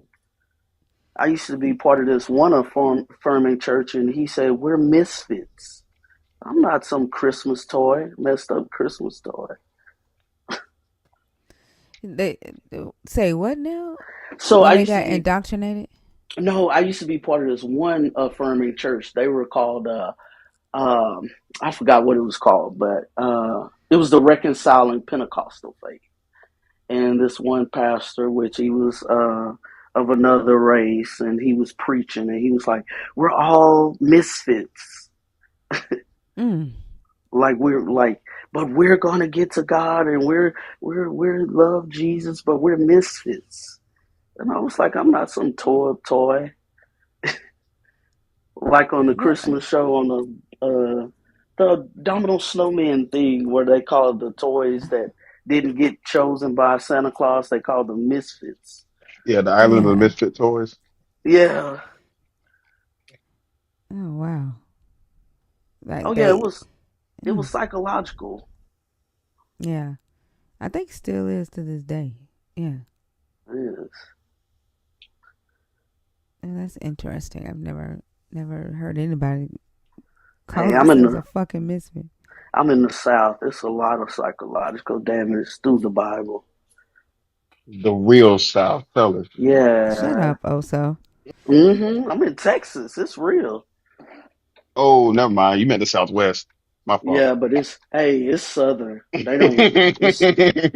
I used to be part of this one affirming church, and he said, we're misfits. I'm not some Christmas toy, messed up Christmas toy. They say what now? So When I they used to got be, indoctrinated? no, I used to be part of this one affirming church. They were called, I forgot what it was called, but it was the Reconciling Pentecostal Faith. And this one pastor, which he was of another race, and he was preaching, and he was like, we're all misfits. Mm. Like we're like, but we're gonna get to God, and we're love Jesus, but we're misfits. And I was like, I'm not some toy. Like on the What? Christmas show on the Domino Snowman thing, where they called the toys that didn't get chosen by Santa Claus, they called them misfits. Yeah, the Island of the Yeah. Misfit Toys. Yeah. Oh wow. Oh Like yeah, they. it Mm, was psychological. yeah. I think still is to this day. Yeah. Yes. And that's interesting. I've never heard anybody call Hey, I'm in themselves a the fucking misfit. I'm in the South. It's a lot of psychological damage through the Bible. The real South. Tell us. Shut Yeah. up, Oso. I'm in Texas. It's real. Oh, never mind. You meant the Southwest. My fault. Yeah, but it's Southern. They don't.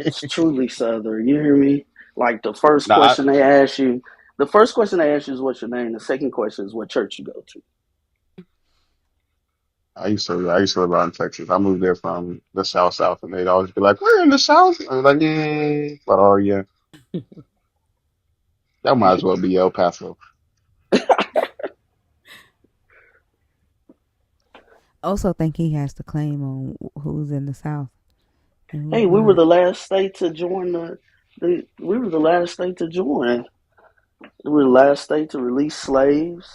It's truly Southern. You hear me? Like the first Nah, question they ask you, the first question they ask you is what's your name. The second question is what church you go to. I used to live out in Texas. I moved there from the South, and they'd always be like, "We're in the South." I was like, "Yeah," but oh yeah, that might as well be El Paso. Also, think he has to claim on who's in the South and Hey, who's we were not. the last state to join the. We were the last state to join. We were the last state to release slaves.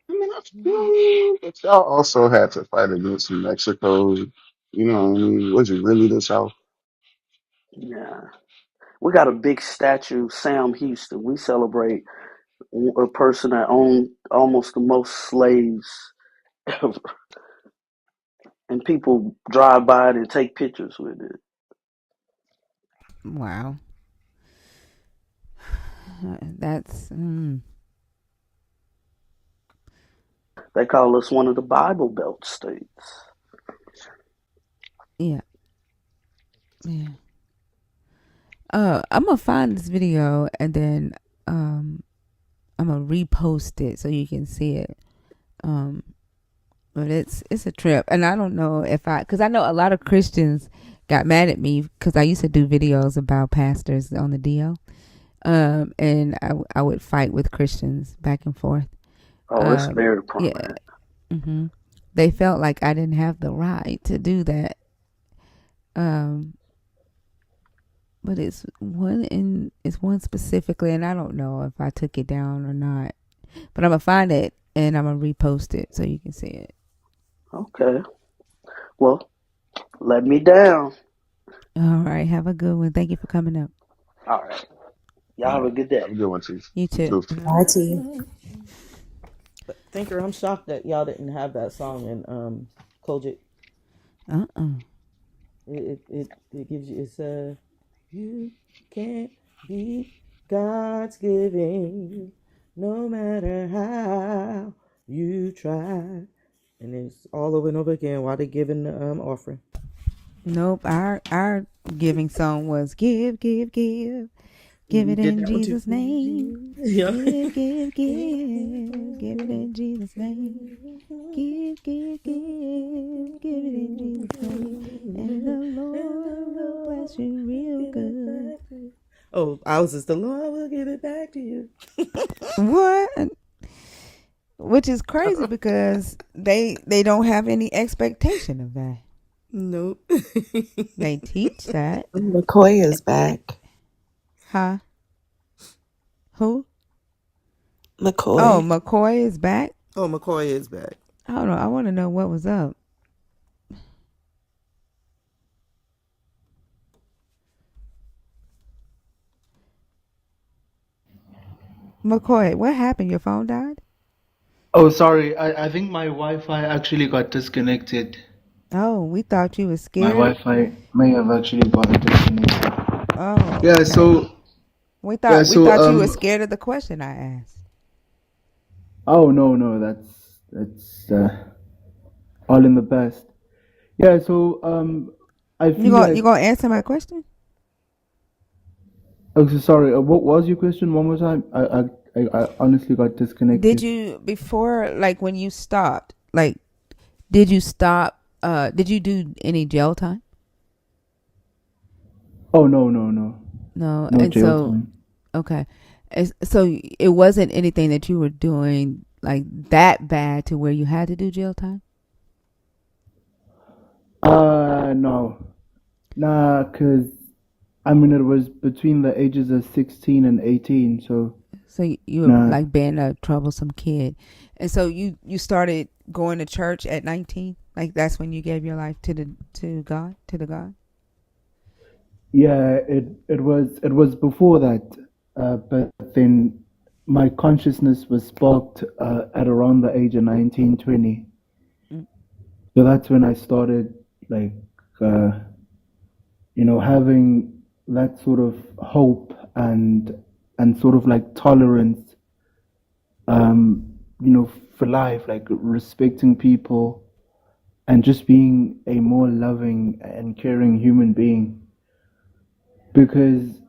I mean, I feel you, but y'all also had to fight against Mexico. You know what I mean? Was it really the South? Yeah, we got a big statue, Sam Houston. We celebrate a person that owned almost the most slaves ever, and people drive by it and take pictures with it. Wow, that's They call us one of the Bible Belt states. yeah, yeah. I'm gonna find this video and then um, I'm gonna repost it so you can see it. Um, but it's a trip, and I don't know if because I know a lot of Christians got mad at me because I used to do videos about pastors on the DL. And I would fight with Christians back and forth. Oh, it's very Yeah. prominent. hmm They felt like I didn't have the right to do that. Um, but it's one specifically, and I don't know if I took it down or not. But I'm gonna find it and I'm gonna repost it so you can see it. Okay. Well, let me down. All right. Have a good one. Thank you for coming up. All right. Y'all All have a right. good day. Have a good one, too. You You too. too. Marty. But Thinker, I'm shocked that y'all didn't have that song in Kojic. Uh-uh. It gives you you can't be God's giving no matter how you try. And it's all over and over again while they're giving the offering. Nope. Our giving song was give, give, give. Give We it did in that one too. Jesus' name. Yeah. Give, give, give. Give it in Jesus' name. Give, give, give. Give it in Jesus' name. And the Lord will bless you real good. Oh, ours is the Lord will give it back to you. What? Which is crazy because they don't have any expectation of that. Nope. They teach that. McCoy is back. Huh? Who? Oh, McCoy. McCoy is back? Oh, McCoy is back. Hold on. I want to know what was up. McCoy, what happened? Your phone died? Oh, sorry. I think my Wi-Fi actually got disconnected. Oh, we thought you were My scared. Wi-Fi may have actually gotten disconnected. Oh, Yeah. okay. So We yeah. thought So you were scared of the question I asked. Oh no, that's all in the past. Yeah. So I feel You like. gonna answer my question? Oh, so sorry. What was your question one more time? I honestly got Did disconnected. you before like when you stopped? Like, did you stop? Did you do any jail time? Oh no, No, no and jail so time. okay, so it wasn't anything that you were doing like that bad to where you had to do jail time. No, nah, cause I mean it was between the ages of 16 and 18. So So you were nah. like being a troublesome kid, and so you started going to church at 19. Like that's when you gave your life to the God. Yeah, it was before that, but then my consciousness was sparked at around the age of 19, 20. Mm. So that's when I started like having that sort of hope and and sort of like tolerance, you know, for life, like respecting people and just being a more loving and caring human being. Because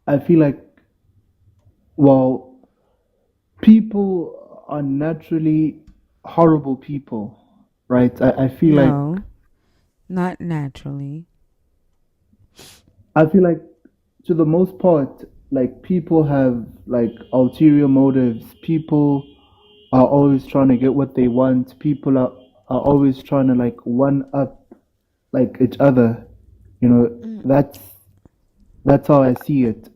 I feel like, well, people are naturally horrible people, right? I feel like No, not naturally. I feel like to the most part, like people have like ulterior motives. People are always trying to get what they want. People are always trying to like one up like each other. You know, Mm. that's how I see it.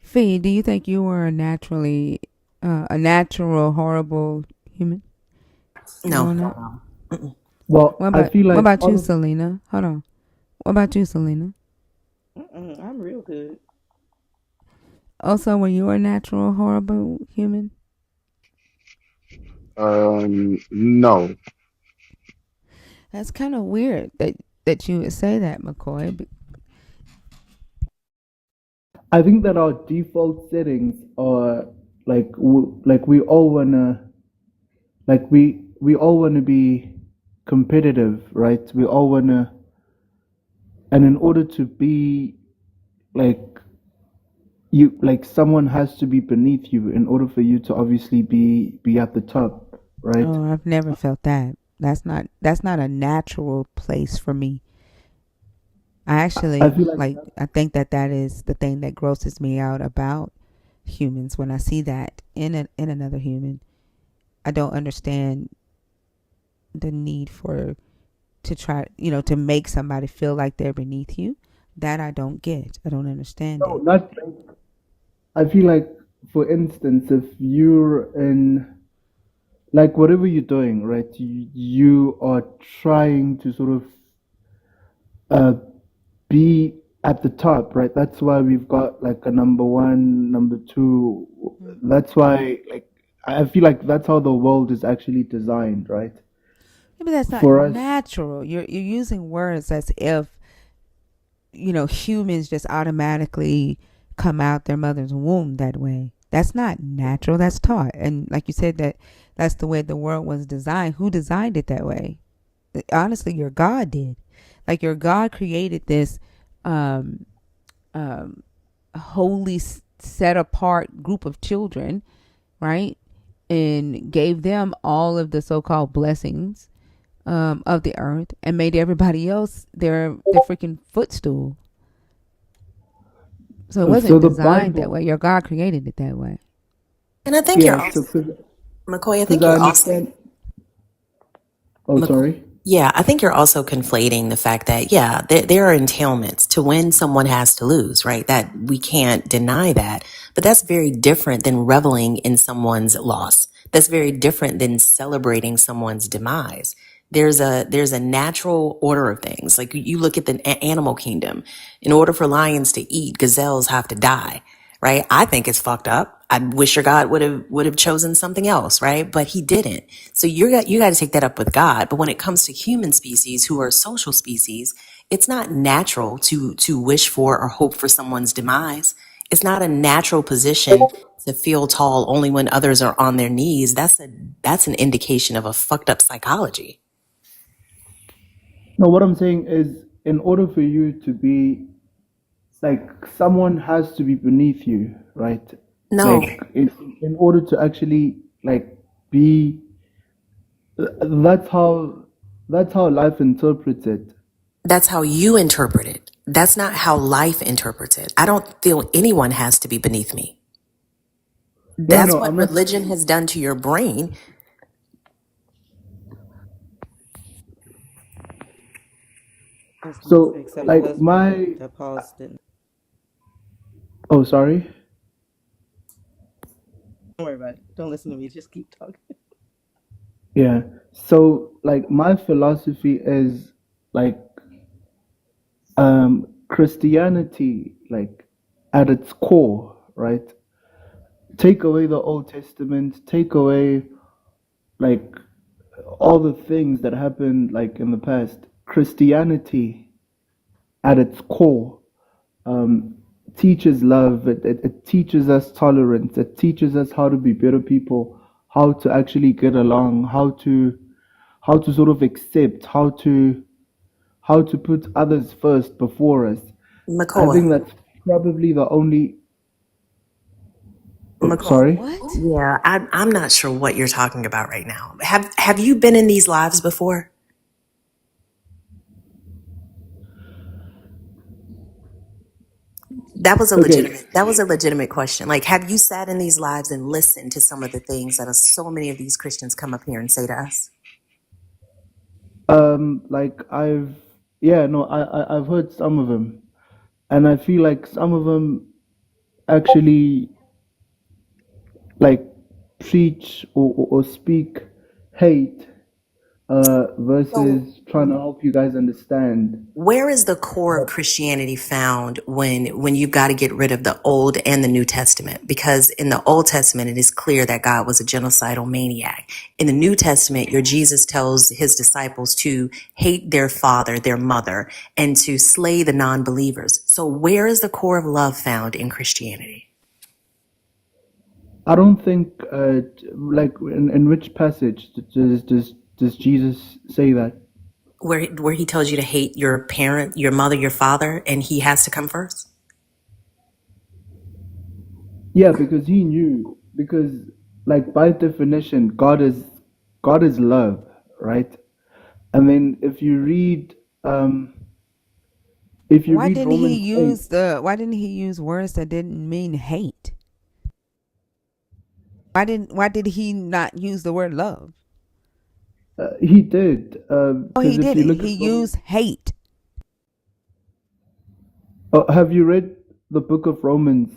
Fee, do you think you were a natural horrible human No. growing up? Mm-mm. Well, I feel What like about all you, of Selena? Hold on. What about you, Selena? I'm real good. Also, were you a natural horrible human? No. That's kind of weird that you would say that, McCoy. I think that our default settings are like we all wanna like we all wanna be competitive, right? We all wanna, and in order to be like you, like someone has to be beneath you in order for you to obviously be at the top, right? Oh, I've never felt that. That's not a natural place for me. I I actually feel like like. I think that is the thing that grosses me out about humans when I see that in another human. I don't understand the need for to try, to make somebody feel like they're beneath you. That I don't get. I don't understand no, it. not. I feel like, for instance, if you're in like whatever you're doing, right? You are trying to sort of uh, be at the top, right? That's why we've got like a number one, number two. Mm. That's why, like, I feel like that's how the world is actually designed, right? Yeah, but that's not For us, natural. You're using words as if humans just automatically come out their mother's womb that way. That's not natural. That's taught. And like you said, that's the way the world was designed. Who designed it that way? Honestly, your God did. Like your God created this um, um, holy, set apart group of children, right? And gave them all of the so called blessings of the earth and made everybody else their freaking footstool. So it so wasn't the designed that Bible, way. Your God created it that way. And I think you're yeah. also, So McCoy, I because think I you're also understand. Oh, sorry. Yeah, I think you're also conflating the fact that, yeah, there are entailments to win, someone has to lose, right? That we can't deny that. But that's very different than reveling in someone's loss. That's very different than celebrating someone's demise. There's a natural order of things. Like you look at the animal kingdom. In order for lions to eat, gazelles have to die, right? I think it's fucked up. I wish your God would have chosen something else, right? But he didn't. So you got to take that up with God. But when it comes to human species who are social species, it's not natural to wish for or hope for someone's demise. It's not a natural position to feel tall only when others are on their knees. That's an indication of a fucked up psychology. No, what I'm saying is, in order for you to be like, someone has to be beneath you, right? No, Like in order to actually like be, that's how life interprets it. that's how you interpret it. That's not how life interprets it. I don't feel anyone has to be beneath me. No, That's no, what I'm not religion saying. has done to your brain. That's So except my like husband. my, That pause didn't. oh, sorry. Don't worry about it. Don't listen to me. Just keep talking. Yeah. So like my philosophy is like Christianity, like at its core, right? Take away the Old Testament, take away like all the things that happened like in the past. Christianity at its core teaches love. It teaches us tolerance. It teaches us how to be better people, how to actually get along, how to sort of accept, how to put others first before us. I McCoy. think that's probably the only. Oh, McCoy. sorry. What? Yeah, I'm not sure what you're talking about right now. Have you been in these lives before? Okay. That was a legitimate question. Like, have you sat in these lives and listened to some of the things that so many of these Christians come up here and say to us? Like yeah, no, I've heard some of them, and I feel like some of them actually like preach or speak hate So versus trying to help you guys understand. where is the core of Christianity found when you've got to get rid of the Old and the New Testament? Because in the Old Testament, it is clear that God was a genocidal maniac. In the New Testament, your Jesus tells his disciples to hate their father, their mother, and to slay the non-believers. So where is the core of love found in Christianity? I don't think like in which passage does Jesus say that? Where he tells you to hate your parent, your mother, your father, and he has to come first? Yeah, because he knew, because like by definition God is love, right? And then if you read Romans 8, Why didn't he use words that didn't mean hate? Why did he not use the word love? he did, Oh, he because if you didn't. look He at Romans, used hate. have you read the book of Romans,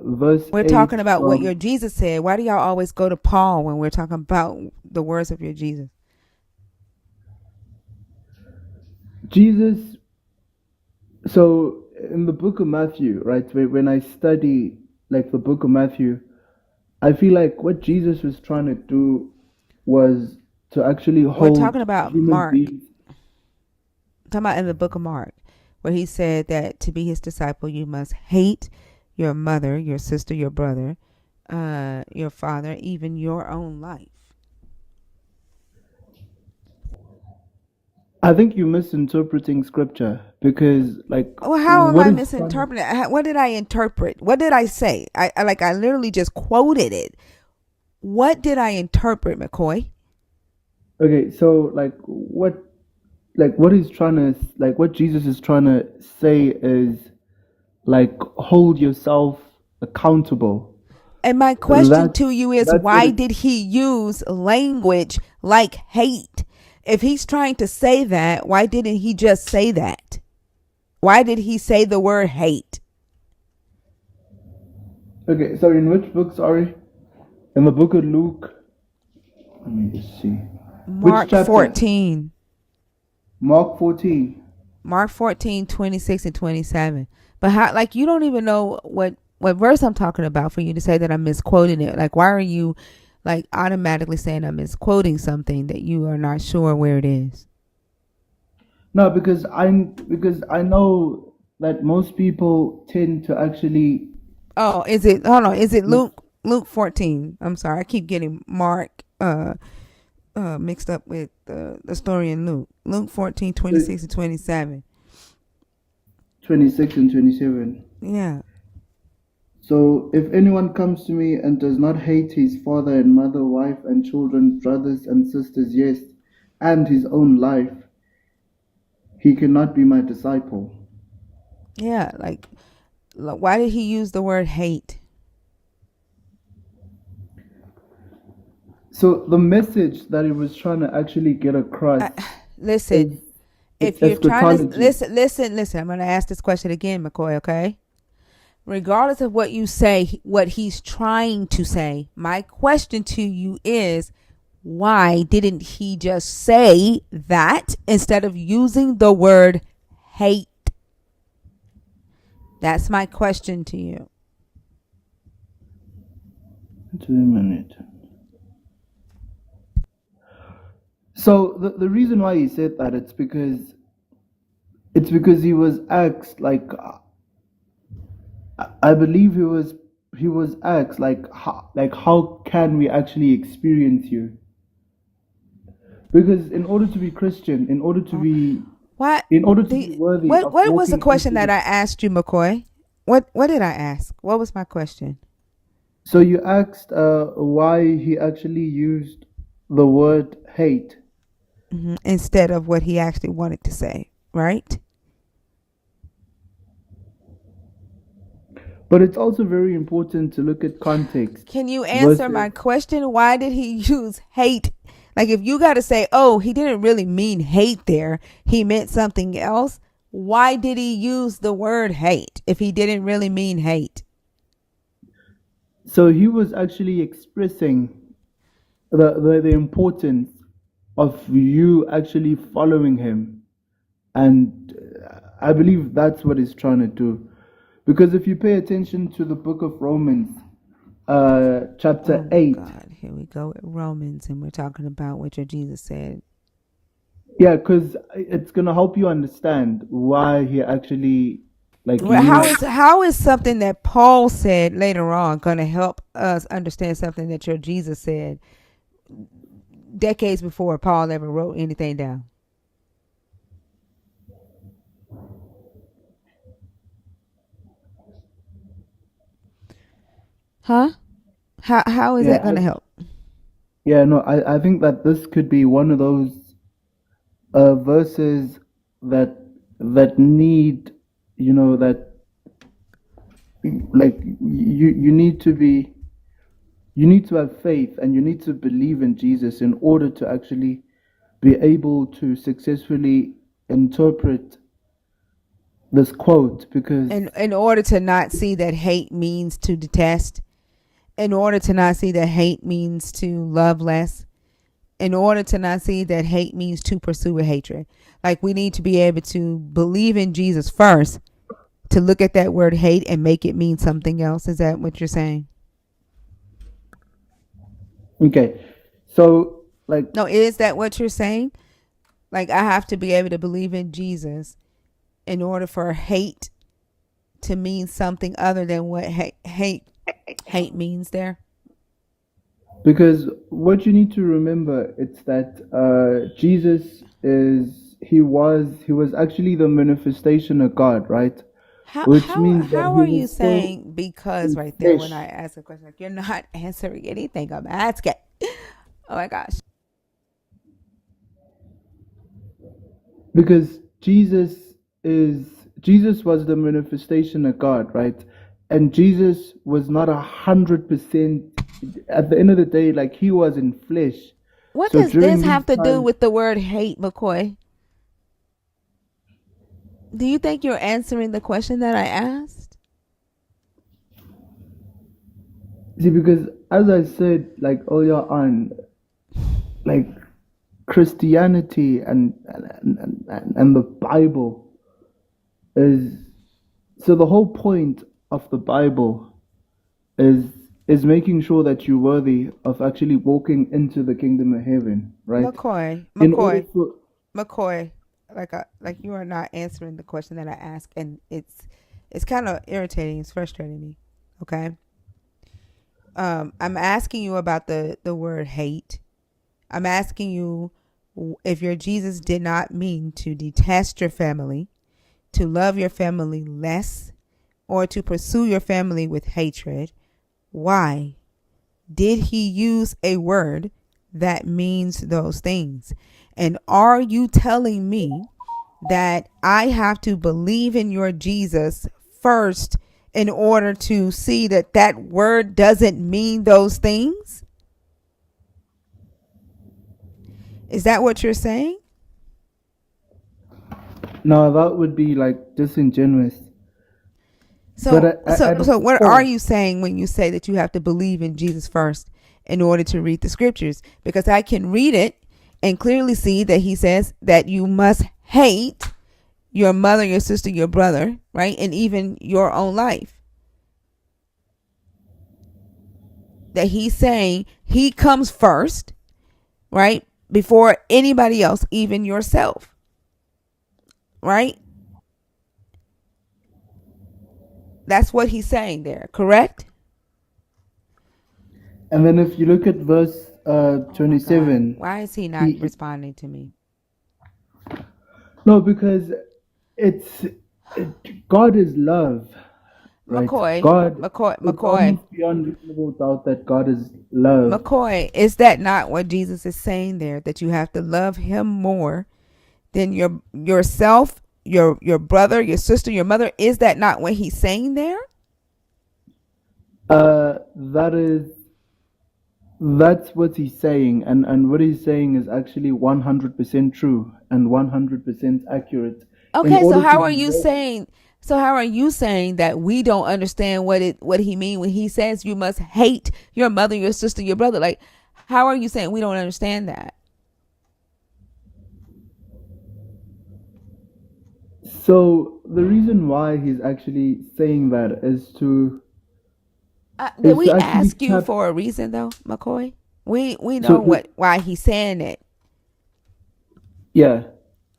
verse We're talking 8 about what from your Jesus said. Why do y'all always go to Paul when we're talking about the words of your Jesus? Jesus? So in the book of Matthew, right, when I study like the book of Matthew, I feel like what Jesus was trying to do was to actually We're talking hold about human Mark. beings. Talking about in the book of Mark, where he said that to be his disciple, you must hate your mother, your sister, your brother, your father, even your own life. I think you're misinterpreting scripture because like Well, how am what I is trying to misinterpreting it? What did I interpret? What did I say? I literally just quoted it. What did I interpret, McCoy? okay, so what Jesus is trying to say is like hold yourself accountable. And my question That's to you is, that's what why it did he use language like hate? If he's trying to say that, why didn't he just say that? Why did he say the word hate? okay, sorry, in which book, sorry? In the book of Luke. Let me just see. Which Mark chapter? 14. Mark 14. Mark 14, 26 and 27. But how, like, you don't even know what verse I'm talking about for you to say that I'm misquoting it. Like, why are you like automatically saying I'm misquoting something that you are not sure where it is? No, because I know that most people tend to actually. Oh, is it, hold on, is it Luke 14? I'm sorry, I keep getting Mark mixed up with the story in Luke 14, 26 and 27. 26 and 27. Yeah. So if anyone comes to me and does not hate his father and mother, wife and children, brothers and sisters, yes, and his own life, he cannot be my disciple. Yeah, like, why did he use the word hate? So the message that he was trying to actually get across uh, is Listen, it's if you're trying to eschatology. listen, I'm going to ask this question again, McCoy, okay? Regardless of what you say, what he's trying to say, my question to you is, why didn't he just say that instead of using the word hate? That's my question to you. Wait a minute. So the reason why he said that it's because he was asked like I believe he was asked how can we actually experience you? Because in order to be Christian, What in order to be the worthy what of what was the walking question into that the. I asked you, McCoy? What did I ask? What was my question? So you asked why he actually used the word hate. Instead of what he actually wanted to say, right? But it's also very important to look at context Can you answer versus. my question? Why did he use hate? Like, if you got to say, oh, he didn't really mean hate there, he meant something else. Why did he use the word hate if he didn't really mean hate? So he was actually expressing the importance of you actually following him. And I believe that's what he's trying to do. Because if you pay attention to the book of Romans, chapter Oh 8, God, here we go with Romans, and we're talking about what your Jesus said. yeah, because it's going to help you understand why he actually Well, used. how is something that Paul said later on going to help us understand something that your Jesus said decades before Paul ever wrote anything down? Huh? How is that Yeah, going to help? yeah, no, I think that this could be one of those verses that need, that you need to be. You need to have faith and you need to believe in Jesus in order to actually be able to successfully interpret this quote because. In order to not see that hate means to detest, in order to not see that hate means to love less, in order to not see that hate means to pursue a hatred. Like, we need to be able to believe in Jesus first to look at that word hate and make it mean something else. Is that what you're saying? Okay, so No, is that what you're saying? Like, I have to be able to believe in Jesus in order for hate to mean something other than what hate means there. because what you need to remember it's that Jesus he was actually the manifestation of God, right? How Which how means that how he are you was still saying because in right there when flesh. I ask a question, like, you're not answering anything I'm asking? Oh my gosh. Because Jesus was the manifestation of God, right? And Jesus was not 100%. At the end of the day, like he was in flesh. What So does during this these have to do times, with the word hate, McCoy? Do you think you're answering the question that I asked? see, because as I said, like earlier on, like Christianity and the Bible is so the whole point of the Bible is is making sure that you're worthy of actually walking into the kingdom of heaven, right? McCoy, In order McCoy, for. McCoy, like you are not answering the question that I asked, and it's kind of irritating. It's frustrating me. Okay. I'm asking you about the word hate. I'm asking you if your Jesus did not mean to detest your family, to love your family less, or to pursue your family with hatred. Why did he use a word that means those things? And are you telling me that I have to believe in your Jesus first in order to see that that word doesn't mean those things? Is that what you're saying? No, that would be like disingenuous. But So, so, at a so, what are point, you saying when you say that you have to believe in Jesus first in order to read the scriptures? Because I can read it and clearly see that he says that you must hate your mother, your sister, your brother, right? And even your own life. That he's saying he comes first, right? Before anybody else, even yourself, right? That's what he's saying there, correct? And then if you look at verse Oh my God. 27, Why is he not he responding to me? no, because it's God is love, right? McCoy, God, McCoy, it's McCoy, almost beyond reasonable doubt that God is love. McCoy. Is that not what Jesus is saying there? That you have to love him more than yourself, your brother, your sister, your mother. Is that not what he's saying there? That is That's what he's saying, and what he's saying is actually 100% true and 100% accurate. In Okay, so order to how are be you loved, saying? So how are you saying that we don't understand what he mean when he says you must hate your mother, your sister, your brother? Like, how are you saying we don't understand that? so the reason why he's actually saying that Did is to we actually ask you tap. for a reason though, McCoy? We So know why he's saying it. yeah,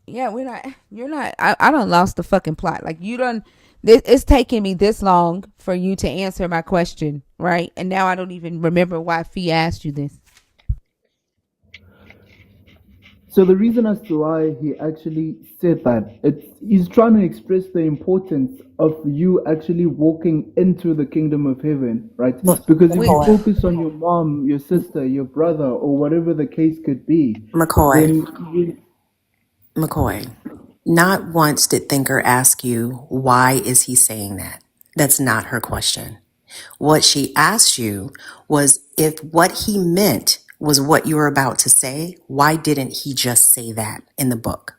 Yeah, we're not. You're not. I don't lost the fucking plot. Like you don't. It's taking me this long for you to answer my question, right? And now I don't even remember why Fee asked you this. so the reason as to why he actually said that, he's trying to express the importance of you actually walking into the kingdom of heaven, right? Because if We you focus on your mom, your sister, your brother, or whatever the case could be, McCoy, then you, McCoy, not once did Thinker ask you, why is he saying that? That's not her question. What she asked you was if what he meant was what you were about to say, why didn't he just say that in the book?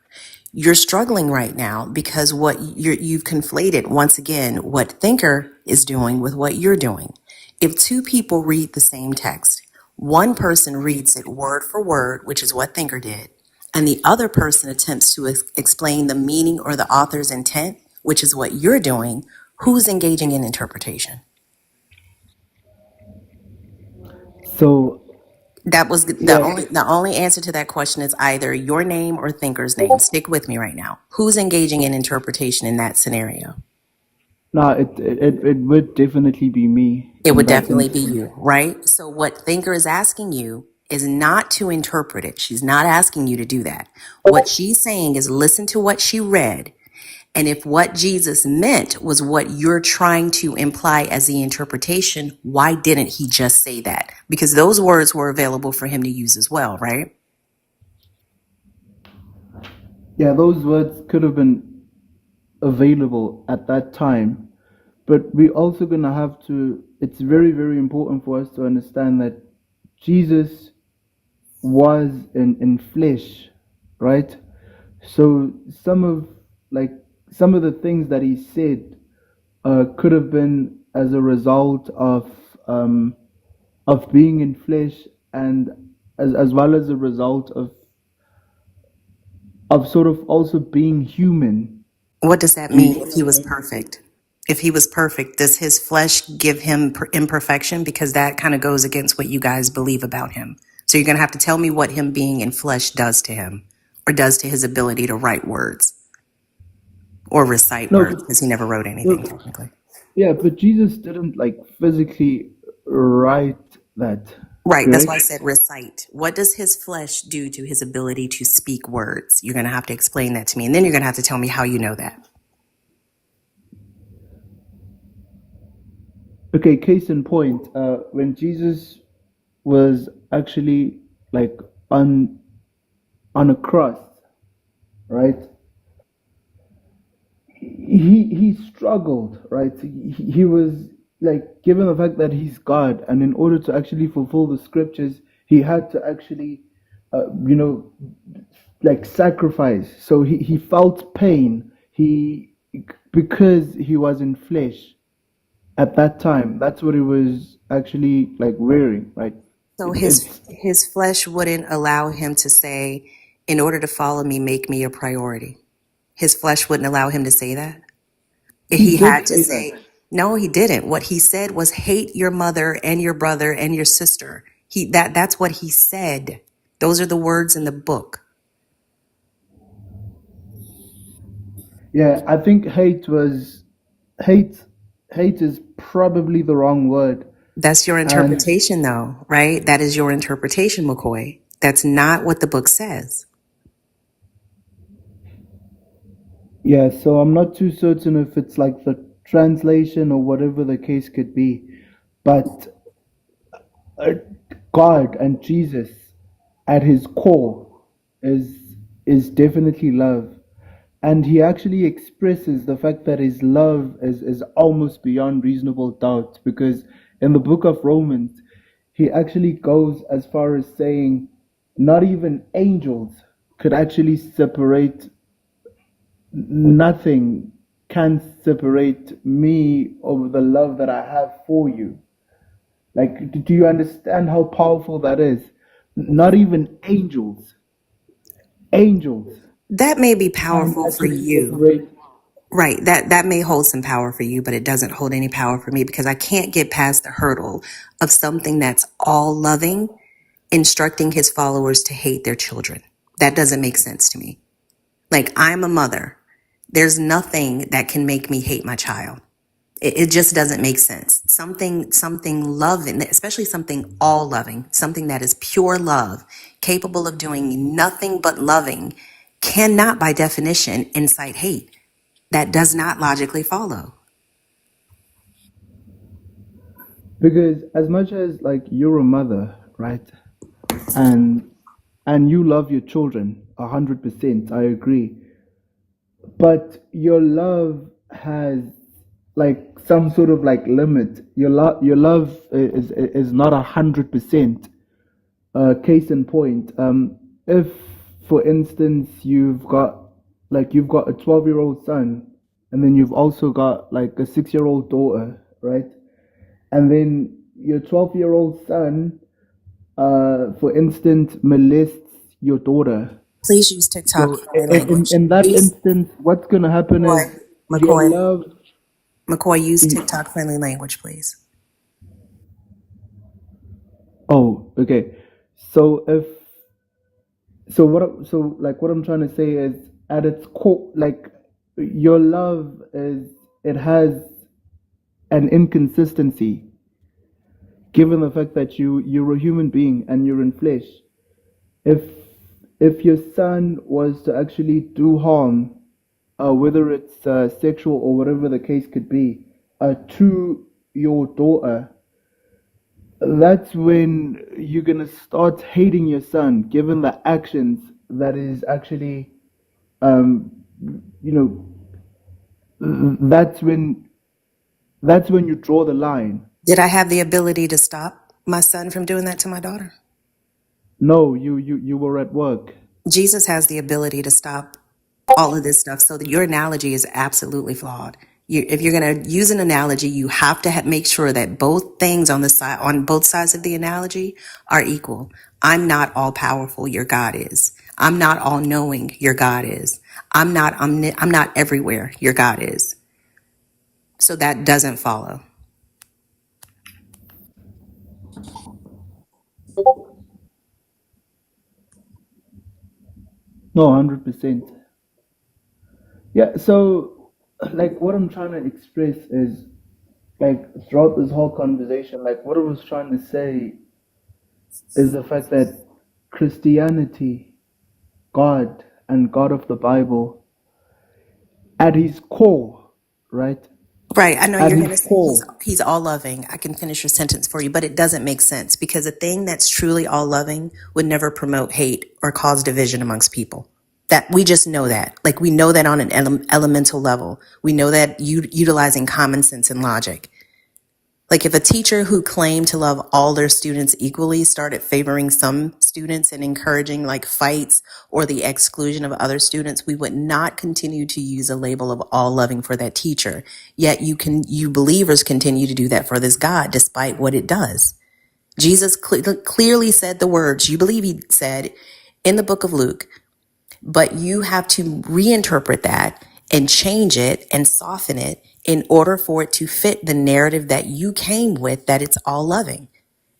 You're struggling right now because you've conflated once again what Thinker is doing with what you're doing. If two people read the same text, one person reads it word for word, which is what Thinker did, and the other person attempts to explain the meaning or the author's intent, which is what you're doing, who's engaging in interpretation? so That was yeah. the only answer to that question is either your name or Thinker's name. Stick with me right now. Who's engaging in interpretation in that scenario? No, it would definitely be me It in would that definitely be instance. you, right? So what Thinker is asking you is not to interpret it. She's not asking you to do that. What she's saying is listen to what she read. And if what Jesus meant was what you're trying to imply as the interpretation, why didn't he just say that? Because those words were available for him to use as well, right? Yeah, those words could have been available at that time, but we also gonna have to. It's very, very important for us to understand that Jesus was in flesh, right? So like some of the things that he said could have been as a result of being in flesh, and as well as a result of sort of also being human. What does that Do you mean get if what he I'm was trying to say? perfect? If he was perfect, does his flesh give him imperfection? Because that kind of goes against what you guys believe about him. So you're going to have to tell me what him being in flesh does to him or does to his ability to write words or recite No, words because he never wrote anything no, technically. yeah, but Jesus didn't like physically write that, Right. That's why I correct? said recite. What does his flesh do to his ability to speak words? You're going to have to explain that to me. And then you're going to have to tell me how you know that. Okay, case in point, when Jesus was actually like on on a cross, right? He struggled, right? He was like, given the fact that he's God, and in order to actually fulfill the scriptures, he had to actually, you know, like sacrifice. So he felt pain. He Because he was in flesh at that time. That's what he was actually like wearing, right? So It's his flesh wouldn't allow him to say, in order to follow me, make me a priority. His flesh wouldn't allow him to say that. he He did had to say that. say, no, he didn't. What he said was hate your mother and your brother and your sister. That's what he said. Those are the words in the book. Yeah, I think hate hate is probably the wrong word. That's your And interpretation, though, right? That is your interpretation, McCoy. That's not what the book says. yeah, so I'm not too certain if it's like the translation or whatever the case could be. But uh, God and Jesus at his core is is definitely love. And he actually expresses the fact that his love is almost beyond reasonable doubt, because in the book of Romans, he actually goes as far as saying not even angels could actually separate, nothing can separate me of the love that I have for you. Like, do you understand how powerful that is? Not even angels That may be can powerful for actually you. separate. Right. That may hold some power for you, but it doesn't hold any power for me because I can't get past the hurdle of something that's all loving, instructing his followers to hate their children. That doesn't make sense to me. Like, I'm a mother. There's nothing that can make me hate my child. It just doesn't make sense. Something loving, especially something all loving, something that is pure love, capable of doing nothing but loving, cannot by definition incite hate. That does not logically follow. Because as much as like you're a mother, right, and you love your children 100%, I agree. But your love has like some sort of like limit. Your love is not 100%. Case in point, if for instance you've got a 12-year-old son, and then you've also got like a 6-year-old daughter, right? And then your 12-year-old son, for instance, molests your daughter. Please use TikTok So friendly language. in that Use instance, what's gonna happen is McCoy. your McCoy. love. McCoy, use TikTok friendly language, please. Oh, okay. So if what I'm trying to say is, at its core, like, your love is, it has an inconsistency, given the fact that you're a human being and you're in flesh. If your son was to actually do harm, whether it's sexual or whatever the case could be, to your daughter, that's when you're gonna start hating your son, given the actions that is actually, um, you know, that's when you draw the line. Did I have the ability to stop my son from doing that to my daughter? No, you were at work. Jesus has the ability to stop all of this stuff. So that your analogy is absolutely flawed. If you're going to use an analogy, you have to make sure that both things on both sides of the analogy are equal. I'm not all powerful. Your God is. I'm not all knowing. Your God is. I'm not everywhere. Your God is. So that doesn't follow. No, 100%. Yeah. So, like, what I'm trying to express is, like, throughout this whole conversation, like, what I was trying to say is the fact that Christianity, God, and God of the Bible, at his core, right? Right. I know At you're going his to say he's core. he's all loving. I can finish your sentence for you, but it doesn't make sense because a thing that's truly all loving would never promote hate or cause division amongst people. That we just know that. Like we know that on an elemental level. We know that utilizing common sense and logic. Like if a teacher who claimed to love all their students equally started favoring some students and encouraging like fights or the exclusion of other students, we would not continue to use a label of all loving for that teacher. Yet you believers continue to do that for this God despite what it does. Jesus clearly said the words you believe he said in the book of Luke, but you have to reinterpret that and change it and soften it in order for it to fit the narrative that you came with, that it's all loving.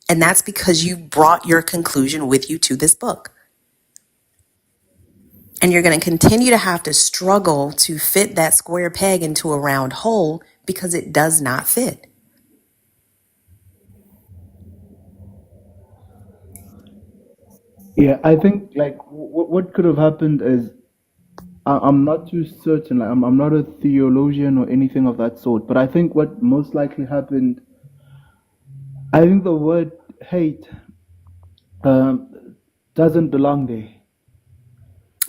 And that's because you brought your conclusion with you to this book. And you're going to continue to have to struggle to fit that square peg into a round hole because it does not fit. Yeah, I think like what could have happened is I'm not too certain. Like, I'm not a theologian or anything of that sort, but I think what most likely happened, I think the word hate doesn't belong there.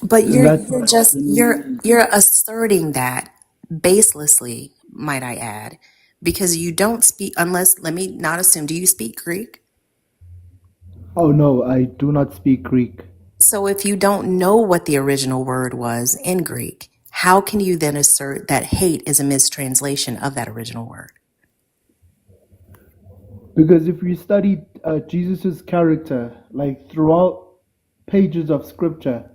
But That's you're my just genuine. you're asserting that baselessly, might I add, because you don't speak, unless, let me not assume, do you speak Greek? Oh no, I do not speak Greek. So if you don't know what the original word was in Greek, how can you then assert that hate is a mistranslation of that original word? Because if you study Jesus's character, like throughout pages of scripture,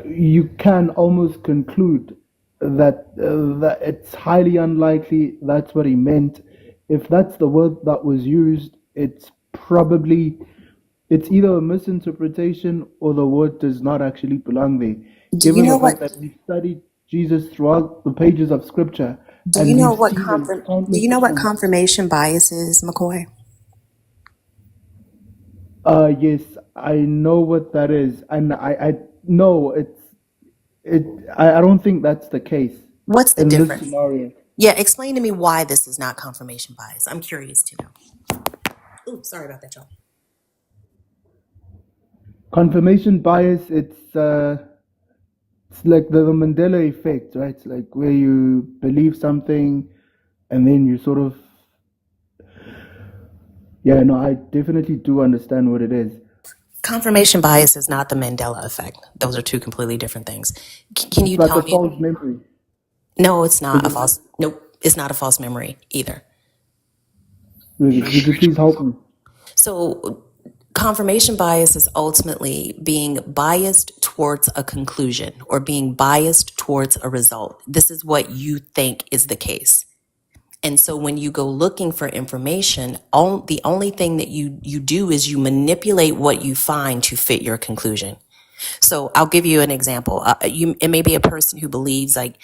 you can almost conclude that it's highly unlikely that's what he meant. If that's the word that was used, it's either a misinterpretation or the word does not actually belong there. Do you Given know the what fact that we've studied Jesus throughout the pages of scripture do you and know we've what seen him do countless you know what times. confirmation bias is, McCoy? Yes, I know what that is, and I no, it. I don't think that's the case What's the in this difference? scenario. Yeah, explain to me why this is not confirmation bias. I'm curious to know. Oops, sorry about that, y'all. Confirmation bias. It's like the Mandela effect, right? It's like where you believe something, and then you sort of yeah. No, I definitely do understand what it is. Confirmation bias is not the Mandela effect. Those are two completely different things. Can It's you like tell a me? false memory. No, it's not Could a you, false. Nope, it's not a false memory either. could you please help me? So, confirmation bias is ultimately being biased towards a conclusion or being biased towards a result. This is what you think is the case. And so when you go looking for information, the only thing that you do is you manipulate what you find to fit your conclusion. So I'll give you an example. It may be a person who believes like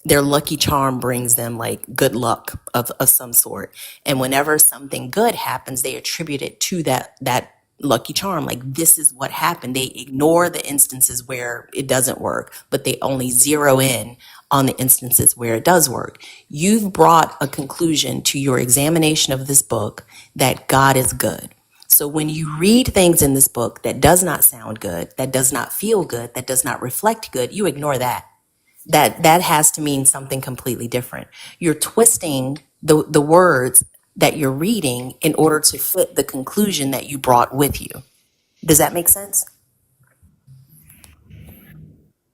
their lucky charm brings them like good luck of some sort. And whenever something good happens, they attribute it to that lucky charm. Like this is what happened. They ignore the instances where it doesn't work, but they only zero in on the instances where it does work. You've brought a conclusion to your examination of this book that God is good. So when you read things in this book that does not sound good, that does not feel good, that does not reflect good, you ignore that. That has to mean something completely different. You're twisting the words that you're reading in order to fit the conclusion that you brought with you. Does that make sense?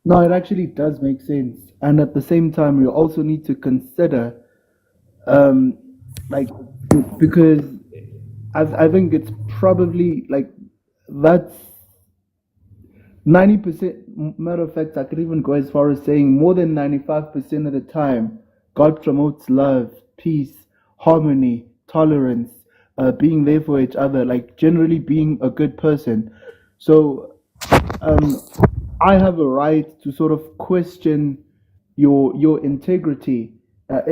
No, it actually does make sense, and at the same time, you also need to consider, um, like, because I think it's probably like that's 90%. Matter of fact, I could even go as far as saying more than 95% of the time, God promotes love, peace, harmony, tolerance, being there for each other, like generally being a good person. So, um, I have a right to sort of question your integrity.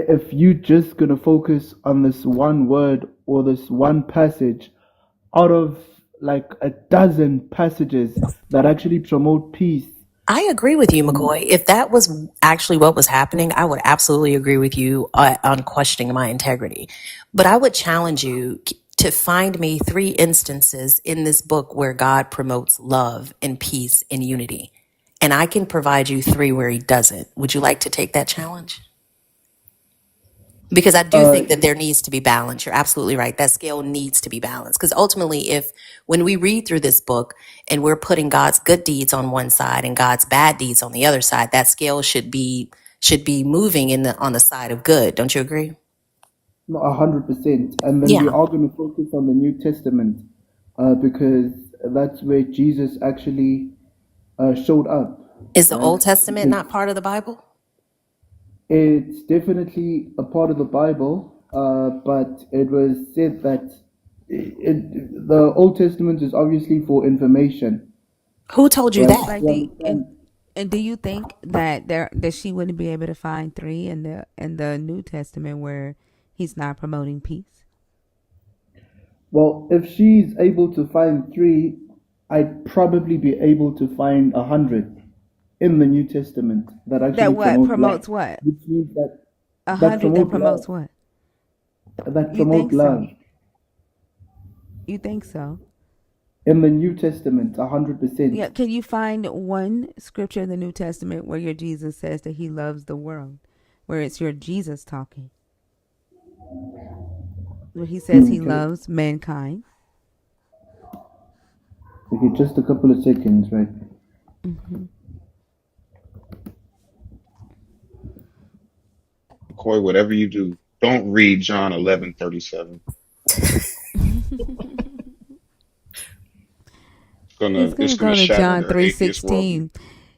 If you're just gonna focus on this one word or this one passage out of like a dozen passages that actually promote peace. I agree with you, And McCoy. If that was actually what was happening, I would absolutely agree with you on questioning my integrity. But I would challenge you to find me 3 instances in this book where God promotes love and peace and unity. And I can provide you 3 where he doesn't. Would you like to take that challenge? Because I do uh, think that there needs to be balance. You're absolutely right. That scale needs to be balanced. Because ultimately, if when we read through this book and we're putting God's good deeds on one side and God's bad deeds on the other side, that scale should be moving on the side of good. Don't you agree? not 100%. And then we Yeah. are going to focus on the New Testament because that's where Jesus actually showed up, Is the right? Old Testament Because not part of the Bible? it's definitely a part of the Bible, but it was said that the Old Testament is obviously for information, Who told you right? It's that? like To the understand. And do you think that she wouldn't be able to find 3 in the New Testament where he's not promoting peace? Well, if she's able to find 3, I'd probably be able to find 100 in the New Testament that That actually what promote love, promotes what? which means that A that hundred that promote love, promotes what? that You promote think love so? You think so? in the New Testament, 100%. Yeah. Can you find one scripture in the New Testament where your Jesus says that he loves the world, where it's your Jesus talking, where he says he Okay, loves mankind? okay, just a couple of seconds, right? Hmm. Corey, whatever you do, don't read John 11:37. He's It's gonna gonna go to shatter John their three atheist worldview. sixteen.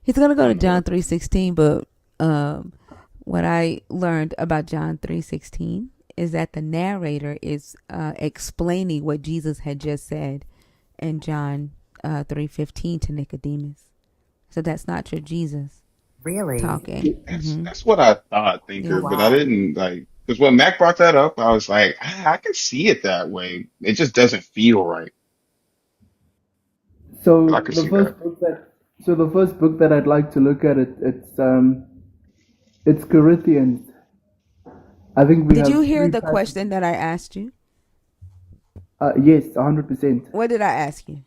He's gonna go I to know John it. 3:16, but what I learned about John 3:16 is that the narrator is explaining what Jesus had just said in John 3:15 to Nicodemus. So that's not your Jesus Really? talking. Hmm. That's what I thought, Oh, Yeah. thinker, but I wow. didn't like because when Mac brought that up, I was like, I can see it that way. It just doesn't feel right. But I So could see that. the first book that I'd like to look at it's Corinthians. I think we Did you have hear 3 the passages. question that I asked you? Yes, 100%. What did I ask you?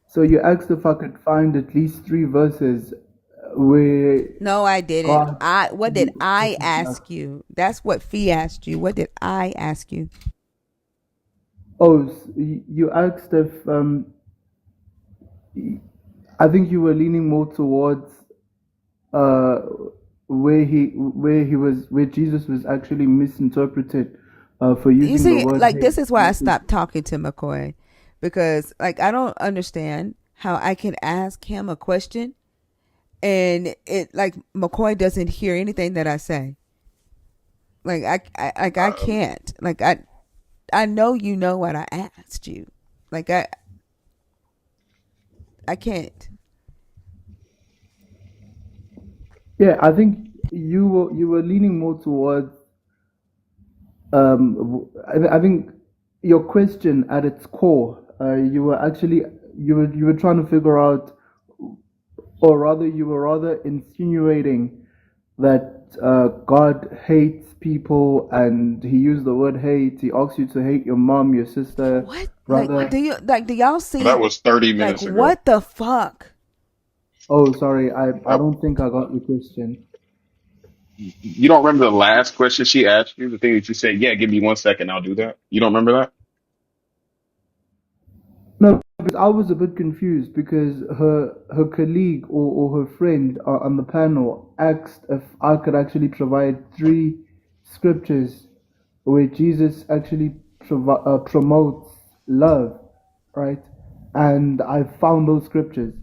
So you asked if I could find at least 3 verses where No, I didn't. God. What did I ask you? That's what Fee asked you. What did I ask you? Oh, you asked if I think you were leaning more towards uh, where Jesus was actually misinterpreted for You using the see, word like hate. this is why I stopped talking to McCoy, because like I don't understand how I can ask him a question and it like McCoy doesn't hear anything that I say. Like I Um, can't. Like I know you know what I asked you. Like I can't. Yeah, I think you were leaning more towards I think your question at its core, you were actually you were trying to figure out, or rather, you were rather insinuating that God hates people, and He used the word hate. He asks you to hate your mom, your sister, What? Like brother. do y'all that see was 30 like minutes ago. what the fuck? Oh, sorry, I That, don't think I got your question. you don't remember the last question she asked you? The thing that you said, yeah, give me 1 second, I'll do that. You don't remember that? No, because I was a bit confused because her colleague or her friend on the panel asked if I could actually provide 3 scriptures where Jesus actually promotes love, right? And I found those scriptures.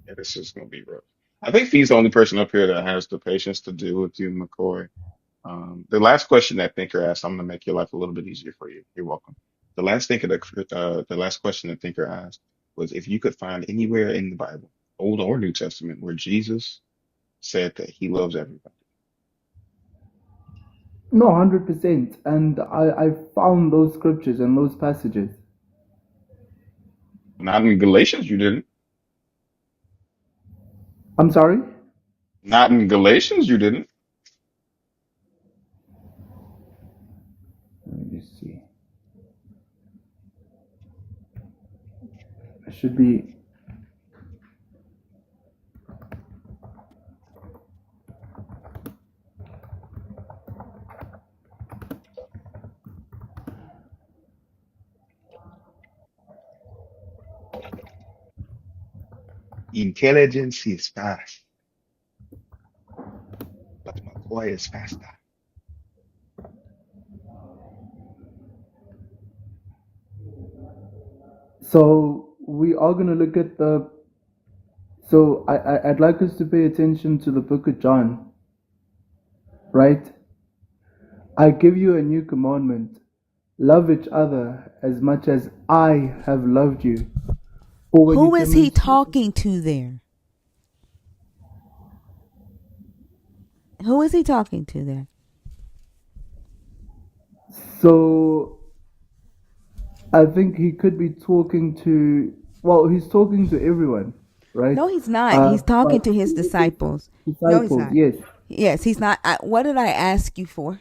Yeah, this is gonna be rough. I think Fee's the only person up here that has the patience to deal with you, McCoy. The last question that Thinker asked, I'm gonna make your life a little bit easier for you. You're welcome. The last question that Thinker asked was if you could find anywhere in the Bible, Old or New Testament, where Jesus said that he loves everybody. No, 100%. And I found those scriptures and those passages. Not in Galatians, you didn't. I'm sorry? Not in Galatians, you didn't. Let me just see. It should be. Intelligence is fast, but McCoy is faster. So we are going to look at the. So I'd like us to pay attention to the book of John, right? I give you a new commandment: love each other as much as I have loved you. or when you Who is he demonstrate. talking to there? Who is he talking to there? So I think he could be talking to, well, he's talking to everyone, right? No, he's not. He's talking But to his disciples. No, he's disciples, not. yes. Yes, he's not. What did I ask you for?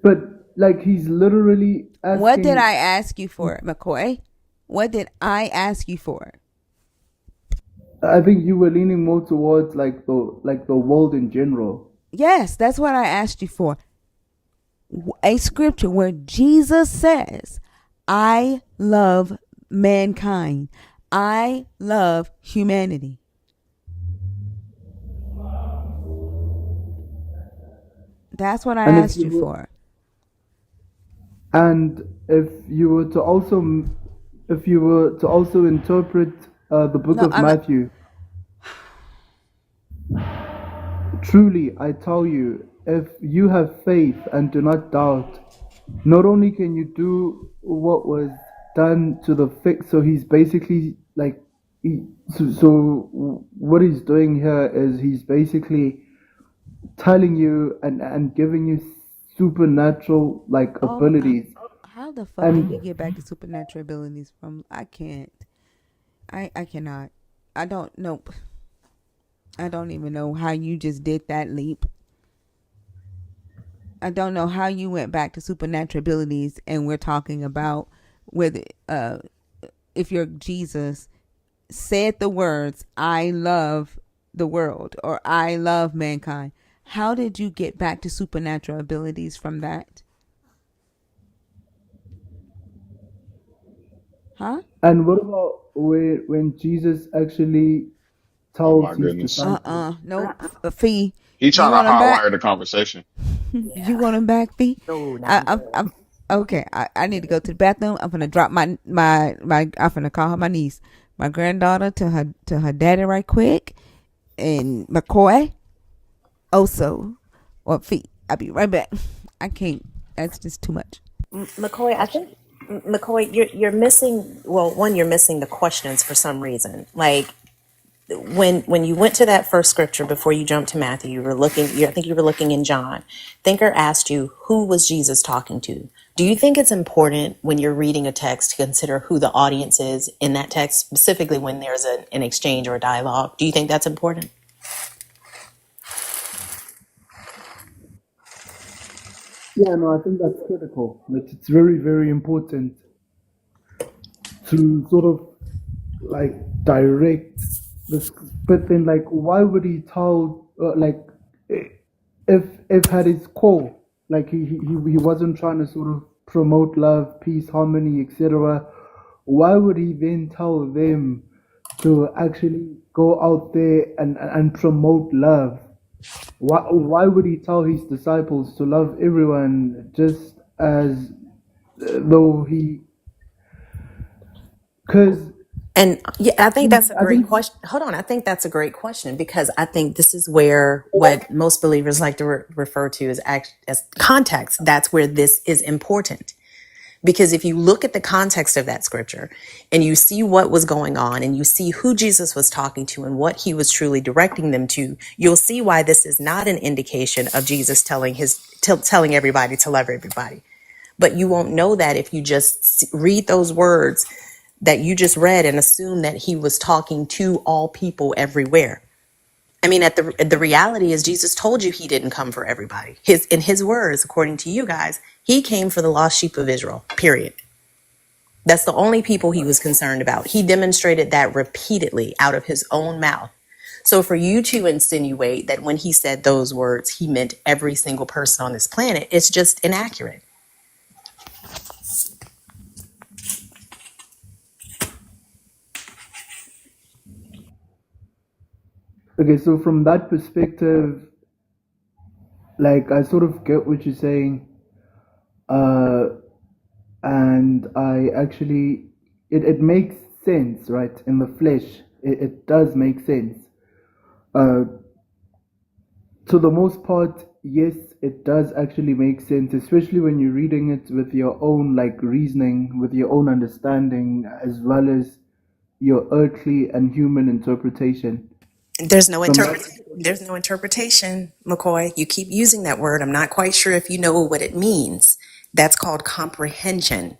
But like he's literally What did asking. I ask you for, McCoy? What did I ask you for? I think you were leaning more towards like the world in general. Yes, that's what I asked you for. A scripture where Jesus says, I love mankind. I love humanity. That's what I And if asked you you were, for. and if you were to also interpret the book No, of Matthew, truly I tell you, if you have faith and do not doubt, not only can you do what was done to the fig. So he's basically like, so what he's doing here is he's basically telling you and giving you supernatural like oh, abilities. how the fuck did we And get back to supernatural abilities from? I can't. I cannot. I don't know. I don't even know how you just did that leap. I don't know how you went back to supernatural abilities, and we're talking about whether if you're Jesus said the words I love the world or I love mankind. How did you get back to supernatural abilities from that? Huh? and what about when Jesus actually Oh my tells his goodness. disciples? Nope. Fee, He you trying to want him back? hotwire the conversation. You want him back, Fee? No, not I'm okay. I need to go to the bathroom. I'm gonna drop my. I'm gonna call her my niece, my granddaughter to her daddy right quick, and McCoy also, or Fee. I'll be right back. I can't. That's just too much. McCoy, I think McCoy, you're missing. Well, one, you're missing the questions for some reason. Like when you went to that first scripture before you jumped to Matthew, you were looking. I think you were looking in John. Thinker asked you, who was Jesus talking to? Do you think it's important when you're reading a text to consider who the audience is in that text, specifically when there's an exchange or a dialogue? Do you think that's important? Yeah, no, I think that's critical. Like it's very, very important to sort of like direct this. But then, like, why would he tell? If at his core, like he wasn't trying to sort of promote love, peace, harmony, etc. Why would he then tell them to actually go out there and promote love? Why would he tell his disciples to love everyone just as though he? Because And yeah, I think that's a I great think question. Hold on. I think that's a great question because I think this is where what most believers like to refer to as context. That's where this is important. Because if you look at the context of that scripture and you see what was going on and you see who Jesus was talking to and what he was truly directing them to, you'll see why this is not an indication of Jesus telling everybody to love everybody. But you won't know that if you just read those words that you just read and assume that he was talking to all people everywhere. I mean, the reality is Jesus told you he didn't come for everybody. In his words, according to you guys, he came for the lost sheep of Israel, period. That's the only people he was concerned about. He demonstrated that repeatedly out of his own mouth. So for you to insinuate that when he said those words, he meant every single person on this planet, it's just inaccurate. okay. So from that perspective, like I sort of get what you're saying, uh, and I actually it makes sense, right? In the flesh, it does make sense. Uh, to the most part, yes, it does actually make sense, especially when you're reading it with your own like reasoning, with your own understanding, as well as your earthly and human interpretation. There's no Some there's no interpretation, McCoy. You keep using that word. I'm not quite sure if you know what it means. That's called comprehension.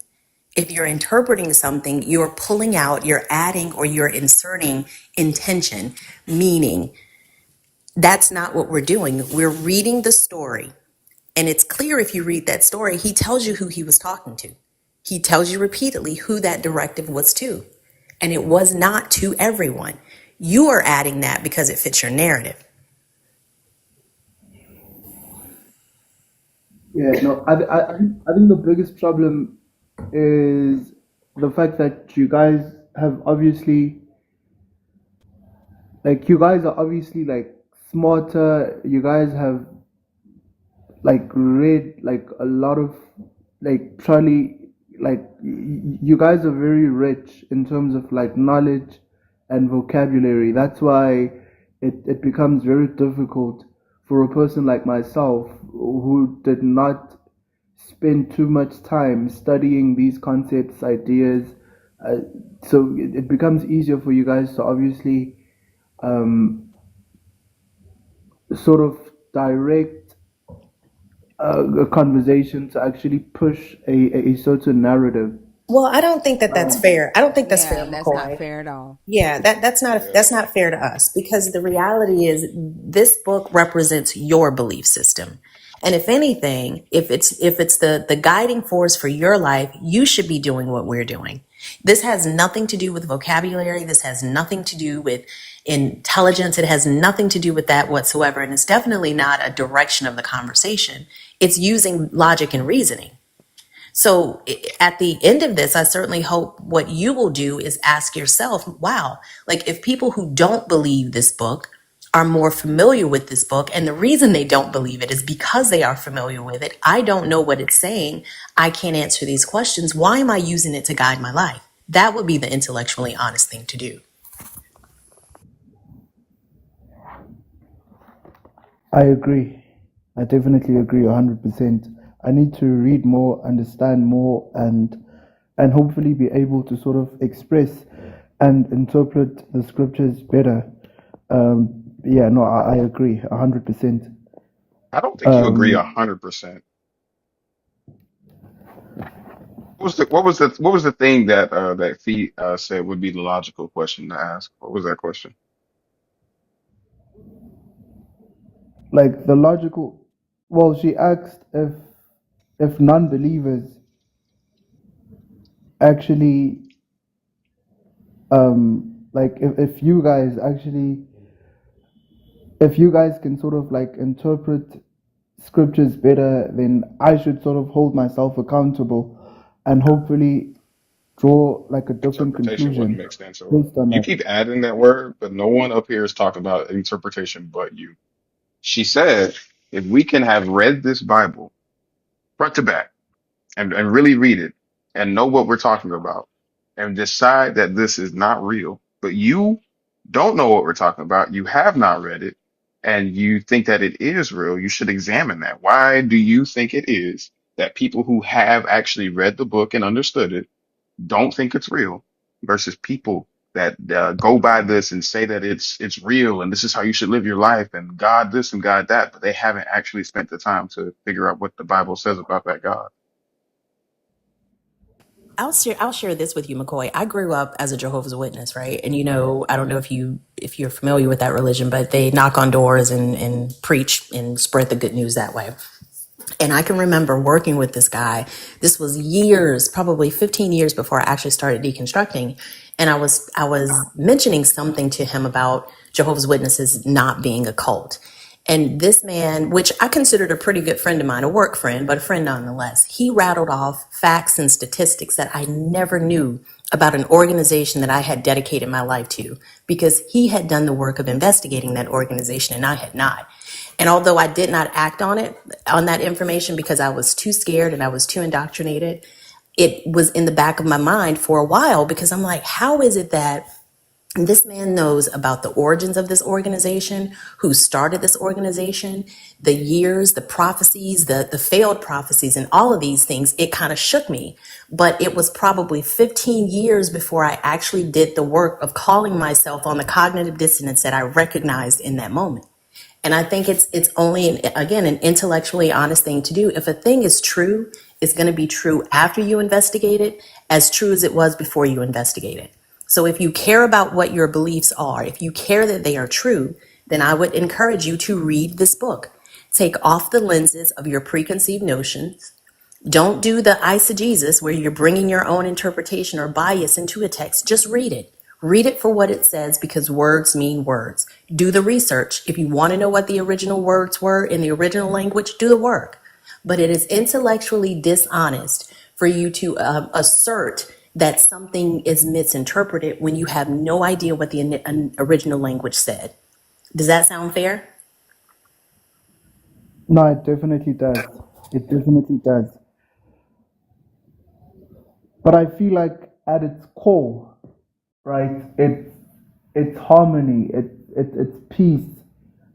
If you're interpreting something, you're pulling out, you're adding, or you're inserting intention, meaning. That's not what we're doing. We're reading the story. And it's clear if you read that story, he tells you who he was talking to. He tells you repeatedly who that directive was to. And it was not to everyone. You are adding that because it fits your narrative. Yeah, no, I think the biggest problem is the fact that you guys have obviously, like, you guys are obviously like smarter. You guys have like read like a lot of like probably like you guys are very rich in terms of like knowledge and vocabulary. That's why it becomes very difficult for a person like myself who did not spend too much time studying these concepts, ideas. Uh, so it becomes easier for you guys to obviously um, sort of direct a conversation to actually push a certain narrative. Well, I don't think that that's fair. I don't think that's fair, Yeah, that's not McCoy. fair at all. Yeah, that's not fair to us because the reality is this book represents your belief system. And if anything, if it's the guiding force for your life, you should be doing what we're doing. This has nothing to do with vocabulary. This has nothing to do with intelligence. It has nothing to do with that whatsoever. And it's definitely not a direction of the conversation. It's using logic and reasoning. So at the end of this, I certainly hope what you will do is ask yourself, wow, like if people who don't believe this book are more familiar with this book, and the reason they don't believe it is because they are familiar with it. I don't know what it's saying. I can't answer these questions. Why am I using it to guide my life? That would be the intellectually honest thing to do. I agree. I definitely agree 100%. I need to read more, understand more, and hopefully be able to sort of express and interpret the scriptures better. Yeah, no, I agree 100%. I don't think you agree Um, 100%. What was the thing that that Fee said would be the logical question to ask? What was that question? like the logical, well, she asked if non-believers actually like if you guys actually if you guys can sort of like interpret scriptures better, then I should sort of hold myself accountable and hopefully draw like a different Interpretation wouldn't conclusion make sense. Or based on you that. keep adding that word, but no one up here is talking about interpretation but you. She said, if we can have read this Bible front to back and really read it and know what we're talking about and decide that this is not real, but you don't know what we're talking about, you have not read it, and you think that it is real, you should examine that. Why do you think it is that people who have actually read the book and understood it don't think it's real versus people that go by this and say that it's real and this is how you should live your life and God this and God that, but they haven't actually spent the time to figure out what the Bible says about that God. I'll share this with you, McCoy. I grew up as a Jehovah's Witness, right? And I don't know if you're familiar with that religion, but they knock on doors and preach and spread the good news that way. And I can remember working with this guy. This was years, probably 15 years before I actually started deconstructing. And I was mentioning something to him about Jehovah's Witnesses not being a cult. And this man, which I considered a pretty good friend of mine, a work friend, but a friend nonetheless, he rattled off facts and statistics that I never knew about an organization that I had dedicated my life to because he had done the work of investigating that organization and I had not. And although I did not act on it, on that information because I was too scared and I was too indoctrinated, it was in the back of my mind for a while because I'm like, how is it that This man knows about the origins of this organization, who started this organization, the years, the prophecies, the failed prophecies, and all of these things. It kind of shook me. But it was probably 15 years before I actually did the work of calling myself on the cognitive dissonance that I recognized in that moment. And I think it's only, again, an intellectually honest thing to do. If a thing is true, it's going to be true after you investigate it, as true as it was before you investigate it. So if you care about what your beliefs are, if you care that they are true, then I would encourage you to read this book. Take off the lenses of your preconceived notions. Don't do the eisegesis where you're bringing your own interpretation or bias into a text. Just read it. Read it for what it says, because words mean words. Do the research. If you want to know what the original words were in the original language, do the work. But it is intellectually dishonest for you to assert that something is misinterpreted when you have no idea what the original language said. Does that sound fair? No, it definitely does. It definitely does. But I feel like at its core, right, it's harmony, it's peace,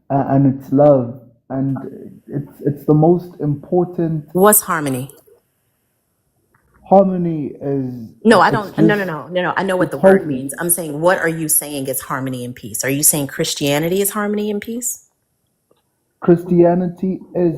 and it's love, and it's the most important. What's harmony? Harmony is No, I it's don't. No, just no, no, no, no. I know what it's the word wholeness. means. I'm saying, what are you saying is harmony and peace? Are you saying Christianity is harmony and peace? Christianity is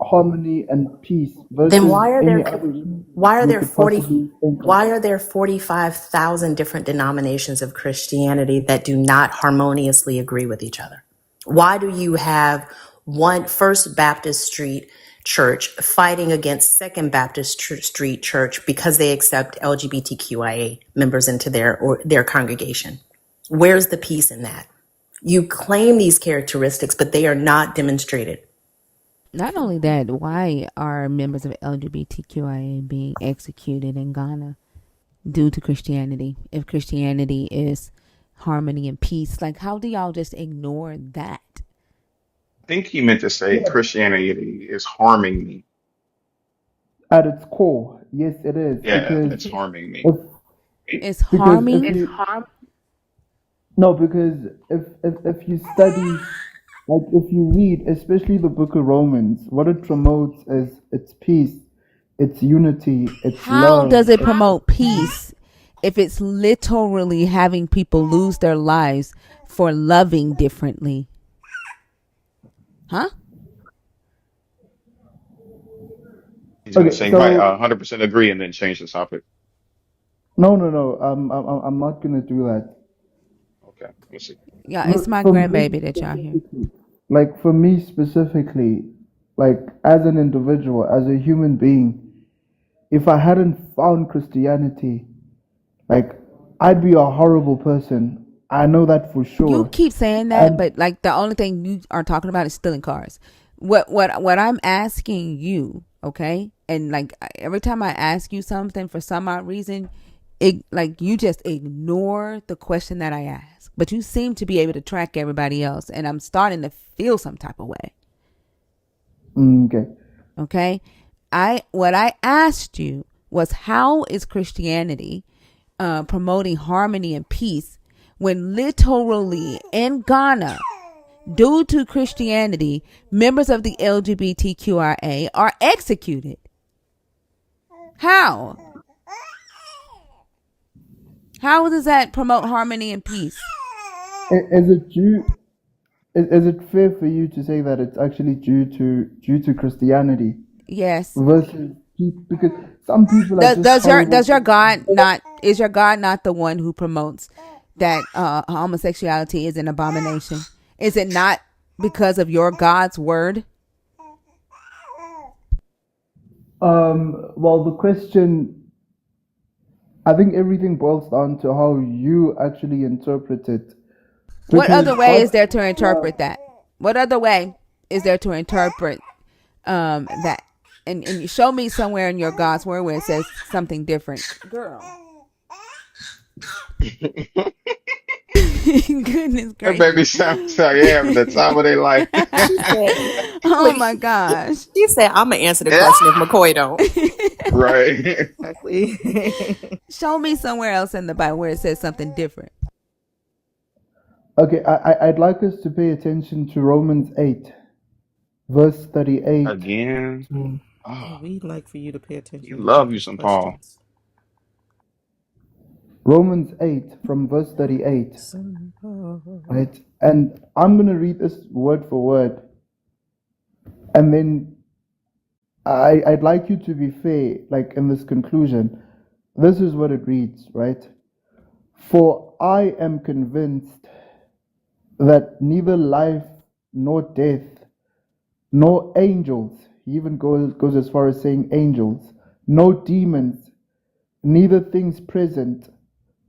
harmony and peace Then versus any other religion you could possibly think of. why are there 45,000 different denominations of Christianity that do not harmoniously agree with each other? Why do you have one First Baptist Street Church fighting against Second Baptist Street Church because they accept LGBTQIA members into their congregation? Where's the peace in that? You claim these characteristics, but they are not demonstrated. Not only that, why are members of LGBTQIA being executed in Ghana due to Christianity? If Christianity is harmony and peace, like, how do y'all just ignore that? I think he meant to say Christianity is harming me. At its core, yes, it is Yeah, it's harming me. It's because harming. if you no, because if you study, like if you read, especially the book of Romans, what it promotes is its peace, its unity, its How love. does it promote peace if it's literally having people lose their lives for loving differently? Huh? He's gonna Okay, say right, so 100% agree, and then change the topic. no. I'm not gonna do that. Okay, let's see. Yeah, it's Look, my for me grandbaby that y'all hear. specifically, for me specifically, like as an individual, as a human being, if I hadn't found Christianity, like I'd be a horrible person. I know that for You sure. keep saying that, And but like the only thing you are talking about is stealing cars. What I'm asking you, okay? And like every time I ask you something for some odd reason, it like you just ignore the question that I ask. But you seem to be able to track everybody else, and I'm starting to feel some type of way. okay, Okay? What I asked you was, how is Christianity promoting harmony and peace when literally in Ghana, due to Christianity, members of the LGBTQIA are executed? How? How does that promote harmony and peace? is it due? Is it fair for you to say that it's actually due to Christianity Yes. versus because some people are just horrible. Does your God not, is your God not the one who promotes that homosexuality is an abomination? Is it not because of your God's word? Well, the question, I think everything boils down to how you actually interpret it. What Because other way is there to God, interpret that? What other way is there to interpret that? And you show me somewhere in your God's word where it says something different. Girl. Goodness That gracious. baby sounds like they're having the time of their life. Oh my gosh. She said, I'm going to answer the question if McCoy don't. Right. Exactly. Show me somewhere else in the Bible where it says something different. Okay, I'd like us to pay attention to Romans 8, verse 38. Again. to- Yeah, Oh, we'd like for you to pay you attention to love you people's some Paul. questions. Romans 8 from verse 38, Son Paul. right? And I'm going to read this word for word. And then I'd like you to be fair, like in this conclusion. This is what it reads, right? For I am convinced that neither life nor death, nor angels, he even goes as far as saying angels, no demons, neither things present,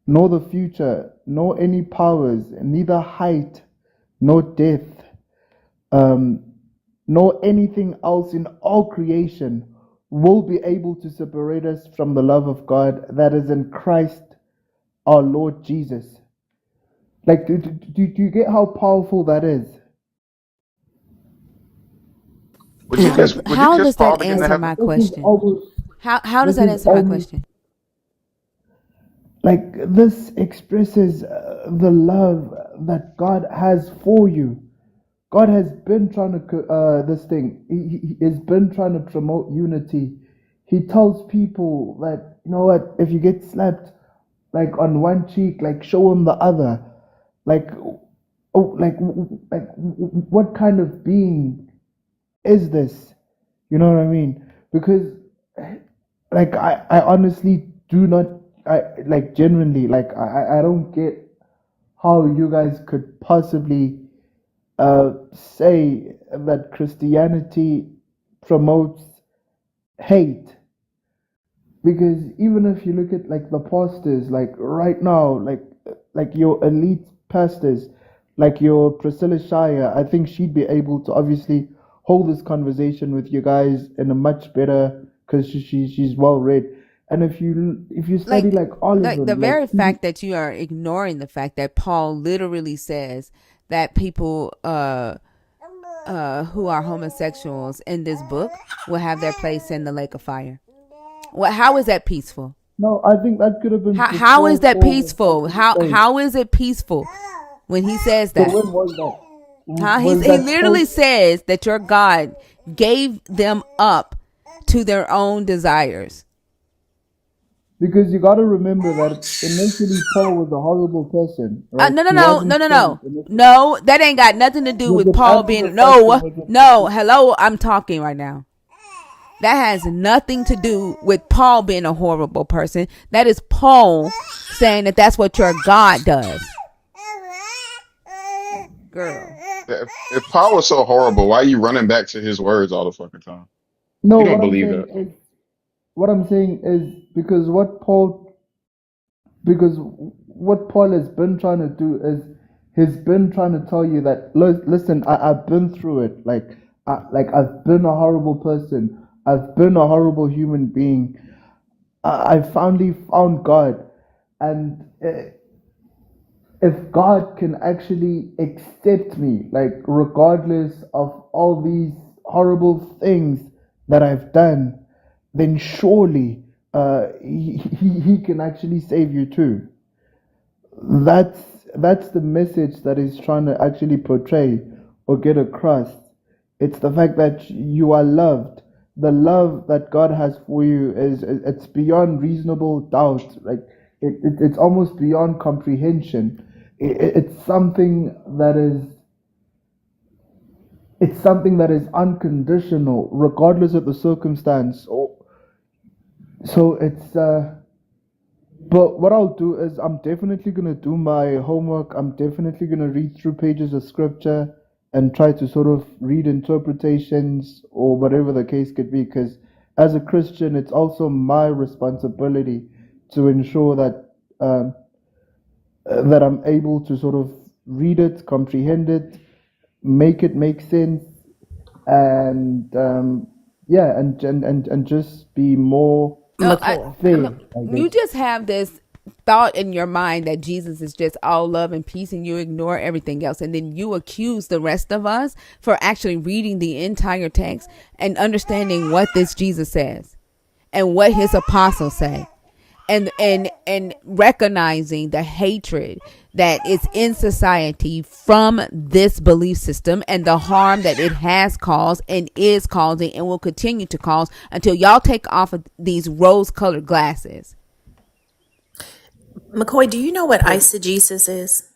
nor the future, nor any powers, neither height, nor depth, um, nor anything else in all creation will be able to separate us from the love of God that is in Christ our Lord Jesus. Like, do you get how powerful that is? Would you How kiss does Paul that to get into answer heaven? my This is question? almost, How does this that is answer my almost question? like this expresses the love that God has for you. God has been trying to this thing. He has been trying to promote unity. He tells people that, you know what, if you get slapped like on one cheek, like show him the other. Like, oh, like what kind of being is this? You know what I mean? Because like I honestly do not, I like genuinely, like I don't get how you guys could possibly say that Christianity promotes hate. Because even if you look at like the pastors, like right now, like your elite pastors, like your Priscilla Shire, I think she'd be able to obviously hold this conversation with you guys in a much better, because she's well read. And if you study Like like Oliver, the like very fact that you are ignoring the fact that Paul literally says that people who are homosexuals in this book will have their place in the lake of fire. How is that peaceful? no, I think that could have been How is before that Paul was peaceful? actually saying. How is it peaceful when he says So that? when was that? Was He that literally post? says that your God gave them up to their own desires. Because you got to remember that initially Paul was a horrible person, right? No, no, He no, no, wasn't no, no, saved initially. no. That ain't got nothing to do You with can Paul answer the being question no, with no. Hello, I'm talking right now. That has nothing to do with Paul being a horrible person. That is Paul saying that that's what your God does. Girl. If Paul was so horrible, why are you running back to his words all the fucking time? No, You don't believe that. what I'm saying is because what Paul has been trying to do is he's been trying to tell you that listen, I've been through it. Like I've been a horrible person. I've been a horrible human being. I finally found God, and if God can actually accept me, like regardless of all these horrible things that I've done, then surely he can actually save you too. That's that's the message that he's trying to actually portray or get across. It's the fact that you are loved. The love that God has for you is it's beyond reasonable doubt. Like it's almost beyond comprehension. It's something that is unconditional, regardless of the circumstance. So it's but what I'll do is I'm definitely gonna do my homework. I'm definitely gonna read through pages of scripture and try to sort of read interpretations or whatever the case could be. Because as a Christian, it's also my responsibility to ensure that I'm able to sort of read it, comprehend it, make it make sense, and yeah, and just be more No, fair, I you guess. just have this thought in your mind that Jesus is just all love and peace and you ignore everything else. And then you accuse the rest of us for actually reading the entire text and understanding what this Jesus says and what his apostles say. and recognizing the hatred that is in society from this belief system and the harm that it has caused and is causing and will continue to cause until y'all take off of these rose-colored glasses. McCoy, do you know what eisegesis is?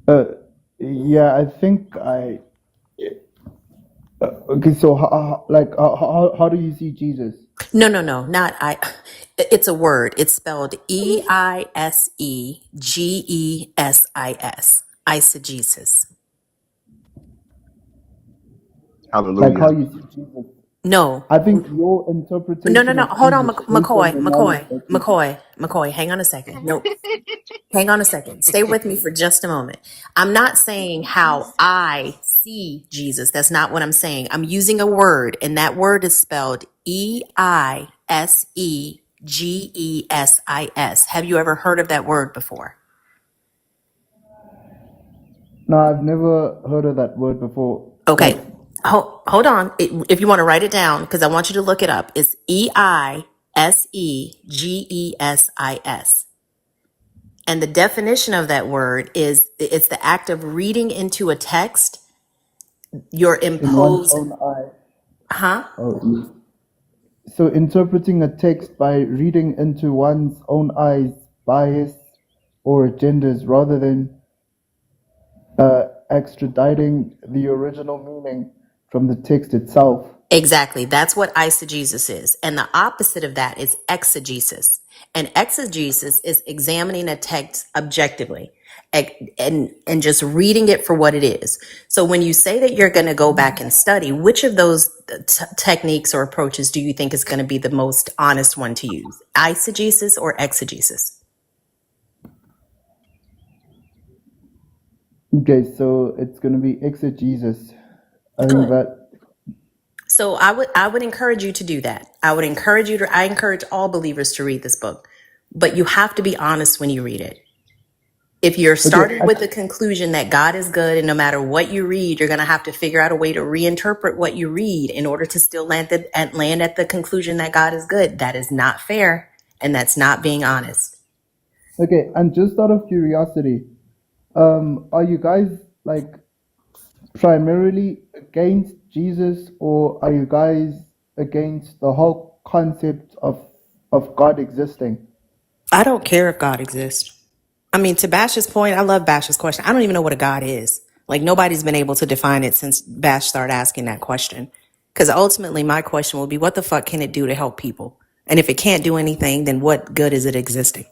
Uh, yeah, I think I. Okay, so how do you see Jesus? No, not I. It's a word. It's spelled Eisegesis. Eisegesis. Like how Hallelujah. you see Jesus? No, I think your interpretation no. of Hold on, Jesus based on McCoy, the knowledge that you. McCoy. Hang on a second. No, hang on a second. Stay with me for just a moment. I'm not saying how I see Jesus. That's not what I'm saying. I'm using a word, and that word is spelled Eisegesis. Have you ever heard of that word before? No, I've never heard of that word before. Like, Okay. Hold on. If you want to write it down, because I want you to look it up. It's Eisegesis. And the definition of that word is it's the act of reading into a text your in one's imposed, own eye. huh? Oh, so interpreting a text by reading into one's own eyes bias or agendas rather than extraditing the original meaning from the text itself. Exactly. That's what eisegesis is. And the opposite of that is exegesis. And exegesis is examining a text objectively and just reading it for what it is. So when you say that you're going to go back and study, which of those techniques or approaches do you think is going to be the most honest one to use? Eisegesis or exegesis? Okay, so it's going to be exegesis. I think Good. that. So I would encourage you to do that. I encourage all believers to read this book, but you have to be honest when you read it. If you're Okay, starting with the conclusion that God is good and no matter what you read, you're going to have to figure out a way to reinterpret what you read in order to still land at the conclusion that God is good. That is not fair, and that's not being honest. okay, and just out of curiosity, are you guys like primarily against Jesus, or are you guys against the whole concept of God existing? I don't care if God exists. I mean, to Bash's point, I love Bash's question. I don't even know what a God is. Like, nobody's been able to define it since Bash started asking that question. Because ultimately, my question will be, what the fuck can it do to help people? And if it can't do anything, then what good is it existing?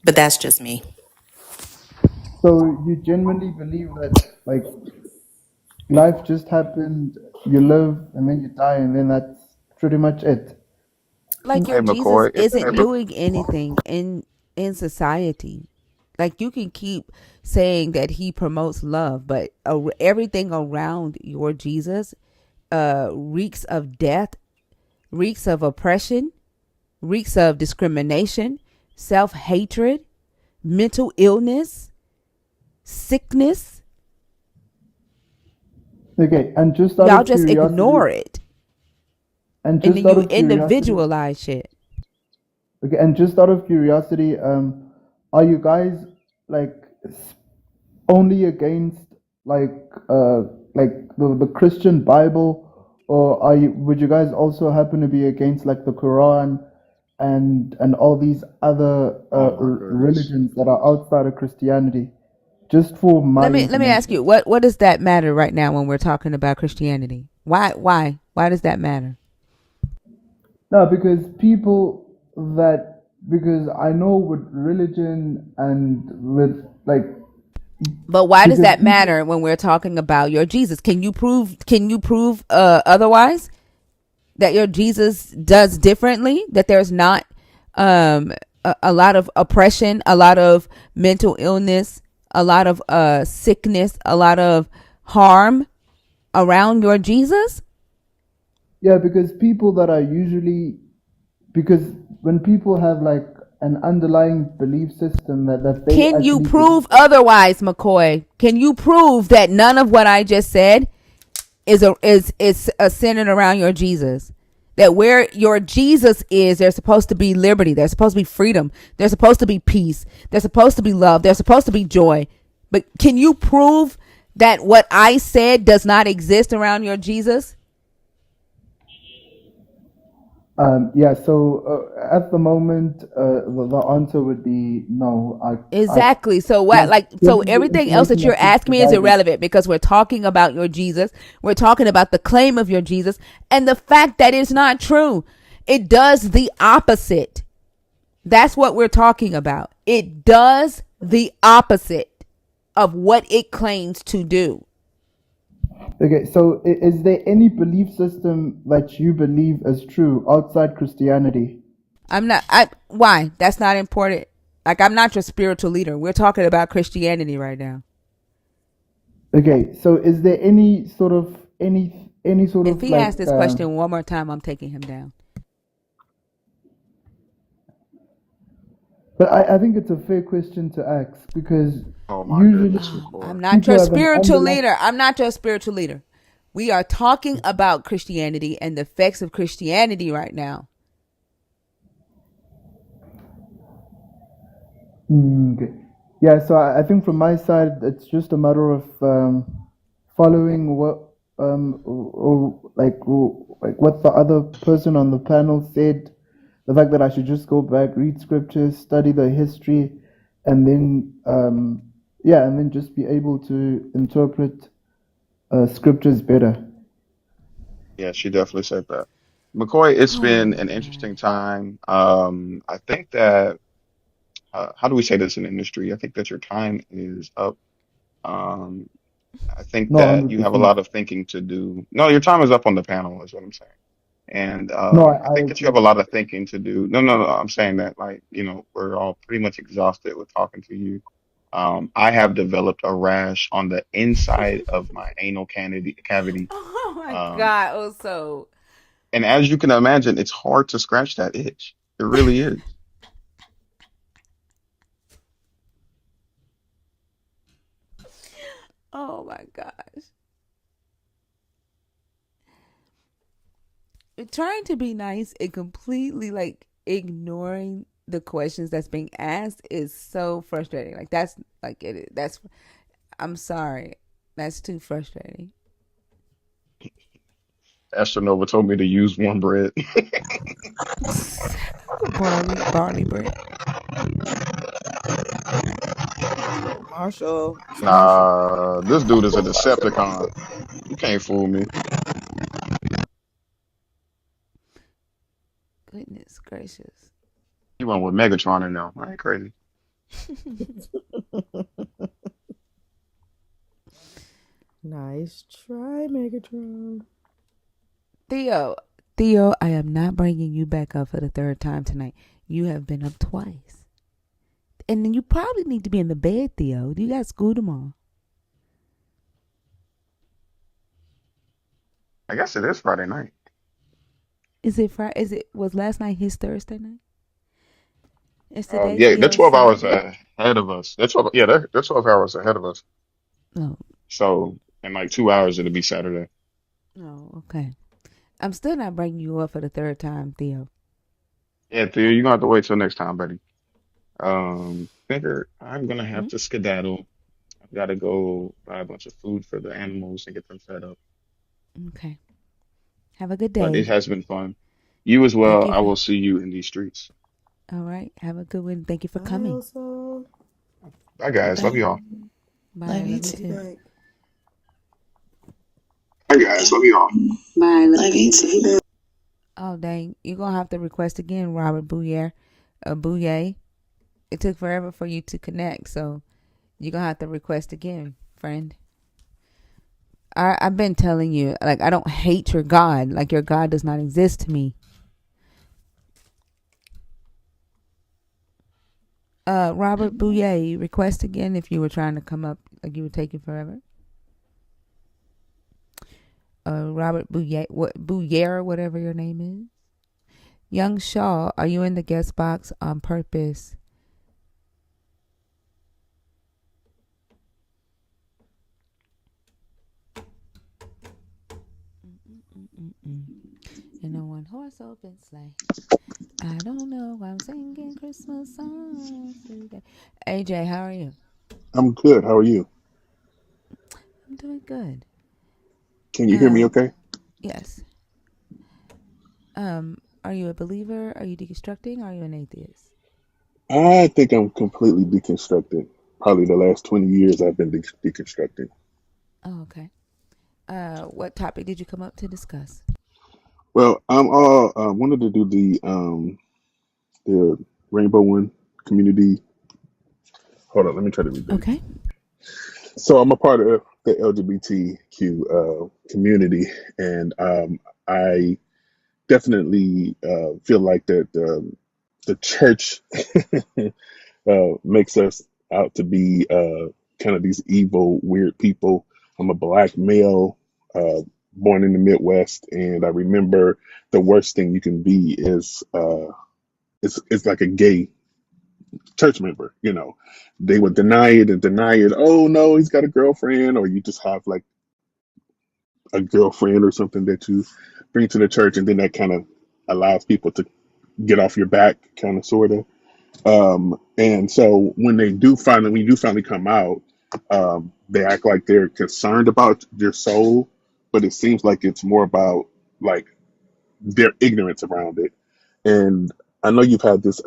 But that's just me. So you genuinely believe that like life just happened, you live and then you die, and then that's pretty much it. Like Hey, your Jesus McCoy. isn't doing anything in society. Like you can keep saying that he promotes love, but everything around your Jesus reeks of death, reeks of oppression, reeks of discrimination, self-hatred, mental illness, sickness. Okay, and just out Y'all of just curiosity, ignore it. and And just then out you of curiosity, individualize shit. okay, and just out of curiosity, are you guys like only against like uh like the Christian Bible, or would you guys also happen to be against like the Quran and all these other Oh my goodness. religions that are outside of Christianity? Just for my Let me ask information. you, what does that matter right now when we're talking about Christianity? Why does that matter? No, because I know with religion and with like But why does because that people. matter when we're talking about your Jesus? Can you prove otherwise, that your Jesus does differently, that there's not a lot of oppression, a lot of mental illness, a lot of sickness, a lot of harm around your Jesus? Yeah, because people that are usually because when people have like an underlying belief system that they Can you actually believe prove otherwise, McCoy? Can you prove that none of what I just said is centered around your Jesus? that where your Jesus is, there's supposed to be liberty, there's supposed to be freedom, there's supposed to be peace, there's supposed to be love, there's supposed to be joy. But can you prove that what I said does not exist around your Jesus? Yeah, so at the moment, the answer would be no. I Exactly. So what, like like, so given the everything else information that you're that you've asking me is provided. irrelevant because we're talking about your Jesus. We're talking about the claim of your Jesus and the fact that it's not true. It does the opposite. That's what we're talking about. It does the opposite of what it claims to do. Okay, so is there any belief system that you believe is true outside Christianity? Why? That's not important. Like, I'm not your spiritual leader. We're talking about Christianity right now. Okay, so is there any sort If of he like asks this question one more time, I'm taking him down. but I think it's a fair question to ask because Oh my usually goodness, I'm Lord. not people your have an spiritual underlying. leader. I'm not your spiritual leader. We are talking about Christianity and the effects of Christianity right now. Okay. Yeah, so I think from my side, it's just a matter of following what like what the other person on the panel said. The fact that I should just go back, read scriptures, study the history, and then yeah, and then just be able to interpret scriptures better. Yeah, she definitely said that. McCoy, it's Oh been my an God. interesting time. I think that how do we say this in industry? I think that your time is up. Um, I think No, that you have a 100%. lot of thinking to do. No, your time is up on the panel, is what I'm saying. And No, I I think that you have a agree. lot of thinking to do. No. I'm saying that, like, we're all pretty much exhausted with talking to you. I have developed a rash on the inside of my anal cavity. Oh my Um, God. Also, and as you can imagine, it's hard to scratch that itch. It really is. oh my gosh. Trying to be nice and completely like ignoring the questions that's being asked is so frustrating. Like, that's like it. That's, I'm sorry. That's too frustrating. Astronova told me to use one bread. Barley bread. Marshall, smash it. Nah, this dude is a Decepticon. You can't fool me. Goodness gracious. He went with Megatron in there. I ain't crazy. Nice try, Megatron. Theo, Theo, I am not bringing you back up for the third time tonight. You have been up twice. And then you probably need to be in the bed, Theo. You got school tomorrow. I guess it is Friday night. Is it Friday? Was last night his Thursday night? It's today Yeah, they're Theo's 12 hours Friday. ahead of us. They're 12 hours ahead of us. Oh, So in like 2 hours, it'll be Saturday. oh, okay. I'm still not bringing you up for the third time, Theo. Yeah, Theo, you're gonna have to wait till next time, buddy. Thinker, I'm gonna have Hmm? to skedaddle. I've got to go buy a bunch of food for the animals and get them fed up. Okay. Have a good But it day. has been fun. You as Thank well. you I for. will see you in these streets. All right. Have a good one. Thank you for Bye, coming. Elsa. Bye, guys. Love Bye. you all. Bye. Love you Love you Be too. too. back. Bye, guys. Love you all. Bye. Love you too. Oh, dang. You're going to have to request again, Robert Bouyer. Bouye. It took forever for you to connect, so you're going to have to request again, friend. I've been telling you, like, I don't hate your God. Like, your God does not exist to me. Robert Bouye, request again if you were trying to come up, like you were taking forever. Robert Bouye, Bouyer, whatever your name is. Young Shaw, are you in the guest box on purpose? in a one horse open sleigh. I don't know why I'm singing Christmas songs today. AJ, how are you? I'm good. How are you? I'm doing good. Can you hear me Um, okay? yes. Are you a believer? Are you deconstructing? Are you an atheist? I think I'm completely deconstructed. Probably the last 20 years I've been deconstructing. Oh, okay. What topic did you come up to discuss? Well, I'm all wanted to do the Rainbow One community. Hold on, let me try to read that again. Okay. So I'm a part of the LGBTQ community, and I definitely feel like that the church makes us out to be kind of these evil, weird people. I'm a black male, born in the Midwest, and I remember the worst thing you can be is it's like a gay church member. You know, they would deny it and deny it. Oh no, he's got a girlfriend, or you just have like a girlfriend or something that you bring to the church, and then that kind of allows people to get off your back, kind of, sort of. And so when you do finally come out, they act like they're concerned about your soul, but it seems like it's more about like their ignorance around it. And I know you've had this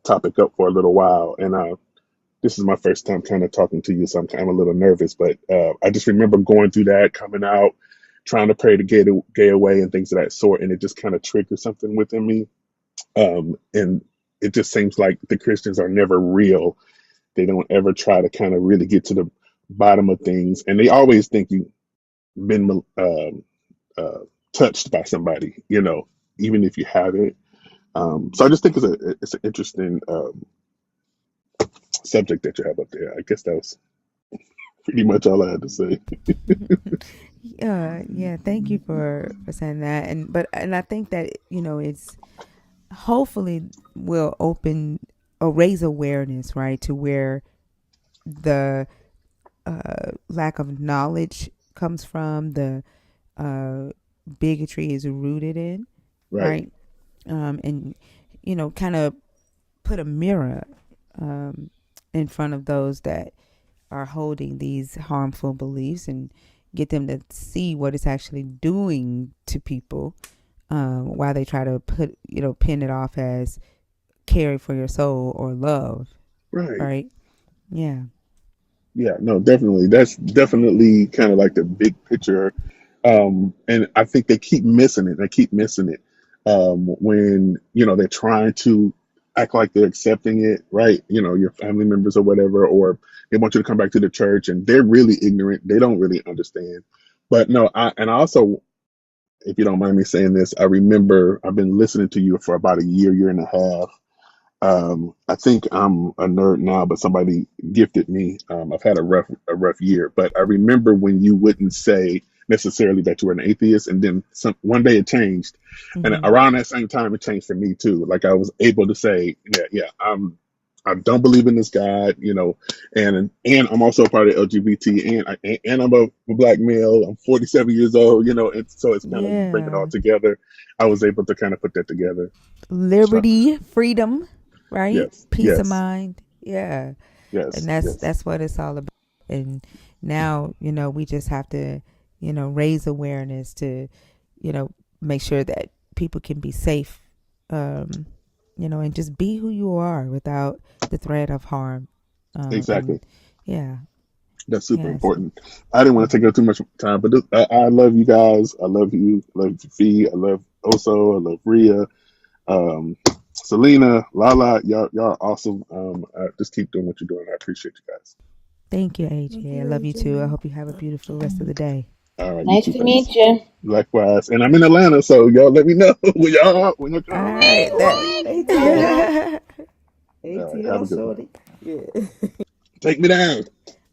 topic up for a little while, and this is my first time kind of talking to you, so I'm kind of a little nervous. But I just remember going through that, coming out, trying to pray to get gay away and things of that sort, and it just kind of triggered something within me. And it just seems like the Christians are never real. They don't ever try to kind of really get to the bottom of things, and they always think you've been uh, touched by somebody, even if you haven't. So I just think it's an interesting subject that you have up there. I guess that was pretty much all I had to say. Yeah. Thank you for saying that. And I think that it's hopefully will open or raise awareness, right, to where the lack of knowledge comes from, the uh, bigotry is rooted in, Right, right? And kind of put a mirror um, in front of those that are holding these harmful beliefs and get them to see what it's actually doing to people, while they try to pin it off as caring for your soul or love, right. right? Yeah. Yeah, no, definitely. That's definitely kind of like the big picture. And I think they keep missing it. They keep missing it. When, they're trying to act like they're accepting it, right? Your family members or whatever, or they want you to come back to the church and they're really ignorant. They don't really understand. But no, I also, if you don't mind me saying this, I remember I've been listening to you for about a year and a half. I think I'm a nerd now, but somebody gifted me. I've had a rough year, but I remember when you wouldn't say necessarily that you were an atheist, and then one day it changed, and Mm-hmm. around that same time it changed for me too. Like I was able to say, yeah, I don't believe in this God, and I'm also a part of LGBT, and I'm a black male. I'm 47 years old, and so it's kind of you bring it all Yeah. together. I was able to kind of put that together. So Liberty, freedom, right? yes, Peace of yes. mind. Yeah. And Yes, that's yes, that's what it's all about. And now, we just have to, raise awareness to, make sure that people can be safe, um, and just be who you are without the threat of harm. And exactly. yeah, That's super yeah. So, important. I didn't want mhm. to take up too much time, but I love you guys. I love you. I love Fee. I love Oso. I love Ria. Um, Selena, Lala, y'all are awesome. Just keep doing what you're doing. I appreciate you guys. Thank you, Thank AJ. I you, love you too. I AJ. hope you have a beautiful rest of the day. All right, you Nice too. to meet Thanks. you. Likewise. And I'm in Atlanta, so y'all let me know when you All come. right. That. ATL. All right, have a ATL, good one. shorty. Yeah. Take me down.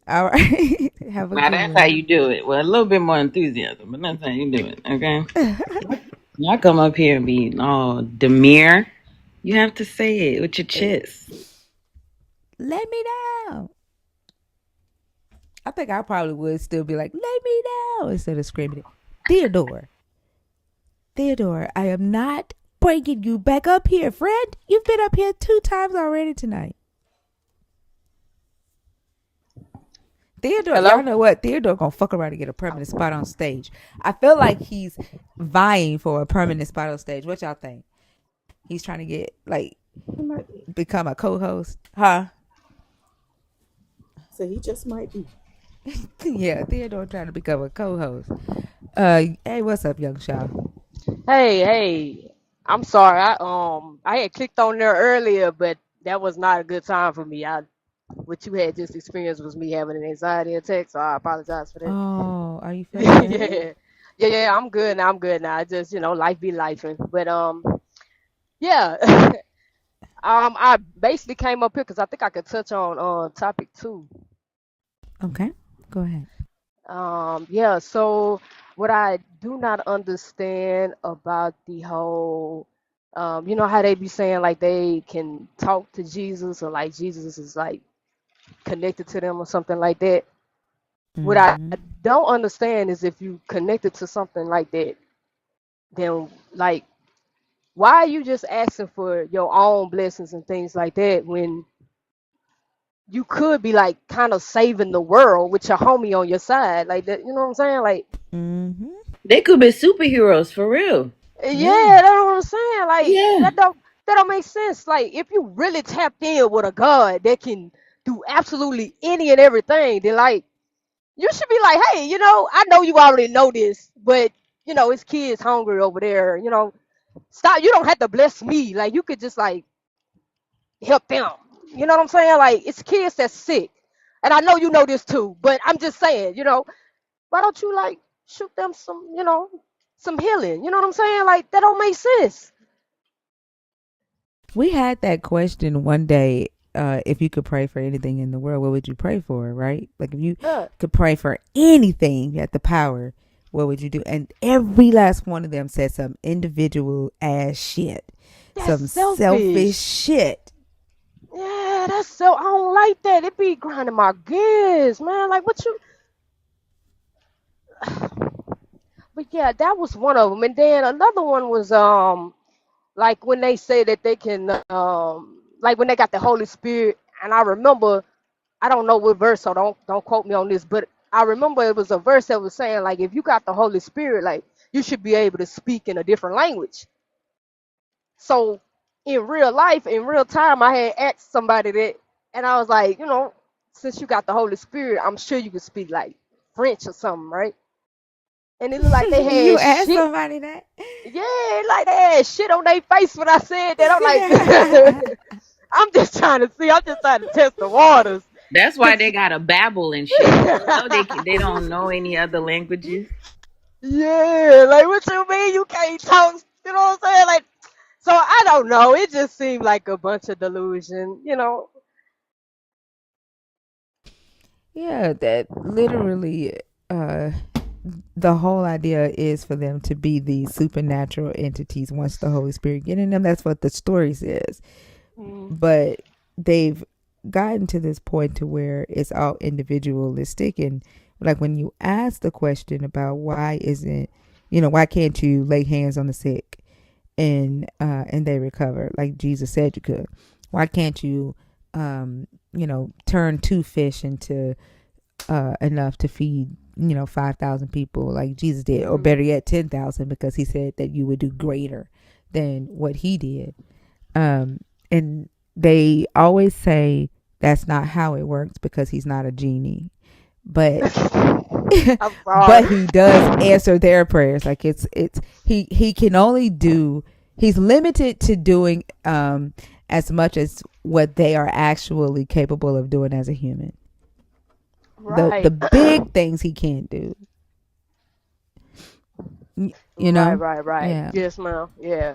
All right. Have a Now good that's how one. you do it. Well, a little bit more enthusiasm, but that's how you do it. Okay. Y'all come up here and be all demure. You have to say it with your chest. Let me down. I think I probably would still be like, "Let me down," instead of screaming it, Theodore. Theodore, I am not bringing you back up here, friend. You've been up here 2 times already tonight. Theodore, y'all Hello? know what? Theodore gonna fuck around and get a permanent spot on stage. I feel like he's vying for a permanent spot on stage. What y'all think? He's trying to get like He might be. become a co-host, huh? So he just might be. Yeah, Theodore trying to become a co-host. Hey, what's up, young Shaw? Hey. I'm sorry. I had clicked on there earlier, but that was not a good time for me. What you had just experienced was me having an anxiety attack, so I apologize for that. Oh, are you feeling better? Yeah. Yeah, I'm good now. I'm good now. I just, life be lifing. But yeah. I basically came up here because I think I could touch on topic 2. Okay, go ahead. Yeah, so what I do not understand about the whole, you know how they be saying like they can talk to Jesus or like Jesus is like connected to them or something like that. What I Mm-hmm. don't understand is if you connected to something like that, then like why are you just asking for your own blessings and things like that when you could be like kind of saving the world with your homie on your side, like that, you know what I'm saying? Like, Mm-hmm. They could be superheroes for real. Yeah. yeah, that's what I'm saying. Like Yeah. that don't make sense. Like if you really tapped in with a God that can do absolutely any and everything, then like you should be like, hey, I know you already know this, but his kids hungry over there. Stop. You don't have to bless me. Like you could just like help them. You know what I'm saying? Like it's kids that's sick, and I know you know this too. But I'm just saying, why don't you like shoot them some healing? You know what I'm saying? Like that don't make sense. We had that question one day. If you could pray for anything in the world, what would you pray for? Right? Like if you Yeah, could pray for anything, you had the power. What would you do? And every last one of them said some individual ass shit, that's some selfish selfish. shit. Yeah, that's so. I don't like that. It be grinding my gears, man. Like what you? But yeah, that was one of them. And then another one was like when they say that they can like when they got the Holy Spirit. And I remember, I don't know what verse, so don't quote me on this, but I remember it was a verse that was saying like if you got the Holy Spirit, like you should be able to speak in a different language. So in real life, in real time, I had asked somebody that, and I was like, since you got the Holy Spirit, I'm sure you could speak like French or something, right? And it looked like they You had asked shit. somebody that? Yeah, like they had shit on their face when I said that. I'm like, I'm just trying to see. I'm just trying to test the waters. That's why Cause they gotta babble and shit. You know, they don't know any other languages. yeah, like what you mean you can't talk? You know what I'm saying? Like, so I don't know. It just seemed like a bunch of delusion. Yeah, that literally uh the whole idea is for them to be these supernatural entities once the Holy Spirit get in them. That's what the story says. Mm. But they've gotten to this point to where it's all individualistic, and like when you ask the question about why isn't, why can't you lay hands on the sick and they recover like Jesus said you could? Why can't you turn 2 fish into enough to feed 5,000 people like Jesus did, or Mm. better yet 10,000, because he said that you would do greater than what he did. And they always say that's not how it works because he's not a genie, but I'm but sorry. he does answer their prayers. Like he can only do, he's limited to doing as much as what they are actually capable of doing as a human. The Right. big things he can't do. You Right, know? right, right. Yeah. Yes, ma'am. Yeah.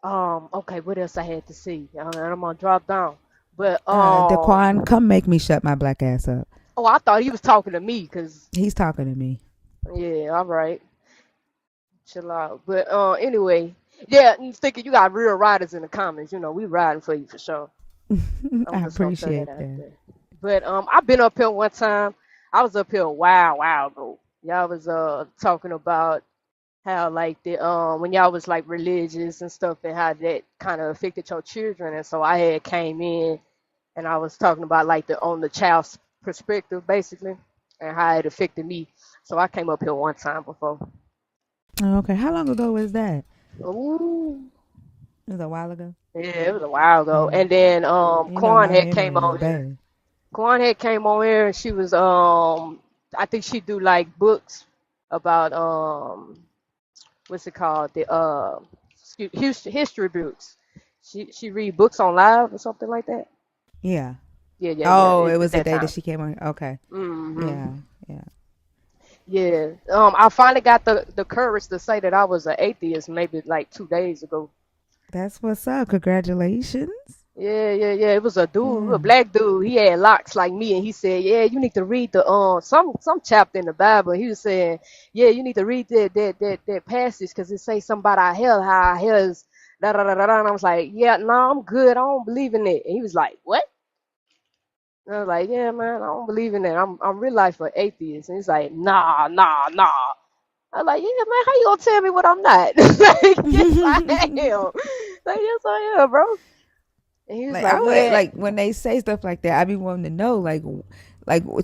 Okay, what else I had to see? And I'm gonna drop down. But Daquan, come make me shut my black ass up. oh, I thought he was talking to me, cause He's talking to me. yeah, all right, chill out. But anyway, yeah, I'm thinking you got real riders in the comments. We riding for you for sure. I'm I just gonna throw that appreciate out that. there. But I've been up here one time. I was up here a while ago. Y'all was talking about how like the when y'all was like religious and stuff, and how that kind of affected your children. And so I had came in and I was talking about like the on the child's perspective basically, and how it affected me. So I came up here one time before. Oh, okay. How long ago was that? Ooh. It was a while ago. Yeah, it was a while ago. Oh, And then you know Quan my had came memory is on here. bad. Quan had came on here and she was I think she do like books about what's it called? The history books. She read books on live or something like that. Yeah. Yeah, yeah, yeah. Oh, it At was the that day that time. she came on. Okay. Hmm. Yeah. Yeah. Yeah. I finally got the courage to say that I was an atheist maybe like 2 days ago. That's what's up. Congratulations. Yeah, yeah, yeah. It was a dude, Yeah. a black dude. He had locks like me, and he said, "Yeah, you need to read the some chapter in the Bible." He was saying, "Yeah, you need to read that passage because it say something about our hell, how our hell is da da da da." And I was like, "Yeah, no, I'm good. I don't believe in it." And he was like, "What?" And I was like, "Yeah, man, I don't believe in that. I'm real life an atheist." And he's like, "Nah, nah, nah." I was like, "Yeah, man, how you gonna tell me what I'm not?" Like, yes, I am. Like, yes, I am, bro. And he was Like I like, would "Man." like when they say stuff like that, I be wanting to know like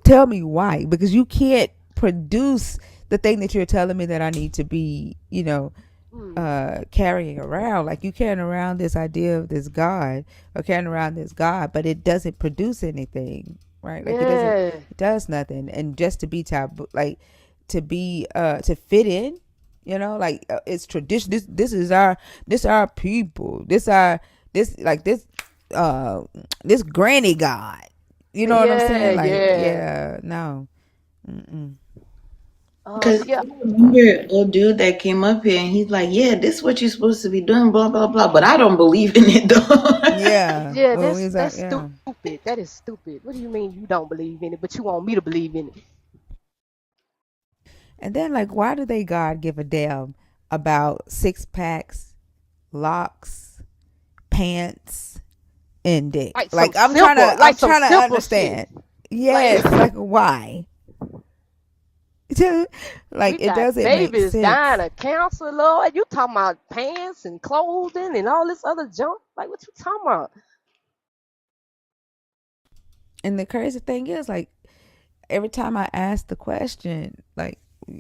tell me why, because you can't produce the thing that you're telling me that I need to be, Mm. carrying around. Like you carrying around this idea of this God or carrying around this God, but it doesn't produce anything, right? Like Yeah, it does nothing. And just to be taboo, like to be to fit in, like it's tradition. This our people. This like uh this granny God. You know what I'm yeah, saying? Like yeah. yeah, no. Mm-mm. Because Yeah. I remember old dude that came up here and he's like, yeah, this is what you're supposed to be doing, blah, blah, blah. But I don't believe in it, though. Yeah. Yeah, When we was that's yeah. stupid. That is stupid. What do you mean you don't believe in it, but you want me to believe in it? And then, like, why do they God give a damn about six packs, locks, pants, and dick? Like, Like I'm some trying to simple shit. understand. Like Yes, like why? Like, we it got doesn't make babies dying sense. of cancer, Lord. You talking about pants and clothing and all this other junk? Like what you talking about? And the crazy thing is, like, every time I ask the question, like,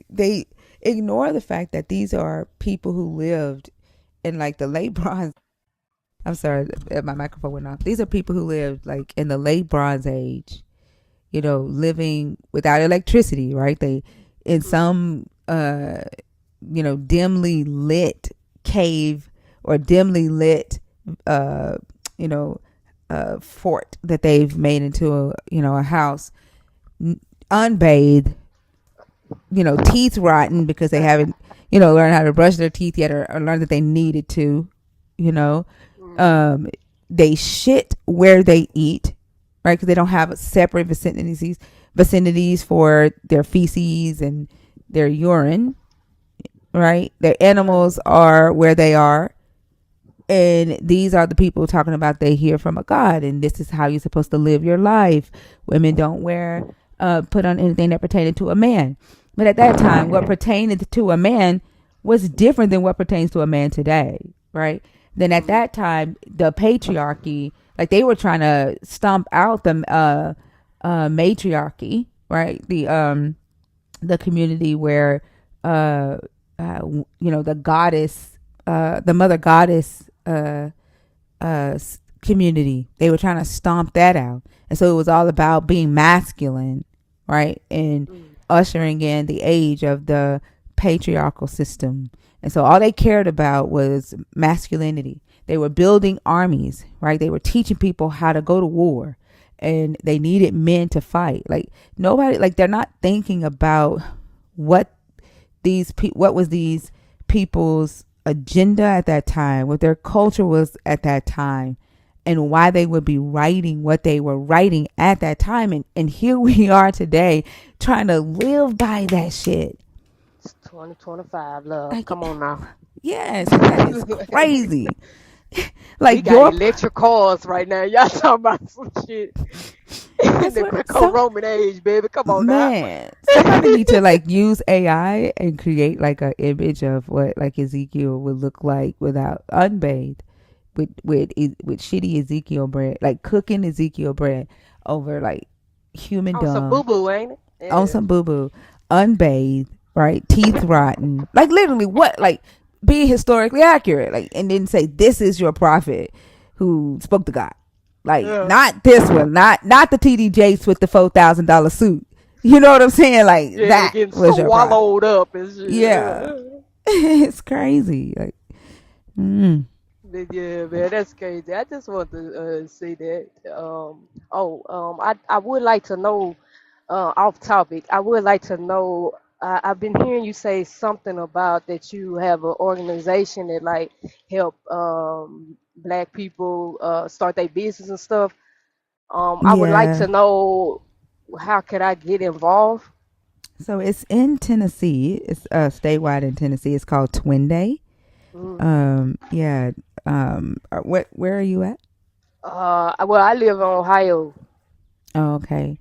they ignore the fact that these are people who lived in like the late bronze. I'm sorry, my microphone went off. These are people who lived like in the late Bronze Age, living without electricity, right? They in some dimly lit cave or dimly lit uh you know fort that they've made into a house, unbathed, teeth rotten because they haven't, learned how to brush their teeth yet, or learned that they needed to, you know. Mm-hmm. Um, they shit where they eat, right? Because they don't have separate vicinities for their feces and their urine, right? Their animals are where they are. And these are the people talking about they hear from a God, and this is how you're supposed to live your life. Women don't put on anything that pertained to a man. But at that time, what pertained to a man was different than what pertains to a man today, right? Then at that time, the patriarchy, like they were trying to stomp out the matriarchy, right? The community where the goddess, the mother goddess community, they were trying to stomp that out. And so it was all about being masculine, right? And ushering in the age of the patriarchal system. And so all they cared about was masculinity. They were building armies, right? They were teaching people how to go to war, and they needed men to fight. Like nobody, like they're not thinking about what what was these people's agenda at that time, what their culture was at that time, and why they would be writing what they were writing at that time. And here we are today trying to live by that shit. It's 2025, love. Like, Come on now. yes, like that is crazy. We Like got electric cars right now. Y'all talking about some shit. In That's the what some Greco-Roman age, baby. Come on now. man. Somebody need to like use AI and create like an image of what like Ezekiel would look like without unbathed with shitty Ezekiel bread, like cooking Ezekiel bread over like human On some dung boo-boo, ain't it? on Yeah. some boo boo, unbathed, right? Teeth rotten, like literally what like being historically accurate, like and then say this is your prophet who spoke to God. Like Yeah. not this one, not the TD Jakes with the $4,000 suit. You know what I'm saying? Like Yeah, that getting was your prophet. swallowed up and shit. Yeah, it's crazy. Like, Yeah, man, that's crazy. I just want to say that. I would like to know, off topic, I would like to know. I've been hearing you say something about that you have an organization that like help black people start their business and stuff. I would like yeah. to know how could I get involved? So it's in Tennessee. It's statewide in Tennessee. It's called Twin Day. Mm. Yeah. Where are you at? Well, I live in Ohio. Oh, okay.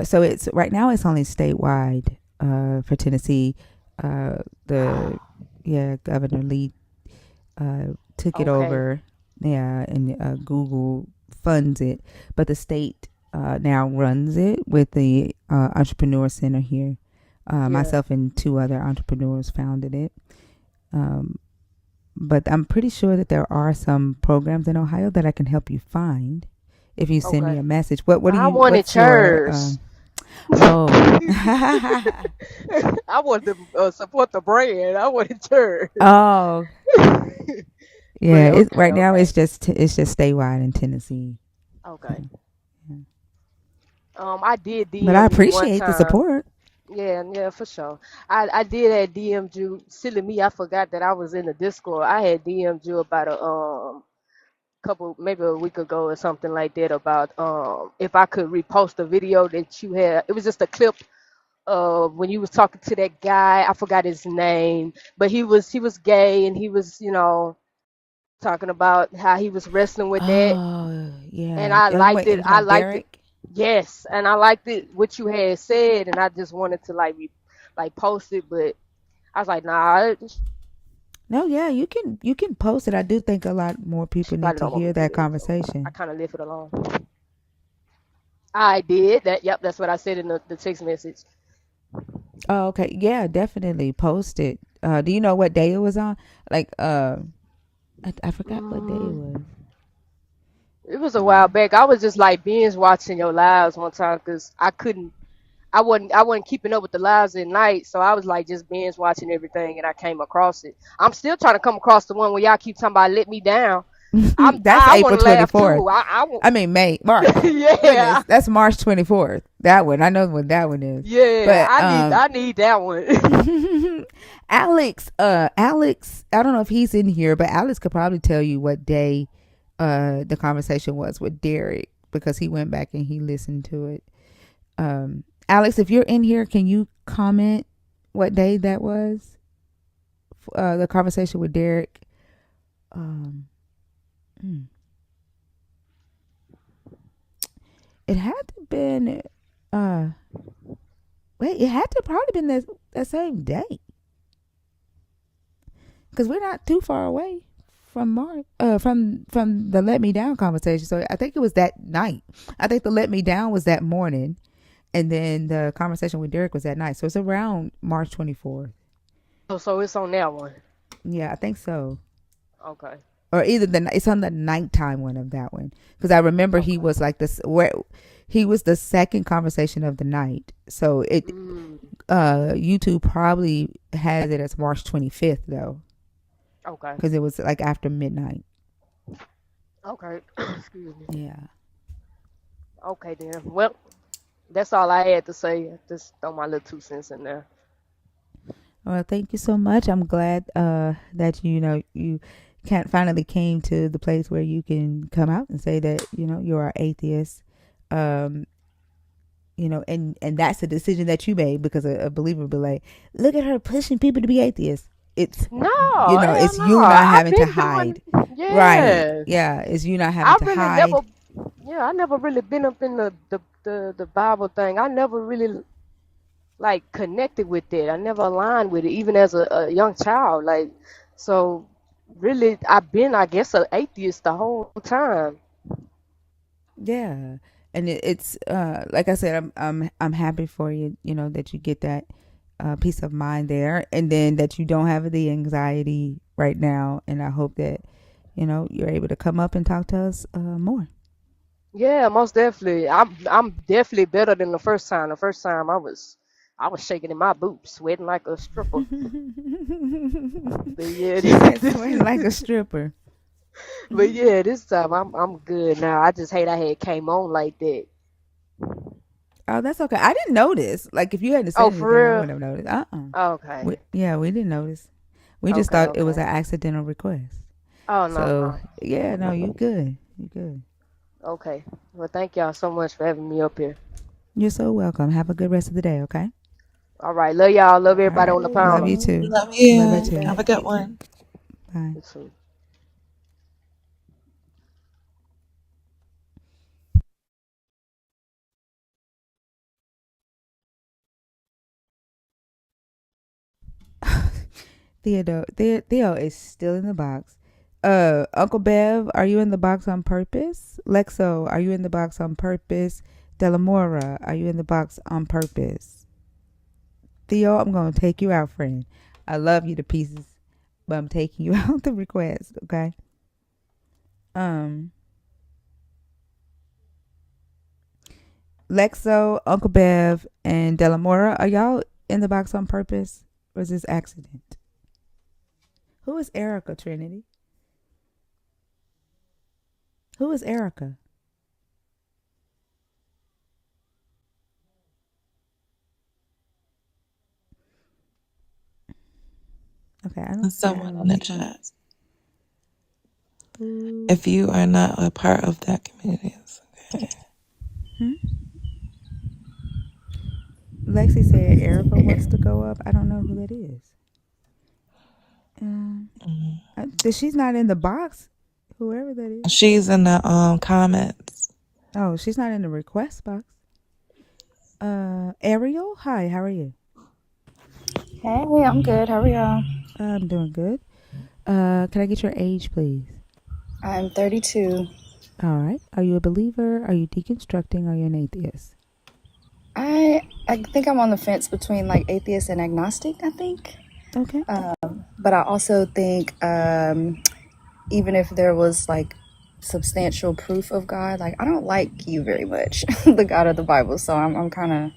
So it's right now it's only statewide for Tennessee. The Governor Lee took it Okay. over. Yeah, and Google funds it, but the state now runs it with the Entrepreneur Center here. Yeah. Myself and two other entrepreneurs founded it. But I'm pretty sure that there are some programs in Ohio that I can help you find if you send me Okay. a message. What do I you? wanted What's your? chairs. Oh. I want to support the brand. I wanted chairs. Oh. But Yeah. It's okay, right now. okay, It's just statewide in Tennessee. okay. I did But I DM you one appreciate the time. support. Yeah, yeah, for sure. I did have DM'd you. Silly me, I forgot that I was in the Discord. I had DM'd you about a couple, maybe a week ago or something like that about if I could repost a video that you had. It was just a clip when you was talking to that guy. I forgot his name, but he was gay and he was talking about how he was wrestling with that, Oh and yeah. I liked It it. was I about liked it. Derek. Yes, and I liked it what you had said, and I just wanted to like post it, but I was like, nah, No, yeah, you can post it. I do think a lot more she people need probably to don't want hear me to do that that, so I conversation. kind of left it alone. I did that. Yep, that's what I said in the text message. Oh, okay. Yeah, definitely post it. Do you know what day it was on? Like, I forgot what day it Mm, was. it was a while back. I was just like binge watching your lives one time because I wasn't keeping up with the lives at night, so I was like just binge watching everything, and I came across it. I'm still trying to come across the one where y'all keep talking about let me down. That's I want April to laugh 24th. too. I want, I mean, March. yeah, Goodness, that's March 24th. That one. I know what that one is. yeah. But I need that one. Alex, I don't know if he's in here, but Alex could probably tell you what day the conversation was with Derek because he went back and he listened to it. Alex, if you're in here, can you comment what day that was? The conversation with Derek. Um, hmm. It had to been. Wait, it had to probably been that same day because we're not too far away from Mark. From the let me down conversation. So I think it was that night. I think the let me down was that morning, and then the conversation with Derek was that night. So it's around March 24th. So it's on that one. Yeah, I think so. Okay. Or either it's on the nighttime one of that one because I remember he Okay. was like this where he was the second conversation of the night. So Mm, YouTube probably has it as March 25th though okay. because it was like after midnight. Okay. Excuse me. Yeah. Okay then. Well, that's all I had to say. Just throw my little 2 cents in there. Well, thank you so much. I'm glad that you finally came to the place where you can come out and say that you are atheist. Um, and that's a decision that you made because a believer would be like, look at her pushing people to be atheists. It's No, hell it's no. you not I've having to been hide. doing. Right. Yeah. Yeah, it's you not having I to really never. hide. Yeah, I never really been up in the Bible thing. I never really like connected with it. I never aligned with it, even as a young child. Like, so really, I've been, I guess, an atheist the whole time. Yeah, and it's like I said, I'm happy for you. You know that you get that peace of mind there, and then that you don't have the anxiety right now. And I hope that you're able to come up and talk to us more. Yeah, most definitely. I'm definitely better than the first time. The first time I was shaking in my boots, sweating like a stripper. But yeah, She said, "Sweating like a stripper." but yeah, this time I'm good now. I just hate I had came on like that. Oh, that's okay. I didn't notice. Like, if you hadn't Oh, said anything, I for wouldn't have noticed. real? Okay, Yeah, we didn't notice. We just okay, thought it was an okay. accidental request. Oh no, So, no. yeah, no, you good. You good. Okay. Well, thank y'all so much for having me up here. You're so welcome. Have a good rest of the day, okay? All right, love y'all. Love All everybody right. on the Love panel. you too. Love Love you you. too. Have a good one. Bye. You too. Theo is still in the box. Uncle Bev, are you in the box on purpose? Lexo, are you in the box on purpose? Delamora, are you in the box on purpose? Theo, I'm gonna take you out, friend. I love you to pieces, but I'm taking you out the request, okay? Um, Lexo, Uncle Bev, and Delamora, are y'all in the box on purpose, or is this accident? Who is Erica, Trinity? Who is Erica? Okay, I don't see Someone her in the response. chat. Who? If you are not a part of that community, it's okay. Hmm? Lexi said Erica wants to go up. I don't know who that is. Mm. She's not in the box. Whoever that is. She's in the comments. Oh, she's not in the request box. Ariel, hi. How are you? Hey, I'm good. How are y'all? I'm doing good. Can I get your age, please? I'm 32. All right. Are you a believer? Are you deconstructing? Are you an atheist? I think I'm on the fence between like atheist and agnostic, I think. Okay. But I also think even if there was like substantial proof of God, like I don't like you very much, the God of the Bible. So I'm kind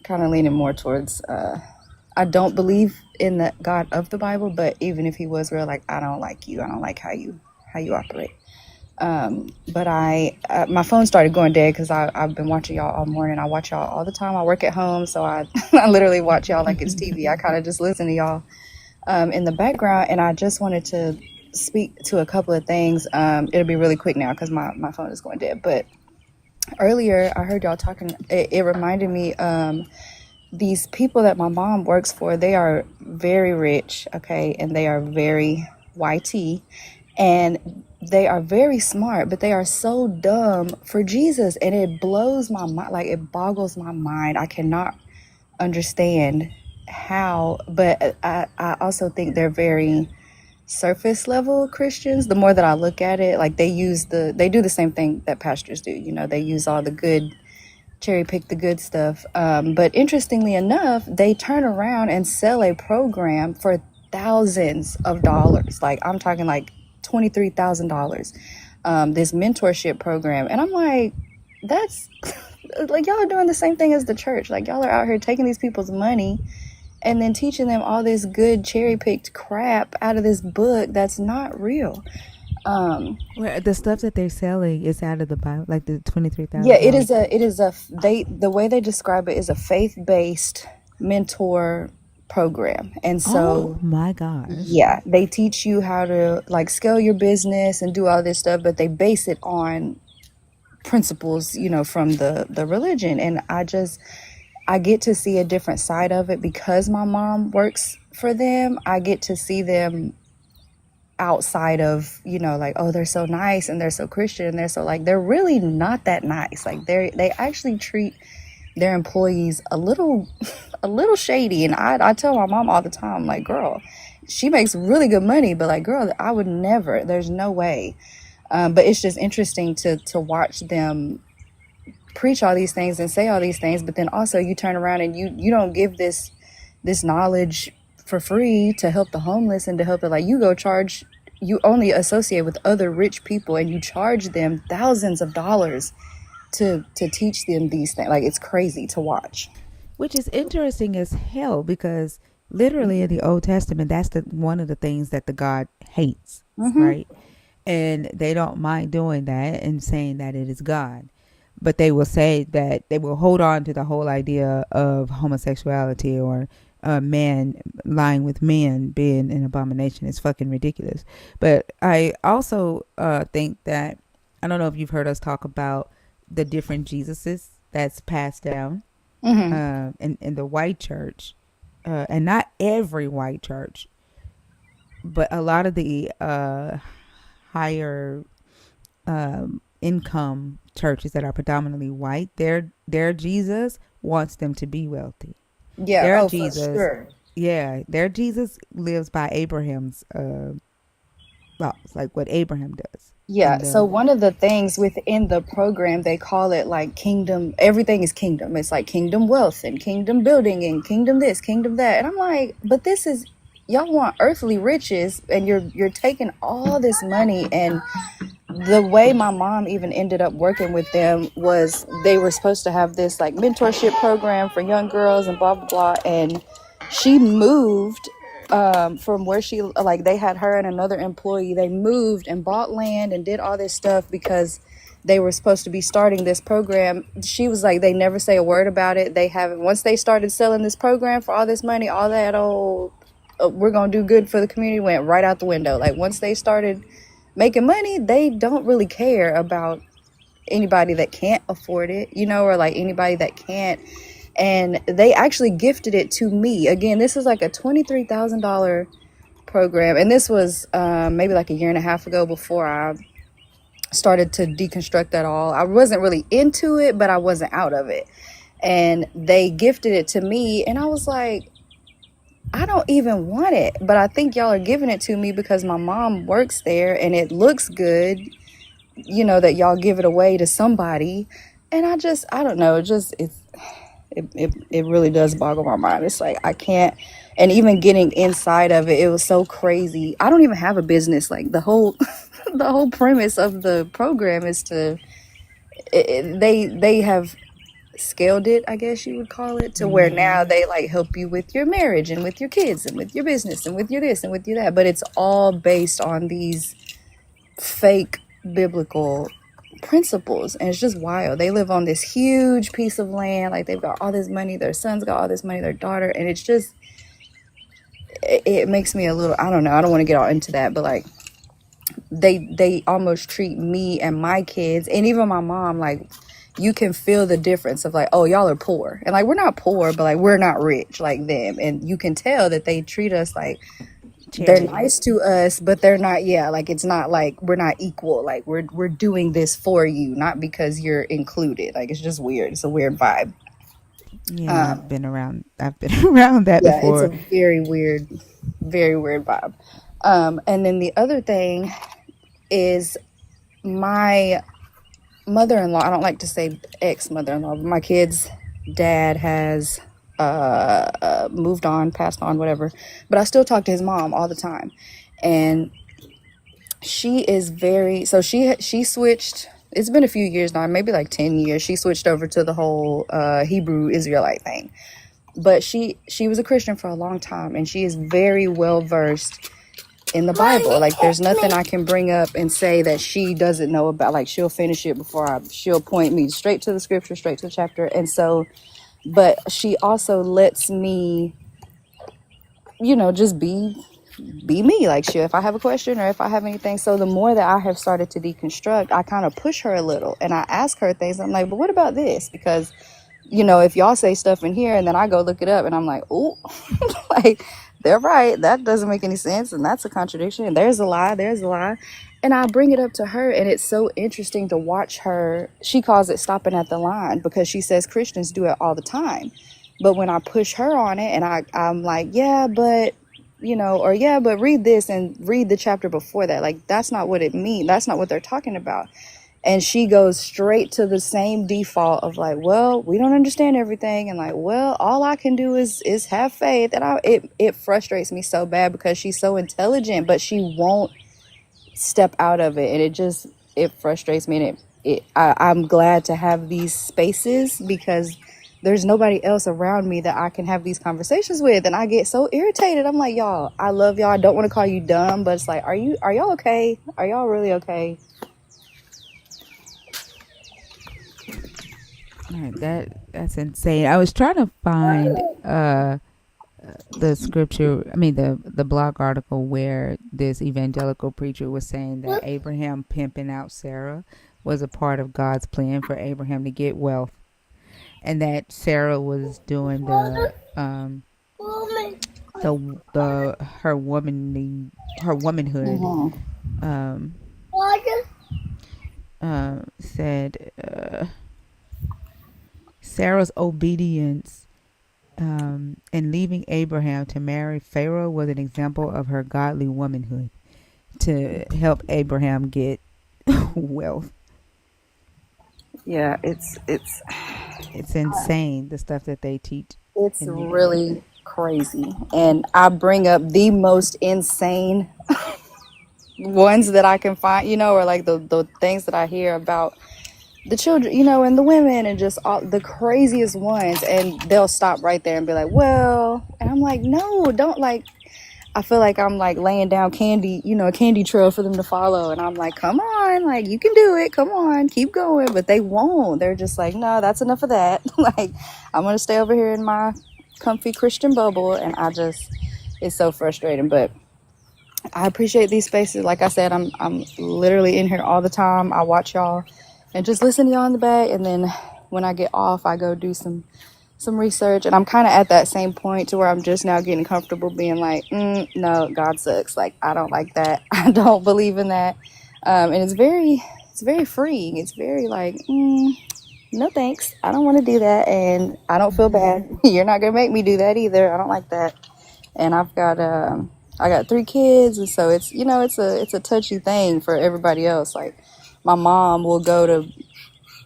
of leaning more towards I don't believe in the God of the Bible, but even if he was real, like I don't like you. I don't like how you operate. But my phone started going dead because I've been watching y'all all morning. I watch y'all all the time. I work at home, so I I literally watch y'all like it's TV. I kind of just listen to y'all in the background, and I just wanted to speak to a couple of things. It'll be really quick now because my phone is going dead. But earlier I heard y'all talking. It reminded me these people that my mom works for. They are very rich, okay, and they are very YT, and they are very smart, but they are so dumb for Jesus, and it blows my mind. Like it boggles my mind. I cannot understand how, but I also think they're very surface level Christians. The more that I look at it, like they do the same thing that pastors do. You know, they use all the good, cherry pick the good stuff. But interestingly enough, they turn around and sell a program for thousands of dollars. Like I'm talking like $23,000. This mentorship program, and I'm like, that's like y'all are doing the same thing as the church. Like y'all are out here taking these people's money and then teaching them all this good cherry picked crap out of this book that's not real. Where the stuff that they're selling is out of the Bible, like the Yeah, it $23,000. is a the way they describe it is a faith-based mentor program. And Oh so my gosh! yeah, they teach you how to like scale your business and do all this stuff, but they base it on principles, you know, from the religion. And I get to see a different side of it because my mom works for them. I get to see them outside of, you know, like, oh, they're so nice and they're so Christian and they're so like, they're really not that nice. Like they actually treat their employees a little a little shady. And I tell my mom all the time, like, girl, she makes really good money, but like, girl, I would never, there's no way. But it's just interesting to watch them preach all these things and say all these things, but then also you turn around and you don't give this knowledge for free to help the homeless and to help it. Like, you go charge, you only associate with other rich people and you charge them thousands of dollars to teach them these things. Like, it's crazy to watch. Which is interesting as hell, because literally in the Old Testament, that's one of the things that the God hates, right? And they don't mind doing that and saying that it is God. But they will say that they will hold on to the whole idea of homosexuality or man lying with men being an abomination. It's fucking ridiculous. But I also think that, I don't know if you've heard us talk about the different Jesuses that's passed down in the white church, and not every white church, but a lot of the higher income churches that are predominantly white, their Jesus wants them to be wealthy. Yeah, Their Jesus, for sure. Yeah, their Jesus lives by Abraham's laws, like what Abraham does. Yeah, And so one of the things within the program, they call it like kingdom, everything is kingdom. It's like kingdom wealth and kingdom building and kingdom this, kingdom that. And I'm like, but this is, y'all want earthly riches and you're taking all this money. And the way my mom even ended up working with them was they were supposed to have this like mentorship program for young girls and blah, blah, blah. And she moved from where she, like, they had her and another employee. They moved and bought land and did all this stuff because they were supposed to be starting this program. She was like, they never say a word about it. They haven't, once they started selling this program for all this money, all that old, we're going to do good for the community, went right out the window. Like, once they started making money, they don't really care about anybody that can't afford it, you know, or like anybody that can't. And they actually gifted it to me. Again, this is like a $23,000 program. And this was maybe like a year and a half ago, before I started to deconstruct that all. I wasn't really into it, but I wasn't out of it. And they gifted it to me. And I was like, I don't even want it, but I think y'all are giving it to me because my mom works there and it looks good, you know, that y'all give it away to somebody. And I don't know. It really does boggle my mind. It's like, I can't, and even getting inside of it, it was so crazy. I don't even have a business. Like, the whole, the whole premise of the program is to, they have scaled it, I guess you would call it, to where now they like help you with your marriage and with your kids and with your business and with your this and with your that. But it's all based on these fake biblical principles, and it's just wild. They live on this huge piece of land, like they've got all this money, their son's got all this money, their daughter, and it's just, it makes me a little, I don't know, I don't want to get all into that, but like they almost treat me and my kids and even my mom, like, you can feel the difference of like, oh, y'all are poor, and like, we're not poor, but like, we're not rich like them. And you can tell that they treat us like they're nice to us, but they're not, yeah, like, it's not like we're not equal. Like, we're doing this for you, not because you're included. Like, it's just weird. It's a weird vibe. Yeah, I've been around that before. It's a very weird vibe. And then the other thing is, my mother-in-law, I don't like to say ex-mother-in-law, but my kid's dad has moved on, passed on, whatever, but I still talk to his mom all the time. And she is very, so she switched, it's been a few years now, maybe like 10 years, she switched over to the whole Hebrew Israelite thing. But she was a Christian for a long time, and she is very well versed in the Bible. Like, there's nothing I can bring up and say that she doesn't know about. Like, she'll finish it before she'll point me straight to the scripture, straight to the chapter. And so, but she also lets me, you know, just be me. Like, if I have a question or if I have anything. So the more that I have started to deconstruct, I kind of push her a little, and I ask her things. I'm like, but what about this? Because, you know, if y'all say stuff in here and then I go look it up and I'm like, oh, like, they're right. That doesn't make any sense. And that's a contradiction. And there's a lie. There's a lie. And I bring it up to her. And it's so interesting to watch her. She calls it stopping at the line because she says Christians do it all the time. But when I push her on it and I'm like, yeah, but, or yeah, but read this and read the chapter before that. Like, that's not what it means. That's not what they're talking about. And she goes straight to the same default of like, well, we don't understand everything. And like, well, all I can do is have faith. And it frustrates me so bad because she's so intelligent, but she won't step out of it. And it frustrates me. And I'm glad to have these spaces because there's nobody else around me that I can have these conversations with. And I get so irritated. I'm like, y'all, I love y'all. I don't want to call you dumb, but it's like, are y'all okay? Are y'all really okay? All right, that's insane. I was trying to find the scripture. I mean, the blog article where this evangelical preacher was saying that Abraham pimping out Sarah was a part of God's plan for Abraham to get wealth, and that Sarah was doing the her womanhood. Said. Sarah's obedience in leaving Abraham to marry Pharaoh was an example of her godly womanhood to help Abraham get wealth. Yeah, it's insane the stuff that they teach. It's really crazy. And I bring up the most insane ones that I can find, or like the things that I hear about the children, and the women and just all the craziest ones. And they'll stop right there and be like, well, and I'm like, no, don't like, I feel like I'm like laying down candy, a candy trail for them to follow. And I'm like, come on, like you can do it. Come on, keep going. But they won't. They're just like, no, that's enough of that. Like, I'm going to stay over here in my comfy Christian bubble. And it's so frustrating. But I appreciate these spaces. Like I said, I'm literally in here all the time. I watch y'all and just listen to y'all in the back. And then when I get off, I go do some research. And I'm kind of at that same point to where I'm just now getting comfortable being like, no, God sucks. Like, I don't like that. I don't believe in that. And it's very freeing. It's very like, no thanks. I don't want to do that. And I don't feel bad. You're not going to make me do that either. I don't like that. And I got 3 kids. And so it's, it's a touchy thing for everybody else. Like, my mom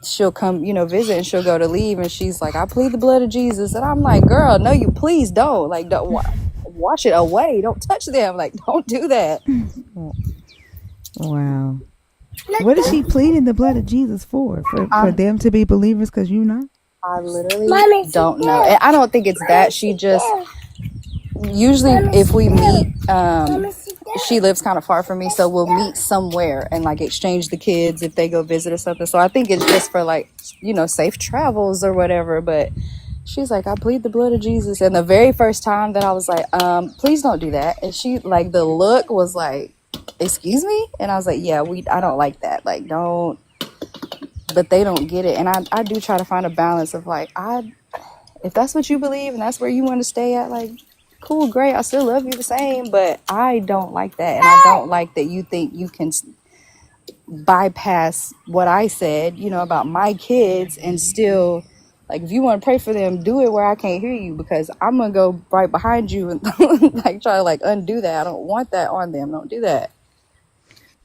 she'll come, visit, and she'll go to leave, and she's like, I plead the blood of Jesus. And I'm like, girl, no, you please don't. Like, don't wash it away. Don't touch them. Like, don't do that. Wow. What is she pleading the blood of Jesus for? For them to be believers because you not? I literally don't know. And I don't think it's that. She just, usually if we meet, she lives kind of far from me, so we'll meet somewhere and like exchange the kids if they go visit or something. So I think it's just for like, safe travels or whatever. But she's like, I plead the blood of Jesus. And the very first time that I was like, please don't do that. And she, like, the look was like, excuse me? And I was like, yeah, I don't like that. Like, don't. But they don't get it. And I do try to find a balance of like, if that's what you believe and that's where you want to stay at, like, cool, great, I still love you the same, but I don't like that. And I don't like that you think you can bypass what I said, about my kids and still, like, if you want to pray for them, do it where I can't hear you, because I'm going to go right behind you and like try to like undo that. I don't want that on them. Don't do that.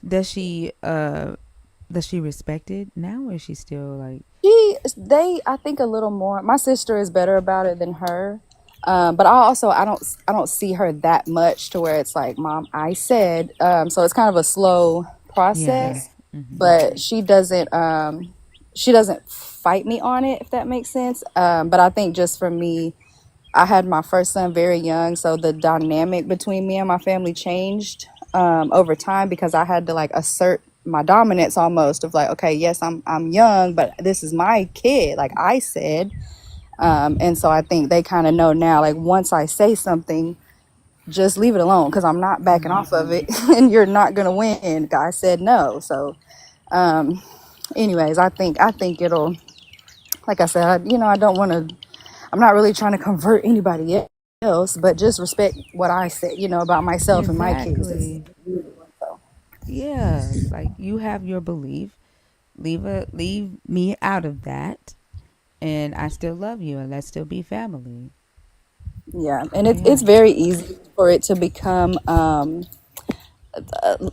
Does she respect it now, or is she still like? I think a little more. My sister is better about it than her. But I don't see her that much to where it's like, Mom, I said, so it's kind of a slow process. Yeah. Mm-hmm. But she doesn't fight me on it, if that makes sense. But I think just for me, I had my first son very young, so the dynamic between me and my family changed over time, because I had to like assert my dominance almost of like, okay, yes, I'm young, but this is my kid, like I said. And so I think they kind of know now, like, once I say something, just leave it alone, because I'm not backing off of it and you're not going to win. I said no. So anyways, I think it'll, like I said, I'm not really trying to convert anybody yet. else, but just respect what I said, about myself and my kids. Exactly. So, Yeah, like you have your belief. Leave me out of that, and I still love you, and let's still be family. yeah, and it's Yeah. very easy for it to become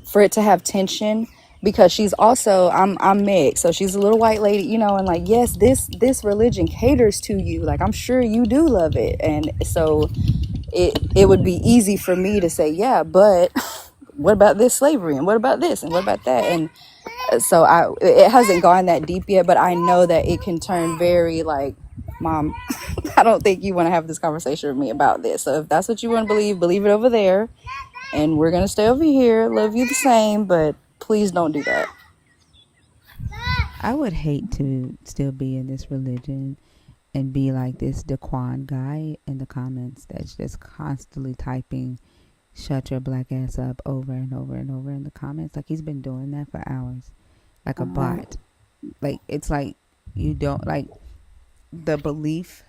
for it to have tension because she's also I'm mixed, so she's a little white lady, and like, yes, this religion caters to you, like I'm sure you do love it, and so it would be easy for me to say, yeah, but what about this slavery, and what about this, and what about that, and so it hasn't gone that deep yet, but I know that it can turn very like, mom, I don't think you want to have this conversation with me about this, so if that's what you want to believe it over there, and we're gonna stay over here, love you the same, but please don't do that. I would hate to still be in this religion and be like this Daquan guy in the comments that's just constantly typing "shut your black ass up" over and over and over in the comments. Like he's been doing that for hours, like a bot. Like it's like you don't like the belief.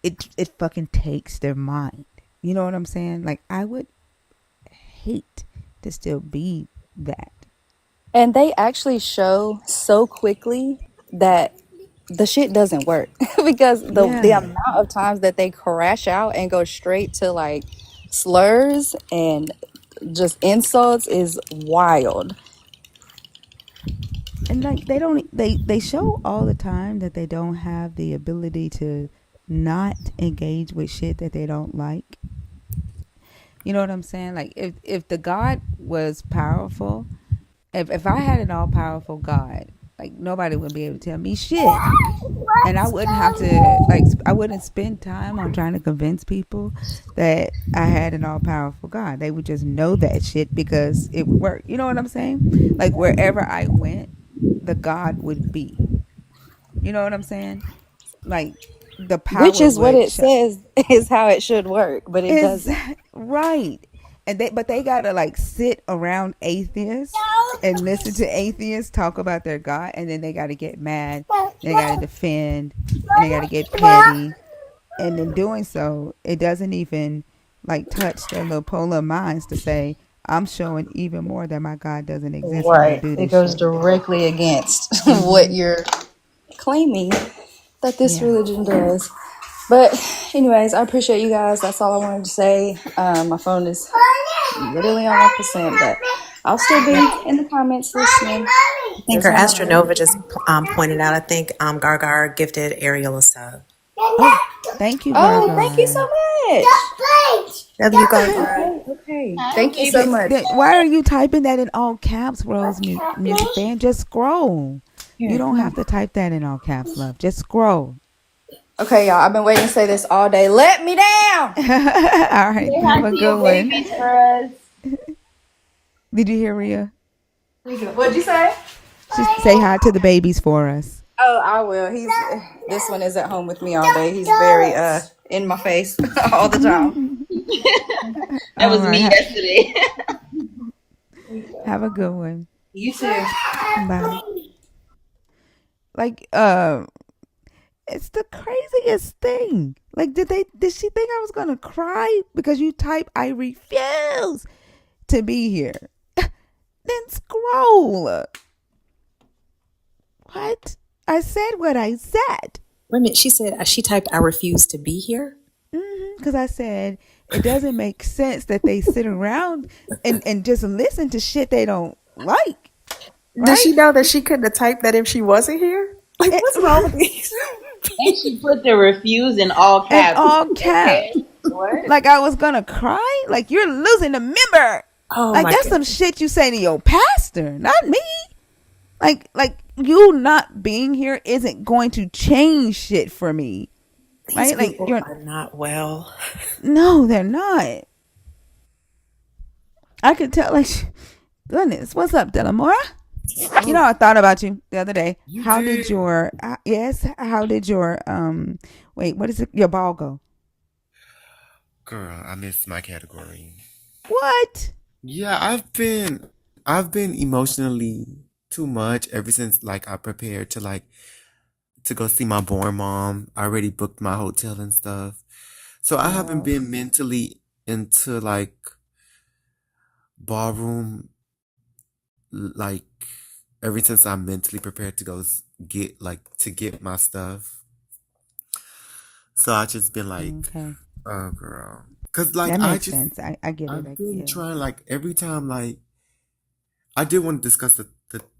It fucking takes their mind. You know what I'm saying? Like I would hate to still be that. And they actually show so quickly that the shit doesn't work because the Yeah. amount of times that they crash out and go straight to like slurs and just insults is wild. And like they show all the time that they don't have the ability to not engage with shit that they don't like. You know what I'm saying? Like if the God was powerful, if I had an all powerful God, like nobody would be able to tell me shit. And I wouldn't have to like I wouldn't spend time on trying to convince people that I had an all powerful God. They would just know that shit because it would work. You know what I'm saying? Like wherever I went, the God would be. You know what I'm saying? Like the Which power is what would it show. says is how it should work, but it Is doesn't. right. And they gotta like sit around atheists and listen to atheists talk about their God, and then they gotta get mad, they gotta defend, and they gotta get petty. And in doing so, it doesn't even like touch their little polar minds to say, I'm showing even more that my God doesn't exist when I Right. do It this goes shit. directly against what Mm-hmm. you're claiming that this Yeah. religion does. But anyways, I appreciate you guys. That's all I wanted to say. My phone is literally on 1%, but I'll still Yep. be in the comments listening. I think There's our one more thing. Astronova just pointed out, I think Gargar gifted Ariel a sub. Oh, thank you, Oh, thank you Gargar. so much. Love you, Gargar. Okay. Thank you so much. Why are you typing that in all caps, Rose Music Fan? Just scroll. You Here, don't come have on. to type that in all caps, love. Just scroll. Okay, y'all. I've been waiting to say this all day. Let me down. All right. Say Have hi a to your good one. babies for us. Did you hear Rhea? What'd you say? Just say hi to the babies for us. Oh, I will. This one is at home with me all day. He's very in my face all the time. That All was right. me yesterday. Have a good one. You too. Bye. Like, it's the craziest thing. Like, did she think I was gonna cry because you type I refuse to be here? Then scroll. What? I said what I said. Wait a minute, she said she typed I refuse to be here. Because I said it doesn't make sense that they sit around and just listen to shit they don't like, Does right? she know that she couldn't have typed that if she wasn't here? Like, what's wrong with these? And she put the refuse in all And caps. all Okay. caps. What? Like I was gonna cry. Like you're losing a member. Oh Like my that's some goodness. shit you say to your pastor, not me. Like you not being here isn't going to change shit for me, These right? Like people you're are not well. no, they're not. I could tell. Like, goodness, what's up, Delamora? You know, I thought about you the other day. You How did? did your yes? How did your wait? What is it? Your ball go? Girl, I missed my category. What? Yeah, I've been emotionally too much ever since like I prepared to like to go see my born mom. I already booked my hotel and stuff. So I haven't Oh, been mentally into like ballroom like ever since I'm mentally prepared to go get like to get my stuff. So I just been like, okay. oh girl, cause like That makes sense. I get it. I've been Yeah. trying like every time like I did want to discuss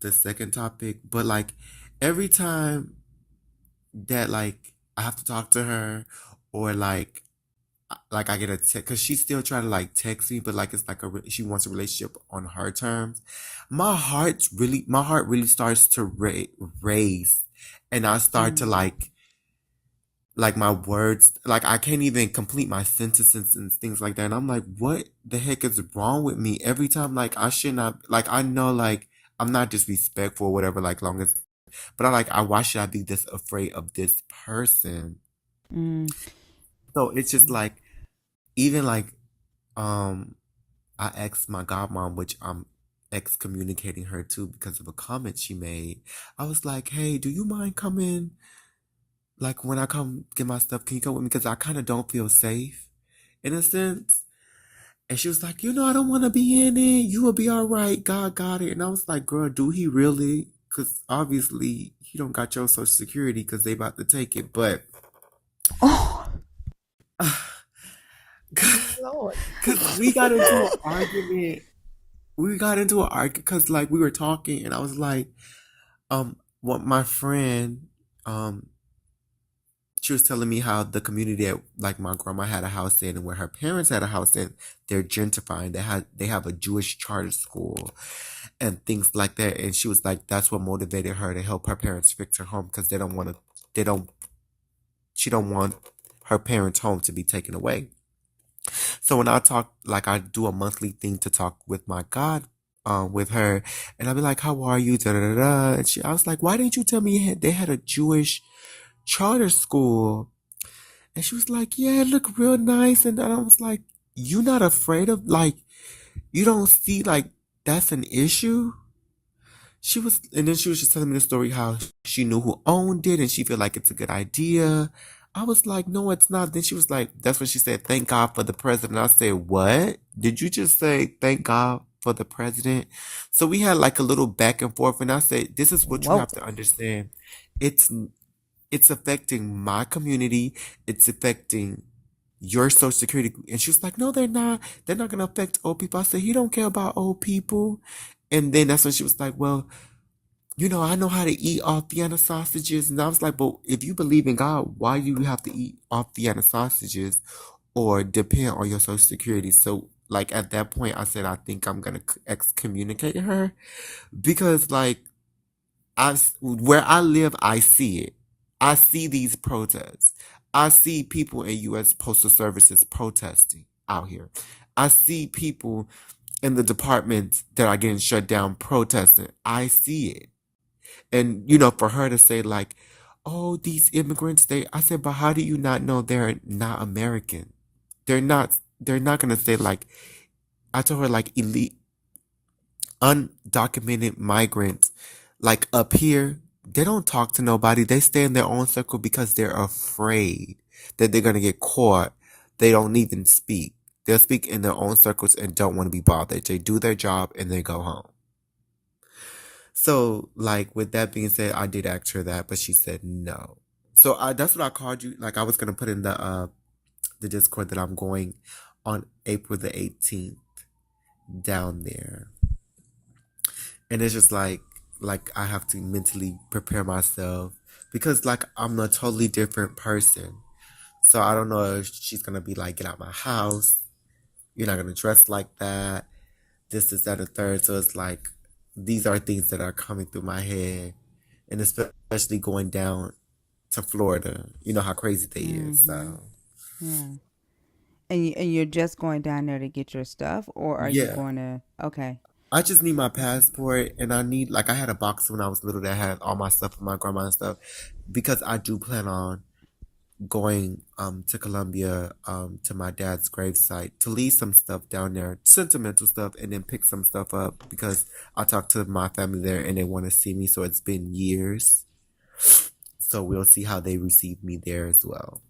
the second topic, but like every time that like I have to talk to her or like I get a text because she's still trying to like text me, but like it's like she wants a relationship on her terms. My heart really starts to raise, and I start to Mm. like my words, like I can't even complete my sentences and things like that. And I'm like, what the heck is wrong with me? Every time, like I should not, like I know, like I'm not disrespectful or whatever, like long as, but why should I be this afraid of this person? Mm. So it's just Mm. like even like um I asked my godmom, which I'm excommunicating her too because of a comment she made. I was like, hey, do you mind coming? Like when I come get my stuff, can you come with me? Because I kind of don't feel safe in a sense. And she was like, I don't want to be in it. You will be all right. God got it. And I was like, girl, do he really? Because obviously he don't got your social security because they about to take it. But Oh, because Lord. we got into an argument. We got into an argument because like we were talking and I was like, what my friend, she was telling me how the community that like my grandma had a house in and where her parents had a house in, they're gentrifying. They have a Jewish charter school and things like that. And she was like, that's what motivated her to help her parents fix her home because they don't, she don't want her parents' home to be taken away. So when I talk, like I do a monthly thing to talk with my God, with her, and I'll be like, "How are you?" Da da da. Da. And I was like, "Why didn't you tell me they had a Jewish charter school?" And she was like, "Yeah, it looked real nice." And I was like, "You not afraid of like you don't see like that's an issue?" And then she was just telling me the story how she knew who owned it and she feel like it's a good idea. I was like, no, it's not. Then she was like, that's when she said, thank God for the president. I said, what? Did you just say thank God for the president? So we had like a little back and forth and I said, this is what you Whoa. have to understand. It's, it's affecting my community. It's affecting your social security. And she was like, no, they're not. They're not going to affect old people. I said, he don't care about old people. And then that's when she was like, well, I know how to eat off Vienna sausages. And I was like, but if you believe in God, why do you have to eat off Vienna sausages or depend on your social security? So like at that point, I said, I think I'm going to excommunicate her because like where I live, I see it. I see these protests. I see people in U.S. Postal Services protesting out here. I see people in the departments that are getting shut down protesting. I see it. And for her to say like, oh, these immigrants, I said, but how do you not know they're not American? They're not gonna say like, I told her like elite undocumented migrants, like up here, they don't talk to nobody. They stay in their own circle because they're afraid that they're gonna get caught. They don't even speak. They'll speak in their own circles and don't want to be bothered. They do their job and they go home. So, like, with that being said, I did ask her that, but she said no. So that's what I called you. Like, I was gonna put in the Discord that I'm going on April the 18th down there, and it's just like I have to mentally prepare myself because like I'm a totally different person. So I don't know if she's gonna be like, get out my house. You're not gonna dress like that. This, is that, and third. So it's like these are things that are coming through my head, and especially going down to Florida. You know how crazy they is. Mm-hmm. So Yeah. And you're just going down there to get your stuff, or are you yeah, going to? Okay. I just need my passport, and I need like I had a box when I was little that had all my stuff from my grandma and stuff, because I do plan on going to Colombia to my dad's gravesite to leave some stuff down there, sentimental stuff, and then pick some stuff up because I talked to my family there and they want to see me. So it's been years. So we'll see how they receive me there as well.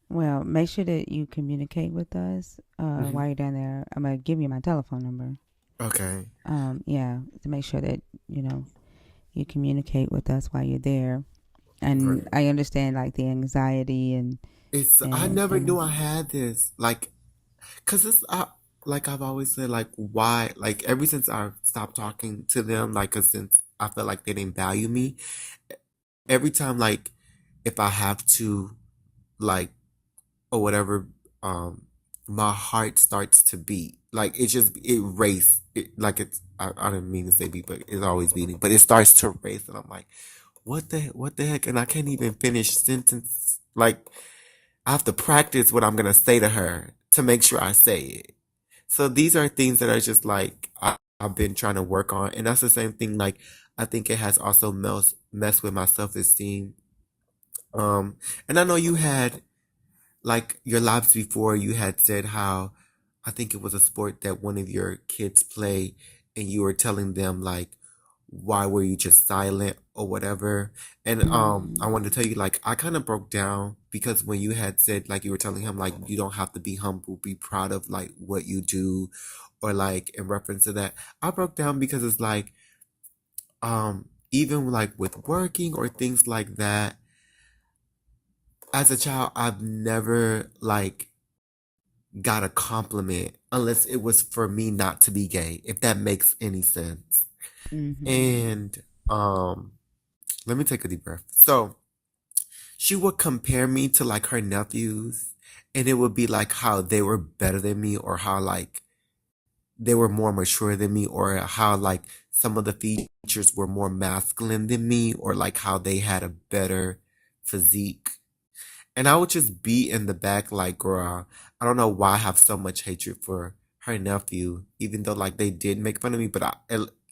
Well, make sure that you communicate with us Hmm. while you're down there. I'm gonna give you my telephone number. Okay. Yeah, to make sure that you communicate with us while you're there. And Right. I understand like the anxiety and I never knew and I had this. Like, cause like I've always said, like, why, like, ever since I stopped talking to them, like, cause since I felt like they didn't value me, every time, like, if I have to, like, or whatever, um, my heart starts to beat. Like, it race. Like, I didn't mean to say beat, but it's always beating, but it starts to race. And I'm like, what the heck? And I can't even finish sentence. Like, I have to practice what I'm going to say to her to make sure I say it. So these are things that are just like I've been trying to work on, and that's the same thing. Like I think it has also messed with my self esteem. And I know you had like your lives before. You had said how I think it was a sport that one of your kids play, and you were telling them like why were you just silent or whatever. And I wanted to tell you like I kind of broke down because when you had said like you were telling him like you don't have to be humble, be proud of like what you do, or like in reference to that, I broke down because it's like even like with working or things like that, as a child I've never like got a compliment unless it was for me not to be gay, if that makes any sense. mm-hmm. And let me take a deep breath. So she would compare me to like her nephews, and it would be like how they were better than me, or how like they were more mature than me, or how like some of the features were more masculine than me, or like how they had a better physique. And I would just be in the back like, girl, I don't know why I have so much hatred for her nephew, even though like they did make fun of me. But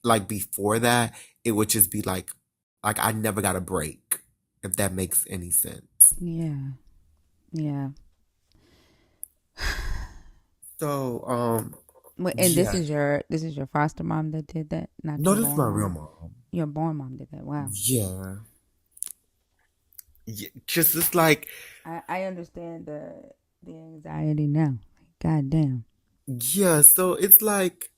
like before that, it would just be like I never got a break, if that makes any sense. Yeah, yeah. So, And yeah. this is your foster mom that did that, not No, your this is my born real mom. mom. Your born mom did that. Wow. Yeah. Yeah. Just it's like, I understand the anxiety now. Like, God damn. yeah. So it's like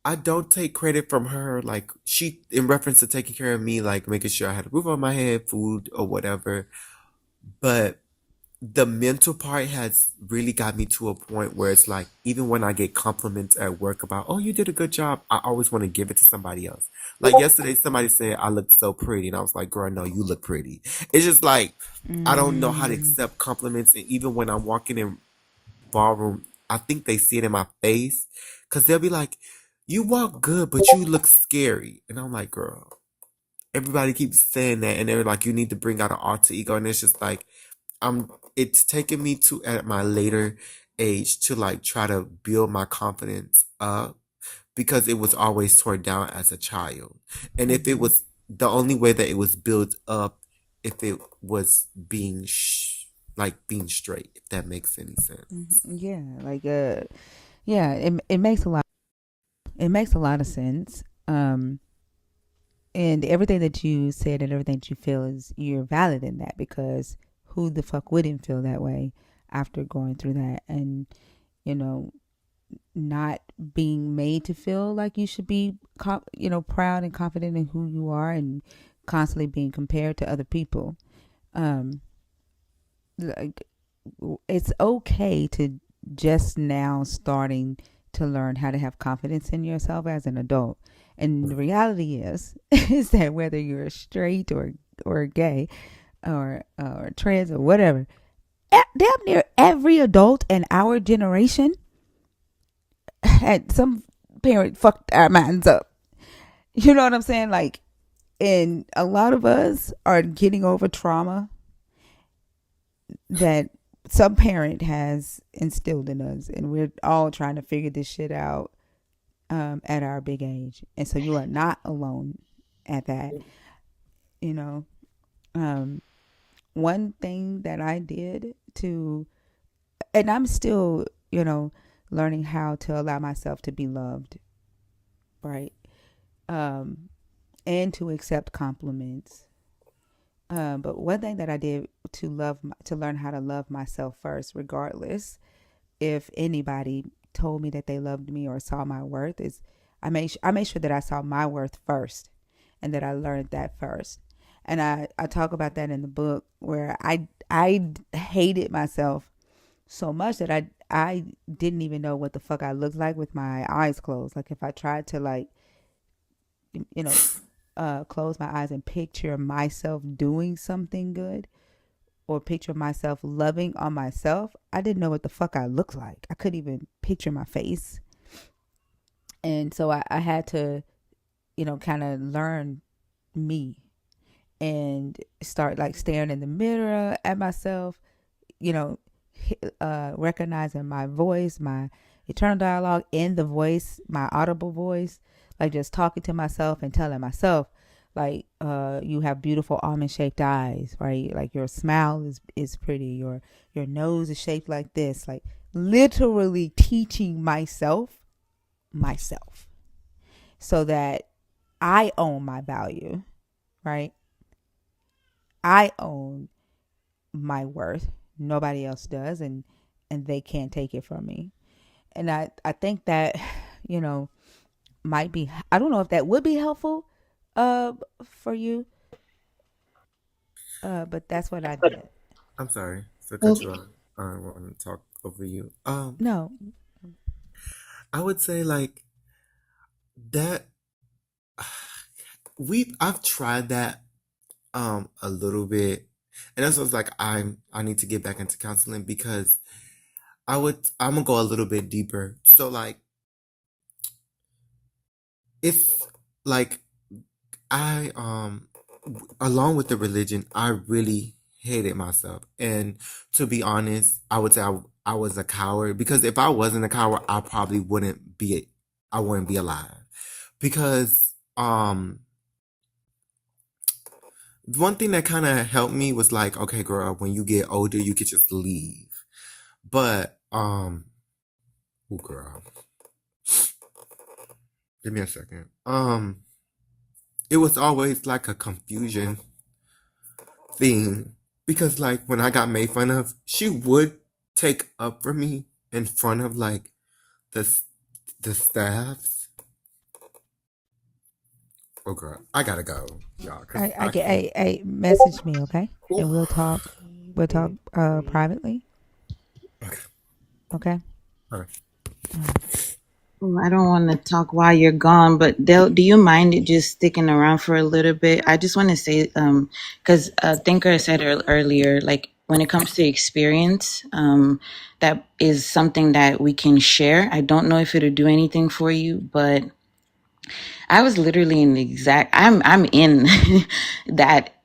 I don't take credit from her. Like she, in reference to taking care of me, like making sure I had a roof on my head, food or whatever. But the mental part has really got me to a point where it's like, even when I get compliments at work about, oh, you did a good job, I always want to give it to somebody else. Like yesterday, somebody said I looked so pretty, and I was like, girl, no, you look pretty. It's just like, I don't know how to Mm, accept compliments. And even when I'm walking in ballroom, I think they see it in my face because they'll be like, you walk good, but you look scary. And I'm like, girl, everybody keeps saying that. And they're like, you need to bring out an alter ego. And it's just like, it's taken me to at my later age to like try to build my confidence up because it was always torn down as a child. And if it mm-hmm, was the only way that it was built up, if it was like being straight, if that makes any sense. mm-hmm. Yeah, like yeah, it makes a lot. It makes a lot of sense. And everything that you said and everything that you feel is you're valid in that because who the fuck wouldn't feel that way after going through that and you know not being made to feel like you should be proud and confident in who you are and constantly being compared to other people. Um, like it's okay to just now starting to learn how to have confidence in yourself as an adult. And the reality is, is that whether you're straight or gay or trans or whatever, damn near every adult in our generation had some parent fucked our minds up. You know what I'm saying? Like, and a lot of us are getting over trauma that some parent has instilled in us, and we're all trying to figure this shit out at our big age. And so you are not alone at that. You know, um, one thing that I did to, and I'm still, learning how to allow myself to be loved, right? And to accept compliments But one thing that I did to learn how to love myself first, regardless if anybody told me that they loved me or saw my worth, is I made sure that I saw my worth first, and that I learned that first. And I talk about that in the book, where I hated myself so much that I didn't even know what the fuck I looked like with my eyes closed. Like if I tried to like, you know, close my eyes and picture myself doing something good, or picture myself loving on myself, I didn't know what the fuck I looked like. I couldn't even picture my face. And so I had to, kind of learn me and start like staring in the mirror at myself, you know, recognizing my voice, my internal dialogue in the voice, my audible voice, like just talking to myself and telling myself, like, you have beautiful almond shaped eyes, right? Like your smile is pretty. Your nose is shaped like this. Like literally teaching myself, so that I own my value, right? I own my worth. Nobody else does, and they can't take it from me. And I think that, you know, might be, I don't know if that would be helpful for you, but that's what I did. I'm sorry to cut you Okay. off. I don't want to talk over you. No. I would say like that. I've tried that a little bit, and that's what's like I need to get back into counseling, because I'm gonna go a little bit deeper. So like if like I along with the religion, I really hated myself. And to be honest, I would say I was a coward, because if I wasn't a coward, I wouldn't be alive. Because one thing that kind of helped me was like, okay, girl, when you get older, you could just leave. But oh girl, give me a second. It was always like a confusion thing, because like when I got made fun of, she would take up for me in front of like the the staffs. Oh girl, I gotta go, y'all, cause I I get can't. a message me, okay? Ooh. And we'll talk privately, Okay. okay? All right. I don't want to talk while you're gone, but Del, do you mind it just sticking around for a little bit? I just want to say, because Thinker said earlier, like when it comes to experience, that is something that we can share. I don't know if it'll do anything for you, but I was literally in the I'm in that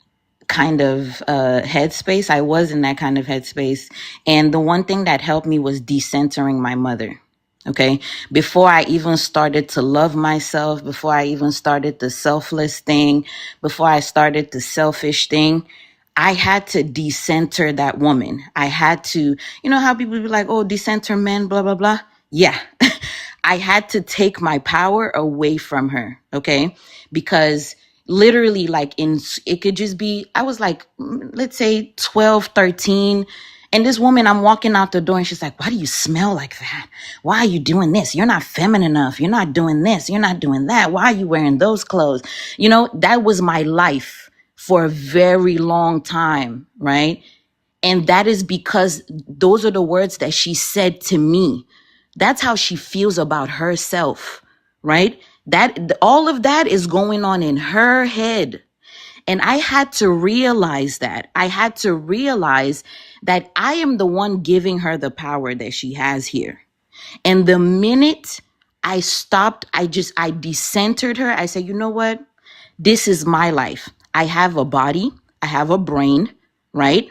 kind of headspace. I was in that kind of headspace. And the one thing that helped me was decentering my mother. Okay. Before I even started to love myself, before I even started the selfless thing, before I started the selfish thing, I had to decenter that woman. I had to, you know how people be like, oh, decenter men, blah, blah, blah. Yeah. I had to take my power away from her. Okay. Because literally like it could just be, I was like, let's say 12, 13. And this woman, I'm walking out the door and she's like, why do you smell like that? Why are you doing this? You're not feminine enough. You're not doing this. You're not doing that. Why are you wearing those clothes? You know, that was my life for a very long time. Right. And that is because those are the words that she said to me. That's how she feels about herself. Right. That all of that is going on in her head. And I had to realize that. I had to realize that I am the one giving her the power that she has here. And the minute I stopped, I decentered her. I said, you know what? This is my life. I have a body. I have a brain, right?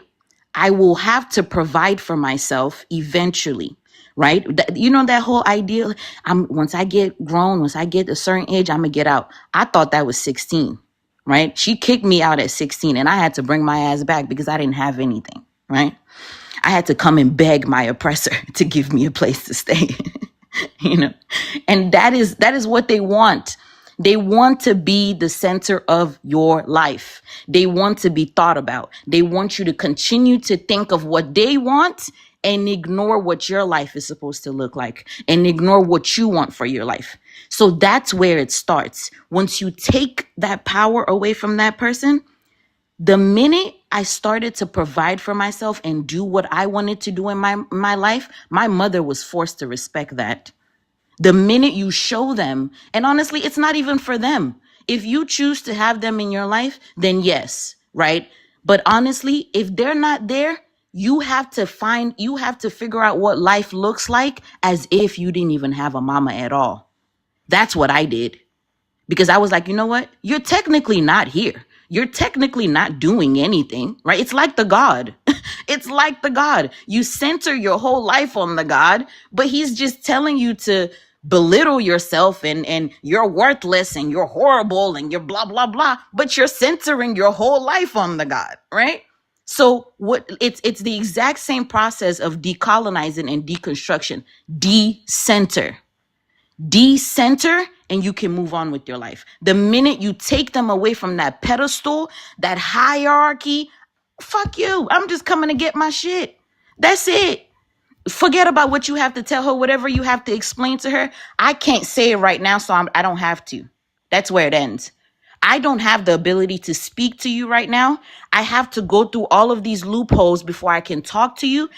I will have to provide for myself eventually, right? You know, that whole idea, once I get grown, once I get a certain age, I'm gonna get out. I thought that was 16, right? She kicked me out at 16 and I had to bring my ass back because I didn't have anything, right? I had to come and beg my oppressor to give me a place to stay, you know? And that is what they want. They want to be the center of your life. They want to be thought about. They want you to continue to think of what they want and ignore what your life is supposed to look like and ignore what you want for your life. So that's where it starts. Once you take that power away from that person, the minute I started to provide for myself and do what I wanted to do in my life, my mother was forced to respect that. The minute you show them, and honestly, it's not even for them. If you choose to have them in your life, then yes, right? But honestly, if they're not there, you have to figure out what life looks like as if you didn't even have a mama at all. That's what I did. Because I was like, you know what? You're technically not here. You're technically not doing anything, right? It's like the God. It's like the God. You center your whole life on the God, but he's just telling you to belittle yourself and you're worthless and you're horrible and you're blah, blah, blah. But you're centering your whole life on the God, right? So what it's the exact same process of decolonizing and deconstruction. Decenter. Decenter, and you can move on with your life. The minute you take them away from that pedestal, that hierarchy, fuck you. I'm just coming to get my shit. That's it. Forget about what you have to tell her, whatever you have to explain to her. I can't say it right now, so I don't have to. That's where it ends. I don't have the ability to speak to you right now. I have to go through all of these loopholes before I can talk to you.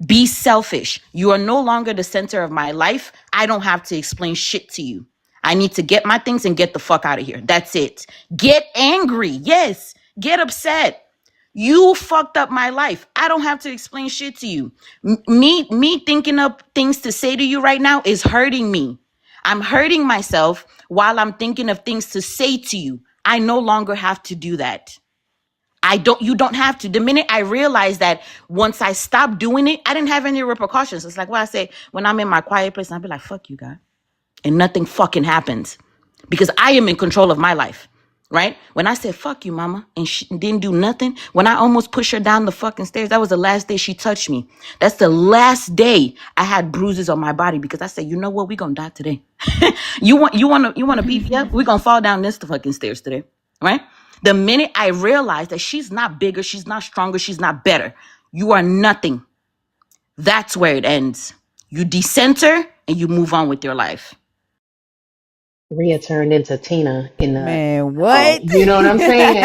Be selfish. You are no longer the center of my life. I don't have to explain shit to you. I need to get my things and get the fuck out of here. That's it. Get angry. Yes. Get upset. You fucked up my life. I don't have to explain shit to you. Me thinking up things to say to you right now is hurting me. I'm hurting myself while I'm thinking of things to say to you. I no longer have to do that. You don't have to. The minute I realized that once I stopped doing it, I didn't have any repercussions. It's like what I say when I'm in my quiet place, I'll be like, fuck you, God. And nothing fucking happens because I am in control of my life, right? When I said, fuck you, mama, and she didn't do nothing, when I almost pushed her down the fucking stairs, that was the last day she touched me. That's the last day I had bruises on my body because I said, you know what? We're going to die today. you want to beef? Yep. We're going to fall down this fucking stairs today, right? The minute I realized that she's not bigger, she's not stronger, she's not better, you are nothing. That's where it ends. You decenter and you move on with your life. Rhea turned into Tina in the, Man, what? you know what I'm saying?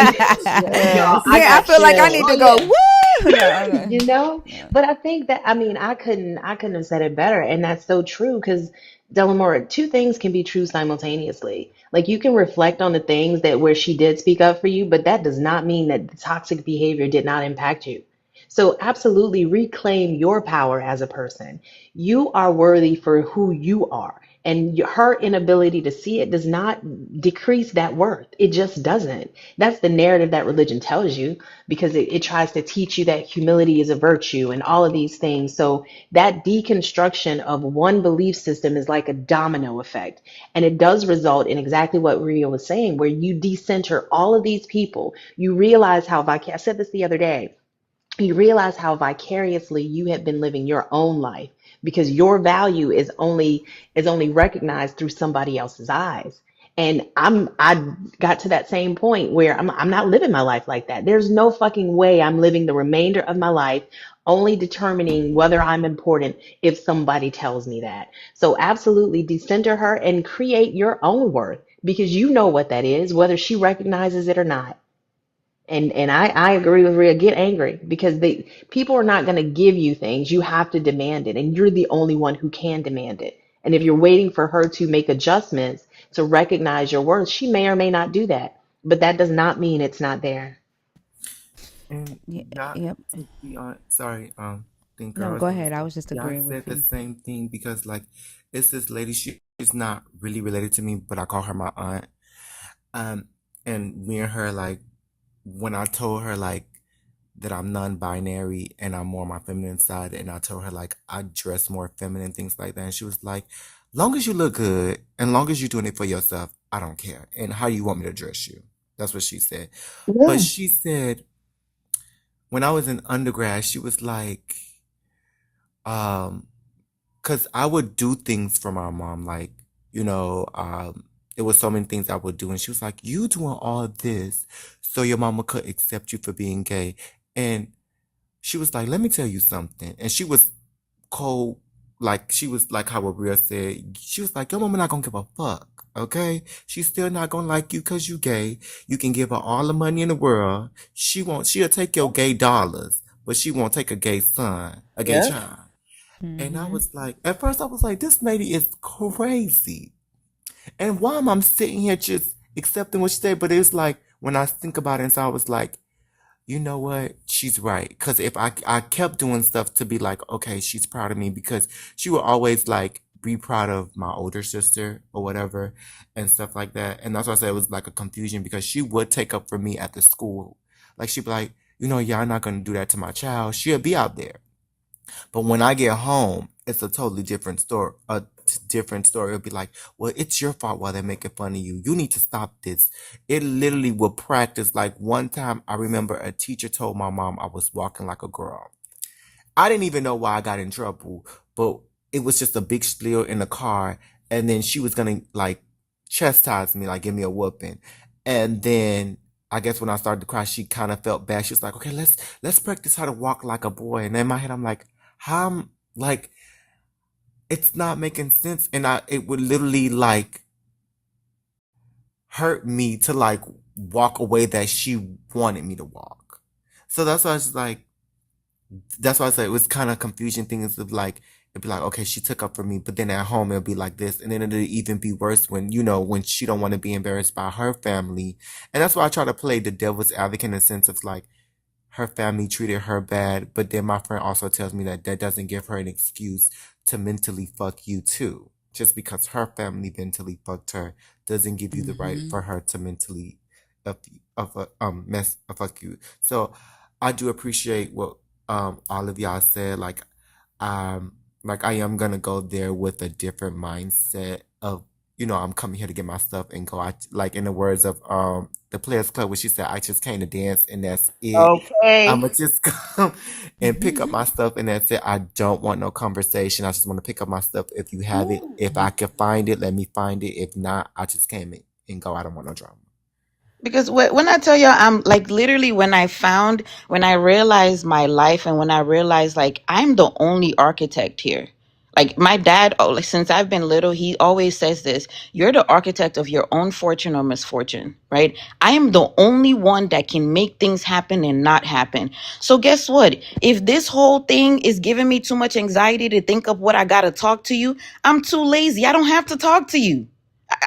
Y'all, I Yeah, I got feel like I chills. need to go, woo! No, okay. You know, Yeah. but I think that, I mean, I couldn't have said it better, and that's so true because Delamora, two things can be true simultaneously. Like you can reflect on the things that where she did speak up for you, but that does not mean that the toxic behavior did not impact you. So absolutely reclaim your power as a person. You are worthy for who you are. And her inability to see it does not decrease that worth. It just doesn't. That's the narrative that religion tells you because it tries to teach you that humility is a virtue and all of these things. So that deconstruction of one belief system is like a domino effect. And it does result in exactly what Ria was saying, where you decenter all of these people. You realize how I said this the other day, you realize how vicariously you have been living your own life because your value is only recognized through somebody else's eyes. And I got to that same point where I'm not living my life like that. There's no fucking way I'm living the remainder of my life only determining whether I'm important if somebody tells me that. So absolutely decenter her and create your own worth because you know what that is, whether she recognizes it or not. And I agree with Rhea. Get angry because people are not going to give you things. You have to demand it, and you're the only one who can demand it. And if you're waiting for her to make adjustments to recognize your worth, she may or may not do that. But that does not mean it's not there. And Yeah, y'all, yep. to be on, sorry, thinker, I No, was go gonna ahead. I say, was just y'all agreeing with said the you. same thing because like it's this lady, she's not really related to me, but I call her my aunt. Um, and me and her like when I told her like that I'm non-binary and I'm more on my feminine side, and I told her like I dress more feminine, things like that, and she was like, "Long as you look good and long as you're doing it for yourself, I don't care. And how do you want me to dress you?" That's what she said. But Yeah. she said when I was in undergrad, she was like, um, because I would do things for my mom, like, you know, it was so many things I would do. And she was like, you doing all this so your mama could accept you for being gay. And she was like, let me tell you something. And she was cold, like she was like how Abria said, she was like, your mama not gonna give a fuck. Okay? She's still not gonna like you because you gay. You can give her all the money in the world. She'll take your gay dollars, but she won't take a gay son, a gay Yep. child. And I Mm-hmm. was like, at first I was like, this lady is crazy. And why am I sitting here just accepting what she said? But it's like, when I think about it, so I was like, you know what? She's right. Because if I kept doing stuff to be like, okay, she's proud of me, because she would always like be proud of my older sister or whatever and stuff like that. And that's why I said it was like a confusion, because she would take up for me at the school. Like she'd be like, you know, yeah, I'm not going to do that to my child. She'll be out there. But when I get home, it's a totally different story. Different story. It'll be like, well, it's your fault why they're making fun of you. You need to stop this. It literally will practice. Like one time, I remember a teacher told my mom I was walking like a girl. I didn't even know why I got in trouble, but it was just a big spiel in the car. And then she was gonna like chastise me, like give me a whooping. And then I guess when I started to cry, she kind of felt bad. She was like, okay, let's practice how to walk like a boy. And in my head, I'm like, how like it's not making sense. And it would literally like hurt me to like walk away that she wanted me to walk. So that's why I was like, that's why I said it was kind of confusion things of like, it'd be like, okay, she took up for me, but then at home it'll be like this. And then it'll even be worse when, you know, when she don't want to be embarrassed by her family. And that's why I try to play the devil's advocate in the sense of like, her family treated her bad, but then my friend also tells me that that doesn't give her an excuse to mentally fuck you too. Just because her family mentally fucked her doesn't give you the right Mm-hmm. for her to mentally fuck you. So I do appreciate what all of y'all said. Like I am gonna go there with a different mindset of, you know, I'm coming here to get my stuff and go. Like in the words of the Players Club, where she said, I just came to dance and that's it. Okay. I'ma just come and pick up my stuff and that's it. I don't want no conversation. I just want to pick up my stuff. If you have it, if I can find it, let me find it. If not, I just came in and go. I don't want no drama. Because when I tell you, I'm like literally when I realized my life and when I realized like I'm the only architect here. Like my dad, oh, like, since I've been little, he always says this: you're the architect of your own fortune or misfortune, right? I am the only one that can make things happen and not happen. So guess what? If this whole thing is giving me too much anxiety to think of what I gotta talk to you, I'm too lazy. I don't have to talk to you.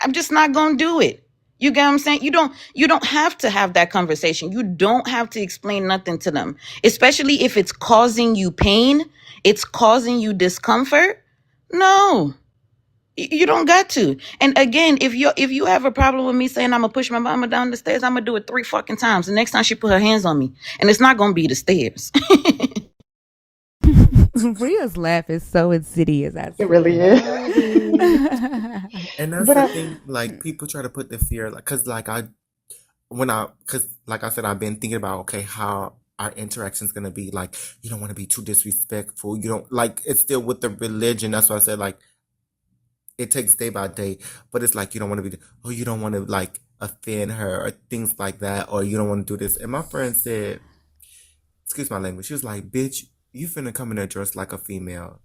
I'm just not gonna do it. You get what I'm saying? You don't have to have that conversation. You don't have to explain nothing to them, especially if it's causing you pain, it's causing you discomfort. No, you don't got to. And again, if you have a problem with me saying I'm gonna push my mama down the stairs, I'm gonna do it 3 fucking times. The next time she put her hands on me, and it's not gonna be the stairs. Ria's laugh is so insidious. I It really swear. is. Love it. And that's But the I, thing, like people try to put the fear, like, cause like I said, I've been thinking about, okay, how our interaction's gonna be like, you don't want to be too disrespectful. You don't like, it's still with the religion. That's why I said like, it takes day by day, but it's like, you don't want to be, oh, you don't want to like offend her or things like that, or you don't want to do this. And my friend said, excuse my language, she was like, bitch, you finna come in there dressed like a female.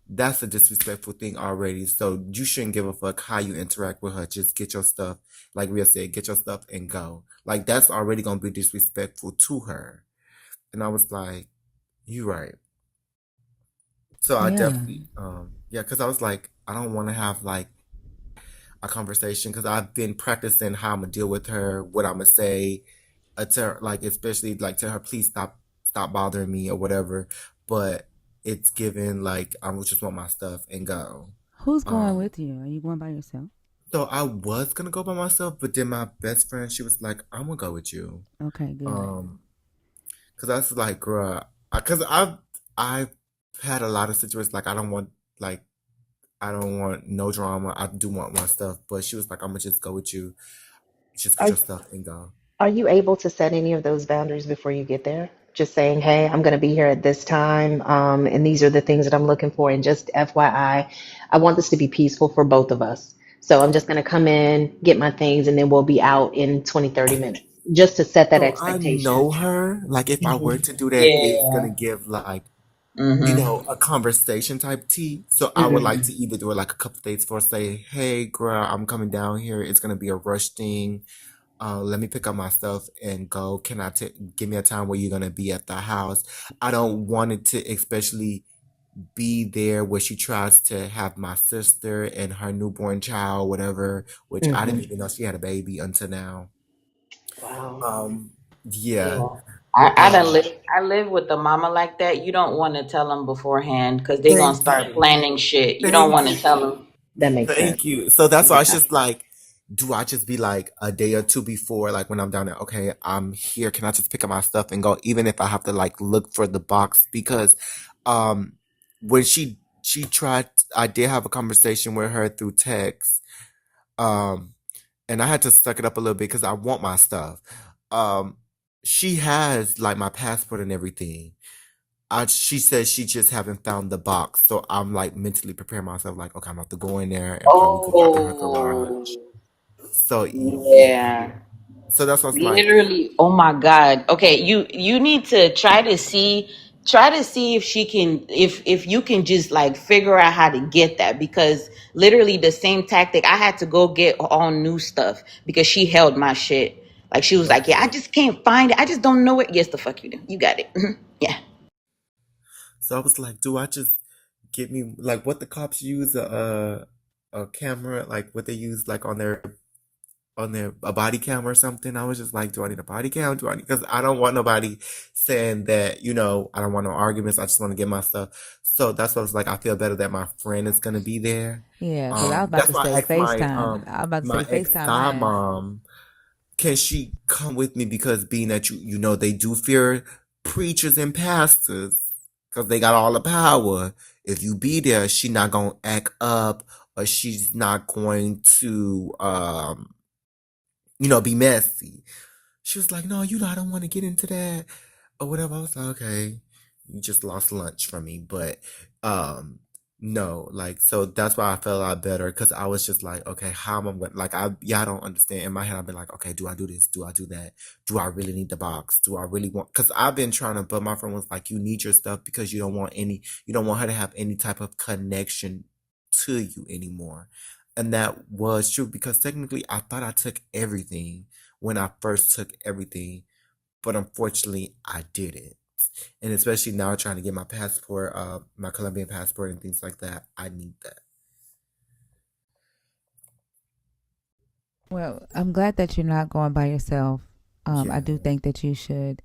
That's a disrespectful thing already. So you shouldn't give a fuck how you interact with her. Just get your stuff. Like Rhea said, get your stuff and go. Like that's already gonna be disrespectful to her. And I was like, you right. So I Yeah. definitely, yeah, because I was like, I don't want to have like a conversation because I've been practicing how I'm gonna deal with her, what I'm gonna say, to her, like especially like to her, please stop bothering me or whatever. But it's given like I would just want my stuff and go. Who's going Um, with you? Are you going by yourself? so I was gonna go by myself, but then my best friend, she was like, I'm gonna go with you. Okay, good. Um, because I was like, girl, because I've had a lot of situations like like I don't want no drama. I do want my stuff, but she was like, I'm gonna just go with you. Just get are your stuff and go. are you able to set any of those boundaries before you get there? Just saying, hey, I'm going to be here at this time, and these are the things that I'm looking for. And just FYI, I want this to be peaceful for both of us. So I'm just going to come in, get my things, and then we'll be out in 20, 30 minutes just to set that So I expectation. know her. Like if I were to do that, it's Yeah. gonna give like Mm-hmm. a conversation type tea. So I would like Mm-hmm. to either do it like a couple days before, say, hey, girl, I'm coming down here. It's gonna be a rush thing. Let me pick up my stuff and go. Can I give me a time where you're gonna be at the house? I don't want it to especially be there where she tries to have my sister and her newborn child, whatever, which I Hmm. didn't even know she had a baby until now. Wow. Um, yeah. Yeah. I done Um, live. I live with the mama like that. You don't want to tell them beforehand because they gonna thank start you. planning shit. You don't Thank want to tell you. them. That makes sense. Thank you. So that's why I was Yeah. just like, do I just be like a day or two before, like when I'm down there, okay, I'm here. Can I just pick up my stuff and go, even if I have to like look for the box? Because um when she tried, I did have a conversation with her through text. Um and I had to suck it up a little bit because I want my stuff. Um she has like my passport and everything. She says she just haven't found the box, so I'm like mentally preparing myself, like, okay, I'm about to go in there and probably go out to her garage. Oh, So yeah, yeah. so that's what's like, Literally, oh my God. Okay, you need to try to see if she can if you can just like figure out how to get that because literally the same tactic I had to go get all new stuff because she held my shit. Like she was like, "Yeah, I okay. just can't find it. I just don't know it." Yes, the fuck you do. You got it. Mhm. Yeah. So I was like, do I just get me like what the cops use a camera, like what they use like on their a body cam or something. I was just like, do I need a body cam? Do I need, because I don't want nobody saying that, I don't want no arguments. I just want to get my stuff. So that's what I was like. I feel better that my friend is gonna be there. Yeah, because I was about That's to why I say asked my FaceTime. I was about to say my ex FaceTime my ass. mom, can she come with me, because being that they do fear preachers and pastors because they got all the power. If you be there, she not gonna act up, or she's not going to be messy. She was like, no, I don't want to get into that or whatever. I was like, okay, you just lost lunch from me. But, no, like, so that's why I felt a lot better, because I was just like, okay, how am I going, like, I don't understand. In my head, I've been like, okay, do I do this? Do I do that? Do I really need the box? Do I really want, because I've been trying to, but my friend was like, you need your stuff because you don't want her to have any type of connection to you anymore. And that was true, because technically I thought I took everything when I first took everything, but unfortunately I didn't. And especially now trying to get my passport, my Colombian passport and things like that, I need that. Well, I'm glad that you're not going by yourself. I Yeah. do think that you should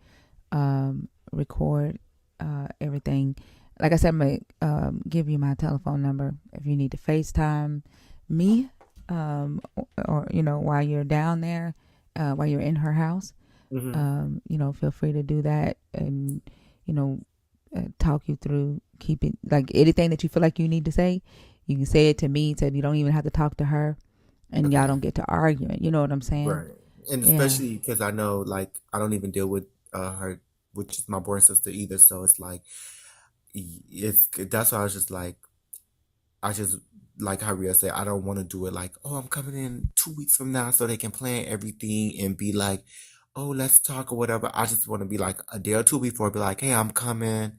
record everything. Like I said, I'm going to give you my telephone number if you need to FaceTime me or while you're down there, while you're in her house. Hmm. Feel free to do that and, you know, talk you through, keep it like anything that you feel like you need to say. You can say it to me, so you don't even have to talk to her and y'all Okay. don't get to arguing. You know what I'm saying? Right. And Yeah. especially because I know, like, I don't even deal with her, which is my born sister either. So it's like, that's why I was just like, I just, like how Ria said, I don't want to do it like, oh, I'm coming in 2 weeks from now so they can plan everything and be like, oh, let's talk or whatever. I just want to be like a day or two before, be like, hey, I'm coming.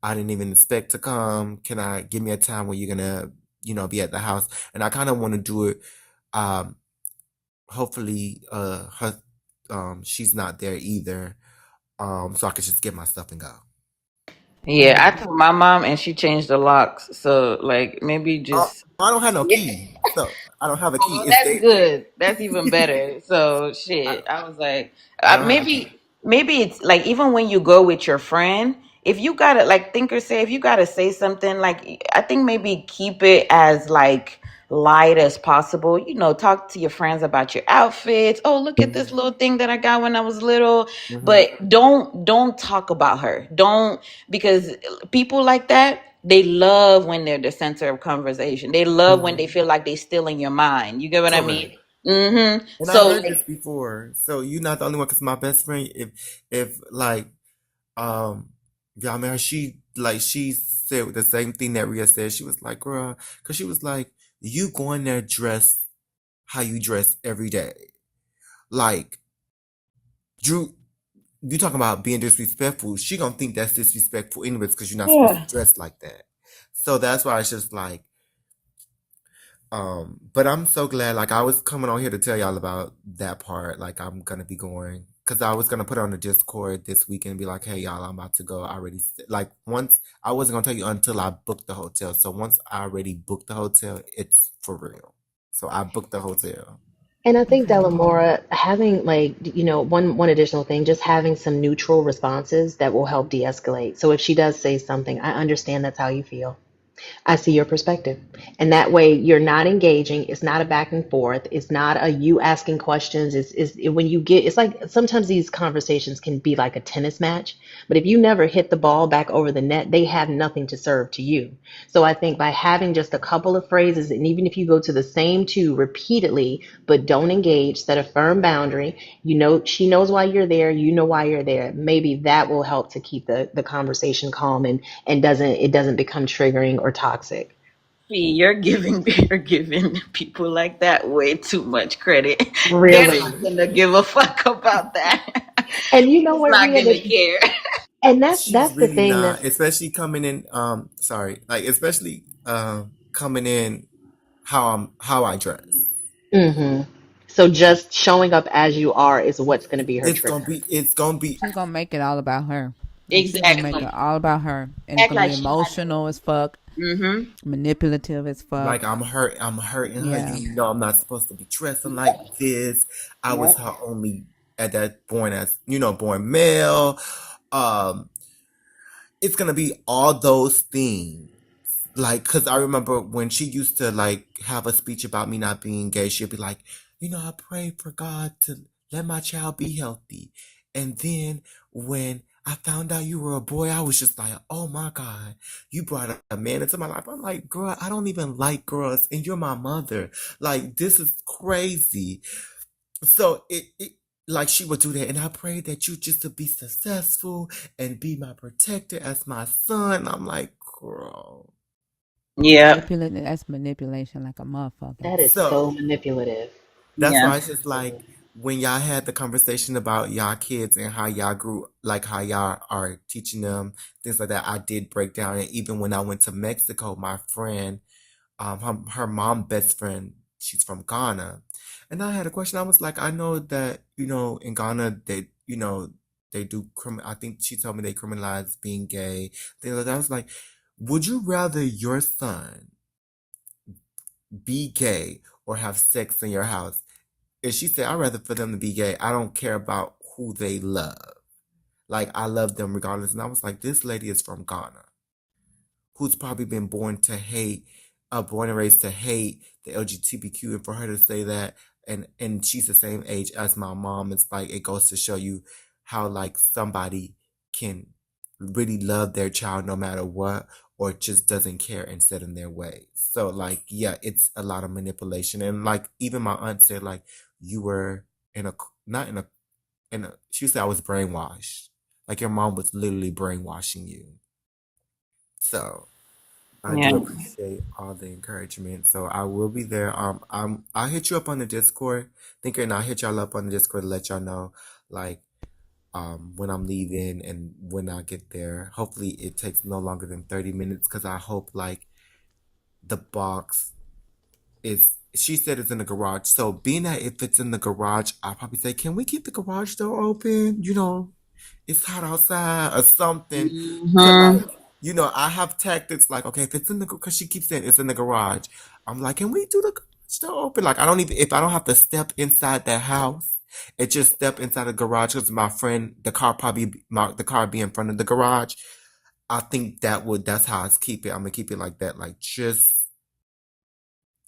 I didn't even expect to come. Can I give me a time where you're gonna, be at the house? And I kind of want to do it. Um, hopefully, she's not there either. So I could just get my stuff and go. Yeah, I told my mom and she changed the locks. So like maybe just I don't have no yeah. key, so I don't have a key. Oh, It's that's they. good. That's even better. So I shit. don't. I was like, I don't have a key. maybe it's like even when you go with your friend, if you gotta like thinkers say if you gotta say something like I think maybe keep it as like light as possible. Talk to your friends about your outfits. Oh, look at this little thing that I got when I was little. Hmm. But don't talk about her. Don't because people like that they love when they're the center of conversation. They love when they Hmm. feel like they still in your mind. You get what I mean? Correct. And I So heard this like, before. So you're not the only one. Cause my best friend, if like, yeah, I mean, she said the same thing that Ria said. She was like, girl, cause she was like, you going there dressed how you dress every day. Like, Drew, you talking about being disrespectful. She gonna think that's disrespectful anyways because you're not supposed to Yeah. dress like that. So that's why it's just like, but I'm so glad. Like, I was coming on here to tell y'all about that part. Like, I'm gonna be going because I was gonna put it on the Discord this weekend and be like, "Hey, y'all, I'm about to go." I already like once I wasn't gonna tell you until I booked the hotel. So once I already booked the hotel, it's for real. So I booked the hotel. And I think Okay. Delamora having like one additional thing, just having some neutral responses that will help de-escalate. So if she does say something, I understand that's how you feel. I see your perspective. And that way you're not engaging. It's not a back and forth. It's not a you asking questions. When you get, it's like sometimes these conversations can be like a tennis match, but if you never hit the ball back over the net, they have nothing to serve to you. So I think by having just a couple of phrases, and even if you go to the same two repeatedly, but don't engage, set a firm boundary, she knows why you're there. You know why you're there. Maybe that will help to keep the conversation calm and doesn't become triggering or toxic. See, you're giving people like that way too much credit. They're Really. not gonna give a fuck about that. And you know It's what, not Ria, gonna care. and that's She's that's the really thing not, that's especially coming in. Sorry, like especially coming in how I dress. hmm so just showing up as you are is what's going to be her trigger. It's gonna be She's gonna make it all about her. Like she's gonna make it Exactly. all about her, and it's Act gonna be like she had emotional as fuck, to. Mm-hmm. manipulative as like fuck. I'm hurting her. Yeah. You know I'm not supposed to be dressing like this. I was Yep. her only at that born as born male. Um, it's gonna be all those things. Like, cause I remember when she used to like have a speech about me not being gay, she'd be like, I pray for God to let my child be healthy. And then when I found out you were a boy, I was just like, oh my God, you brought a man into my life. I'm like, girl, I don't even like girls and you're my mother. Like, this is crazy. So it like she would do that. And I pray that you just to be successful and be my protector as my son. I'm like, girl. Yep. Manipulative. That's manipulation like a motherfucker. That is So so manipulative. that's Yeah. why it's just like when y'all had the conversation about y'all kids and how y'all grew, like how y'all are teaching them things like that. I did break down, and even when I went to Mexico, my friend, her mom best friend, she's from Ghana, and I had a question. I was like, I know that in Ghana they do I think she told me they criminalize being gay. Things like that. I was like, would you rather your son be gay or have sex in your house? And she said, I'd rather for them to be gay. I don't care about who they love. Like, I love them regardless. And I was like, this lady is from Ghana, who's probably been born and raised to hate the LGBTQ. And for her to say that, and she's the same age as my mom, it's like, it goes to show you how, like, somebody can really love their child no matter what, or just doesn't care and set in their way. So, like, yeah, it's a lot of manipulation. And, like, even my aunt said, like, you were not in a, she said I was brainwashed. Like, your mom was literally brainwashing you. So, I do Yeah. appreciate all the encouragement. So I will be there. I'll hit you up on the Discord, Thinker, and I'll hit y'all up on the Discord to let y'all know, like, when I'm leaving and when I get there. Hopefully, it takes no longer than 30 minutes because I hope like the box is. She said it's in the garage. So being that if it's in the garage, I'll probably say, can we keep the garage door open? It's hot outside or something to Mm-hmm. like, I have tactics like, okay, if it's in the, cause she keeps saying it's in the garage. I'm like, can we do the garage door open? Like, if I don't have to step inside the house, it just step inside the garage. Cause my friend, the car be in front of the garage. I think that's how I keep it. I'm gonna keep it like that. Like, just,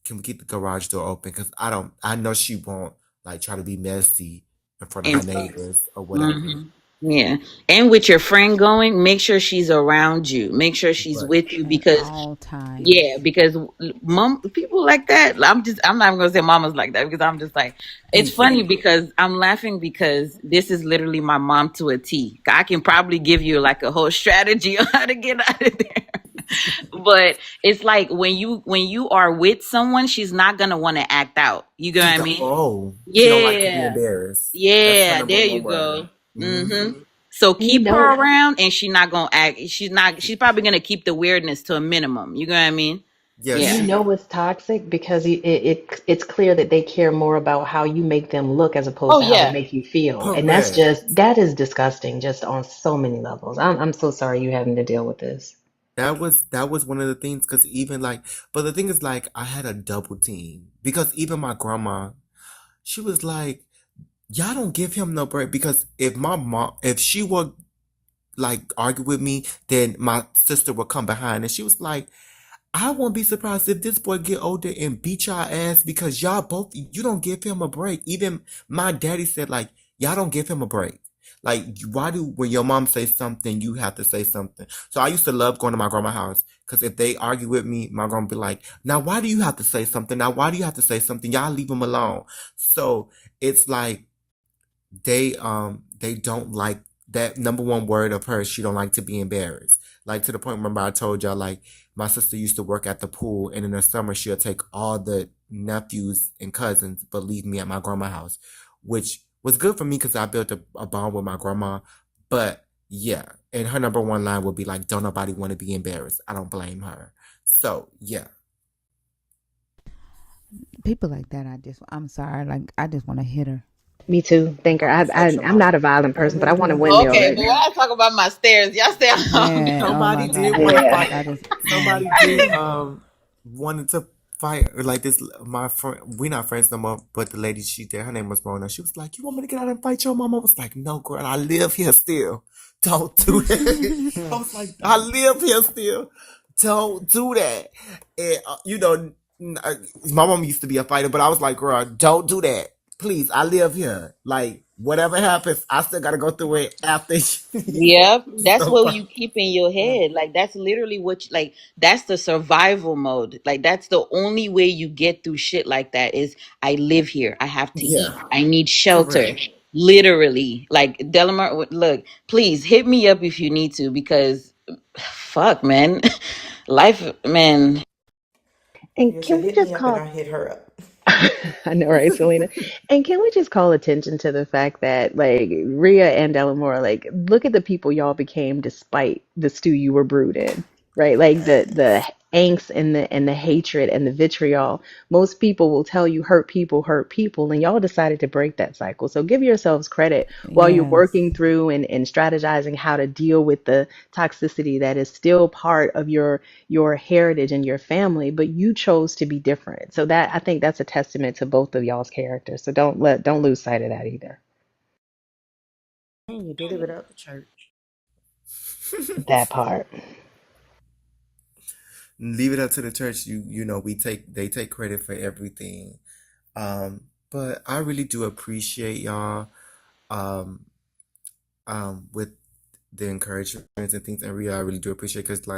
can we keep the garage door open? Cause I know she won't like try to be messy in front of her And neighbors or whatever. hmm yeah. And with your friend going, make sure she's around you. Make sure she's But with you At because all times. yeah, because mom people like that. I'm not even gonna say mamas like that because I'm just like it's funny exactly. because I'm laughing because this is literally my mom to a T. I can probably give you like a whole strategy on how to get out of there. But it's like when you are with someone, she's not gonna want to act out. You get what She I don't. mean? Oh, she don't like to be Yeah. embarrassed. That's her Yeah, number there one you word. go. Hmm. So And you keep her know, around and she's not gonna act, she's probably gonna keep the weirdness to a minimum. You know what I mean? Yeah, and Yeah. you she. know it's toxic because it's clear that they care more about how you make them look as opposed Oh to how they yeah. make you feel, and Correct. that is disgusting, just on so many levels. I'm so sorry you having to deal with this. That was one of the things because even like, but the thing is like I had a double team because even my grandma, she was like, y'all don't give him no break because if she would like argue with me, then my sister would come behind and she was like, I won't be surprised if this boy get older and beat y'all ass because y'all both you don't give him a break. Even my daddy said like y'all don't give him a break. Like why do when your mom says something you have to say something? So I used to love going to my grandma's house because if they argue with me, my grandma be like, now why do you have to say something? Now why do you have to say something? Y'all leave him alone. So it's like they don't like that number one word of hers. She don't like to be embarrassed, like to the point. Remember I told y'all like my sister used to work at the pool and in the summer she'll take all the nephews and cousins but leave me at my grandma's house, which was good for me because I built a bond with my grandma. But yeah, and her number one line would be like, don't nobody want to be embarrassed. I don't blame her. So yeah. People like that, I'm sorry. Like, I just want to hit her. Me too, thinker. I'm gonna set your I'm mouth. not a violent I person, but I remember want a when windmill Okay, right but when now. I talk about my stairs, y'all stay on Man, oh my Somebody did God. want to Yeah. fight. Like, I just, no. Somebody did wanted to fight like this. My friend, we not friends no more. But the lady she did, her name was Mona. She was like, "You want me to get out and fight your mom?" I was like, "No, girl, I live here still. Don't do that." I was like, "I live here still. Don't do that." And my mom used to be a fighter, but I was like, "Girl, don't do that. Please, I live here. Like whatever happens, I still gotta go through it after." Yep, that's So what far. you keep in your head. Like that's literally like that's the survival mode. Like that's the only way you get through shit like that is I live here. I have to eat. Yeah, I need shelter. correct. Literally. Like Delamar, look, please hit me up if you need to because fuck, man. Life, man. And Yeah, so can we hit me just up and call I'll hit her up. I know, right, Selena? And can we just call attention to the fact that, like, Rhea and Delamore, like, look at the people y'all became despite the stew you were brewed in, right? Like the angst and the hatred and the vitriol. Most people will tell you hurt people, and y'all decided to break that cycle. So give yourselves credit while you're Yes. working through and strategizing how to deal with the toxicity that is still part of your heritage and your family, but you chose to be different. So that I think that's a testament to both of y'all's characters. So don't lose sight of that either. And you did it without the church. That part. Leave it up to the church. They take credit for everything. But I really do appreciate y'all um with the encouragements and things, and I really do appreciate because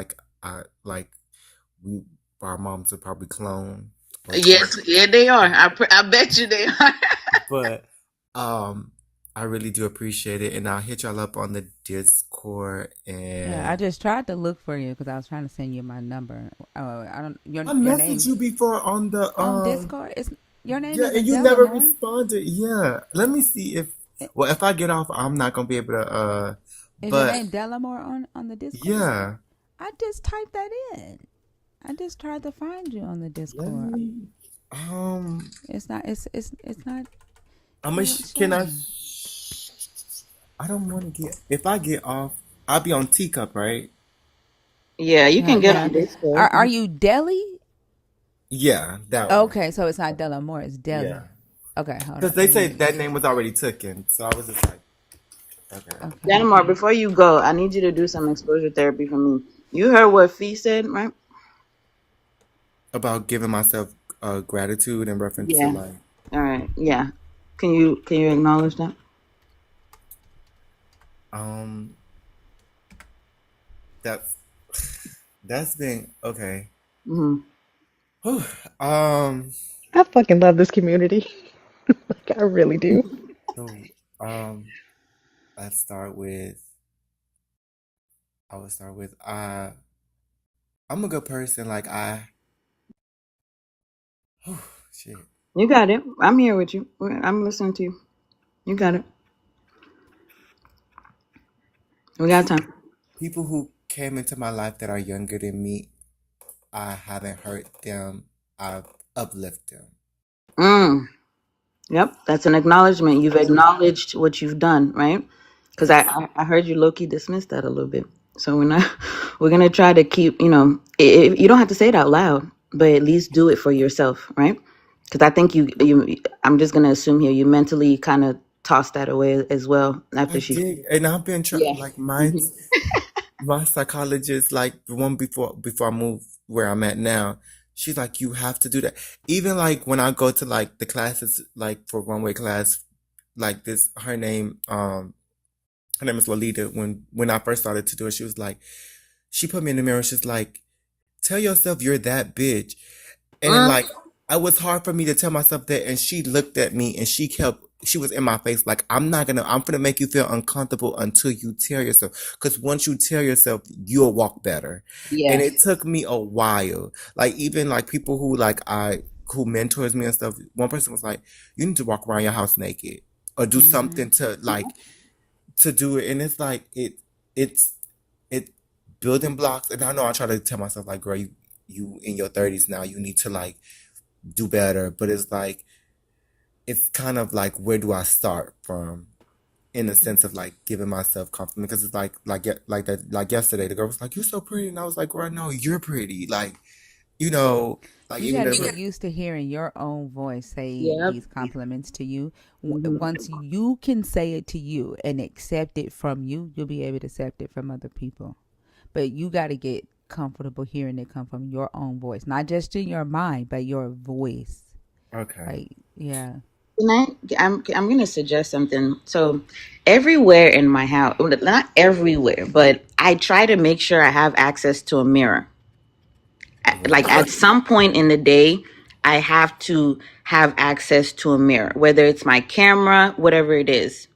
I like we our moms are probably clone or twin, Yes, yeah, they are. I bet you they are. but um I really do appreciate it, and I'll hit y'all up on the Discord. Yeah, I And just tried to look for you because I was trying to send you my number. I don't, I your messaged name you before on the on Discord. Your name yeah, and isn't you never Delamore. responded. Yeah. Let me see if well if I get off I'm not gonna be able to Is your but name Delamore on the Discord? yeah. I just typed that in. I just tried to find you on the Let Discord. me It's not. It's not. I'm It's a not can I showing. I don't want to get if I get off I'll be on Teacup, right? Yeah, you can get Yeah. on Discord. Are you Deli? Yeah, that one. Okay, so it's not Delamore. It's Yeah. Deli. Okay, hold Because on. they Let said me. that name was already taken. So I was just like, okay. Okay. Denmark, before you go, I need you to do some exposure therapy for me. You heard what Fee said, right? About giving myself gratitude in reference to Yeah. like All right. Yeah. Can you acknowledge that? um that's that's been okay. Mm-hmm. Whew. Um I fucking love this community. Like I really do. so let's start with I would start with I'm a good person. Like oh, shit. You got it. I'm here with you. I'm listening to you. You got it. We got time. People who came into my life that are younger than me, I haven't hurt them. I've uplifted them. Mm. Yep, that's an acknowledgement. You've acknowledged what you've done, right? Because I, Yes. I I heard you low key dismiss that a little bit. So we're not we're gonna try to keep you don't have to say it out loud, but at least do it for yourself, right? Because I think you I'm just gonna assume here you mentally kind of tossed that away as well I after she. did, and I've been Yeah. like Hmm. my psychologist, like the one before I moved where I'm at now. She's like, you have to do that. Even like when I go to like the classes, like for one way class, like this, her name is Lolita. When I first started to do it, she was like, she put me in the mirror. She's like, tell yourself you're that bitch. And Mm, like, it was hard for me to tell myself that. And she looked at me and she was in my face like, I'm gonna make you feel uncomfortable until you tell yourself. Cause once you tell yourself, you'll walk better. And yes. it took me a while. Like, even like people who mentors me and stuff, one person was like, you need to walk around your house naked or do Mm-hmm. something to do it. And it's like, it's, it building blocks. And I know I try to tell myself like, girl, you in your 30s now, you need to like do better. But it's like, it's kind of like, where do I start from? In the sense of like giving myself compliment, because it's like yesterday, the girl was like, "You're so pretty," and I was like, "Girl, no, you're pretty." Like, you know, like You even got to if get used to hearing your own voice say Yep. these compliments to you. Hmm. Once you can say it to you and accept it from you, you'll be able to accept it from other people. But you got to get comfortable hearing it come from your own voice, not just in your mind, but your voice. okay, Like, yeah. Can I'm gonna suggest something. So everywhere in my house, well, not everywhere, but I try to make sure I have access to a mirror. Like really, at some point in the day, I have to have access to a mirror, whether it's my camera, whatever it is.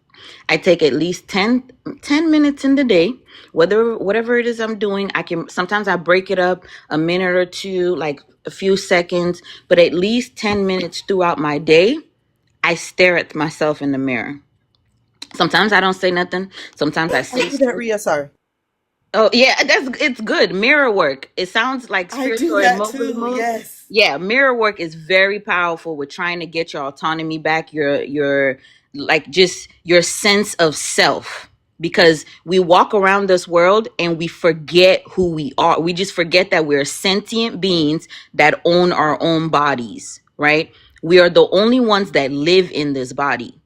I take at least 10 minutes in the day, whatever it is I'm doing. I can sometimes I break it up a minute or two, like a few seconds, but at least 10 minutes throughout my day, I stare at myself in the mirror. Sometimes I don't say nothing. Sometimes I I say do that, stuff. Ria. Sorry. Oh yeah, it's good. Mirror work. It sounds like I do spiritual that emoji too. move. Yes. Yeah, mirror work is very powerful with trying to get your autonomy back, your like just your sense of self. Because we walk around this world and we forget who we are. We just forget that we're sentient beings that own our own bodies, right? We are the only ones that live in this body.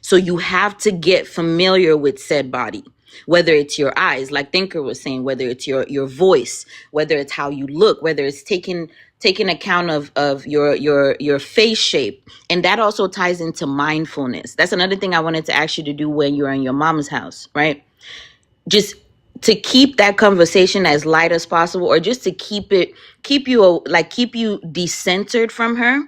So you have to get familiar with said body, whether it's your eyes, like Thinker was saying, whether it's your voice, whether it's how you look, whether it's taking account of your face shape. And that also ties into mindfulness. That's another thing I wanted to ask you to do when you're in your mom's house, right? Just to keep that conversation as light as possible, or just to keep you decentered from her.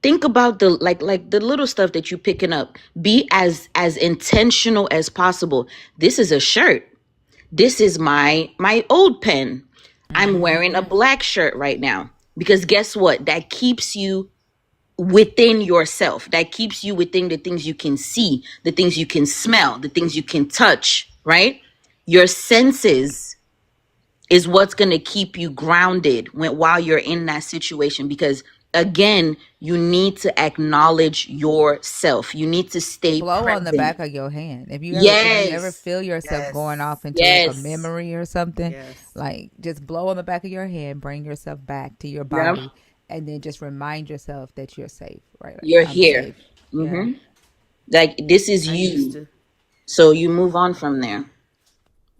Think about the like the little stuff that you're picking up. Be as intentional as possible. This is a shirt. This is my old pen. I'm Mm-hmm. wearing a black shirt right now, because guess what, that keeps you within yourself. That keeps you within the things you can see, the things you can smell, the things you can touch, right? Your senses is what's going to keep you grounded while you're in that situation, because again, you need to acknowledge yourself. You need to stay Blow on the present. back of your hand. If you ever Yes. feel yourself going Yes. off into like a Yes. memory or something, Yes. like just blow on the back of your hand, bring yourself back to your Yep. body, and then just remind yourself that you're safe, right? Like, You're I'm here. safe. Yeah. Hmm. Like this is I used you. to. So you move on from there.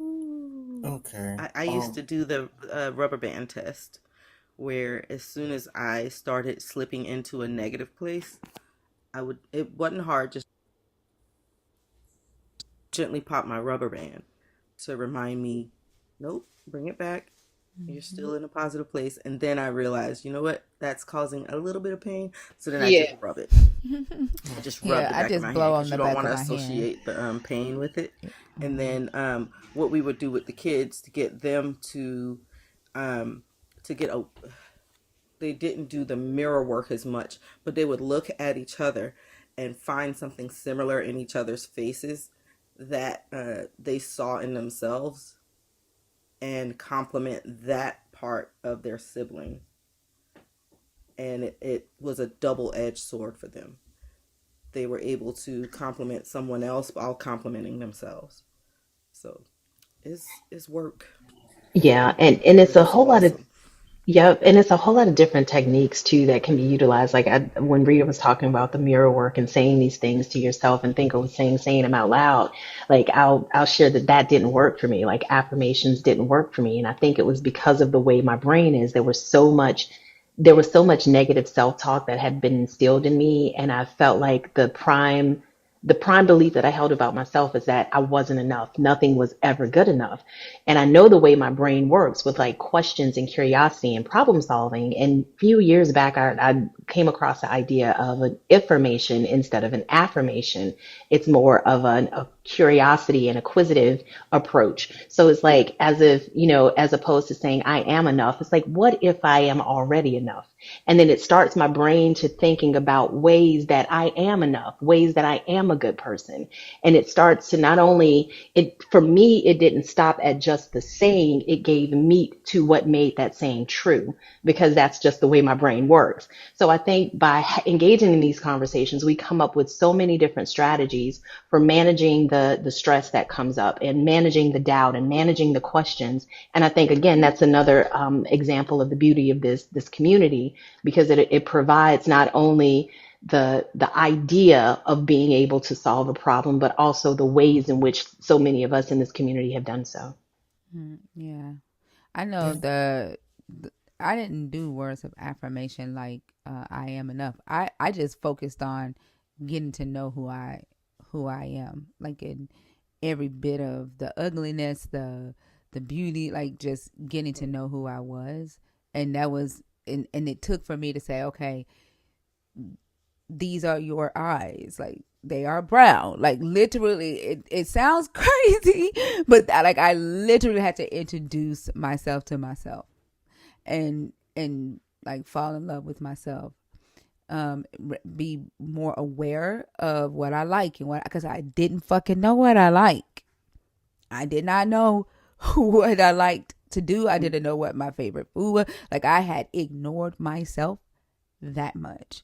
Ooh. okay. I used to do the rubber band test, where as soon as I started slipping into a negative place, it wasn't hard, just gently pop my rubber band to remind me, nope, bring it back. You're Mm-hmm. still in a positive place. And then I realized, you know what? That's causing a little bit of pain. So then I just Yeah. rub it. I just rub Yeah, the I back of just my blow hand on because you the don't back want of to my hand. associate the pain with it. And Mm-hmm. then what we would do with the kids to get them to to get a they didn't do the mirror work as much, but they would look at each other and find something similar in each other's faces that they saw in themselves and compliment that part of their sibling. And it was a double-edged sword for them. They were able to compliment someone else while complimenting themselves. So it's work, Yeah, and but it's a it's whole lot of awesome. Yep, and it's a whole lot of different techniques too that can be utilized. Like when Rita was talking about the mirror work and saying these things to yourself, and think of saying them out loud. Like I'll share that didn't work for me. Like affirmations didn't work for me, and I think it was because of the way my brain is. There was so much negative self-talk that had been instilled in me, and I felt like the prime belief that I held about myself is that I wasn't enough. Nothing was ever good enough. And I know the way my brain works with like questions and curiosity and problem solving. And a few years back, I came across the idea of an affirmation instead of an affirmation. It's more of a curiosity and acquisitive approach. So it's like as if, as opposed to saying I am enough, it's like, what if I am already enough? And then it starts my brain to thinking about ways that I am enough, ways that I am a good person. And it starts to not only, for me, it didn't stop at just the saying, it gave meat to what made that saying true, because that's just the way my brain works. So I think by engaging in these conversations, we come up with so many different strategies for managing the stress that comes up and managing the doubt and managing the questions. And I think, again, that's another example of the beauty of this community, because it provides not only the idea of being able to solve a problem, but also the ways in which so many of us in this community have done so. Yeah, I know I didn't do words of affirmation like I am enough. I just focused on getting to know who I am, like in every bit of the ugliness, the beauty, like just getting to know who I was. And that was and it took for me to say, okay, these are your eyes, like they are brown, like literally. It sounds crazy, but like I literally had to introduce myself to myself and like fall in love with myself, be more aware of what I like and what, because I didn't fucking know what I like. I did not know what I liked to do. I didn't know what my favorite food was. Like I had ignored myself that much.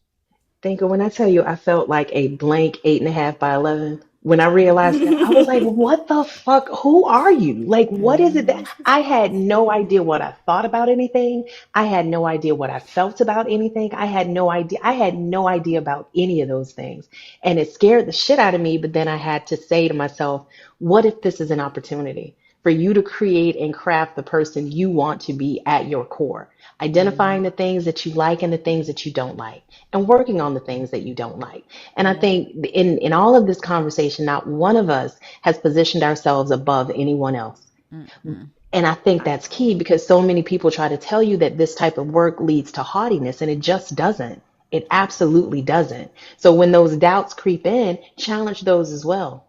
Thinker, when I tell you I felt like a blank 8.5 by 11, when I realized that, I was like, what the fuck? Who are you? Like, what is it that I had no idea what I thought about anything? I had no idea what I felt about anything. I had no idea. I had no idea about any of those things. And it scared the shit out of me. But then I had to say to myself, what if this is an opportunity for you to create and craft the person you want to be at your core? Identifying the things that you like and the things that you don't like, and working on the things that you don't like. And I think in all of this conversation, not one of us has positioned ourselves above anyone else. Mm-mm. And I think that's key, because so many people try to tell you that this type of work leads to haughtiness, and it just doesn't. It absolutely doesn't. So when those doubts creep in, challenge those as well.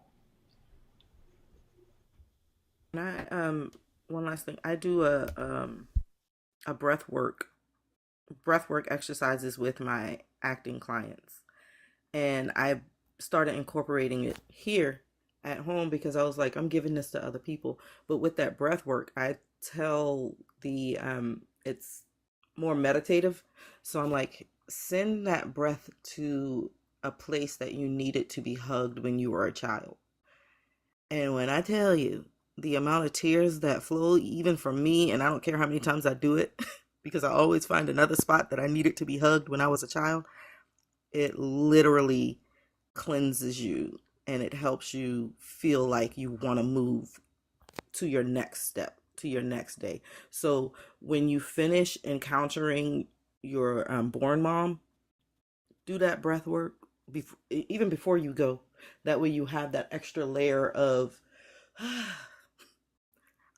And I one last thing, I do a breath work exercises with my acting clients, and I started incorporating it here at home because I was like, I'm giving this to other people. But with that breath work, I tell it's more meditative. So I'm like, send that breath to a place that you needed to be hugged when you were a child. And when I tell you the amount of tears that flow, even from me, and I don't care how many times I do it, because I always find another spot that I needed to be hugged when I was a child, it literally cleanses you and it helps you feel like you want to move to your next step, to your next day. So when you finish encountering your born mom, do that breath work even before you go. That way you have that extra layer of,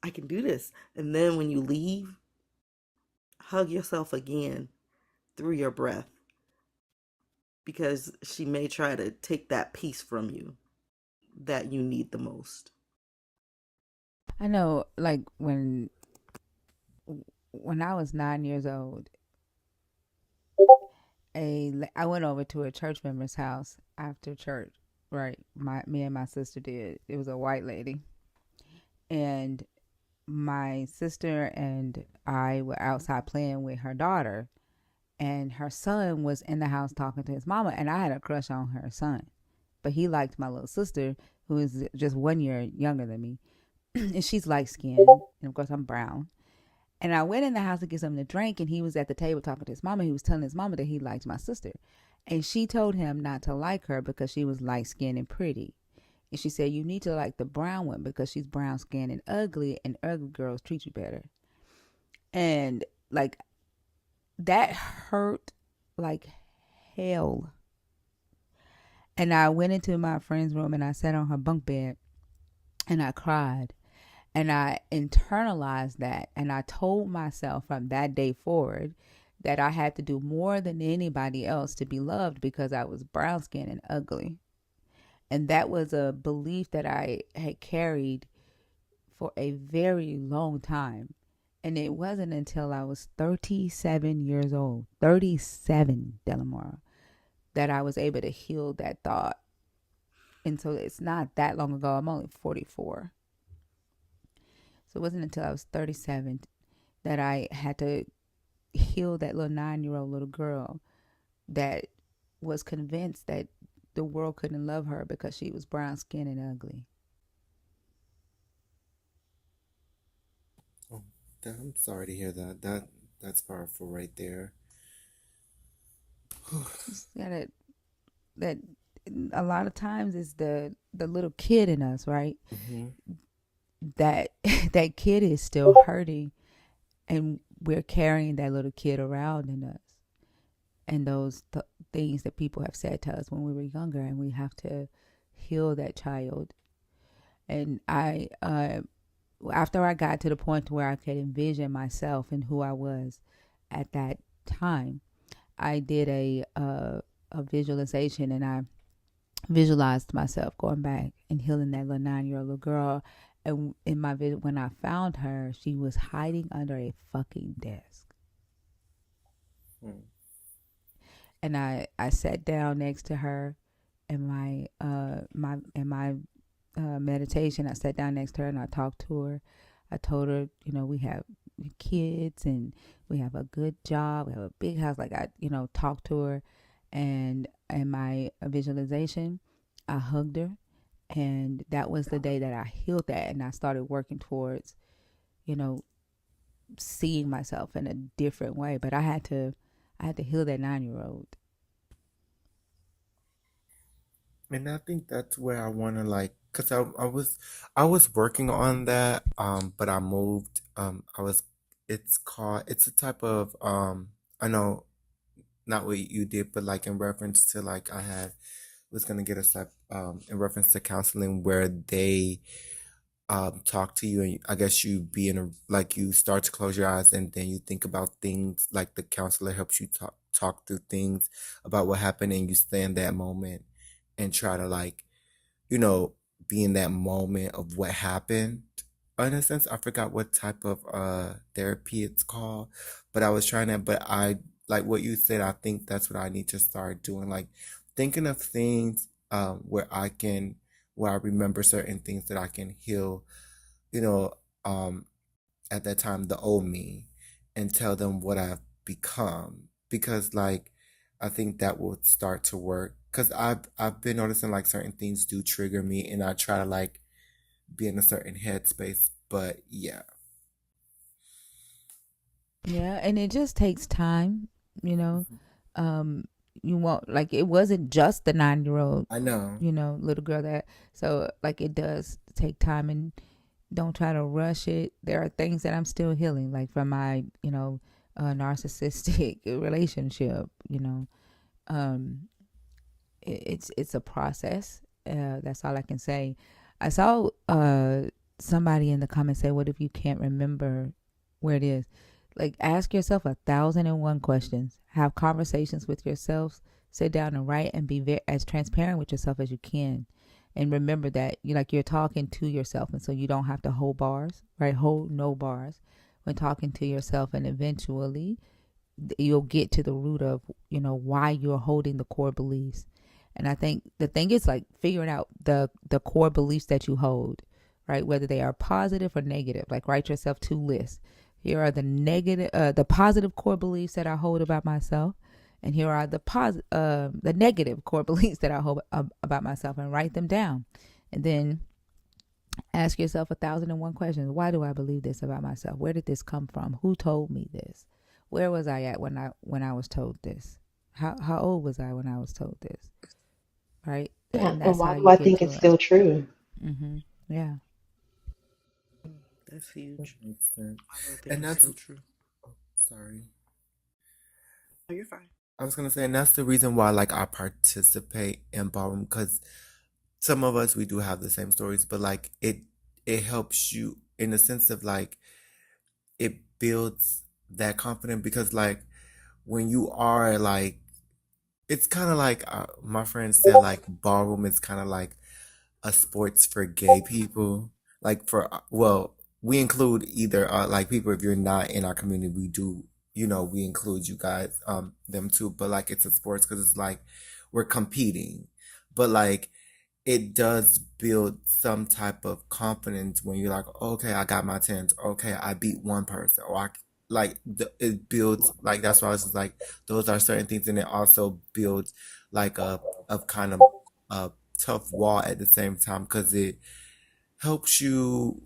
I can do this. And then when you leave, hug yourself again through your breath, because she may try to take that piece from you that you need the most. I know, like when when I was 9 years old, I went over to a church member's house after church. Right, me and my sister did. It was a white lady, and my sister and I were outside playing with her daughter, and her son was in the house talking to his mama, and I had a crush on her son, but he liked my little sister, who is just 1 year younger than me, and she's light skinned, and of course I'm brown. And I went in the house to get something to drink, and he was at the table talking to his mama. He was telling his mama that he liked my sister, and she told him not to like her because she was light skinned and pretty. And she said, you need to like the brown one because she's brown skinned and ugly girls treat you better. And like, that hurt like hell. And I went into my friend's room and I sat on her bunk bed and I cried. And I internalized that. And I told myself from that day forward that I had to do more than anybody else to be loved because I was brown skinned and ugly. And that was a belief that I had carried for a very long time. And it wasn't until I was 37 years old, 37, Delamora, that I was able to heal that thought. And so it's not that long ago. I'm only 44. So it wasn't until I was 37 that I had to heal that little 9-year-old little girl that was convinced that the world couldn't love her because she was brown skinned and ugly. Oh, I'm sorry to hear that. That's powerful right there. Just gotta, that a lot of times it's the little kid in us, right? Mm-hmm. That that kid is still hurting, and we're carrying that little kid around in us, and those things that people have said to us when we were younger, and we have to heal that child. And I after I got to the point where I could envision myself and who I was at that time, I did a visualization, and I visualized myself going back and healing that little 9-year-old little girl. And in my when I found her, she was hiding under a fucking desk. And I sat down next to her in my meditation. I sat down next to her and I talked to her. I told her, we have kids and we have a good job. We have a big house. Like, I, talked to her. And in my visualization, I hugged her. And that was the day that I healed that. And I started working towards, seeing myself in a different way. But I had to heal that 9-year-old. And I think that's where I want to cause I was working on that, but I moved, it's a type of, I know not what you did, but like in reference to was going to get a step, in reference to counseling where they, talk to you, and I guess you be you start to close your eyes and then you think about things, like the counselor helps you talk through things about what happened, and you stay in that moment and try to be in that moment of what happened. In a sense, I forgot what type of therapy it's called, but I was trying to, but I like what you said. I think that's what I need to start doing, like thinking of things where I remember certain things that I can heal, you know, um, at that time, the old me, and tell them what I've become, because I think that will start to work, because I've been noticing certain things do trigger me, and I try to be in a certain headspace, but yeah. Yeah, and it just takes time, you know. You won't, it wasn't just the 9-year-old, I know. little girl that, so it does take time, and don't try to rush it. There are things that I'm still healing, like from my, narcissistic relationship, um, it's a process. That's all I can say. I saw somebody in the comments say, "What if you can't remember where it is?" Ask yourself 1,001 questions. Have conversations with yourselves. Sit down and write, and be as transparent with yourself as you can. And remember that you're talking to yourself, and so you don't have to hold bars, right? Hold no bars, when talking to yourself, and eventually you'll get to the root of, why you're holding the core beliefs. And I think the thing is like figuring out the core beliefs that you hold, right? Whether they are positive or negative. Like write yourself 2 lists. Here are the positive core beliefs that I hold about myself, and here are the negative core beliefs that I hold about myself, and write them down. And then ask yourself 1,001 questions. Why do I believe this about myself? Where did this come from? Who told me this? Where was I at when I was told this? How old was I when I was told this? Right? Yeah, And and that's why how do you I get think to it's it. still true? Yeah. That's huge. Makes sense. I don't think And it's that's still true. sorry. Oh, you're fine. I was gonna say, and that's the reason why like I participate in ballroom, because some of us we do have the same stories, but like it helps you in the sense of like it builds that confidence, because like when you are like, it's kind of like my friend said, like ballroom is kind of like a sports for gay people. Like for well, we include either like people, if you're not in our community, we do, we include you guys, them too. But like it's a sports because it's like we're competing, but like it does build some type of confidence when you're like, okay, I got my tens. Okay, I beat one person, or it builds like, that's why I was just like, those are certain things, and it also builds like a kind of a tough wall at the same time, because it helps you,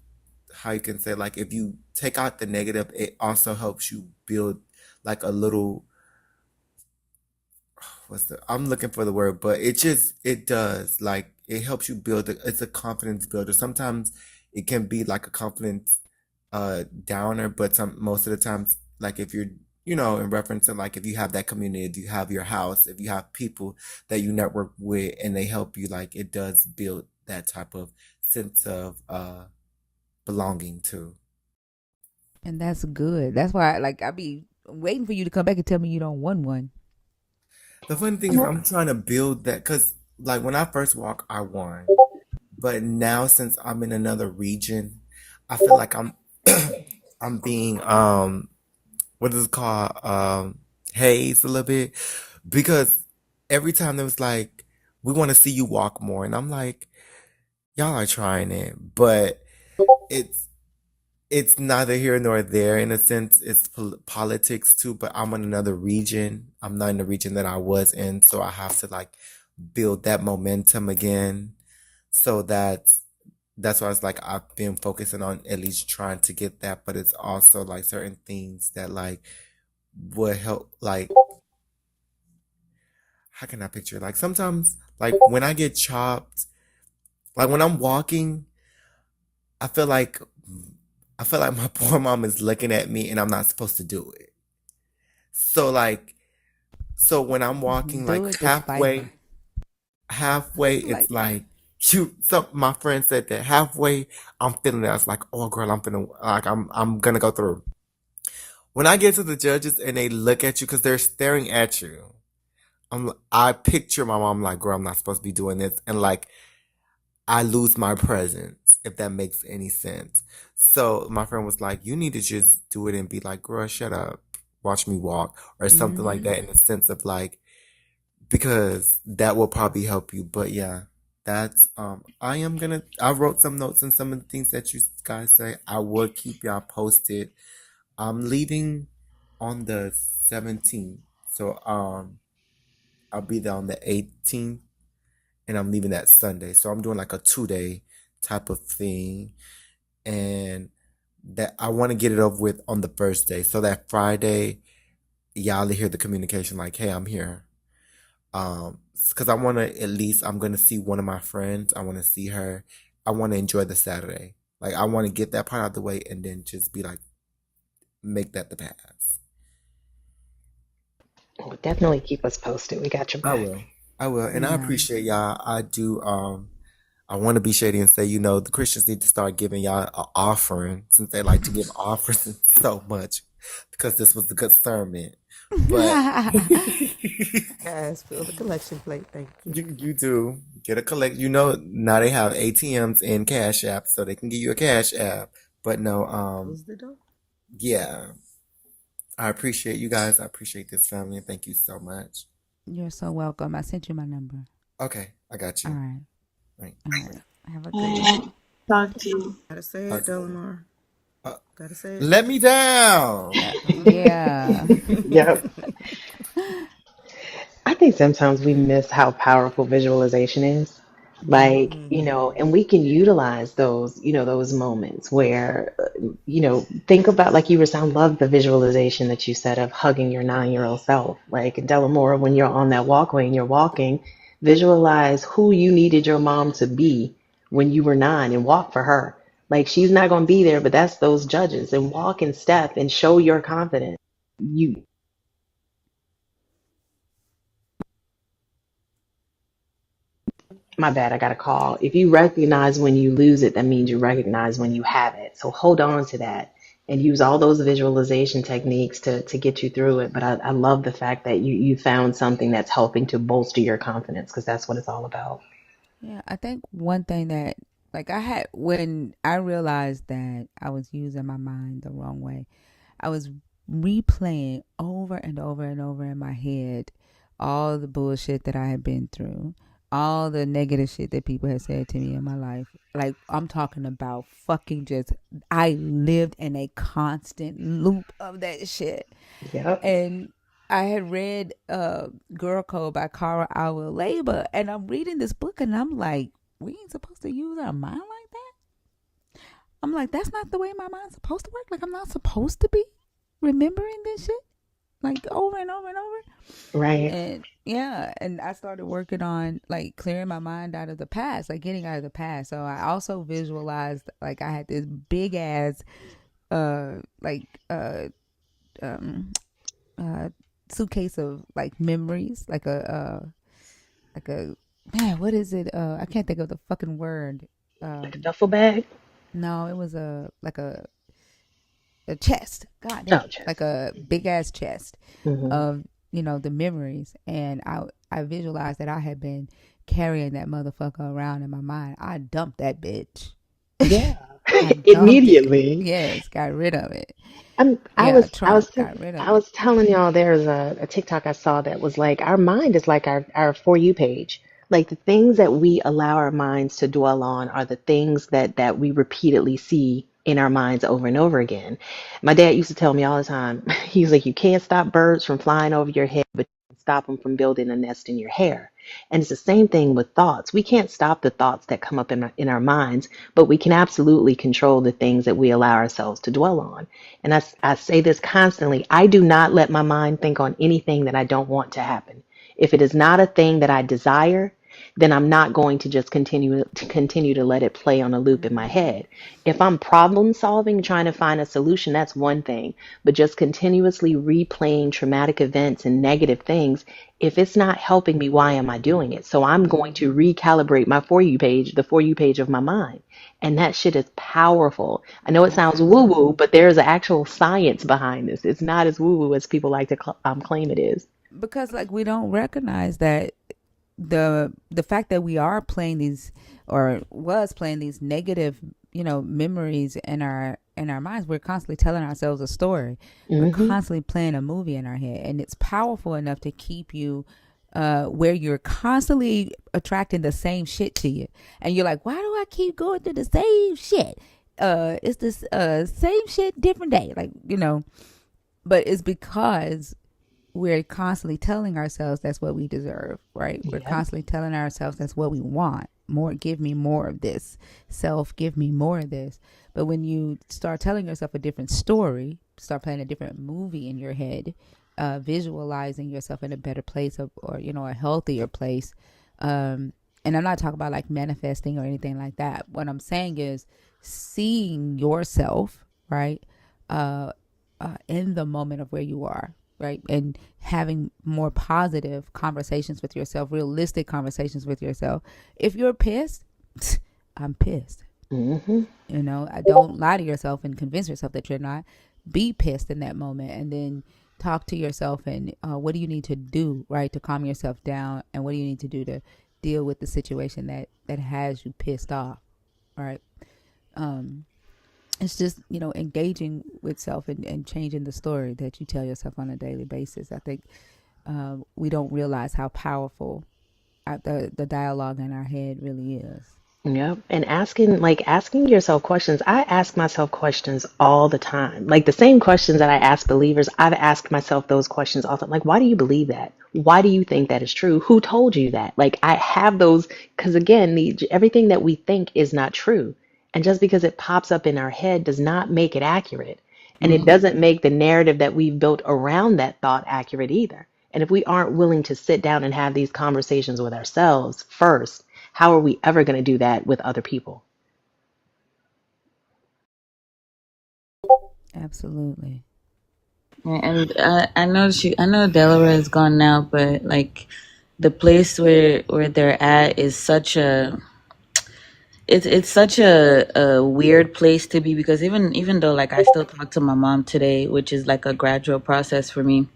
how you can say, like if you take out the negative, it also helps you build like a little, I'm looking for the word, but it does, like it helps you build it's a confidence builder. Sometimes it can be like a confidence downer, but most of the times, like if you're, in reference to like if you have that community, if you have your house, if you have people that you network with and they help you, like it does build that type of sense of belonging too. And that's good. That's why like I be waiting for you to come back and tell me you don't want one. The funny thing is I'm trying to build that, because like when I first walked, I won. But now since I'm in another region, I feel like I'm I'm being what is it called? Hazed a little bit, because every time there was like, we want to see you walk more, and I'm like, y'all are trying it, but it's it's neither here nor there. In a sense, it's politics too, but I'm in another region. I'm not in the region that I was in, so I have to like build that momentum again. So that's why it's like I've been focusing on at least trying to get that, but it's also like certain things that like would help. Like, how can I picture it? Like sometimes, like when I get chopped, like when I'm walking, I feel like I feel like my poor mom is looking at me and I'm not supposed to do it. So like, so when I'm walking Do like it despite her. halfway, it's Like, like you. So my friend said that halfway, I'm feeling it. I was like, oh girl, I'm feeling like I'm gonna go through. When I get to the judges and they look at you because they're staring at you, I picture my mom like, girl, I'm not supposed to be doing this, and like I lose my presence, if that makes any sense. So my friend was like, you need to just do it and be like, girl, shut up, watch me walk, or something like that, in the sense of like, because that will probably help you. But yeah, that's I wrote some notes and some of the things that you guys say. I will keep y'all posted. I'm leaving on the 17th. So I'll be there on the 18th, and I'm leaving that Sunday. So I'm doing like a 2-day type of thing, and that I want to get it over with on the first day, so that Friday y'all hear the communication like, hey, I'm here. Because I want to, at least I'm going to see one of my friends. I want to see her. I want to enjoy the Saturday. Like I want to get that part out of the way and then just be like, make that the pass. Well, definitely keep us posted. We got your I back. will. I will. And I yeah. appreciate y'all. I do. I want to be shady and say, the Christians need to start giving y'all an offering, since they like to give offerings so much, because this was a good sermon. But Yes, fill the collection plate. Thank you. you do get a collect. Now they have ATMs and Cash App, so they can give you a Cash App. But no, Close the door. Yeah, I appreciate you guys. I appreciate this family. Thank you so much. You're so welcome. I sent you my number. Okay, I got All you. right. Right. All right. Have a good Alright, one. talk to you. Gotta say it, Talk soon. Delamar. Uh, Gotta say it. let me down. Yeah. Yep. I think sometimes we miss how powerful visualization is. Like, and we can utilize those, those moments where, think about, like you were saying, I love the visualization that you said of hugging your 9-year-old self. Like in Delamore, when you're on that walkway and you're walking, visualize who you needed your mom to be when you were 9 and walk for her. Like she's not going to be there, but that's those judges, and walk and step and show your confidence. You My bad, I got a call. If you recognize when you lose it, that means you recognize when you have it. So hold on to that and use all those visualization techniques to get you through it. But I love the fact that you found something that's helping to bolster your confidence, because that's what it's all about. Yeah, I think one thing that, like, I had when I realized that I was using my mind the wrong way, I was replaying over and over and over in my head all the bullshit that I had been through, all the negative shit that people had said to me in my life. Like, I'm talking about fucking just, I lived in a constant loop of that shit. Yep. And I had read Girl Code by Cara Alwill Labor, and I'm reading this book, and I'm like, we ain't supposed to use our mind like that. I'm like, that's not the way my mind's supposed to work. Like, I'm not supposed to be remembering this shit like over and over and over. Right. And yeah, and I started working on like clearing my mind out of the past, like getting out of the past. So I also visualized like I had this big ass like um uh suitcase of like memories, like a man, what is it? I can't think of the fucking word. Like a Um duffel bag. no, it was a chest. God Oh, damn, like chest. a big ass chest Hmm. of the memories, and I visualized that I had been carrying that motherfucker around in my mind. I dumped that bitch. Yeah. I dumped it. Immediately. Yes, got rid of it. I'm, I Yeah, was, I was, Trump t- got rid of I it. was telling y'all there's a TikTok I saw that was like our mind is like our For You page. Like the things that we allow our minds to dwell on are the things that we repeatedly see in our minds over and over again. My dad used to tell me all the time, he was like, you can't stop birds from flying over your head, but you can stop them from building a nest in your hair. And it's the same thing with thoughts. We can't stop the thoughts that come up in our minds, but we can absolutely control the things that we allow ourselves to dwell on. And I say this constantly. I do not let my mind think on anything that I don't want to happen. If it is not a thing that I desire, then I'm not going to just continue to let it play on a loop in my head. If I'm problem solving, trying to find a solution, that's one thing. But just continuously replaying traumatic events and negative things, if it's not helping me, why am I doing it? So I'm going to recalibrate my For You page, the For You page of my mind. And that shit is powerful. I know it sounds woo woo, but there's an actual science behind this. It's not as woo woo as people like to claim it is. Because like we don't recognize that the fact that we are playing these or was playing these negative memories in our minds, we're constantly telling ourselves a story, we're Hmm. constantly playing a movie in our head, and it's powerful enough to keep you where you're constantly attracting the same shit to you, and you're like, why do I keep going through the same shit? It's this same shit different day, like but it's because we're constantly telling ourselves that's what we deserve, right? We're Yep. constantly telling ourselves that's what we want. More, give me more of this. Self, give me more of this. But when you start telling yourself a different story, start playing a different movie in your head, visualizing yourself in a better place or a healthier place. And I'm not talking about like manifesting or anything like that. What I'm saying is seeing yourself, right? In the moment of where you are, right? And having more positive conversations with yourself, realistic conversations with yourself. If you're pissed, I'm pissed. Hmm. I don't lie to yourself and convince yourself that you're not. Be pissed in that moment and then talk to yourself and what do you need to do, right, to calm yourself down, and what do you need to do to deal with the situation that has you pissed off, right? Um, It's just, engaging with self and changing the story that you tell yourself on a daily basis. I think we don't realize how powerful the dialogue in our head really is. Yep. And asking yourself questions. I ask myself questions all the time. Like the same questions that I ask believers, I've asked myself those questions all the time. Like, why do you believe that? Why do you think that is true? Who told you that? Like, I have those because again, everything that we think is not true. And just because it pops up in our head does not make it accurate. And it Mhm. doesn't make the narrative that we've built around that thought accurate either. And if we aren't willing to sit down and have these conversations with ourselves first, how are we ever going to do that with other people? Absolutely. And I know Delaware is gone now, but like the place where they're at is such a it's such a weird place to be, because even though like I still talk to my mom today, which is like a gradual process for me.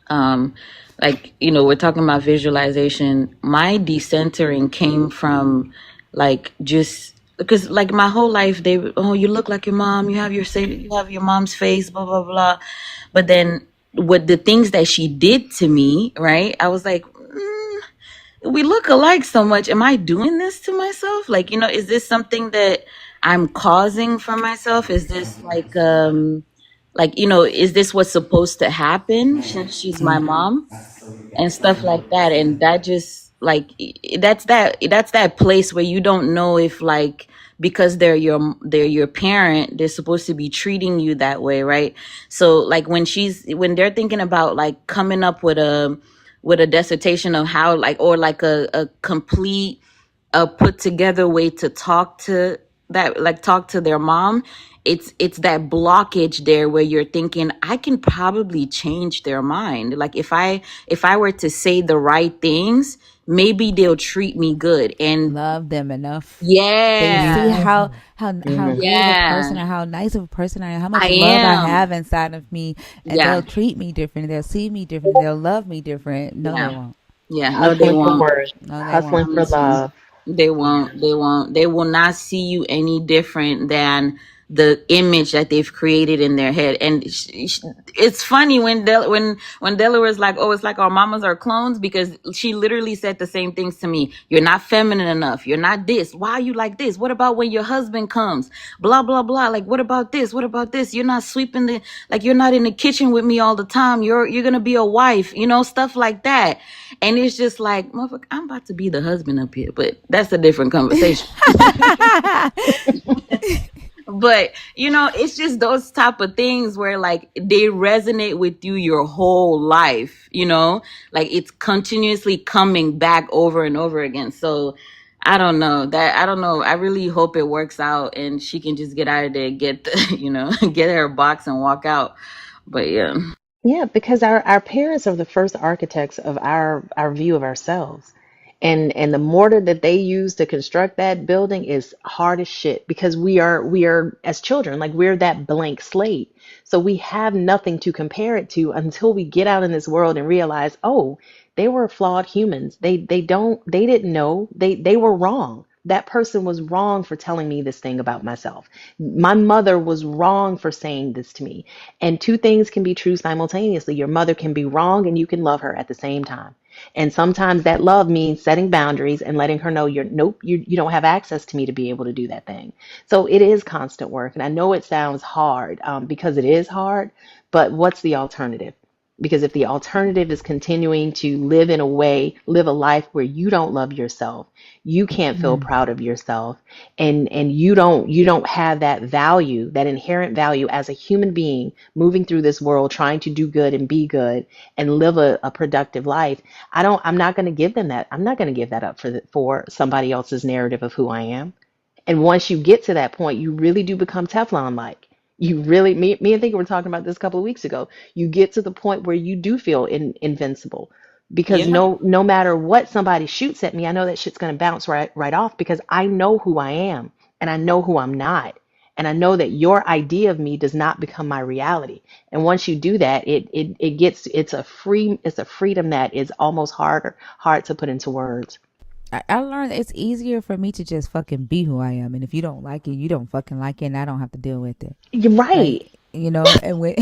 um like, we're talking about visualization. My decentering came from like just because like my whole life oh, you look like your mom, you have your mom's face, blah blah blah. But then with the things that she did to me, right, I was like, we look alike so much. Am I doing this to myself? Like, is this something that I'm causing for myself? Is this like, is this what's supposed to happen since she's my mom and stuff like that? And that just like that's that place where you don't know if like, because they're your parent, they're supposed to be treating you that way, right? So like when they're thinking about like coming up with a dissertation of how like, or like a complete a put together way to talk to their mom, it's that blockage there where you're thinking I can probably change their mind. Like if I were to say the right things, maybe they'll treat me good. And Love them enough. They see yeah, how Amen. good of a yeah, person or how nice of a person I am, how much I love I am. have inside of me, and Yeah, they'll treat me different. They'll see me different. They'll love me different. No, they yeah, won't. yeah. No, they Hustling for won't. worth, No, they hustling won't. for Promise you. love. They won't. They won't. They will not see you any different than the image that they've created in their head. And it's funny when Delaware's like, "Oh, it's like our mamas are clones," because she literally said the same things to me. You're not feminine enough. You're not this. Why are you like this? What about when your husband comes? Blah blah blah. Like, what about this? What about this? You're not sweeping you're not in the kitchen with me all the time. You're gonna be a wife. Stuff like that. And it's just like, motherfucker, I'm about to be the husband up here, but that's a different conversation. But it's just those type of things where like they resonate with you your whole life, like it's continuously coming back over and over again. So I don't know. I really hope it works out and she can just get out of there, get the, get her box and walk out. But yeah. Yeah, because our parents are the first architects of our view of ourselves. And the mortar that they use to construct that building is hard as shit because we are as children, like we're that blank slate. So we have nothing to compare it to until we get out in this world and realize, oh, they were flawed humans. They didn't know. They were wrong. That person was wrong for telling me this thing about myself. My mother was wrong for saying this to me. And two things can be true simultaneously. Your mother can be wrong and you can love her at the same time. And sometimes that love means setting boundaries and letting her know you don't have access to me to be able to do that thing. So it is constant work. And I know it sounds hard because it is hard, but what's the alternative? Because if the alternative is continuing to live a life where you don't love yourself, you can't feel proud of yourself, and you don't have that value, that inherent value as a human being moving through this world trying to do good and be good and live a productive life. I'm not going to give them that. I'm not going to give that up for somebody else's narrative of who I am. And once you get to that point, you really do become Teflon like. You really, me and Thinker were talking about this a couple of weeks ago. You get to the point where you do feel invincible because Yeah. no matter what somebody shoots at me, I know that shit's going to bounce right off because I know who I am and I know who I'm not. And I know that your idea of me does not become my reality. And once you do that, it's a freedom that is almost hard to put into words. I learned it's easier for me to just fucking be who I am, and if you don't like it, you don't fucking like it, and I don't have to deal with it. You're right. Like, you know, and when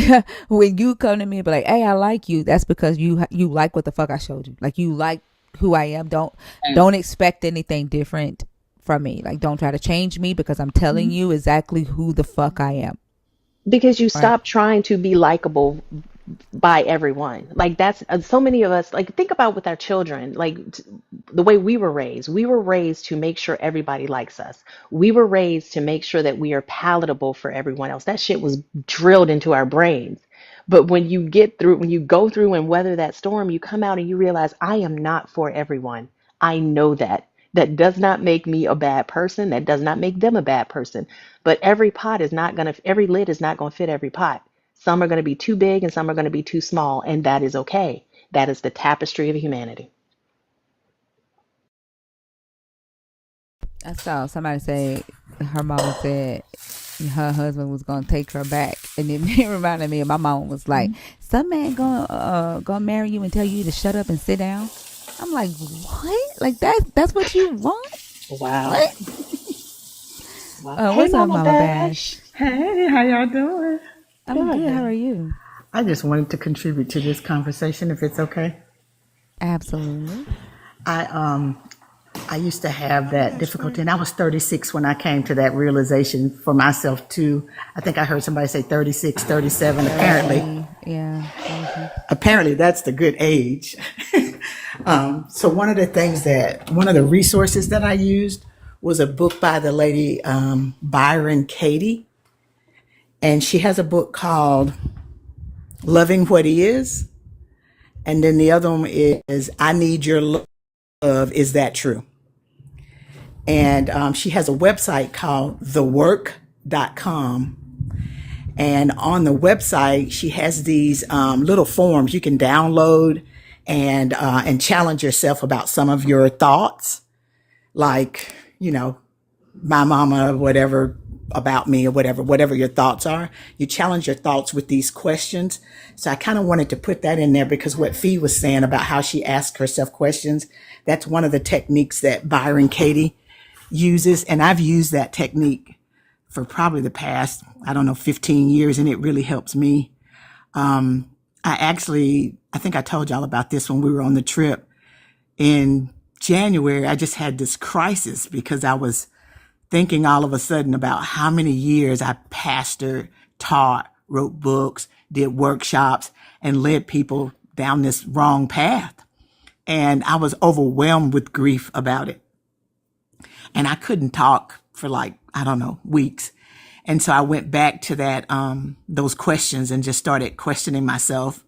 when you come to me and be like, "Hey, I like you," that's because you like what the fuck I showed you. Like, you like who I am. Don't expect anything different from me. Like, don't try to change me because I'm telling you exactly who the fuck I am. Because you Right? stop trying to be likable by everyone. Like that's so many of us, like think about with our children, like the way we were raised to make sure everybody likes us. We were raised to make sure that we are palatable for everyone else. That shit was drilled into our brains. But when you go through and weather that storm, you come out and you realize I am not for everyone. I know that. That does not make me a bad person. That does not make them a bad person. But every lid is not going to fit every pot. Some are going to be too big and some are going to be too small, and that is okay. That is the tapestry of humanity. I saw somebody say her mama said her husband was gonna take her back, and it reminded me of my mom was like, "Some man gonna marry you and tell you to shut up and sit down." I'm like, "What? Like that's what you want? Wow. What?" Hey, What's up, Mama Mama Bash? Bash. Hey, how y'all doing? I'm good. How are Good. you? I just wanted to contribute to this conversation if it's okay. Absolutely. I I used to have that difficulty and I was 36 when I came to that realization for myself too. I think I heard somebody say 36, 37. 33. Yeah. Apparently that's the good age. So one of the resources that I used was a book by the lady Byron Katie, and she has a book called Loving What Is, and then the other one is I Need Your Love. Is That True? And she has a website called thework.com. And on the website, she has these little forms you can download and challenge yourself about some of your thoughts, like, my mama or whatever about me or whatever your thoughts are. You challenge your thoughts with these questions. So I kind of wanted to put that in there because what Fee was saying about how she asks herself questions, that's one of the techniques that Byron Katie uses. And I've used that technique for probably the past, 15 years, and it really helps me. I think I told y'all about this when we were on the trip. In January, I just had this crisis because I was thinking all of a sudden about how many years I pastored, taught, wrote books, did workshops, and led people down this wrong path. And I was overwhelmed with grief about it. And I couldn't talk for weeks. And so I went back to those questions and just started questioning myself.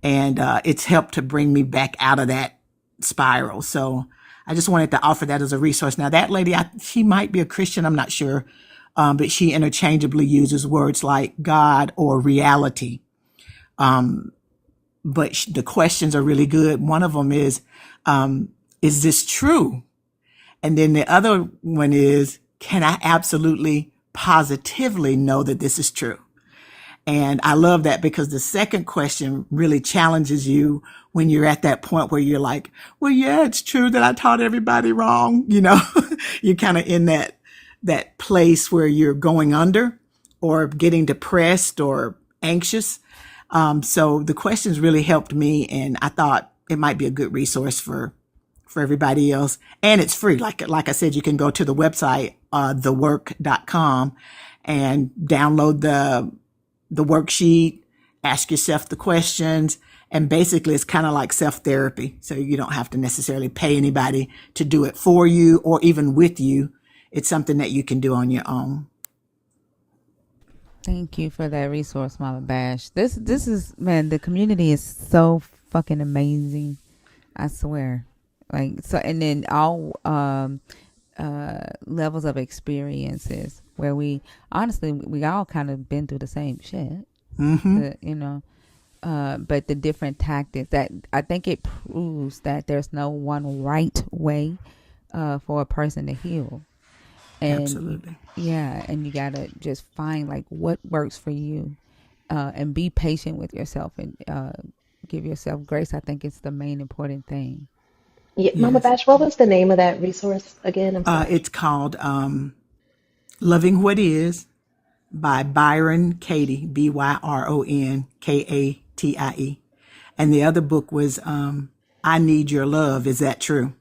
And it's helped to bring me back out of that spiral. So I just wanted to offer that as a resource. Now, that lady, she might be a Christian, I'm not sure, but she interchangeably uses words like God or reality. But the questions are really good. One of them is this true? And then the other one is, can I absolutely positively know that this is true? And I love that because the second question really challenges you when you're at that point where you're like, well, yeah, it's true that I taught everybody wrong. You're kind of in that place where you're going under or getting depressed or anxious. So the questions really helped me, and I thought it might be a good resource for everybody else. And it's free. Like I said, you can go to the website, thework.com, and download the worksheet, ask yourself the questions, and basically it's kind of like self-therapy. So you don't have to necessarily pay anybody to do it for you or even with you. It's something that you can do on your own. Thank you for that resource, Mama Bash. This is, man, the community is so fucking amazing. I swear. Like, so, and then all levels of experiences where we all kind of been through the same shit. Mm-hmm. But the different tactics, that I think it proves that there's no one right way for a person to heal. And absolutely. Yeah, and you gotta just find like what works for you, and be patient with yourself and give yourself grace. I think it's the main important thing. Yeah, Mama Yes. Bash, what was the name of that resource again? I'm sorry. It's called Loving What Is by Byron Katie, Byronkatie. And the other book was I Need Your Love. Is That True?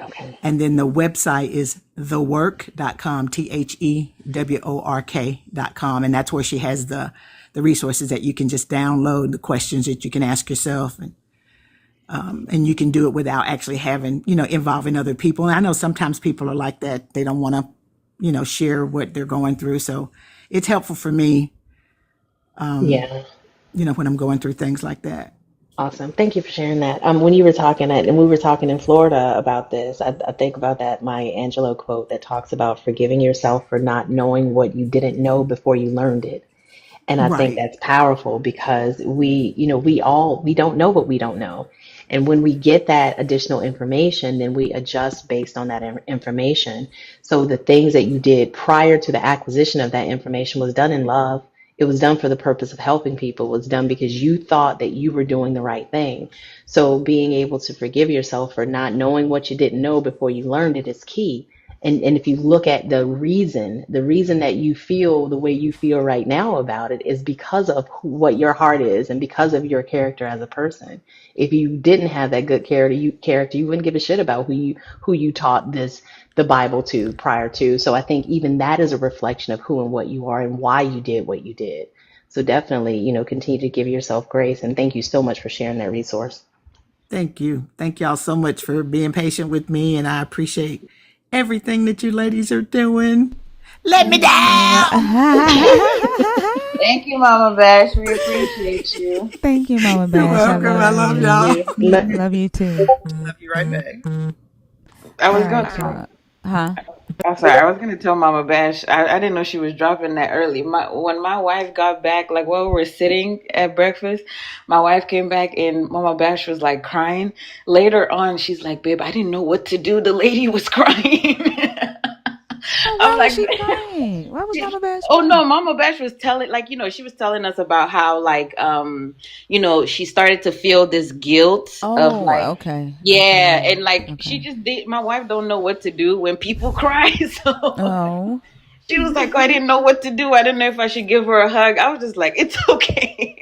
Okay. And then the website is thework.com, THEWORK.com. And that's where she has the resources that you can just download, the questions that you can ask yourself. And you can do it without actually having, involving other people. And I know sometimes people are like that. They don't want to, share what they're going through. So it's helpful for me, Yeah. when I'm going through things like that. Awesome. Thank you for sharing that. When you were talking, and we were talking in Florida about this, I think about that Maya Angelou quote that talks about forgiving yourself for not knowing what you didn't know before you learned it. And I think Right. that's powerful because we don't know what we don't know. And when we get that additional information, then we adjust based on that information. So the things that you did prior to the acquisition of that information was done in love. It was done for the purpose of helping people. It was done because you thought that you were doing the right thing. So being able to forgive yourself for not knowing what you didn't know before you learned it is key. And if you look at the reason that you feel the way you feel right now about it is because of what your heart is and because of your character as a person. If you didn't have that good character, you wouldn't give a shit about who you taught the Bible to prior to. So I think even that is a reflection of who and what you are and why you did what you did. So definitely, continue to give yourself grace, and thank you so much for sharing that resource. Thank you. Thank y'all so much for being patient with me. And I appreciate everything that you ladies are doing. Let me You're down. Thank you, Mama Bash. We appreciate you. Thank you, Mama You're Bash. I welcome. I love love Thank y'all. you. you. Look, Love you too. Love you right back. I All was going right, to. y'all. Huh? I'm sorry. I was going to tell Mama Bash. I didn't know she was dropping that early. When my wife got back, like while we were sitting at breakfast, my wife came back and Mama Bash was like crying. Later on, she's like, "Babe, I didn't know what to do. The lady was crying." Oh, I'm why was like, she crying? Why was Mama Bash oh no, crying? Mama Bash was telling, like, she was telling us about how, like, she started to feel this guilt of Oh, like, okay. Okay, yeah, yeah. and like she Okay. just did. My wife don't know what to do when people cry, so Oh. she was like, oh, I didn't know what to do. I didn't know if I should give her a hug. I was just like, it's okay.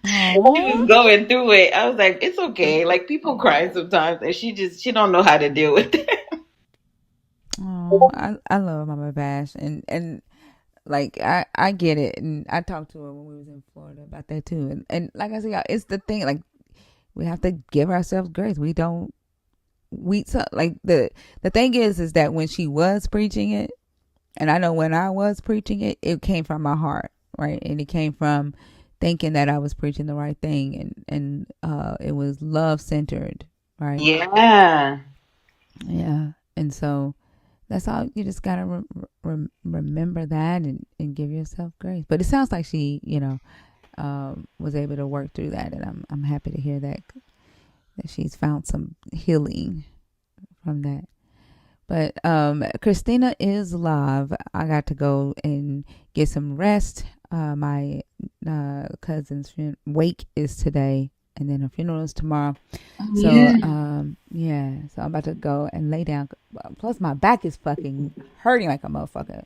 She was Oh. going through it. I was like, it's okay. Like people cry sometimes, and she don't know how to deal with it. Oh. I love Mama Bash and like I get it, and I talked to her when we was in Florida about that too. And like I said, y'all, it's the thing. Like we have to give ourselves grace. We don't. We so, like the thing is that when she was preaching it, and I know when I was preaching it, it came from my heart, right? And it came from thinking that I was preaching the right thing, and it was love centered, right? Yeah. Yeah. And so that's all. You just gotta remember that and give yourself grace. But it sounds like she, was able to work through that, and I'm happy to hear that she's found some healing from that. But Christina is live. I got to go and get some rest. My cousin's wake is today, and then her funeral is tomorrow. So Yeah. yeah. So I'm about to go and lay down. Plus my back is fucking hurting like a motherfucker.